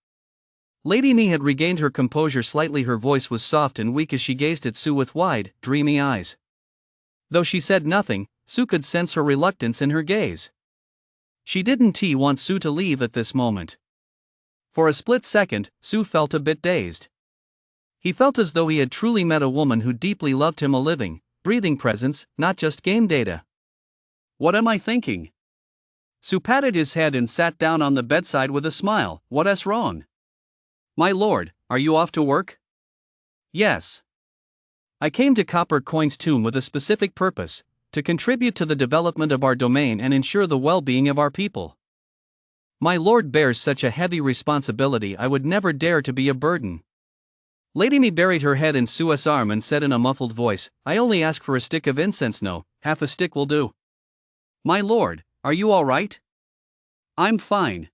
S1: Lady Ni had regained her composure slightly. Her voice was soft and weak as she gazed at Su with wide, dreamy eyes. Though she said nothing, Su could sense her reluctance in her gaze. She didn't want Su to leave at this moment. For a split second, Su felt a bit dazed. He felt as though he had truly met a woman who deeply loved him, a living, breathing presence, not just game data. What am I thinking? Su patted his head and sat down on the bedside with a smile. What's wrong? My lord, are you off to work? Yes. I came to Copper Coin's tomb with a specific purpose, to contribute to the development of our domain and ensure the well-being of our people. My lord bears such a heavy responsibility, I would never dare to be a burden. Lady Mi buried her head in Su's arm and said in a muffled voice, I only ask for a stick of incense. No, half a stick will do. My lord, are you all right? I'm fine.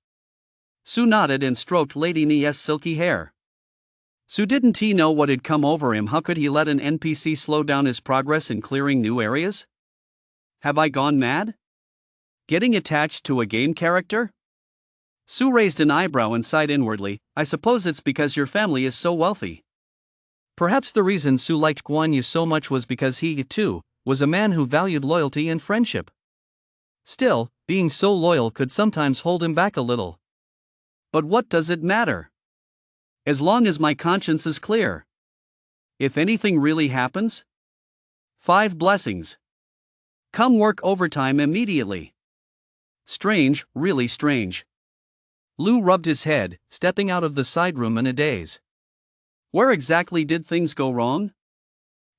S1: Su nodded and stroked Lady Nia's silky hair. Su didn't know what had come over him. How could he let an NPC slow down his progress in clearing new areas? Have I gone mad? Getting attached to a game character? Su raised an eyebrow and sighed inwardly. I suppose it's because your family is so wealthy. Perhaps the reason Su liked Guan Yu so much was because he, too, was a man who valued loyalty and friendship. Still, being so loyal could sometimes hold him back a little. But what does it matter? As long as my conscience is clear. If anything really happens? 5 blessings. Come work overtime immediately. Strange, really strange. Lu rubbed his head, stepping out of the side room in a daze. Where exactly did things go wrong?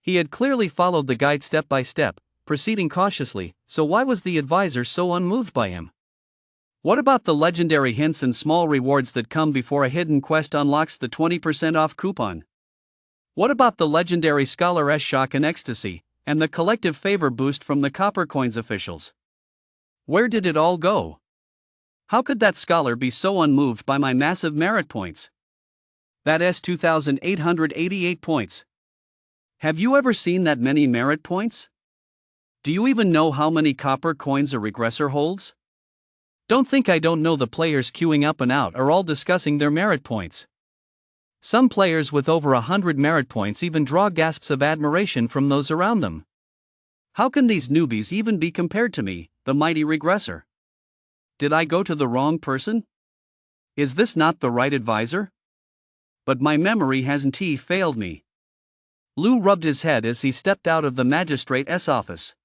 S1: He had clearly followed the guide step by step, proceeding cautiously, so why was the advisor so unmoved by him? What about the legendary hints and small rewards that come before a hidden quest unlocks the 20% off coupon? What about the legendary Scholar's shock and ecstasy, and the collective favor boost from the Copper Coins officials? Where did it all go? How could that scholar be so unmoved by my massive merit points? That's 2,888 points. Have you ever seen that many merit points? Do you even know how many copper coins a regressor holds? Don't think I don't know. The players queuing up and out are all discussing their merit points. Some players with over 100 merit points even draw gasps of admiration from those around them. How can these newbies even be compared to me, the mighty regressor? Did I go to the wrong person? Is this not the right advisor? But my memory hasn't failed me. Lou rubbed his head as he stepped out of the magistrate's office.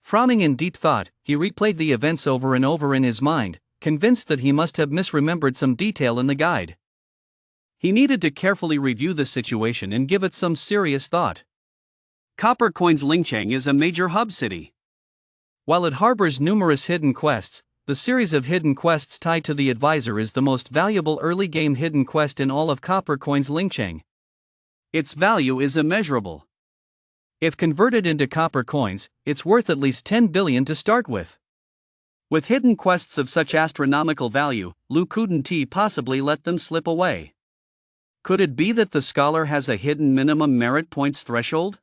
S1: Frowning in deep thought, he replayed the events over and over in his mind, convinced that he must have misremembered some detail in the guide. He needed to carefully review the situation and give it some serious thought. Copper Coin's Lingcheng is a major hub city. While it harbors numerous hidden quests, the series of hidden quests tied to the advisor is the most valuable early-game hidden quest in all of Copper Coin's Lingcheng. Its value is immeasurable. If converted into copper coins, it's worth at least 10 billion to start with. With hidden quests of such astronomical value, Lou couldn't possibly let them slip away. Could it be that the scholar has a hidden minimum merit points threshold?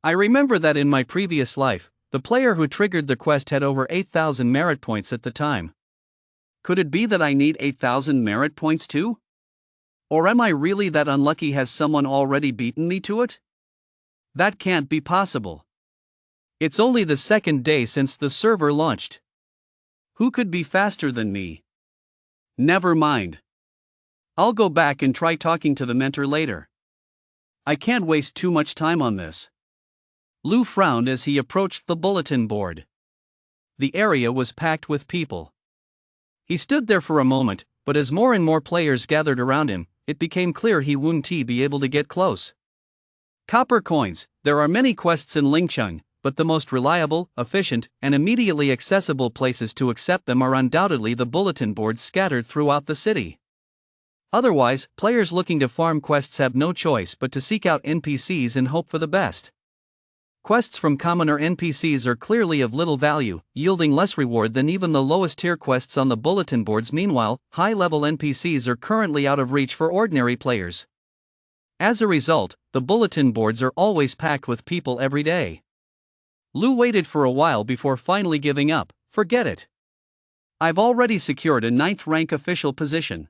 S1: I remember that in my previous life, the player who triggered the quest had over 8,000 merit points at the time. Could it be that I need 8,000 merit points too? Or am I really that unlucky? Has someone already beaten me to it? That can't be possible. It's only the second day since the server launched. Who could be faster than me? Never mind. I'll go back and try talking to the mentor later. I can't waste too much time on this. Lou frowned as he approached the bulletin board. The area was packed with people. He stood there for a moment, but as more and more players gathered around him, it became clear he wouldn't be able to get close. Copper coins. There are many quests in Lingcheng, but the most reliable, efficient, and immediately accessible places to accept them are undoubtedly the bulletin boards scattered throughout the city. Otherwise, players looking to farm quests have no choice but to seek out NPCs and hope for the best. Quests from commoner NPCs are clearly of little value, yielding less reward than even the lowest tier quests on the bulletin boards. Meanwhile, high-level NPCs are currently out of reach for ordinary players. As a result, the bulletin boards are always packed with people every day. Lou waited for a while before finally giving up. Forget it. I've already secured a 9th rank official position.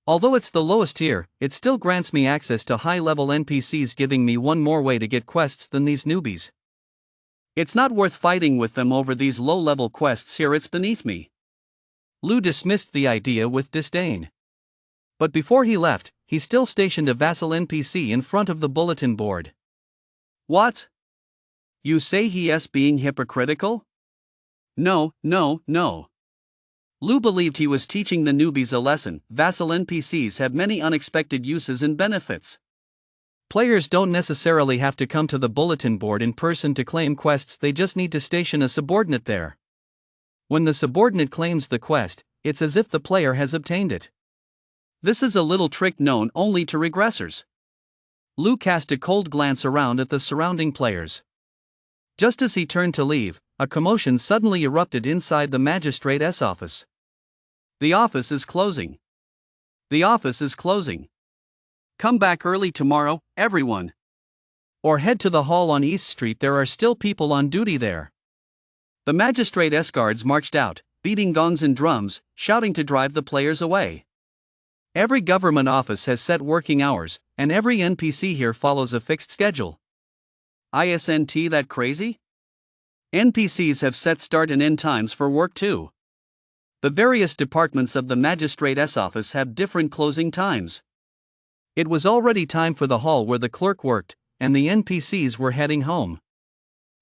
S1: Although it's the lowest tier, it still grants me access to high-level NPCs, giving me one more way to get quests than these newbies. It's not worth fighting with them over these low-level quests here. It's beneath me. Lou dismissed the idea with disdain. But before he left, he still stationed a vassal NPC in front of the bulletin board. What? You say he is being hypocritical? No. Lou believed he was teaching the newbies a lesson. Vassal NPCs have many unexpected uses and benefits. Players don't necessarily have to come to the bulletin board in person to claim quests, they just need to station a subordinate there. When the subordinate claims the quest, it's as if the player has obtained it. This is a little trick known only to regressors. Lou cast a cold glance around at the surrounding players. Just as he turned to leave, a commotion suddenly erupted inside the magistrate's office. The office is closing. The office is closing. Come back early tomorrow, everyone. Or head to the hall on East Street, there are still people on duty there. The magistrate's guards marched out, beating gongs and drums, shouting to drive the players away. Every government office has set working hours, and every NPC here follows a fixed schedule. Isn't that crazy? NPCs have set start and end times for work too. The various departments of the magistrate's office have different closing times. It was already time for the hall where the clerk worked, and the NPCs were heading home.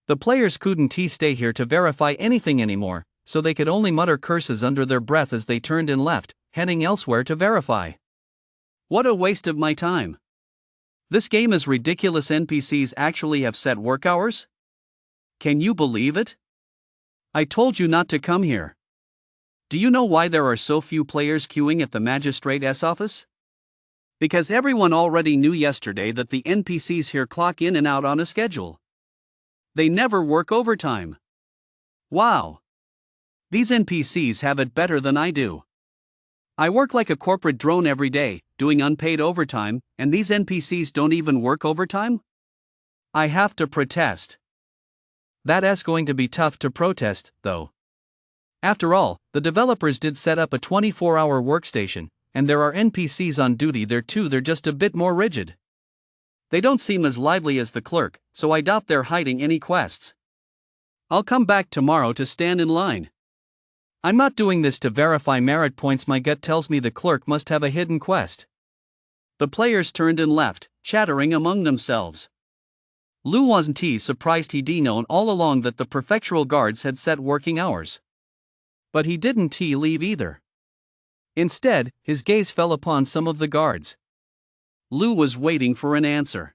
S1: The players couldn't stay here to verify anything anymore, so they could only mutter curses under their breath as they turned and left, heading elsewhere to verify. What a waste of my time. This game is ridiculous. NPCs actually have set work hours? Can you believe it? I told you not to come here. Do you know why there are so few players queuing at the magistrate's office? Because everyone already knew yesterday that the NPCs here clock in and out on a schedule. They never work overtime. Wow. These NPCs have it better than I do. I work like a corporate drone every day, doing unpaid overtime, and these NPCs don't even work overtime? I have to protest. That's going to be tough to protest, though. After all, the developers did set up a 24-hour workstation, and there are NPCs on duty there too. They're just a bit more rigid. They don't seem as lively as the clerk, so I doubt they're hiding any quests. I'll come back tomorrow to stand in line. I'm not doing this to verify merit points, my gut tells me the clerk must have a hidden quest. The players turned and left, chattering among themselves. Lou wasn't surprised. He'd known all along that the prefectural guards had set working hours. But he didn't leave either. Instead, his gaze fell upon some of the guards. Lou was waiting for an answer.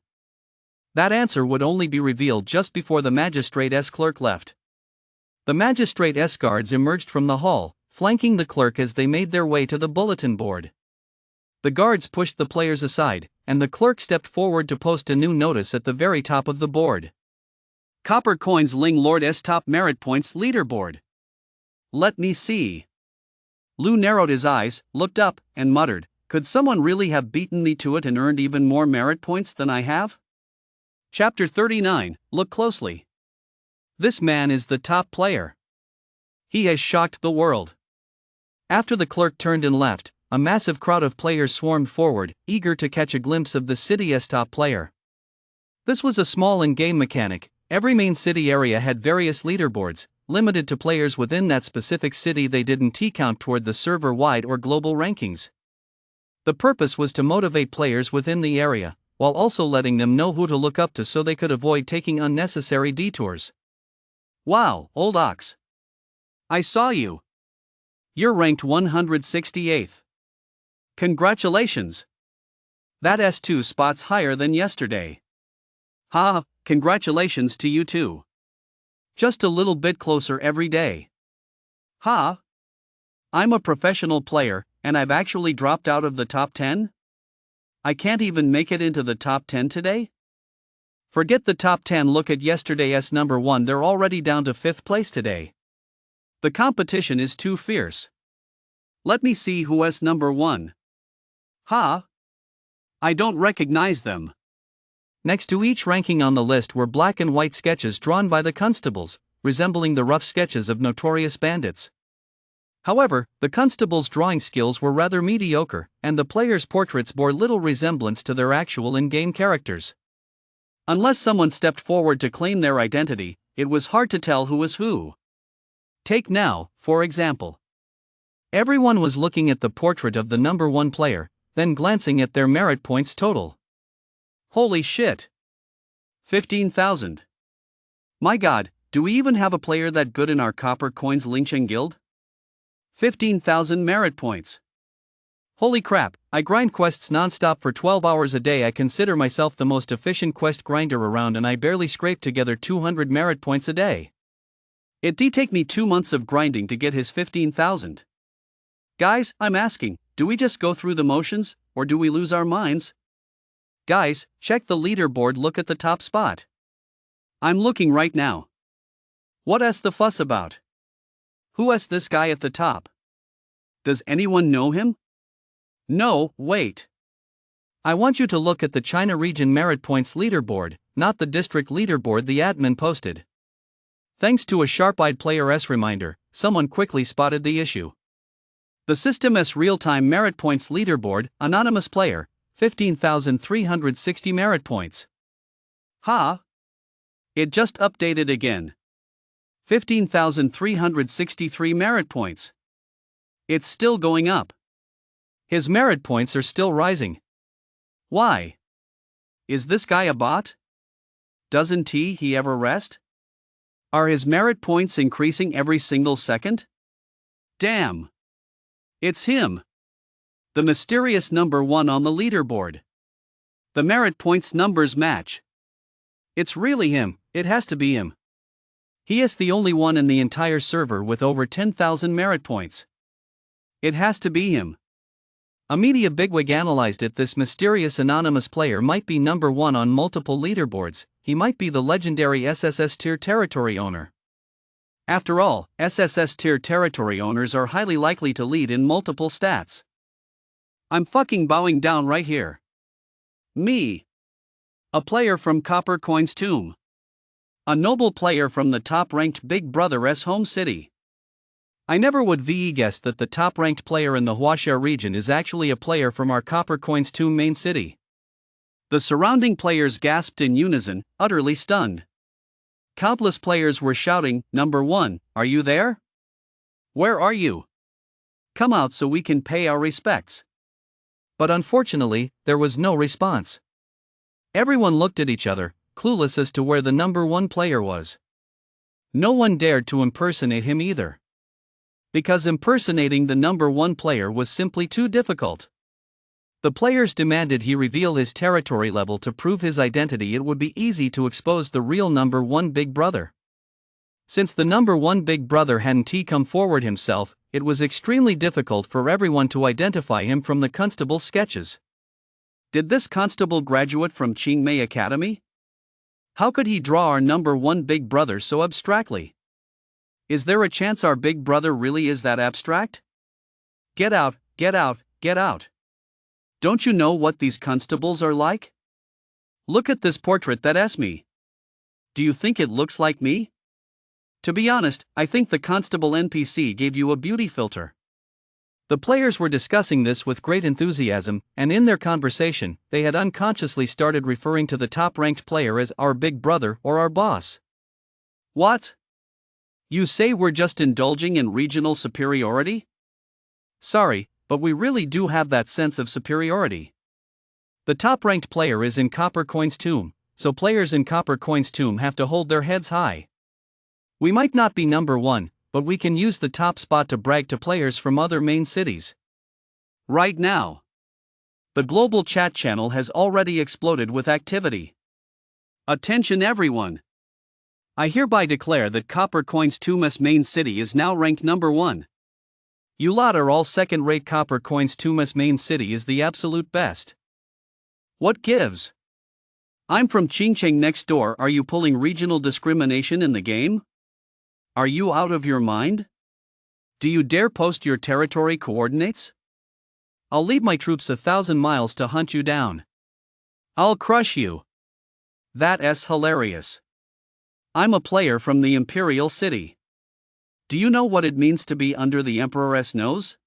S1: That answer would only be revealed just before the magistrate's clerk left. The magistrate's guards emerged from the hall, flanking the clerk as they made their way to the bulletin board. The guards pushed the players aside, and the clerk stepped forward to post a new notice at the very top of the board. Copper coins Ling Lord's top merit points leaderboard. Let me see. Lou narrowed his eyes, looked up, and muttered, could someone really have beaten me to it and earned even more merit points than I have? Chapter 39, look closely. This man is the top player. He has shocked the world. After the clerk turned and left, a massive crowd of players swarmed forward, eager to catch a glimpse of the city's top player. This was a small in-game mechanic. Every main city area had various leaderboards, limited to players within that specific city. They didn't count toward the server-wide or global rankings. The purpose was to motivate players within the area, while also letting them know who to look up to so they could avoid taking unnecessary detours. Wow, old ox. I saw you. You're ranked 168th. Congratulations. That's 2 spots higher than yesterday. Ha, congratulations to you too. Just a little bit closer every day. Ha. I'm a professional player, and I've actually dropped out of the top 10? I can't even make it into the top 10 today? Forget the top 10, look at yesterday's number 1, they're already down to 5th place today. The competition is too fierce. Let me see who's number 1. Ha! I don't recognize them. Next to each ranking on the list were black and white sketches drawn by the constables, resembling the rough sketches of notorious bandits. However, the constables' drawing skills were rather mediocre, and the players' portraits bore little resemblance to their actual in-game characters. Unless someone stepped forward to claim their identity, it was hard to tell who was who. Take now, for example. Everyone was looking at the portrait of the number 1 player, then glancing at their merit points total. Holy shit! 15,000. My god, do we even have a player that good in our Copper Coins Lynching Guild? 15,000 merit points. Holy crap, I grind quests non-stop for 12 hours a day. I consider myself the most efficient quest grinder around, and I barely scrape together 200 merit points a day. It'd take me 2 months of grinding to get his 15,000. Guys, I'm asking, do we just go through the motions, or do we lose our minds? Guys, check the leaderboard, look at the top spot. I'm looking right now. What's the fuss about? Who's this guy at the top? Does anyone know him? No, wait. I want you to look at the China region merit points leaderboard, not the district leaderboard the admin posted. Thanks to a sharp-eyed player's reminder, someone quickly spotted the issue. The system's real-time merit points leaderboard, anonymous player, 15,360 merit points. Ha! It just updated again. 15,363 merit points. It's still going up. His merit points are still rising. Why? Is this guy a bot? Doesn't he ever rest? Are his merit points increasing every single second? Damn! It's him! The mysterious number 1 on the leaderboard. The merit points numbers match. It's really him, it has to be him. He is the only one in the entire server with over 10,000 merit points. It has to be him. A media bigwig analyzed it. This mysterious anonymous player might be number 1 on multiple leaderboards. He might be the legendary SSS tier territory owner. After all, SSS tier territory owners are highly likely to lead in multiple stats. I'm fucking bowing down right here. Me. A player from Copper Coins Tomb. A noble player from the top-ranked Big Brother's home city. I never would guess that the top-ranked player in the Huaxia region is actually a player from our Copper Coins Tomb main city. The surrounding players gasped in unison, utterly stunned. Countless players were shouting, "Number 1, are you there?" Where are you? Come out so we can pay our respects. But unfortunately, there was no response. Everyone looked at each other, clueless as to where the number one player was. No one dared to impersonate him either. Because impersonating the number one player was simply too difficult. The players demanded he reveal his territory level to prove his identity. It would be easy to expose the real number one big brother. Since the number one big brother hadn't come forward himself, it was extremely difficult for everyone to identify him from the constable's sketches. Did this constable graduate from Qingmei Academy? How could he draw our number one big brother so abstractly? Is there a chance our big brother really is that abstract? Get out, get out, get out. Don't you know what these constables are like? Look at this portrait, that's me. Do you think it looks like me? To be honest, I think the constable NPC gave you a beauty filter. The players were discussing this with great enthusiasm, and in their conversation, they had unconsciously started referring to the top-ranked player as our big brother or our boss. What? You say we're just indulging in regional superiority? Sorry, but we really do have that sense of superiority. The top-ranked player is in Copper Coin's tomb, so players in Copper Coin's tomb have to hold their heads high. We might not be number one, but we can use the top spot to brag to players from other main cities. Right now, the global chat channel has already exploded with activity. Attention everyone! I hereby declare that Copper Coin's Tumas main city is now ranked number one. You lot are all second-rate. Copper Coin's Tumas main city is the absolute best. What gives? I'm from Qingcheng next door. Are you pulling regional discrimination in the game? Are you out of your mind? Do you dare post your territory coordinates? I'll leave my troops 1,000 miles to hunt you down. I'll crush you. That's hilarious. I'm a player from the Imperial City. Do you know what it means to be under the Emperor's nose?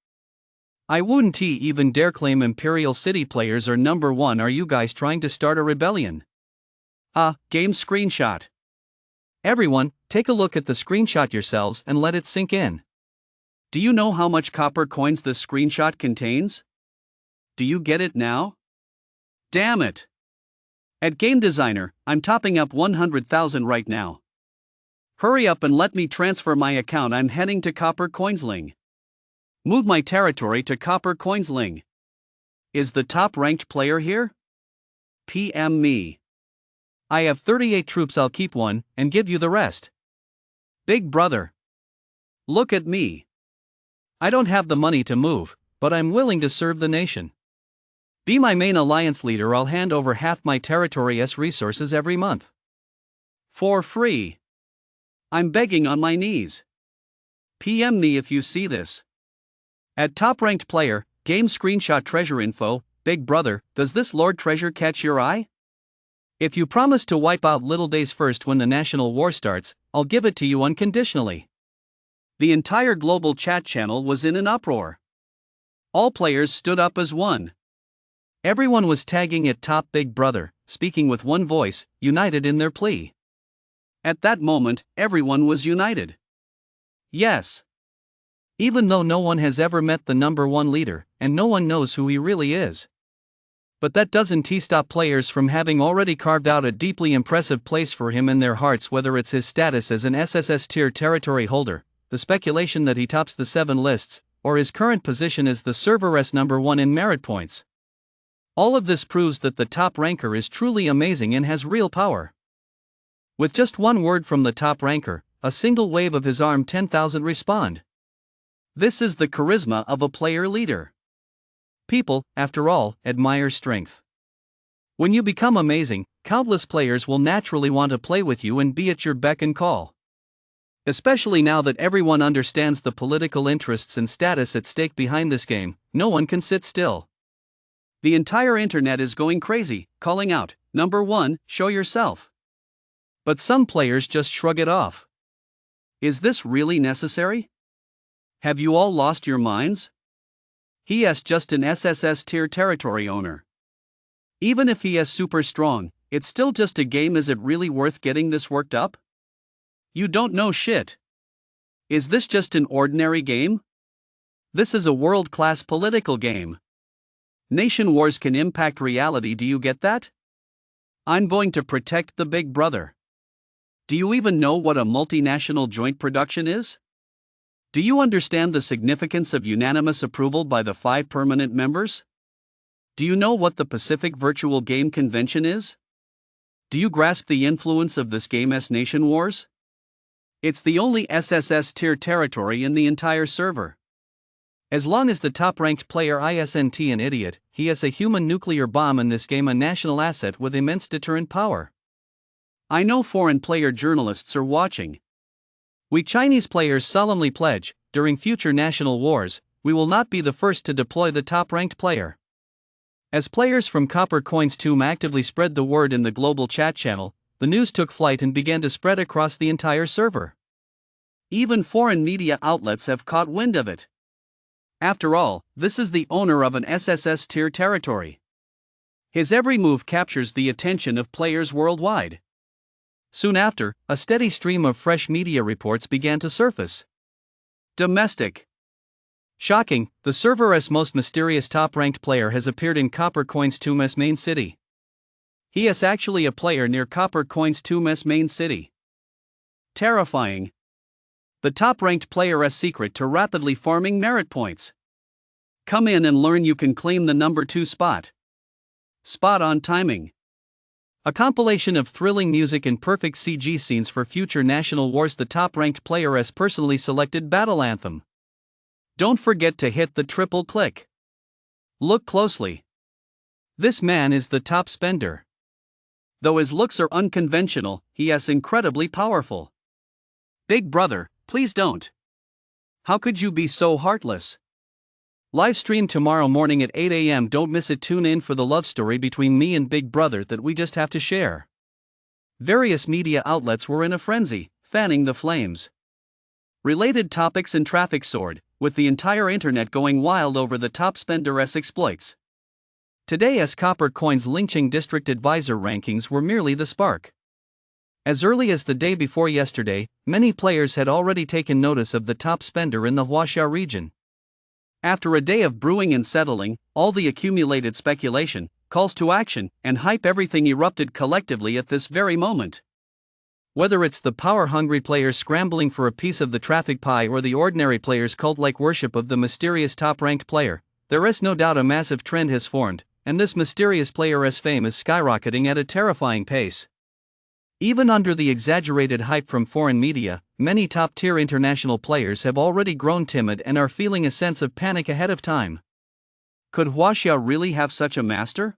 S1: I wouldn't even dare claim Imperial City players are number one. Are you guys trying to start a rebellion? Game screenshot. Everyone, take a look at the screenshot yourselves and let it sink in. Do you know how much copper coins this screenshot contains? Do you get it now? Damn it! At Game Designer, I'm topping up 100,000 right now. Hurry up and let me transfer my account. I'm heading to Copper Coinsling. Move my territory to Copper Coinsling. Is the top-ranked player here? PM me. I have 38 troops. I'll keep one and give you the rest. Big brother. Look at me. I don't have the money to move, but I'm willing to serve the nation. Be my main alliance leader. I'll hand over half my territory's resources every month. For free. I'm begging on my knees. PM me if you see this. At top-ranked player, game screenshot treasure info, big brother, does this Lord Treasure catch your eye? If you promise to wipe out Little Days first when the national war starts, I'll give it to you unconditionally. The entire global chat channel was in an uproar. All players stood up as one. Everyone was tagging at top big brother, speaking with one voice, united in their plea. At that moment, everyone was united. Yes. Even though no one has ever met the number one leader, and no one knows who he really is. But that doesn't stop players from having already carved out a deeply impressive place for him in their hearts, whether it's his status as an SSS tier territory holder, the speculation that he tops the 7 lists, or his current position as the server's number one in merit points. All of this proves that the top ranker is truly amazing and has real power. With just one word from the top ranker, a single wave of his arm, 10,000 respond. This is the charisma of a player leader. People, after all, admire strength. When you become amazing, countless players will naturally want to play with you and be at your beck and call. Especially now that everyone understands the political interests and status at stake behind this game, no one can sit still. The entire internet is going crazy, calling out, "Number one, show yourself." But some players just shrug it off. Is this really necessary? Have you all lost your minds? He is just an SSS tier territory owner. Even if he is super strong, it's still just a game. Is it really worth getting this worked up? You don't know shit. Is this just an ordinary game? This is a world-class political game. Nation wars can impact reality, do you get that? I'm going to protect the big brother. Do you even know what a multinational joint production is? Do you understand the significance of unanimous approval by the 5 permanent members? Do you know what the Pacific Virtual Game Convention is? Do you grasp the influence of this game as Nation Wars? It's the only SSS tier territory in the entire server. As long as the top-ranked player isn't an idiot, he has a human nuclear bomb in this game, a national asset with immense deterrent power. I know foreign player journalists are watching. We Chinese players solemnly pledge, during future national wars, we will not be the first to deploy the top-ranked player. As players from Copper Coins Tomb actively spread the word in the global chat channel, the news took flight and began to spread across the entire server. Even foreign media outlets have caught wind of it. After all, this is the owner of an SSS tier territory. His every move captures the attention of players worldwide. Soon after, a steady stream of fresh media reports began to surface. Domestic. Shocking, the server's most mysterious top-ranked player has appeared in Copper Coins Tomb's main city. He is actually a player near Copper Coins Tomb's main city. Terrifying. The top-ranked player's secret to rapidly farming merit points. Come in and learn you can claim the number 2 spot. Spot on timing. A compilation of thrilling music and perfect CG scenes for future national wars. The top-ranked player has personally selected Battle Anthem. Don't forget to hit the triple click. Look closely. This man is the top spender. Though his looks are unconventional, he is incredibly powerful. Big brother, please don't. How could you be so heartless? Live stream tomorrow morning at 8 a.m. Don't miss it. Tune in for the love story between me and Big Brother that we just have to share. Various media outlets were in a frenzy, fanning the flames. Related topics and traffic soared, with the entire internet going wild over the top spender's exploits. Today, as Copper Coins Lingqing District Advisor rankings were merely the spark. As early as the day before yesterday, many players had already taken notice of the top spender in the Huaxia region. After a day of brewing and settling, all the accumulated speculation, calls to action, and hype, everything erupted collectively at this very moment. Whether it's the power-hungry players scrambling for a piece of the traffic pie or the ordinary players' cult-like worship of the mysterious top-ranked player, there is no doubt a massive trend has formed, and this mysterious player's fame is skyrocketing at a terrifying pace. Even under the exaggerated hype from foreign media, many top-tier international players have already grown timid and are feeling a sense of panic ahead of time. Could Huaxia really have such a master?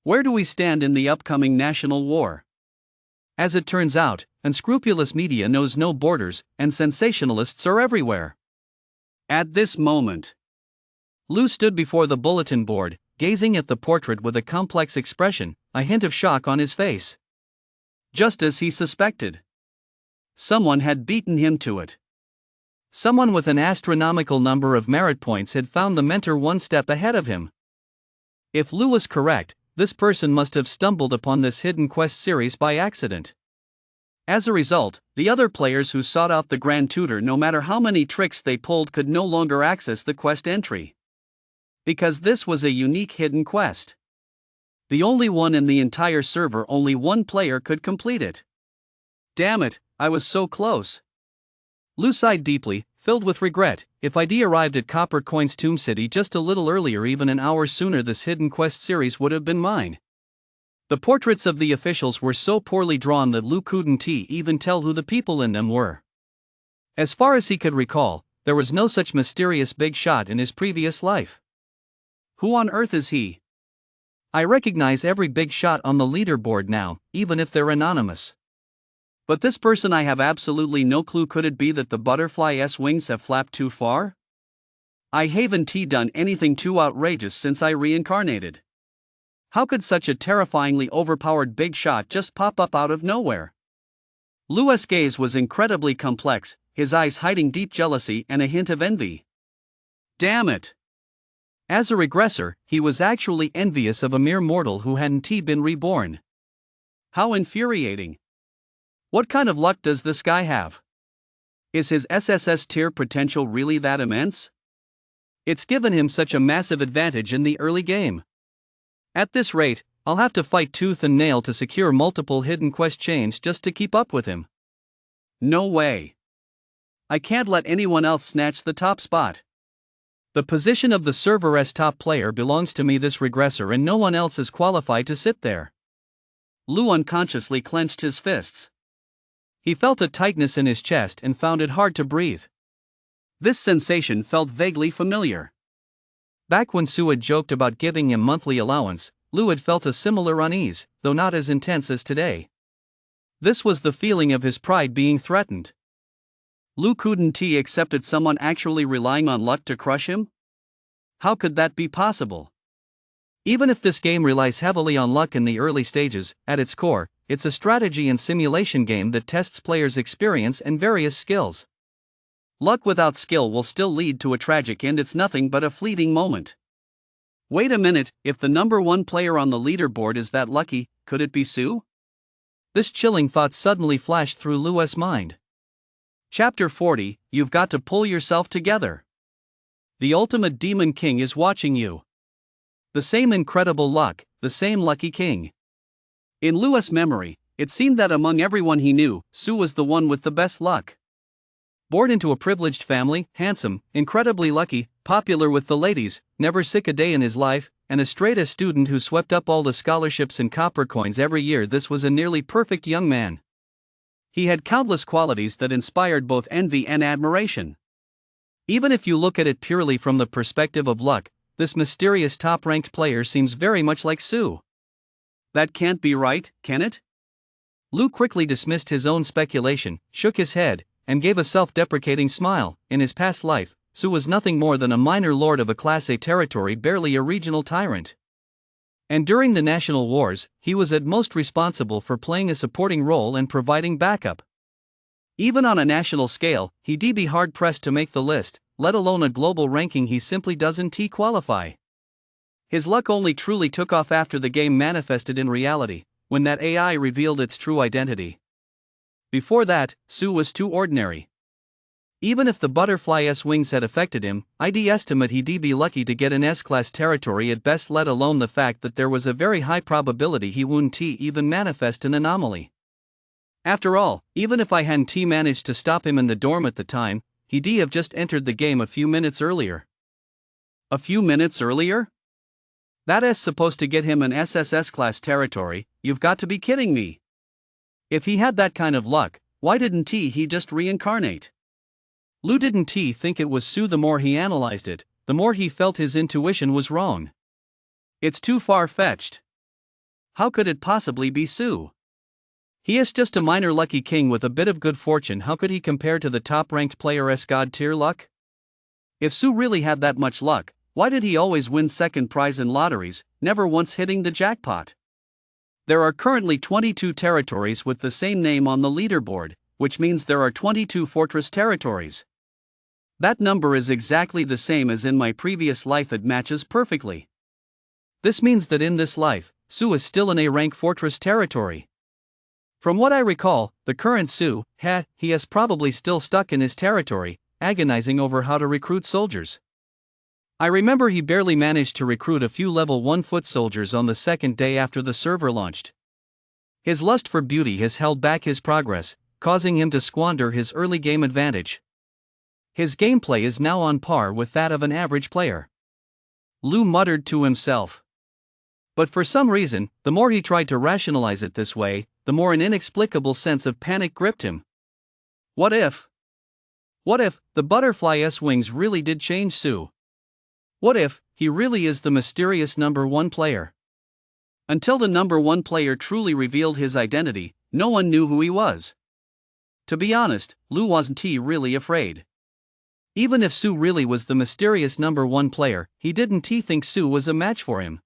S1: Where do we stand in the upcoming national war? As it turns out, unscrupulous media knows no borders, and sensationalists are everywhere. At this moment, Lu stood before the bulletin board, gazing at the portrait with a complex expression, a hint of shock on his face. Just as he suspected. Someone had beaten him to it. Someone with an astronomical number of merit points had found the mentor one step ahead of him. If Lu was correct, this person must have stumbled upon this hidden quest series by accident. As a result, the other players who sought out the Grand Tutor, no matter how many tricks they pulled, could no longer access the quest entry. Because this was a unique hidden quest. The only one in the entire server, only one player could complete it. Damn it, I was so close. Lu sighed deeply, filled with regret. If I'd arrived at Copper Coins Tomb City just a little earlier, even an hour sooner, this hidden quest series would have been mine. The portraits of the officials were so poorly drawn that Lu couldn't even tell who the people in them were. As far as he could recall, there was no such mysterious big shot in his previous life. Who on earth is he? I recognize every big shot on the leaderboard now, even if they're anonymous. But this person, I have absolutely no clue. Could it be that the butterfly's wings have flapped too far? I haven't done anything too outrageous since I reincarnated. How could such a terrifyingly overpowered big shot just pop up out of nowhere? Lu's gaze was incredibly complex, his eyes hiding deep jealousy and a hint of envy. Damn it! As a regressor, he was actually envious of a mere mortal who hadn't been reborn. How infuriating! What kind of luck does this guy have? Is his SSS tier potential really that immense? It's given him such a massive advantage in the early game. At this rate, I'll have to fight tooth and nail to secure multiple hidden quest chains just to keep up with him. No way. I can't let anyone else snatch the top spot. The position of the server's top player belongs to me, this regressor, and no one else is qualified to sit there. Lou unconsciously clenched his fists. He felt a tightness in his chest and found it hard to breathe. This sensation felt vaguely familiar. Back when Sue had joked about giving him monthly allowance, Lou had felt a similar unease, though not as intense as today. This was the feeling of his pride being threatened. Lou couldn't accepted someone actually relying on luck to crush him? How could that be possible? Even if this game relies heavily on luck in the early stages, at its core, it's a strategy and simulation game that tests players' experience and various skills. Luck without skill will still lead to a tragic end. It's nothing but a fleeting moment. Wait a minute, if the number one player on the leaderboard is that lucky, could it be Sue? This chilling thought suddenly flashed through Lou's mind. Chapter 40, You've got to pull yourself together. The ultimate demon king is watching you. The same incredible luck, the same lucky king. In Lou's memory, it seemed that among everyone he knew, Sue was the one with the best luck. Born into a privileged family, handsome, incredibly lucky, popular with the ladies, never sick a day in his life, and a straight-A student who swept up all the scholarships and copper coins every year, this was a nearly perfect young man. He had countless qualities that inspired both envy and admiration. Even if you look at it purely from the perspective of luck, this mysterious top-ranked player seems very much like Sue. That can't be right, can it? Lou quickly dismissed his own speculation, shook his head, and gave a self-deprecating smile. In his past life, Sue was nothing more than a minor lord of a Class A territory, barely a regional tyrant. And during the national wars, he was at most responsible for playing a supporting role and providing backup. Even on a national scale, he'd be hard-pressed to make the list, let alone a global ranking. He simply doesn't qualify. His luck only truly took off after the game manifested in reality, when that AI revealed its true identity. Before that, Sue was too ordinary. Even if the butterfly's wings had affected him, I'd estimate he'd be lucky to get an S-class territory at best, let alone the fact that there was a very high probability he wouldn't even manifest an anomaly. After all, even if I hadn't managed to stop him in the dorm at the time, he'd have just entered the game a few minutes earlier. A few minutes earlier? That's supposed to get him an SSS-class territory. You've got to be kidding me. If he had that kind of luck, why didn't he just reincarnate? Lou didn't think it was Sue. The more he analyzed it, the more he felt his intuition was wrong. It's too far-fetched. How could it possibly be Sue? He is just a minor lucky king with a bit of good fortune. How could he compare to the top-ranked player's god-tier luck? If Sue really had that much luck, why did he always win second prize in lotteries, never once hitting the jackpot? There are currently 22 territories with the same name on the leaderboard, which means there are 22 fortress territories. That number is exactly the same as in my previous life. It matches perfectly. This means that in this life, Sue is still in A-rank fortress territory. From what I recall, the current Sue, he is probably still stuck in his territory, agonizing over how to recruit soldiers. I remember he barely managed to recruit a few level 1 foot soldiers on the second day after the server launched. His lust for beauty has held back his progress, causing him to squander his early game advantage. His gameplay is now on par with that of an average player. Lou muttered to himself. But for some reason, the more he tried to rationalize it this way, the more an inexplicable sense of panic gripped him. What if the butterfly's wings really did change Sue? What if he really is the mysterious number one player? Until the number one player truly revealed his identity, no one knew who he was. To be honest, Lou wasn't really afraid. Even if Sue really was the mysterious number one player, he didn't think Sue was a match for him.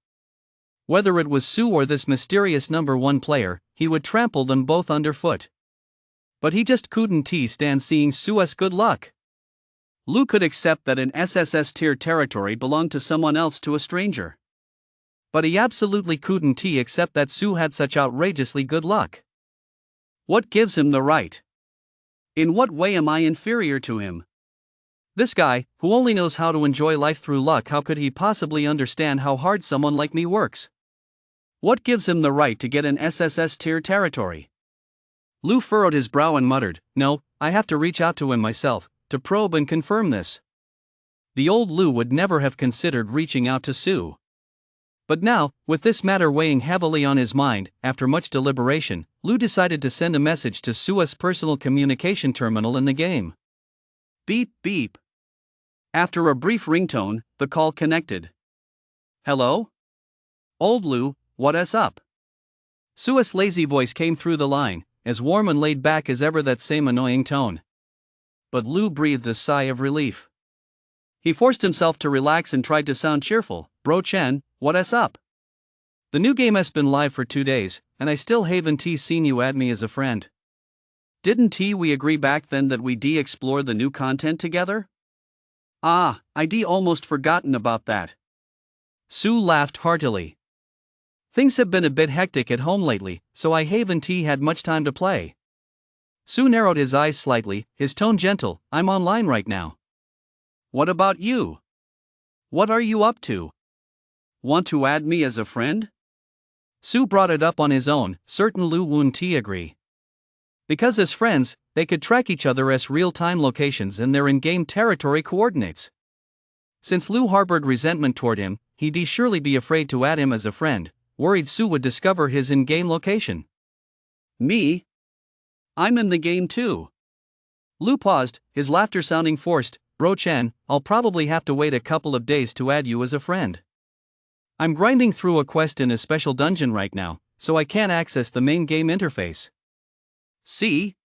S1: Whether it was Sue or this mysterious number one player, he would trample them both underfoot. But he just couldn't stand seeing Sue's good luck. Lou could accept that an SSS tier territory belonged to someone else, to a stranger. But he absolutely couldn't accept that Sue had such outrageously good luck. What gives him the right? In what way am I inferior to him? This guy, who only knows how to enjoy life through luck, how could he possibly understand how hard someone like me works? What gives him the right to get an SSS tier territory? Lu furrowed his brow and muttered, "No, I have to reach out to him myself, to probe and confirm this." The old Lu would never have considered reaching out to Su. But now, with this matter weighing heavily on his mind, after much deliberation, Lu decided to send a message to Su's personal communication terminal in the game. Beep beep. After a brief ringtone, the call connected. "Hello? Old Lu, what's up?" Su's lazy voice came through the line, as warm and laid back as ever, that same annoying tone. But Lu breathed a sigh of relief. He forced himself to relax and tried to sound cheerful. "Bro Chen, what's up? The new game has been live for 2 days, and I still haven't seen you add me as a friend. Didn't we agree back then that we'd explore the new content together?" "Ah, I'd almost forgotten about that." Su laughed heartily. "Things have been a bit hectic at home lately, so I haven't had much time to play." Su narrowed his eyes slightly, his tone gentle. "I'm online right now." "What about you? What are you up to? Want to add me as a friend?" Su brought it up on his own, certain Lu wouldn't agree. Because as friends, they could track each other's real-time locations and their in-game territory coordinates. Since Lu harbored resentment toward him, he'd surely be afraid to add him as a friend, worried Su would discover his in-game location. "Me? I'm in the game too." Lu paused, his laughter sounding forced. "Bro Chen, I'll probably have to wait a couple of days to add you as a friend. I'm grinding through a quest in a special dungeon right now, so I can't access the main game interface." "See?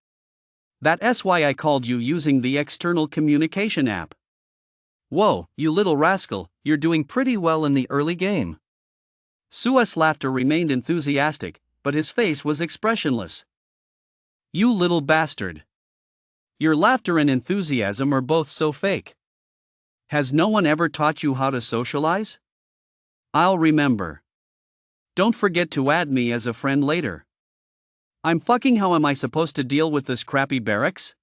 S1: That's why I called you using the external communication app." "Whoa, you little rascal, you're doing pretty well in the early game." Su's laughter remained enthusiastic, but his face was expressionless. "You little bastard. Your laughter and enthusiasm are both so fake. Has no one ever taught you how to socialize?" "I'll remember. Don't forget to add me as a friend later." "I'm fucking how am I supposed to deal with this crappy barracks?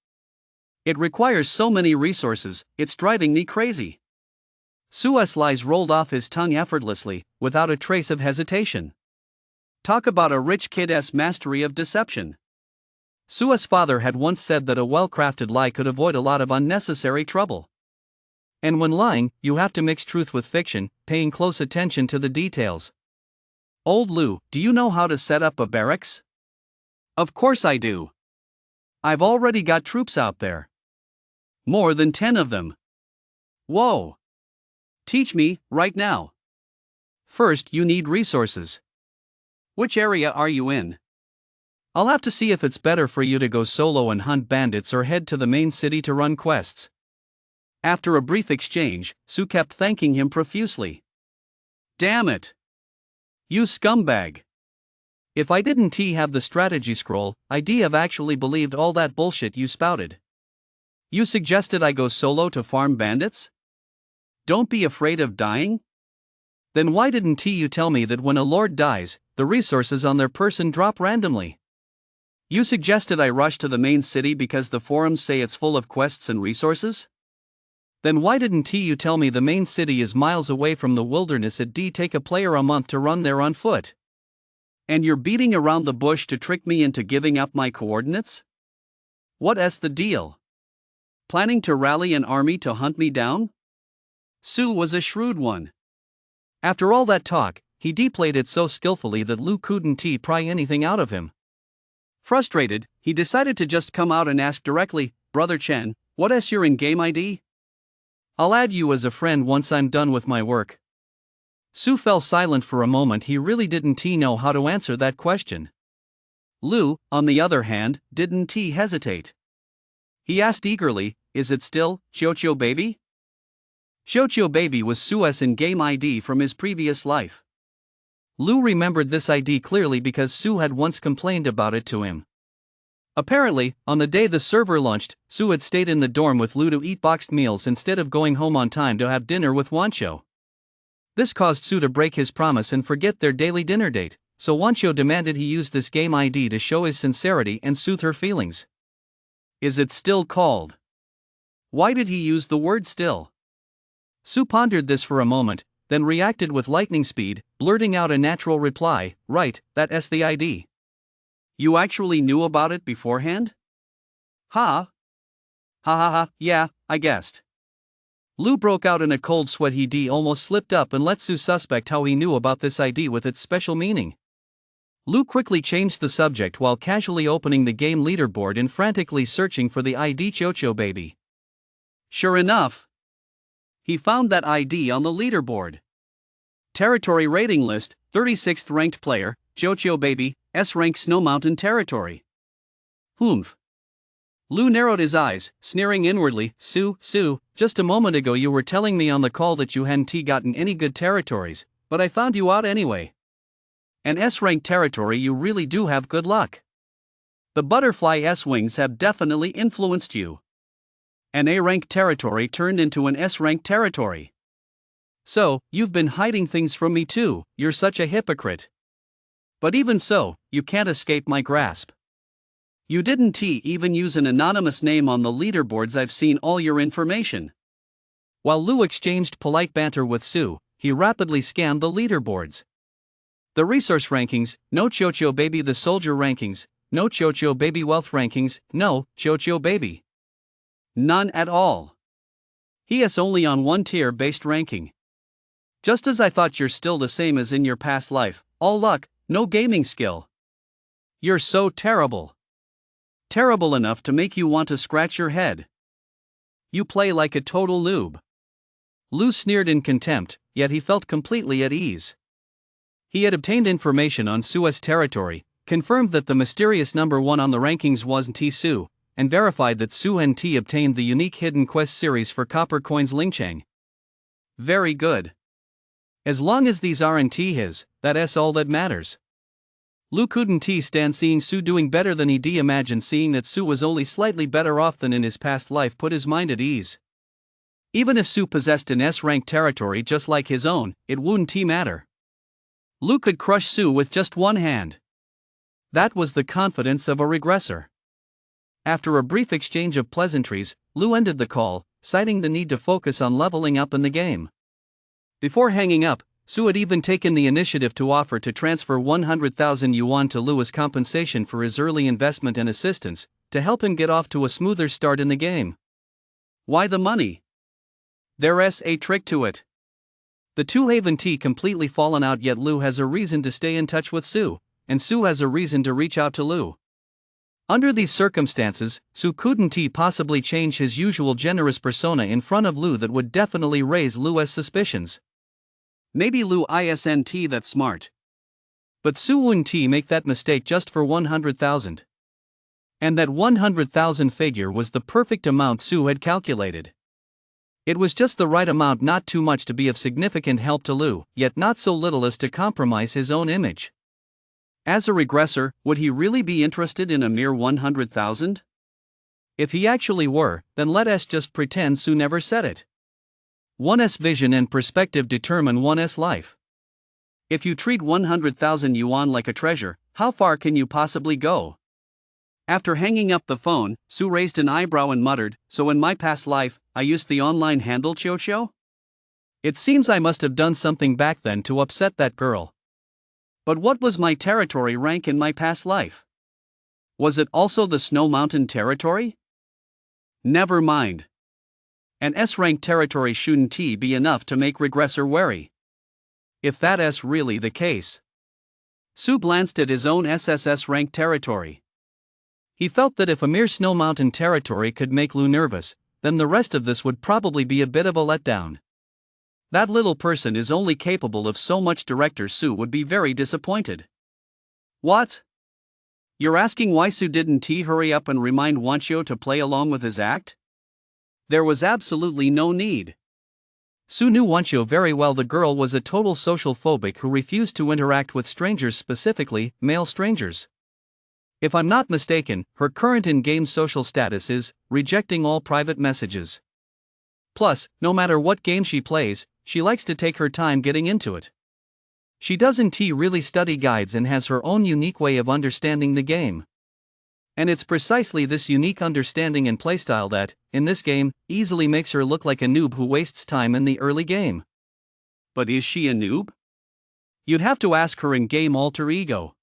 S1: It requires so many resources, it's driving me crazy." Su's lies rolled off his tongue effortlessly, without a trace of hesitation. Talk about a rich kid's mastery of deception. Su's father had once said that a well-crafted lie could avoid a lot of unnecessary trouble. And when lying, you have to mix truth with fiction, paying close attention to the details. "Old Lu, do you know how to set up a barracks?" "Of course I do. I've already got troops out there. More than 10 of them." "Whoa. Teach me, right now." "First, you need resources." "Which area are you in?" "I'll have to see if it's better for you to go solo and hunt bandits or head to the main city to run quests." After a brief exchange, Su kept thanking him profusely. "Damn it. You scumbag. If I didn't have the strategy scroll, I'd have actually believed all that bullshit you spouted. You suggested I go solo to farm bandits? Don't be afraid of dying? Then why didn't you tell me that when a lord dies, the resources on their person drop randomly? You suggested I rush to the main city because the forums say it's full of quests and resources? Then why didn't you tell me the main city is miles away from the wilderness? It'd take a player a month to run there on foot. And you're beating around the bush to trick me into giving up my coordinates? What's the deal? Planning to rally an army to hunt me down?" Su was a shrewd one. After all that talk, he played it so skillfully that Lu couldn't pry anything out of him. Frustrated, he decided to just come out and ask directly, "Brother Chen, what's your in-game ID? I'll add you as a friend once I'm done with my work." Su fell silent for a moment. He really didn't know how to answer that question. Lu, on the other hand, didn't hesitate. He asked eagerly, "Is it still Xiaoqiu Baby?" Xiaoqiu Baby was Su's in-game ID from his previous life. Lu remembered this ID clearly because Su had once complained about it to him. Apparently, on the day the server launched, Su had stayed in the dorm with Lu to eat boxed meals instead of going home on time to have dinner with Wanqiu. This caused Su to break his promise and forget their daily dinner date, so Wanqiu demanded he use this game ID to show his sincerity and soothe her feelings. Is it still called? Why did he use the word still? Sue pondered this for a moment, then reacted with lightning speed, blurting out a natural reply, right, that's the ID. You actually knew about it beforehand? Ha? Ha ha ha, yeah, I guessed. Lou broke out in a cold sweat. He almost slipped up and let Sue suspect how he knew about this ID with its special meaning. Lou quickly changed the subject while casually opening the game leaderboard and frantically searching for the ID Chocho baby. Sure enough, he found that ID on the leaderboard. Territory rating list, 36th ranked player, Chocho baby, S-rank Snow Mountain territory. Humph. Lou narrowed his eyes, sneering inwardly. Sue, just a moment ago you were telling me on the call that you hadn't gotten any good territories, but I found you out anyway. An S-rank territory, you really do have good luck. The butterfly S-wings have definitely influenced you. An A-rank territory turned into an S-rank territory. So, you've been hiding things from me too, you're such a hypocrite. But even so, you can't escape my grasp. You didn't even use an anonymous name on the leaderboards. I've seen all your information. While Lou exchanged polite banter with Sue, he rapidly scanned the leaderboards. The resource rankings, no Chocho baby. The soldier rankings, no Chocho baby. Wealth rankings, no Chocho baby. None at all. He is only on one tier based ranking. Just as I thought. You're still the same as in your past life, all luck, no gaming skill. You're so terrible. Terrible enough to make you want to scratch your head. You play like a total noob. Lou sneered in contempt, yet he felt completely at ease. He had obtained information on Sue's territory, confirmed that the mysterious number 1 on the rankings wasn't Sue, and verified that Sue and obtained the unique hidden quest series for copper coins Lingchang. Very good. As long as these aren't his, that's all that matters. Lou couldn't stand seeing Sue doing better than he'd imagined. Seeing that Sue was only slightly better off than in his past life put his mind at ease. Even if Sue possessed an S-rank territory just like his own, it wouldn't matter. Lou could crush Sue with just one hand. That was the confidence of a regressor. After a brief exchange of pleasantries, Lou ended the call, citing the need to focus on leveling up in the game. Before hanging up, Sue had even taken the initiative to offer to transfer 100,000 yuan to Lou as compensation for his early investment and assistance, to help him get off to a smoother start in the game. Why the money? There's a trick to it. The two haven't completely fallen out yet. Lou has a reason to stay in touch with Sue, and Sue has a reason to reach out to Lou. Under these circumstances, Sue couldn't possibly change his usual generous persona in front of Lou. That would definitely raise Lou's suspicions. Maybe Lou isn't that smart. But Sue wouldn't make that mistake just for 100,000. And that 100,000 figure was the perfect amount Sue had calculated. It was just the right amount, not too much to be of significant help to Lou, yet not so little as to compromise his own image. As a regressor, would he really be interested in a mere 100,000? If he actually were, then let us just pretend Sue never said it. One's vision and perspective determine one's life. If you treat 100,000 yuan like a treasure, how far can you possibly go? After hanging up the phone, Sue raised an eyebrow and muttered, so in my past life, I used the online handle Chocho? It seems I must have done something back then to upset that girl. But what was my territory rank in my past life? Was it also the Snow Mountain territory? Never mind. An S-rank territory shouldn't be enough to make regressor wary. If that's really the case. Sue glanced at his own SSS-rank territory. He felt that if a mere Snow Mountain territory could make Lou nervous, then the rest of this would probably be a bit of a letdown. That little person is only capable of so much. Director Sue would be very disappointed. What? You're asking why Sue didn't hurry up and remind Wancho to play along with his act? There was absolutely no need. Sue knew Wancho very well. The girl was a total social phobic who refused to interact with strangers, specifically male strangers. If I'm not mistaken, her current in-game social status is rejecting all private messages. Plus, no matter what game she plays, she likes to take her time getting into it. She doesn't really study guides and has her own unique way of understanding the game. And it's precisely this unique understanding and playstyle that, in this game, easily makes her look like a noob who wastes time in the early game. But is she a noob? You'd have to ask her in-game alter ego.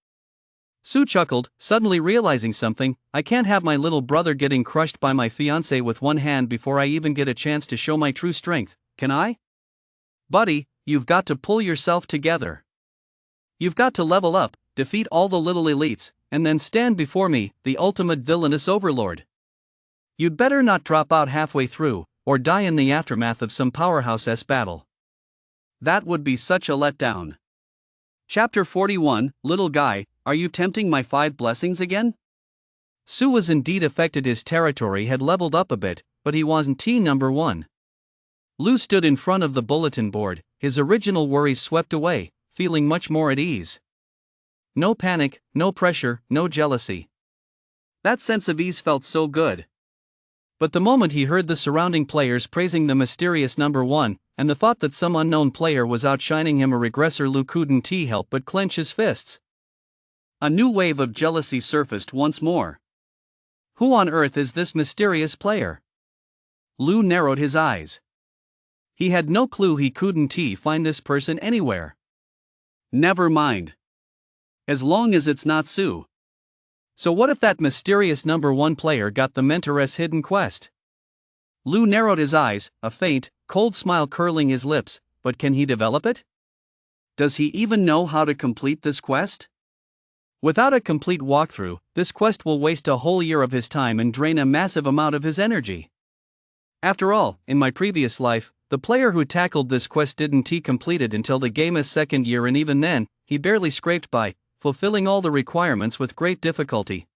S1: Sue chuckled, suddenly realizing something. I can't have my little brother getting crushed by my fiancé with one hand before I even get a chance to show my true strength, can I? Buddy, you've got to pull yourself together. You've got to level up, defeat all the little elites, and then stand before me, the ultimate villainous overlord. You'd better not drop out halfway through, or die in the aftermath of some powerhouse-s battle. That would be such a letdown. Chapter 41, Little Guy, are you tempting my 5 blessings again? Sue was indeed affected. His territory had leveled up a bit, but he wasn't number 1. Lou stood in front of the bulletin board, his original worries swept away, feeling much more at ease. No panic, no pressure, no jealousy. That sense of ease felt so good. But the moment he heard the surrounding players praising the mysterious number 1, and the thought that some unknown player was outshining him, a regressor, Lou couldn't help but clench his fists. A new wave of jealousy surfaced once more. Who on earth is this mysterious player? Lou narrowed his eyes. He had no clue. He couldn't find this person anywhere. Never mind. As long as it's not Sue. So what if that mysterious number 1 player got the mentor's hidden quest? Lou narrowed his eyes, a faint, cold smile curling his lips, but can he develop it? Does he even know how to complete this quest? Without a complete walkthrough, this quest will waste a whole year of his time and drain a massive amount of his energy. After all, in my previous life, the player who tackled this quest didn't complete it until the game's 2nd year, and even then, he barely scraped by, fulfilling all the requirements with great difficulty.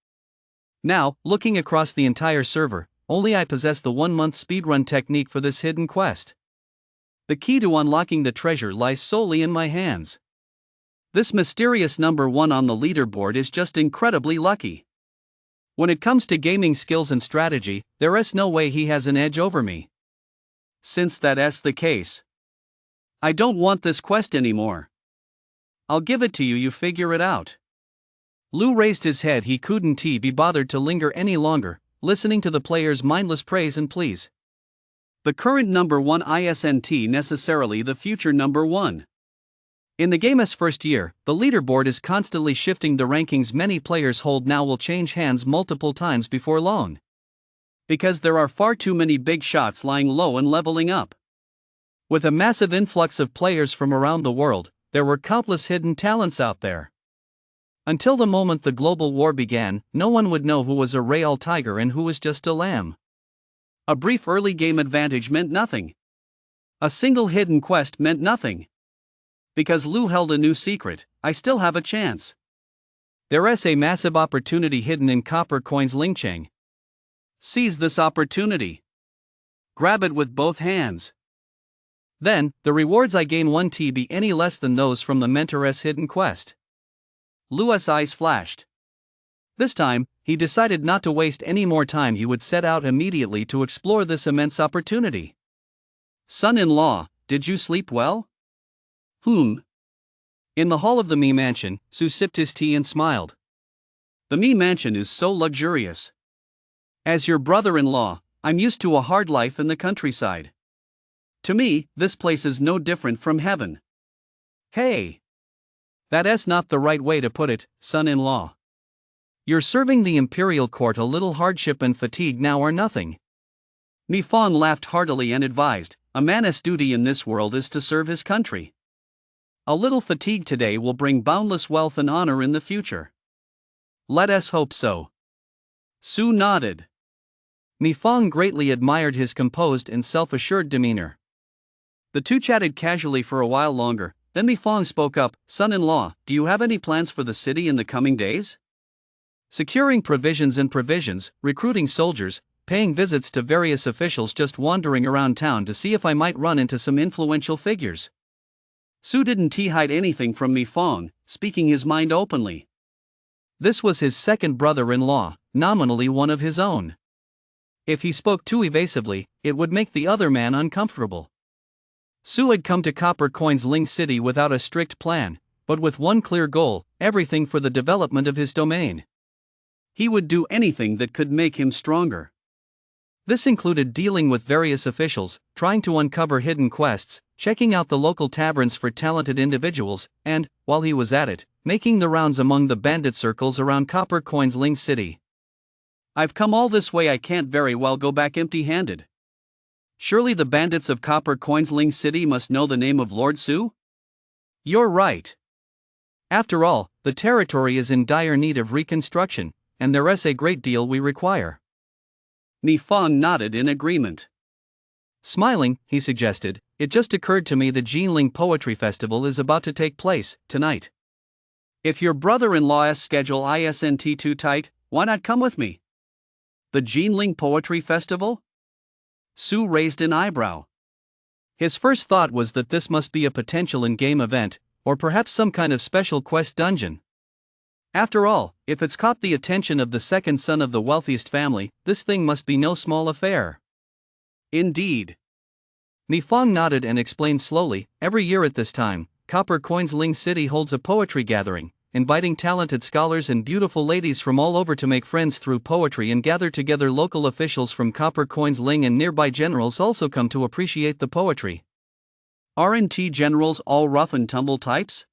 S1: Now, looking across the entire server, only I possess the 1-month speedrun technique for this hidden quest. The key to unlocking the treasure lies solely in my hands. This mysterious number 1 on the leaderboard is just incredibly lucky. When it comes to gaming skills and strategy, there's no way he has an edge over me. Since that's the case, I don't want this quest anymore. I'll give it to you figure it out. Lou raised his head. He couldn't be bothered to linger any longer, listening to the players' mindless praise and pleas. The current number 1 isn't necessarily the future number 1. In the game's first year, the leaderboard is constantly shifting. The rankings many players hold now will change hands multiple times before long. Because there are far too many big shots lying low and leveling up. With a massive influx of players from around the world, there were countless hidden talents out there. Until the moment the global war began, no one would know who was a real tiger and who was just a lamb. A brief early game advantage meant nothing. A single hidden quest meant nothing. Because Lou held a new secret, I still have a chance. There's a massive opportunity hidden in copper coins. Lingcheng. Seize this opportunity. Grab it with both hands. Then, the rewards I gain won't be any less than those from the mentor's hidden quest. Lou's eyes flashed. This time, he decided not to waste any more time. He would set out immediately to explore this immense opportunity. Son-in-law, did you sleep well? In the hall of the Me Mansion, Sue sipped his tea and smiled. The Me Mansion is so luxurious. As your brother-in-law, I'm used to a hard life in the countryside. To me, this place is no different from heaven. Hey! That's not the right way to put it, son-in-law. You're serving the imperial court. A little hardship and fatigue now are nothing. Mi Fong laughed heartily and advised, a man's duty in this world is to serve his country. A little fatigue today will bring boundless wealth and honor in the future. Let us hope so. Sue nodded. Mi Fong greatly admired his composed and self-assured demeanor. The two chatted casually for a while longer, then Mi Fong spoke up, son-in-law, do you have any plans for the city in the coming days? Securing provisions, recruiting soldiers, paying visits to various officials, just wandering around town to see if I might run into some influential figures. Sue didn't hide anything from Mi Fong, speaking his mind openly. This was his second brother-in-law, nominally one of his own. If he spoke too evasively, it would make the other man uncomfortable. Sue had come to Copper Coins Ling City without a strict plan, but with one clear goal, everything for the development of his domain. He would do anything that could make him stronger. This included dealing with various officials, trying to uncover hidden quests, checking out the local taverns for talented individuals, and, while he was at it, making the rounds among the bandit circles around Copper Coins Ling City. I've come all this way, I can't very well go back empty-handed. Surely the bandits of Copper Coins Ling City must know the name of Lord Su? You're right. After all, the territory is in dire need of reconstruction, and there's a great deal we require. Mi Fang nodded in agreement. Smiling, he suggested, it just occurred to me the Jinling Poetry Festival is about to take place tonight. If your brother-in-law's schedule isn't too tight, why not come with me? The Jinling Poetry Festival? Su raised an eyebrow. His first thought was that this must be a potential in-game event, or perhaps some kind of special quest dungeon. After all, if it's caught the attention of the second son of the wealthiest family, this thing must be no small affair. Indeed. Mi Fang nodded and explained slowly, every year at this time, Copper Coins Ling City holds a poetry gathering, inviting talented scholars and beautiful ladies from all over to make friends through poetry and gather together. Local officials from Copper Coins Ling and nearby generals also come to appreciate the poetry. Aren't generals all rough and tumble types?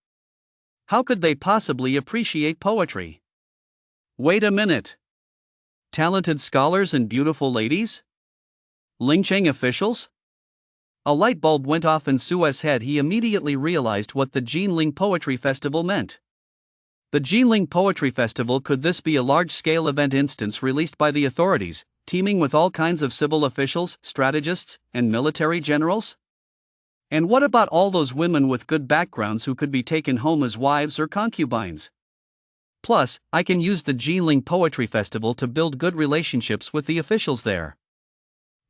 S1: How could they possibly appreciate poetry? Wait a minute. Talented scholars and beautiful ladies? Lingcheng officials? A light bulb went off in Su's head. He immediately realized what the Jinling Poetry Festival meant. The Jinling Poetry Festival, could this be a large-scale event instance released by the authorities, teeming with all kinds of civil officials, strategists, and military generals? And what about all those women with good backgrounds who could be taken home as wives or concubines? Plus, I can use the Jinling Poetry Festival to build good relationships with the officials there.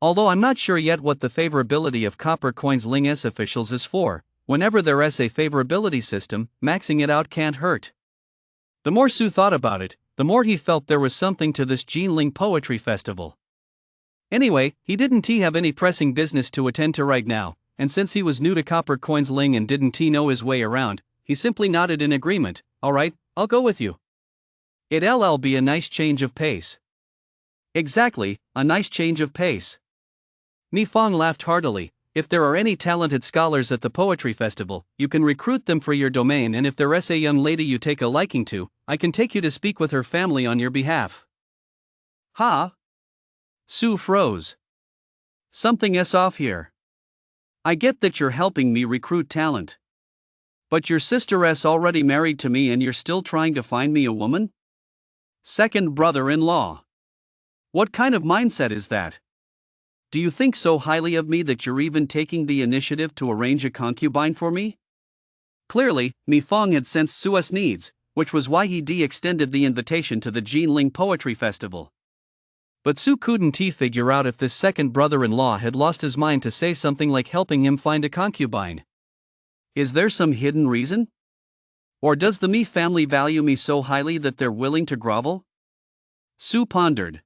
S1: Although I'm not sure yet what the favorability of Copper Coins Ling's officials is for, whenever there's a favorability system, maxing it out can't hurt. The more Su thought about it, the more he felt there was something to this Jinling Poetry Festival. Anyway, he didn't have any pressing business to attend to right now, and since he was new to Copper Coins Ling and didn't know his way around, he simply nodded in agreement. Alright, I'll go with you. It'll be a nice change of pace. Exactly, a nice change of pace. Mi Fang laughed heartily. If there are any talented scholars at the poetry festival, you can recruit them for your domain, and if there's a young lady you take a liking to, I can take you to speak with her family on your behalf. Ha? Su froze. Something's off here. I get that you're helping me recruit talent. But your sister's already married to me and you're still trying to find me a woman? Second brother-in-law. What kind of mindset is that? Do you think so highly of me that you're even taking the initiative to arrange a concubine for me? Clearly, Mi Fang had sensed Su's needs, which was why he extended the invitation to the Jinling Poetry Festival. But Su couldn't figure out if this second brother-in-law had lost his mind to say something like helping him find a concubine. Is there some hidden reason? Or does the Mi family value me so highly that they're willing to grovel? Su pondered.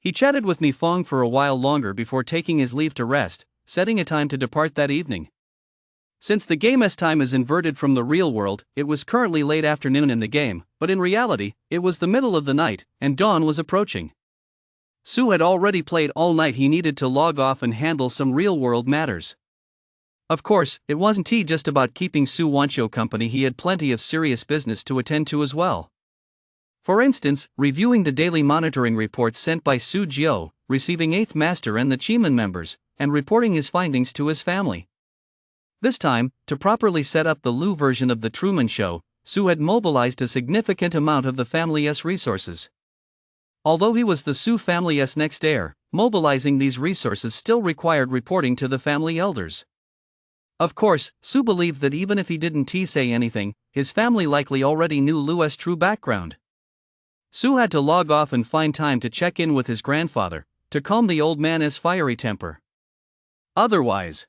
S1: He chatted with Mi Fang for a while longer before taking his leave to rest, setting a time to depart that evening. Since the game's time is inverted from the real world, it was currently late afternoon in the game, but in reality, it was the middle of the night, and dawn was approaching. Su had already played all night. He needed to log off and handle some real-world matters. Of course, it wasn't just about keeping Su Wancho company. He had plenty of serious business to attend to as well. For instance, reviewing the daily monitoring reports sent by Su Jiao, receiving 8th Master and the Chiman members, and reporting his findings to his family. This time, to properly set up the Lu version of the Truman Show, Su had mobilized a significant amount of the family's resources. Although he was the Su family's next heir, mobilizing these resources still required reporting to the family elders. Of course, Su believed that even if he didn't say anything, his family likely already knew Lu's true background. Su had to log off and find time to check in with his grandfather, to calm the old man's fiery temper. Otherwise,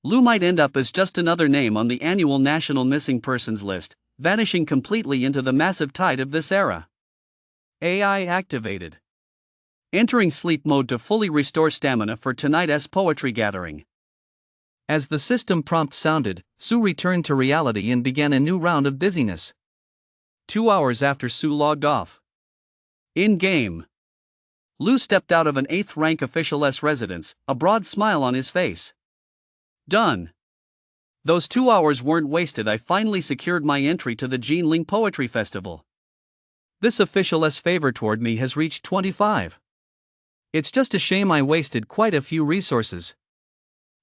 S1: Lu might end up as just another name on the annual National Missing Persons list, vanishing completely into the massive tide of this era. AI activated. Entering sleep mode to fully restore stamina for tonight's poetry gathering. As the system prompt sounded, Su returned to reality and began a new round of busyness. 2 hours after Su logged off. In-game. Lu stepped out of an 8th rank official's residence, a broad smile on his face. Done. Those 2 hours weren't wasted. I finally secured my entry to the Jinling Poetry Festival. This official's favor toward me has reached 25. It's just a shame I wasted quite a few resources.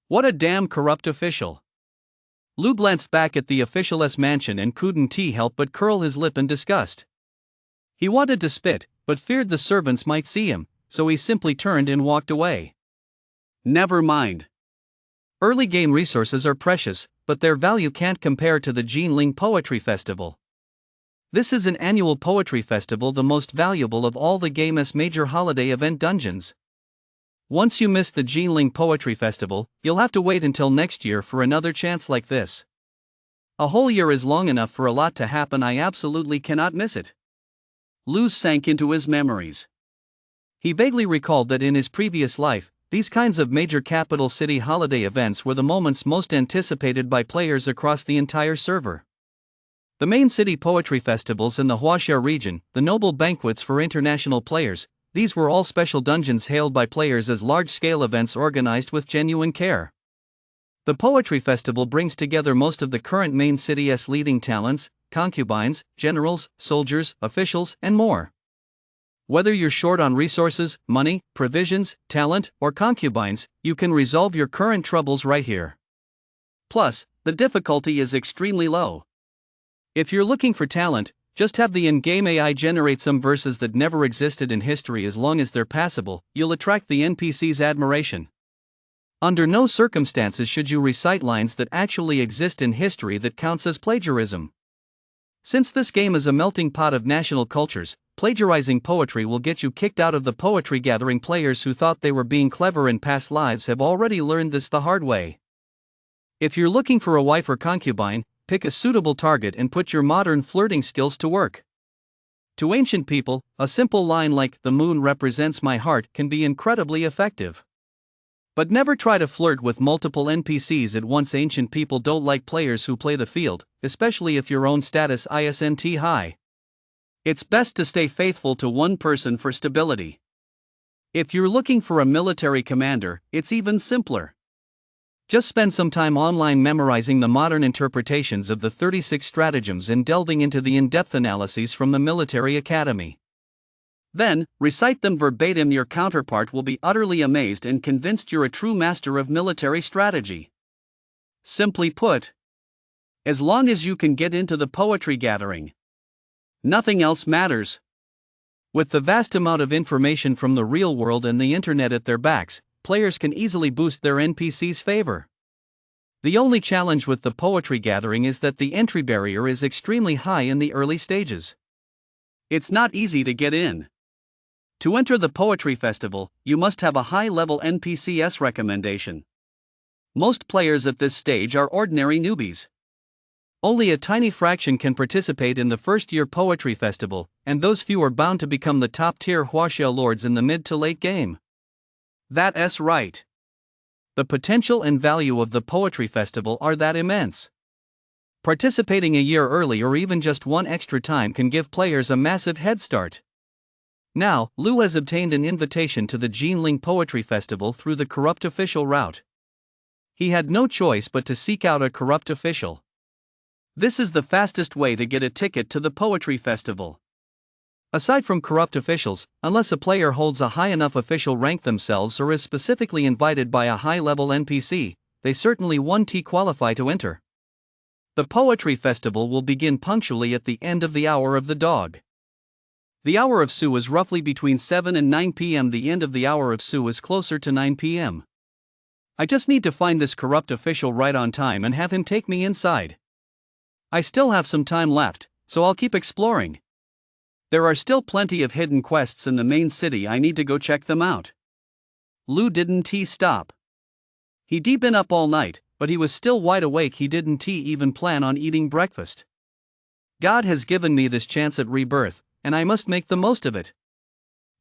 S1: What a damn corrupt official. Lu glanced back at the official's mansion and couldn't help but curl his lip in disgust. He wanted to spit, but feared the servants might see him, so he simply turned and walked away. Never mind. Early game resources are precious, but their value can't compare to the Jinling Poetry Festival. This is an annual poetry festival, the most valuable of all the game's major holiday event dungeons. Once you miss the Jinling Poetry Festival, you'll have to wait until next year for another chance like this. A whole year is long enough for a lot to happen. I absolutely cannot miss it. Lu sank into his memories. He vaguely recalled that in his previous life, these kinds of major capital city holiday events were the moments most anticipated by players across the entire server. The main city poetry festivals in the Huaxia region, the noble banquets for international players, these were all special dungeons hailed by players as large-scale events organized with genuine care. The poetry festival brings together most of the current main city's leading talents, concubines, generals, soldiers, officials, and more. Whether you're short on resources, money, provisions, talent, or concubines, you can resolve your current troubles right here. Plus, the difficulty is extremely low. If you're looking for talent, just have the in-game AI generate some verses that never existed in history. As long as they're passable, you'll attract the NPC's admiration. Under no circumstances should you recite lines that actually exist in history. That counts as plagiarism. Since this game is a melting pot of national cultures, plagiarizing poetry will get you kicked out of the poetry gathering. Players who thought they were being clever in past lives have already learned this the hard way. If you're looking for a wife or concubine, pick a suitable target and put your modern flirting skills to work. To ancient people, a simple line like "the moon represents my heart" can be incredibly effective. But never try to flirt with multiple NPCs at once. Ancient people don't like players who play the field, especially if your own status isn't high. It's best to stay faithful to one person for stability. If you're looking for a military commander, it's even simpler. Just spend some time online memorizing the modern interpretations of the 36 stratagems and delving into the in-depth analyses from the military academy. Then, recite them verbatim. Your counterpart will be utterly amazed and convinced you're a true master of military strategy. Simply put, as long as you can get into the poetry gathering, nothing else matters. With the vast amount of information from the real world and the internet at their backs, players can easily boost their NPC's favor. The only challenge with the poetry gathering is that the entry barrier is extremely high in the early stages. It's not easy to get in. To enter the poetry festival, you must have a high-level NPC's recommendation. Most players at this stage are ordinary newbies. Only a tiny fraction can participate in the first-year poetry festival, and those few are bound to become the top-tier Huaxia lords in the mid to late game. That's right. The potential and value of the poetry festival are that immense. Participating a year early or even just one extra time can give players a massive head start. Now, Lu has obtained an invitation to the Jinling Poetry Festival through the corrupt official route. He had no choice but to seek out a corrupt official. This is the fastest way to get a ticket to the poetry festival. Aside from corrupt officials, unless a player holds a high enough official rank themselves or is specifically invited by a high-level NPC, they certainly won't qualify to enter. The poetry festival will begin punctually at the end of the hour of the dog. The hour of Su is roughly between 7 and 9 p.m. The end of the hour of Su is closer to 9 p.m. I just need to find this corrupt official right on time and have him take me inside. I still have some time left, so I'll keep exploring. There are still plenty of hidden quests in the main city. I need to go check them out. Lu didn't stop. He'd been up all night, but he was still wide awake. He didn't even plan on eating breakfast. God has given me this chance at Rebirth, and I must make the most of it.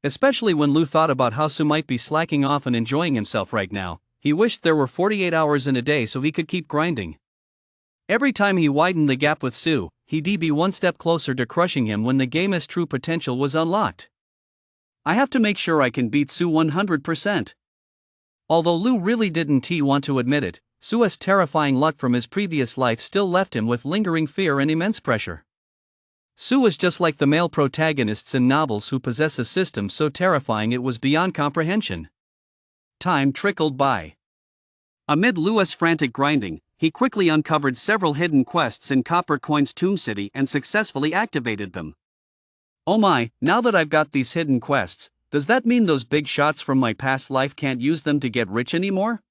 S1: Especially when Lu thought about how Su might be slacking off and enjoying himself right now, he wished there were 48 hours in a day so he could keep grinding. Every time he widened the gap with Su, he'd be one step closer to crushing him when the game's true potential was unlocked. I have to make sure I can beat Sue 100%. Although Lou really didn't want to admit it, Sue's terrifying luck from his previous life still left him with lingering fear and immense pressure. Sue was just like the male protagonists in novels who possess a system so terrifying it was beyond comprehension. Time trickled by. Amid Lou's frantic grinding, he quickly uncovered several hidden quests in Copper Coin's Tomb City and successfully activated them. Oh my, now that I've got these hidden quests, does that mean those big shots from my past life can't use them to get rich anymore?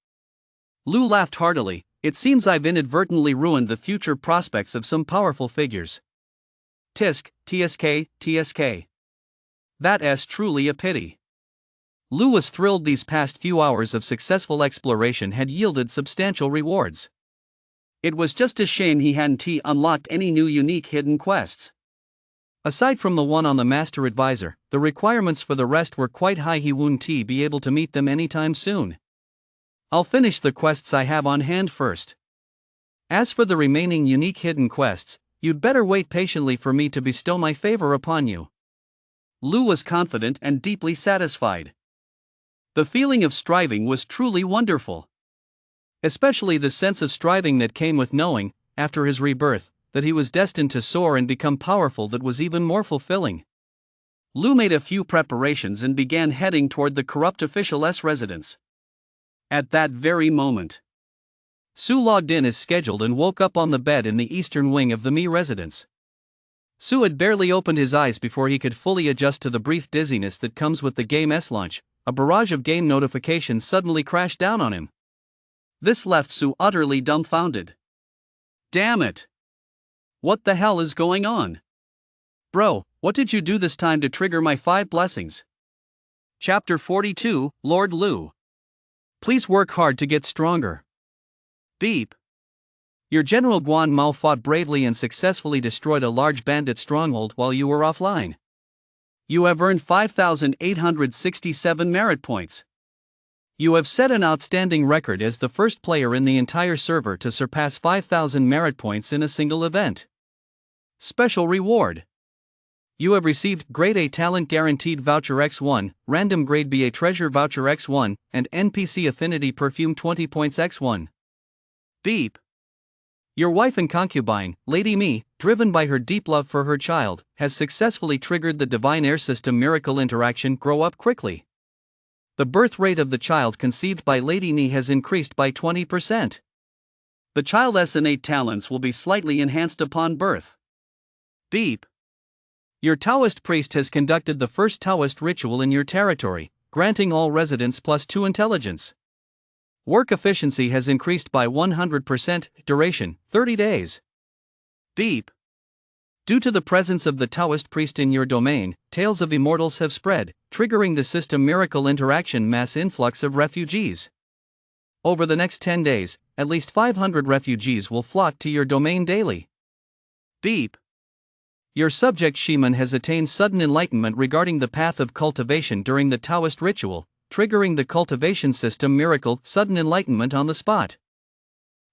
S1: Lou laughed heartily. It seems I've inadvertently ruined the future prospects of some powerful figures. Tisk, TSK, TSK. That's truly a pity. Lou was thrilled these past few hours of successful exploration had yielded substantial rewards. It was just a shame he hadn't unlocked any new unique hidden quests. Aside from the one on the Master Advisor, the requirements for the rest were quite high. He wouldn't be able to meet them anytime soon. I'll finish the quests I have on hand first. As for the remaining unique hidden quests, you'd better wait patiently for me to bestow my favor upon you. Lou was confident and deeply satisfied. The feeling of striving was truly wonderful. Especially the sense of striving that came with knowing, after his rebirth, that he was destined to soar and become powerful. That was even more fulfilling. Lou made a few preparations and began heading toward the corrupt official's residence. At that very moment, Sue logged in as scheduled and woke up on the bed in the eastern wing of the Mi residence. Sue had barely opened his eyes before he could fully adjust to the brief dizziness that comes with the game's launch. A barrage of game notifications suddenly crashed down on him. This left Sue utterly dumbfounded. Damn it! What the hell is going on? Bro, what did you do this time to trigger my 5 blessings? Chapter 42, Lord Lou. Please work hard to get stronger. Beep. Your General Guan Mao fought bravely and successfully destroyed a large bandit stronghold while you were offline. You have earned 5,867 merit points. You have set an outstanding record as the first player in the entire server to surpass 5,000 merit points in a single event. Special reward. You have received Grade A Talent Guaranteed Voucher X1, Random Grade B A Treasure Voucher X1, and NPC Affinity Perfume 20 points X1. Beep. Your wife and concubine, Lady Mi, driven by her deep love for her child, has successfully triggered the Divine Air System Miracle Interaction Grow Up Quickly. The birth rate of the child conceived by Lady Mi has increased by 20%. The child's innate talents will be slightly enhanced upon birth. Beep. Your Taoist priest has conducted the first Taoist ritual in your territory, granting all residents +2 intelligence. Work efficiency has increased by 100%, duration, 30 days. Beep. Due to the presence of the Taoist priest in your domain, tales of immortals have spread, triggering the system miracle interaction mass influx of refugees. Over the next 10 days, at least 500 refugees will flock to your domain daily. Beep. Your subject Shiman has attained sudden enlightenment regarding the path of cultivation during the Taoist ritual, triggering the cultivation system miracle sudden enlightenment on the spot.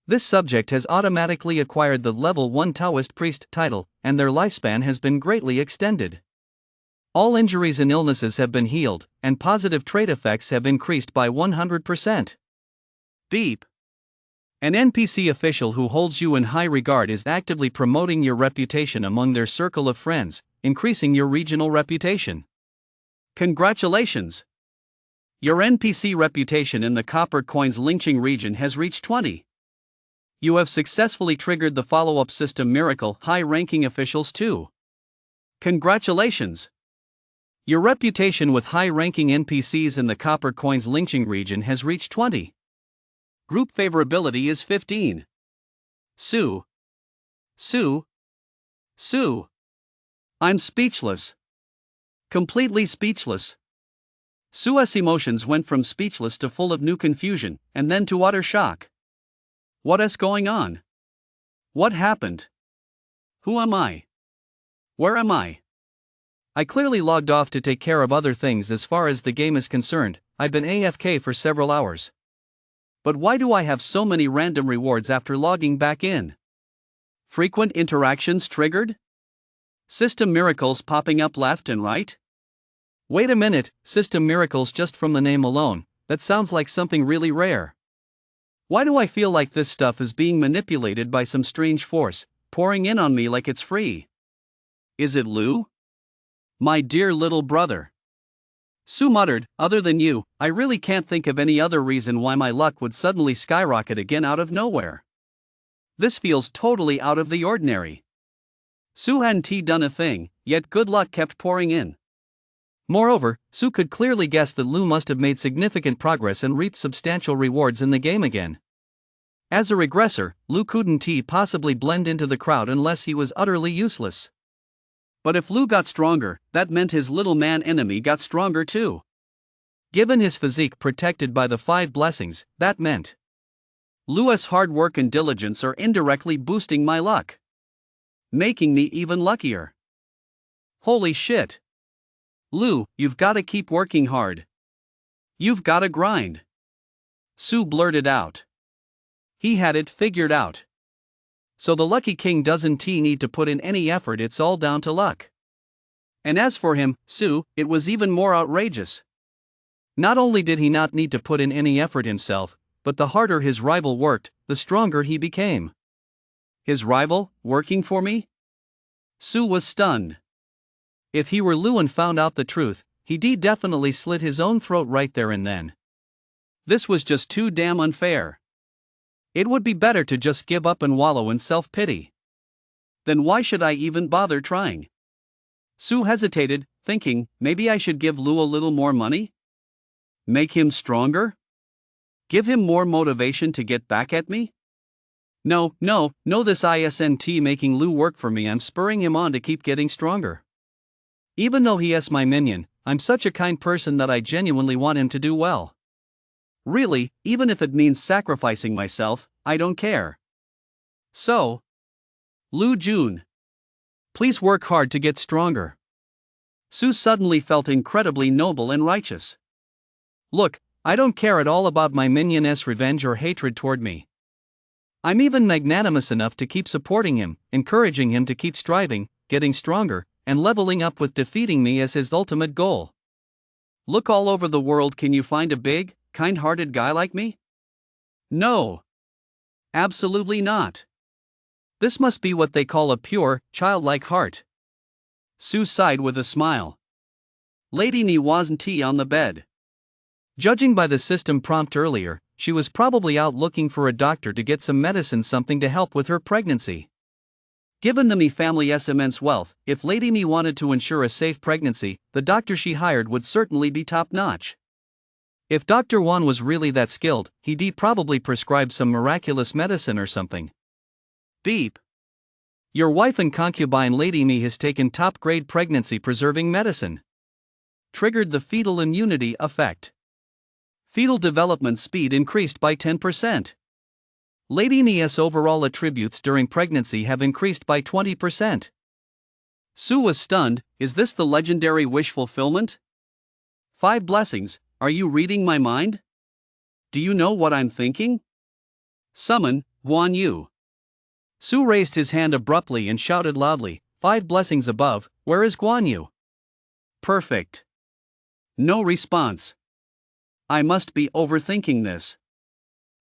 S1: This subject has automatically acquired the level 1 Taoist priest title, and their lifespan has been greatly extended. All injuries and illnesses have been healed, and positive trait effects have increased by 100%. Beep. An NPC official who holds you in high regard is actively promoting your reputation among their circle of friends, increasing your regional reputation. Congratulations! Your NPC reputation in the Copper Coin's lynching region has reached 20. You have successfully triggered the follow-up system miracle high-ranking officials too. Congratulations! Your reputation with high-ranking NPCs in the Copper Coin's lynching region has reached 20. Group favorability is 15. Sue. Sue. Sue. I'm speechless. Completely speechless. Sue's emotions went from speechless to full of new confusion, and then to utter shock. What's going on? What happened? Who am I? Where am I? I clearly logged off to take care of other things as far as the game is concerned. I've been AFK for several hours. But why do I have so many random rewards after logging back in? Frequent interactions triggered? System miracles popping up left and right? Wait a minute, system miracles just from the name alone, that sounds like something really rare. Why do I feel like this stuff is being manipulated by some strange force, pouring in on me like it's free? Is it Lou? My dear little brother. Sue muttered, other than you, I really can't think of any other reason why my luck would suddenly skyrocket again out of nowhere. This feels totally out of the ordinary. Sue hadn't done a thing, yet good luck kept pouring in. Moreover, Sue could clearly guess that Lou must have made significant progress and reaped substantial rewards in the game again. As a regressor, Lou couldn't possibly blend into the crowd unless he was utterly useless. But if Lou got stronger, that meant his little man enemy got stronger too. Given his physique protected by the 5 blessings, that meant Lou's hard work and diligence are indirectly boosting my luck, making me even luckier. Holy shit! Lou, you've gotta keep working hard. You've gotta grind. Sue blurted out. He had it figured out. So the Lucky King doesn't need to put in any effort, it's all down to luck. And as for him, Sue, it was even more outrageous. Not only did he not need to put in any effort himself, but the harder his rival worked, the stronger he became. His rival, working for me? Sue was stunned. If he were Lou and found out the truth, he'd definitely slit his own throat right there and then. This was just too damn unfair. It would be better to just give up and wallow in self-pity. Then why should I even bother trying? Sue hesitated, thinking, maybe I should give Lou a little more money? Make him stronger? Give him more motivation to get back at me? No, this isn't making Lou work for me, I'm spurring him on to keep getting stronger. Even though he is my minion, I'm such a kind person that I genuinely want him to do well. Really, even if it means sacrificing myself, I don't care. So, Lou June, please work hard to get stronger. Sue suddenly felt incredibly noble and righteous. Look, I don't care at all about my minion's revenge or hatred toward me. I'm even magnanimous enough to keep supporting him, encouraging him to keep striving, getting stronger, and leveling up with defeating me as his ultimate goal. Look all over the world, can you find a big, kind-hearted guy like me? No. Absolutely not. This must be what they call a pure, childlike heart. Sue sighed with a smile. Lady Ni wasn't on the bed. Judging by the system prompt earlier, she was probably out looking for a doctor to get some medicine, something to help with her pregnancy. Given the Mi family's immense wealth, if Lady Ni wanted to ensure a safe pregnancy, the doctor she hired would certainly be top-notch. If Dr. Wan was really that skilled, he'd probably prescribe some miraculous medicine or something. Beep. Your wife and concubine Lady Ni has taken top-grade pregnancy-preserving medicine. Triggered the fetal immunity effect. Fetal development speed increased by 10%. Lady Ni's overall attributes during pregnancy have increased by 20%. Sue was stunned. Is this the legendary wish fulfillment? 5 blessings. Are you reading my mind? Do you know what I'm thinking? Summon, Guan Yu. Sue raised his hand abruptly and shouted loudly, 5 blessings above, where is Guan Yu? Perfect. No response. I must be overthinking this.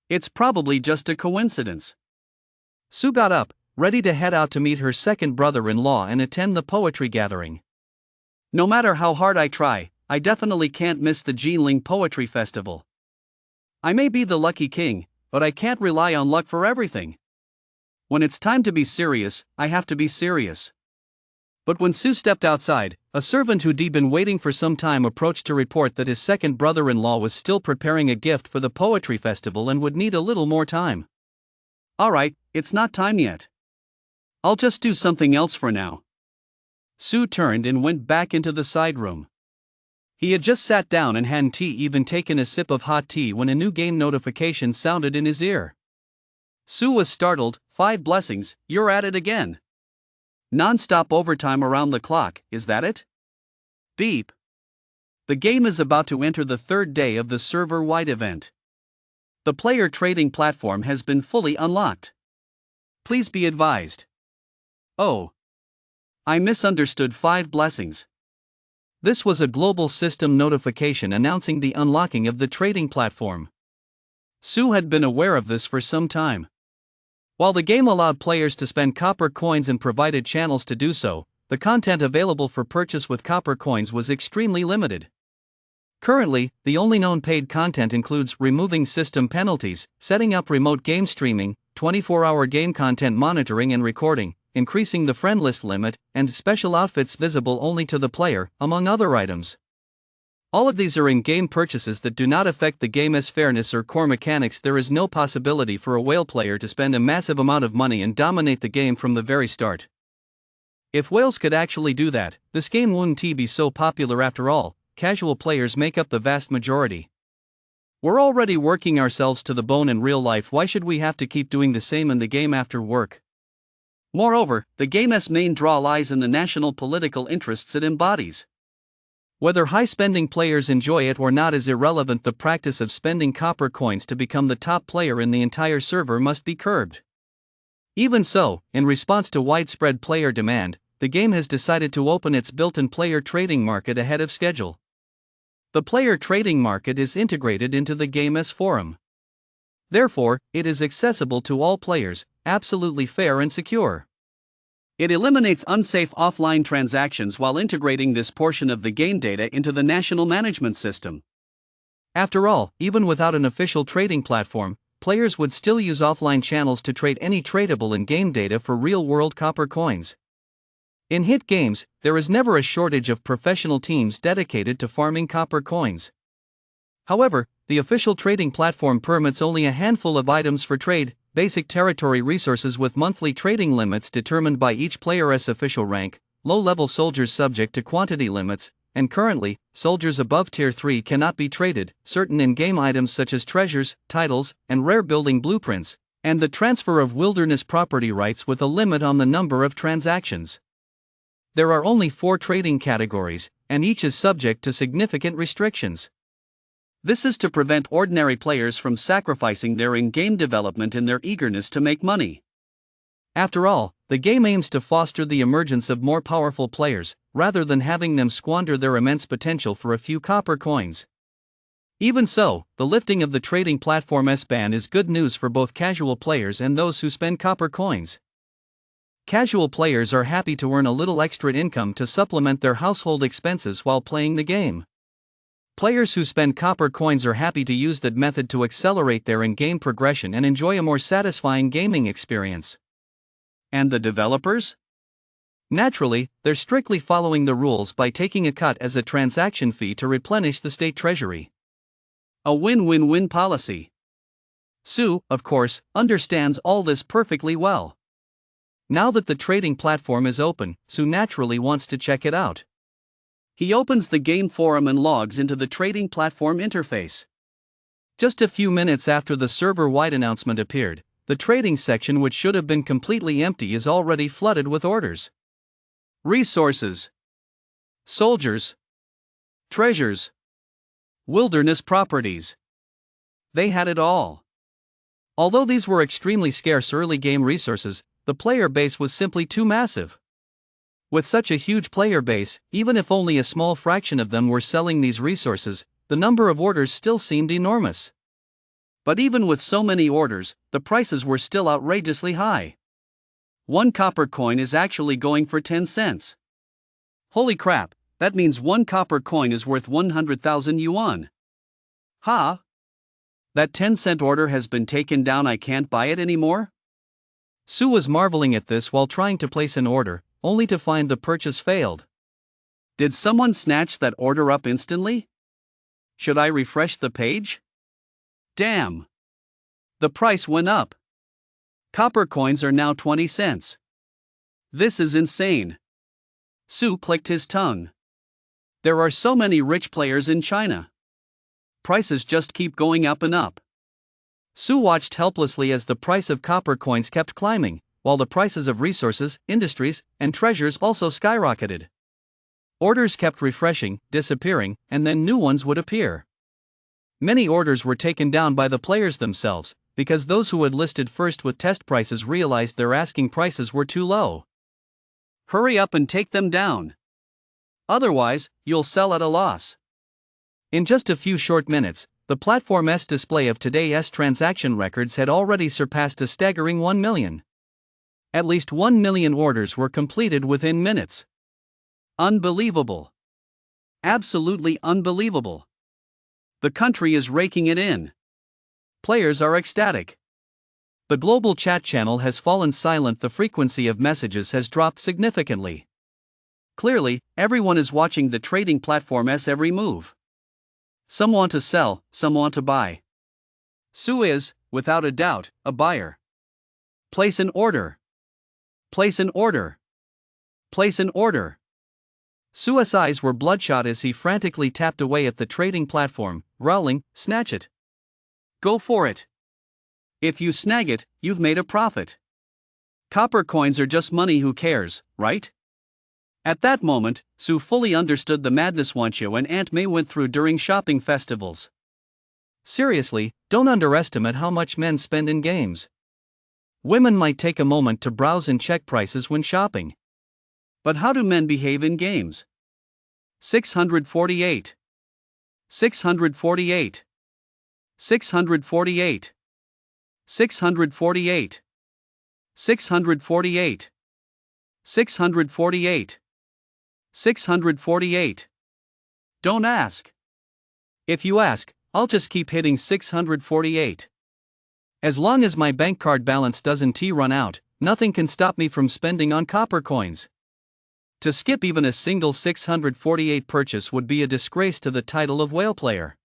S1: It's probably just a coincidence. Sue got up, ready to head out to meet her second brother-in-law and attend the poetry gathering. No matter how hard I try, I definitely can't miss the Jinling Poetry Festival. I may be the Lucky King, but I can't rely on luck for everything. When it's time to be serious, I have to be serious. But when Sue stepped outside, a servant who'd been waiting for some time approached to report that his second brother-in-law was still preparing a gift for the poetry festival and would need a little more time. Alright, it's not time yet. I'll just do something else for now. Sue turned and went back into the side room. He had just sat down and hadn't even taken a sip of hot tea when a new game notification sounded in his ear. Sue was startled. 5 blessings, you're at it again. Non-stop overtime around the clock, is that it? Beep. The game is about to enter the 3rd day of the server-wide event. The player trading platform has been fully unlocked. Please be advised. Oh. I misunderstood 5 blessings. This was a global system notification announcing the unlocking of the trading platform. Su had been aware of this for some time. While the game allowed players to spend copper coins and provided channels to do so, the content available for purchase with copper coins was extremely limited. Currently, the only known paid content includes removing system penalties, setting up remote game streaming, 24-hour game content monitoring and recording, increasing the friend list limit, and special outfits visible only to the player, among other items. All of these are in-game purchases that do not affect the game's fairness or core mechanics. There is no possibility for a whale player to spend a massive amount of money and dominate the game from the very start. If whales could actually do that, this game wouldn't be so popular after all. Casual players make up the vast majority. We're already working ourselves to the bone in real life. Why should we have to keep doing the same in the game after work? Moreover, the game's main draw lies in the national political interests it embodies. Whether high-spending players enjoy it or not is irrelevant. The practice of spending copper coins to become the top player in the entire server must be curbed. Even so, in response to widespread player demand, the game has decided to open its built-in player trading market ahead of schedule. The player trading market is integrated into the game's forum. Therefore, it is accessible to all players, absolutely fair and secure. It eliminates unsafe offline transactions while integrating this portion of the game data into the national management system. After all, even without an official trading platform, players would still use offline channels to trade any tradable in-game data for real-world copper coins. In hit games, there is never a shortage of professional teams dedicated to farming copper coins. However, the official trading platform permits only a handful of items for trade, basic territory resources with monthly trading limits determined by each player's official rank, low-level soldiers subject to quantity limits, and currently, soldiers above Tier 3 cannot be traded, certain in-game items such as treasures, titles, and rare building blueprints, and the transfer of wilderness property rights with a limit on the number of transactions. There are only 4 trading categories, and each is subject to significant restrictions. This is to prevent ordinary players from sacrificing their in-game development in their eagerness to make money. After all, the game aims to foster the emergence of more powerful players, rather than having them squander their immense potential for a few copper coins. Even so, the lifting of the trading platform's ban is good news for both casual players and those who spend copper coins. Casual players are happy to earn a little extra income to supplement their household expenses while playing the game. Players who spend copper coins are happy to use that method to accelerate their in-game progression and enjoy a more satisfying gaming experience. And the developers? Naturally, they're strictly following the rules by taking a cut as a transaction fee to replenish the state treasury. A win-win-win policy. Su, of course, understands all this perfectly well. Now that the trading platform is open, Su naturally wants to check it out. He opens the game forum and logs into the trading platform interface. Just a few minutes after the server-wide announcement appeared, the trading section, which should have been completely empty, is already flooded with orders. Resources, soldiers, treasures, wilderness properties. They had it all. Although these were extremely scarce early game resources, the player base was simply too massive. With such a huge player base, even if only a small fraction of them were selling these resources, the number of orders still seemed enormous. But even with so many orders, the prices were still outrageously high. 1 copper coin is actually going for 10 cents. Holy crap, that means 1 copper coin is worth 100,000 yuan. Ha! That 10-cent order has been taken down. I can't buy it anymore? Su was marveling at this while trying to place an order, only to find the purchase failed. Did someone snatch that order up instantly? Should I refresh the page? Damn! The price went up. Copper coins are now 20 cents. This is insane. Su clicked his tongue. There are so many rich players in China. Prices just keep going up and up. Su watched helplessly as the price of copper coins kept climbing, while the prices of resources, industries, and treasures also skyrocketed. Orders kept refreshing, disappearing, and then new ones would appear. Many orders were taken down by the players themselves, because those who had listed first with test prices realized their asking prices were too low. Hurry up and take them down. Otherwise, you'll sell at a loss. In just a few short minutes, the platform's display of today's transaction records had already surpassed a staggering 1 million. At least 1 million orders were completed within minutes. Unbelievable. Absolutely unbelievable. The country is raking it in. Players are ecstatic. The global chat channel has fallen silent. The frequency of messages has dropped significantly. Clearly, everyone is watching the trading platform's every move. Some want to sell, some want to buy. Su is, without a doubt, a buyer. Place an order. Place an order. Place an order. Su's eyes were bloodshot as he frantically tapped away at the trading platform, growling, "Snatch it. Go for it. If you snag it, you've made a profit. Copper coins are just money, who cares, right?" At that moment, Su fully understood the madness Wanchu and Aunt May went through during shopping festivals. Seriously, don't underestimate how much men spend in games. Women might take a moment to browse and check prices when shopping. But how do men behave in games? 648. 648. 648. 648. 648. 648. 648. Don't ask. If you ask, I'll just keep hitting 648. As long as my bank card balance doesn't run out, nothing can stop me from spending on copper coins. To skip even a single 648 purchase would be a disgrace to the title of whale player.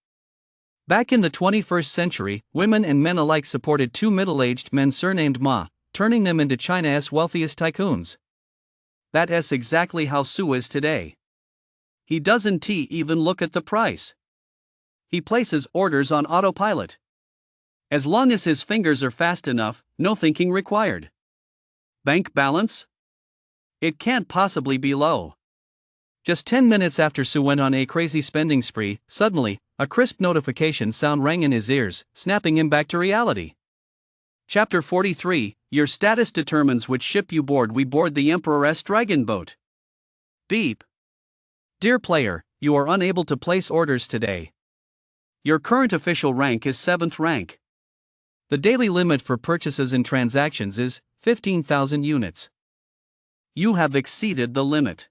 S1: Back in the 21st century, women and men alike supported two middle-aged men surnamed Ma, turning them into China's wealthiest tycoons. That's exactly how Su is today. He doesn't even look at the price. He places orders on autopilot. As long as his fingers are fast enough, no thinking required. Bank balance? It can't possibly be low. Just 10 minutes after Su went on a crazy spending spree, suddenly, a crisp notification sound rang in his ears, snapping him back to reality. Chapter 43, Your status determines which ship you board. We board the Emperor's dragon boat. Beep. Dear player, you are unable to place orders today. Your current official rank is 7th rank. The daily limit for purchases and transactions is 15,000 units. You have exceeded the limit.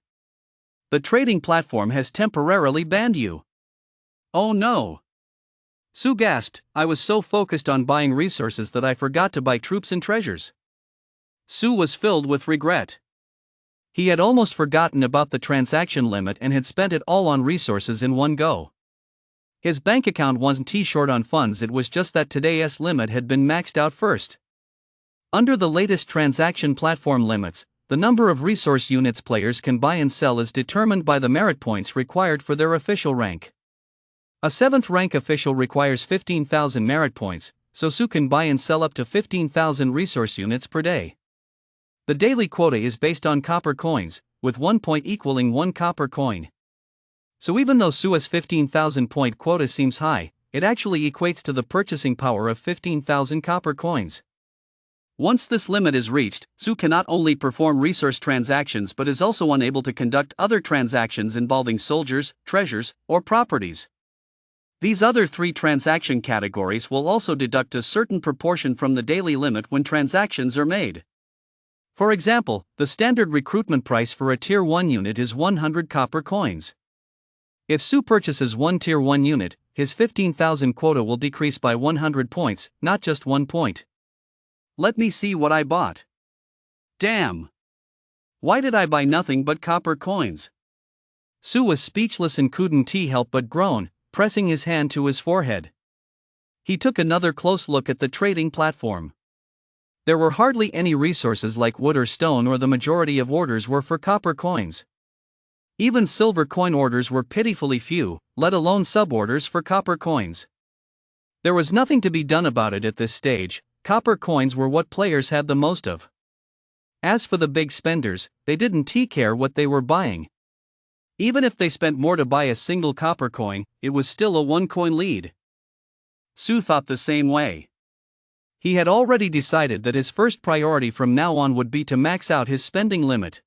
S1: The trading platform has temporarily banned you. Oh no. Su gasped, I was so focused on buying resources that I forgot to buy troops and treasures. Su was filled with regret. He had almost forgotten about the transaction limit and had spent it all on resources in one go. His bank account wasn't short on funds, it was just that today's limit had been maxed out first. Under the latest transaction platform limits, the number of resource units players can buy and sell is determined by the merit points required for their official rank. A 7th rank official requires 15,000 merit points, so Su can buy and sell up to 15,000 resource units per day. The daily quota is based on copper coins, with 1 point equaling 1 copper coin. So even though Su's 15,000 point quota seems high, it actually equates to the purchasing power of 15,000 copper coins. Once this limit is reached, Su can not only perform resource transactions but is also unable to conduct other transactions involving soldiers, treasures, or properties. These other 3 transaction categories will also deduct a certain proportion from the daily limit when transactions are made. For example, the standard recruitment price for a Tier 1 unit is 100 copper coins. If Su purchases one Tier 1 unit, his 15,000 quota will decrease by 100 points, not just 1 point. Let me see what I bought. Damn! Why did I buy nothing but copper coins? Su was speechless and couldn't help but groan, pressing his hand to his forehead. He took another close look at the trading platform. There were hardly any resources like wood or stone, or the majority of orders were for copper coins. Even silver coin orders were pitifully few, let alone suborders for copper coins. There was nothing to be done about it at this stage. Copper coins were what players had the most of. As for the big spenders, they didn't care what they were buying. Even if they spent more to buy a single copper coin, it was still a 1-coin lead. Su thought the same way. He had already decided that his first priority from now on would be to max out his spending limit.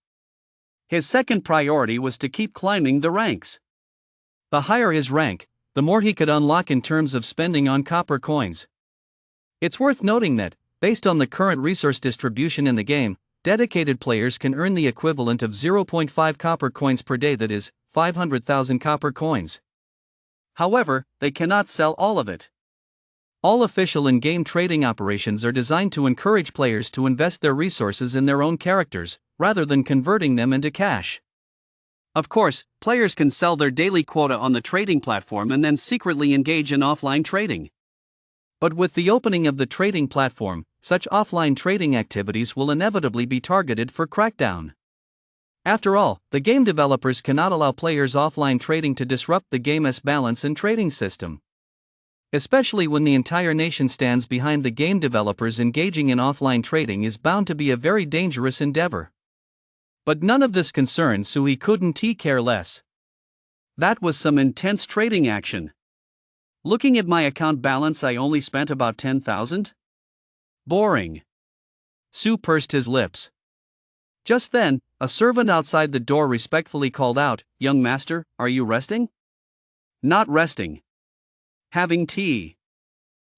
S1: His second priority was to keep climbing the ranks. The higher his rank, the more he could unlock in terms of spending on copper coins. It's worth noting that, based on the current resource distribution in the game, dedicated players can earn the equivalent of 0.5 copper coins per day, that is, 500,000 copper coins. However, they cannot sell all of it. All official in-game trading operations are designed to encourage players to invest their resources in their own characters, rather than converting them into cash. Of course, players can sell their daily quota on the trading platform and then secretly engage in offline trading. But with the opening of the trading platform, such offline trading activities will inevitably be targeted for crackdown. After all, the game developers cannot allow players' offline trading to disrupt the game's balance and trading system. Especially when the entire nation stands behind the game developers, engaging in offline trading is bound to be a very dangerous endeavor. But none of this concerned Su. He couldn't care less. That was some intense trading action. Looking at my account balance, I only spent about 10,000. Boring. Su pursed his lips. Just then, a servant outside the door respectfully called out, "Young master, are you resting?" "Not resting. Having tea.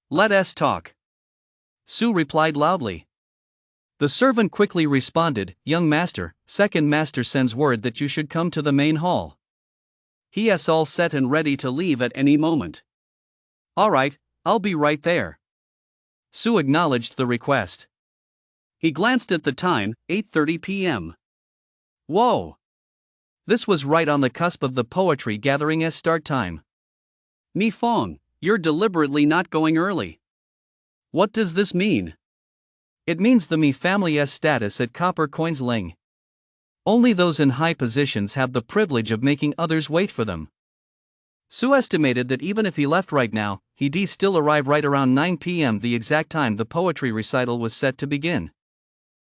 S1: Let us talk," Su replied loudly. The servant quickly responded, "Young master, second master sends word that you should come to the main hall. He is all set and ready to leave at any moment." "All right, I'll be right there." Su acknowledged the request. He glanced at the time, 8:30 p.m. Whoa! This was right on the cusp of the poetry gathering's start time. "Mi Fong, you're deliberately not going early. What does this mean?" "It means the Mi family's status at Copper Coins Ling. Only those in high positions have the privilege of making others wait for them." Su estimated that even if he left right now, he'd still arrive right around 9 p.m., the exact time the poetry recital was set to begin.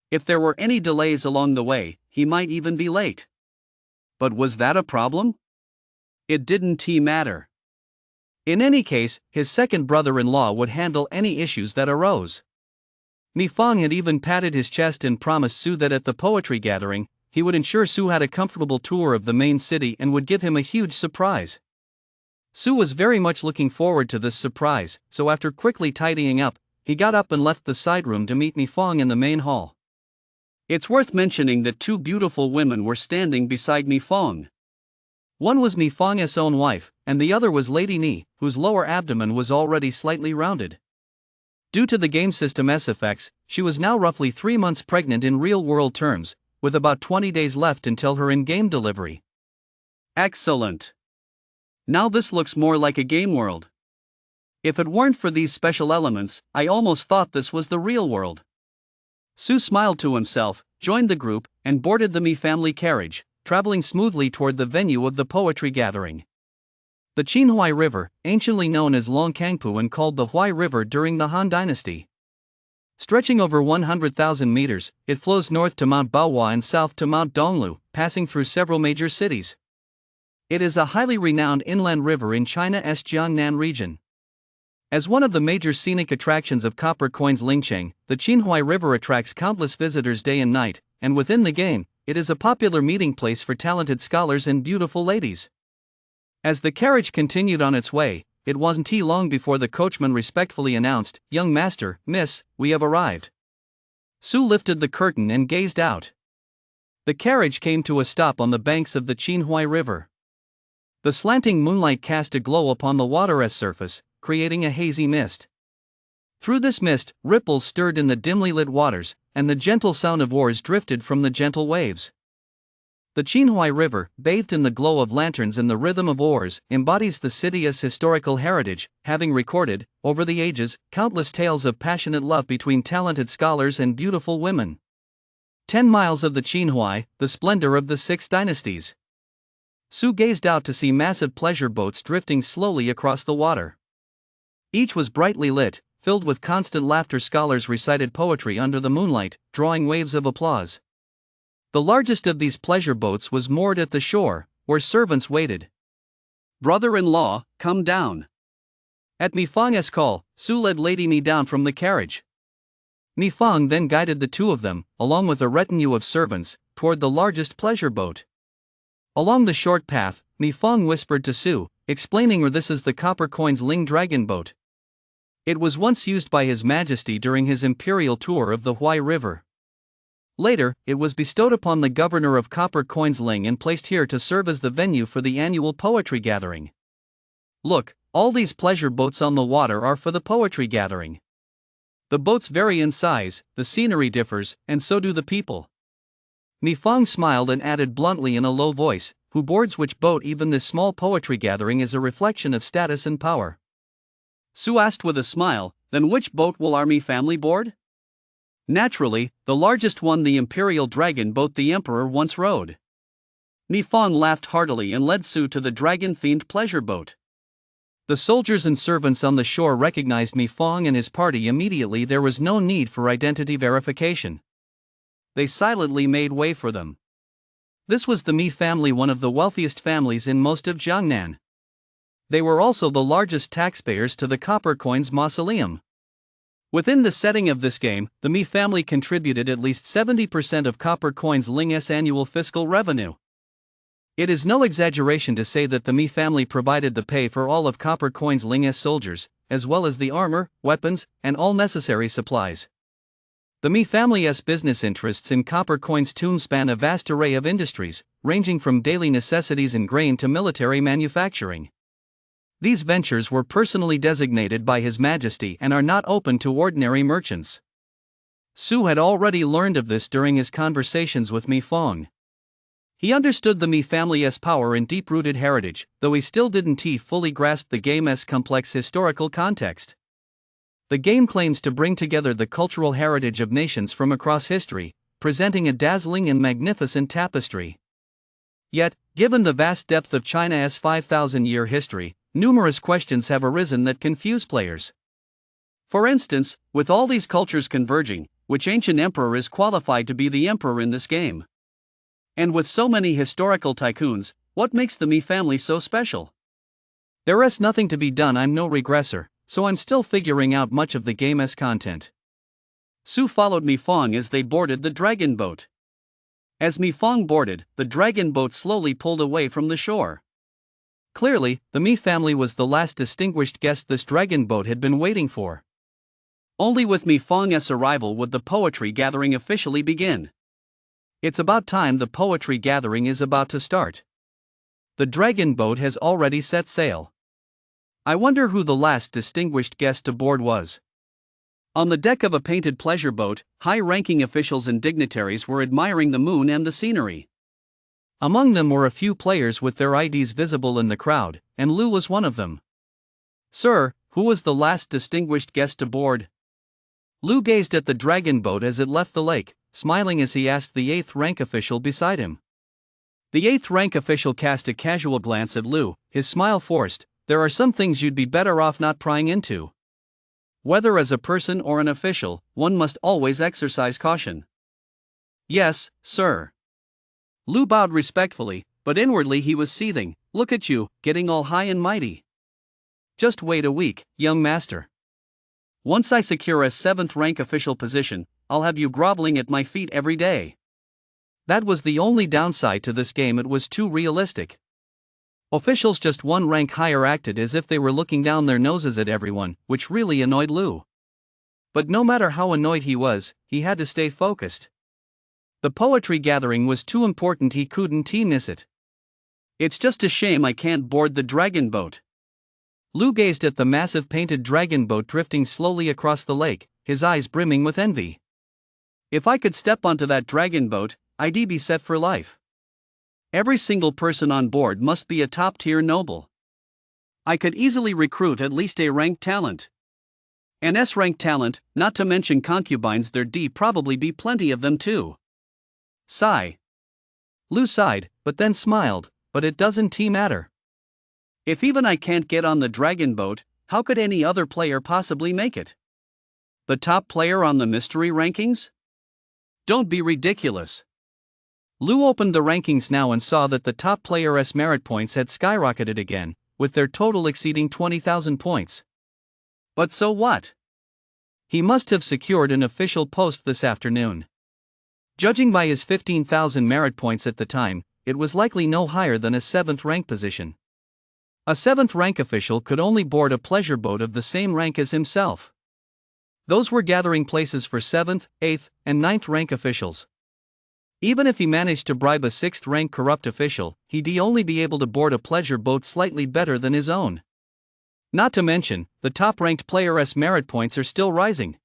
S1: If there were any delays along the way, he might even be late. But was that a problem? It didn't matter. In any case, his second brother-in-law would handle any issues that arose. Mi Fong had even patted his chest and promised Su that at the poetry gathering, he would ensure Su had a comfortable tour of the main city and would give him a huge surprise. Su was very much looking forward to this surprise, so after quickly tidying up, he got up and left the side room to meet Mi Fong in the main hall. It's worth mentioning that two beautiful women were standing beside Mi Fong. One was Mi Fong's own wife, and the other was Lady Ni, whose lower abdomen was already slightly rounded. Due to the game system's effects, she was now roughly 3 months pregnant in real-world terms, with about 20 days left until her in-game delivery. Excellent. Now this looks more like a game world. If it weren't for these special elements, I almost thought this was the real world. Su smiled to himself, joined the group, and boarded the Mi family carriage, traveling smoothly toward the venue of the poetry gathering. The Qinhuai River, anciently known as Longkangpu and called the Huai River during the Han Dynasty. Stretching over 100,000 meters, it flows north to Mount Baohua and south to Mount Donglu, passing through several major cities. It is a highly renowned inland river in China's Jiangnan region. As one of the major scenic attractions of Copper Coins Lingcheng, the Qinhuai River attracts countless visitors day and night, and within the game, it is a popular meeting place for talented scholars and beautiful ladies. As the carriage continued on its way, it wasn't long before the coachman respectfully announced, "Young master, miss, we have arrived." Su lifted the curtain and gazed out. The carriage came to a stop on the banks of the Qinhuai River. The slanting moonlight cast a glow upon the water's surface, creating a hazy mist. Through this mist, ripples stirred in the dimly lit waters, and the gentle sound of oars drifted from the gentle waves. The Qinhuai River, bathed in the glow of lanterns and the rhythm of oars, embodies the city's historical heritage, having recorded, over the ages, countless tales of passionate love between talented scholars and beautiful women. 10 miles of the Qinhuai, the splendor of the 6 dynasties. Su gazed out to see massive pleasure boats drifting slowly across the water. Each was brightly lit, filled with constant laughter. Scholars recited poetry under the moonlight, drawing waves of applause. The largest of these pleasure boats was moored at the shore, where servants waited. "Brother-in-law, come down." At Mi Fong's call, Su led Lady Ni down from the carriage. Mi Fong then guided the two of them, along with a retinue of servants, toward the largest pleasure boat. Along the short path, Mi Fong whispered to Su, explaining her this is the Copper Coin's Ling Dragon boat. It was once used by His Majesty during his imperial tour of the Huai River. Later, it was bestowed upon the governor of Copper Coin's Ling and placed here to serve as the venue for the annual poetry gathering. Look, all these pleasure boats on the water are for the poetry gathering. The boats vary in size, the scenery differs, and so do the people. Mi Fong smiled and added bluntly in a low voice, who boards which boat? Even this small poetry gathering is a reflection of status and power. Su asked with a smile, then which boat will our Mi family board? Naturally, the largest one, the Imperial Dragon boat the Emperor once rode. Mi Fong laughed heartily and led Su to the dragon-themed pleasure boat. The soldiers and servants on the shore recognized Mi Fong and his party immediately. There was no need for identity verification. They silently made way for them. This was the Mi family, one of the wealthiest families in most of Jiangnan. They were also the largest taxpayers to the Copper Coin's mausoleum. Within the setting of this game, the Mi family contributed at least 70% of Copper Coin's Ling's annual fiscal revenue. It is no exaggeration to say that the Mi family provided the pay for all of Copper Coin's Ling's soldiers, as well as the armor, weapons, and all necessary supplies. The Mi family's business interests in Copper Coin's tomb span a vast array of industries, ranging from daily necessities and grain to military manufacturing. These ventures were personally designated by His Majesty and are not open to ordinary merchants. Su had already learned of this during his conversations with Mi Fong. He understood the Mi family's power and deep-rooted heritage, though he still didn't fully grasp the game's complex historical context. The game claims to bring together the cultural heritage of nations from across history, presenting a dazzling and magnificent tapestry. Yet, given the vast depth of China's 5,000-year history, numerous questions have arisen that confuse players. For instance, with all these cultures converging, which ancient emperor is qualified to be the emperor in this game? And with so many historical tycoons, what makes the Mi family so special? There is nothing to be done. I'm no regressor, so I'm still figuring out much of the game's content. Su followed Mi Fong as they boarded the dragon boat. As Mi Fong boarded, the dragon boat slowly pulled away from the shore. Clearly, the Mi family was the last distinguished guest this dragon boat had been waiting for. Only with Mi Fong's arrival would the poetry gathering officially begin. It's about time. The poetry gathering is about to start. The dragon boat has already set sail. I wonder who the last distinguished guest to board was. On the deck of a painted pleasure boat, high-ranking officials and dignitaries were admiring the moon and the scenery. Among them were a few players with their IDs visible in the crowd, and Lu was one of them. Sir, who was the last distinguished guest to board? Lu gazed at the dragon boat as it left the lake, smiling as he asked the 8th rank official beside him. The 8th rank official cast a casual glance at Lu, his smile forced. There are some things you'd be better off not prying into. Whether as a person or an official, one must always exercise caution. Yes, sir. Lu bowed respectfully, but inwardly he was seething. Look at you, getting all high and mighty. Just wait a week, young master. Once I secure a 7th rank official position, I'll have you groveling at my feet every day. That was the only downside to this game. It was too realistic. Officials just one rank higher acted as if they were looking down their noses at everyone, which really annoyed Lu. But no matter how annoyed he was, he had to stay focused. The poetry gathering was too important. He couldn't miss it. It's just a shame I can't board the dragon boat. Lu gazed at the massive painted dragon boat drifting slowly across the lake, his eyes brimming with envy. If I could step onto that dragon boat, I'd be set for life. Every single person on board must be a top-tier noble. I could easily recruit at least a rank talent. An S-rank talent, not to mention concubines. There'd probably be plenty of them too. Sigh. Lu sighed, but then smiled, but it doesn't matter. If even I can't get on the dragon boat, how could any other player possibly make it? The top player on the mystery rankings? Don't be ridiculous. Lu opened the rankings now and saw that the top player's merit points had skyrocketed again, with their total exceeding 20,000 points. But so what? He must have secured an official post this afternoon. Judging by his 15,000 merit points at the time, it was likely no higher than a 7th rank position. A 7th rank official could only board a pleasure boat of the same rank as himself. Those were gathering places for 7th, 8th, and 9th rank officials. Even if he managed to bribe a 6th rank corrupt official, he'd only be able to board a pleasure boat slightly better than his own. Not to mention, the top-ranked player's merit points are still rising.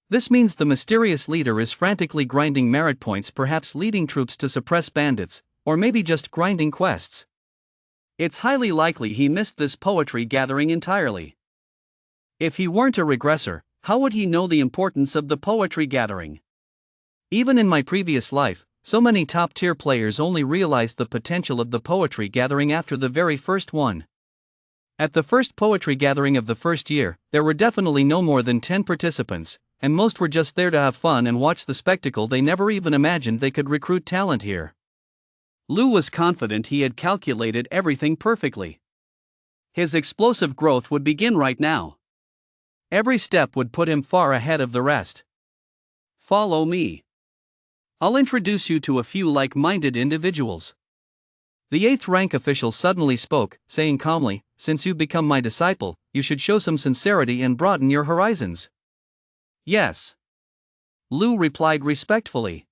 S1: This means the mysterious leader is frantically grinding merit points, perhaps leading troops to suppress bandits, or maybe just grinding quests. It's highly likely he missed this poetry gathering entirely. If he weren't a regressor, how would he know the importance of the poetry gathering? Even in my previous life, so many top-tier players only realized the potential of the poetry gathering after the very first one. At the first poetry gathering of the first year, there were definitely no more than 10 participants, and most were just there to have fun and watch the spectacle. They never even imagined they could recruit talent here. Lou was confident he had calculated everything perfectly. His explosive growth would begin right now. Every step would put him far ahead of the rest. Follow me. I'll introduce you to a few like-minded individuals. The 8th rank official suddenly spoke, saying calmly, "Since you've become my disciple, you should show some sincerity and broaden your horizons." "Yes," Lou replied respectfully.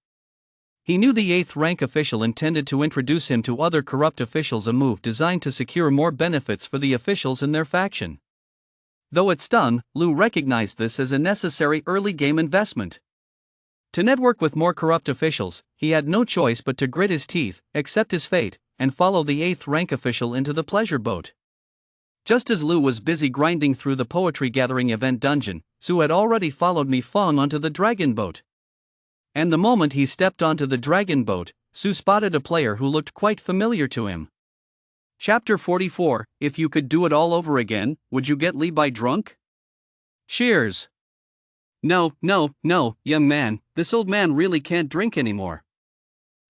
S1: He knew the 8th rank official intended to introduce him to other corrupt officials, a move designed to secure more benefits for the officials in their faction. Though it stung, Lou recognized this as a necessary early-game investment. To network with more corrupt officials, he had no choice but to grit his teeth, accept his fate, and follow the 8th rank official into the pleasure boat. Just as Lou was busy grinding through the poetry gathering event dungeon, Su had already followed Mi Fong onto the dragon boat. And the moment he stepped onto the dragon boat, Su spotted a player who looked quite familiar to him. Chapter 44, If you could do it all over again, would you get Li Bai drunk? Cheers. No, young man, this old man really can't drink anymore.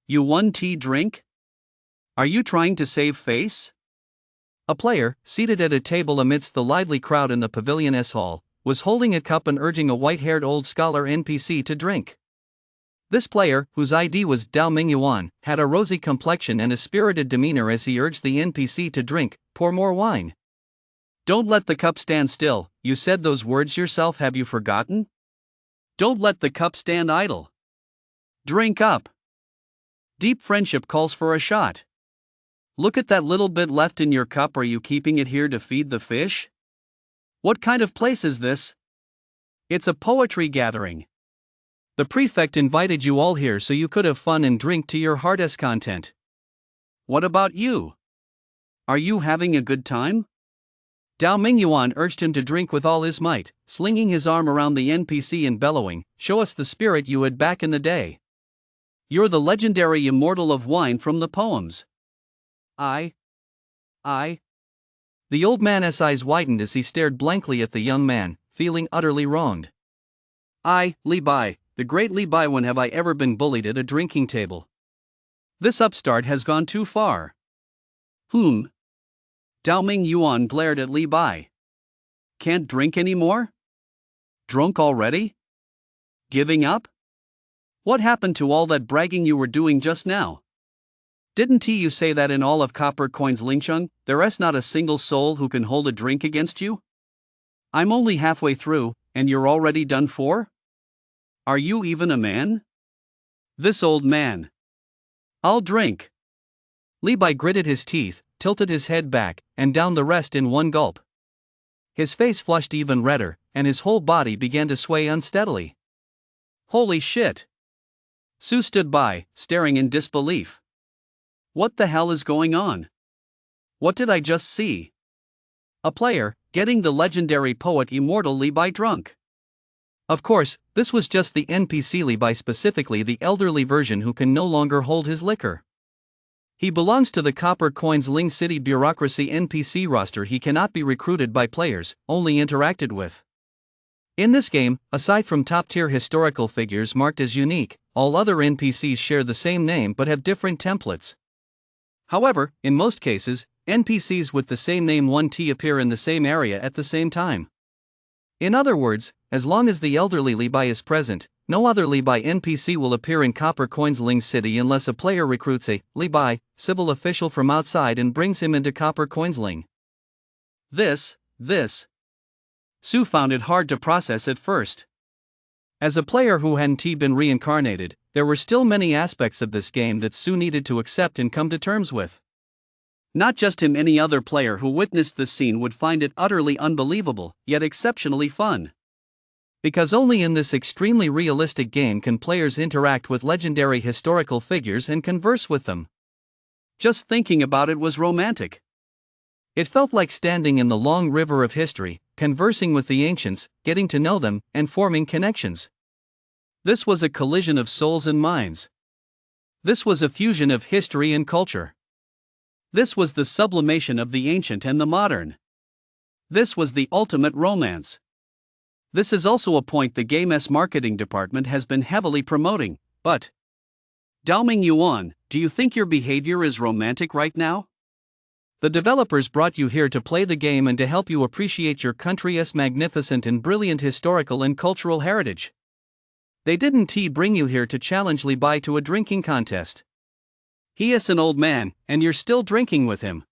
S1: You one tea drink? Are you trying to save face? A player, seated at a table amidst the lively crowd in the pavilion's hall, was holding a cup and urging a white-haired old scholar NPC to drink. This player, whose ID was Dao Mingyuan, had a rosy complexion and a spirited demeanor as he urged the NPC to drink. Pour more wine. Don't let the cup stand still, you said those words yourself, have you forgotten? Don't let the cup stand idle. Drink up. Deep friendship calls for a shot. Look at that little bit left in your cup, are you keeping it here to feed the fish? What kind of place is this? It's a poetry gathering. The prefect invited you all here so you could have fun and drink to your heart's content. What about you? Are you having a good time? Dao Mingyuan urged him to drink with all his might, slinging his arm around the NPC and bellowing, "Show us the spirit you had back in the day. You're the legendary immortal of wine from the poems." I. The old man's eyes widened as he stared blankly at the young man, feeling utterly wronged. Li Bai, the great Li Bai. When have I ever been bullied at a drinking table? This upstart has gone too far. Dao Mingyuan glared at Li Bai. Can't drink anymore? Drunk already? Giving up? What happened to all that bragging you were doing just now? Didn't you say that in all of Copper Coin's Lingcheng, there's not a single soul who can hold a drink against you? I'm only halfway through, and you're already done for? Are you even a man? This old man. I'll drink. Li Bai gritted his teeth, tilted his head back, and downed the rest in one gulp. His face flushed even redder, and his whole body began to sway unsteadily. Holy shit! Su stood by, staring in disbelief. What the hell is going on? What did I just see? A player, getting the legendary poet immortal Li Bai drunk. Of course, this was just the NPC Li Bai, specifically the elderly version who can no longer hold his liquor. He belongs to the Copper Coin's Ling City bureaucracy NPC roster. He cannot be recruited by players, only interacted with. In this game, aside from top-tier historical figures marked as unique, all other NPCs share the same name but have different templates. However, in most cases, NPCs with the same name 1T appear in the same area at the same time. In other words, as long as the elderly Li Bai is present, no other Li Bai NPC will appear in Copper Coins Ling City unless a player recruits a Li Bai civil official from outside and brings him into Copper Coins Ling. This. Su found it hard to process at first. As a player who hadn't been reincarnated, there were still many aspects of this game that Su needed to accept and come to terms with. Not just him, any other player who witnessed this scene would find it utterly unbelievable, yet exceptionally fun. Because only in this extremely realistic game can players interact with legendary historical figures and converse with them. Just thinking about it was romantic. It felt like standing in the long river of history, conversing with the ancients, getting to know them, and forming connections. This was a collision of souls and minds. This was a fusion of history and culture. This was the sublimation of the ancient and the modern. This was the ultimate romance. This is also a point the game's marketing department has been heavily promoting, but Daoming Yuan, do you think your behavior is romantic right now? The developers brought you here to play the game and to help you appreciate your country's magnificent and brilliant historical and cultural heritage. They didn't bring you here to challenge Li Bai to a drinking contest. He is an old man, and you're still drinking with him.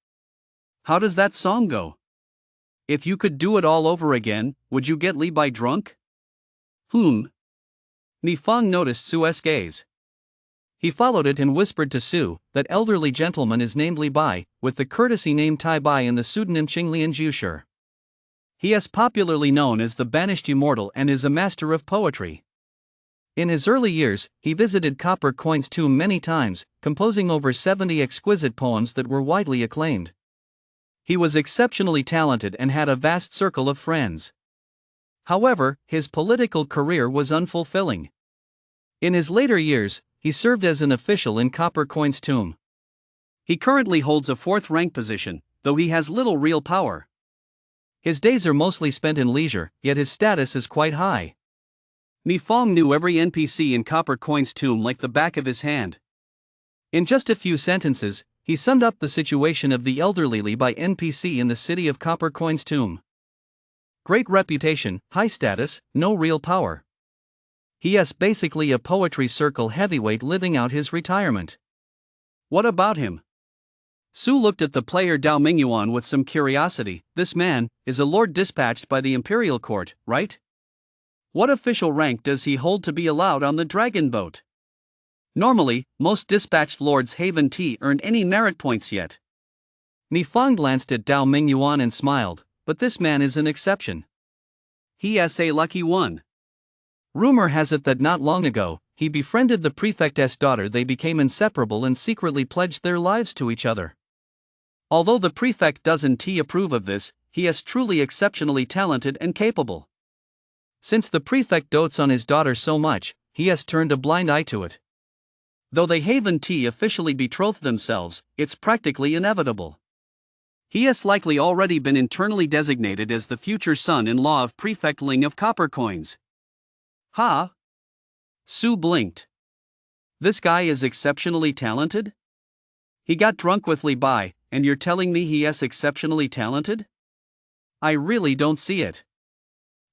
S1: How does that song go? If you could do it all over again, would you get Li Bai drunk? Ni Fong noticed Su's gaze. He followed it and whispered to Su, that elderly gentleman is named Li Bai, with the courtesy name Tai Bai and the pseudonym Qinglian Jiushi. He is popularly known as the Banished Immortal and is a master of poetry. In his early years, he visited Copper Coin's tomb many times, composing over 70 exquisite poems that were widely acclaimed. He was exceptionally talented and had a vast circle of friends. However, his political career was unfulfilling. In his later years, he served as an official in Copper Coin's tomb. He currently holds a 4th rank position, though he has little real power. His days are mostly spent in leisure, yet his status is quite high. Ni Fong knew every NPC in Copper Coin's tomb like the back of his hand. In just a few sentences, he summed up the situation of the elderly Li Bai NPC in the city of Copper Coin's tomb. Great reputation, high status, no real power. He is basically a poetry circle heavyweight living out his retirement. What about him? Su looked at the player Daoming Yuan with some curiosity. This man is a lord dispatched by the imperial court, right? What official rank does he hold to be allowed on the dragon boat? Normally, most dispatched lords haven't earned any merit points yet. Ni Fong glanced at Daoming Yuan and smiled, but this man is an exception. He is a lucky one. Rumor has it that not long ago, he befriended the prefect's daughter. They became inseparable and secretly pledged their lives to each other. Although the prefect doesn't approve of this, he is truly exceptionally talented and capable. Since the prefect dotes on his daughter so much, he has turned a blind eye to it. Though they haven't officially betrothed themselves, it's practically inevitable. He has likely already been internally designated as the future son-in-law of Prefect Ling of Copper Coins. Ha! Su blinked. This guy is exceptionally talented? He got drunk with Li Bai, and you're telling me he is exceptionally talented? I really don't see it.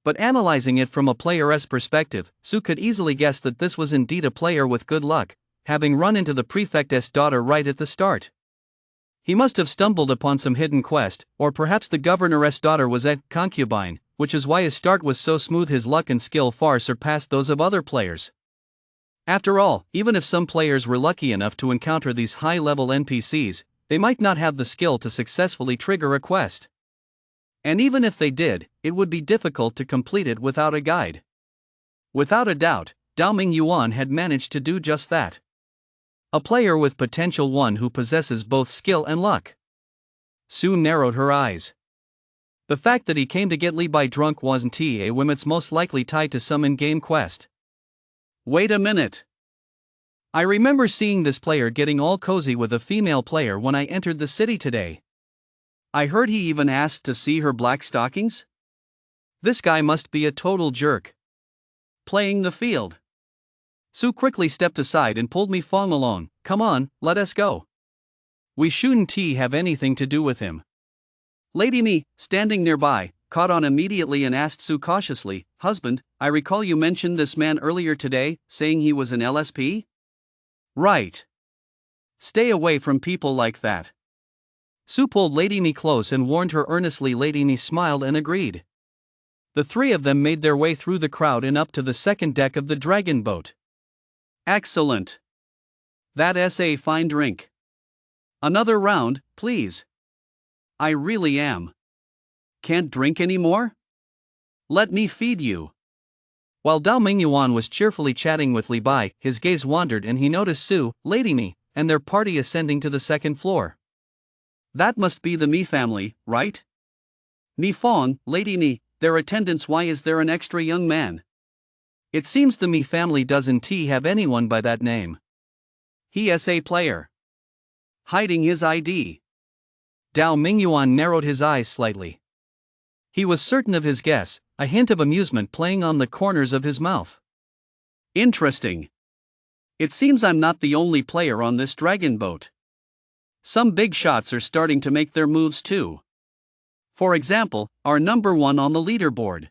S1: But analyzing it from a player's perspective, Su could easily guess that this was indeed a player with good luck, having run into the prefect's daughter right at the start. He must have stumbled upon some hidden quest, or perhaps the governor's daughter was a concubine, which is why his start was so smooth. His luck and skill far surpassed those of other players. After all, even if some players were lucky enough to encounter these high-level NPCs, they might not have the skill to successfully trigger a quest. And even if they did, it would be difficult to complete it without a guide. Without a doubt, Daoming Yuan had managed to do just that. A player with potential, one who possesses both skill and luck. Su narrowed her eyes. The fact that he came to get Li Bai drunk wasn't a whim, it's most likely tied to some in-game quest. Wait a minute. I remember seeing this player getting all cozy with a female player when I entered the city today. I heard he even asked to see her black stockings? This guy must be a total jerk. Playing the field. Su quickly stepped aside and pulled Ni Fong along. Come on, let us go. We shouldn't have anything to do with him. Lady Mi, standing nearby, caught on immediately and asked Sue cautiously, "Husband, I recall you mentioned this man earlier today, saying he was an LSP?" "Right. Stay away from people like that." Sue pulled Lady Ni close and warned her earnestly. Lady Ni smiled and agreed. The three of them made their way through the crowd and up to the second deck of the dragon boat. "Excellent. That's a fine drink. Another round, please." "I really am. Can't drink anymore? Let me feed you." While Dao Mingyuan was cheerfully chatting with Li Bai, his gaze wandered and he noticed Su, Lady Ni, and their party ascending to the second floor. "That must be the Mi family, right? Ni Fong, Lady Ni, their attendants. Why is there an extra young man? It seems the Mi family doesn't have anyone by that name." "He is a player. Hiding his ID." Dao Mingyuan narrowed his eyes slightly. He was certain of his guess, a hint of amusement playing on the corners of his mouth. "Interesting. It seems I'm not the only player on this dragon boat. Some big shots are starting to make their moves too. For example, our number one on the leaderboard."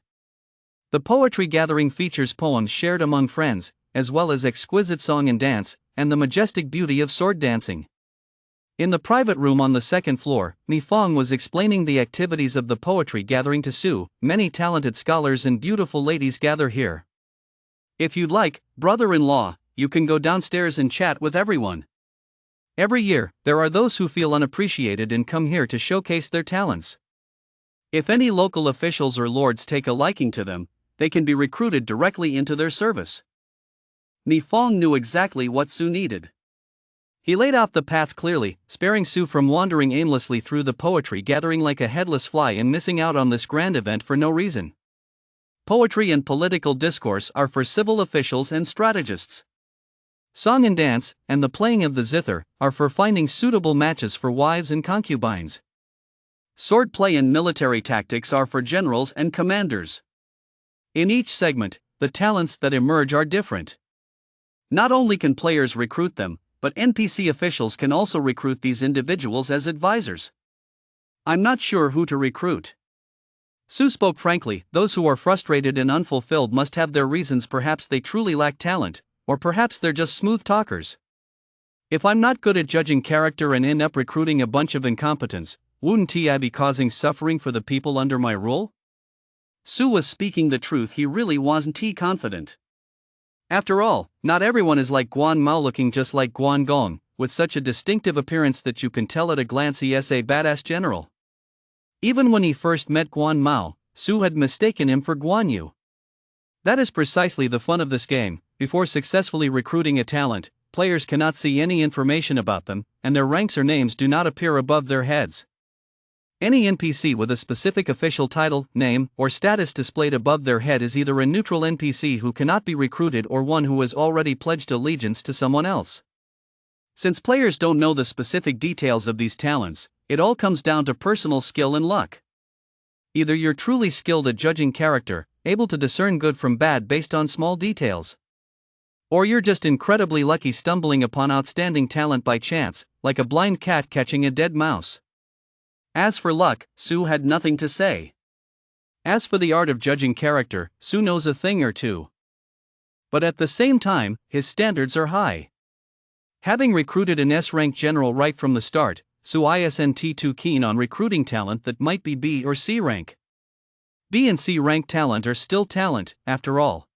S1: The poetry gathering features poems shared among friends, as well as exquisite song and dance, and the majestic beauty of sword dancing. In the private room on the second floor, Mi Fong was explaining the activities of the poetry gathering to Su. "Many talented scholars and beautiful ladies gather here. If you'd like, brother-in-law, you can go downstairs and chat with everyone. Every year, there are those who feel unappreciated and come here to showcase their talents. If any local officials or lords take a liking to them, they can be recruited directly into their service." Mi Fong knew exactly what Su needed. He laid out the path clearly, sparing Su from wandering aimlessly through the poetry gathering like a headless fly and missing out on this grand event for no reason. Poetry and political discourse are for civil officials and strategists. Song and dance, and the playing of the zither, are for finding suitable matches for wives and concubines. Swordplay and military tactics are for generals and commanders. In each segment, the talents that emerge are different. Not only can players recruit them, but NPC officials can also recruit these individuals as advisors. "I'm not sure who to recruit." Su spoke frankly. "Those who are frustrated and unfulfilled must have their reasons. Perhaps they truly lack talent, or perhaps they're just smooth talkers. If I'm not good at judging character and end up recruiting a bunch of incompetents, wouldn't I be causing suffering for the people under my rule?" Su was speaking the truth. He really wasn't confident. After all, not everyone is like Guan Mao, looking just like Guan Gong, with such a distinctive appearance that you can tell at a glance he is a badass general. Even when he first met Guan Mao, Su had mistaken him for Guan Yu. That is precisely the fun of this game. Before successfully recruiting a talent, players cannot see any information about them, and their ranks or names do not appear above their heads. Any NPC with a specific official title, name, or status displayed above their head is either a neutral NPC who cannot be recruited or one who has already pledged allegiance to someone else. Since players don't know the specific details of these talents, it all comes down to personal skill and luck. Either you're truly skilled at judging character, able to discern good from bad based on small details, or you're just incredibly lucky, stumbling upon outstanding talent by chance, like a blind cat catching a dead mouse. As for luck, Su had nothing to say. As for the art of judging character, Su knows a thing or two. But at the same time, his standards are high. Having recruited an S-rank general right from the start, Su isn't too keen on recruiting talent that might be B or C rank. B and C rank talent are still talent, after all.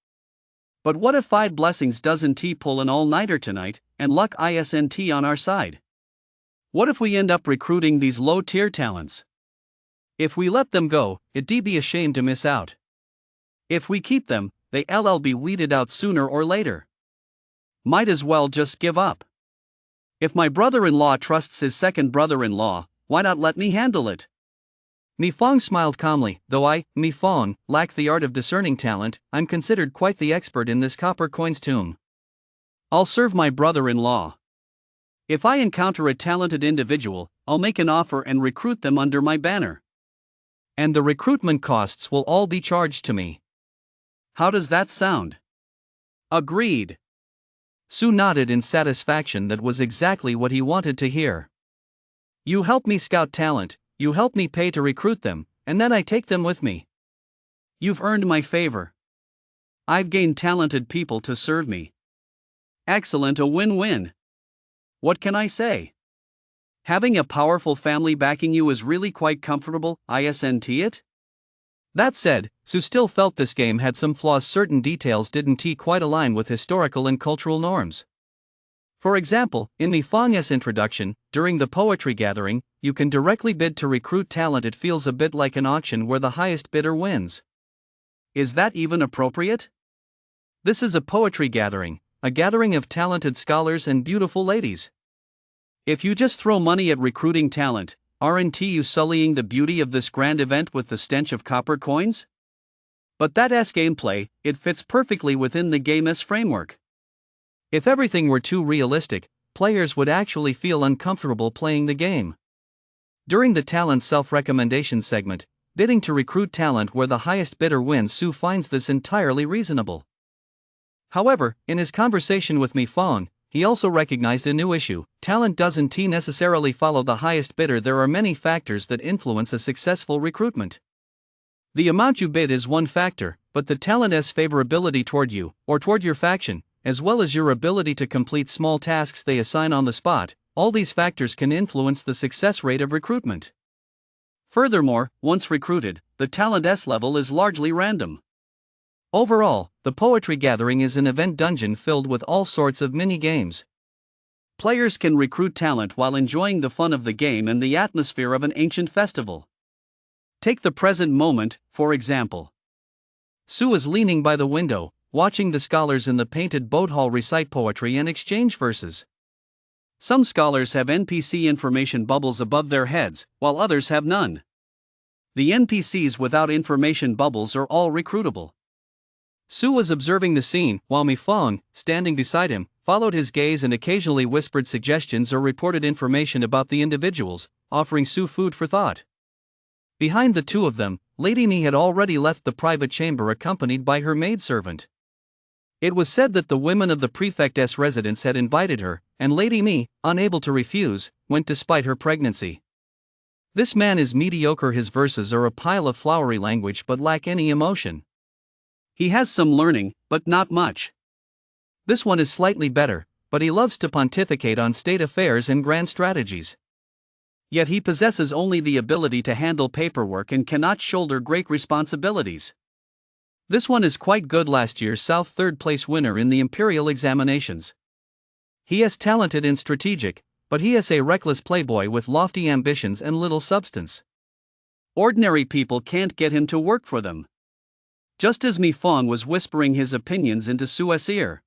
S1: But what if 5 blessings doesn't pull an all-nighter tonight, and luck isn't on our side? What if we end up recruiting these low-tier talents? If we let them go, it'd be a shame to miss out. If we keep them, they'll be weeded out sooner or later. Might as well just give up. If my brother-in-law trusts his second brother-in-law, why not let me handle it? Mi Fong smiled calmly. Though I, Mi Fong, lack the art of discerning talent, I'm considered quite the expert in this copper coins tomb. I'll serve my brother-in-law. If I encounter a talented individual, I'll make an offer and recruit them under my banner. And the recruitment costs will all be charged to me. How does that sound? Agreed. Su nodded in satisfaction. That was exactly what he wanted to hear. You help me scout talent, you help me pay to recruit them, and then I take them with me. You've earned my favor. I've gained talented people to serve me. Excellent, a win-win. What can I say? Having a powerful family backing you is really quite comfortable, isn't it? That said, Sue still felt this game had some flaws. Certain details didn't quite align with historical and cultural norms. For example, in Mi Fang's introduction, during the poetry gathering, you can directly bid to recruit talent. It feels a bit like an auction where the highest bidder wins. Is that even appropriate? This is a poetry gathering, a gathering of talented scholars and beautiful ladies. If you just throw money at recruiting talent, aren't you sullying the beauty of this grand event with the stench of copper coins? But that's gameplay, it fits perfectly within the game's framework. If everything were too realistic, players would actually feel uncomfortable playing the game. During the talent self-recommendation segment, bidding to recruit talent where the highest bidder wins, Sue finds this entirely reasonable. However, in his conversation with Mi Fang, he also recognized a new issue. Talent doesn't necessarily follow the highest bidder. There are many factors that influence a successful recruitment. The amount you bid is one factor, but the talent's favorability toward you, or toward your faction, as well as your ability to complete small tasks they assign on the spot, all these factors can influence the success rate of recruitment. Furthermore, once recruited, the talent's level is largely random. Overall, the poetry gathering is an event dungeon filled with all sorts of mini-games. Players can recruit talent while enjoying the fun of the game and the atmosphere of an ancient festival. Take the present moment, for example. Sue is leaning by the window, watching the scholars in the painted boat hall recite poetry and exchange verses. Some scholars have NPC information bubbles above their heads, while others have none. The NPCs without information bubbles are all recruitable. Sue was observing the scene, while Mi Fang, standing beside him, followed his gaze and occasionally whispered suggestions or reported information about the individuals, offering Sue food for thought. Behind the two of them, Lady Mi had already left the private chamber accompanied by her maidservant. It was said that the women of the prefect's residence had invited her, and Lady Mi, unable to refuse, went despite her pregnancy. This man is mediocre. His verses are a pile of flowery language but lack any emotion. He has some learning, but not much. This one is slightly better, but he loves to pontificate on state affairs and grand strategies. Yet he possesses only the ability to handle paperwork and cannot shoulder great responsibilities. This one is quite good. Last year's South third place winner in the Imperial examinations. He is talented and strategic, but he is a reckless playboy with lofty ambitions and little substance. Ordinary people can't get him to work for them. Just as Mi Fang was whispering his opinions into Sue's ear.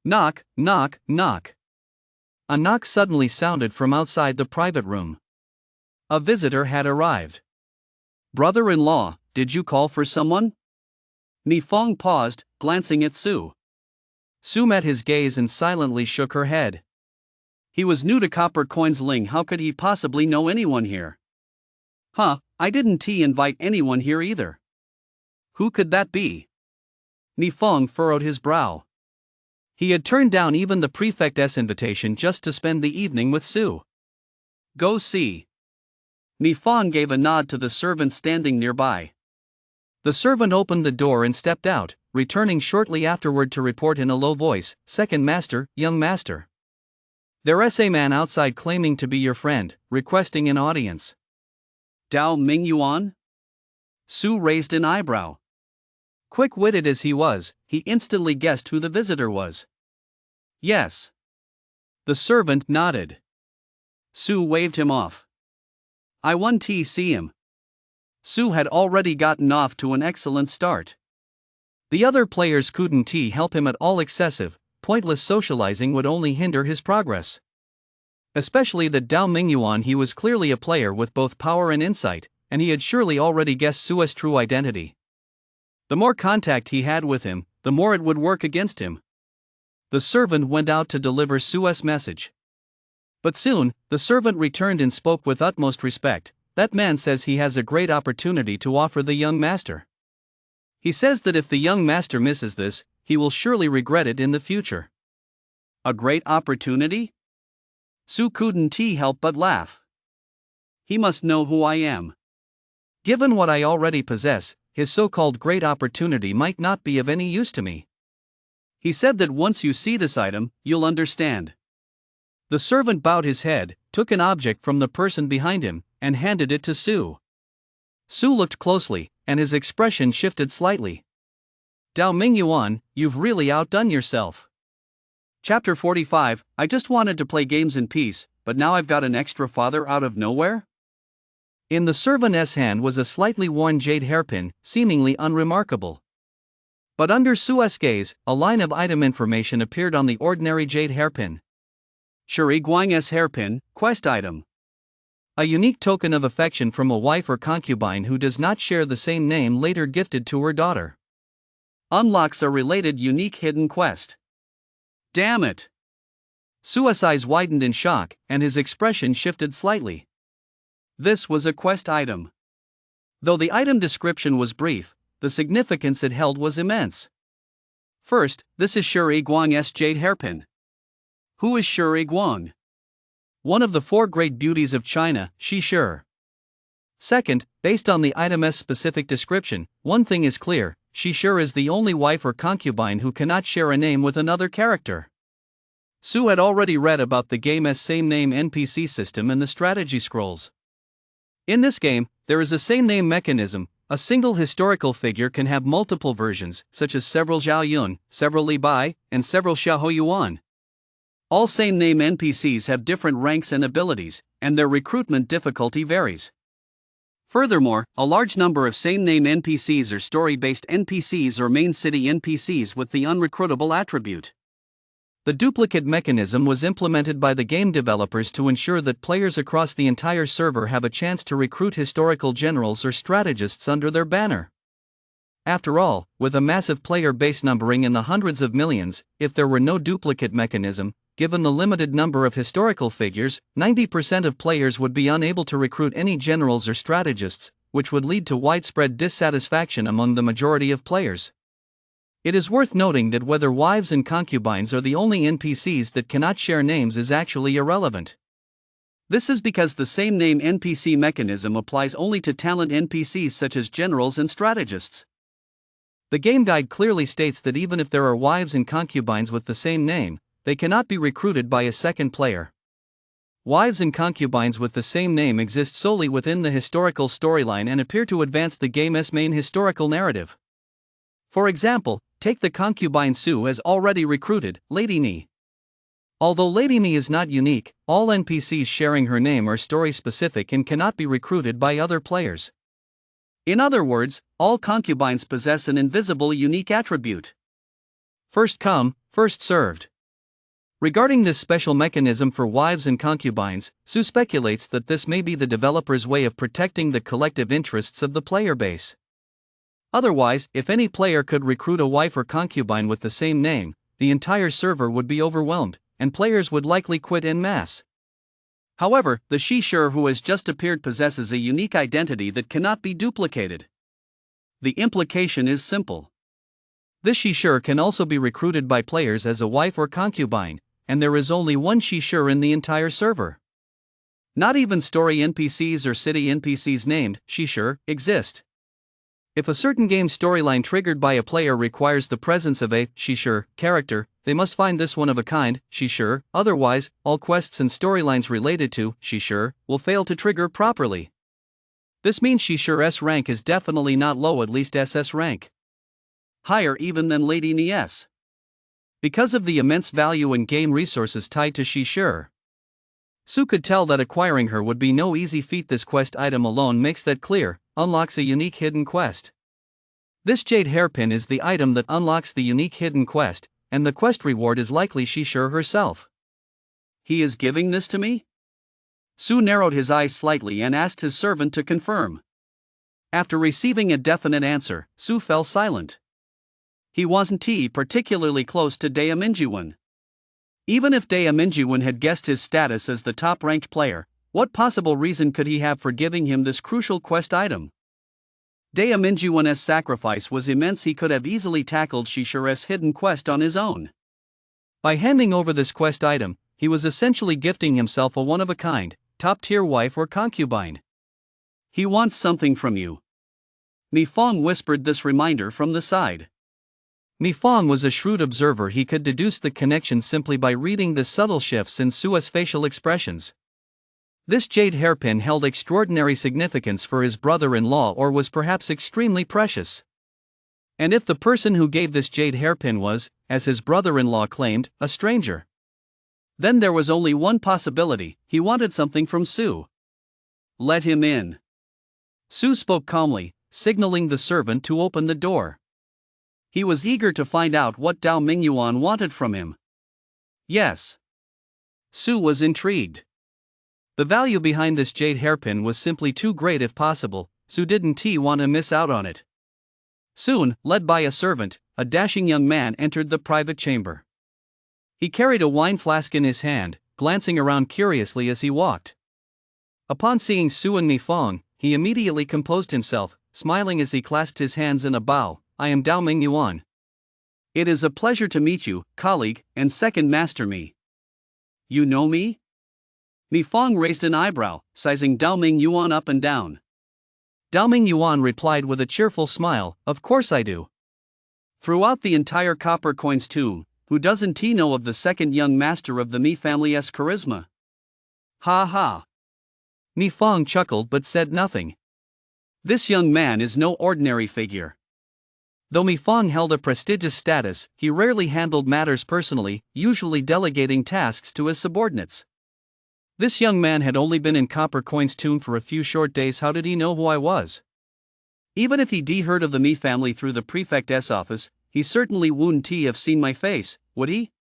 S1: Knock, knock, knock. A knock suddenly sounded from outside the private room. A visitor had arrived. Brother-in-law, did you call for someone? Mi Fang paused, glancing at Sue. Sue met his gaze and silently shook her head. He was new to Copper Coins Ling. How could he possibly know anyone here? I didn't invite anyone here either. Who could that be? Mi Fang furrowed his brow. He had turned down even the prefect's invitation just to spend the evening with Sue. Go see. Mi Fang gave a nod to the servant standing nearby. The servant opened the door and stepped out, returning shortly afterward to report in a low voice, "Second master, young master. There's a man outside claiming to be your friend, requesting an audience." Dao Mingyuan? Sue raised an eyebrow. Quick-witted as he was, he instantly guessed who the visitor was. Yes. The servant nodded. Sue waved him off. I want to see him. Sue had already gotten off to an excellent start. The other players couldn't help him at all. Excessive, pointless socializing would only hinder his progress. Especially that Dao Mingyuan. He was clearly a player with both power and insight, and he had surely already guessed Sue's true identity. The more contact he had with him, the more it would work against him. The servant went out to deliver Sue's message. But soon, the servant returned and spoke with utmost respect. That man says he has a great opportunity to offer the young master. He says that if the young master misses this, he will surely regret it in the future. A great opportunity? Sue couldn't help but laugh. He must know who I am. Given what I already possess, his so-called great opportunity might not be of any use to me. He said that once you see this item, you'll understand. The servant bowed his head, took an object from the person behind him, and handed it to Su. Su looked closely, and his expression shifted slightly. Dao Ming Yuan, you've really outdone yourself. Chapter 45, I just wanted to play games in peace, but now I've got an extra father out of nowhere? In the servant's hand was a slightly worn jade hairpin, seemingly unremarkable. But under Su's gaze, a line of item information appeared on the ordinary jade hairpin. Shuri Guang's hairpin, quest item. A unique token of affection from a wife or concubine who does not share the same name later gifted to her daughter. Unlocks a related unique hidden quest. Damn it! Su's eyes widened in shock, and his expression shifted slightly. This was a quest item. Though the item description was brief, the significance it held was immense. First, this is Shuri Guang's jade hairpin. Who is Shuri Guang? One of the four great beauties of China, she sure. Second, based on the item's specific description, one thing is clear, she sure is the only wife or concubine who cannot share a name with another character. Su had already read about the game's same-name NPC system in the strategy scrolls. In this game, there is a same-name mechanism. A single historical figure can have multiple versions, such as several Zhao Yun, several Li Bai, and several Xiahou Yuan. All same-name NPCs have different ranks and abilities, and their recruitment difficulty varies. Furthermore, a large number of same-name NPCs are story-based NPCs or main city NPCs with the unrecruitable attribute. The duplicate mechanism was implemented by the game developers to ensure that players across the entire server have a chance to recruit historical generals or strategists under their banner. After all, with a massive player base numbering in the hundreds of millions, if there were no duplicate mechanism, given the limited number of historical figures, 90% of players would be unable to recruit any generals or strategists, which would lead to widespread dissatisfaction among the majority of players. It is worth noting that whether wives and concubines are the only NPCs that cannot share names is actually irrelevant. This is because the same-name NPC mechanism applies only to talent NPCs such as generals and strategists. The game guide clearly states that even if there are wives and concubines with the same name, they cannot be recruited by a second player. Wives and concubines with the same name exist solely within the historical storyline and appear to advance the game's main historical narrative. For example, take the concubine Su has already recruited, Lady Ni. Although Lady Ni is not unique, all NPCs sharing her name are story-specific and cannot be recruited by other players. In other words, all concubines possess an invisible unique attribute. First come, first served. Regarding this special mechanism for wives and concubines, Su speculates that this may be the developer's way of protecting the collective interests of the player base. Otherwise, if any player could recruit a wife or concubine with the same name, the entire server would be overwhelmed, and players would likely quit en masse. However, the she-sure who has just appeared possesses a unique identity that cannot be duplicated. The implication is simple. This she-sure can also be recruited by players as a wife or concubine, and there is only one she-sure in the entire server. Not even story NPCs or city NPCs named she-sure exist. If a certain game storyline triggered by a player requires the presence of a she-sure character, they must find this one of a kind she-sure, otherwise, all quests and storylines related to she-sure will fail to trigger properly. This means she-sure's rank is definitely not low, at least SS rank. Higher even than Lady Ni's. Because of the immense value and game resources tied to she-sure, Su could tell that acquiring her would be no easy feat. This quest item alone makes that clear, unlocks a unique hidden quest. This jade hairpin is the item that unlocks the unique hidden quest, and the quest reward is likely she-sure herself. He is giving this to me? Su narrowed his eyes slightly and asked his servant to confirm. After receiving a definite answer, Su fell silent. He wasn't particularly close to Dea Mingyuan. Even if Dea Mingyuan had guessed his status as the top-ranked player, what possible reason could he have for giving him this crucial quest item? Dea Mingyuan's sacrifice was immense. He could have easily tackled she-sure's hidden quest on his own. By handing over this quest item, he was essentially gifting himself a one-of-a-kind, top-tier wife or concubine. He wants something from you. Mi Fong whispered this reminder from the side. Mi Fong was a shrewd observer. He could deduce the connection simply by reading the subtle shifts in Sua's facial expressions. This jade hairpin held extraordinary significance for his brother-in-law, or was perhaps extremely precious. And if the person who gave this jade hairpin was, as his brother-in-law claimed, a stranger, then there was only one possibility: he wanted something from Su. Let him in. Su spoke calmly, signaling the servant to open the door. He was eager to find out what Dao Mingyuan wanted from him. Yes. Su was intrigued. The value behind this jade hairpin was simply too great. If possible, Su didn't want to miss out on it. Soon, led by a servant, a dashing young man entered the private chamber. He carried a wine flask in his hand, glancing around curiously as he walked. Upon seeing Su and Mi Fong, he immediately composed himself, smiling as he clasped his hands in a bow. I am Dao Mingyuan. It is a pleasure to meet you, colleague, and second master Mi. You know me? Mi Fong raised an eyebrow, sizing Dao Mingyuan up and down. Dao Mingyuan replied with a cheerful smile, of course I do. Throughout the entire copper coins tomb, who doesn't know of the second young master of the Mi family's charisma? Ha ha. Mi Fong chuckled but said nothing. This young man is no ordinary figure. Though Mi Fong held a prestigious status, he rarely handled matters personally, usually delegating tasks to his subordinates. This young man had only been in Copper Coin's tomb for a few short days. How did he know who I was? Even if he heard of the Mi family through the prefect's office, he certainly wouldn't have seen my face, would he?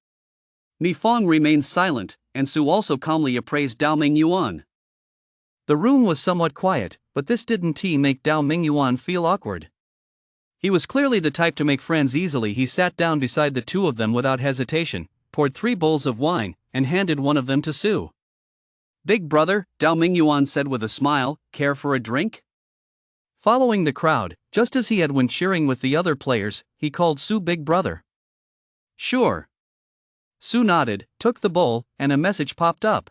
S1: Mi Fong remained silent, and Su also calmly appraised Dao Mingyuan. The room was somewhat quiet, but this didn't make Dao Mingyuan feel awkward. He was clearly the type to make friends easily. He sat down beside the two of them without hesitation, poured 3 bowls of wine, and handed one of them to Su. Big brother, Dao Mingyuan said with a smile, care for a drink? Following the crowd, just as he had when cheering with the other players, he called Su big brother. Sure. Su nodded, took the bowl, and a message popped up.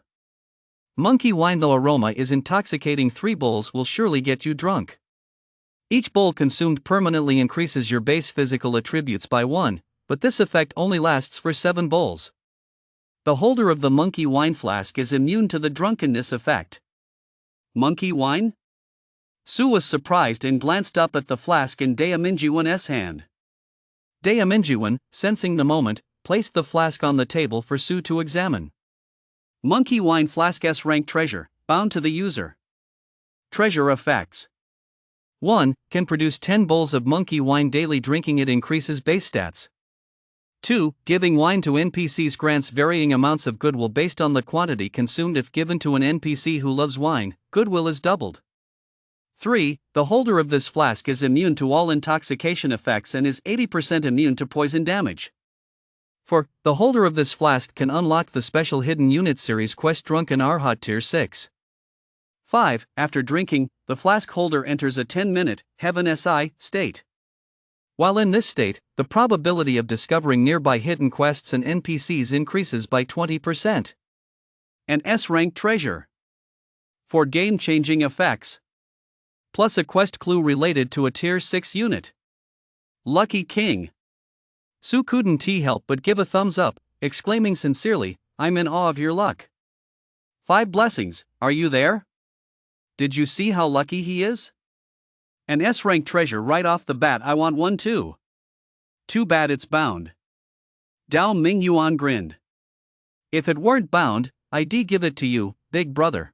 S1: Monkey wine. The aroma is intoxicating. 3 bowls will surely get you drunk. Each bowl consumed permanently increases your base physical attributes by 1, but this effect only lasts for 7 bowls. The holder of the monkey wine flask is immune to the drunkenness effect. Monkey wine? Su was surprised and glanced up at the flask in Dao Mingyuan's hand. Dao Mingyuan, sensing the moment, placed the flask on the table for Su to examine. Monkey wine flask S-rank treasure, bound to the user. Treasure effects. 1. Can produce 10 bowls of monkey wine daily. Drinking it increases base stats. 2. Giving wine to NPCs grants varying amounts of goodwill based on the quantity consumed. If given to an NPC who loves wine, goodwill is doubled. 3. The holder of this flask is immune to all intoxication effects and is 80% immune to poison damage. 4. The holder of this flask can unlock the special hidden unit series quest Drunken Arhat Tier 6. 5. After drinking, the flask holder enters a 10-minute Heaven SI state. While in this state, the probability of discovering nearby hidden quests and NPCs increases by 20%. An S-rank treasure. For game-changing effects. Plus a quest clue related to a Tier 6 unit. Lucky King. Su couldn't help but give a thumbs up, exclaiming sincerely, I'm in awe of your luck. 5 blessings, are you there? Did you see how lucky he is? An S-rank treasure right off the bat. I want one too. Too bad it's bound. Dao Mingyuan grinned. If it weren't bound, I'd give it to you, big brother.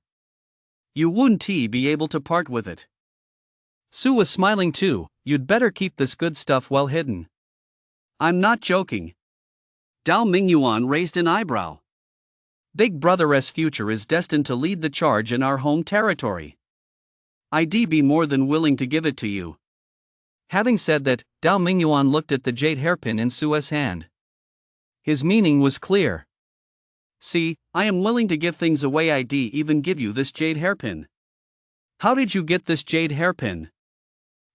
S1: You wouldn't be able to part with it. Su was smiling too. You'd better keep this good stuff well hidden. I'm not joking. Dao Mingyuan raised an eyebrow. Big brother's future is destined to lead the charge in our home territory. I'd be more than willing to give it to you. Having said that, Dao Mingyuan looked at the jade hairpin in Su's hand. His meaning was clear. See, I am willing to give things away. I'd even give you this jade hairpin. How did you get this jade hairpin?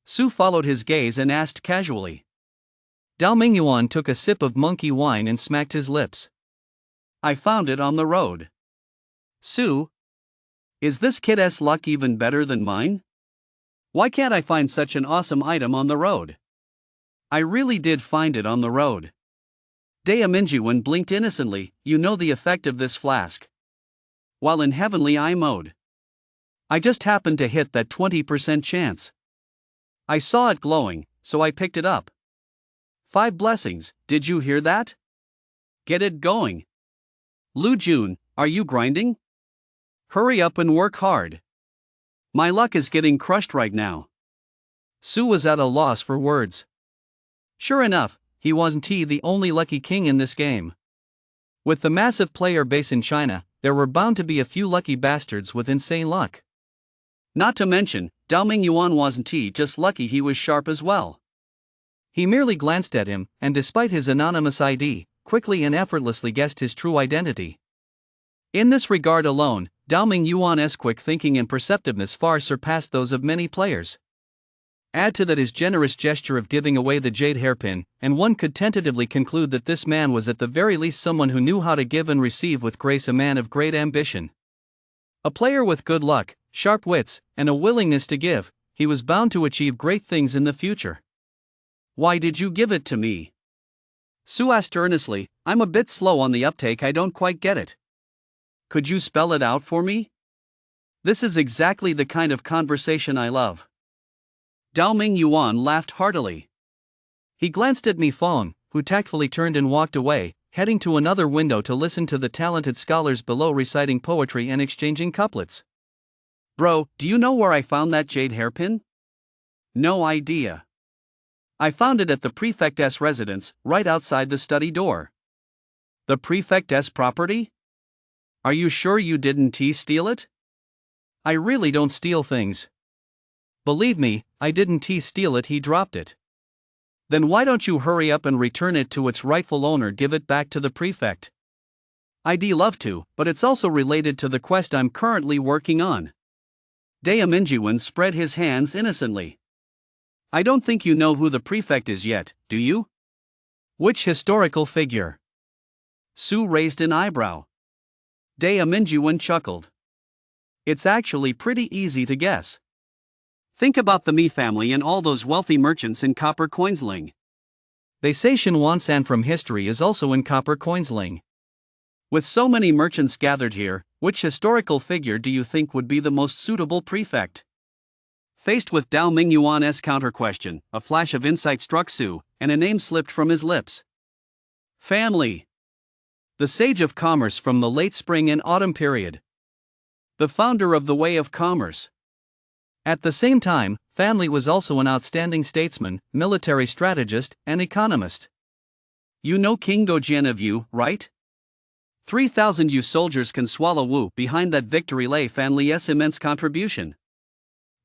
S1: Su followed his gaze and asked casually. Dao Mingyuan took a sip of monkey wine and smacked his lips. I found it on the road. Su? Is this kid's luck even better than mine? Why can't I find such an awesome item on the road? I really did find it on the road. Daeminjiwan blinked innocently. You know the effect of this flask. While in heavenly eye mode. I just happened to hit that 20% chance. I saw it glowing, so I picked it up. 5 blessings, did you hear that? Get it going. Lu Jun, are you grinding? Hurry up and work hard. My luck is getting crushed right now. Su was at a loss for words. Sure enough, he wasn't the only lucky king in this game. With the massive player base in China, there were bound to be a few lucky bastards with insane luck. Not to mention, Dao Mingyuan wasn't just lucky, he was sharp as well. He merely glanced at him, and despite his anonymous ID, quickly and effortlessly guessed his true identity. In this regard alone, Dao Mingyuan's quick thinking and perceptiveness far surpassed those of many players. Add to that his generous gesture of giving away the jade hairpin, and one could tentatively conclude that this man was at the very least someone who knew how to give and receive with grace, a man of great ambition. A player with good luck, sharp wits, and a willingness to give, he was bound to achieve great things in the future. Why did you give it to me? Su asked earnestly. I'm a bit slow on the uptake, I don't quite get it. Could you spell it out for me? This is exactly the kind of conversation I love. Dao Mingyuan laughed heartily. He glanced at Mi Feng, who tactfully turned and walked away, heading to another window to listen to the talented scholars below reciting poetry and exchanging couplets. Bro, do you know where I found that jade hairpin? No idea. I found it at the prefect's residence, right outside the study door. The prefect's property? Are you sure you didn't steal it? I really don't steal things. Believe me, I didn't steal it, he dropped it. Then why don't you hurry up and return it to its rightful owner, give it back to the prefect? I'd love to, but it's also related to the quest I'm currently working on. Daeminjiwan spread his hands innocently. I don't think you know who the prefect is yet, do you? Which historical figure? Su raised an eyebrow. Daeminjiwan chuckled. It's actually pretty easy to guess. Think about the Mi family and all those wealthy merchants in Copper Coinsling. They say Shinwan-san from history is also in Copper Coinsling. With so many merchants gathered here, which historical figure do you think would be the most suitable prefect? Faced with Dao Mingyuan's counter-question, a flash of insight struck Su, and a name slipped from his lips. Family. The sage of commerce from the late spring and autumn period. The founder of the way of commerce. At the same time, Family was also an outstanding statesman, military strategist, and economist. You know King Gojian of Yu, right? 3,000 Yu soldiers can swallow Wu. Behind that victory lay Fanli's immense contribution.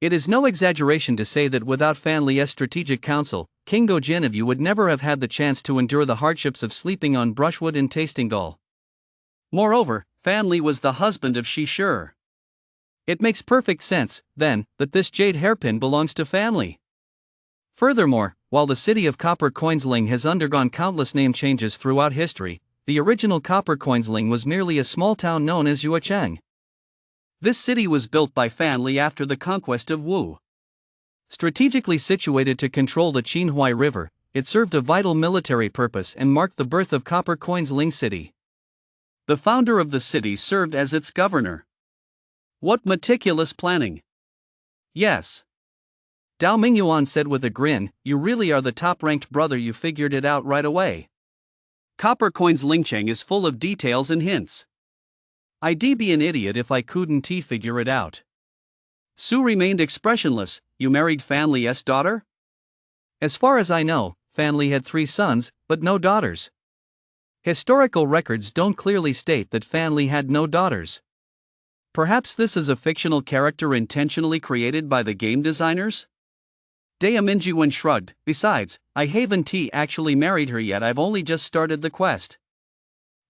S1: It is no exaggeration to say that without Fanli's strategic counsel, King Gojian of Yu would never have had the chance to endure the hardships of sleeping on brushwood in Tastingall. Moreover, Fanli was the husband of Shishir. It makes perfect sense, then, that this jade hairpin belongs to Family. Furthermore, while the city of Copper Coinsling has undergone countless name changes throughout history, the original Copper Coinsling was merely a small town known as Yuecheng. This city was built by Fanli after the conquest of Wu. Strategically situated to control the Qinhuai River, it served a vital military purpose and marked the birth of Copper Coinsling City. The founder of the city served as its governor. What meticulous planning! Yes. Dao Mingyuan said with a grin, you really are the top-ranked brother, you figured it out right away. Copper Coinsling Lingcheng is full of details and hints. I'd be an idiot if I couldn't figure it out. Su remained expressionless. You married Fanli's daughter? As far as I know, Fanli had 3 sons, but no daughters. Historical records don't clearly state that Fanli had no daughters. Perhaps this is a fictional character intentionally created by the game designers? Daeminjiwan shrugged. Besides, I haven't actually married her yet, I've only just started the quest.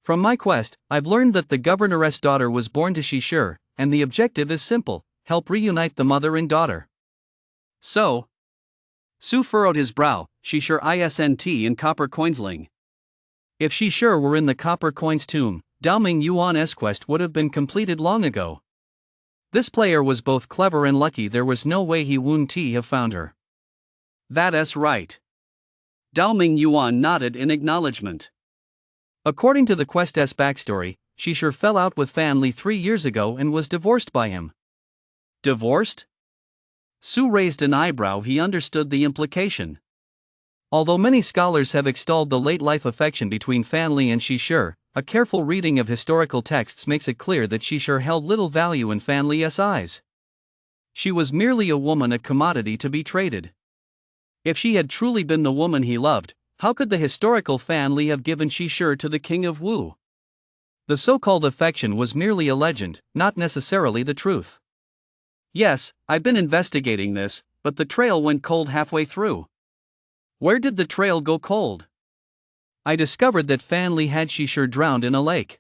S1: From my quest, I've learned that the governor's daughter was born to Shishir, and the objective is simple: help reunite the mother and daughter. So? Su furrowed his brow. Shishir isn't in Copper Coinsling. If Shishir were in the Copper Coins tomb, Dao Mingyuan's quest would have been completed long ago. This player was both clever and lucky. There was no way he wouldn't have found her. That's right. Dao Ming Yuan nodded in acknowledgement. According to the quest's backstory, she sure fell out with Fan Li 3 years ago and was divorced by him. Divorced? Su raised an eyebrow. He understood the implication. Although many scholars have extolled the late-life affection between Fan Li and Shi Shi, a careful reading of historical texts makes it clear that Shi Shi held little value in Fan Li's eyes. She was merely a woman, a commodity to be traded. If she had truly been the woman he loved, how could the historical Fan Li have given Shi Shi to the king of Wu? The so-called affection was merely a legend, not necessarily the truth. Yes, I've been investigating this, but the trail went cold halfway through. Where did the trail go cold? I discovered that Fan Li had Shi Shi drowned in a lake.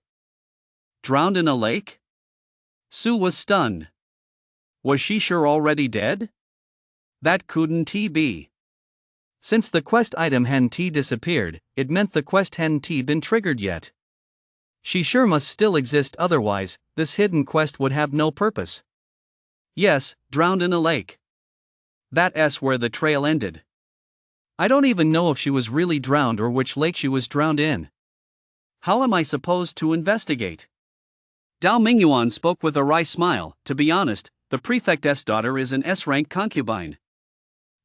S1: Drowned in a lake? Su was stunned. Was Shi Shi already dead? That couldn't be. Since the quest item hadn't disappeared, it meant the quest hadn't been triggered yet. Shi Shi must still exist, otherwise, this hidden quest would have no purpose. Yes, drowned in a lake. That's where the trail ended. I don't even know if she was really drowned or which lake she was drowned in. How am I supposed to investigate? Dao Mingyuan spoke with a wry smile. To be honest, the prefect's daughter is an S-rank concubine.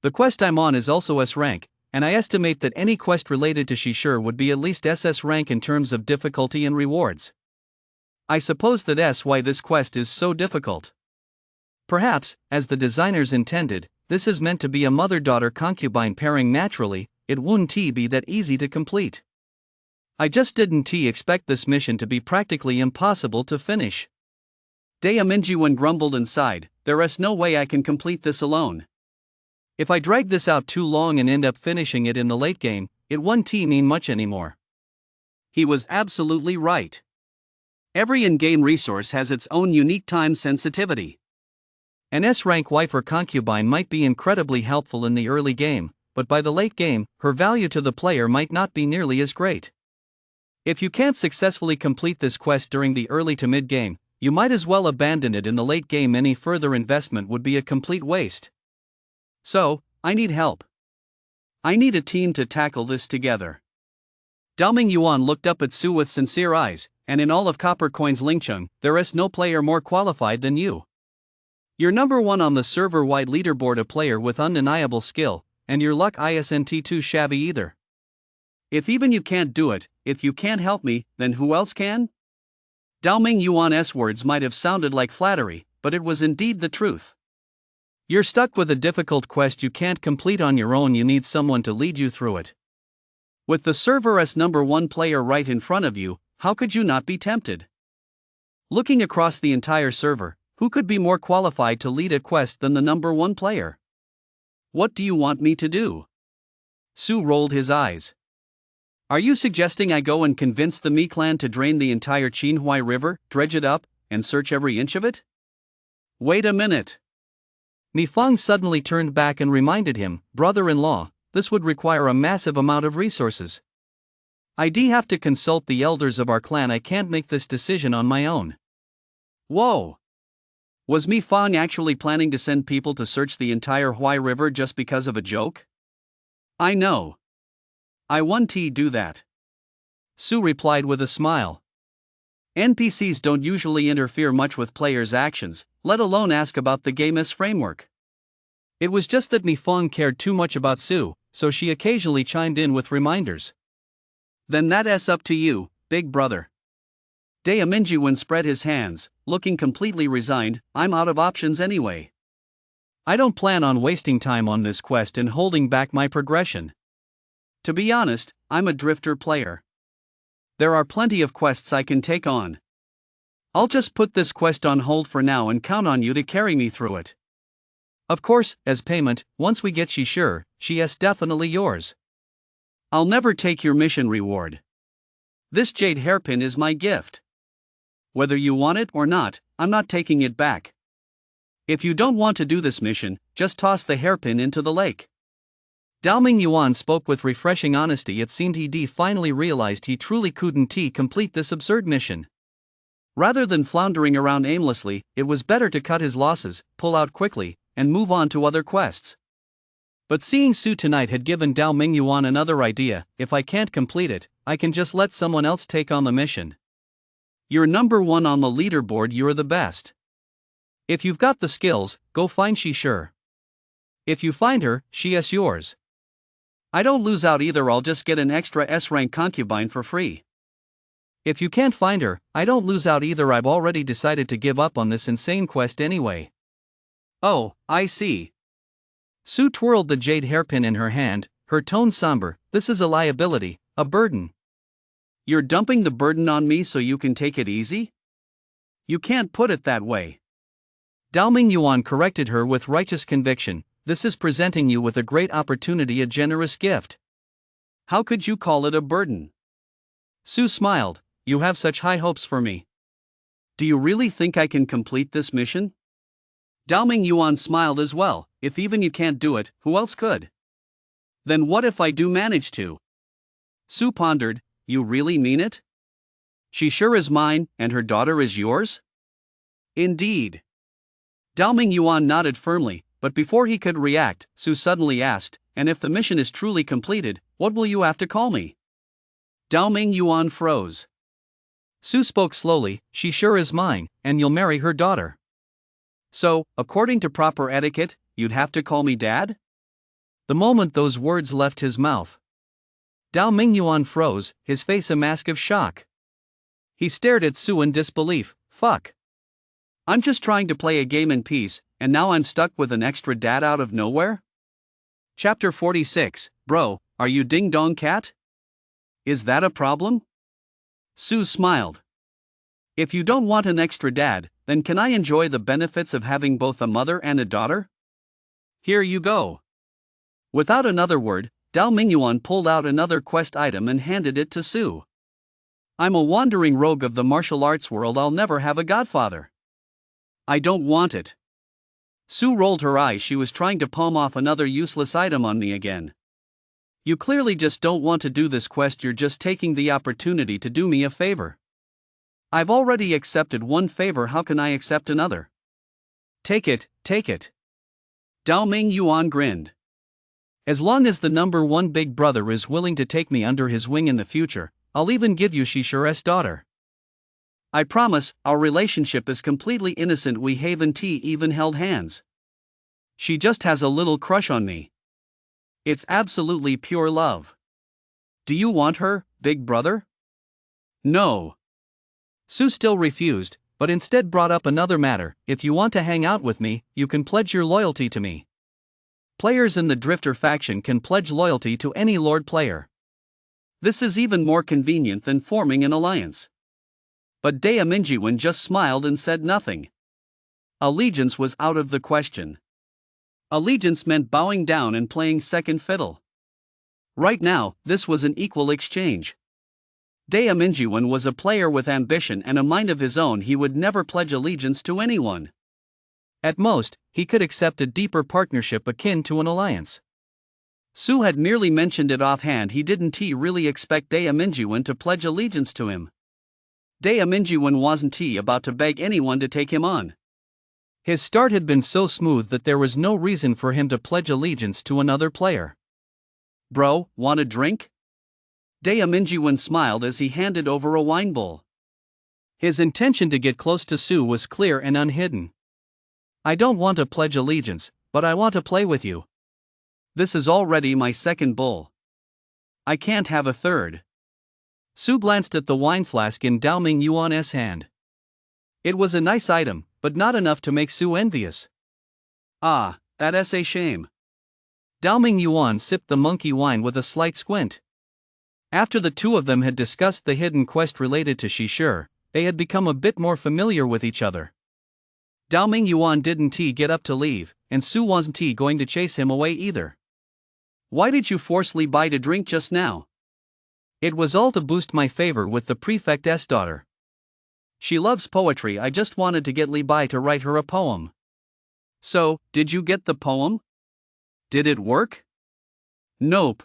S1: The quest I'm on is also S-rank, and I estimate that any quest related to Shi Shi would be at least SS-rank in terms of difficulty and rewards. I suppose that's why this quest is so difficult. Perhaps, as the designers intended, this is meant to be a mother-daughter concubine pairing. Naturally, it wouldn't be that easy to complete. I just didn't expect this mission to be practically impossible to finish. Dea Minjiwen grumbled and sighed. There's no way I can complete this alone. If I drag this out too long and end up finishing it in the late game, it won't mean much anymore. He was absolutely right. Every in-game resource has its own unique time sensitivity. An S-rank wife or concubine might be incredibly helpful in the early game, but by the late game, her value to the player might not be nearly as great. If you can't successfully complete this quest during the early to mid-game, you might as well abandon it in the late game. Any further investment would be a complete waste. So, I need help. I need a team to tackle this together. Dao Mingyuan looked up at Su with sincere eyes, and in all of Copper Coin's Lingcheng, there is no player more qualified than you. You're number one on the server-wide leaderboard, a player with undeniable skill, and your luck isn't too shabby either. If even you can't do it, if you can't help me, then who else can? Dao Mingyuan's words might have sounded like flattery, but it was indeed the truth. You're stuck with a difficult quest you can't complete on your own. You need someone to lead you through it. With the server's number one player right in front of you, how could you not be tempted? Looking across the entire server, who could be more qualified to lead a quest than the number one player? What do you want me to do? Su rolled his eyes. Are you suggesting I go and convince the Mi clan to drain the entire Qinhuai River, dredge it up, and search every inch of it? Wait a minute. Mi Fang suddenly turned back and reminded him, brother-in-law, this would require a massive amount of resources. I'd have to consult the elders of our clan. I can't make this decision on my own. Whoa! Was Mi Fang actually planning to send people to search the entire Huai River just because of a joke? I know. I won't do that. Su replied with a smile. NPCs don't usually interfere much with players' actions, let alone ask about the game's framework. It was just that Mi Fang cared too much about Su, so she occasionally chimed in with reminders. Then that's up to you, big brother. Dea Minjiwen spread his hands, looking completely resigned. I'm out of options anyway. I don't plan on wasting time on this quest and holding back my progression. To be honest, I'm a drifter player. There are plenty of quests I can take on. I'll just put this quest on hold for now and count on you to carry me through it. Of course, as payment, once we get Shi Shi, she is definitely yours. I'll never take your mission reward. This jade hairpin is my gift. Whether you want it or not, I'm not taking it back. If you don't want to do this mission, just toss the hairpin into the lake. Dao Mingyuan spoke with refreshing honesty. It seemed he finally realized he truly couldn't complete this absurd mission. Rather than floundering around aimlessly, it was better to cut his losses, pull out quickly, and move on to other quests. But seeing Su tonight had given Dao Mingyuan another idea: if I can't complete it, I can just let someone else take on the mission. You're number 1 on the leaderboard, you're the best. If you've got the skills, go find she sure. If you find her, she is yours. I don't lose out either, I'll just get an extra S-rank concubine for free. If you can't find her, I don't lose out either, I've already decided to give up on this insane quest anyway. Oh, I see. Su twirled the jade hairpin in her hand, her tone somber. This is a liability, a burden. You're dumping the burden on me so you can take it easy? You can't put it that way. Dao Mingyuan corrected her with righteous conviction. This is presenting you with a great opportunity, a generous gift. How could you call it a burden? Su smiled. You have such high hopes for me. Do you really think I can complete this mission? Dao Mingyuan smiled as well. If even you can't do it, who else could? Then what if I do manage to? Su pondered. You really mean it? She sure is mine, and her daughter is yours? Indeed. Dao Mingyuan nodded firmly, but before he could react, Su suddenly asked, and if the mission is truly completed, what will you have to call me? Dao Mingyuan froze. Su spoke slowly. She sure is mine, and you'll marry her daughter. So, according to proper etiquette, you'd have to call me Dad? The moment those words left his mouth, Dao Mingyuan froze, his face a mask of shock. He stared at Su in disbelief. Fuck. I'm just trying to play a game in peace, and now I'm stuck with an extra dad out of nowhere? Chapter 46. Bro, are you Ding Dong Cat? Is that a problem? Su smiled. If you don't want an extra dad, then can I enjoy the benefits of having both a mother and a daughter? Here you go. Without another word, Dao Mingyuan pulled out another quest item and handed it to Su. I'm a wandering rogue of the martial arts world, I'll never have a godfather. I don't want it. Su rolled her eyes, she was trying to palm off another useless item on me again. You clearly just don't want to do this quest, you're just taking the opportunity to do me a favor. I've already accepted one favor, how can I accept another? Take it, take it. Dao Mingyuan grinned. As long as the number 1 big brother is willing to take me under his wing in the future, I'll even give you Shishure's daughter. I promise, our relationship is completely innocent, we haven't even held hands. She just has a little crush on me. It's absolutely pure love. Do you want her, big brother? No. Su still refused, but instead brought up another matter. If you want to hang out with me, you can pledge your loyalty to me. Players in the Drifter faction can pledge loyalty to any Lord player. This is even more convenient than forming an alliance. But Dao Mingyuan just smiled and said nothing. Allegiance was out of the question. Allegiance meant bowing down and playing second fiddle. Right now, this was an equal exchange. Dao Mingyuan was a player with ambition and a mind of his own, he would never pledge allegiance to anyone. At most, he could accept a deeper partnership akin to an alliance. Su had merely mentioned it offhand, he didn't really expect Dao Mingyuan to pledge allegiance to him. Dao Mingyuan wasn't about to beg anyone to take him on. His start had been so smooth that there was no reason for him to pledge allegiance to another player. Bro, want a drink? Dao Mingyuan smiled as he handed over a wine bowl. His intention to get close to Su was clear and unhidden. I don't want to pledge allegiance, but I want to play with you. This is already my second bowl. I can't have a third. Su glanced at the wine flask in Dao Mingyuan's hand. It was a nice item, but not enough to make Su envious. Ah, that's a shame. Dao Mingyuan sipped the monkey wine with a slight squint. After the two of them had discussed the hidden quest related to Shishure, they had become a bit more familiar with each other. Dao Mingyuan didn't get up to leave, and Su wasn't going to chase him away either. Why did you forcefully buy a drink just now? It was all to boost my favor with the prefect's daughter. She loves poetry, I just wanted to get Li Bai to write her a poem. So, did you get the poem? Did it work? Nope.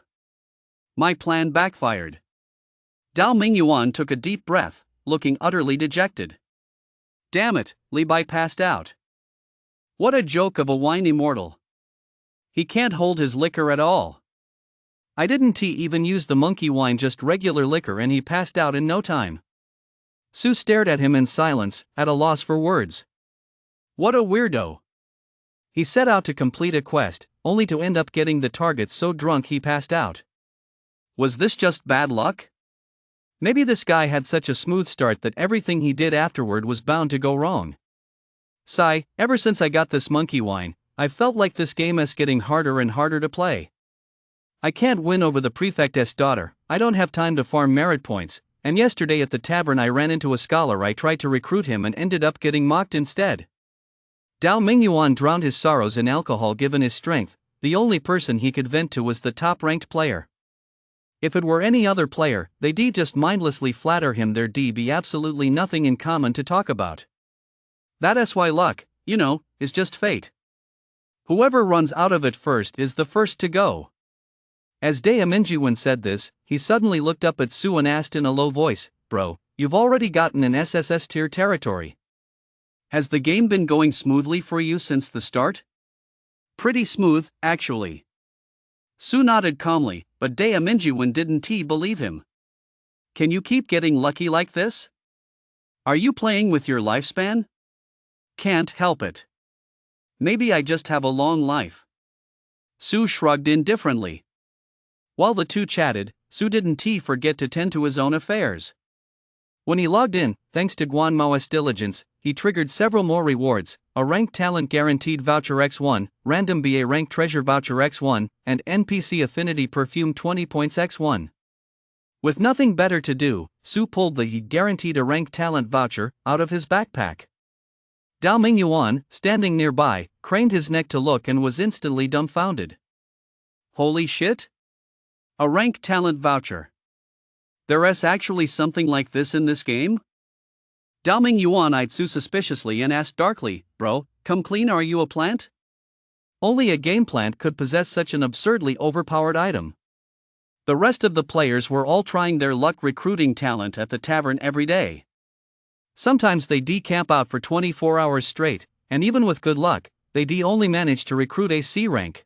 S1: My plan backfired. Dao Mingyuan took a deep breath, looking utterly dejected. Damn it, Li Bai passed out. What a joke of a wine immortal. He can't hold his liquor at all. I didn't even use the monkey wine, just regular liquor, and he passed out in no time. Su stared at him in silence, at a loss for words. What a weirdo. He set out to complete a quest, only to end up getting the target so drunk he passed out. Was this just bad luck? Maybe this guy had such a smooth start that everything he did afterward was bound to go wrong. Sigh, ever since I got this monkey wine, I've felt like this game is getting harder and harder to play. I can't win over the prefect's daughter, I don't have time to farm merit points, and yesterday at the tavern I ran into a scholar. I tried to recruit him and ended up getting mocked instead. Dao Mingyuan drowned his sorrows in alcohol. Given his strength, the only person he could vent to was the top-ranked player. If it were any other player, they'd just mindlessly flatter him. There'd be absolutely nothing in common to talk about. That's why luck, is just fate. Whoever runs out of it first is the first to go. As Dao Mingyuan said this, he suddenly looked up at Su and asked in a low voice, "Bro, you've already gotten an SSS tier territory. Has the game been going smoothly for you since the start?" "Pretty smooth, actually." Su nodded calmly, but Dao Mingyuan didn't believe him. "Can you keep getting lucky like this? Are you playing with your lifespan?" "Can't help it. Maybe I just have a long life." Su shrugged indifferently. While the two chatted, Su didn't forget to tend to his own affairs. When he logged in, thanks to Guan Mao's diligence, he triggered several more rewards: a ranked talent guaranteed voucher x1, random BA rank treasure voucher x1, and NPC affinity perfume 20 points x1. With nothing better to do, Su pulled the guaranteed a ranked talent voucher out of his backpack. Dao Mingyuan, standing nearby, craned his neck to look and was instantly dumbfounded. Holy shit! A ranked talent voucher. There's actually something like this in this game? Dao Mingyuan eyed Su suspiciously and asked darkly, "Bro, come clean, are you a plant?" Only a game plant could possess such an absurdly overpowered item. The rest of the players were all trying their luck recruiting talent at the tavern every day. Sometimes they camp out for 24 hours straight, and even with good luck, they only manage to recruit a C rank.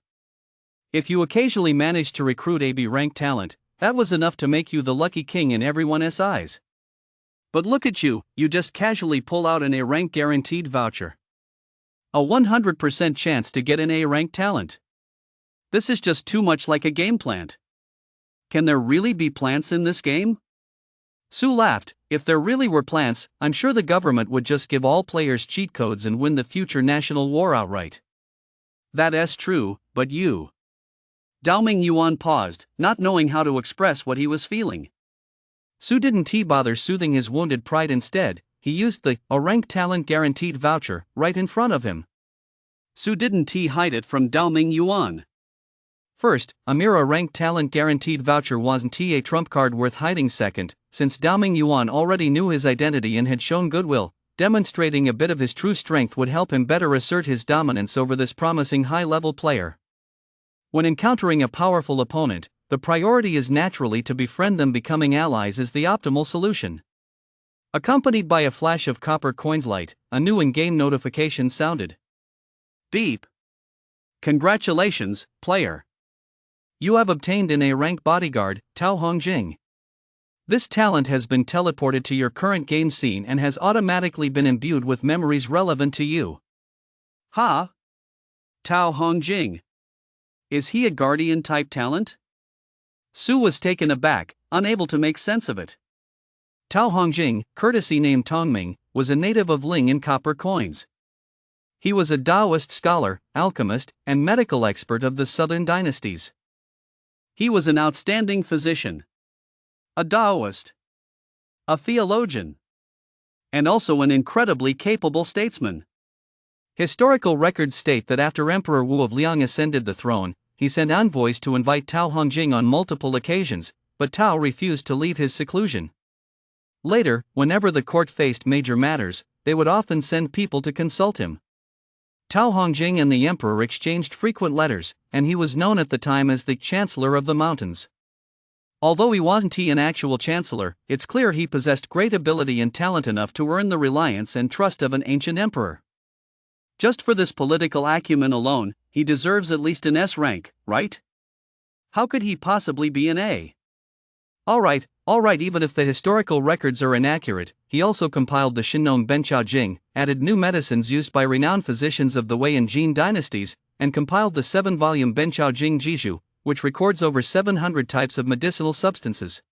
S1: If you occasionally managed to recruit a B rank talent, that was enough to make you the lucky king in everyone's eyes. But look at you, you just casually pull out an A rank guaranteed voucher. A 100% chance to get an A rank talent. This is just too much like a game plant. Can there really be plants in this game? Su laughed. If there really were plants, I'm sure the government would just give all players cheat codes and win the future national war outright. That's true, but you... Dao Mingyuan paused, not knowing how to express what he was feeling. Su didn't bother soothing his wounded pride. Instead, he used the a rank talent guaranteed voucher right in front of him. Su didn't hide it from Dao Mingyuan. First, a mere rank talent guaranteed voucher wasn't a trump card worth hiding. Second, since Dao Mingyuan already knew his identity and had shown goodwill, demonstrating a bit of his true strength would help him better assert his dominance over this promising high-level player. When encountering a powerful opponent, the priority is naturally to befriend them. Becoming allies is the optimal solution. Accompanied by a flash of copper coins light, a new in-game notification sounded. Beep. Congratulations, player. You have obtained an A-rank bodyguard, Tao Hongjing. This talent has been teleported to your current game scene and has automatically been imbued with memories relevant to you. Ha! Tao Hongjing. Is he a guardian-type talent? Su was taken aback, unable to make sense of it. Tao Hongjing, courtesy name Tongming, was a native of Ling in copper coins. He was a Taoist scholar, alchemist, and medical expert of the southern dynasties. He was an outstanding physician, a Taoist, a theologian, and also an incredibly capable statesman. Historical records state that after Emperor Wu of Liang ascended the throne, he sent envoys to invite Tao Hongjing on multiple occasions, but Tao refused to leave his seclusion. Later, whenever the court faced major matters, they would often send people to consult him. Tao Hongjing and the emperor exchanged frequent letters, and he was known at the time as the Chancellor of the Mountains. Although he wasn't an actual chancellor, it's clear he possessed great ability and talent enough to earn the reliance and trust of an ancient emperor. Just for this political acumen alone, he deserves at least an S rank, right? How could he possibly be an A? Alright, even if the historical records are inaccurate, he also compiled the Shinnon Benchao Jing, added new medicines used by renowned physicians of the Wei and Jin dynasties, and compiled the 7-volume Benchao Jing Jizhu, which records over 700 types of medicinal substances.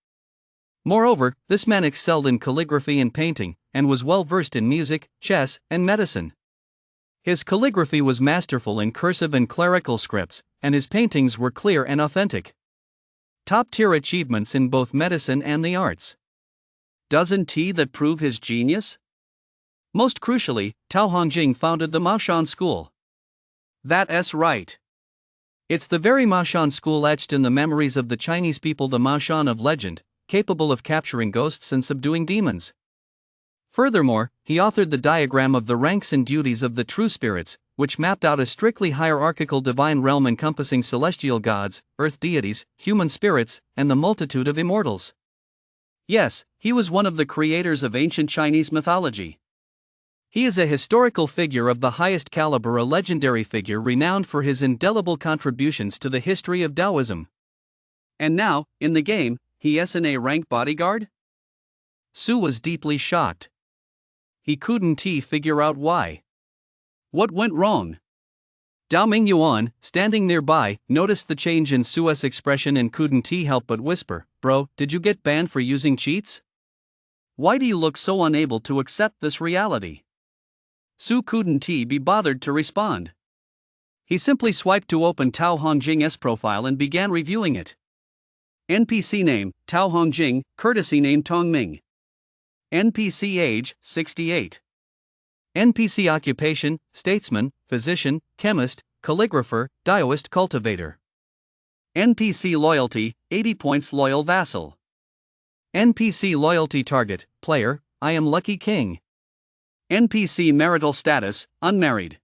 S1: Moreover, this man excelled in calligraphy and painting, and was well versed in music, chess, and medicine. His calligraphy was masterful in cursive and clerical scripts, and his paintings were clear and authentic. Top-tier achievements in both medicine and the arts. Doesn't that prove his genius? Most crucially, Tao Hongjing founded the Maoshan school. That's right. It's the very Maoshan school etched in the memories of the Chinese people, the Maoshan of legend, capable of capturing ghosts and subduing demons. Furthermore, he authored the diagram of the ranks and duties of the true spirits, which mapped out a strictly hierarchical divine realm encompassing celestial gods, earth deities, human spirits, and the multitude of immortals. Yes, he was one of the creators of ancient Chinese mythology. He is a historical figure of the highest caliber, a legendary figure renowned for his indelible contributions to the history of Taoism. And now, in the game, he is an A-rank bodyguard? Su was deeply shocked. He couldn't figure out why. What went wrong? Dao Mingyuan, standing nearby, noticed the change in Su's expression and couldn't help but whisper, "Bro, did you get banned for using cheats? Why do you look so unable to accept this reality?" Su couldn't be bothered to respond. He simply swiped to open Tao Hongjing's profile and began reviewing it. NPC name, Tao Hongjing, courtesy name Tong Ming. NPC age, 68. NPC occupation, statesman, physician, chemist, calligrapher, Daoist cultivator. NPC loyalty, 80 points loyal vassal. NPC loyalty target, player, I am Lucky King. NPC marital status, unmarried.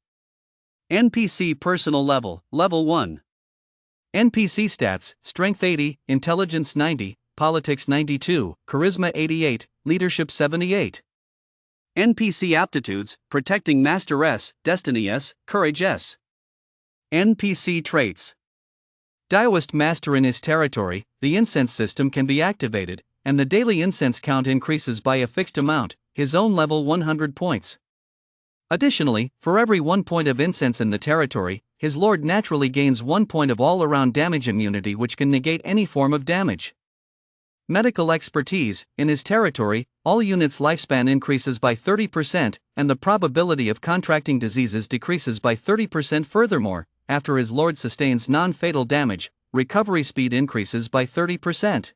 S1: NPC personal level, level 1. NPC stats, strength 80, intelligence 90, politics 92, charisma 88, leadership 78. NPC aptitudes, protecting master S, destiny S, courage S. NPC traits. Daoist master in his territory, the incense system can be activated, and the daily incense count increases by a fixed amount, his own level 100 points. Additionally, for every 1 point of incense in the territory, his lord naturally gains 1 point of all-around damage immunity, which can negate any form of damage. Medical expertise, in his territory, all units' lifespan increases by 30%, and the probability of contracting diseases decreases by 30%. Furthermore, after his lord sustains non-fatal damage, recovery speed increases by 30%.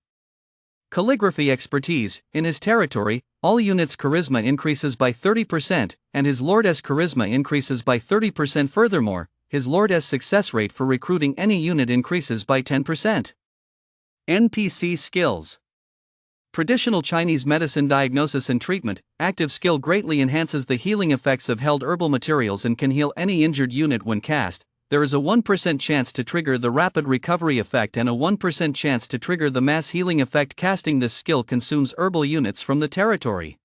S1: Calligraphy expertise, in his territory, all units' charisma increases by 30%, and his lord's charisma increases by 30%. Furthermore, his lord's success rate for recruiting any unit increases by 10%. NPC skills. Traditional Chinese medicine diagnosis and treatment, active skill greatly enhances the healing effects of held herbal materials and can heal any injured unit when cast. There is a 1% chance to trigger the rapid recovery effect and a 1% chance to trigger the mass healing effect. Casting this skill consumes herbal units from the territory.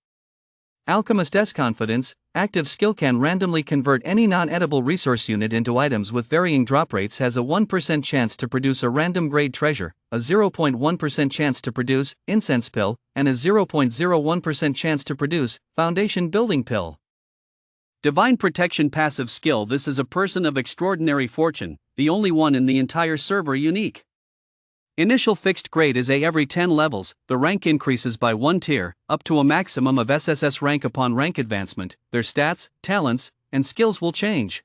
S1: Alchemist's confidence, active skill can randomly convert any non-edible resource unit into items with varying drop rates, has a 1% chance to produce a random grade treasure, a 0.1% chance to produce incense pill, and a 0.01% chance to produce foundation building pill. Divine protection passive skill. This is a person of extraordinary fortune, the only one in the entire server unique. Initial fixed grade is A. Every 10 levels, the rank increases by 1 tier, up to a maximum of SSS rank. Upon rank advancement, their stats, talents, and skills will change.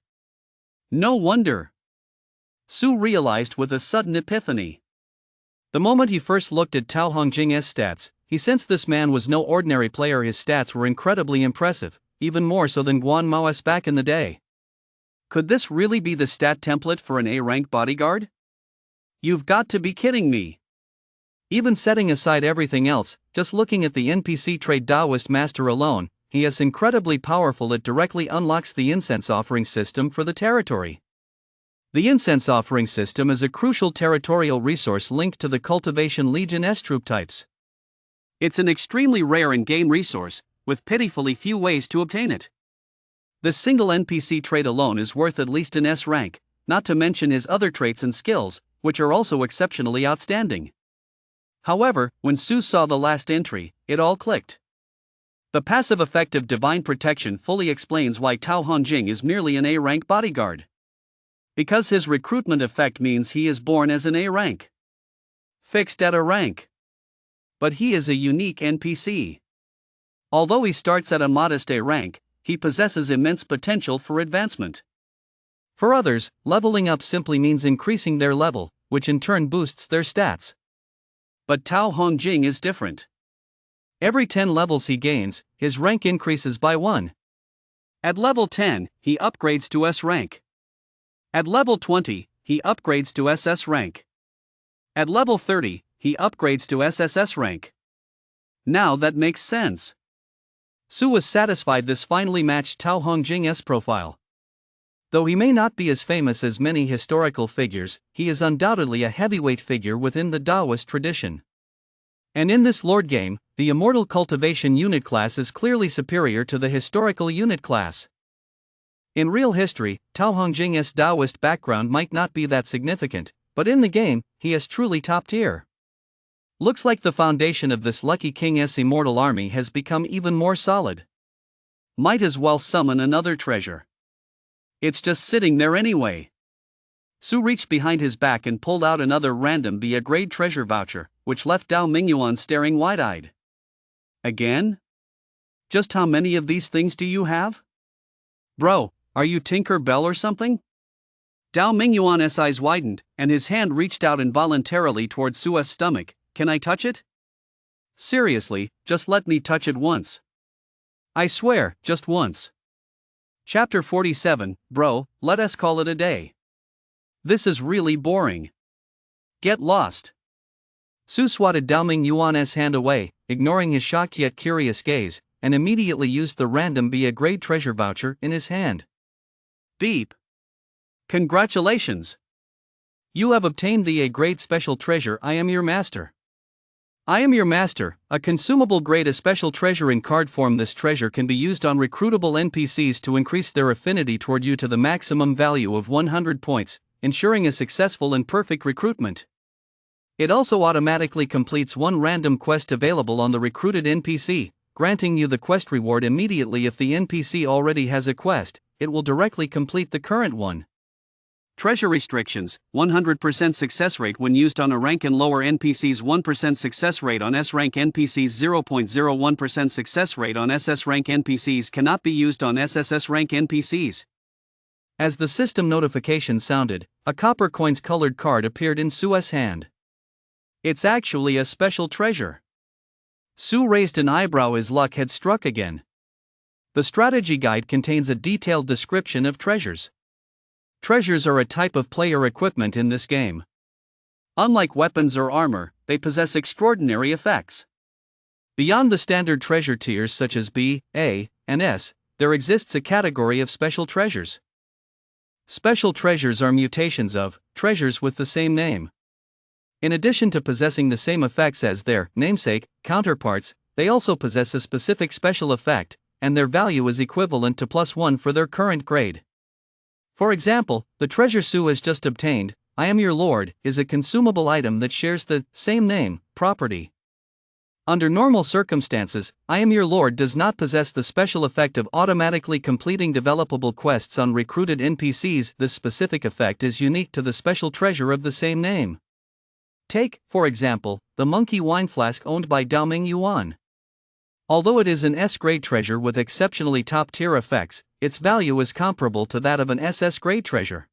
S1: No wonder. Su realized with a sudden epiphany. The moment he first looked at Tao Hongjing's stats, he sensed this man was no ordinary player. His stats were incredibly impressive, even more so than Guan Mao's back in the day. Could this really be the stat template for an A-rank bodyguard? You've got to be kidding me. Even setting aside everything else, just looking at the NPC trait Daoist Master alone, he is incredibly powerful. It directly unlocks the incense offering system for the territory. The incense offering system is a crucial territorial resource linked to the cultivation Legion S troop types. It's an extremely rare in-game resource, with pitifully few ways to obtain it. This single NPC trait alone is worth at least an S rank, not to mention his other traits and skills, which are also exceptionally outstanding. However, when Su saw the last entry, it all clicked. The passive effect of Divine Protection fully explains why Tao Hongjing is merely an A-rank bodyguard. Because his recruitment effect means he is born as an A rank. Fixed at a rank. But he is a unique NPC. Although he starts at a modest A rank, he possesses immense potential for advancement. For others, leveling up simply means increasing their level, which in turn boosts their stats. But Tao Hongjing is different. Every 10 levels he gains, his rank increases by 1. At level 10, he upgrades to S rank. At level 20, he upgrades to SS rank. At level 30, he upgrades to SSS rank. Now that makes sense. Su was satisfied this finally matched Tao Hongjing's profile. Though he may not be as famous as many historical figures, he is undoubtedly a heavyweight figure within the Taoist tradition. And in this Lord game, the Immortal Cultivation unit class is clearly superior to the historical unit class. In real history, Tao Hongjing's Taoist background might not be that significant, but in the game, he is truly top tier. Looks like the foundation of this Lucky King's immortal army has become even more solid. Might as well summon another treasure. It's just sitting there anyway. Su reached behind his back and pulled out another random B-grade treasure voucher, which left Dao Mingyuan staring wide-eyed. Again? Just how many of these things do you have? Bro, are you Tinker Bell or something? Dao Mingyuan's eyes widened, and his hand reached out involuntarily towards Su's stomach. Can I touch it? Seriously, just let me touch it once. I swear, just once. Chapter 47, bro, let us call it a day. This is really boring. Get lost. Su swatted Dao Mingyuan's hand away, ignoring his shocked yet curious gaze, and immediately used the random B-grade treasure voucher in his hand. Beep. Congratulations. You have obtained the A-grade special treasure I am your master. I am your master, a consumable grade A special treasure in card form. This treasure can be used on recruitable NPCs to increase their affinity toward you to the maximum value of 100 points, ensuring a successful and perfect recruitment. It also automatically completes one random quest available on the recruited NPC, granting you the quest reward immediately. If the NPC already has a quest, it will directly complete the current one. Treasure restrictions: 100% success rate when used on A rank and lower NPCs, 1% success rate on S rank NPCs, 0.01% success rate on SS rank NPCs, cannot be used on SSS rank NPCs. As the system notification sounded, a copper coins colored card appeared in Su's hand. It's actually a special treasure. Su raised an eyebrow. His luck had struck again. The strategy guide contains a detailed description of treasures. Treasures are a type of player equipment in this game. Unlike weapons or armor, they possess extraordinary effects. Beyond the standard treasure tiers such as B, A, and S, there exists a category of special treasures. Special treasures are mutations of treasures with the same name. In addition to possessing the same effects as their namesake counterparts, they also possess a specific special effect, and their value is equivalent to +1 for their current grade. For example, the treasure Su has just obtained, I Am Your Lord, is a consumable item that shares the same name property. Under normal circumstances, I Am Your Lord does not possess the special effect of automatically completing developable quests on recruited NPCs. This specific effect is unique to the special treasure of the same name. Take, for example, the monkey wine flask owned by Dao Mingyuan. Although it is an S-grade treasure with exceptionally top-tier effects, its value is comparable to that of an SS-grade treasure.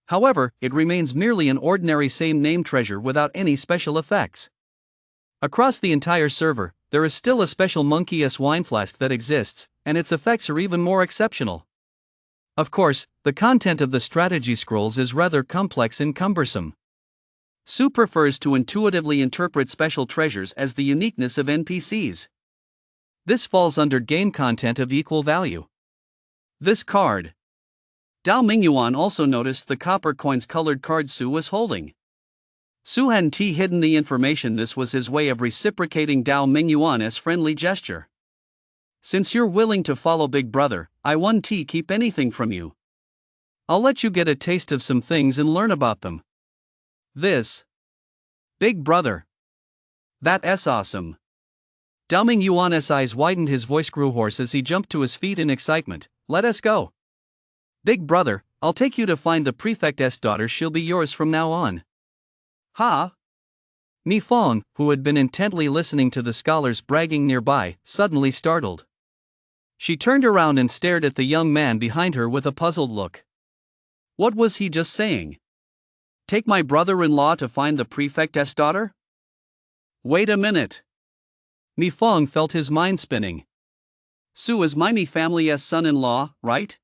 S1: However, it remains merely an ordinary same-name treasure without any special effects. Across the entire server, there is still a special monkey S wine flask that exists, and its effects are even more exceptional. Of course, the content of the strategy scrolls is rather complex and cumbersome. Su prefers to intuitively interpret special treasures as the uniqueness of NPCs. This falls under game content of equal value. This card. Dao Mingyuan also noticed the copper coins colored card Su was holding. Su hadn't hidden the information. This was his way of reciprocating Dao Mingyuan's friendly gesture. Since you're willing to follow Big Brother, I won't keep anything from you. I'll let you get a taste of some things and learn about them. This Big Brother. That's awesome. Dao Mingyuan's eyes widened, his voice grew hoarse as he jumped to his feet in excitement. Let us go. Big Brother, I'll take you to find the prefect's daughter. She'll be yours from now on. Ha! Mi Fong, who had been intently listening to the scholars bragging nearby, suddenly startled. She turned around and stared at the young man behind her with a puzzled look. What was he just saying? Take my brother-in-law to find the prefect's daughter? Wait a minute. Mi Fong felt his mind spinning. Su is my family's son-in-law, right?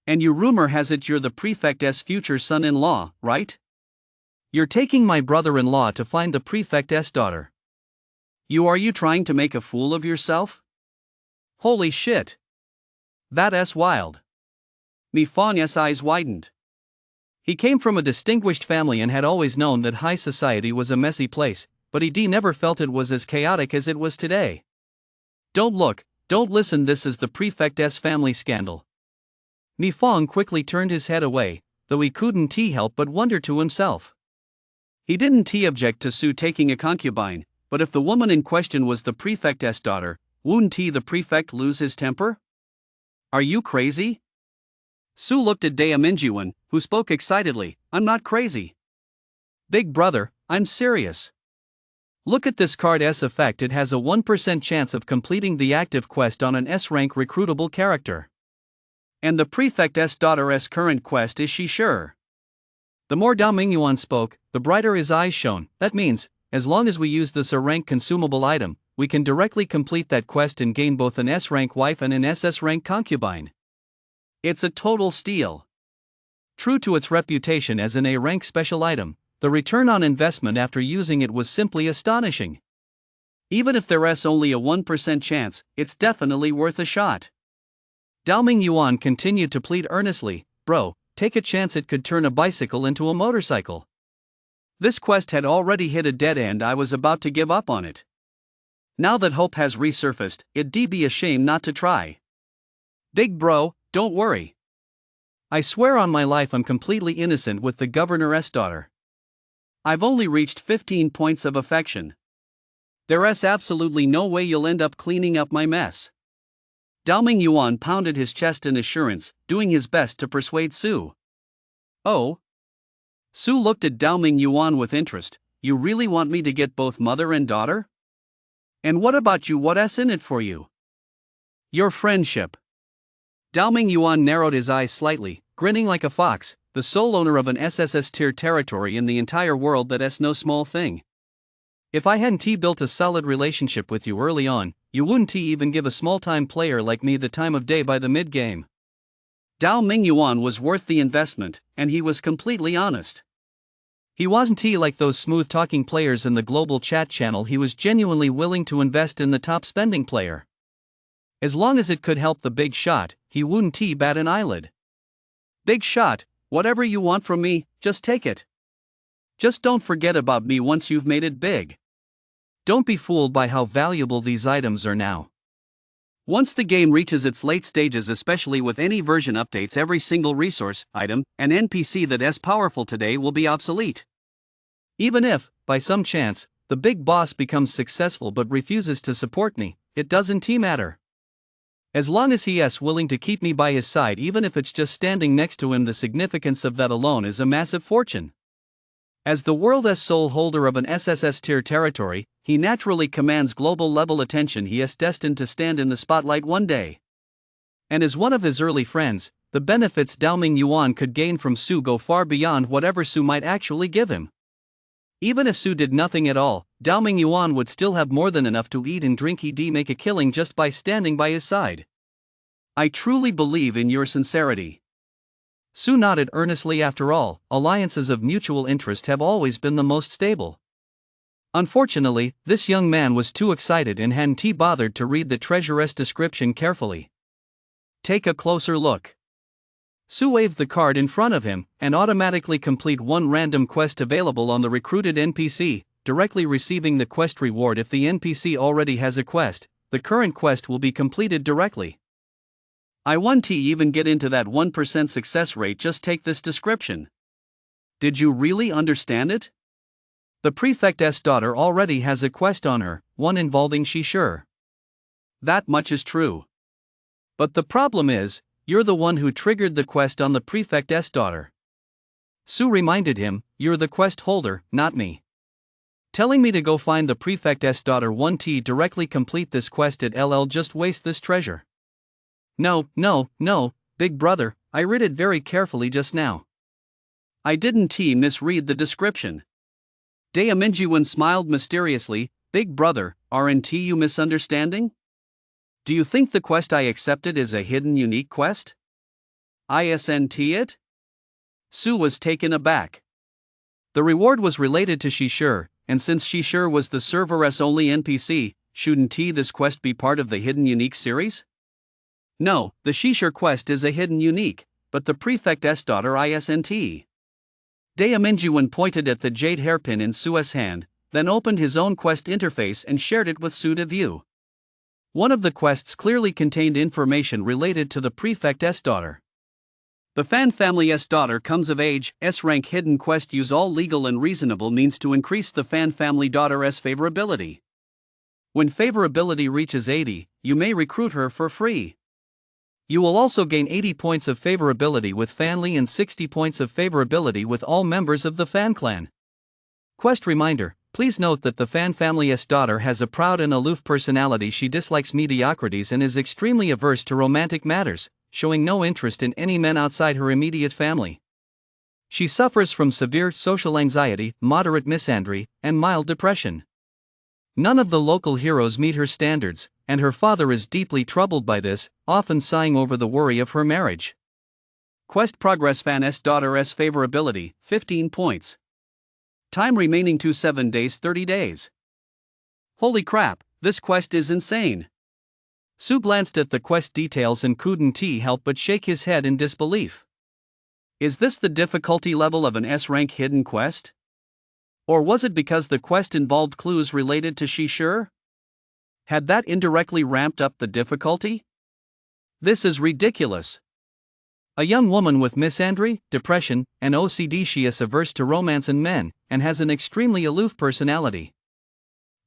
S1: And you rumor has it you're the prefect's future son-in-law, right? You're taking my brother-in-law to find the prefect's daughter. Are you trying to make a fool of yourself? Holy shit. That's wild. Mi Fong's eyes widened. He came from a distinguished family and had always known that high society was a messy place, but he never felt it was as chaotic as it was today. Don't look, don't listen, this is the prefect's family scandal. Mi Fong quickly turned his head away, though he couldn't help but wonder to himself. He didn't object to Su taking a concubine, but if the woman in question was the prefect's daughter, wouldn't the prefect lose his temper? Are you crazy? Su looked at Dao Mingyuan, who spoke excitedly. I'm not crazy. Big Brother, I'm serious. Look at this card's effect. It has a 1% chance of completing the active quest on an S-rank recruitable character. And the prefect's daughter's current quest, is she sure? The more Dao Mingyuan spoke, the brighter his eyes shone. That means, as long as we use this S-rank consumable item, we can directly complete that quest and gain both an S-rank wife and an SS-rank concubine. It's a total steal. True to its reputation as an A-rank special item, the return on investment after using it was simply astonishing. Even if there's only a 1% chance, it's definitely worth a shot. Dao Mingyuan continued to plead earnestly, bro, take a chance, it could turn a bicycle into a motorcycle. This quest had already hit a dead end. I was about to give up on it. Now that hope has resurfaced, it'd be a shame not to try. Big bro, don't worry. I swear on my life I'm completely innocent with the governor's daughter. I've only reached 15 points of affection. There's absolutely no way you'll end up cleaning up my mess. Dao Mingyuan pounded his chest in assurance, doing his best to persuade Su. Oh? Su looked at Dao Mingyuan with interest. You really want me to get both mother and daughter? And what about you? What's in it for you? Your friendship. Dao Mingyuan narrowed his eyes slightly, grinning like a fox, the sole owner of an SSS tier territory in the entire world. That's no small thing. If I hadn't built a solid relationship with you early on, you wouldn't even give a small-time player like me the time of day by the mid-game. Dao Mingyuan was worth the investment, and he was completely honest. He wasn't like those smooth-talking players in the global chat channel. He was genuinely willing to invest in the top-spending player. As long as it could help the big shot, he wouldn't bat an eyelid. Big shot, whatever you want from me, just take it. Just don't forget about me once you've made it big. Don't be fooled by how valuable these items are now. Once the game reaches its late stages, especially with any version updates, every single resource, item, and NPC that's powerful today will be obsolete. Even if, by some chance, the big boss becomes successful but refuses to support me, it doesn't matter. As long as he is willing to keep me by his side, even if it's just standing next to him, the significance of that alone is a massive fortune. As the world's sole holder of an SSS tier territory, he naturally commands global level attention. He is destined to stand in the spotlight one day. And as one of his early friends, the benefits Dao Mingyuan could gain from Su go far beyond whatever Su might actually give him. Even if Su did nothing at all, Dao Mingyuan would still have more than enough to eat and drink. He'd make a killing just by standing by his side. I truly believe in your sincerity. Su nodded earnestly. After all, alliances of mutual interest have always been the most stable. Unfortunately, this young man was too excited and hadn't bothered to read the treasurer's description carefully. Take a closer look. Su waved the card in front of him, and automatically complete one random quest available on the recruited NPC, directly receiving the quest reward. If the NPC already has a quest, the current quest will be completed directly. I won't even get into that 1% success rate, just take this description. Did you really understand it? The prefect's daughter already has a quest on her, one involving Shishir. That much is true. But the problem is, you're the one who triggered the quest on the prefect's daughter. Su reminded him, you're the quest holder, not me. Telling me to go find the prefect's daughter won't directly complete this quest at LL, just waste this treasure. No, big brother, I read it very carefully just now. I didn't misread the description. Daemingyuan smiled mysteriously. Big brother, aren't you misunderstanding? Do you think the quest I accepted is a hidden unique quest? Isn't it? Su was taken aback. The reward was related to Shishir, and since Shishir was the server's only NPC, shouldn't this quest be part of the hidden unique series? No, the Shishir quest is a hidden unique, but the prefect's daughter isn't. Daemingyuan pointed at the jade hairpin in Su's hand, then opened his own quest interface and shared it with Su to view. One of the quests clearly contained information related to the prefect's daughter. The fan family's daughter comes of age, S-rank hidden quest. Use all legal and reasonable means to increase the fan family daughter's favorability. When favorability reaches 80, you may recruit her for free. You will also gain 80 points of favorability with family and 60 points of favorability with all members of the fan clan. Quest reminder, please note that the fan family's daughter has a proud and aloof personality. She dislikes mediocrities and is extremely averse to romantic matters, showing no interest in any men outside her immediate family. She suffers from severe social anxiety, moderate misandry, and mild depression. None of the local heroes meet her standards, and her father is deeply troubled by this, often sighing over the worry of her marriage. Quest progress. Fan's daughter's favorability, 15 points. Time remaining to 7 days, 30 days. Holy crap, this quest is insane. Su glanced at the quest details and couldn't help but shake his head in disbelief. Is this the difficulty level of an S-rank hidden quest? Or was it because the quest involved clues related to Shishir? Had that indirectly ramped up the difficulty? This is ridiculous. A young woman with misandry, depression, and OCD. She is averse to romance and men, and has an extremely aloof personality.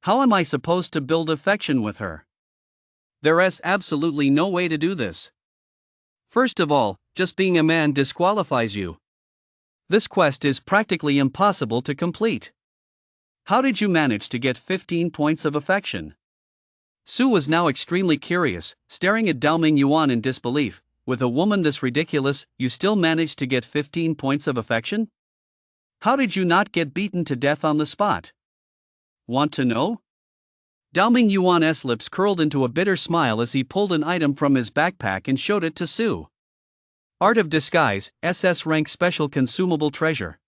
S1: How am I supposed to build affection with her? There is absolutely no way to do this. First of all, just being a man disqualifies you. This quest is practically impossible to complete. How did you manage to get 15 points of affection? Su was now extremely curious, staring at Daemingyuan in disbelief. With a woman this ridiculous, you still managed to get 15 points of affection? How did you not get beaten to death on the spot? Want to know? Daemingyuan's lips curled into a bitter smile as he pulled an item from his backpack and showed it to Su. Art of Disguise, SS-rank special consumable treasure.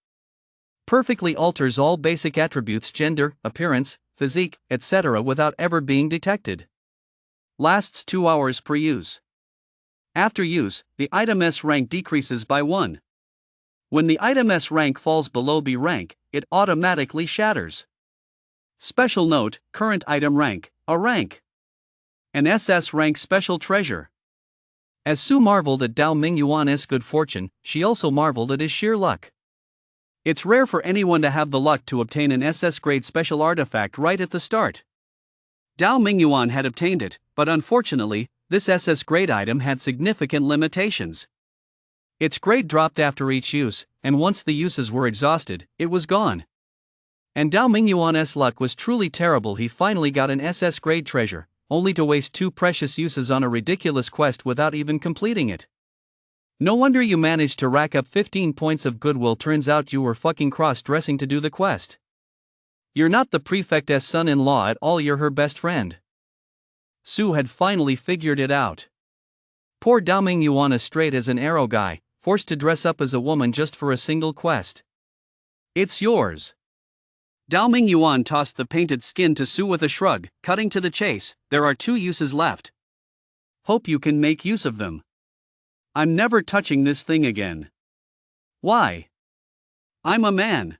S1: Perfectly alters all basic attributes, gender, appearance, physique, etc. without ever being detected. Lasts 2 hours per use. After use, the item's rank decreases by 1. When the item's rank falls below B rank, it automatically shatters. Special note, current item rank, a rank. An SS rank special treasure. As Su marveled at Daemingyuan's good fortune, she also marveled at his sheer luck. It's rare for anyone to have the luck to obtain an SS grade special artifact right at the start. Daemingyuan had obtained it, but unfortunately, this SS grade item had significant limitations. Its grade dropped after each use, and once the uses were exhausted, it was gone. And Daemingyuan's luck was truly terrible. He finally got an SS grade treasure, only to waste 2 precious uses on a ridiculous quest without even completing it. No wonder you managed to rack up 15 points of goodwill. Turns out you were fucking cross-dressing to do the quest. You're not the prefect's son-in-law at all, you're her best friend. Su had finally figured it out. Poor Daemingyuan, as straight as an arrow guy, forced to dress up as a woman just for a single quest. It's yours. Daemingyuan tossed the painted skin to Su with a shrug, cutting to the chase. There are 2 uses left. Hope you can make use of them. I'm never touching this thing again. Why? I'm a man.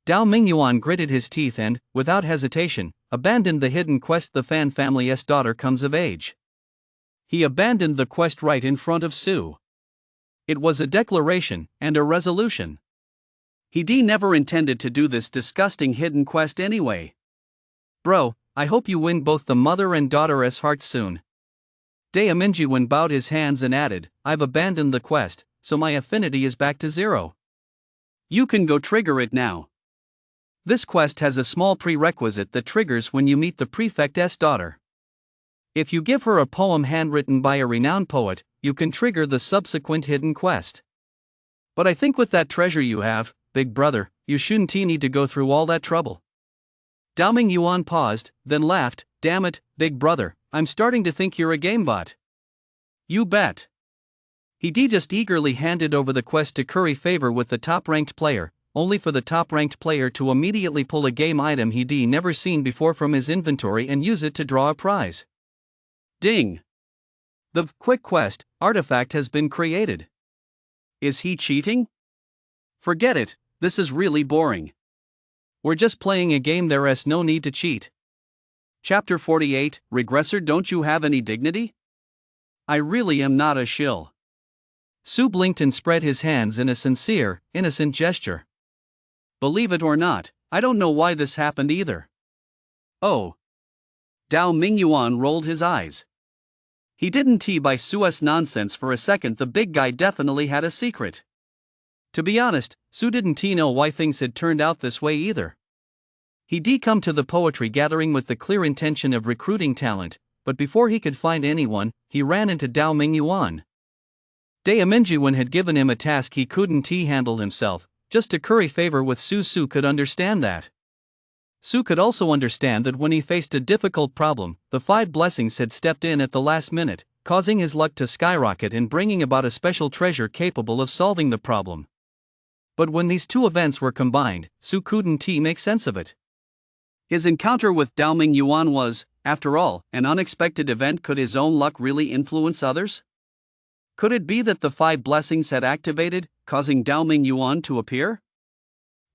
S1: Dao Mingyuan gritted his teeth and, without hesitation, abandoned the hidden quest. The Fan family's daughter comes of age. He abandoned the quest right in front of Su. It was a declaration and a resolution. He never intended to do this disgusting hidden quest anyway. Bro, I hope you win both the mother and daughter's hearts soon. Dao Mingyuan bowed his hands and added, I've abandoned the quest, so my affinity is back to 0. You can go trigger it now. This quest has a small prerequisite that triggers when you meet the prefect's daughter. If you give her a poem handwritten by a renowned poet, you can trigger the subsequent hidden quest. But I think with that treasure you have, big brother, you shouldn't need to go through all that trouble. Dao Mingyuan paused, then laughed, damn it, big brother, I'm starting to think you're a gamebot. You bet. He just eagerly handed over the quest to curry favor with the top-ranked player, only for the top-ranked player to immediately pull a game item he'd never seen before from his inventory and use it to draw a prize. Ding! The quick quest artifact has been created. Is he cheating? Forget it, this is really boring. We're just playing a game, there's no need to cheat. Chapter 48, Regressor, don't you have any dignity? I really am not a shill. Su blinked and spread his hands in a sincere, innocent gesture. Believe it or not, I don't know why this happened either. Oh. Dao Mingyuan rolled his eyes. He didn't buy Su's nonsense for a second. The big guy definitely had a secret. To be honest, Su didn't know why things had turned out this way either. He'd come to the poetry gathering with the clear intention of recruiting talent, but before he could find anyone, he ran into Dao Mingyuan. Dao Mingyuan had given him a task he couldn't handle himself, just to curry favor with Su. Su could understand that. Su could also understand that when he faced a difficult problem, the 5 blessings had stepped in at the last minute, causing his luck to skyrocket and bringing about a special treasure capable of solving the problem. But when these two events were combined, Su couldn't make sense of it. His encounter with Dao Mingyuan was, after all, an unexpected event. Could his own luck really influence others? Could it be that the 5 blessings had activated, causing Dao Mingyuan to appear?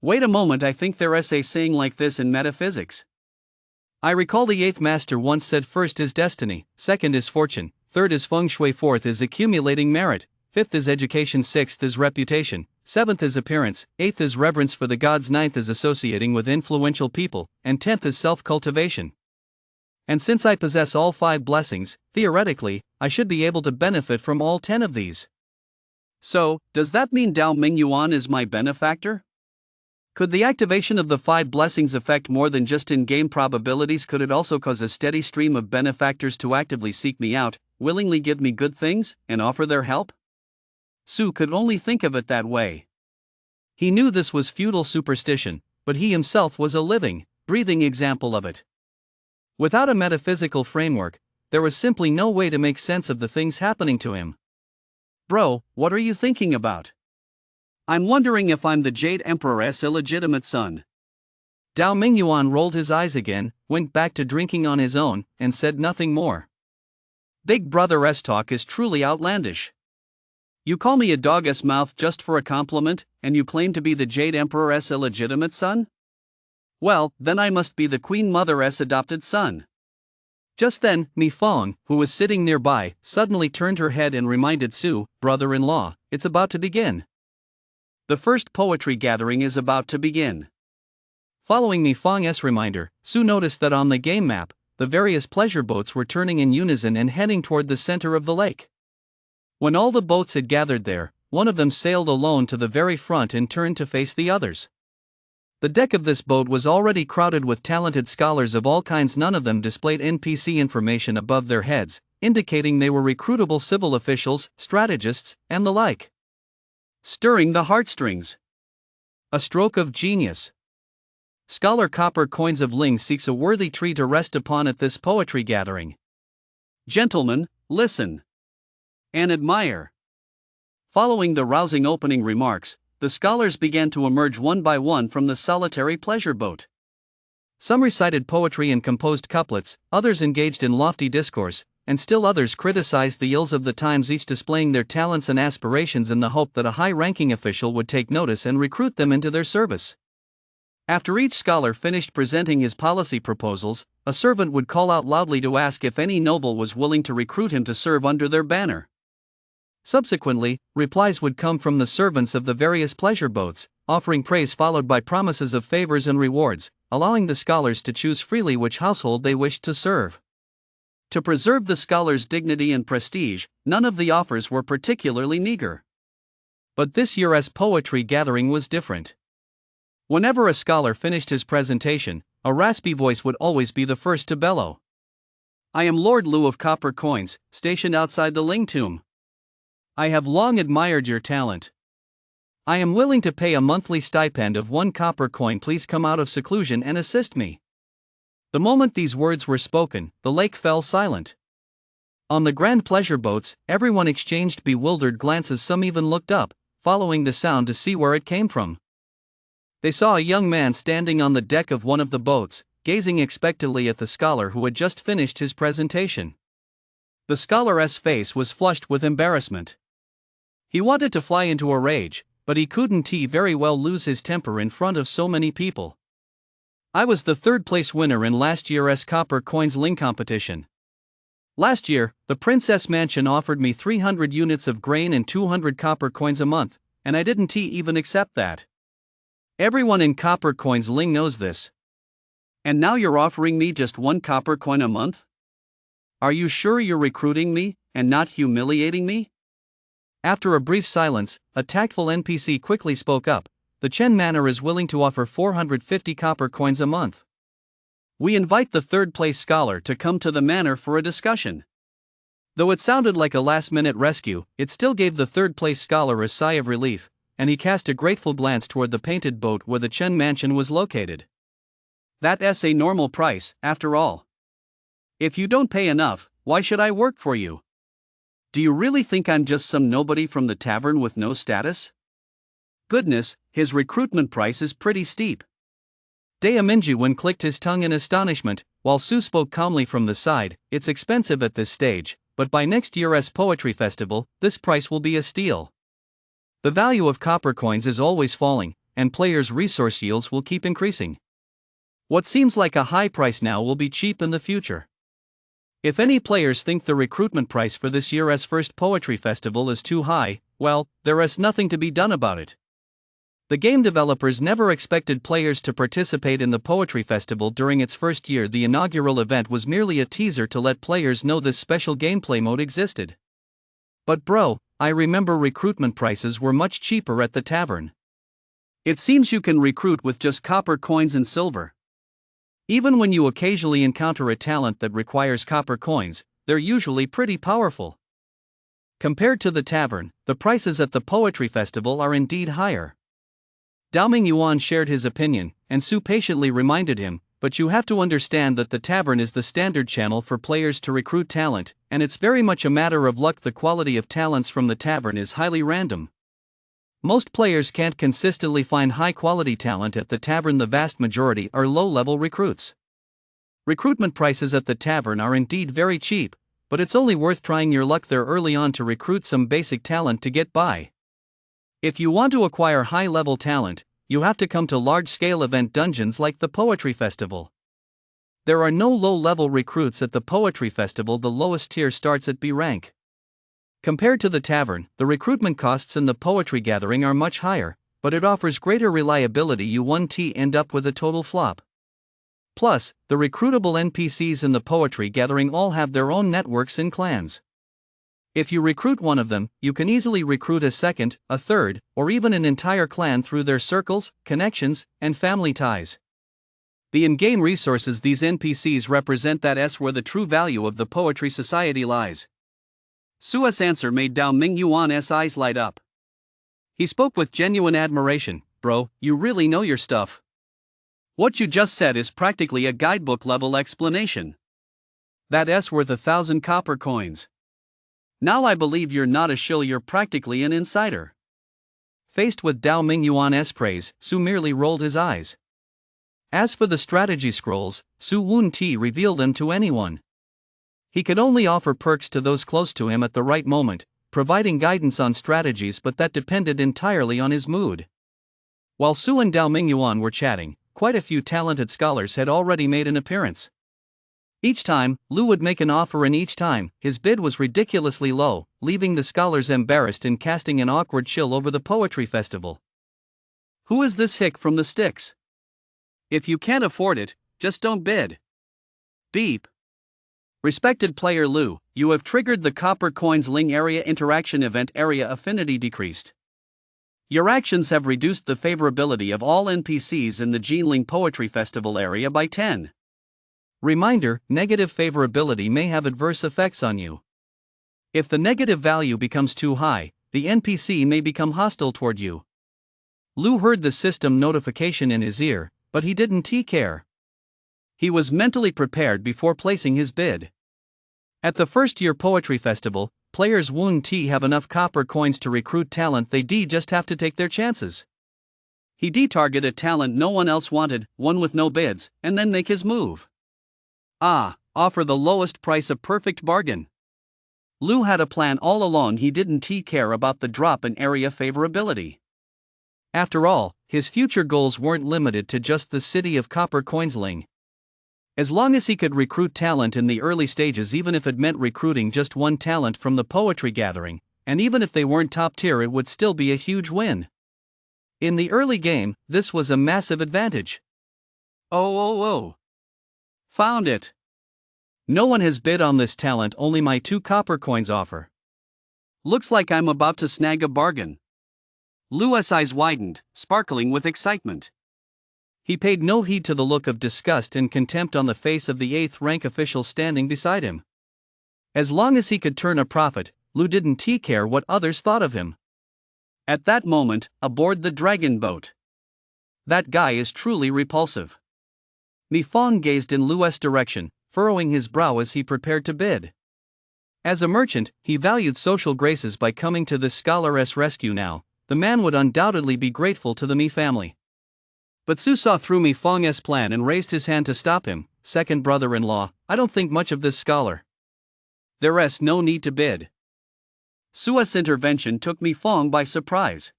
S1: Wait a moment, I think there's a saying like this in metaphysics. I recall the 8th master once said, first is destiny, second is fortune, third is feng shui, fourth is accumulating merit, fifth is education, sixth is reputation, seventh is appearance, eighth is reverence for the gods, ninth is associating with influential people, and 10th is self-cultivation. And since I possess all 5 blessings, theoretically, I should be able to benefit from all 10 of these. So, does that mean Dao Mingyuan is my benefactor? Could the activation of the 5 blessings affect more than just in-game probabilities? Could it also cause a steady stream of benefactors to actively seek me out, willingly give me good things, and offer their help? Su could only think of it that way. He knew this was feudal superstition, but he himself was a living, breathing example of it. Without a metaphysical framework, there was simply no way to make sense of the things happening to him. Bro, what are you thinking about? I'm wondering if I'm the Jade Emperor's illegitimate son. Dao Mingyuan rolled his eyes again, went back to drinking on his own, and said nothing more. Big brother's talk is truly outlandish. You call me a dog's mouth just for a compliment, and you claim to be the Jade Emperor's illegitimate son? Well, then I must be the Queen Mother's adopted son. Just then, Mi Fong, who was sitting nearby, suddenly turned her head and reminded Su, brother-in-law, it's about to begin. The first poetry gathering is about to begin. Following Mi Fong's reminder, Su noticed that on the game map, the various pleasure boats were turning in unison and heading toward the center of the lake. When all the boats had gathered there, one of them sailed alone to the very front and turned to face the others. The deck of this boat was already crowded with talented scholars of all kinds. None of them displayed NPC information above their heads, indicating they were recruitable civil officials, strategists, and the like. Stirring the heartstrings. A stroke of genius. Scholar Copper Coins of Ling seeks a worthy tree to rest upon at this poetry gathering. Gentlemen, listen. And admire. Following the rousing opening remarks, the scholars began to emerge one by one from the solitary pleasure boat. Some recited poetry and composed couplets, others engaged in lofty discourse, and still others criticized the ills of the times, each displaying their talents and aspirations in the hope that a high-ranking official would take notice and recruit them into their service. After each scholar finished presenting his policy proposals, a servant would call out loudly to ask if any noble was willing to recruit him to serve under their banner. Subsequently, replies would come from the servants of the various pleasure boats, offering praise followed by promises of favors and rewards, allowing the scholars to choose freely which household they wished to serve. To preserve the scholars' dignity and prestige, none of the offers were particularly meager. But this year's poetry gathering was different. Whenever a scholar finished his presentation, a raspy voice would always be the first to bellow. "I am Lord Liu of Copper Coins, stationed outside the Ling Tomb. I have long admired your talent. I am willing to pay a monthly stipend of 1 copper coin. Please come out of seclusion and assist me." The moment these words were spoken, the lake fell silent. On the grand pleasure boats, everyone exchanged bewildered glances. Some even looked up, following the sound to see where it came from. They saw a young man standing on the deck of one of the boats, gazing expectantly at the scholar who had just finished his presentation. The scholar's face was flushed with embarrassment. He wanted to fly into a rage, but he couldn't very well lose his temper in front of so many people. "I was the third-place winner in last year's Copper Coins Ling competition. Last year, the Princess Mansion offered me 300 units of grain and 200 copper coins a month, and I didn't even accept that. Everyone in Copper Coins Ling knows this. And now you're offering me just 1 copper coin a month? Are you sure you're recruiting me, and not humiliating me?" After a brief silence, a tactful NPC quickly spoke up. "The Chen Manor is willing to offer 450 copper coins a month. We invite the third-place scholar to come to the manor for a discussion." Though it sounded like a last-minute rescue, it still gave the third-place scholar a sigh of relief, and he cast a grateful glance toward the painted boat where the Chen mansion was located. "That's a normal price, after all. If you don't pay enough, why should I work for you? Do you really think I'm just some nobody from the tavern with no status? Goodness, his recruitment price is pretty steep." Daeminjuan clicked his tongue in astonishment, while Su spoke calmly from the side. "It's expensive at this stage, but by next year's poetry festival, this price will be a steal. The value of copper coins is always falling, and players' resource yields will keep increasing. What seems like a high price now will be cheap in the future. If any players think the recruitment price for this year's first poetry festival is too high, well, there is nothing to be done about it. The game developers never expected players to participate in the poetry festival during its first year. The inaugural event was merely a teaser to let players know this special gameplay mode existed. But bro, I remember recruitment prices were much cheaper at the tavern. It seems you can recruit with just copper coins and silver. Even when you occasionally encounter a talent that requires copper coins, they're usually pretty powerful. Compared to the tavern, the prices at the poetry festival are indeed higher." Daoming Yuan shared his opinion, and Su patiently reminded him, "But you have to understand that the tavern is the standard channel for players to recruit talent, and it's very much a matter of luck. The quality of talents from the tavern is highly random. Most players can't consistently find high-quality talent at the tavern. The vast majority are low-level recruits. Recruitment prices at the tavern are indeed very cheap, but it's only worth trying your luck there early on to recruit some basic talent to get by. If you want to acquire high-level talent, you have to come to large-scale event dungeons like the Poetry Festival. There are no low-level recruits at the Poetry Festival. The lowest tier starts at B rank. Compared to the tavern, the recruitment costs in the poetry gathering are much higher, but it offers greater reliability. You won't end up with a total flop. Plus, the recruitable NPCs in the poetry gathering all have their own networks in clans. If you recruit one of them, you can easily recruit a second, a third, or even an entire clan through their circles, connections, and family ties. The in-game resources these NPCs represent, that's where the true value of the poetry society lies." Su's answer made Daoming Yuan's eyes light up. He spoke with genuine admiration. "Bro, you really know your stuff. What you just said is practically a guidebook-level explanation. That's worth 1,000 copper coins. Now I believe you're not a shill, you're practically an insider." Faced with Daoming Yuan's praise, Su merely rolled his eyes. As for the strategy scrolls, Su wouldn't reveal them to anyone. He could only offer perks to those close to him at the right moment, providing guidance on strategies, but that depended entirely on his mood. While Su and Dao Mingyuan were chatting, quite a few talented scholars had already made an appearance. Each time, Lu would make an offer, and each time, his bid was ridiculously low, leaving the scholars embarrassed and casting an awkward chill over the poetry festival. Who is this hick from the sticks? If you can't afford it, just don't bid. Beep. Respected player Lu, you have triggered the Copper Coins Ling Area Interaction Event. Area affinity decreased. Your actions have reduced the favorability of all NPCs in the Jinling Poetry Festival area by 10. Reminder: negative favorability may have adverse effects on you. If the negative value becomes too high, the NPC may become hostile toward you. Lu heard the system notification in his ear, but he didn't care. He was mentally prepared before placing his bid. At the first-year poetry festival, players won't have enough copper coins to recruit talent. They just have to take their chances. He target a talent no one else wanted, one with no bids, and then make his move. Offer the lowest price, a perfect bargain. Lu had a plan all along. He didn't care about the drop in area favorability. After all, his future goals weren't limited to just the city of Copper Coinsling. As long as he could recruit talent in the early stages, even if it meant recruiting just one talent from the poetry gathering, and even if they weren't top tier, it would still be a huge win. In the early game, this was a massive advantage. Oh. Found it. No one has bid on this talent, only my 2 copper coins offer. Looks like I'm about to snag a bargain. Lu's eyes widened, sparkling with excitement. He paid no heed to the look of disgust and contempt on the face of the 8th rank official standing beside him. As long as he could turn a profit, Lu didn't care what others thought of him. At that moment, aboard the dragon boat. That guy is truly repulsive. Mi Fong gazed in Lu's direction, furrowing his brow as he prepared to bid. As a merchant, he valued social graces. By coming to this scholar's rescue now, the man would undoubtedly be grateful to the Mi family. But Su saw through Mi Fong's plan and raised his hand to stop him. Second brother-in-law, I don't think much of this scholar. There's no need to bid. Su's intervention took Mi Fong by surprise.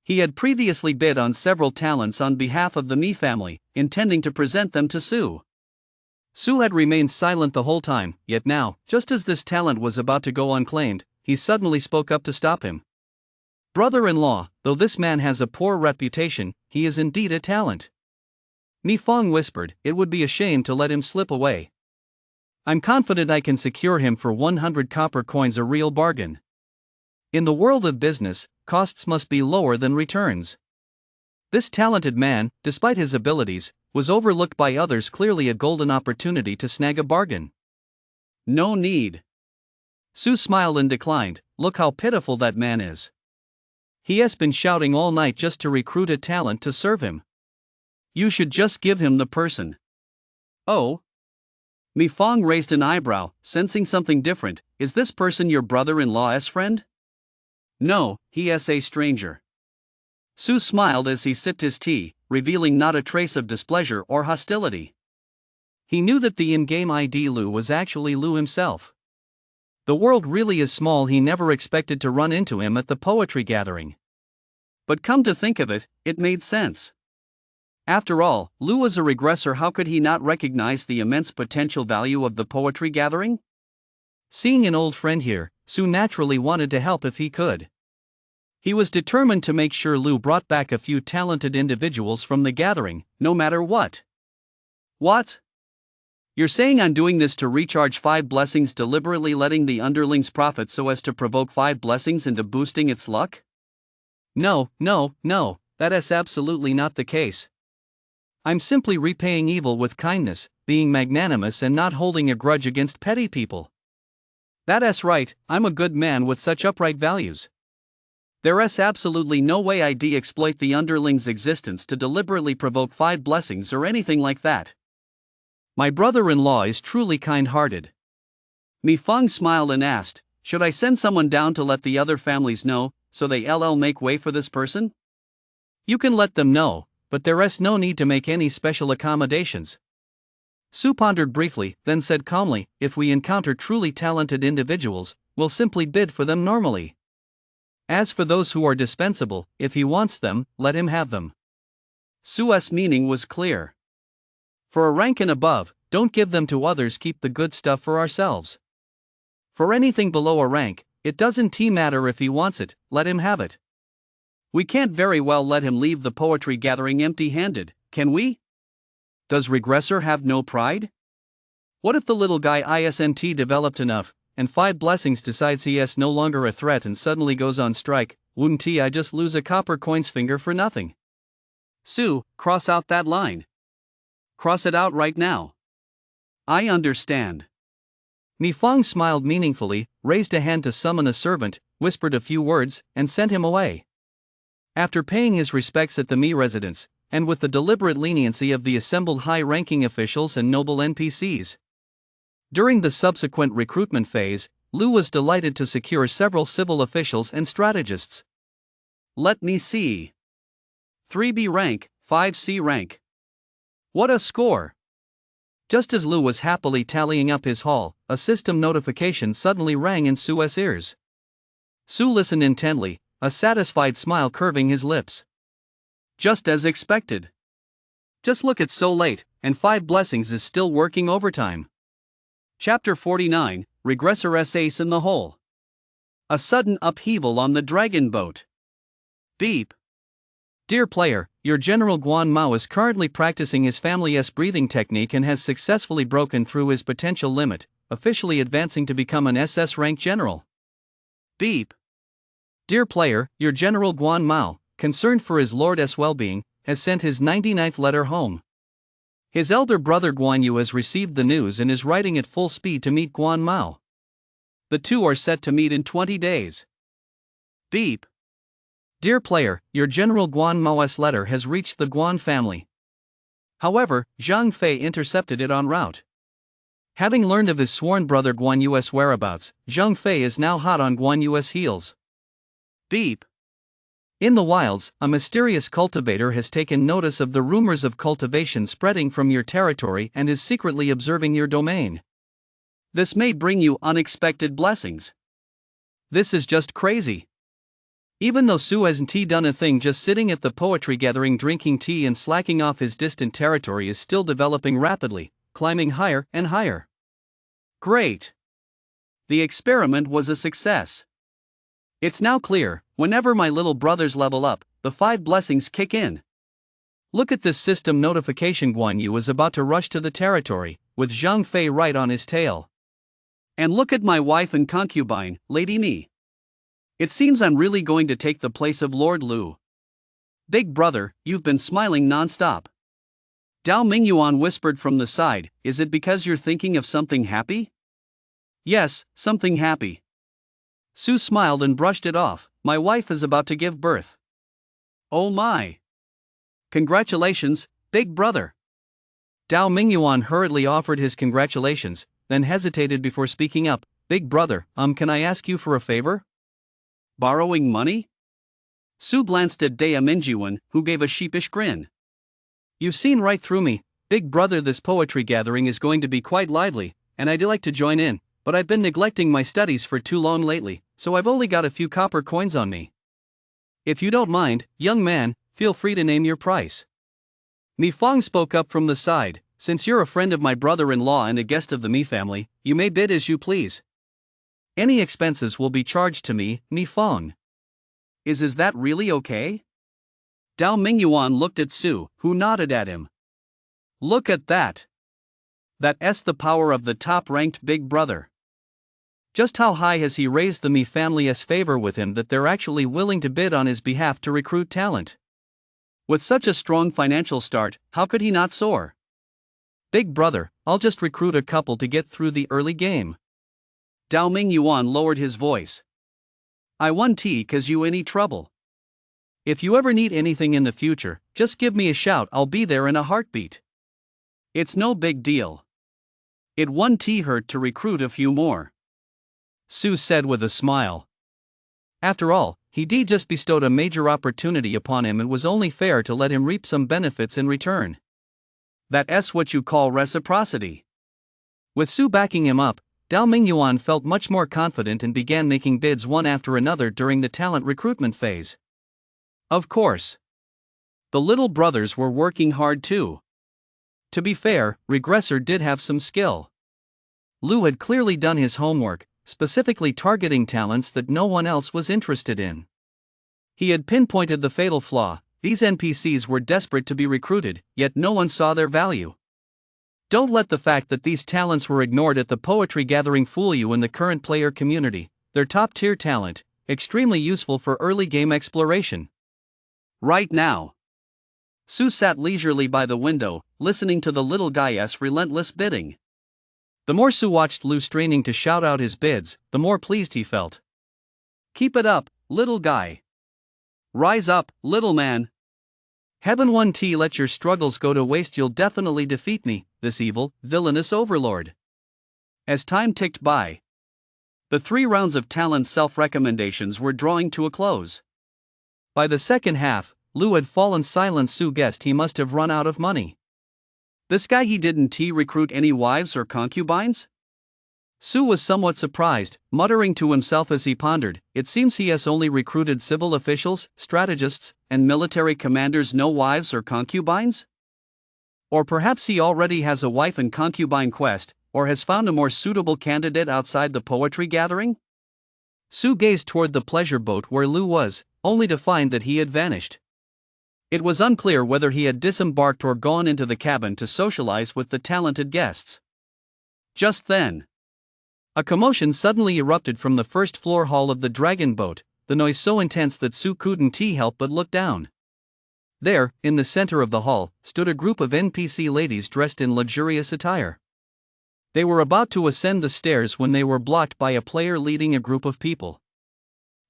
S1: He had previously bid on several talents on behalf of the Mi family, intending to present them to Su. Su had remained silent the whole time, yet now, just as this talent was about to go unclaimed, he suddenly spoke up to stop him. Brother-in-law, though this man has a poor reputation, he is indeed a talent. Mi Fong whispered, it would be a shame to let him slip away. I'm confident I can secure him for 100 copper coins, a real bargain. In the world of business, costs must be lower than returns. This talented man, despite his abilities, was overlooked by others, clearly a golden opportunity to snag a bargain. No need. Su smiled and declined, look how pitiful that man is. He has been shouting all night just to recruit a talent to serve him. You should just give him the person. Oh? Mi Fong raised an eyebrow, sensing something different. Is this person your brother-in-law's friend? No, he is a stranger. Su smiled as he sipped his tea, revealing not a trace of displeasure or hostility. He knew that the in-game ID Lu was actually Lu himself. The world really is small. He never expected to run into him at the poetry gathering. But come to think of it, it made sense. After all, Lu was a regressor. How could he not recognize the immense potential value of the poetry gathering? Seeing an old friend here, Su naturally wanted to help if he could. He was determined to make sure Lu brought back a few talented individuals from the gathering, no matter what. What? You're saying I'm doing this to recharge 5 blessings, deliberately letting the underlings profit so as to provoke 5 blessings into boosting its luck? No, that is absolutely not the case. I'm simply repaying evil with kindness, being magnanimous and not holding a grudge against petty people. That's right, I'm a good man with such upright values. There's absolutely no way I'd exploit the underling's existence to deliberately provoke 5 blessings or anything like that. My brother-in-law is truly kind-hearted. Mi Fong smiled and asked, should I send someone down to let the other families know, so they make way for this person? You can let them know, but there's no need to make any special accommodations. Su pondered briefly, then said calmly, if we encounter truly talented individuals, we'll simply bid for them normally. As for those who are dispensable, if he wants them, let him have them. Su's meaning was clear. For a rank and above, don't give them to others, keep the good stuff for ourselves. For anything below a rank, it doesn't matter if he wants it, let him have it. We can't very well let him leave the poetry gathering empty-handed, can we? Does regressor have no pride? What if the little guy isn't developed enough, and 5 blessings decides he is no longer a threat and suddenly goes on strike? Wouldn't I just lose a copper coin's finger for nothing? Su, cross out that line. Cross it out right now. I understand. Mi Fang smiled meaningfully, raised a hand to summon a servant, whispered a few words, and sent him away. After paying his respects at the Mi residence, and with the deliberate leniency of the assembled high-ranking officials and noble NPCs. During the subsequent recruitment phase, Lu was delighted to secure several civil officials and strategists. Let me see. 3B rank, 5C rank. What a score! Just as Lu was happily tallying up his haul, a system notification suddenly rang in Su's ears. Su listened intently, a satisfied smile curving his lips. Just as expected. Just look, it's so late, and 5 blessings is still working overtime. Chapter 49, Regressor Ace in the Hole. A sudden upheaval on the dragon boat. Beep. Dear player, your General Guan Mao is currently practicing his family's breathing technique and has successfully broken through his potential limit, officially advancing to become an SS-rank general. Beep. Dear player, your General Guan Mao, concerned for his lord's well-being, has sent his 99th letter home. His elder brother Guan Yu has received the news and is riding at full speed to meet Guan Mao. The two are set to meet in 20 days. Beep. Dear player, your General Guan Mao's letter has reached the Guan family. However, Zhang Fei intercepted it en route. Having learned of his sworn brother Guan Yu's whereabouts, Zhang Fei is now hot on Guan Yu's heels. Beep. In the wilds, a mysterious cultivator has taken notice of the rumors of cultivation spreading from your territory and is secretly observing your domain. This may bring you unexpected blessings. This is just crazy. Even though Su hasn't done a thing, just sitting at the poetry gathering drinking tea and slacking off, his distant territory is still developing rapidly, climbing higher and higher. Great. The experiment was a success. It's now clear, whenever my little brothers level up, the 5 blessings kick in. Look at this system notification. Guan Yu is about to rush to the territory, with Zhang Fei right on his tail. And look at my wife and concubine, Lady Ni. It seems I'm really going to take the place of Lord Lu. Big brother, you've been smiling non-stop. Dao Mingyuan whispered from the side, is it because you're thinking of something happy? Yes, something happy. Su smiled and brushed it off, my wife is about to give birth. Oh my. Congratulations, big brother. Dao Mingyuan hurriedly offered his congratulations, then hesitated before speaking up, big brother, can I ask you for a favor? Borrowing money? Su glanced at Dao Mingyuan, who gave a sheepish grin. You've seen right through me, big brother. This poetry gathering is going to be quite lively, and I'd like to join in, but I've been neglecting my studies for too long lately, so I've only got a few copper coins on me. If you don't mind, young man, feel free to name your price. Mi Fang spoke up from the side, since you're a friend of my brother-in-law and a guest of the Mi family, you may bid as you please. Any expenses will be charged to me, Mi Fang. Is that really okay? Dao Mingyuan looked at Su, who nodded at him. Look at that. That's the power of the top-ranked big brother. Just how high has he raised the Mi family's favor with him that they're actually willing to bid on his behalf to recruit talent? With such a strong financial start, how could he not soar? Big brother, I'll just recruit a couple to get through the early game. Dao Mingyuan lowered his voice. I won tea cause you any trouble. If you ever need anything in the future, just give me a shout, I'll be there in a heartbeat. It's no big deal. It won't hurt to recruit a few more. Su said with a smile. After all, he just bestowed a major opportunity upon him, and was only fair to let him reap some benefits in return. That's what you call reciprocity. With Su backing him up, Dao Mingyuan felt much more confident and began making bids one after another during the talent recruitment phase. Of course, the little brothers were working hard too. To be fair, Regressor did have some skill. Lu had clearly done his homework, specifically targeting talents that no one else was interested in. He had pinpointed the fatal flaw: these NPCs were desperate to be recruited, yet no one saw their value. Don't let the fact that these talents were ignored at the poetry gathering fool you. In the current player community, they're top-tier talent, extremely useful for early game exploration. Right now, Su sat leisurely by the window, listening to the little guy's relentless bidding. The more Su watched Lu straining to shout out his bids, the more pleased he felt. Keep it up, little guy. Rise up, little man. Heaven 1T, let your struggles go to waste. You'll definitely defeat me, this evil, villainous overlord. As time ticked by, the 3 rounds of talent self-recommendations were drawing to a close. By the second half, Lu had fallen silent. Su guessed he must have run out of money. This guy, he didn't recruit any wives or concubines? Su was somewhat surprised, muttering to himself as he pondered, it seems he has only recruited civil officials, strategists, and military commanders, no wives or concubines? Or perhaps he already has a wife and concubine quest, or has found a more suitable candidate outside the poetry gathering? Su gazed toward the pleasure boat where Lu was, only to find that he had vanished. It was unclear whether he had disembarked or gone into the cabin to socialize with the talented guests. Just then, a commotion suddenly erupted from the first-floor hall of the dragon boat, the noise so intense that Su couldn't help but look down. There, in the center of the hall, stood a group of NPC ladies dressed in luxurious attire. They were about to ascend the stairs when they were blocked by a player leading a group of people.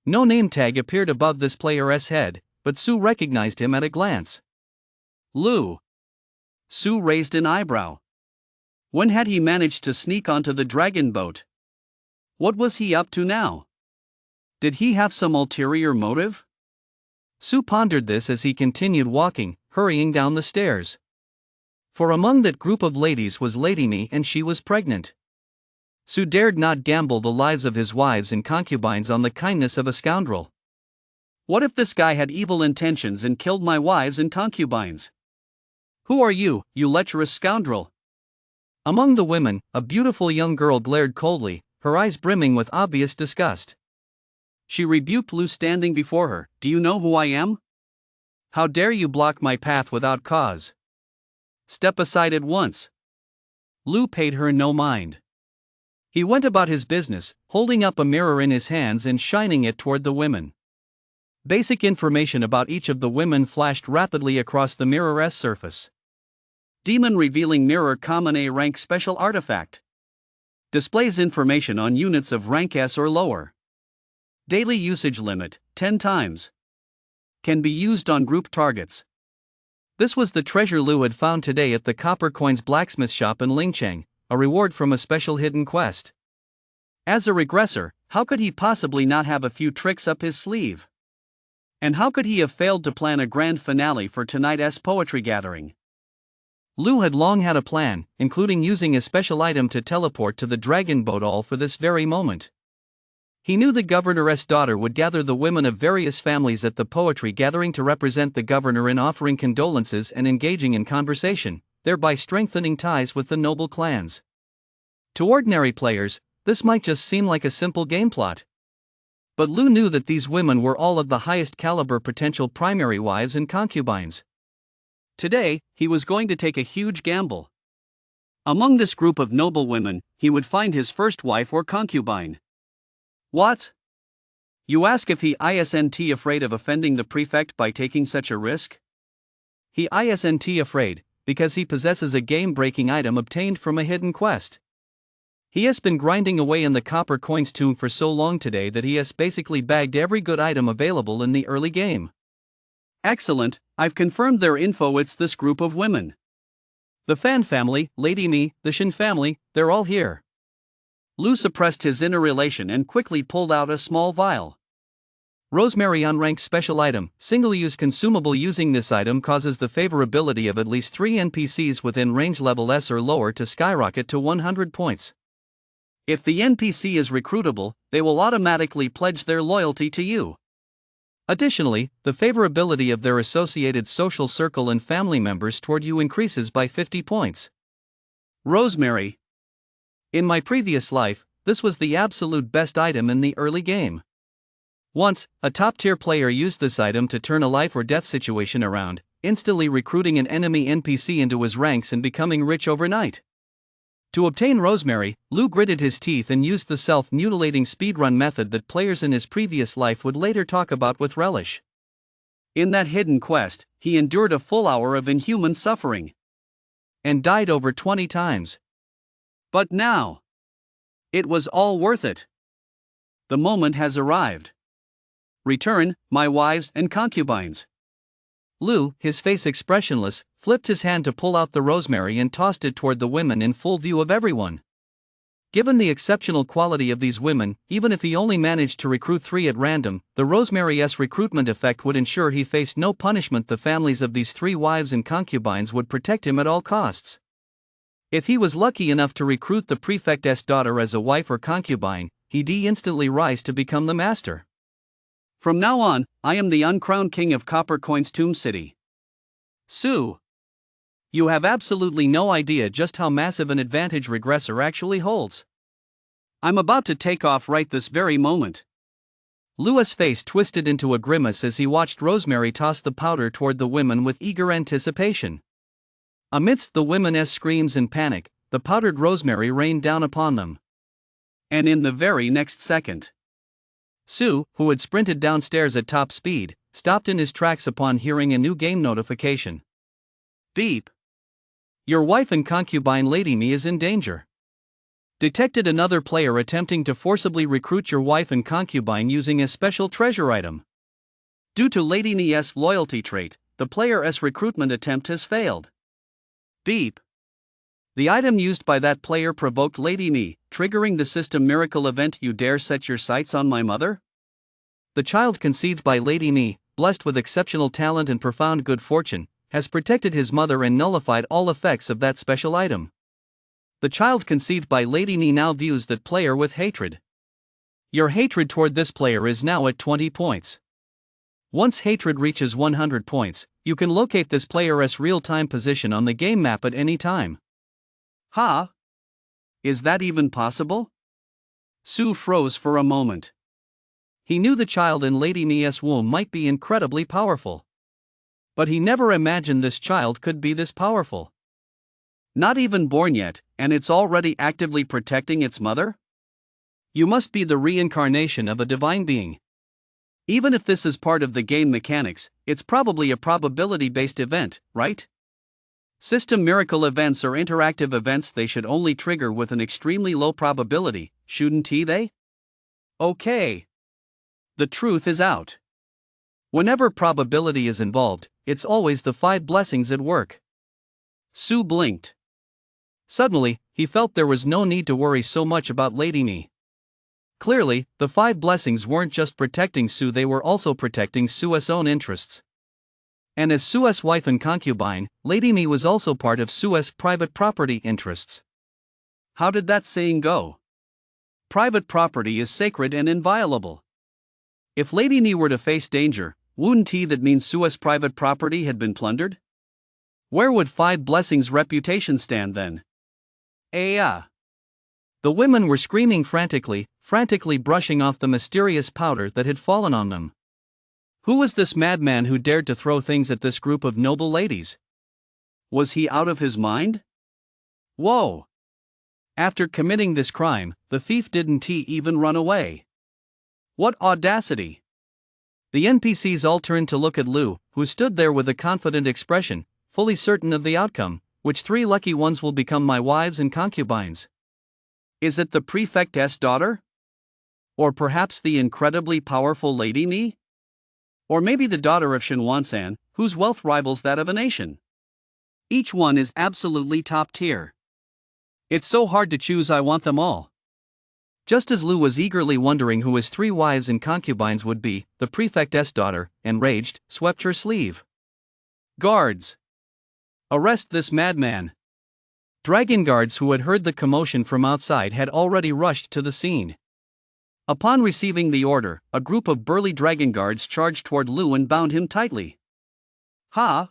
S1: No name tag appeared above this player's head, but Su recognized him at a glance. Lu. Su raised an eyebrow. When had he managed to sneak onto the dragon boat? What was he up to now? Did he have some ulterior motive? Su pondered this as he continued walking, hurrying down the stairs. For among that group of ladies was Lady Me, and she was pregnant. Su dared not gamble the lives of his wives and concubines on the kindness of a scoundrel. What if this guy had evil intentions and killed my wives and concubines? Who are you, you lecherous scoundrel? Among the women, a beautiful young girl glared coldly, her eyes brimming with obvious disgust. She rebuked Lu standing before her. Do you know who I am? How dare you block my path without cause? Step aside at once. Lu paid her no mind. He went about his business, holding up a mirror in his hands and shining it toward the women. Basic information about each of the women flashed rapidly across the mirror's surface. Demon revealing mirror, common A rank special artifact. Displays information on units of rank S or lower. Daily usage limit, 10 times. Can be used on group targets. This was the treasure Lu had found today at the Copper Coins blacksmith shop in Lingcheng, a reward from a special hidden quest. As a regressor, how could he possibly not have a few tricks up his sleeve? And how could he have failed to plan a grand finale for tonight's poetry gathering? Lu had long had a plan, including using a special item to teleport to the dragon boat, all for this very moment. He knew the governor's daughter would gather the women of various families at the poetry gathering to represent the governor in offering condolences and engaging in conversation, thereby strengthening ties with the noble clans. To ordinary players, this might just seem like a simple game plot. But Lu knew that these women were all of the highest caliber potential primary wives and concubines. Today, he was going to take a huge gamble. Among this group of noble women, he would find his first wife or concubine. What? You ask if he isn't afraid of offending the prefect by taking such a risk? He isn't afraid, because he possesses a game-breaking item obtained from a hidden quest. He has been grinding away in the Copper Coins tomb for so long today that he has basically bagged every good item available in the early game. Excellent, I've confirmed their info. It's this group of women. The Fan family, Lady Me, the Shin family, they're all here. Lu suppressed his inner elation and quickly pulled out a small vial. Rosemary unranked special item, single-use consumable. Using this item causes the favorability of at least 3 NPCs within range level S or lower to skyrocket to 100 points. If the NPC is recruitable, they will automatically pledge their loyalty to you. Additionally, the favorability of their associated social circle and family members toward you increases by 50 points. Rosemary. In my previous life, this was the absolute best item in the early game. Once, a top-tier player used this item to turn a life or death situation around, instantly recruiting an enemy NPC into his ranks and becoming rich overnight. To obtain Rosemary, Lou gritted his teeth and used the self-mutilating speedrun method that players in his previous life would later talk about with relish. In that hidden quest, he endured a full hour of inhuman suffering and died over 20 times. But now, it was all worth it. The moment has arrived. Return, my wives and concubines. Lou, his face expressionless, flipped his hand to pull out the rosemary and tossed it toward the women in full view of everyone. Given the exceptional quality of these women, even if he only managed to recruit 3 at random, the Rosemary's recruitment effect would ensure he faced no punishment. The families of these 3 wives and concubines would protect him at all costs. If he was lucky enough to recruit the prefect's daughter as a wife or concubine, he'd instantly rise to become the master. From now on, I am the uncrowned king of Copper Coin's Tomb City. Sue. You have absolutely no idea just how massive an advantage Regressor actually holds. I'm about to take off right this very moment. Lou's face twisted into a grimace as he watched Rosemary toss the powder toward the women with eager anticipation. Amidst the women's screams and panic, the powdered rosemary rained down upon them. And in the very next second, Sue, who had sprinted downstairs at top speed, stopped in his tracks upon hearing a new game notification. Beep. Your wife and concubine Lady Me is in danger. Detected another player attempting to forcibly recruit your wife and concubine using a special treasure item. Due to Lady Me's loyalty trait, the player's recruitment attempt has failed. Beep. The item used by that player provoked Lady Me, triggering the system miracle event. You dare set your sights on my mother? The child conceived by Lady Me, blessed with exceptional talent and profound good fortune, has protected his mother and nullified all effects of that special item. The child conceived by Lady Me now views that player with hatred. Your hatred toward this player is now at 20 points. Once hatred reaches 100 points, you can locate this player's real-time position on the game map at any time. Ha! Is that even possible? Sue froze for a moment. He knew the child in Lady Me's womb might be incredibly powerful. But he never imagined this child could be this powerful. Not even born yet, and it's already actively protecting its mother? You must be the reincarnation of a divine being. Even if this is part of the game mechanics, it's probably a probability-based event, right? System miracle events are interactive events. They should only trigger with an extremely low probability, shouldn't they? Okay. The truth is out. Whenever probability is involved, it's always the 5 blessings at work. Sue blinked. Suddenly, he felt there was no need to worry so much about Lady Me. Clearly, the 5 blessings weren't just protecting Sue, they were also protecting Sue's own interests. And as Sue's wife and concubine, Lady Me was also part of Sue's private property interests. How did that saying go? Private property is sacred and inviolable. If Lady Me were to face danger, wouldn't that mean Sue's private property had been plundered? Where would 5 blessings' reputation stand then? The women were screaming frantically brushing off the mysterious powder that had fallen on them. Who was this madman who dared to throw things at this group of noble ladies? Was he out of his mind? Whoa! After committing this crime, the thief didn't even run away. What audacity! The NPCs all turned to look at Lou, who stood there with a confident expression, fully certain of the outcome. Which 3 lucky ones will become my wives and concubines? Is it the prefect's daughter? Or perhaps the incredibly powerful Lady Me? Or maybe the daughter of Shinwansan, whose wealth rivals that of a nation? Each one is absolutely top tier. It's so hard to choose. I want them all. Just as Lu was eagerly wondering who his 3 wives and concubines would be, the prefect's daughter, enraged, swept her sleeve. Guards! Arrest this madman! Dragon guards who had heard the commotion from outside had already rushed to the scene. Upon receiving the order, a group of burly dragon guards charged toward Lu and bound him tightly. Ha!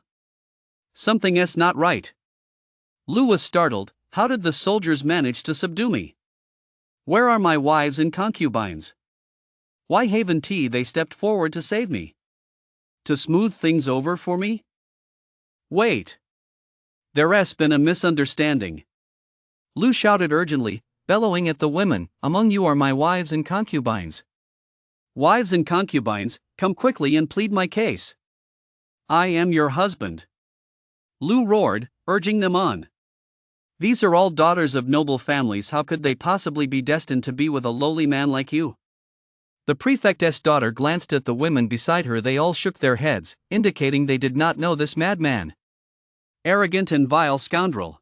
S1: Something's not right. Lu was startled. How did the soldiers manage to subdue me? Where are my wives and concubines? Why haven't they stepped forward to save me? To smooth things over for me? Wait. There's been a misunderstanding. Lu shouted urgently, bellowing at the women, among you are my wives and concubines. Wives and concubines, come quickly and plead my case. I am your husband. Lu roared, urging them on. These are all daughters of noble families. How could they possibly be destined to be with a lowly man like you? The prefect's daughter glanced at the women beside her. They all shook their heads, indicating they did not know this madman. Arrogant and vile scoundrel.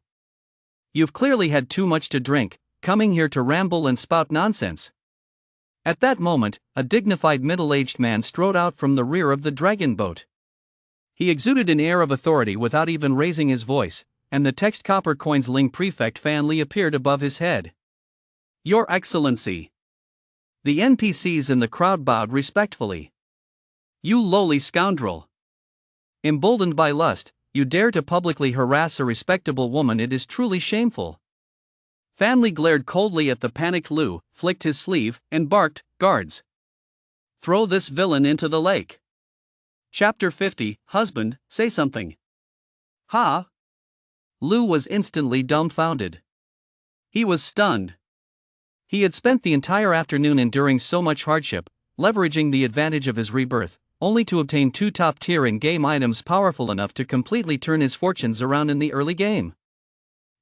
S1: You've clearly had too much to drink, coming here to ramble and spout nonsense. At that moment, a dignified middle-aged man strode out from the rear of the dragon boat. He exuded an air of authority without even raising his voice, and the text copper coins Ling Prefect Fan Li appeared above his head. Your Excellency. The NPCs in the crowd bowed respectfully. You lowly scoundrel. Emboldened by lust, you dare to publicly harass a respectable woman. It is truly shameful. Fan Li glared coldly at the panicked Lu, flicked his sleeve, and barked, Guards! Throw this villain into the lake. Chapter 50, Husband, say something. Ha! Lu was instantly dumbfounded. He was stunned. He had spent the entire afternoon enduring so much hardship, leveraging the advantage of his rebirth, only to obtain 2 top-tier in-game items powerful enough to completely turn his fortunes around in the early game.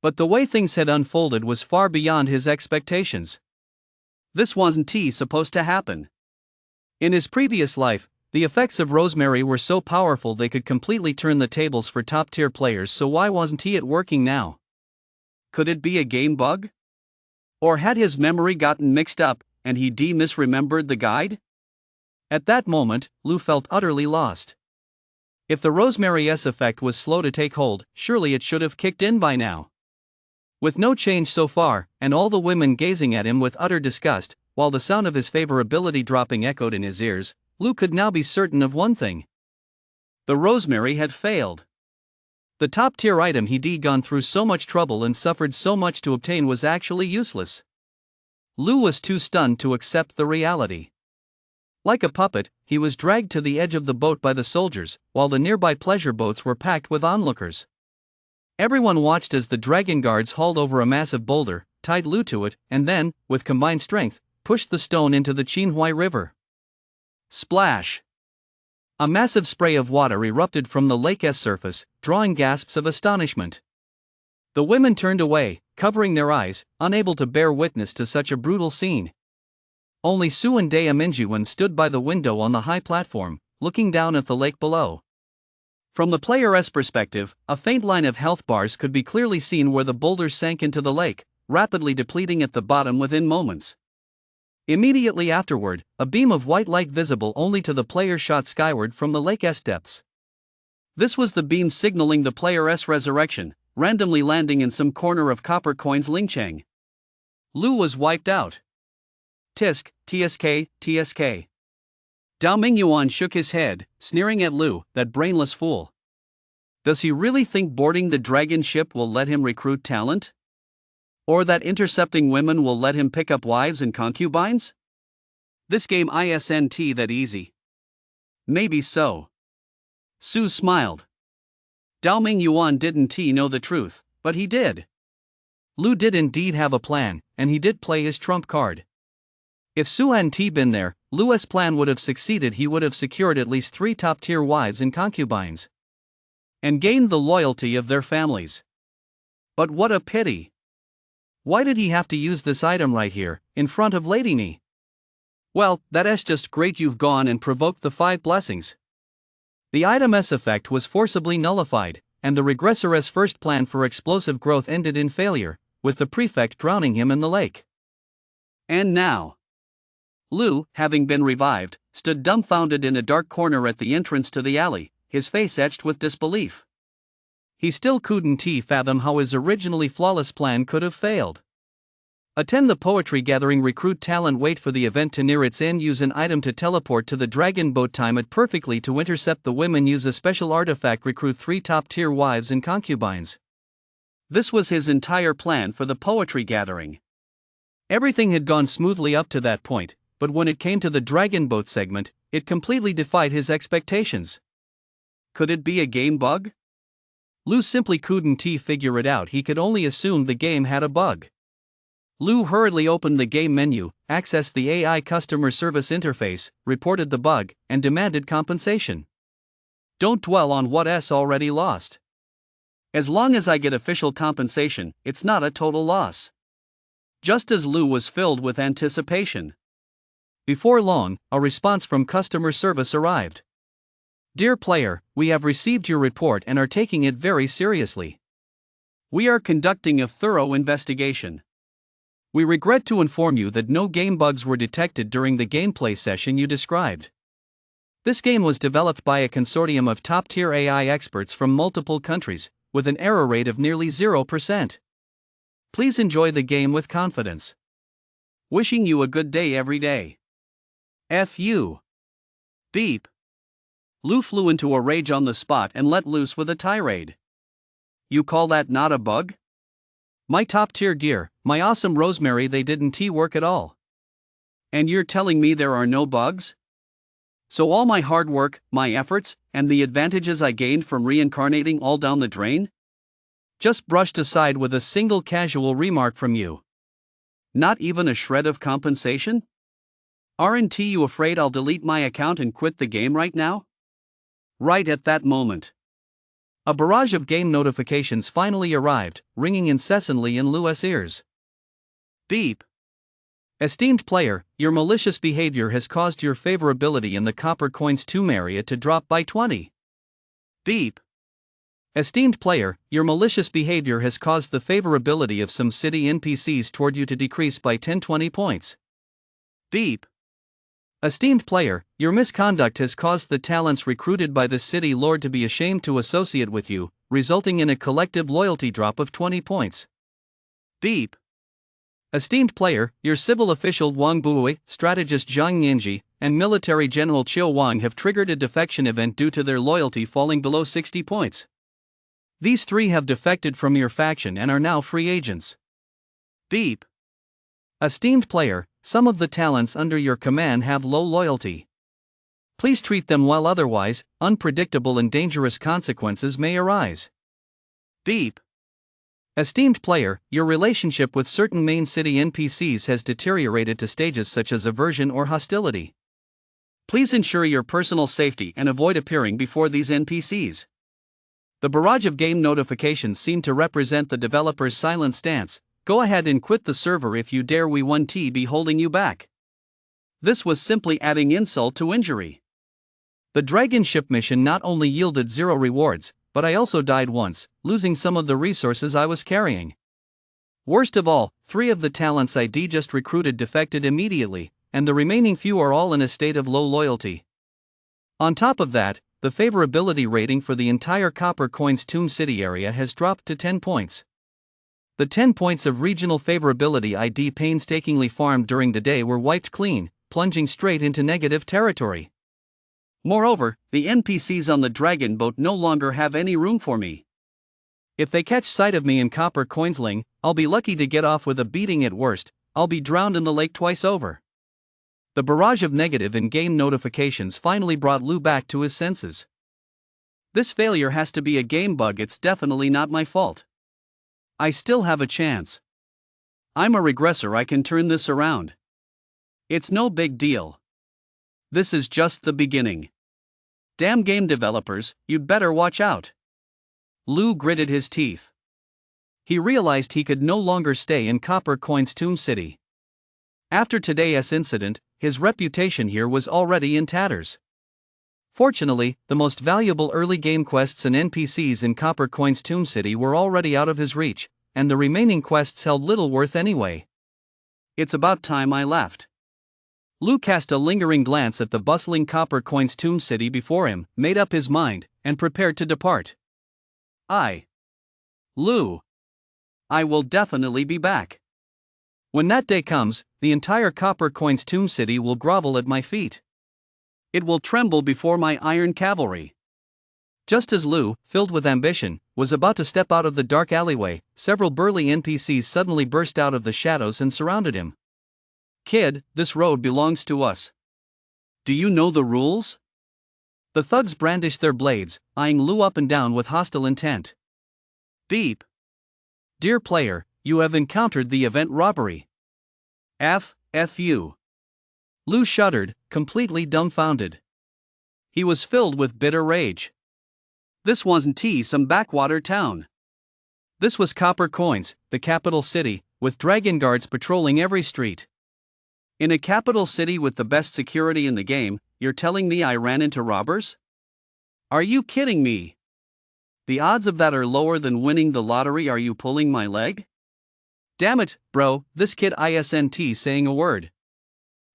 S1: But the way things had unfolded was far beyond his expectations. This wasn't supposed to happen. In his previous life, the effects of rosemary were so powerful they could completely turn the tables for top-tier players, so why wasn't it working now? Could it be a game bug? Or had his memory gotten mixed up, and he misremembered the guide? At that moment, Lu felt utterly lost. If the rosemary's effect was slow to take hold, surely it should have kicked in by now. With no change so far, and all the women gazing at him with utter disgust, while the sound of his favorability dropping echoed in his ears, Lu could now be certain of one thing. The rosemary had failed. The top-tier item he'd gone through so much trouble and suffered so much to obtain was actually useless. Lu was too stunned to accept the reality. Like a puppet, he was dragged to the edge of the boat by the soldiers, while the nearby pleasure boats were packed with onlookers. Everyone watched as the dragon guards hauled over a massive boulder, tied Lu to it, and then, with combined strength, pushed the stone into the Qinhuai River. Splash! A massive spray of water erupted from the lake's surface, drawing gasps of astonishment. The women turned away, covering their eyes, unable to bear witness to such a brutal scene. Only Su and Dea Minjuan stood by the window on the high platform, looking down at the lake below. From the player's perspective, a faint line of health bars could be clearly seen where the boulders sank into the lake, rapidly depleting at the bottom within moments. Immediately afterward, a beam of white light visible only to the player shot skyward from the lake's depths. This was the beam signaling the player's resurrection, randomly landing in some corner of copper coins Lingchang. Lu was wiped out. Tisk, TSK, TSK. Dao Mingyuan shook his head, sneering at Lu, that brainless fool. Does he really think boarding the dragon ship will let him recruit talent? Or that intercepting women will let him pick up wives and concubines? This game isn't that easy. Maybe so. Su smiled. Dao Mingyuan didn't know the truth, but he did. Lu did indeed have a plan, and he did play his trump card. If Su hadn't been there, Lu's plan would have succeeded. He would have secured at least 3 top-tier wives and concubines. And gained the loyalty of their families. But what a pity. Why did he have to use this item right here, in front of Lady Ni? Well, that's just great. You've gone and provoked the 5 blessings. The item's effect was forcibly nullified, and the regressor's first plan for explosive growth ended in failure, with the prefect drowning him in the lake. And now, Lou, having been revived, stood dumbfounded in a dark corner at the entrance to the alley, his face etched with disbelief. He still couldn't fathom how his originally flawless plan could have failed. Attend the poetry gathering, recruit talent, wait for the event to near its end, use an item to teleport to the dragon boat, time it perfectly to intercept the women, use a special artifact, recruit 3 top-tier wives and concubines. This was his entire plan for the poetry gathering. Everything had gone smoothly up to that point, but when it came to the dragon boat segment, it completely defied his expectations. Could it be a game bug? Lou simply couldn't figure it out. He could only assume the game had a bug. Lou hurriedly opened the game menu, accessed the AI customer service interface, reported the bug, and demanded compensation. Don't dwell on what's already lost. As long as I get official compensation, it's not a total loss. Just as Lou was filled with anticipation, before long, a response from customer service arrived. Dear player, we have received your report and are taking it very seriously. We are conducting a thorough investigation. We regret to inform you that no game bugs were detected during the gameplay session you described. This game was developed by a consortium of top-tier AI experts from multiple countries, with an error rate of nearly 0%. Please enjoy the game with confidence. Wishing you a good day every day. F you. Beep. Lou flew into a rage on the spot and let loose with a tirade. You call that not a bug? My top-tier gear, my awesome rosemary, they didn't work at all. And you're telling me there are no bugs? So all my hard work, my efforts, and the advantages I gained from reincarnating all down the drain? Just brushed aside with a single casual remark from you. Not even a shred of compensation? Aren't you afraid I'll delete my account and quit the game right now? Right at that moment, a barrage of game notifications finally arrived, ringing incessantly in Lou's ears. Beep. Esteemed player, your malicious behavior has caused your favorability in the Copper Coins Tomb area to drop by 20. Beep. Esteemed player, your malicious behavior has caused the favorability of some city NPCs toward you to decrease by 10-20 points. Beep. Esteemed player, your misconduct has caused the talents recruited by the city lord to be ashamed to associate with you, resulting in a collective loyalty drop of 20 points. Beep. Esteemed player, your civil official Wang Bui, strategist Zhang Nianji, and military general Qiu Wang have triggered a defection event due to their loyalty falling below 60 points. These 3 have defected from your faction and are now free agents. Beep. Esteemed player, some of the talents under your command have low loyalty. Please treat them well, otherwise, unpredictable and dangerous consequences may arise. Beep. Esteemed player, your relationship with certain main city NPCs has deteriorated to stages such as aversion or hostility. Please ensure your personal safety and avoid appearing before these NPCs. The barrage of game notifications seem to represent the developer's silent stance. Go ahead and quit the server if you dare, we won't be holding you back. This was simply adding insult to injury. The dragon ship mission not only yielded 0 rewards, but I also died once, losing some of the resources I was carrying. Worst of all, 3 of the talents I just recruited defected immediately, and the remaining few are all in a state of low loyalty. On top of that, the favorability rating for the entire Copper Coins Tomb City area has dropped to 10 points. The 10 points of regional favorability I painstakingly farmed during the day were wiped clean, plunging straight into negative territory. Moreover, the NPCs on the dragon boat no longer have any room for me. If they catch sight of me in Copper Coinsling, I'll be lucky to get off with a beating. At worst, I'll be drowned in the lake twice over. The barrage of negative in-game notifications finally brought Lou back to his senses. This failure has to be a game bug, it's definitely not my fault. I still have a chance. I'm a regressor, I can turn this around. It's no big deal. This is just the beginning. Damn game developers, you'd better watch out. Lou gritted his teeth. He realized he could no longer stay in Copper Coins Tomb City. After today's incident, his reputation here was already in tatters. Fortunately, the most valuable early game quests and NPCs in Copper Coins Tomb City were already out of his reach, and the remaining quests held little worth anyway. It's about time I left. Lu cast a lingering glance at the bustling copper coins tomb city before him, made up his mind, and prepared to depart. Lu. I will definitely be back. When that day comes, the entire copper coins tomb city will grovel at my feet. It will tremble before my iron cavalry. Just as Lu, filled with ambition, was about to step out of the dark alleyway, several burly NPCs suddenly burst out of the shadows and surrounded him. Kid, this road belongs to us. Do you know the rules? The thugs brandished their blades, eyeing Lu up and down with hostile intent. Beep. Dear player, you have encountered the event robbery. F you. Lu shuddered, completely dumbfounded. He was filled with bitter rage. This wasn't some backwater town. This was Copper Coins, the capital city, with dragon guards patrolling every street. In a capital city with the best security in the game, you're telling me I ran into robbers? Are you kidding me? The odds of that are lower than winning the lottery. Are you pulling my leg? Damn it, bro, this kid isn't saying a word.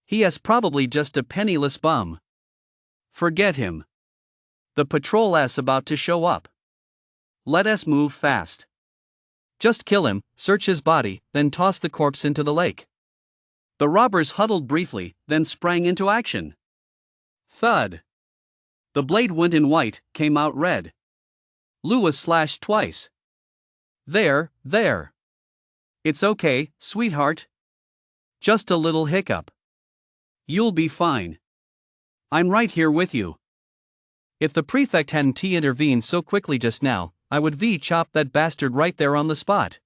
S1: He is probably just a penniless bum. Forget him. The patrol's about to show up. Let us move fast. Just kill him, search his body, then toss the corpse into the lake. The robbers huddled briefly, then sprang into action. Thud. The blade went in white, came out red. Lu was slashed twice. There. It's okay, sweetheart. Just a little hiccup. You'll be fine. I'm right here with you. If the prefect hadn't intervened so quickly just now, I would chop that bastard right there on the spot.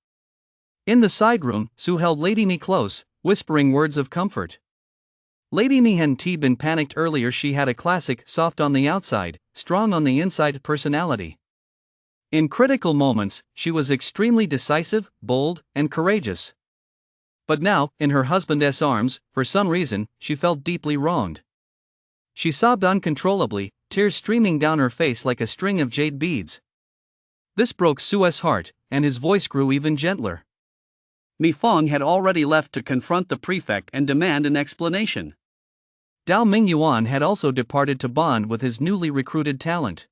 S1: In the side room, Sue held Lady Me close, whispering words of comfort. Lady Me hadn't been panicked earlier. She had a classic, soft on the outside, strong on the inside personality. In critical moments, she was extremely decisive, bold, and courageous. But now, in her husband's arms, for some reason, she felt deeply wronged. She sobbed uncontrollably, tears streaming down her face like a string of jade beads. This broke Sue's heart, and his voice grew even gentler. Mi Fong had already left to confront the prefect and demand an explanation. Dao Mingyuan had also departed to bond with his newly recruited talent.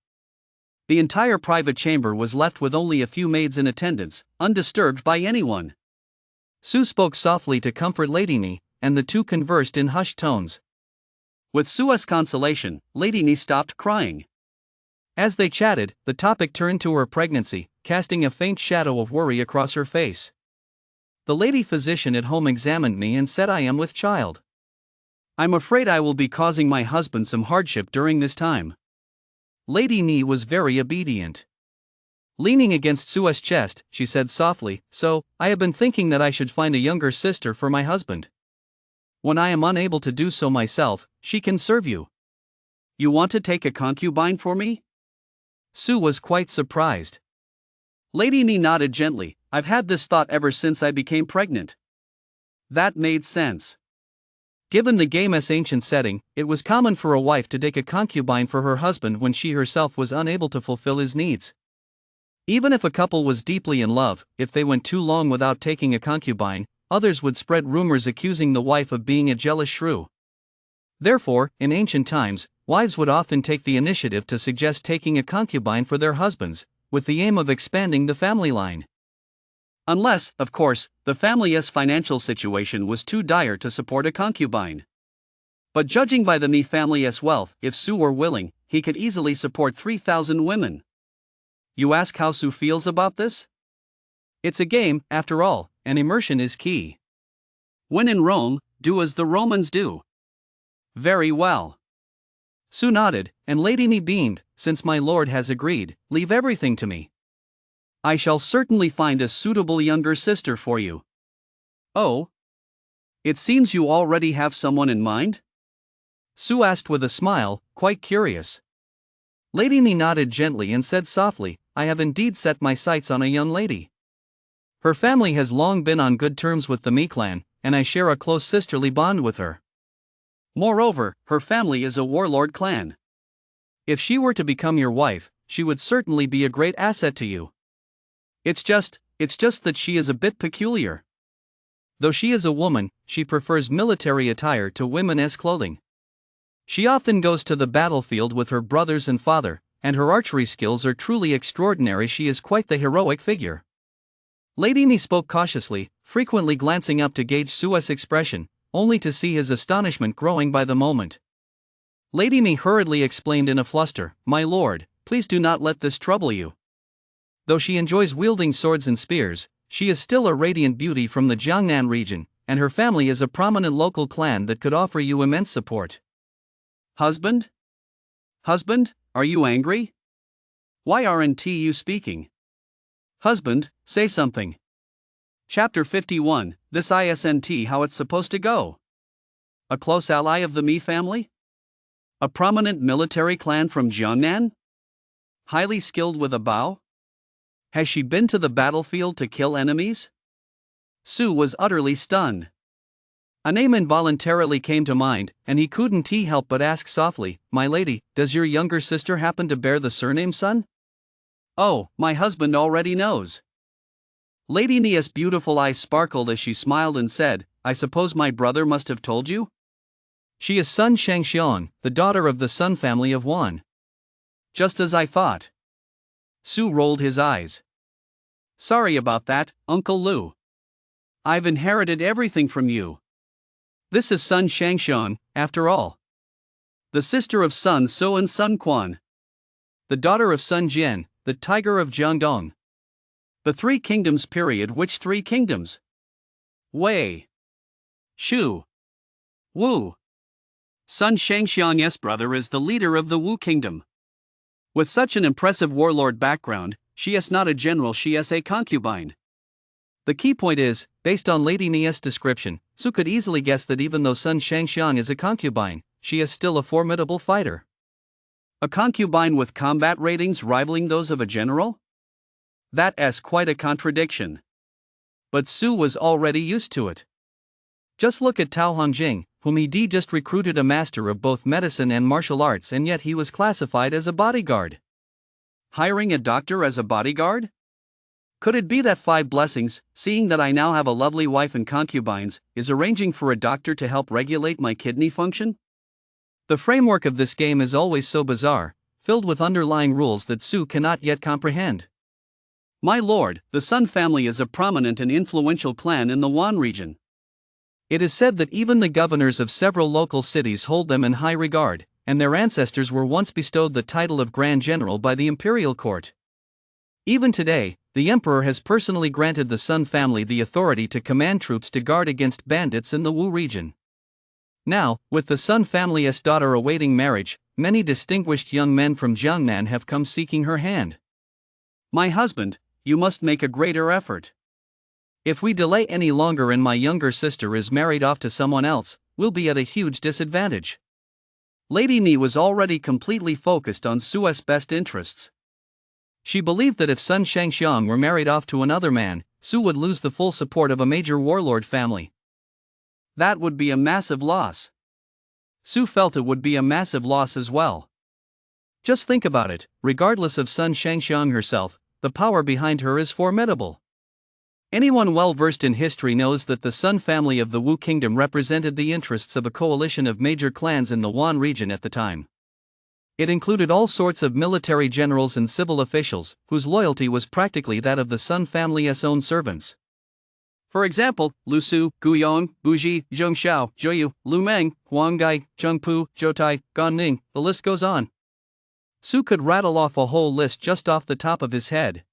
S1: The entire private chamber was left with only a few maids in attendance, undisturbed by anyone. Su spoke softly to comfort Lady Ni, and the two conversed in hushed tones. With Sue's consolation, Lady Ni stopped crying. As they chatted, the topic turned to her pregnancy, casting a faint shadow of worry across her face. The lady physician at home examined me and said I am with child. I'm afraid I will be causing my husband some hardship during this time. Lady Ni was very obedient. Leaning against Sue's chest, she said softly, so, I have been thinking that I should find a younger sister for my husband. When I am unable to do so myself, she can serve you. You want to take a concubine for me? Su was quite surprised. Lady Ni nodded gently. I've had this thought ever since I became pregnant. That made sense. Given the game's ancient setting, it was common for a wife to take a concubine for her husband when she herself was unable to fulfill his needs. Even if a couple was deeply in love, if they went too long without taking a concubine, others would spread rumors accusing the wife of being a jealous shrew. Therefore, in ancient times, wives would often take the initiative to suggest taking a concubine for their husbands, with the aim of expanding the family line. Unless, of course, the family's financial situation was too dire to support a concubine. But judging by the Mi family's wealth, if Su were willing, he could easily support 3,000 women. You ask how Su feels about this? It's a game, after all, and immersion is key. When in Rome, do as the Romans do. Very well. Su nodded, and Lady Ni beamed. Since my lord has agreed, leave everything to me. I shall certainly find a suitable younger sister for you. Oh? It seems you already have someone in mind? Su asked with a smile, quite curious. Lady Ni nodded gently and said softly, I have indeed set my sights on a young lady. Her family has long been on good terms with the Mi clan, and I share a close sisterly bond with her. Moreover, her family is a warlord clan. If she were to become your wife, she would certainly be a great asset to you. It's just that she is a bit peculiar. Though she is a woman, she prefers military attire to women's clothing. She often goes to the battlefield with her brothers and father, and her archery skills are truly extraordinary. She is quite the heroic figure. Lady Ni spoke cautiously, frequently glancing up to gauge Su's expression, only to see his astonishment growing by the moment. Lady Ni hurriedly explained in a fluster, "My lord, please do not let this trouble you. Though she enjoys wielding swords and spears, she is still a radiant beauty from the Jiangnan region, and her family is a prominent local clan that could offer you immense support." Husband? Husband, are you angry? Why aren't you speaking? Husband, say something. Chapter 51, This isn't how it's supposed to go. A close ally of the Mi family? A prominent military clan from Jiangnan? Highly skilled with a bow? Has she been to the battlefield to kill enemies? Su was utterly stunned. A name involuntarily came to mind, and he couldn't help but ask softly, "My lady, does your younger sister happen to bear the surname Sun?" "Oh, my husband already knows." Lady Nia's beautiful eyes sparkled as she smiled and said, "I suppose my brother must have told you?" "She is Sun Shangxiang, the daughter of the Sun family of Wan." "Just as I thought." Su rolled his eyes. "Sorry about that, Uncle Lu. I've inherited everything from you. This is Sun Shangxiang, after all. The sister of Sun So and Sun Quan. The daughter of Sun Jian, the tiger of Jiangdong. The Three Kingdoms period. Which three kingdoms? Wei, Shu, Wu. Sun Shangxiang's brother is the leader of the Wu kingdom. With such an impressive warlord background, she is not a general, she is a concubine." The key point is, based on Lady Nia's description, Su could easily guess that even though Sun Shangxiang is a concubine, she is still a formidable fighter. A concubine with combat ratings rivaling those of a general? That's quite a contradiction. But Su was already used to it. Just look at Tao Hongjing, whom he just recruited a master of both medicine and martial arts, and yet he was classified as a bodyguard. Hiring a doctor as a bodyguard? Could it be that Five Blessings, seeing that I now have a lovely wife and concubines, is arranging for a doctor to help regulate my kidney function? The framework of this game is always so bizarre, filled with underlying rules that Su cannot yet comprehend. "My lord, the Sun family is a prominent and influential clan in the Wan region. It is said that even the governors of several local cities hold them in high regard, and their ancestors were once bestowed the title of Grand General by the imperial court. Even today, the emperor has personally granted the Sun family the authority to command troops to guard against bandits in the Wu region. Now, with the Sun family's daughter awaiting marriage, many distinguished young men from Jiangnan have come seeking her hand. My husband, you must make a greater effort. If we delay any longer and my younger sister is married off to someone else, we'll be at a huge disadvantage." Lady Ni was already completely focused on Su's best interests. She believed that if Sun Shangxiang were married off to another man, Su would lose the full support of a major warlord family. That would be a massive loss. Su felt it would be a massive loss as well. Just think about it, regardless of Sun Shangxiang herself, the power behind her is formidable. Anyone well versed in history knows that the Sun family of the Wu kingdom represented the interests of a coalition of major clans in the Wan region at the time. It included all sorts of military generals and civil officials, whose loyalty was practically that of the Sun family's own servants. For example, Lu Su, Gu Yong, Bu Ji, Zheng Xiao, Zhou Yu, Lu Meng, Huang Gai, Zheng Pu, Zhou Tai, Gan Ning, the list goes on. Su could rattle off a whole list just off the top of his head.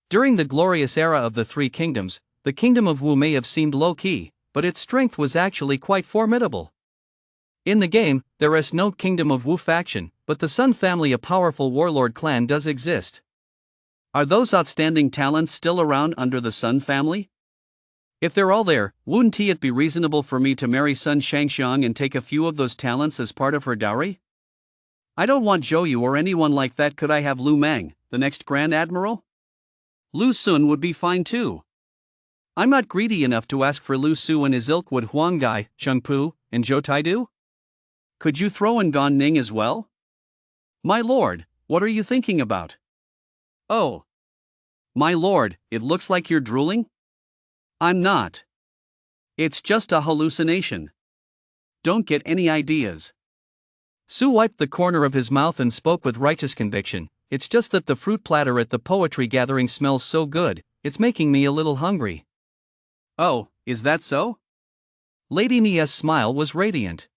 S1: During the glorious era of the Three Kingdoms, the kingdom of Wu may have seemed low-key, but its strength was actually quite formidable. In the game, there is no Kingdom of Wu faction, but the Sun family, a powerful warlord clan, does exist. Are those outstanding talents still around under the Sun family? If they're all there, wouldn't it be reasonable for me to marry Sun Shangxiang and take a few of those talents as part of her dowry? I don't want Zhou Yu or anyone like that. Could I have Lu Meng, the next Grand Admiral? Lu Sun would be fine too. I'm not greedy enough to ask for Lu Su and his ilk. Would Huang Gai, Zheng Pu, and Zhou Tai do? Could you throw in Gan Ning as well? My lord, what are you thinking about? Oh. My lord, it looks like you're drooling? I'm not. It's just a hallucination. Don't get any ideas. Su wiped the corner of his mouth and spoke with righteous conviction. It's just that the fruit platter at the poetry gathering smells so good, it's making me a little hungry. Oh, is that so? Lady Nia's smile was radiant.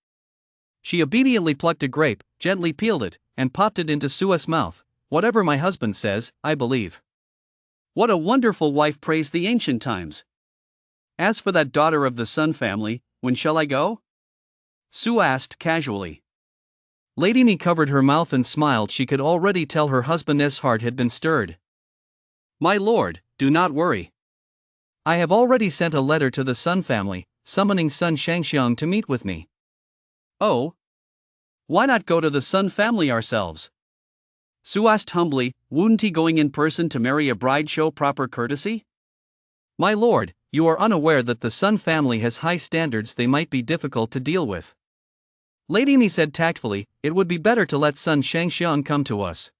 S1: She obediently plucked a grape, gently peeled it, and popped it into Sua's mouth. Whatever my husband says, I believe. What a wonderful wife, praised the ancient times. As for that daughter of the Sun family, when shall I go? Su asked casually. Lady Ni covered her mouth and smiled. She could already tell her husband's heart had been stirred. My lord, do not worry. I have already sent a letter to the Sun family, summoning Sun Shangxiang to meet with me. Oh? Why not go to the Sun family ourselves? Su asked humbly, wouldn't he going in person to marry a bride show proper courtesy? My lord, you are unaware that the Sun family has high standards. They might be difficult to deal with. Lady Ni said tactfully, it would be better to let Sun Shangxiang come to us.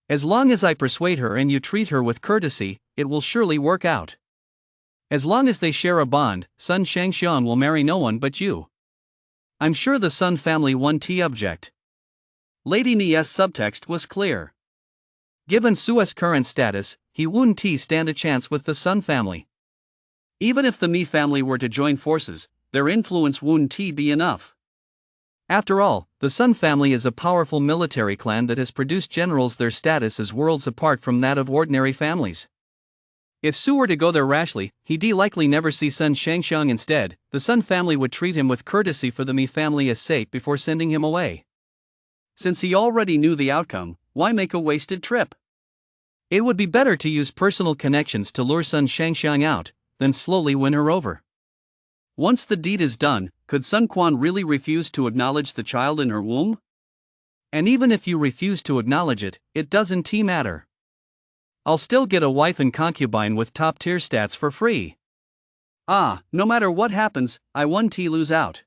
S1: As long as I persuade her and you treat her with courtesy, it will surely work out. As long as they share a bond, Sun Shangxiang will marry no one but you. I'm sure the Sun family won't object. Lady Nia's subtext was clear. Given Sua's current status, he wouldn't stand a chance with the Sun family. Even if the Mi family were to join forces, their influence wouldn't be enough. After all, the Sun family is a powerful military clan that has produced generals. Their status is worlds apart from that of ordinary families. If Su were to go there rashly, he'd likely never see Sun Shangxiang. Instead, the Sun family would treat him with courtesy for the Mi family's sake before sending him away. Since he already knew the outcome, why make a wasted trip? It would be better to use personal connections to lure Sun Shangxiang out, then slowly win her over. Once the deed is done, could Sun Quan really refuse to acknowledge the child in her womb? And even if you refuse to acknowledge it, it doesn't matter. I'll still get a wife and concubine with top-tier stats for free. No matter what happens, I won't lose out.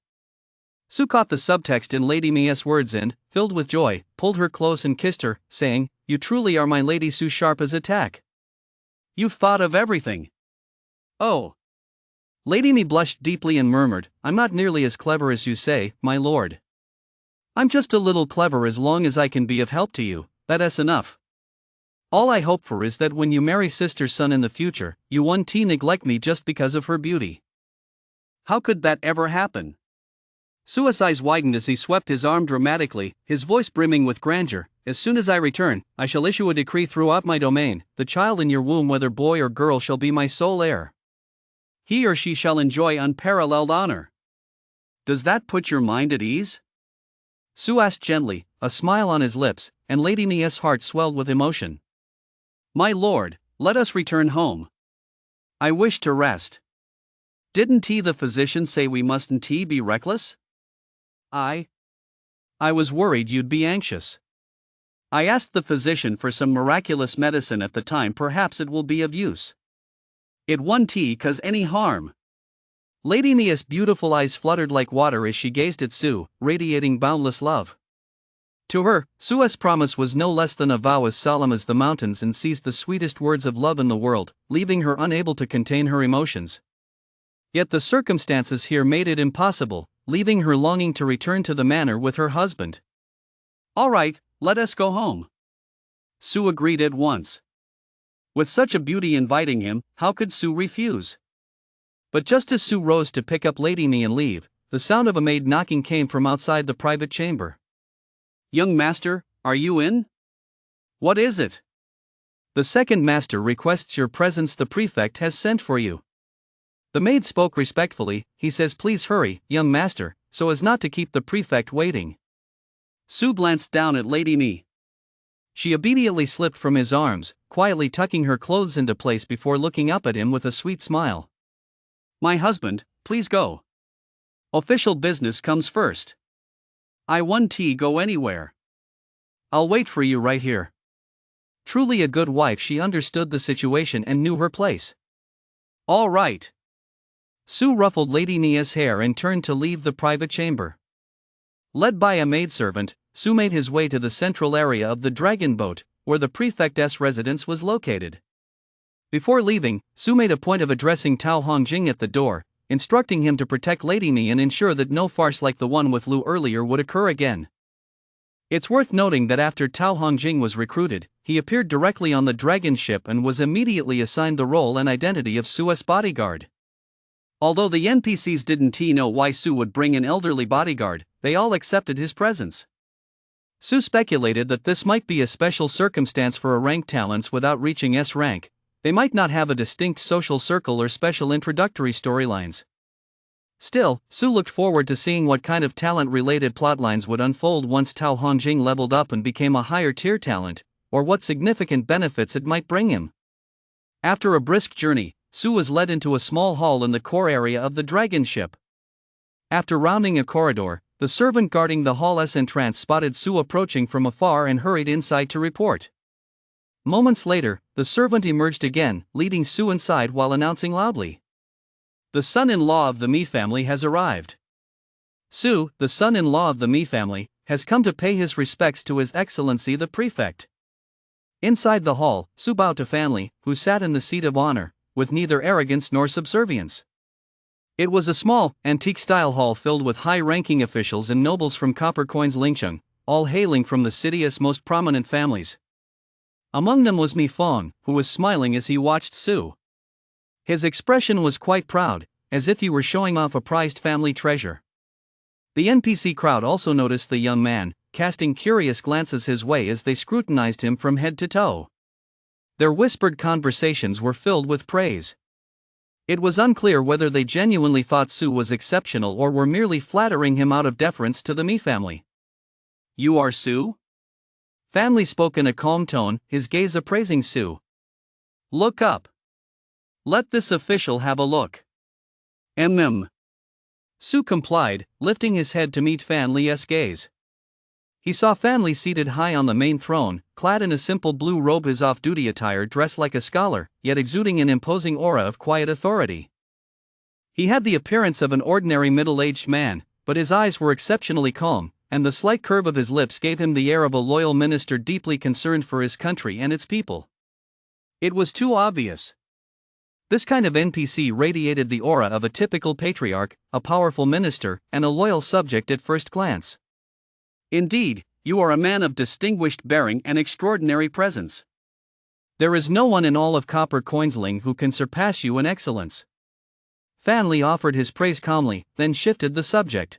S1: Su caught the subtext in Lady Mia's words and, filled with joy, pulled her close and kissed her, saying, You truly are my lady Su, sharp as a tack. You've thought of everything. Oh. Lady Mi blushed deeply and murmured, I'm not nearly as clever as you say, my lord. I'm just a little clever. As long as I can be of help to you, that's enough. All I hope for is that when you marry Sister Sun in the future, you won't neglect me just because of her beauty. How could that ever happen? Sua's eyes widened as he swept his arm dramatically, his voice brimming with grandeur. As soon as I return, I shall issue a decree throughout my domain. The child in your womb, whether boy or girl, shall be my sole heir. He or she shall enjoy unparalleled honor. Does that put your mind at ease? Su asked gently, a smile on his lips, and Lady Nia's heart swelled with emotion. My lord, let us return home. I wish to rest. Didn't the physician say we mustn't be reckless? I was worried you'd be anxious. I asked the physician for some miraculous medicine at the time. Perhaps it will be of use. It won't cause any harm. Lady Nia's beautiful eyes fluttered like water as she gazed at Su, radiating boundless love. To her, Sua's promise was no less than a vow as solemn as the mountains, and seized the sweetest words of love in the world, leaving her unable to contain her emotions. Yet the circumstances here made it impossible, leaving her longing to return to the manor with her husband. All right, let us go home. Su agreed at once. With such a beauty inviting him, how could Su refuse? But just as Su rose to pick up Lady Ni and leave, the sound of a maid knocking came from outside the private chamber. Young master, are you in? What is it? The second master requests your presence. The prefect has sent for you. The maid spoke respectfully. He says please hurry, young master, so as not to keep the prefect waiting. Su glanced down at Lady Ni. She immediately slipped from his arms, quietly tucking her clothes into place before looking up at him with a sweet smile. My husband, please go. Official business comes first. I won't go anywhere. I'll wait for you right here. Truly a good wife, she understood the situation and knew her place. All right. Su ruffled Lady Nia's hair and turned to leave the private chamber. Led by a maidservant, Su made his way to the central area of the dragon boat, where the prefect's residence was located. Before leaving, Su made a point of addressing Tao Hongjing at the door, instructing him to protect Lady Mi and ensure that no farce like the one with Lu earlier would occur again. It's worth noting that after Tao Hongjing was recruited, he appeared directly on the dragon ship and was immediately assigned the role and identity of Su's bodyguard. Although the NPCs didn't know why Su would bring an elderly bodyguard, they all accepted his presence. Su speculated that this might be a special circumstance for a rank talents without reaching S rank. They might not have a distinct social circle or special introductory storylines. Still, Su looked forward to seeing what kind of talent-related plotlines would unfold once Tao Hongjing leveled up and became a higher-tier talent, or what significant benefits it might bring him. After a brisk journey, Su was led into a small hall in the core area of the dragon ship. After rounding a corridor, the servant guarding the hall's entrance spotted Su approaching from afar and hurried inside to report. Moments later, the servant emerged again, leading Su inside while announcing loudly, "The son-in-law of the Mi family has arrived. Su, the son-in-law of the Mi family, has come to pay his respects to His Excellency the Prefect." Inside the hall, Su bowed to Fan Li, who sat in the seat of honor, with neither arrogance nor subservience. It was a small, antique-style hall filled with high-ranking officials and nobles from Copper Coin's Lingcheng, all hailing from the city's most prominent families. Among them was Mi Fong, who was smiling as he watched Su. His expression was quite proud, as if he were showing off a prized family treasure. The NPC crowd also noticed the young man, casting curious glances his way as they scrutinized him from head to toe. Their whispered conversations were filled with praise. It was unclear whether they genuinely thought Su was exceptional or were merely flattering him out of deference to the Mi family. "You are Su?" Fan Li spoke in a calm tone, his gaze appraising Su. "Look up. Let this official have a look." Su complied, lifting his head to meet Fan Li's gaze. He saw Fan Li seated high on the main throne, clad in a simple blue robe, his off-duty attire dressed like a scholar, yet exuding an imposing aura of quiet authority. He had the appearance of an ordinary middle-aged man, but his eyes were exceptionally calm, and the slight curve of his lips gave him the air of a loyal minister deeply concerned for his country and its people. It was too obvious. This kind of NPC radiated the aura of a typical patriarch, a powerful minister, and a loyal subject at first glance. "Indeed, you are a man of distinguished bearing and extraordinary presence. There is no one in all of Copper Coinsling who can surpass you in excellence." Fan Li offered his praise calmly, then shifted the subject.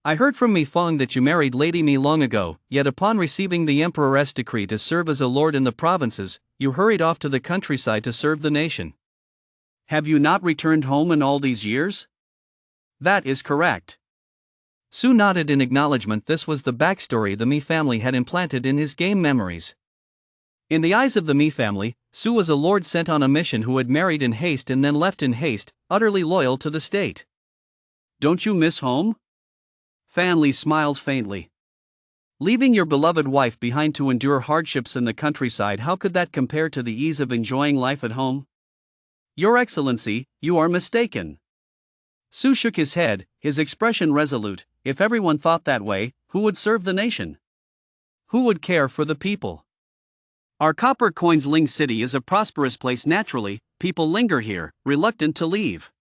S1: "I heard from Mi Fong that you married Lady Mi long ago, yet upon receiving the Emperor's decree to serve as a lord in the provinces, you hurried off to the countryside to serve the nation. Have you not returned home in all these years?" "That is correct." Su nodded in acknowledgement. This was the backstory the Mi family had implanted in his game memories. In the eyes of the Mi family, Su was a lord sent on a mission who had married in haste and then left in haste, utterly loyal to the state. "Don't you miss home?" Fan Li smiled faintly. "Leaving your beloved wife behind to endure hardships in the countryside, how could that compare to the ease of enjoying life at home?" "Your Excellency, you are mistaken." Su shook his head, his expression resolute. If everyone thought that way, who would serve the nation? Who would care for the people? Our Copper Coinsling city is a prosperous place naturally, people linger here, reluctant to leave.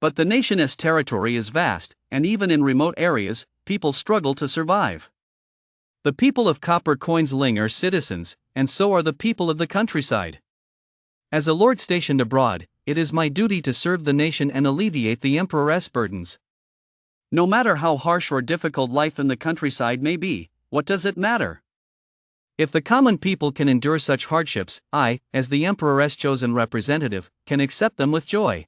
S1: But the nation's territory is vast, and even in remote areas, people struggle to survive. The people of Copper Coinsling are citizens, and so are the people of the countryside. As a lord stationed abroad, it is my duty to serve the nation and alleviate the Emperor's burdens. No matter how harsh or difficult life in the countryside may be, what does it matter? If the common people can endure such hardships, I, as the Emperor's chosen representative, can accept them with joy.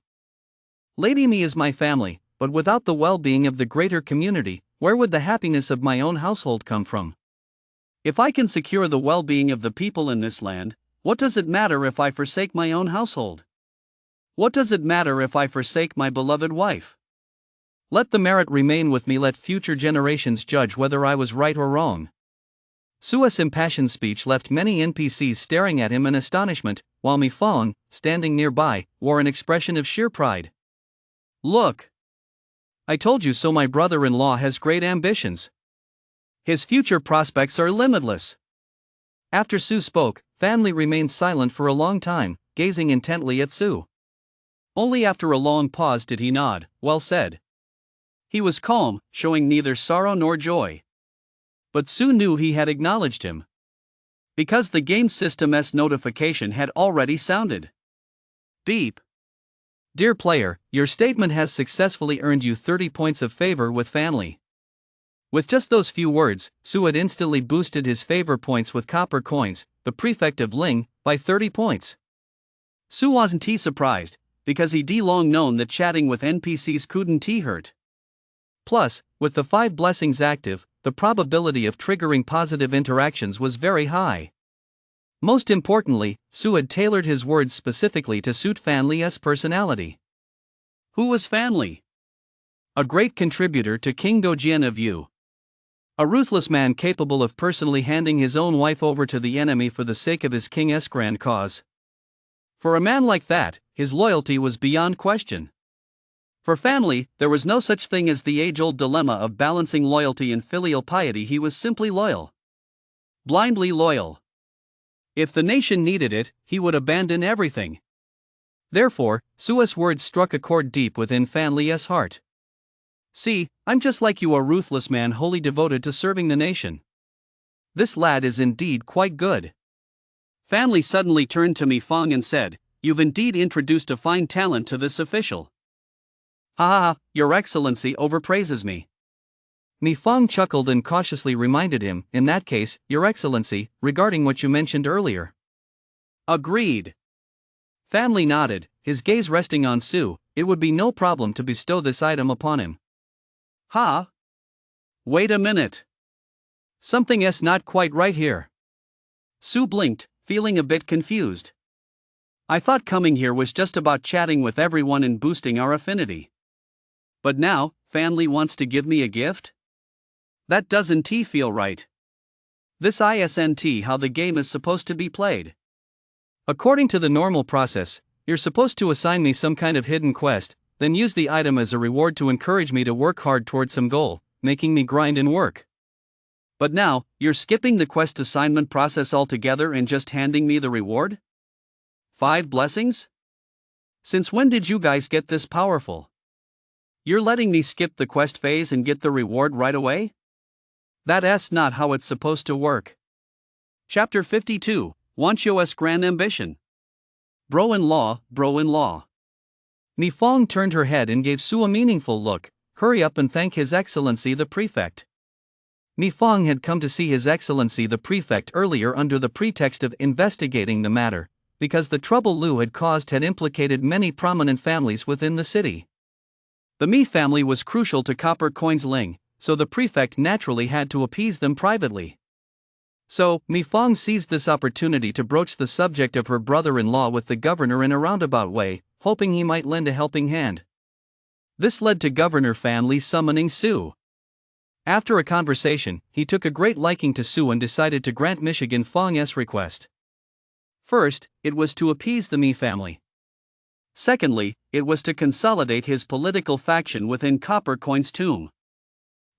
S1: Lady Mi is my family, but without the well-being of the greater community, where would the happiness of my own household come from? If I can secure the well-being of the people in this land, what does it matter if I forsake my own household? What does it matter if I forsake my beloved wife? Let the merit remain with me, let future generations judge whether I was right or wrong. Su's impassioned speech left many NPCs staring at him in astonishment, while Mi Fong, standing nearby, wore an expression of sheer pride. "Look! I told you so. My brother-in-law has great ambitions. His future prospects are limitless." After Su spoke, Fan Li remained silent for a long time, gazing intently at Su. Only after a long pause did he nod, "Well said." He was calm, showing neither sorrow nor joy. But Su knew he had acknowledged him, because the game system's notification had already sounded. Beep. Dear player, your statement has successfully earned you 30 points of favor with family. With just those few words, Su had instantly boosted his favor points with copper coins, the prefect of Ling, by 30 points. Su wasn't surprised, because he'd long known that chatting with NPCs couldn't hurt. Plus, with the 5 blessings active, the probability of triggering positive interactions was very high. Most importantly, Su had tailored his words specifically to suit Fanli's personality. Who was Fanli? A great contributor to King Gojian of Yu. A ruthless man capable of personally handing his own wife over to the enemy for the sake of his king's grand cause. For a man like that, his loyalty was beyond question. For Fanli, there was no such thing as the age-old dilemma of balancing loyalty and filial piety. He was simply loyal. Blindly loyal. If the nation needed it, he would abandon everything. Therefore, Su's words struck a chord deep within Fanli's heart. See, I'm just like you, a ruthless man wholly devoted to serving the nation. This lad is indeed quite good. Fanli suddenly turned to Mi Fong and said, "You've indeed introduced a fine talent to this official." "Ha ha ha, Your Excellency overpraises me." Mi Fong chuckled and cautiously reminded him, "In that case, Your Excellency, regarding what you mentioned earlier." Agreed. Fanli nodded, his gaze resting on Su. It would be no problem to bestow this item upon him. Ha! Wait a minute. Something's not quite right here. Su blinked, feeling a bit confused. I thought coming here was just about chatting with everyone and boosting our affinity. But now, Fanli wants to give me a gift? That doesn't feel right. This isn't how the game is supposed to be played. According to the normal process, you're supposed to assign me some kind of hidden quest, then use the item as a reward to encourage me to work hard towards some goal, making me grind and work. But now, you're skipping the quest assignment process altogether and just handing me the reward? 5 blessings? Since when did you guys get this powerful? You're letting me skip the quest phase and get the reward right away? That's not how it's supposed to work. Chapter 52, Wancho's Grand Ambition. Bro-in-law, bro-in-law. Mi Fong turned her head and gave Su a meaningful look. Hurry up and thank His Excellency the Prefect. Mi Fong had come to see His Excellency the Prefect earlier under the pretext of investigating the matter, because the trouble Lu had caused had implicated many prominent families within the city. The Mi family was crucial to Copper Coin's Ling, so the Prefect naturally had to appease them privately. So, Mi Fong seized this opportunity to broach the subject of her brother-in-law with the governor in a roundabout way, hoping he might lend a helping hand. This led to Governor Fanli summoning Su. After a conversation, he took a great liking to Su and decided to grant Michigan Fong's request. First, it was to appease the Mi family. Secondly, it was to consolidate his political faction within Copper Coin's tomb.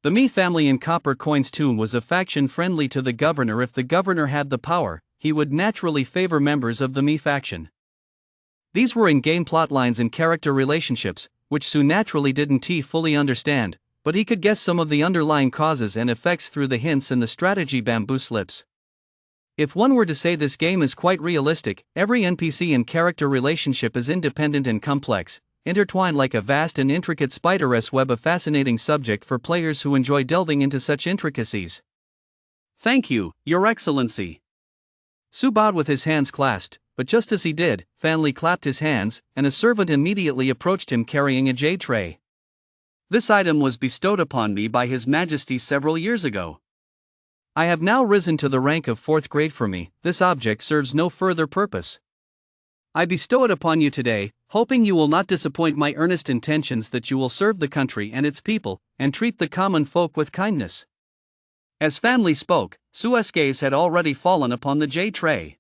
S1: The Mi family in Copper Coin's tomb was a faction friendly to the governor. If the governor had the power, he would naturally favor members of the Mi faction. These were in-game plotlines and character relationships, which Su naturally didn't fully understand, but he could guess some of the underlying causes and effects through the hints and the strategy bamboo slips. If one were to say this game is quite realistic, every NPC and character relationship is independent and complex, intertwined like a vast and intricate spider's web, a fascinating subject for players who enjoy delving into such intricacies. Thank you, Your Excellency. Su bowed with his hands clasped, but just as he did, Fanli clapped his hands, and a servant immediately approached him carrying a jade tray. This item was bestowed upon me by His Majesty several years ago. I have now risen to the rank of 4th grade. For me, this object serves no further purpose. I bestow it upon you today, hoping you will not disappoint my earnest intentions, that you will serve the country and its people, and treat the common folk with kindness. As Fanli spoke, Su's gaze had already fallen upon the jade tray.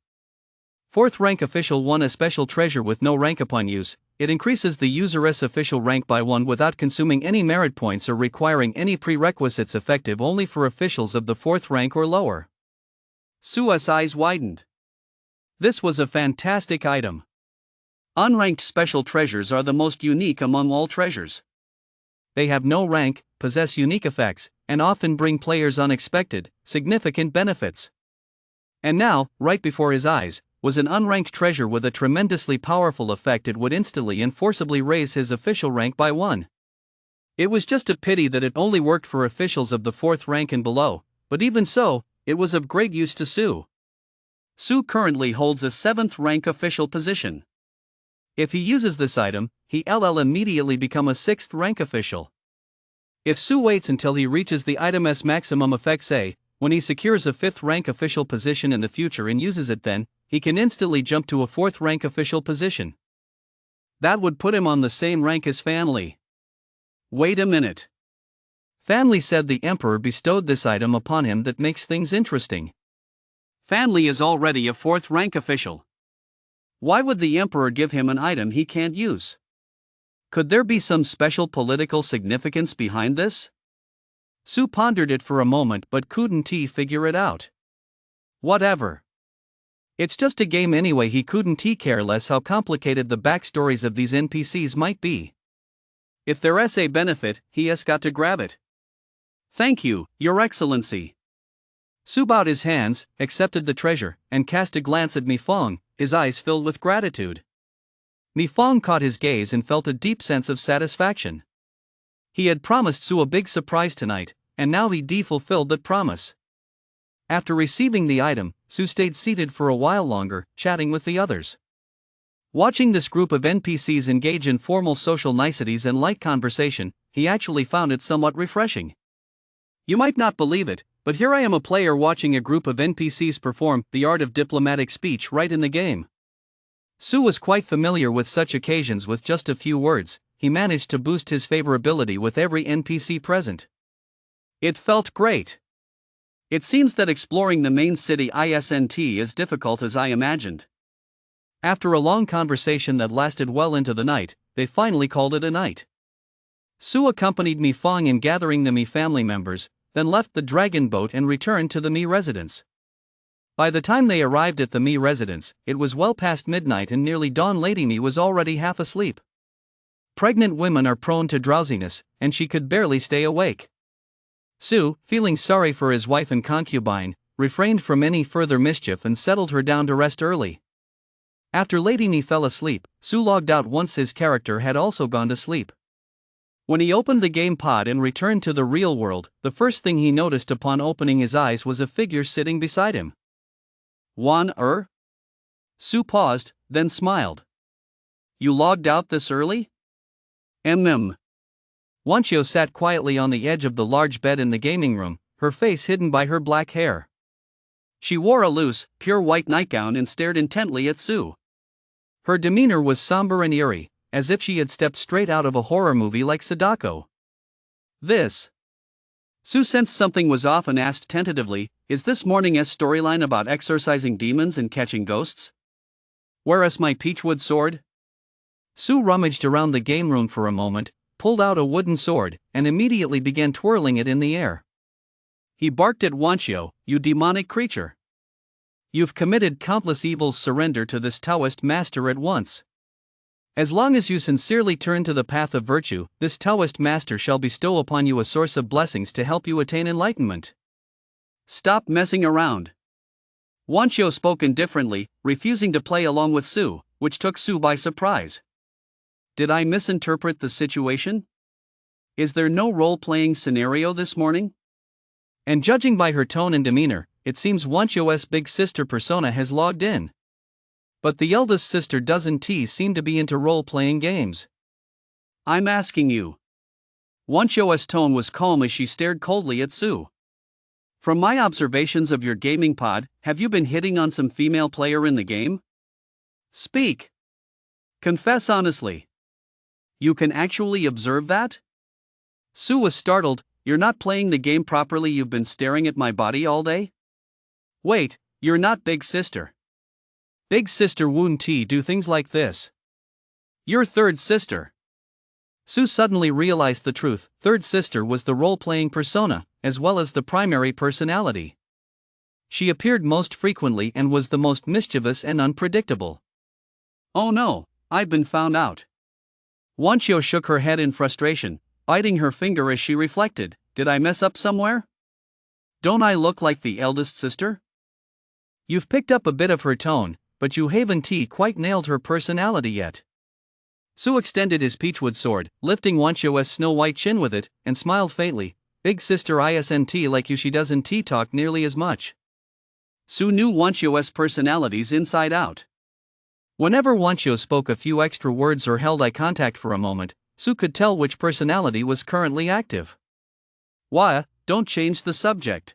S1: 4th rank official 1, a special treasure with no rank upon use. It increases the user's official rank by 1 without consuming any merit points or requiring any prerequisites, effective only for officials of the 4th rank or lower. Su's eyes widened. This was a fantastic item. Unranked special treasures are the most unique among all treasures. They have no rank, possess unique effects, and often bring players unexpected, significant benefits. And now, right before his eyes, was an unranked treasure with a tremendously powerful effect. It would instantly and forcibly raise his official rank by 1. It was just a pity that it only worked for officials of the 4th rank and below, but even so, it was of great use to Sue. Sue currently holds a 7th rank official position. If he uses this item, he'll immediately become a 6th rank official. If Sue waits until he reaches the item's maximum effect, say, when he secures a 5th rank official position in the future and uses it, then he can instantly jump to a 4th rank official position. That would put him on the same rank as Fanli. Wait a minute. Fanli said the Emperor bestowed this item upon him. That makes things interesting. Fanli is already a 4th rank official. Why would the Emperor give him an item he can't use? Could there be some special political significance behind this? Sue pondered it for a moment but couldn't figure it out. Whatever. It's just a game anyway. He couldn't care less how complicated the backstories of these NPCs might be. If there's a benefit, he has got to grab it. Thank you, Your Excellency. Sue bowed his hands, accepted the treasure, and cast a glance at Mi Fong, his eyes filled with gratitude. Mi Fong caught his gaze and felt a deep sense of satisfaction. He had promised Sue a big surprise tonight, and now he fulfilled that promise. After receiving the item, Sue stayed seated for a while longer, chatting with the others. Watching this group of NPCs engage in formal social niceties and light conversation, he actually found it somewhat refreshing. You might not believe it, but here I am, a player, watching a group of NPCs perform the art of diplomatic speech right in the game. Sue was quite familiar with such occasions. With just a few words, he managed to boost his favorability with every NPC present. It felt great. It seems that exploring the main city isn't as difficult as I imagined. After a long conversation that lasted well into the night, they finally called it a night. Sue accompanied Mi Fong in gathering the Mi family members, then left the dragon boat and returned to the Mi residence. By the time they arrived at the Mi residence, it was well past midnight and nearly dawn. Lady Mi was already half asleep. Pregnant women are prone to drowsiness, and she could barely stay awake. Sue, feeling sorry for his wife and concubine, refrained from any further mischief and settled her down to rest early. After Lady Mi fell asleep, Sue logged out once his character had also gone to sleep. When he opened the game pod and returned to the real world, the first thing he noticed upon opening his eyes was a figure sitting beside him. Sue paused, then smiled. You logged out this early? Wanchio sat quietly on the edge of the large bed in the gaming room, her face hidden by her black hair. She wore a loose, pure white nightgown and stared intently at Sue. Her demeanor was somber and eerie, as if she had stepped straight out of a horror movie like Sadako. Sue sensed something was off and asked tentatively, is this morning's storyline about exorcising demons and catching ghosts? Where's my peachwood sword? Sue rummaged around the game room for a moment, pulled out a wooden sword, and immediately began twirling it in the air. He barked at Wanchio, you demonic creature. You've committed countless evils. Surrender to this Taoist master at once. As long as you sincerely turn to the path of virtue, this Taoist master shall bestow upon you a source of blessings to help you attain enlightenment. Stop messing around. Wanchio spoke indifferently, refusing to play along with Sue, which took Sue by surprise. Did I misinterpret the situation? Is there no role-playing scenario this morning? And judging by her tone and demeanor, it seems Wanchio's big sister persona has logged in. But the eldest sister doesn't seem to be into role-playing games. I'm asking you. Wanchio's tone was calm as she stared coldly at Sue. From my observations of your gaming pod, have you been hitting on some female player in the game? Speak. Confess honestly. You can actually observe that? Sue was startled. You're not playing the game properly. You've been staring at my body all day? Wait, you're not big sister. Big sister won't do things like this. You're third sister. Sue suddenly realized the truth. Third sister was the role-playing persona, as well as the primary personality. She appeared most frequently and was the most mischievous and unpredictable. Oh no, I've been found out. Wanchio shook her head in frustration, biting her finger as she reflected, did I mess up somewhere? Don't I look like the eldest sister? You've picked up a bit of her tone, but you haven't quite nailed her personality yet. Su extended his peachwood sword, lifting Wanchio's snow-white chin with it, and smiled faintly. Big sister isn't like you, she doesn't talk nearly as much. Su knew Wanchio's personalities inside out. Whenever Wanchio spoke a few extra words or held eye contact for a moment, Su could tell which personality was currently active. Why, don't change the subject.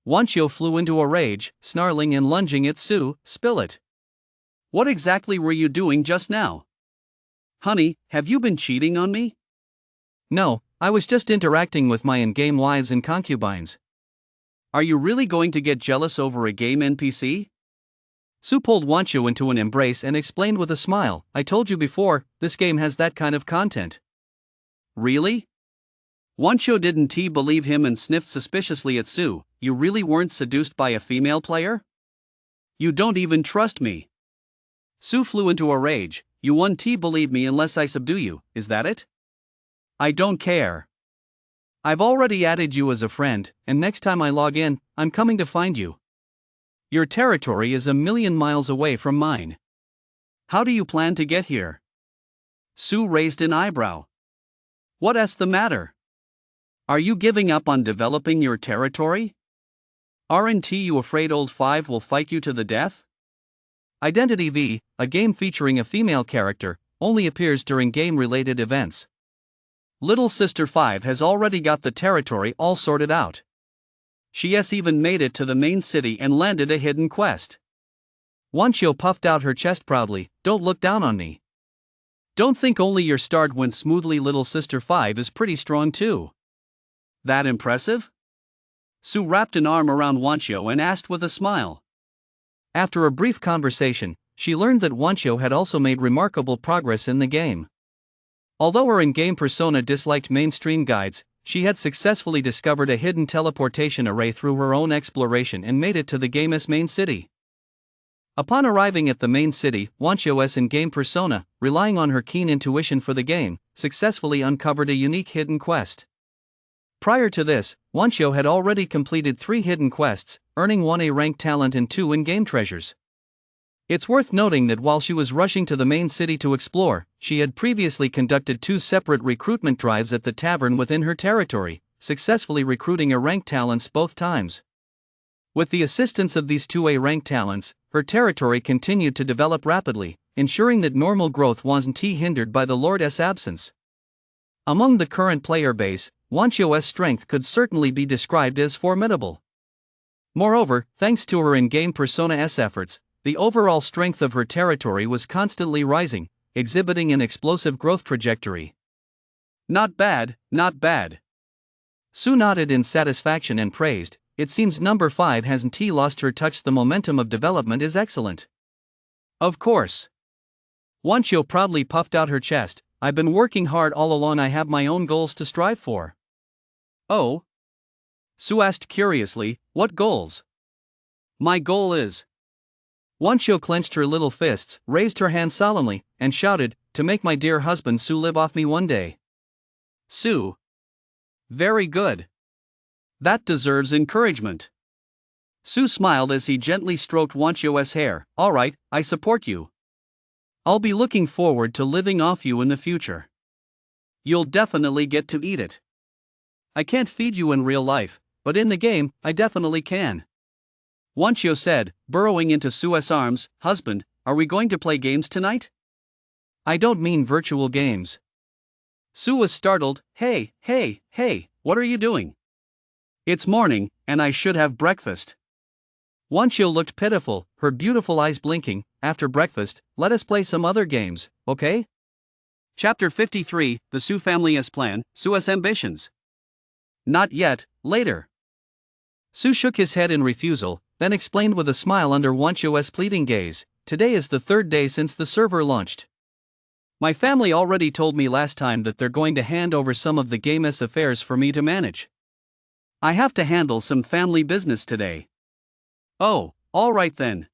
S1: Wanchio flew into a rage, snarling and lunging at Su, spill it. What exactly were you doing just now? Honey, have you been cheating on me? No, I was just interacting with my in-game wives and concubines. Are you really going to get jealous over a game NPC? Su pulled Wanchio into an embrace and explained with a smile, I told you before, this game has that kind of content. Really? Wanchio didn't believe him and sniffed suspiciously at Su. You really weren't seduced by a female player? You don't even trust me. Su flew into a rage. You won't believe me unless I subdue you, is that it? I don't care. I've already added you as a friend, and next time I log in, I'm coming to find you. Your territory is 1,000,000 miles away from mine. How do you plan to get here? Su raised an eyebrow. What's the matter? Are you giving up on developing your territory? Aren't you afraid Old 5 will fight you to the death? Identity V, a game featuring a female character, only appears during game-related events. Little Sister 5 has already got the territory all sorted out. She has even made it to the main city and landed a hidden quest. Wanchio puffed out her chest proudly, don't look down on me. Don't think only your start went smoothly, Little Sister 5 is pretty strong too. That impressive? Su wrapped an arm around Wanchio and asked with a smile. After a brief conversation, she learned that Wanchio had also made remarkable progress in the game. Although her in-game persona disliked mainstream guides, she had successfully discovered a hidden teleportation array through her own exploration and made it to the game's main city. Upon arriving at the main city, Wanchio's in-game persona, relying on her keen intuition for the game, successfully uncovered a unique hidden quest. Prior to this, Wanchio had already completed 3 hidden quests, earning 1 A-rank talent and 2 in-game treasures. It's worth noting that while she was rushing to the main city to explore, she had previously conducted 2 separate recruitment drives at the tavern within her territory, successfully recruiting A-rank talents both times. With the assistance of these 2 A-rank talents, her territory continued to develop rapidly, ensuring that normal growth wasn't hindered by the Lord's absence. Among the current player base, Wanchio's strength could certainly be described as formidable. Moreover, thanks to her in-game persona's efforts, the overall strength of her territory was constantly rising, exhibiting an explosive growth trajectory. Not bad, not bad. Su nodded in satisfaction and praised, it seems number 5 hasn't lost her touch, the momentum of development is excellent. Of course. Wanchio proudly puffed out her chest, I've been working hard all along, I have my own goals to strive for. Oh? Su asked curiously, what goals? My goal is. Wanchio clenched her little fists, raised her hand solemnly, and shouted, to make my dear husband Su live off me one day. Su. Very good. That deserves encouragement. Su smiled as he gently stroked Wanchio's hair, alright, I support you. I'll be looking forward to living off you in the future. You'll definitely get to eat it. I can't feed you in real life, but in the game, I definitely can. Wanchio said, burrowing into Su's arms, husband, are we going to play games tonight? I don't mean virtual games. Su was startled, hey, what are you doing? It's morning, and I should have breakfast. Wanchio looked pitiful, her beautiful eyes blinking, after breakfast, let us play some other games, okay? Chapter 53, The Su Family's Plan, Su's Ambitions. Not yet, later. Su shook his head in refusal, then explained with a smile under Wanchio's pleading gaze, today is the 3rd day since the server launched. My family already told me last time that they're going to hand over some of the game's affairs for me to manage. I have to handle some family business today. Oh, alright then.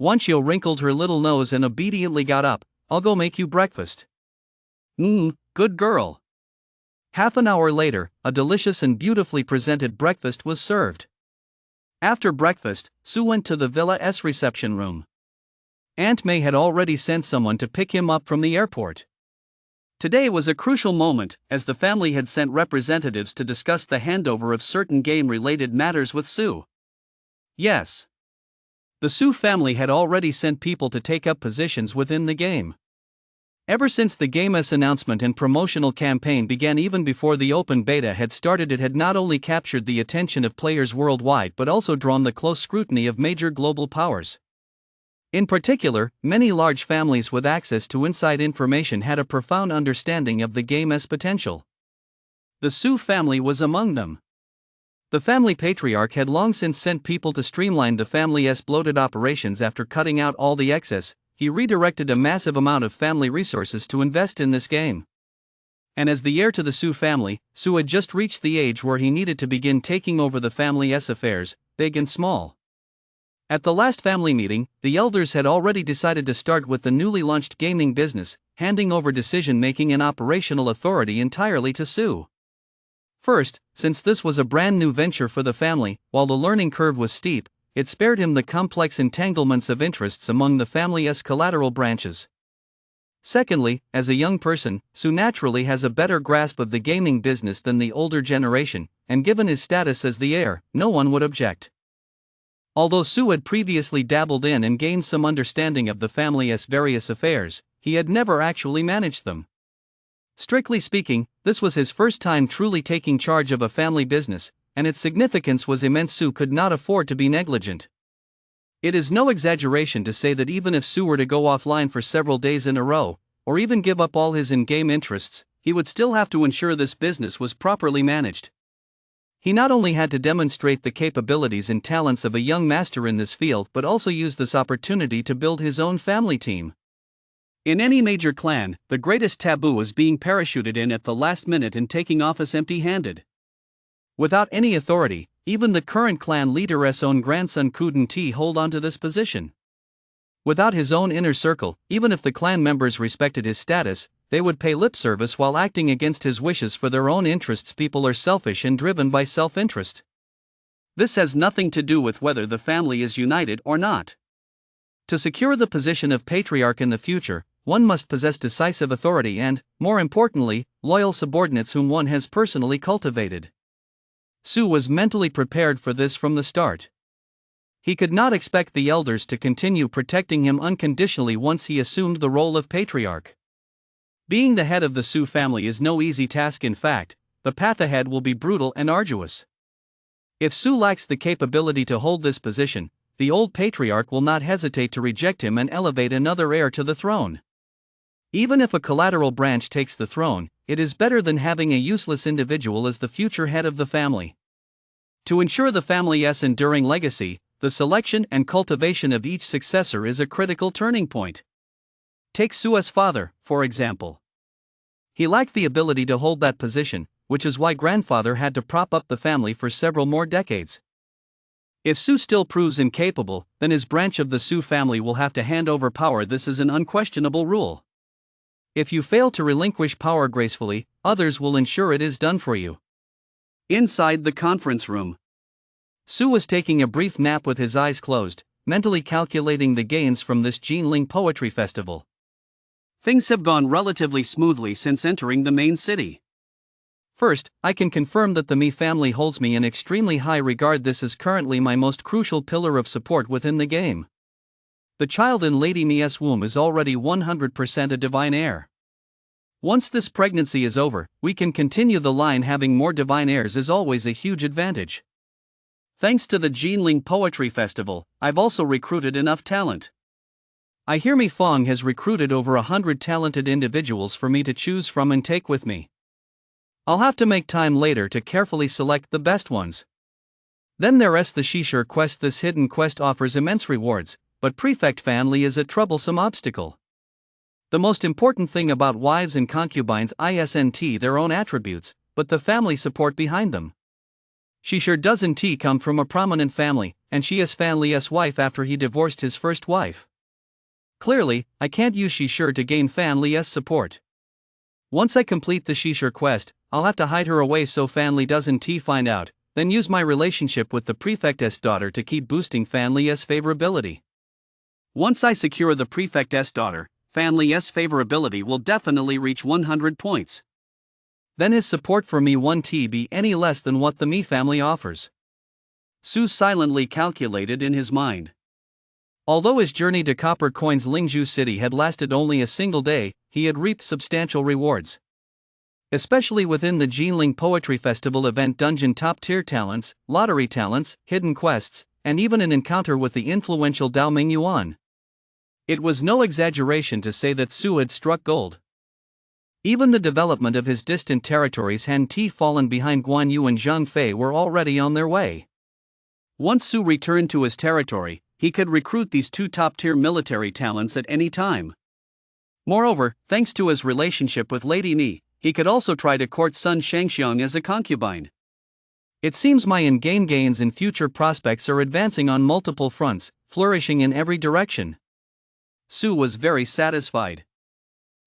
S1: Wanchio wrinkled her little nose and obediently got up, I'll go make you breakfast. Good girl. Half an hour later, a delicious and beautifully presented breakfast was served. After breakfast, Sue went to the villa's reception room. Aunt May had already sent someone to pick him up from the airport. Today was a crucial moment, as the family had sent representatives to discuss the handover of certain game-related matters with Sue. Yes. The Sue family had already sent people to take up positions within the game. Ever since the game's announcement and promotional campaign began, even before the open beta had started, it had not only captured the attention of players worldwide but also drawn the close scrutiny of major global powers. In particular, many large families with access to inside information had a profound understanding of the game's potential. The Sue family was among them. The family patriarch had long since sent people to streamline the family's bloated operations. After cutting out all the excess, he redirected a massive amount of family resources to invest in this game. And as the heir to the Sue family, Sue had just reached the age where he needed to begin taking over the family's affairs, big and small. At the last family meeting, the elders had already decided to start with the newly launched gaming business, handing over decision-making and operational authority entirely to Sue. First, since this was a brand new venture for the family, while the learning curve was steep, it spared him the complex entanglements of interests among the family's collateral branches. Secondly, as a young person, Sue naturally has a better grasp of the gaming business than the older generation, and given his status as the heir, no one would object. Although Sue had previously dabbled in and gained some understanding of the family's various affairs, he had never actually managed them. Strictly speaking, this was his first time truly taking charge of a family business, and its significance was immense. Sue could not afford to be negligent. It is no exaggeration to say that even if Sue were to go offline for several days in a row, or even give up all his in-game interests, he would still have to ensure this business was properly managed. He not only had to demonstrate the capabilities and talents of a young master in this field but also use this opportunity to build his own family team. In any major clan, the greatest taboo is being parachuted in at the last minute and taking office empty-handed. Without any authority, even the current clan leader's own grandson couldn't hold on to this position. Without his own inner circle, even if the clan members respected his status, they would pay lip service while acting against his wishes for their own interests. People are selfish and driven by self-interest. This has nothing to do with whether the family is united or not. To secure the position of patriarch in the future, one must possess decisive authority and, more importantly, loyal subordinates whom one has personally cultivated. Sue was mentally prepared for this from the start. He could not expect the elders to continue protecting him unconditionally once he assumed the role of patriarch. Being the head of the Sue family is no easy task. In fact, the path ahead will be brutal and arduous. If Sue lacks the capability to hold this position, the old patriarch will not hesitate to reject him and elevate another heir to the throne. Even if a collateral branch takes the throne, it is better than having a useless individual as the future head of the family. To ensure the family's enduring legacy, the selection and cultivation of each successor is a critical turning point. Take Sue's father, for example. He lacked the ability to hold that position, which is why grandfather had to prop up the family for several more decades. If Sue still proves incapable, then his branch of the Sue family will have to hand over power. This is an unquestionable rule. If you fail to relinquish power gracefully, others will ensure it is done for you. Inside the conference room, Sue was taking a brief nap with his eyes closed, mentally calculating the gains from this Jinling Poetry Festival. Things have gone relatively smoothly since entering the main city. First, I can confirm that the Mi family holds me in extremely high regard. This is currently my most crucial pillar of support within the game. The child in Lady Mi's womb is already 100% a divine heir. Once this pregnancy is over, we can continue the line. Having more divine heirs is always a huge advantage. Thanks to the Jinling Poetry Festival, I've also recruited enough talent. I hear Mi Fong has recruited over 100 talented individuals for me to choose from and take with me. I'll have to make time later to carefully select the best ones. Then there's the Shishir quest. This hidden quest offers immense rewards, but prefect family is a troublesome obstacle. The most important thing about wives and concubines isn't their own attributes, but the family support behind them. Shishir doesn't come from a prominent family, and she is family's wife after he divorced his first wife. Clearly, I can't use Shishir to gain Fan Li's support. Once I complete the Shishir quest, I'll have to hide her away so Fan Li doesn't find out, then use my relationship with the prefect's daughter to keep boosting Fan Li's favorability. Once I secure the prefect's daughter, Fan Li's favorability will definitely reach 100 points. Then his support for me won't be any less than what the Mi family offers. Su silently calculated in his mind. Although his journey to Copper Coin's Lingzhou city had lasted only a single day, he had reaped substantial rewards. Especially within the Jinling Poetry Festival event dungeon top-tier talents, lottery talents, hidden quests, and even an encounter with the influential Dao Ming Yuan. It was no exaggeration to say that Su had struck gold. Even the development of his distant territories hadn't fallen behind. Guan Yu and Zhang Fei were already on their way. Once Su returned to his territory, he could recruit these two top-tier military talents at any time. Moreover, thanks to his relationship with Lady Ni, he could also try to court Sun Shangxiang as a concubine. It seems my in-game gains and future prospects are advancing on multiple fronts, flourishing in every direction. Su was very satisfied.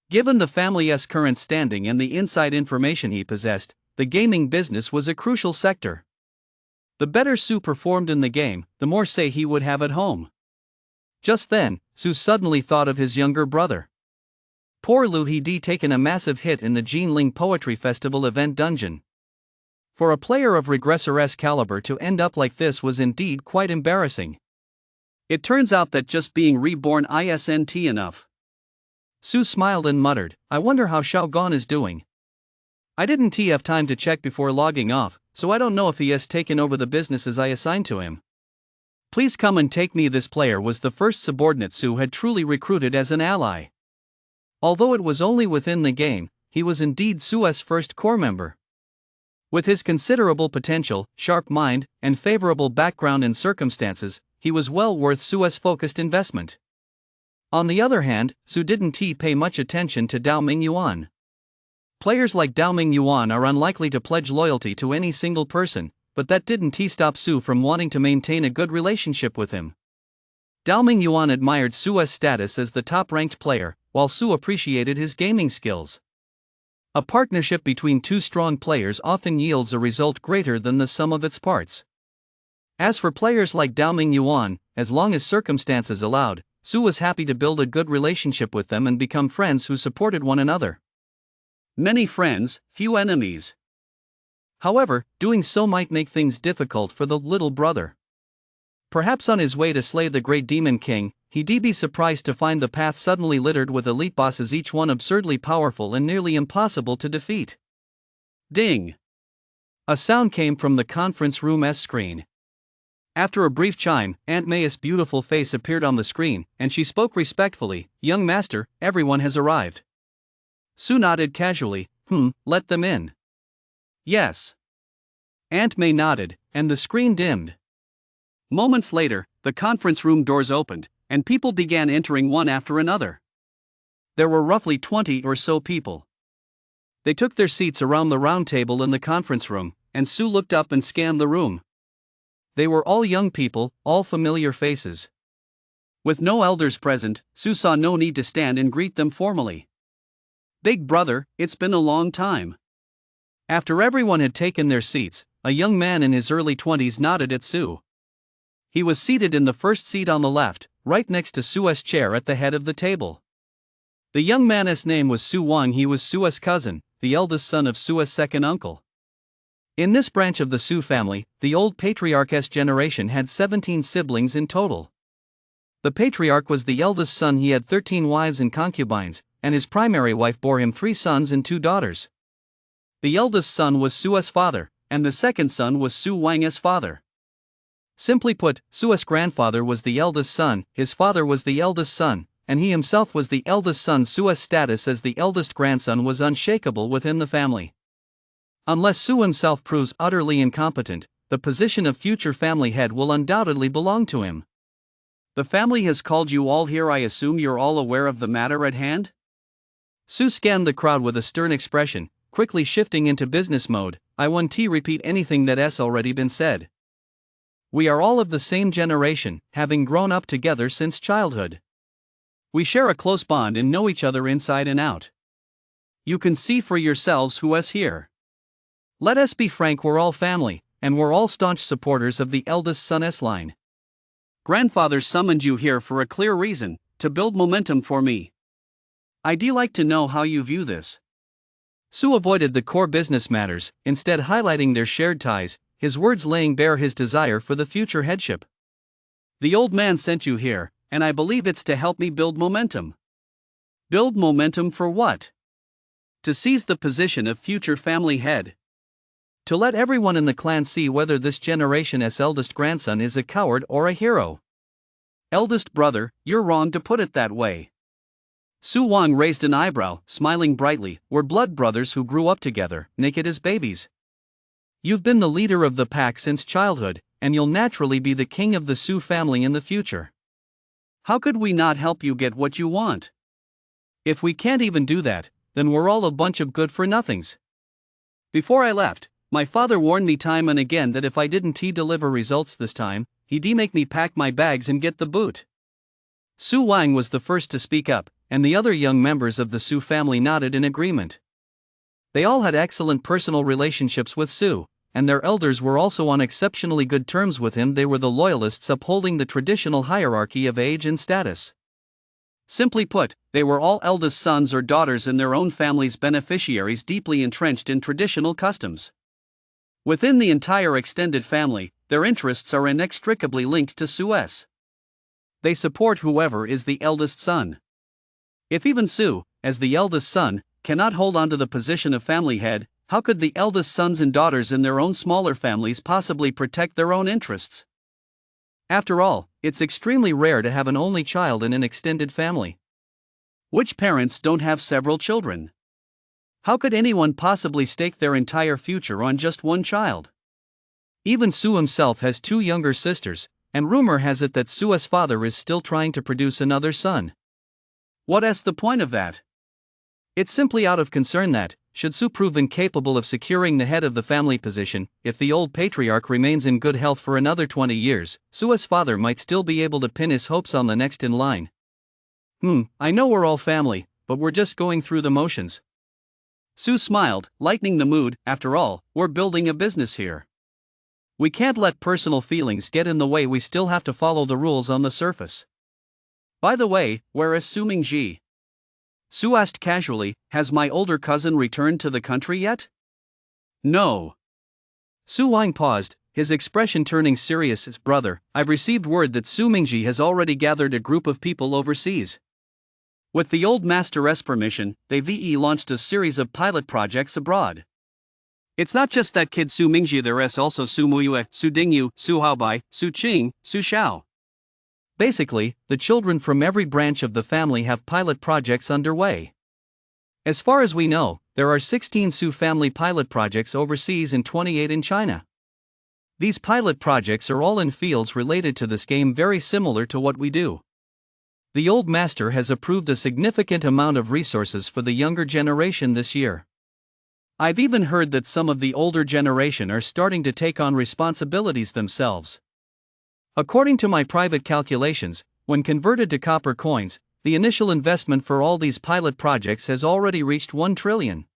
S1: Given the family's current standing and the inside information he possessed, the gaming business was a crucial sector. The better Su performed in the game, the more say he would have at home. Just then, Su suddenly thought of his younger brother. Poor Lu He'd taken a massive hit in the Jinling Poetry Festival event dungeon. For a player of Regressor's caliber to end up like this was indeed quite embarrassing. It turns out that just being reborn isn't enough. Su smiled and muttered, I wonder how Xiao Gon is doing. I didn't have time to check before logging off, so I don't know if he has taken over the businesses I assigned to him. Please come and take me. This player was the first subordinate Su had truly recruited as an ally. Although it was only within the game, he was indeed Su's first core member. With his considerable potential, sharp mind, and favorable background and circumstances, he was well worth Su's focused investment. On the other hand, Su didn't pay much attention to Dao Ming Yuan. Players like Dao Ming Yuan are unlikely to pledge loyalty to any single person, but that didn't stop Su from wanting to maintain a good relationship with him. Dao Ming Yuan admired Su's status as the top-ranked player, while Su appreciated his gaming skills. A partnership between two strong players often yields a result greater than the sum of its parts. As for players like Dao Ming Yuan, as long as circumstances allowed, Su was happy to build a good relationship with them and become friends who supported one another. Many friends, few enemies. However, doing so might make things difficult for the little brother. Perhaps on his way to slay the great demon king, he'd be surprised to find the path suddenly littered with elite bosses, each one absurdly powerful and nearly impossible to defeat. Ding! A sound came from the conference room's screen. After a brief chime, Aunt May's beautiful face appeared on the screen, and she spoke respectfully, Young master, everyone has arrived. Su nodded casually, let them in. Yes. Aunt May nodded, and the screen dimmed. Moments later, the conference room doors opened, and people began entering one after another. There were roughly 20 or so people. They took their seats around the round table in the conference room, and Su looked up and scanned the room. They were all young people, all familiar faces. With no elders present, Su saw no need to stand and greet them formally. Big brother, it's been a long time. After everyone had taken their seats, a young man in his early 20s nodded at Su. He was seated in the first seat on the left, right next to Su's chair at the head of the table. The young man's name was Su Wang. He was Su's cousin, the eldest son of Su's second uncle. In this branch of the Su family, the old patriarch's generation had 17 siblings in total. The patriarch was the eldest son. He had 13 wives and concubines, and his primary wife bore him 3 sons and 2 daughters. The eldest son was Su's father, and the second son was Su Wang's father. Simply put, Su's grandfather was the eldest son, his father was the eldest son, and he himself was the eldest son. Su's status as the eldest grandson was unshakable within the family. Unless Su himself proves utterly incompetent, the position of future family head will undoubtedly belong to him. The family has called you all here. I assume you're all aware of the matter at hand? Su scanned the crowd with a stern expression, quickly shifting into business mode. I won't repeat anything that's already been said. We are all of the same generation, having grown up together since childhood. We share a close bond and know each other inside and out. You can see for yourselves who is here. Let us be frank, we're all family, and we're all staunch supporters of the eldest son S-line. Grandfather summoned you here for a clear reason, to build momentum for me. I'd like to know how you view this. Su avoided the core business matters, instead highlighting their shared ties, his words laying bare his desire for the future headship. The old man sent you here, and I believe it's to help me build momentum. Build momentum for what? To seize the position of future family head. To let everyone in the clan see whether this generation's eldest grandson is a coward or a hero. Eldest brother, you're wrong to put it that way. Su Wang raised an eyebrow, smiling brightly. We're blood brothers who grew up together, naked as babies. You've been the leader of the pack since childhood, and you'll naturally be the king of the Su family in the future. How could we not help you get what you want? If we can't even do that, then we're all a bunch of good-for-nothings. Before I left, my father warned me time and again that if I didn't deliver results this time, he'd make me pack my bags and get the boot. Su Wang was the first to speak up, and the other young members of the Su family nodded in agreement. They all had excellent personal relationships with Su, and their elders were also on exceptionally good terms with him. They were the loyalists upholding the traditional hierarchy of age and status. Simply put, they were all eldest sons or daughters in their own family's beneficiaries, deeply entrenched in traditional customs. Within the entire extended family, their interests are inextricably linked to Su's. They support whoever is the eldest son. If even Su, as the eldest son, cannot hold on to the position of family head, how could the eldest sons and daughters in their own smaller families possibly protect their own interests? After all, it's extremely rare to have an only child in an extended family. Which parents don't have several children? How could anyone possibly stake their entire future on just one child? Even Su himself has two younger sisters, and rumor has it that Su's father is still trying to produce another son. What's the point of that? It's simply out of concern that, should Su prove incapable of securing the head of the family position, if the old patriarch remains in good health for another 20 years, Su's father might still be able to pin his hopes on the next in line. I know we're all family, but we're just going through the motions. Su smiled, lightening the mood. After all, we're building a business here. We can't let personal feelings get in the way. We still have to follow the rules on the surface. By the way, where is Su Mingji? Su asked casually, has my older cousin returned to the country yet? No. Su Wang paused, his expression turning serious. Brother, I've received word that Su Mingji has already gathered a group of people overseas. With the old master's permission, they've launched a series of pilot projects abroad. It's not just that kid Su Mingji, there's also Su Muyue, Su Dingyu, Su Haobai, Su Qing, Su Xiao. Basically, the children from every branch of the family have pilot projects underway. As far as we know, there are 16 Su family pilot projects overseas and 28 in China. These pilot projects are all in fields related to this game, very similar to what we do. The old master has approved a significant amount of resources for the younger generation this year. I've even heard that some of the older generation are starting to take on responsibilities themselves. According to my private calculations, when converted to copper coins, the initial investment for all these pilot projects has already reached 1 trillion.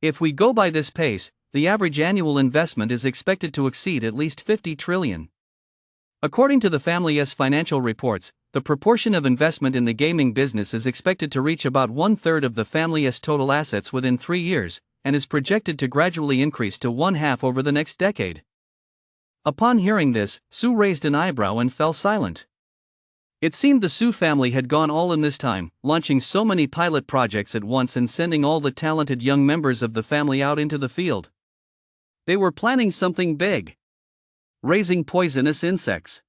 S1: If we go by this pace, the average annual investment is expected to exceed at least 50 trillion. According to the family's financial reports, the proportion of investment in the gaming business is expected to reach about 1/3 of the family's total assets within 3 years, and is projected to gradually increase to 1/2 over the next decade. Upon hearing this, Su raised an eyebrow and fell silent. It seemed the Su family had gone all in this time, launching so many pilot projects at once and sending all the talented young members of the family out into the field. They were planning something big. Raising poisonous insects.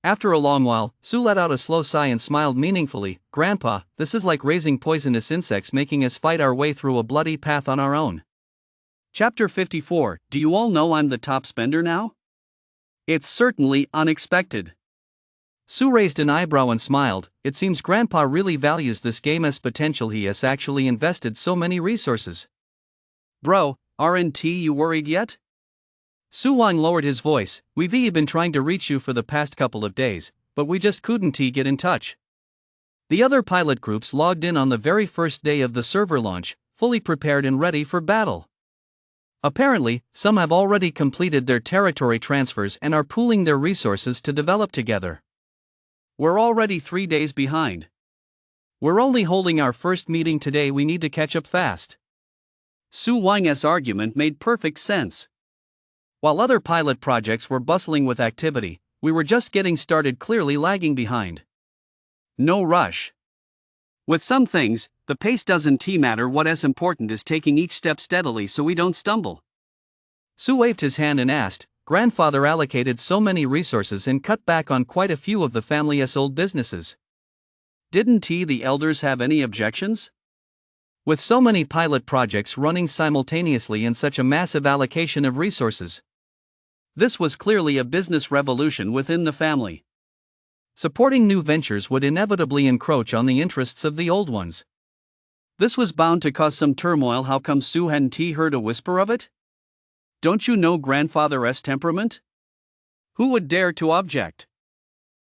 S1: After a long while, Su let out a slow sigh and smiled meaningfully. Grandpa, this is like raising poisonous insects, making us fight our way through a bloody path on our own. Chapter 54. Do you all know I'm the top spender now? It's certainly unexpected. Su raised an eyebrow and smiled. It seems Grandpa really values this game's potential. He has actually invested so many resources. Bro, aren't you worried yet? Su Wang lowered his voice. We've been trying to reach you for the past couple of days, but we just couldn't get in touch. The other pilot groups logged in on the very first day of the server launch, fully prepared and ready for battle. Apparently, some have already completed their territory transfers and are pooling their resources to develop together. We're already 3 days behind. We're only holding our first meeting today, we need to catch up fast. Su Wang's argument made perfect sense. While other pilot projects were bustling with activity, we were just getting started, clearly lagging behind. No rush. With some things, the pace doesn't matter. What's important is taking each step steadily so we don't stumble. Su waved his hand and asked, "Grandfather allocated so many resources and cut back on quite a few of the family's old businesses. Didn't the elders have any objections? With so many pilot projects running simultaneously and such a massive allocation of resources. This was clearly a business revolution within the family. Supporting new ventures would inevitably encroach on the interests of the old ones. This was bound to cause some turmoil. How come Su hadn't heard a whisper of it? Don't you know grandfather's temperament? Who would dare to object?"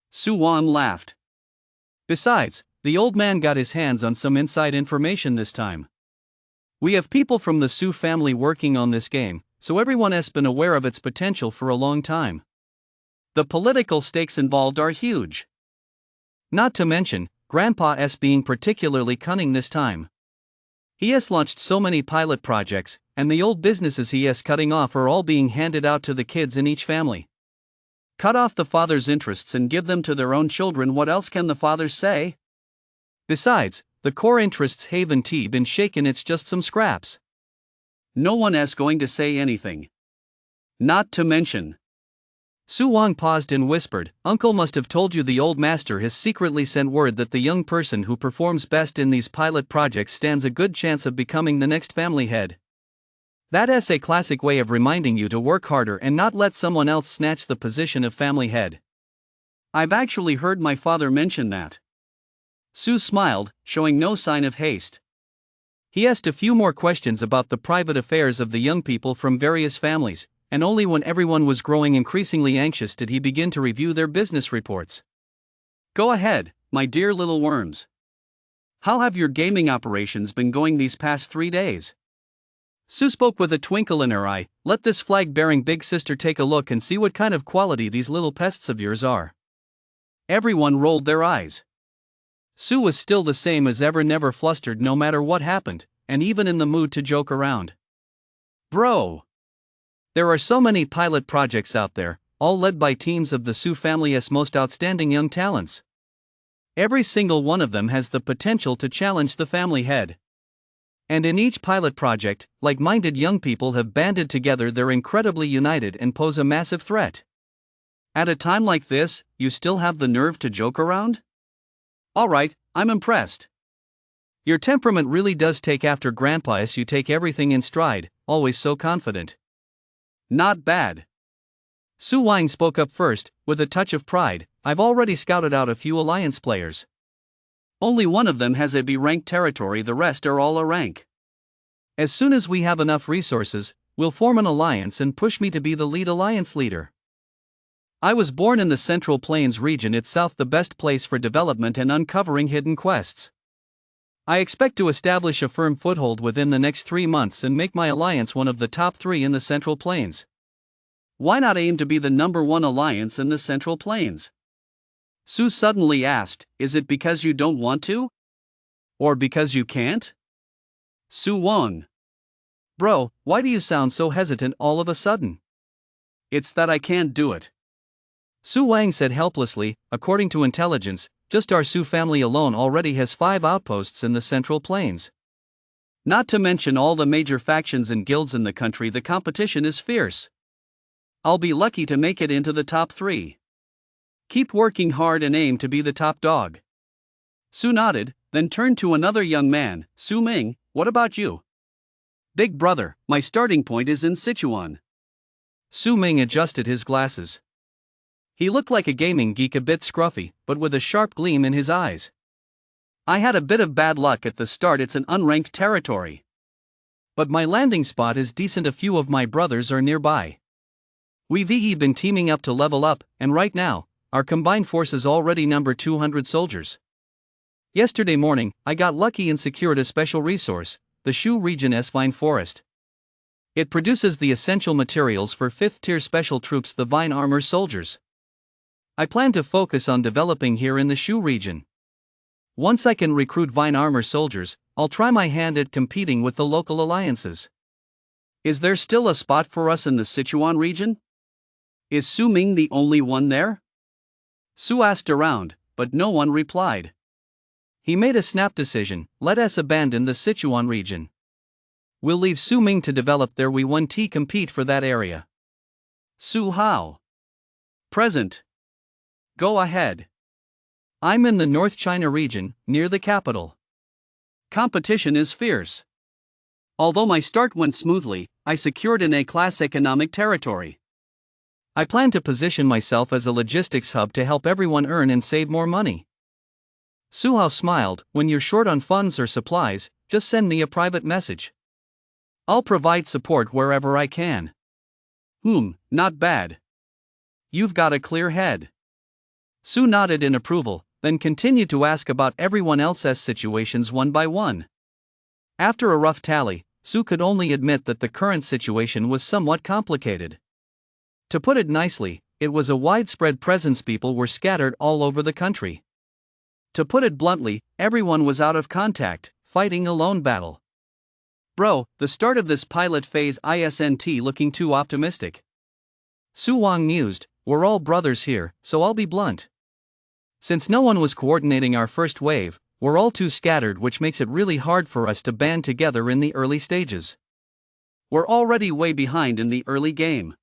S1: Su Wan laughed. "Besides, the old man got his hands on some inside information this time. We have people from the Su family working on this game, so everyone has been aware of its potential for a long time. The political stakes involved are huge. Not to mention, Grandpa's being particularly cunning this time. He has launched so many pilot projects, and the old businesses he is cutting off are all being handed out to the kids in each family. Cut off the father's interests and give them to their own children. What else can the fathers say? Besides, the core interests haven't been shaken, it's just some scraps. No one is going to say anything. Not to mention." Su Wang paused and whispered, "Uncle must have told you the old master has secretly sent word that the young person who performs best in these pilot projects stands a good chance of becoming the next family head. That is a classic way of reminding you to work harder and not let someone else snatch the position of family head. I've actually heard my father mention that." Su smiled, showing no sign of haste. He asked a few more questions about the private affairs of the young people from various families, and only when everyone was growing increasingly anxious did he begin to review their business reports. "Go ahead, my dear little worms. How have your gaming operations been going these past 3 days?" Su spoke with a twinkle in her eye. "Let this flag-bearing big sister take a look and see what kind of quality these little pests of yours are." Everyone rolled their eyes. Su was still the same as ever, never flustered no matter what happened, and even in the mood to joke around. "Bro! There are so many pilot projects out there, all led by teams of the Su family's most outstanding young talents. Every single one of them has the potential to challenge the family head. And in each pilot project, like-minded young people have banded together. They're incredibly united and pose a massive threat. At a time like this, you still have the nerve to joke around? Alright, I'm impressed. Your temperament really does take after Grandpa's. You take everything in stride, always so confident." "Not bad." Su Wang spoke up first, with a touch of pride. "I've already scouted out a few alliance players. Only one of them has a B-rank territory, the rest are all A-rank. As soon as we have enough resources, we'll form an alliance and push me to be the lead alliance leader. I was born in the Central Plains region itself, the best place for development and uncovering hidden quests. I expect to establish a firm foothold within the next 3 months and make my alliance one of the top 3 in the Central Plains. Why not aim to be the #1 alliance in the Central Plains?" Su suddenly asked, "Is it because you don't want to? Or because you can't?" Su Wang. "Bro, why do you sound so hesitant all of a sudden?" "It's that I can't do it." Su Wang said helplessly. "According to intelligence, just our Su family alone already has 5 outposts in the Central Plains. Not to mention all the major factions and guilds in the country. The competition is fierce. I'll be lucky to make it into the top 3. Keep working hard and aim to be the top dog." Su nodded, then turned to another young man. "Su Ming, what about you?" "Big brother, my starting point is in Sichuan." Su Ming adjusted his glasses. He looked like a gaming geek, a bit scruffy, but with a sharp gleam in his eyes. "I had a bit of bad luck at the start. It's an unranked territory. But my landing spot is decent. A few of my brothers are nearby. We've been teaming up to level up, and right now, our combined forces already number 200 soldiers. Yesterday morning, I got lucky and secured a special resource, the Shu Region's Vine Forest. It produces the essential materials for 5th tier special troops, the Vine Armor Soldiers. I plan to focus on developing here in the Shu region. Once I can recruit Vine Armor Soldiers, I'll try my hand at competing with the local alliances. Is there still a spot for us in the Sichuan region? Is Su Ming the only one there? Su asked around, but no one replied. He made a snap decision: let us abandon the Sichuan region. We'll leave Su Ming to develop there. We want to compete for that area. Su Hao. Present. Go ahead. I'm in the North China region, near the capital. Competition is fierce. Although my start went smoothly, I secured an A-class economic territory. I plan to position myself as a logistics hub to help everyone earn and save more money. Su Hao smiled: when you're short on funds or supplies, just send me a private message. I'll provide support wherever I can. Not bad. You've got a clear head. Su nodded in approval, then continued to ask about everyone else's situations one by one. After a rough tally, Su could only admit that the current situation was somewhat complicated. To put it nicely, it was a widespread presence. People were scattered all over the country. To put it bluntly, everyone was out of contact, fighting a lone battle. Bro, the start of this pilot phase isn't looking too optimistic. Su Wang mused: we're all brothers here, so I'll be blunt. Since no one was coordinating our first wave, we're all too scattered, which makes it really hard for us to band together in the early stages. We're already way behind in the early game.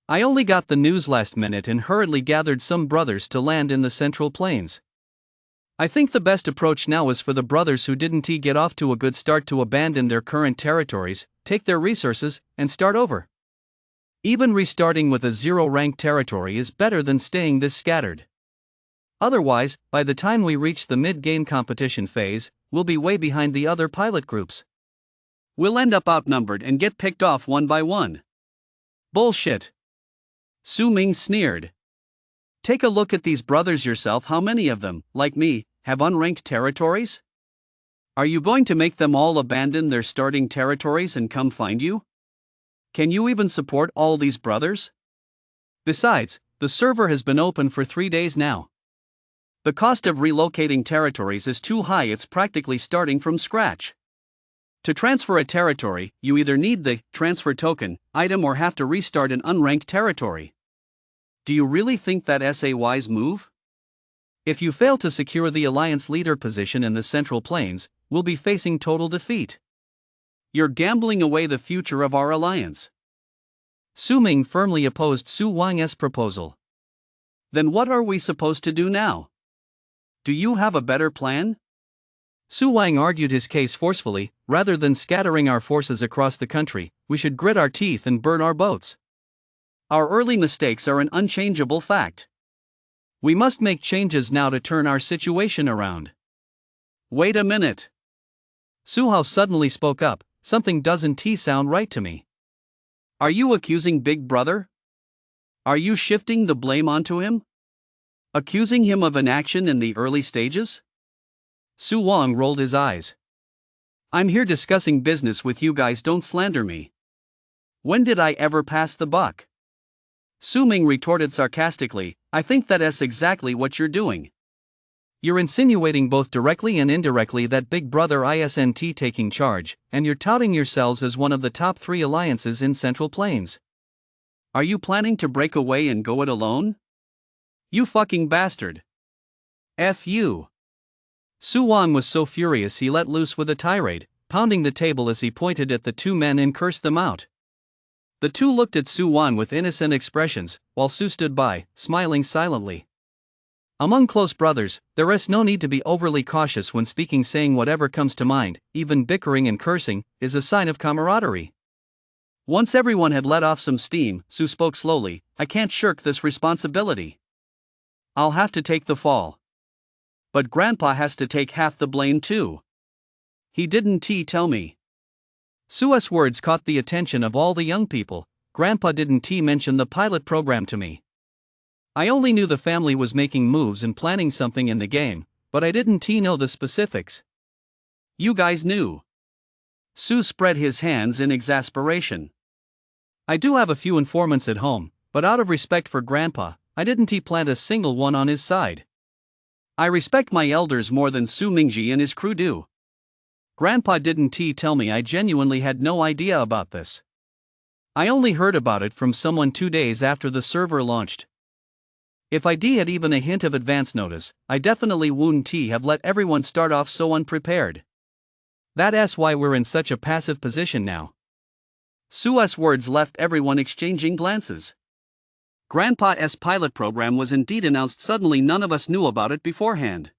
S1: I only got the news last minute and hurriedly gathered some brothers to land in the Central Plains. I think the best approach now is for the brothers who didn't get off to a good start to abandon their current territories, take their resources, and start over. Even restarting with a 0-rank territory is better than staying this scattered. Otherwise, by the time we reach the mid-game competition phase, we'll be way behind the other pilot groups. We'll end up outnumbered and get picked off one by one. Bullshit. Su Ming sneered. Take a look at these brothers yourself. How many of them, like me, have unranked territories? Are you going to make them all abandon their starting territories and come find you? Can you even support all these brothers? Besides, the server has been open for 3 days now. The cost of relocating territories is too high. It's practically starting from scratch. To transfer a territory, you either need the transfer token item or have to restart an unranked territory. Do you really think that's a wise move? If you fail to secure the alliance leader position in the Central Plains, we'll be facing total defeat. You're gambling away the future of our alliance. Su Ming firmly opposed Su Wang's proposal. Then what are we supposed to do now? Do you have a better plan? Su Wang argued his case forcefully: rather than scattering our forces across the country, we should grit our teeth and burn our boats. Our early mistakes are an unchangeable fact. We must make changes now to turn our situation around. Wait a minute. Su Hao suddenly spoke up: something doesn't sound right to me. Are you accusing Big Brother? Are you shifting the blame onto him? Accusing him of inaction in the early stages? Su Wang rolled his eyes. I'm here discussing business with you guys, don't slander me. When did I ever pass the buck? Su Ming retorted sarcastically: I think that's exactly what you're doing. You're insinuating both directly and indirectly that Big Brother isn't taking charge, and you're touting yourselves as one of the top 3 alliances in Central Plains. Are you planning to break away and go it alone? You fucking bastard. F you. Su Wang was so furious he let loose with a tirade, pounding the table as he pointed at the 2 men and cursed them out. The 2 looked at Su Wang with innocent expressions, while Su stood by, smiling silently. Among close brothers, there is no need to be overly cautious when speaking. Saying whatever comes to mind, even bickering and cursing, is a sign of camaraderie. Once everyone had let off some steam, Su spoke slowly: I can't shirk this responsibility. I'll have to take the fall. But Grandpa has to take half the blame too. He didn't tell me. Su's words caught the attention of all the young people. Grandpa didn't mention the pilot program to me. I only knew the family was making moves and planning something in the game, but I didn't know the specifics. You guys knew. Su spread his hands in exasperation. I do have a few informants at home, but out of respect for Grandpa, I didn't plant a single one on his side. I respect my elders more than Su Mingji and his crew do. Grandpa didn't tell me. I genuinely had no idea about this. I only heard about it from someone 2 days after the server launched. If I had even a hint of advance notice, I definitely wouldn't have let everyone start off so unprepared. That's why we're in such a passive position now. Su's words left everyone exchanging glances. Grandpa's pilot program was indeed announced suddenly. None of us knew about it beforehand.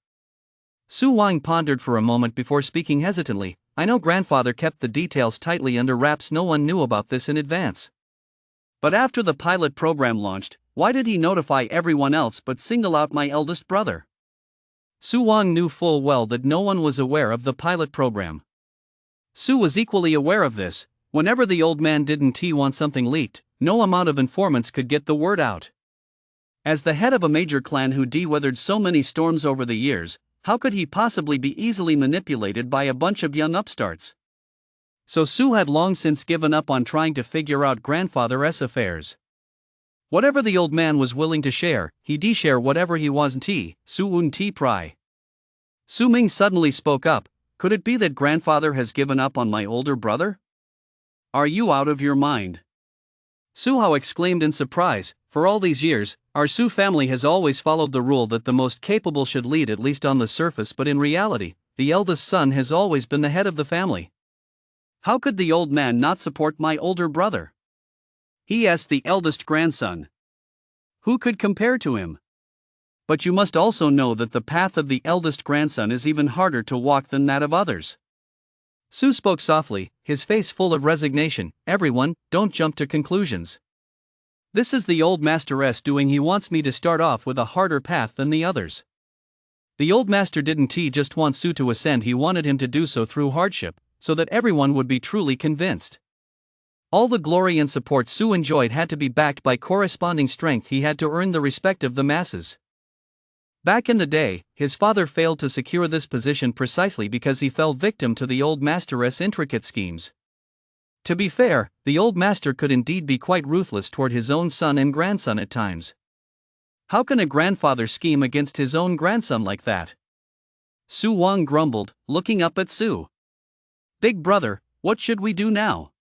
S1: Su Wang pondered for a moment before speaking hesitantly. I know grandfather kept the details tightly under wraps. No one knew about this in advance. But after the pilot program launched, why did he notify everyone else but single out my eldest brother? Su Wang knew full well that no one was aware of the pilot program. Su was equally aware of this. Whenever the old man didn't want something leaked, no amount of informants could get the word out. As the head of a major clan who weathered so many storms over the years, how could he possibly be easily manipulated by a bunch of young upstarts? So Su had long since given up on trying to figure out grandfather's affairs. Whatever the old man was willing to share, he'd share. Whatever he wasn't, Su wouldn't pry. Su Ming suddenly spoke up. Could it be that grandfather has given up on my older brother? Are you out of your mind? Su Hao exclaimed in surprise. For all these years, our Su family has always followed the rule that the most capable should lead, at least on the surface, but in reality, the eldest son has always been the head of the family. How could the old man not support my older brother? He asked the eldest grandson. Who could compare to him? But you must also know that the path of the eldest grandson is even harder to walk than that of others. Su spoke softly, his face full of resignation. Everyone, don't jump to conclusions. This is the old master's doing. He wants me to start off with a harder path than the others. The old master didn't just want Su to ascend, he wanted him to do so through hardship, so that everyone would be truly convinced. All the glory and support Su enjoyed had to be backed by corresponding strength. He had to earn the respect of the masses. Back in the day, his father failed to secure this position precisely because he fell victim to the old master's intricate schemes. To be fair, the old master could indeed be quite ruthless toward his own son and grandson at times. How can a grandfather scheme against his own grandson like that? Su Wang grumbled, looking up at Su. Big brother, what should we do now?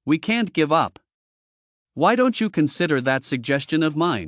S1: We can't give up. Why don't you consider that suggestion of mine?